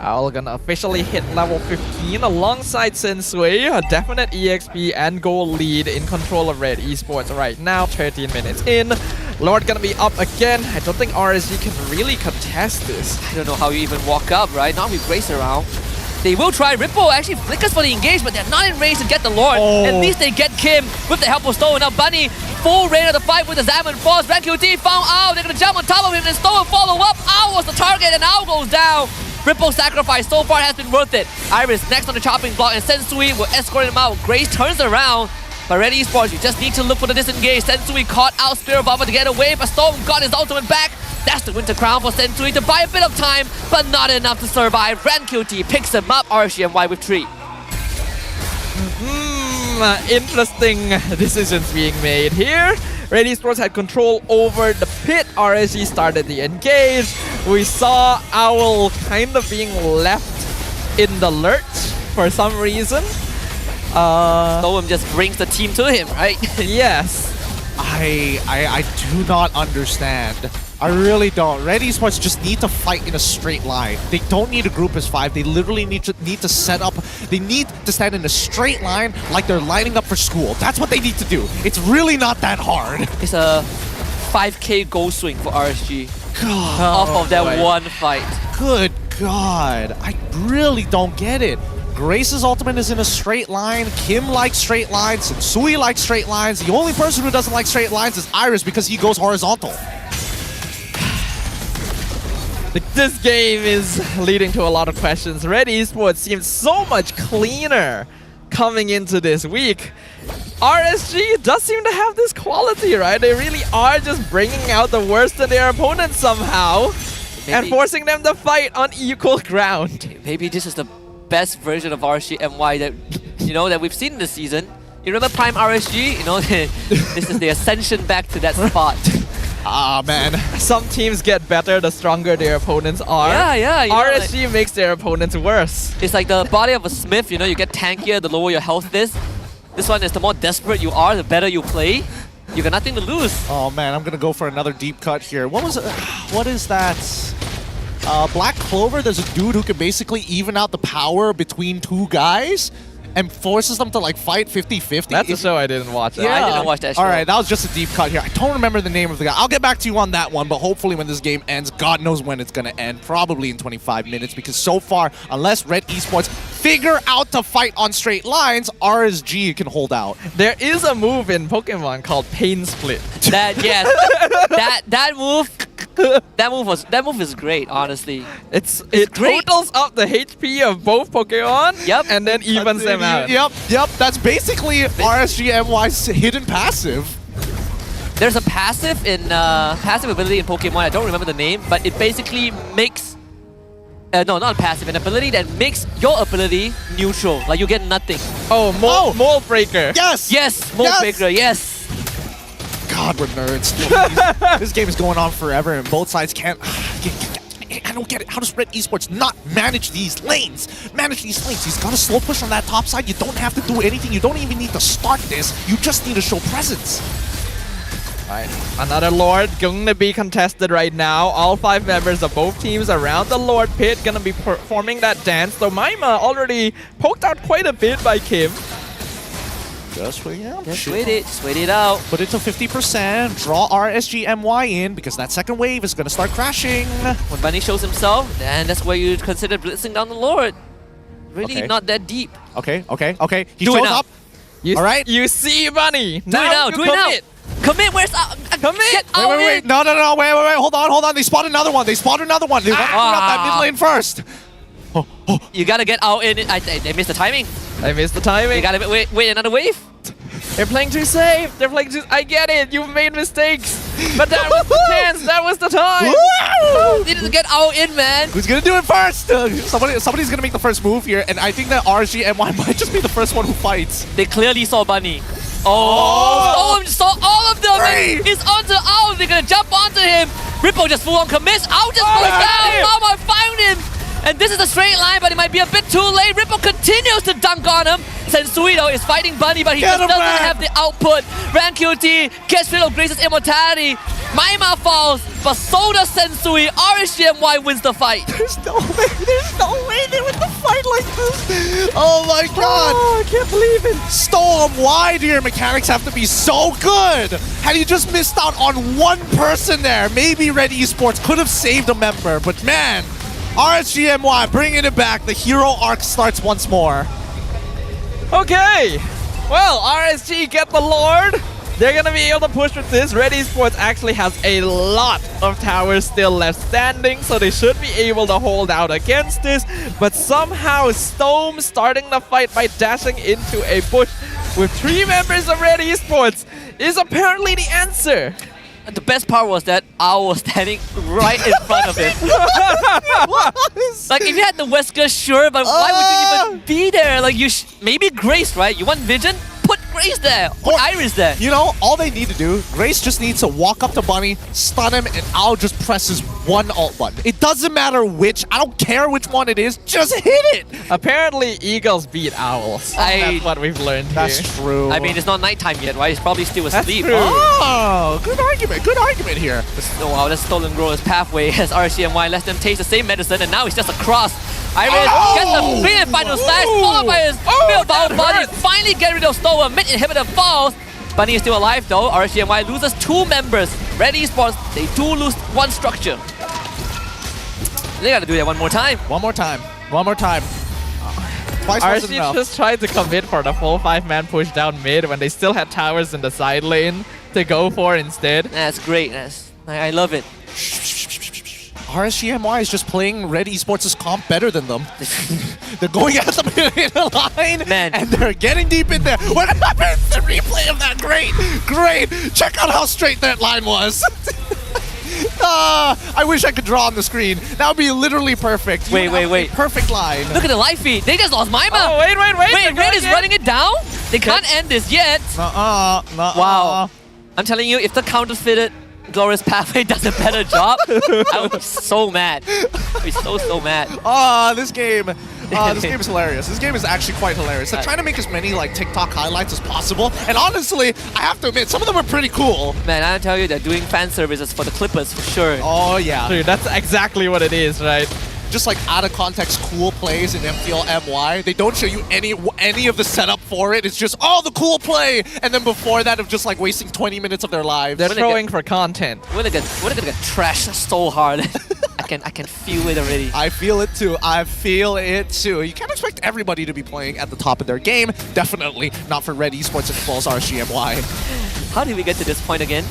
[SPEAKER 5] Owl gonna officially hit level 15 alongside Sensui, a definite EXP and goal lead in control of RED Esports right now, 13 minutes in. Lord gonna be up again. I don't think RSG can really contest this.
[SPEAKER 7] I don't know how you even walk up, right? Not with Grace around. They will try. Ripple actually flickers for the engage, but they're not in range to get the Lord. At least they get Kim with the help of Stowe. Now Bunny, full reign of the fight with the Zaman Force. Ran QT found Owl. They're gonna jump on top of him and Stowe will follow up. Owl was the target and Owl goes down. Ripple's sacrifice so far has been worth it. Iris next on the chopping block and Sensui will escort him out. Grace turns around. But RED Esports, you just need to look for the disengage. Sensui caught out Spirit Bomber to get away, but Storm got his ultimate back. That's the Winter Crown for Sensui to buy a bit of time, but not enough to survive. Ran QT picks him up, RSG MY with 3.
[SPEAKER 5] Interesting decisions being made here. RED Esports had control over the pit. RSG started the engage. We saw Owl kind of being left in the lurch for some reason.
[SPEAKER 7] Storm just brings the team to him, right?
[SPEAKER 5] Yes.
[SPEAKER 2] I do not understand. I really don't. RED Esports just need to fight in a straight line. They don't need to group as 5. They literally need to set up. They need to stand in a straight line like they're lining up for school. That's what they need to do. It's really not that hard.
[SPEAKER 7] It's a 5k goal swing for RSG.
[SPEAKER 2] God.
[SPEAKER 7] Off of that one fight.
[SPEAKER 2] Good God. I really don't get it. Grace's ultimate is in a straight line. Kim likes straight lines. Sui likes straight lines. The only person who doesn't like straight lines is Iris because he goes horizontal.
[SPEAKER 5] This game is leading to a lot of questions. RED Esports seems so much cleaner coming into this week. RSG does seem to have this quality, right? They really are just bringing out the worst in their opponents somehow and forcing them to fight on equal ground.
[SPEAKER 7] Maybe this is the best version of RSG MY that we've seen this season. You remember Prime RSG? This is the ascension back to that spot.
[SPEAKER 2] Ah, man.
[SPEAKER 5] Some teams get better the stronger their opponents are.
[SPEAKER 7] Yeah. You know,
[SPEAKER 5] RSG makes their opponents worse.
[SPEAKER 7] it's like the body of a smith, you know, you get tankier the lower your health is. This one is the more desperate you are, the better you play. You got nothing to lose.
[SPEAKER 2] Oh man, I'm gonna go for another deep cut here. What is that? Black Clover, there's a dude who can basically even out the power between two guys and forces them to like fight 50-50.
[SPEAKER 5] That's a show I didn't watch.
[SPEAKER 2] Yeah.
[SPEAKER 7] I didn't watch that show.
[SPEAKER 2] All right, that was just a deep cut here. I don't remember the name of the guy. I'll get back to you on that one, but hopefully when this game ends, God knows when it's going to end, probably in 25 minutes, because so far, unless RED Esports figure out to fight on straight lines, RSG can hold out.
[SPEAKER 5] There is a move in Pokemon called Pain Split.
[SPEAKER 7] That move is great, honestly.
[SPEAKER 5] It
[SPEAKER 7] great.
[SPEAKER 5] totals up the HP of both Pokemon.
[SPEAKER 7] Yep.
[SPEAKER 5] And then evens them out.
[SPEAKER 2] Yep. That's basically RSG MY's hidden passive.
[SPEAKER 7] There's a passive in passive ability in Pokemon. I don't remember the name, but it basically makes no, not a passive, an ability that makes your ability neutral. Like you get nothing.
[SPEAKER 5] Mold Breaker.
[SPEAKER 2] Yes.
[SPEAKER 7] Mold Breaker. Yes.
[SPEAKER 2] God, we're nerds. This game is going on forever, and both sides can't. I don't get it. How does RED Esports not manage these lanes? He's got a slow push on that top side. You don't have to do anything. You don't even need to start this. You just need to show presence.
[SPEAKER 5] Right. Another Lord going to be contested right now. All 5 members of both teams around the Lord pit going to be performing that dance. So Maima already poked out quite a bit by Kim.
[SPEAKER 2] Just wait out.
[SPEAKER 7] Just wait it out.
[SPEAKER 2] Put it to 50%. Draw RSG MY in because that second wave is going to start crashing.
[SPEAKER 7] When Bunny shows himself, then that's where you consider blitzing down the Lord. Really not that deep.
[SPEAKER 2] Okay. He
[SPEAKER 7] Do it
[SPEAKER 2] shows
[SPEAKER 7] now.
[SPEAKER 2] up. All right.
[SPEAKER 5] You see Bunny.
[SPEAKER 7] Do it now. Commit. Where's commit? Get out
[SPEAKER 2] Wait.
[SPEAKER 7] in.
[SPEAKER 2] No. Wait. Hold on. They spot another one. They want to clear out that mid lane first.
[SPEAKER 7] You gotta get out in. They missed the timing. You gotta wait another wave.
[SPEAKER 5] They're playing too safe. I get it. You've made mistakes. But that was the chance. That was the time.
[SPEAKER 7] Need to get out in, man.
[SPEAKER 2] Who's gonna do it first? Somebody's gonna make the first move here, and I think that RSG MY might just be the first one who fights.
[SPEAKER 7] They clearly saw Bunny. Storm saw all of them. He's onto Owl. They're gonna jump onto him. Ripple just full on commits. Owl just goes down. Mama found him. And this is a straight line, but it might be a bit too late. Ripple continues to dunk on him. Sensuito is fighting Bunny, but he just doesn't have the output. Ran QT gets rid of Grace's immortality. Maima falls, but so does Sensui. RSGMY wins the fight.
[SPEAKER 2] There's no way they win the fight like this. Oh my god.
[SPEAKER 5] Oh, I can't believe it.
[SPEAKER 2] Storm, why do your mechanics have to be so good? Had you just missed out on one person there, maybe RED Esports could have saved a member, but man, RSGMY bringing it back. The hero arc starts once more.
[SPEAKER 5] Okay. Well, RSG get the Lord. They're going to be able to push with this. RED Esports actually has a lot of towers still left standing, so they should be able to hold out against this. But somehow Stome starting the fight by dashing into a bush with 3 members of RED Esports is apparently the answer.
[SPEAKER 7] The best part was that I was standing right in front of him. Like, if you had the Wesker, sure, but why would you even be there? Like, maybe Grace, right? You want Vision? Put Grace there. Put Iris there.
[SPEAKER 2] You know, all they need to do, Grace just needs to walk up to Bunny, stun him, and I'll just press his one alt button. It doesn't matter which. I don't care which one it is. Just hit it.
[SPEAKER 5] Apparently, Eagles beat Owls. That's what we've learned here.
[SPEAKER 2] That's true.
[SPEAKER 7] I mean, it's not nighttime yet, right? He's probably still asleep.
[SPEAKER 5] True.
[SPEAKER 2] Oh, good argument here.
[SPEAKER 7] Oh, wow, that's Stolen Growers pathway as RSGMY lets them taste the same medicine, and now it's just a cross. Iris gets the free and final slash, followed by his Millbound Bunny. Finally get rid of Stower, mid-inhibitor falls. Bunny is still alive though. RSGMY loses 2 members. RED Esports, they do lose 1 structure. They gotta do that one more time.
[SPEAKER 2] One more time.
[SPEAKER 5] RSG just tried to commit for the full 5-man push down mid when they still had towers in the side lane to go for instead.
[SPEAKER 7] That's great. I love it.
[SPEAKER 2] RSGMY is just playing RED Esports' comp better than them. They're going at them in a line, and they're getting deep in there. What happened? The replay of that, great. Check out how straight that line was. I wish I could draw on the screen. That would be literally perfect.
[SPEAKER 7] Wait.
[SPEAKER 2] Perfect line.
[SPEAKER 7] Look at the live feed. They just lost Maima.
[SPEAKER 5] Oh, wait.
[SPEAKER 7] Wait, Red is running it down? They can't end this yet. Wow. I'm telling you, if the counterfeited Glorious Pathway does a better job, I would be so mad. I'd be so mad.
[SPEAKER 2] This game is hilarious. This game is actually quite hilarious. They're trying to make as many like TikTok highlights as possible, and honestly, I have to admit, some of them are pretty cool.
[SPEAKER 7] Man, I tell you, they're doing fan services for the Clippers for sure.
[SPEAKER 2] Oh yeah,
[SPEAKER 5] Dude, that's exactly what it is, right?
[SPEAKER 2] Just like out of context cool plays in MPL MY. They don't show you any of the setup for it. It's just, oh, the cool play, and then before that of just like wasting 20 minutes of their lives.
[SPEAKER 5] They're throwing for content.
[SPEAKER 7] We're gonna get trashed so hard. I can feel it already.
[SPEAKER 2] I feel it too. You can't expect everybody to be playing at the top of their game. Definitely not for RED Esports as well as RSG MY.
[SPEAKER 7] How did we get to this point again?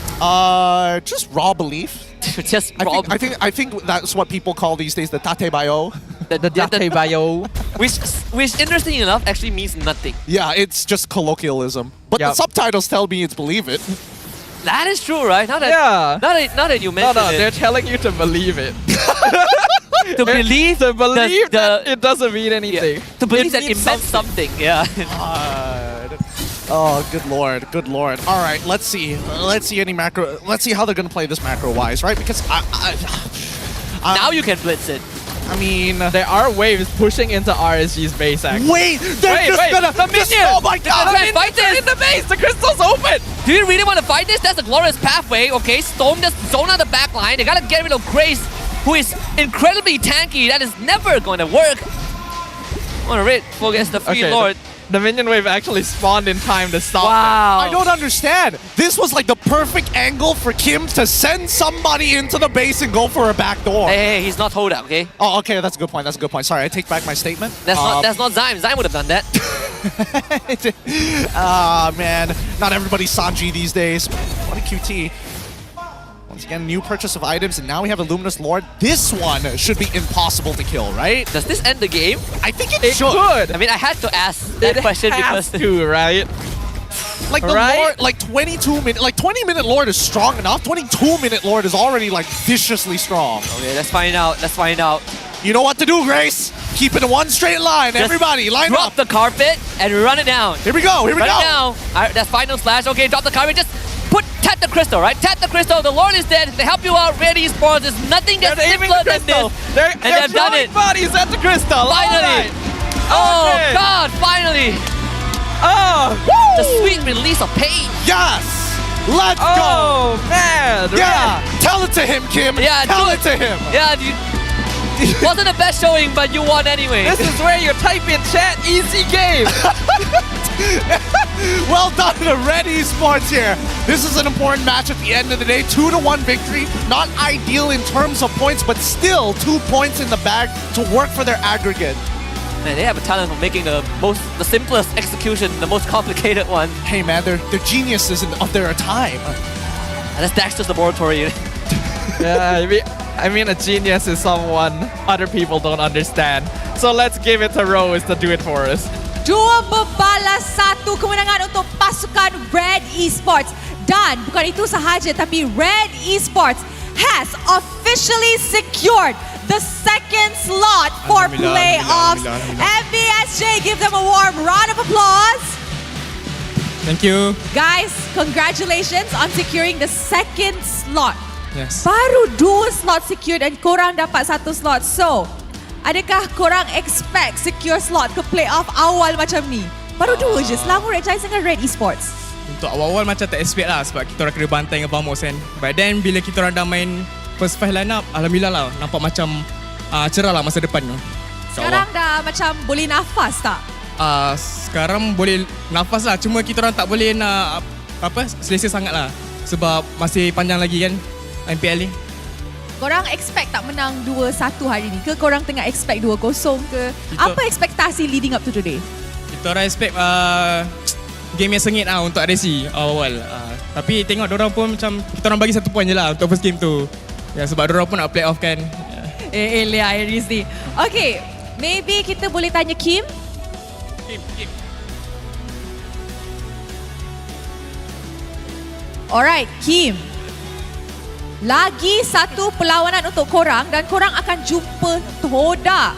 [SPEAKER 2] Just raw belief.
[SPEAKER 7] Just raw belief.
[SPEAKER 2] I think that's what people call these days the tate bayo.
[SPEAKER 5] The tate bayo.
[SPEAKER 7] Which interesting enough actually means nothing.
[SPEAKER 2] Yeah, it's just colloquialism. But the subtitles tell me it's believe it.
[SPEAKER 7] That is true, right? Now that you mention it.
[SPEAKER 5] They're telling you to believe it.
[SPEAKER 7] To believe
[SPEAKER 5] that it doesn't mean anything.
[SPEAKER 7] Yeah. To believe that it meant something. Yeah.
[SPEAKER 2] Oh, good lord, good lord. All right, let's see any macro. Let's see how they're gonna play this macro-wise, right? Because
[SPEAKER 7] now you can blitz it.
[SPEAKER 2] I mean,
[SPEAKER 5] there are waves pushing into RSG's base. Actually,
[SPEAKER 2] wait, they're just gonna.
[SPEAKER 7] The minion!
[SPEAKER 2] Oh my god!
[SPEAKER 7] Fight this
[SPEAKER 5] in the base. The crystal's open.
[SPEAKER 7] Do you really want to fight this? That's a glorious pathway. Okay, Storm just zone out the back line. They gotta get rid of Grace, who is incredibly tanky. That is never going to work. On a RED against the Free Lord.
[SPEAKER 5] The minion wave actually spawned in time to stop
[SPEAKER 7] Wow.
[SPEAKER 2] I don't understand. This was like the perfect angle for Kim to send somebody into the base and go for a back door.
[SPEAKER 7] Hey, he's not hold out, okay?
[SPEAKER 2] Oh, okay, that's a good point. That's a good point. Sorry, I take back my statement.
[SPEAKER 7] That's not Zyme. Zyme would have done that.
[SPEAKER 2] Man, not everybody's Sanji these days. What a QT. Once again, new purchase of items, and now we have a Luminous Lord. This one should be impossible to kill, right?
[SPEAKER 7] Does this end the game?
[SPEAKER 2] I think it
[SPEAKER 5] should.
[SPEAKER 2] could.
[SPEAKER 7] I mean, I had to ask that question because
[SPEAKER 5] right?
[SPEAKER 2] Like the Lord, like 20-minute Lord is strong enough. 22-minute Lord is already like viciously strong.
[SPEAKER 7] Okay, let's find out. Let's find out.
[SPEAKER 2] You know what to do, Grace. Keep it in one straight line.
[SPEAKER 7] Just
[SPEAKER 2] everybody, line
[SPEAKER 7] drop
[SPEAKER 2] up.
[SPEAKER 7] the carpet and run it down.
[SPEAKER 2] Here we go. Here we go.
[SPEAKER 7] Run it down. All right, that's final slash. Okay, drop the carpet. Just tap the crystal, right? Tap the crystal. The Lord is dead. They help you out. RED Esports. There's nothing that's simpler than this.
[SPEAKER 5] They're
[SPEAKER 7] they've done it.
[SPEAKER 5] Bodies at the crystal.
[SPEAKER 7] Finally. Oh God! Finally.
[SPEAKER 5] Oh,
[SPEAKER 7] the sweet release of pain.
[SPEAKER 2] Yes. Let's go.
[SPEAKER 5] Oh man.
[SPEAKER 2] Yeah. Tell it to him, Kim.
[SPEAKER 7] Yeah.
[SPEAKER 2] Tell it to him.
[SPEAKER 7] Yeah. Wasn't the best showing, but you won anyway.
[SPEAKER 5] This is where you type in chat. Easy game.
[SPEAKER 2] Well done to RED Esports here. This is an important match at the end of the day. 2-1 victory. Not ideal in terms of points, but still 2 points in the bag to work for their aggregate.
[SPEAKER 7] Man, they have a talent of making the simplest execution the most complicated one.
[SPEAKER 2] Hey man, they're geniuses of their time.
[SPEAKER 7] And that's Daxter's laboratory.
[SPEAKER 5] Yeah, I mean a genius is someone other people don't understand. So let's give it to Rose to do it for us.
[SPEAKER 6] 2 bebalas 1 kemenangan untuk pasukan RED Esports. Dan bukan itu sahaja, tapi RED Esports has officially secured the second slot for playoffs. MBSJ, give them a warm round of applause.
[SPEAKER 14] Thank you.
[SPEAKER 6] Guys, congratulations on securing the second slot.
[SPEAKER 14] Yes.
[SPEAKER 6] Baru 2 slot secured dan korang dapat 1 slot. So, adakah korang expect secure slot ke playoff awal macam ni? Baru 2 je, selama Red Giants dengan RED Esports.
[SPEAKER 14] Untuk awal-awal macam tak expect lah sebab kita orang kena bantai dengan Vamos kan. But then bila kita orang dah main first 5 line up, alhamdulillah lah nampak macam cerah lah masa depan tu.
[SPEAKER 6] Sekarang dah macam boleh nafas tak?
[SPEAKER 14] Sekarang boleh nafas lah, cuma kita orang tak boleh nak selesa sangat lah sebab masih panjang lagi kan MPL ni.
[SPEAKER 6] Korang expect tak menang 2-1 hari ni ke? Korang tengah expect 2-0 ke? Apa ekspektasi leading up to today?
[SPEAKER 14] Kita orang expect game yang sengit lah untuk RSG awal. Tapi tengok diorang pun macam kita orang bagi 1 point je lah untuk first game tu. Ya, sebab diorang pun nak play off kan.
[SPEAKER 6] Elia Iris ni. Okay, maybe kita boleh tanya Kim?
[SPEAKER 14] Kim.
[SPEAKER 6] Alright, Kim. Lagi 1 perlawanan untuk korang dan korang akan jumpa Toda.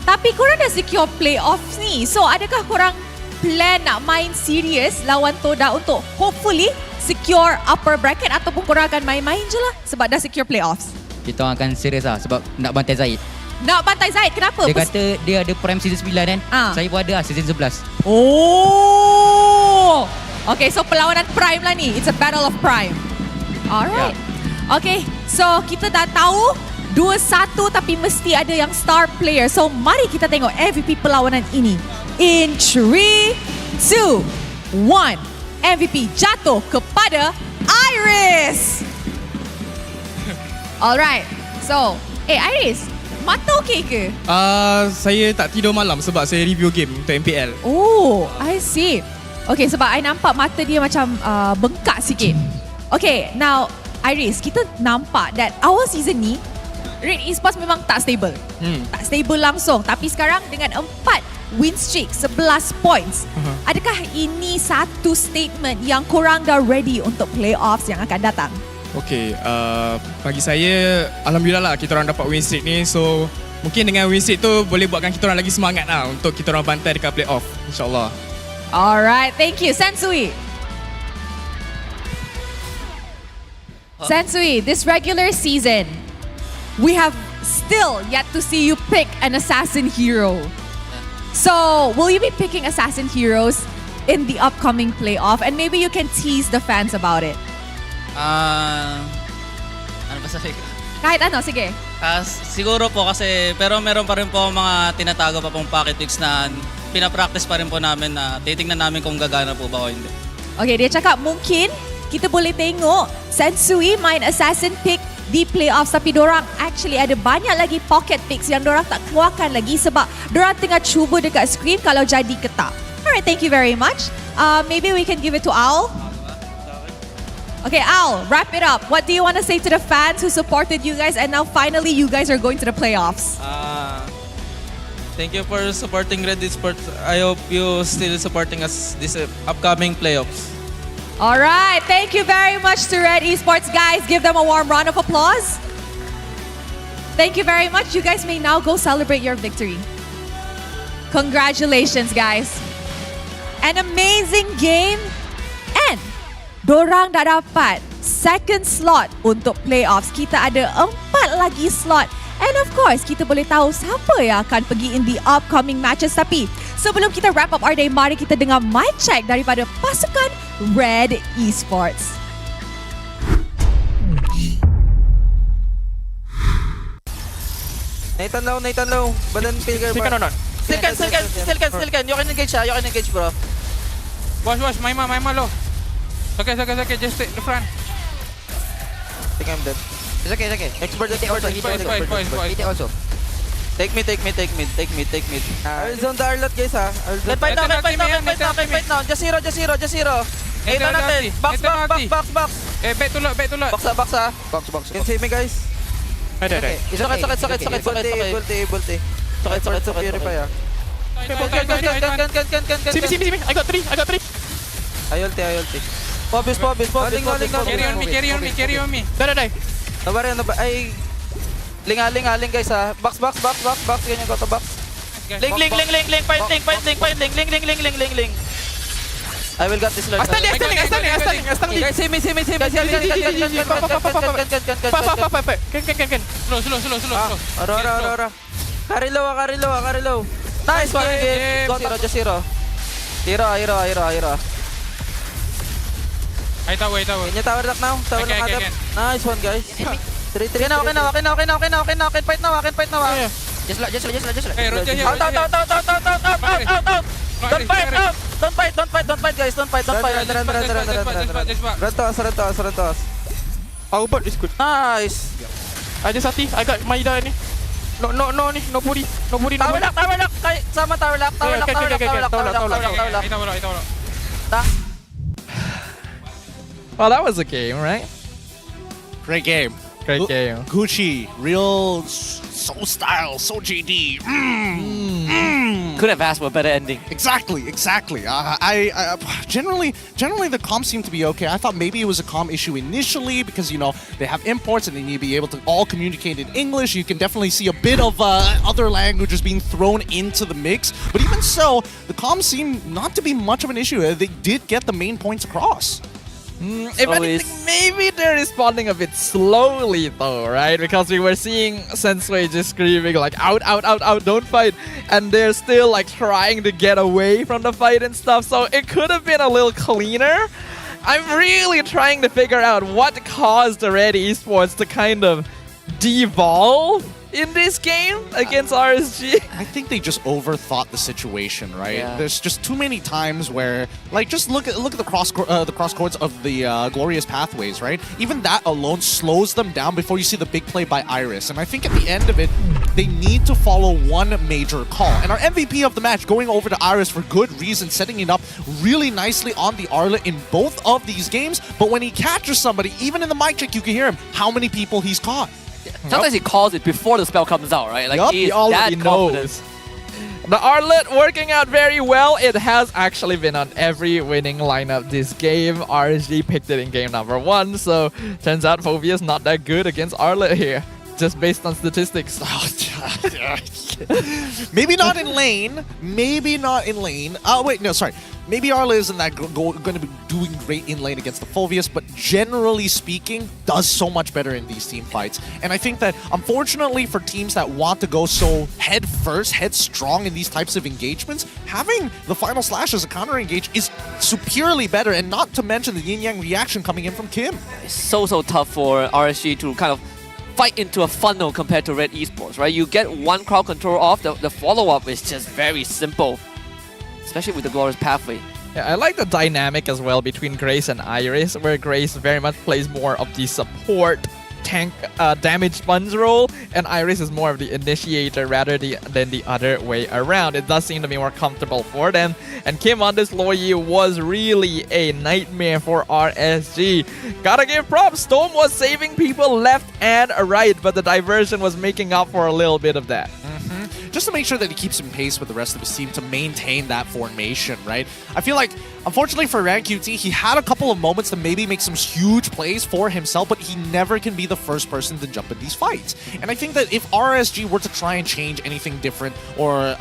[SPEAKER 6] Tapi korang dah secure playoffs ni. So adakah korang plan nak main serius lawan Toda untuk hopefully secure upper bracket ataupun korang akan main-main je lah sebab dah secure playoffs?
[SPEAKER 4] Kita orang akan serius lah sebab nak bantai Zaid.
[SPEAKER 6] Nak bantai Zaid, kenapa?
[SPEAKER 4] Dia kata dia ada prime season 9 kan? Saya pun ada lah season 11.
[SPEAKER 6] Oh! Okay, so perlawanan prime lah ni. It's a battle of prime. Alright. Okay, so kita dah tahu 2-1 tapi mesti ada yang star player. So mari kita tengok MVP perlawanan ini. In 3, 2, 1. MVP jatuh kepada Iris. Alright. So, Iris, mata okey ke?
[SPEAKER 14] Saya tak tidur malam sebab saya review game untuk MPL.
[SPEAKER 6] Oh, I see. Okay, sebab I nampak mata dia macam bengkak sikit. Okay, now Iris, kita nampak that our season ni RED Esports memang tak stable. Tak stable langsung. Tapi sekarang dengan 4 win streak, 11 points. Adakah ini satu statement yang korang dah ready untuk playoffs yang akan datang?
[SPEAKER 14] Okay, bagi saya alhamdulillah lah kita orang dapat win streak ni. So mungkin dengan win streak tu boleh buatkan kita orang lagi semangat lah untuk kita orang bantai dekat playoff, insyaAllah.
[SPEAKER 6] Alright, thank you. Sensui. Sensui, this regular season, we have still yet to see you pick an assassin hero. So, will you be picking assassin heroes in the upcoming playoff? And maybe you can tease the fans about it.
[SPEAKER 15] Ano ba sabi ko?
[SPEAKER 6] Kahit ano, sige.
[SPEAKER 15] Siguro po kasi, pero meron pa rin po mga tinatago pa pong pocket picks na pinapractice pa rin po namin na titingnan namin kung gagana po ba o hindi. Okay, dia cakap mungkin kita boleh tengok Sensui main assassin pick di playoffs tapi dorang actually ada banyak lagi pocket picks yang dorang tak keluarkan lagi sebab dorang tengah cuba dekat screen kalau jadi ke tak. Alright, thank you very much. Maybe we can give it to Owl. Okay, Al, wrap it up. What do you want to say to the fans who supported you guys and now finally you guys are going to the playoffs? Thank you for supporting RED Esports. I hope you still supporting us this upcoming playoffs.
[SPEAKER 6] All right, thank you very much to RED Esports, guys. Give them a warm round of applause. Thank you very much. You guys may now go celebrate your victory. Congratulations, guys. An amazing game and dorang dah dapat second slot untuk playoffs. Kita ada 4 lagi slot. And of course, kita boleh tahu siapa yang akan pergi in the upcoming matches. Tapi sebelum kita wrap up our day, mari kita dengar mic check daripada pasukan RED Esports.
[SPEAKER 19] Nathan low. Balan Pilger.
[SPEAKER 5] Still can or not?
[SPEAKER 19] Still can. You can engage, bro.
[SPEAKER 5] Watch, my low. Okay, just take the front.
[SPEAKER 19] I think I'm dead.
[SPEAKER 13] It's okay.
[SPEAKER 19] Expert
[SPEAKER 13] also.
[SPEAKER 19] Take mid. I will zone the Arlot, guys, ha. Let's fight now. Just zero. Hey, natin. Box.
[SPEAKER 5] Back to lot.
[SPEAKER 19] Box, ha.
[SPEAKER 13] Box.
[SPEAKER 19] Can see me, guys?
[SPEAKER 13] Okay. It's okay.
[SPEAKER 19] Bulti. Sakit, purify, ha.
[SPEAKER 5] See me. I got three.
[SPEAKER 19] I ulti. Pobis.
[SPEAKER 5] Carry on me. Die.
[SPEAKER 19] Nabarin. Ay, lingaling, guys, ha. Box. Ganyan ko to box. Ling. Fight, ling. I will got this Lord.
[SPEAKER 5] Astang.
[SPEAKER 19] Guys, see me.
[SPEAKER 5] Can. Slow.
[SPEAKER 19] Aurora. Carry low. Nice one, game. Go to zero. Hero.
[SPEAKER 5] I tower.
[SPEAKER 19] Can you tower lock now?
[SPEAKER 5] Okay.
[SPEAKER 19] Nice one, guys. 3. Okay na. Fight now.
[SPEAKER 13] Just like.
[SPEAKER 5] Hey, rotate here.
[SPEAKER 19] Out. Don't fight, guys. Don't fight. Run to us.
[SPEAKER 5] Our bot is good.
[SPEAKER 19] Nice.
[SPEAKER 5] I just hati. I got my ida ni. No puri.
[SPEAKER 19] Tower lock. Sama tower lock.
[SPEAKER 5] Well, that was a game, right?
[SPEAKER 2] Great game. Gucci, real so style, so GD.
[SPEAKER 7] Could have asked for a better ending.
[SPEAKER 2] Exactly. I generally the comms seem to be okay. I thought maybe it was a comm issue initially because they have imports and they need to be able to all communicate in English. You can definitely see a bit of other languages being thrown into the mix. But even so, the comms seem not to be much of an issue. They did get the main points across.
[SPEAKER 5] If anything, maybe they're responding a bit slowly though, right? Because we were seeing Sensei just screaming like out, out, out, out, don't fight. And they're still like trying to get away from the fight and stuff. So it could have been a little cleaner. I'm really trying to figure out what caused the RED Esports to kind of devolve in this game against RSG.
[SPEAKER 2] I think they just overthought the situation, right?
[SPEAKER 5] Yeah.
[SPEAKER 2] There's just too many times where, like, just look at the crosscourts of the glorious pathways, right? Even that alone slows them down before you see the big play by Iris. And I think at the end of it, they need to follow one major call. And our MVP of the match going over to Iris for good reason, setting it up really nicely on the Arlet in both of these games. But when he catches somebody, even in the mic check, you can hear him how many people he's caught.
[SPEAKER 7] Sometimes he calls it before the spell comes out, right? Like he already knows.
[SPEAKER 5] The Arlet working out very well. It has actually been on every winning lineup this game. RSG picked it in game number 1, so turns out Phobia's not that good against Arlet here, just based on statistics.
[SPEAKER 2] Maybe not in lane. Maybe not in lane. Oh, wait, no, sorry. Maybe Arla isn't that going to be doing great in lane against the Phobius, but generally speaking, does so much better in these team fights. And I think that, unfortunately, for teams that want to go so head first, head strong in these types of engagements, having the final slash as a counter engage is superiorly better, and not to mention the yin-yang reaction coming in from Kim.
[SPEAKER 7] It's so tough for RSG to kind of fight into a funnel compared to RED Esports, right? You get one crowd control off, the follow-up is just very simple, especially with the Glorious Pathway.
[SPEAKER 5] Yeah, I like the dynamic as well between Grace and Iris, where Grace very much plays more of the support tank damage sponge role, and Iris is more of the initiator rather than the other way around. It does seem to be more comfortable for them, and Kim on this low yield was really a nightmare for RSG. Gotta give props, Storm was saving people left and right, but the diversion was making up for a little bit of that.
[SPEAKER 2] Just to make sure that he keeps in pace with the rest of his team to maintain that formation, right? I feel like, unfortunately for Rank QT, he had a couple of moments to maybe make some huge plays for himself, but he never can be the first person to jump in these fights. And I think that if RSG were to try and change anything different, or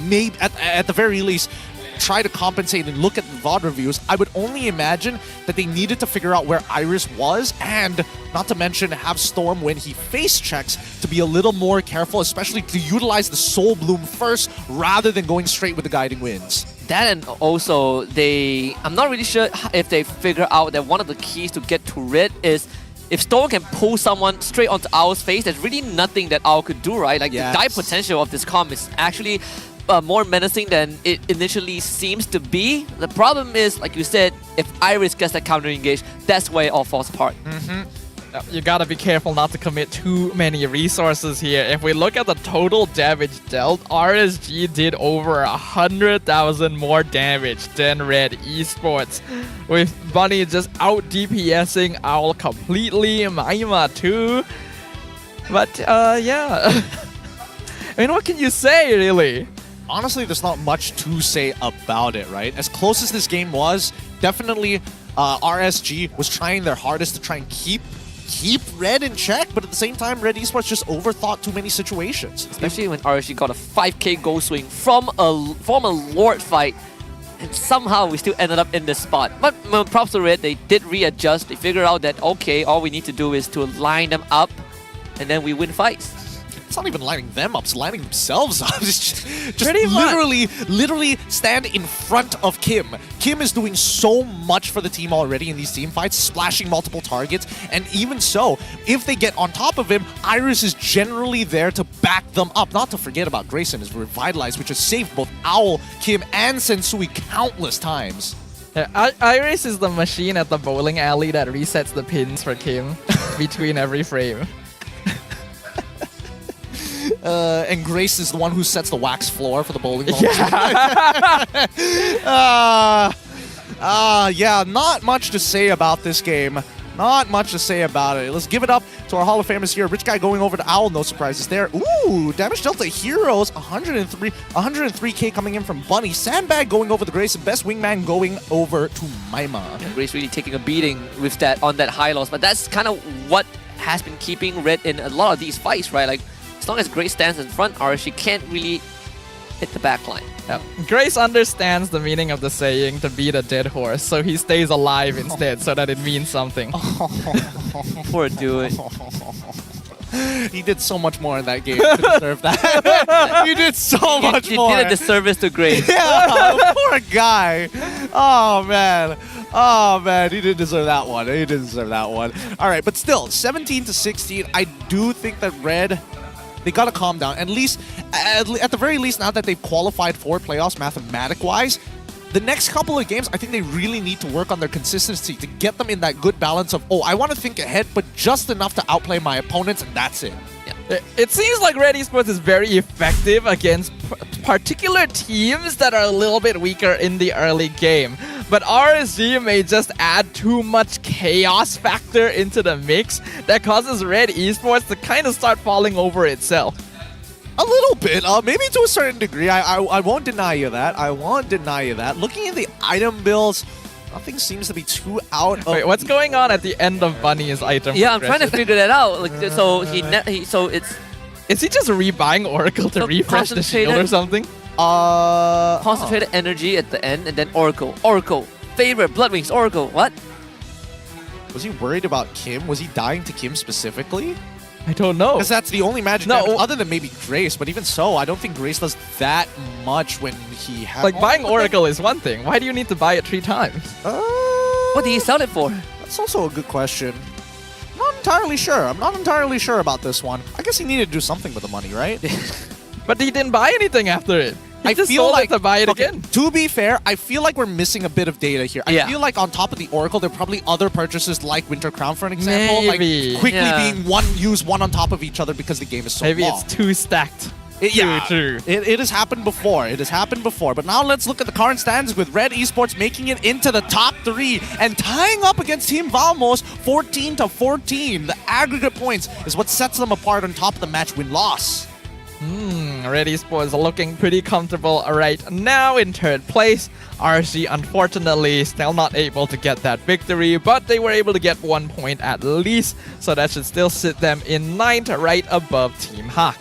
[SPEAKER 2] maybe at the very least, try to compensate and look at the VOD reviews, I would only imagine that they needed to figure out where Iris was, and not to mention have Storm, when he face checks, to be a little more careful, especially to utilize the Soul Bloom first rather than going straight with the Guiding Winds.
[SPEAKER 7] That, and also I'm not really sure if they figure out that one of the keys to get to Red is if Storm can pull someone straight onto Owl's face, there's really nothing that Owl could do, right? Like the dive potential of this comp is actually more menacing than it initially seems to be. The problem is, like you said, if Iris gets that counter engage, that's where it all falls apart.
[SPEAKER 5] You gotta be careful not to commit too many resources here. If we look at the total damage dealt, RSG did over 100,000 more damage than RED Esports, with Bunny just out DPSing Owl completely, Maima too. But yeah, I mean, what can you say, really?
[SPEAKER 2] Honestly, there's not much to say about it, right? As close as this game was, definitely RSG was trying their hardest to try and keep Red in check, but at the same time, RED Esports just overthought too many situations.
[SPEAKER 7] Especially when RSG got a 5k goal swing from a Lord fight, and somehow we still ended up in this spot. But props to Red, they did readjust. They figured out that, okay, all we need to do is to line them up, and then we win fights.
[SPEAKER 2] It's not even lining them up, it's lining themselves up. It's just literally stand in front of Kim. Kim is doing so much for the team already in these team fights, splashing multiple targets, and even so, if they get on top of him, Iris is generally there to back them up. Not to forget about Grayson is Revitalized, which has saved both Owl, Kim, and Sensui countless times.
[SPEAKER 5] Yeah, Iris is the machine at the bowling alley that resets the pins for Kim between every frame.
[SPEAKER 2] And Grace is the one who sets the wax floor for the bowling ball. Yeah, not much to say about this game. Not much to say about it. Let's give it up to our Hall of Famers here. Rich Guy going over to Owl, no surprises there. Ooh, damage dealt to Heroes, 103k coming in from Bunny. Sandbag going over to Grace, and Best Wingman going over to Maima.
[SPEAKER 7] Yeah, Grace really taking a beating with that on that high loss, but that's kind of what has been keeping Red in a lot of these fights, right? Like, as long as Grace stands in front, RSG can't really hit the back line.
[SPEAKER 5] Yep. Grace understands the meaning of the saying to beat a dead horse, so he stays alive instead so that it means something.
[SPEAKER 7] Poor dude.
[SPEAKER 2] He did so much more in that game to deserve that. He did so much more.
[SPEAKER 7] You did a disservice to Grace.
[SPEAKER 2] Yeah, poor guy. Oh man. Oh man, he didn't deserve that one. He didn't deserve that one. All right, but still, 17-16. I do think that Red, they gotta calm down. At least, at the very least, now that they've qualified for playoffs mathematic-wise, the next couple of games, I think they really need to work on their consistency to get them in that good balance of, oh, I want to think ahead, but just enough to outplay my opponents, and that's it.
[SPEAKER 5] Yeah. It seems like RED Esports is very effective against particular teams that are a little bit weaker in the early game. But RSG may just add too much chaos factor into the mix that causes RED Esports to kind of start falling over itself.
[SPEAKER 2] A little bit, maybe to a certain degree. I won't deny you that. I won't deny you that. Looking at the item builds, nothing seems to be too out of...
[SPEAKER 5] Wait, what's going on at the end of Bunny's item?
[SPEAKER 7] Yeah, I'm trying to figure that out. Like, so it's...
[SPEAKER 5] Is he just rebuying Oracle to refresh the shield or something?
[SPEAKER 7] Concentrated energy at the end, and then Oracle. Oracle. Favorite, Bloodwings, Oracle. What?
[SPEAKER 2] Was he worried about Kim? Was he dying to Kim specifically?
[SPEAKER 5] I don't know.
[SPEAKER 2] Because that's the only magic damage, other than maybe Grace, but even so, I don't think Grace does that much when he has...
[SPEAKER 5] Like, buying Oracle is one thing. Why do you need to buy it 3 times?
[SPEAKER 7] What do you sell it for?
[SPEAKER 2] That's also a good question. Not entirely sure. I'm not entirely sure about this one. I guess he needed to do something with the money, right?
[SPEAKER 5] But he didn't buy anything after it. He just
[SPEAKER 2] feel
[SPEAKER 5] sold
[SPEAKER 2] like
[SPEAKER 5] it to buy it again.
[SPEAKER 2] To be fair, I feel like we're missing a bit of data here. I
[SPEAKER 7] Yeah.
[SPEAKER 2] feel like on top of the Oracle, there are probably other purchases like Winter Crown, for an example.
[SPEAKER 5] Maybe.
[SPEAKER 2] Like quickly
[SPEAKER 7] Yeah.
[SPEAKER 2] being used one on top of each other because the game is so
[SPEAKER 5] Maybe
[SPEAKER 2] long.
[SPEAKER 5] it's too stacked.
[SPEAKER 2] True. It has happened before. It has happened before. But now let's look at the current standings with RED Esports making it into the top 3 and tying up against Team Valmos 14-14. The aggregate points is what sets them apart on top of the match win-loss.
[SPEAKER 5] RED Esports looking pretty comfortable right now in 3rd place. RSG, unfortunately, still not able to get that victory, but they were able to get 1 point at least, so that should still sit them in 9th, right above Team Hawk.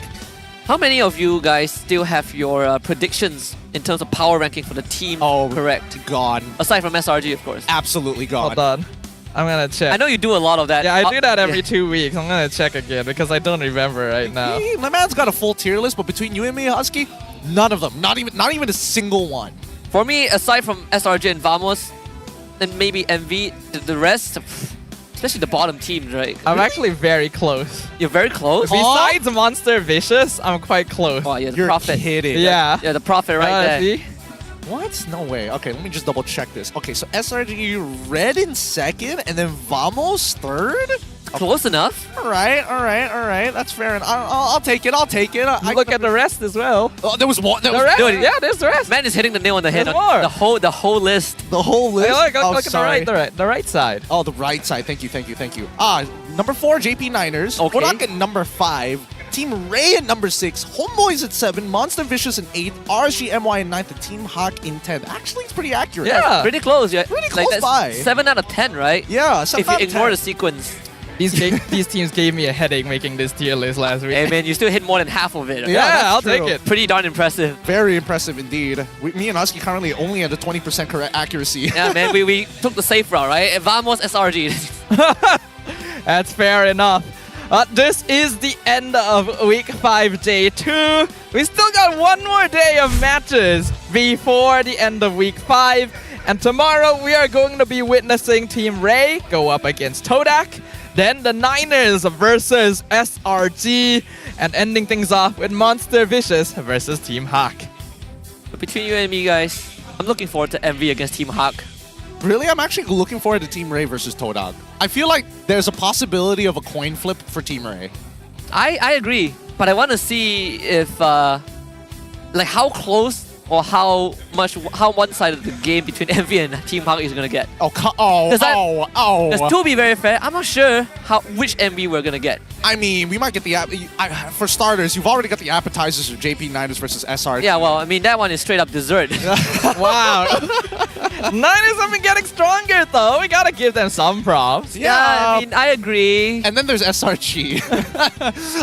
[SPEAKER 7] How many of you guys still have your predictions in terms of power ranking for the team correct?
[SPEAKER 2] Gone.
[SPEAKER 7] Aside from SRG, of course.
[SPEAKER 2] Absolutely gone.
[SPEAKER 5] Hold on. I'm gonna check.
[SPEAKER 7] I know you do a lot of that.
[SPEAKER 5] Yeah, I do that every 2 weeks. I'm gonna check again because I don't remember right now.
[SPEAKER 2] My man's got a full tier list, but between you and me, Husky, none of them. Not even a single one.
[SPEAKER 7] For me, aside from SRG and Vamos, and maybe MV, the rest, especially the bottom teams, right?
[SPEAKER 5] I'm actually very close.
[SPEAKER 7] You're very close?
[SPEAKER 5] Besides Monster Vicious, I'm quite close.
[SPEAKER 7] Oh, yeah, the
[SPEAKER 2] You're
[SPEAKER 7] Prophet.
[SPEAKER 2] kidding.
[SPEAKER 5] Yeah.
[SPEAKER 7] Yeah, the Prophet right there.
[SPEAKER 5] See?
[SPEAKER 2] What? No way. Okay, let me just double check this. Okay, so SRG RED in 2nd, and then Vamos 3rd?
[SPEAKER 7] Close enough.
[SPEAKER 2] All right. That's fair. And I'll take it.
[SPEAKER 5] Look at the rest as well.
[SPEAKER 2] Oh, there was more.
[SPEAKER 7] Dude,
[SPEAKER 5] yeah, there's the rest.
[SPEAKER 7] Man is hitting the nail on the head.
[SPEAKER 5] There's more.
[SPEAKER 7] The whole list.
[SPEAKER 2] The whole list?
[SPEAKER 5] Hey, look at
[SPEAKER 2] sorry.
[SPEAKER 5] the right side.
[SPEAKER 2] Oh, the right side. Thank you. Number 4, JP Niners.
[SPEAKER 7] Okay.
[SPEAKER 2] Kodak at number 5. Team Ray at number 6. Homeboys at 7. Monster Vicious in 8th. RSG MY in 9th. And Team Hawk in 10th. Actually, it's pretty accurate.
[SPEAKER 5] Yeah.
[SPEAKER 7] Pretty close. Yeah.
[SPEAKER 2] Pretty
[SPEAKER 7] Like,
[SPEAKER 2] close
[SPEAKER 7] that's
[SPEAKER 2] by.
[SPEAKER 7] 7 out of 10, right?
[SPEAKER 2] Yeah, 7
[SPEAKER 7] If you
[SPEAKER 2] out of
[SPEAKER 7] ignore
[SPEAKER 2] 10.
[SPEAKER 7] the sequence.
[SPEAKER 5] These teams gave me a headache making this tier list last week.
[SPEAKER 7] Hey man, you still hit more than half of it.
[SPEAKER 2] Yeah, that's
[SPEAKER 5] I'll
[SPEAKER 2] true.
[SPEAKER 5] take it.
[SPEAKER 7] Pretty darn impressive.
[SPEAKER 2] Very impressive indeed. Me and Husky currently only at a 20% correct accuracy.
[SPEAKER 7] Yeah, man, we took the safe route, right? Vamos SRG.
[SPEAKER 5] That's fair enough. This is the end of week 5, day 2. We still got 1 more day of matches before the end of week 5. And tomorrow we are going to be witnessing Team Ray go up against Todak. Then the Niners versus SRG. And ending things off with Monster Vicious versus Team Hawk.
[SPEAKER 7] But between you and me, guys, I'm looking forward to MV against Team Hawk.
[SPEAKER 2] Really, I'm actually looking forward to Team Ray versus Todog. I feel like there's a possibility of a coin flip for Team Ray.
[SPEAKER 7] I agree, but I want to see if, like how close or how one-sided the game between MV and Team Hawk is going to get.
[SPEAKER 2] Because to be
[SPEAKER 7] very fair, I'm not sure which MV we're going to get.
[SPEAKER 2] I mean, we might get the for starters. You've already got the appetizers of JP Niners versus SRG.
[SPEAKER 7] Yeah, well, I mean that one is straight up dessert.
[SPEAKER 5] Wow. Niners have been getting stronger though. We gotta give them some props.
[SPEAKER 7] Yeah, I mean I agree.
[SPEAKER 2] And then there's SRG.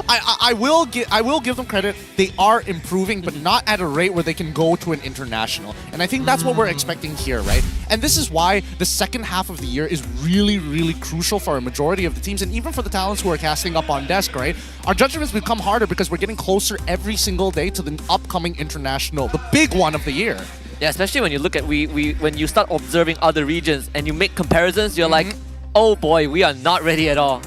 [SPEAKER 2] I will give them credit. They are improving, but not at a rate where they can go to an international. And I think that's what we're expecting here, right? And this is why the second half of the year is really, really crucial for a majority of the teams, and even for the talents who are casting up on desk, right? Our judgments become harder because we're getting closer every single day to the upcoming international, the big one of the year.
[SPEAKER 7] Yeah, especially when you look at when you start observing other regions and you make comparisons, you're like, oh boy, we are not ready at all.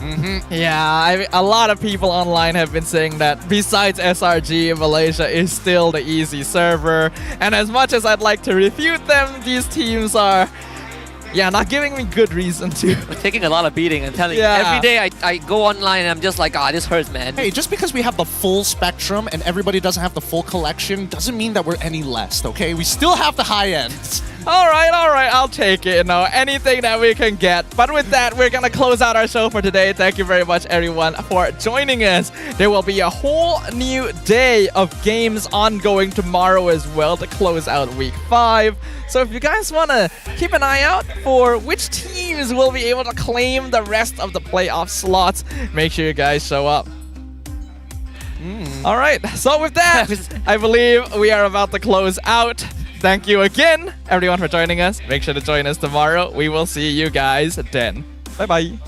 [SPEAKER 5] Yeah, a lot of people online have been saying that besides SRG, Malaysia is still the easy server. And as much as I'd like to refute them, these teams are, not giving me good reason to.
[SPEAKER 7] We're taking a lot of beating and telling you. Every day I go online and I'm just like, this hurts, man.
[SPEAKER 2] Hey, just because we have the full spectrum and everybody doesn't have the full collection doesn't mean that we're any less, okay? We still have the high ends.
[SPEAKER 5] All right, I'll take it, anything that we can get. But with that, we're gonna close out our show for today. Thank you very much, everyone, for joining us. There will be a whole new day of games ongoing tomorrow as well to close out week 5. So if you guys wanna keep an eye out for which teams will be able to claim the rest of the playoff slots, make sure you guys show up. All right, so with that, I believe we are about to close out. Thank you again, everyone, for joining us. Make sure to join us tomorrow. We will see you guys then. Bye-bye.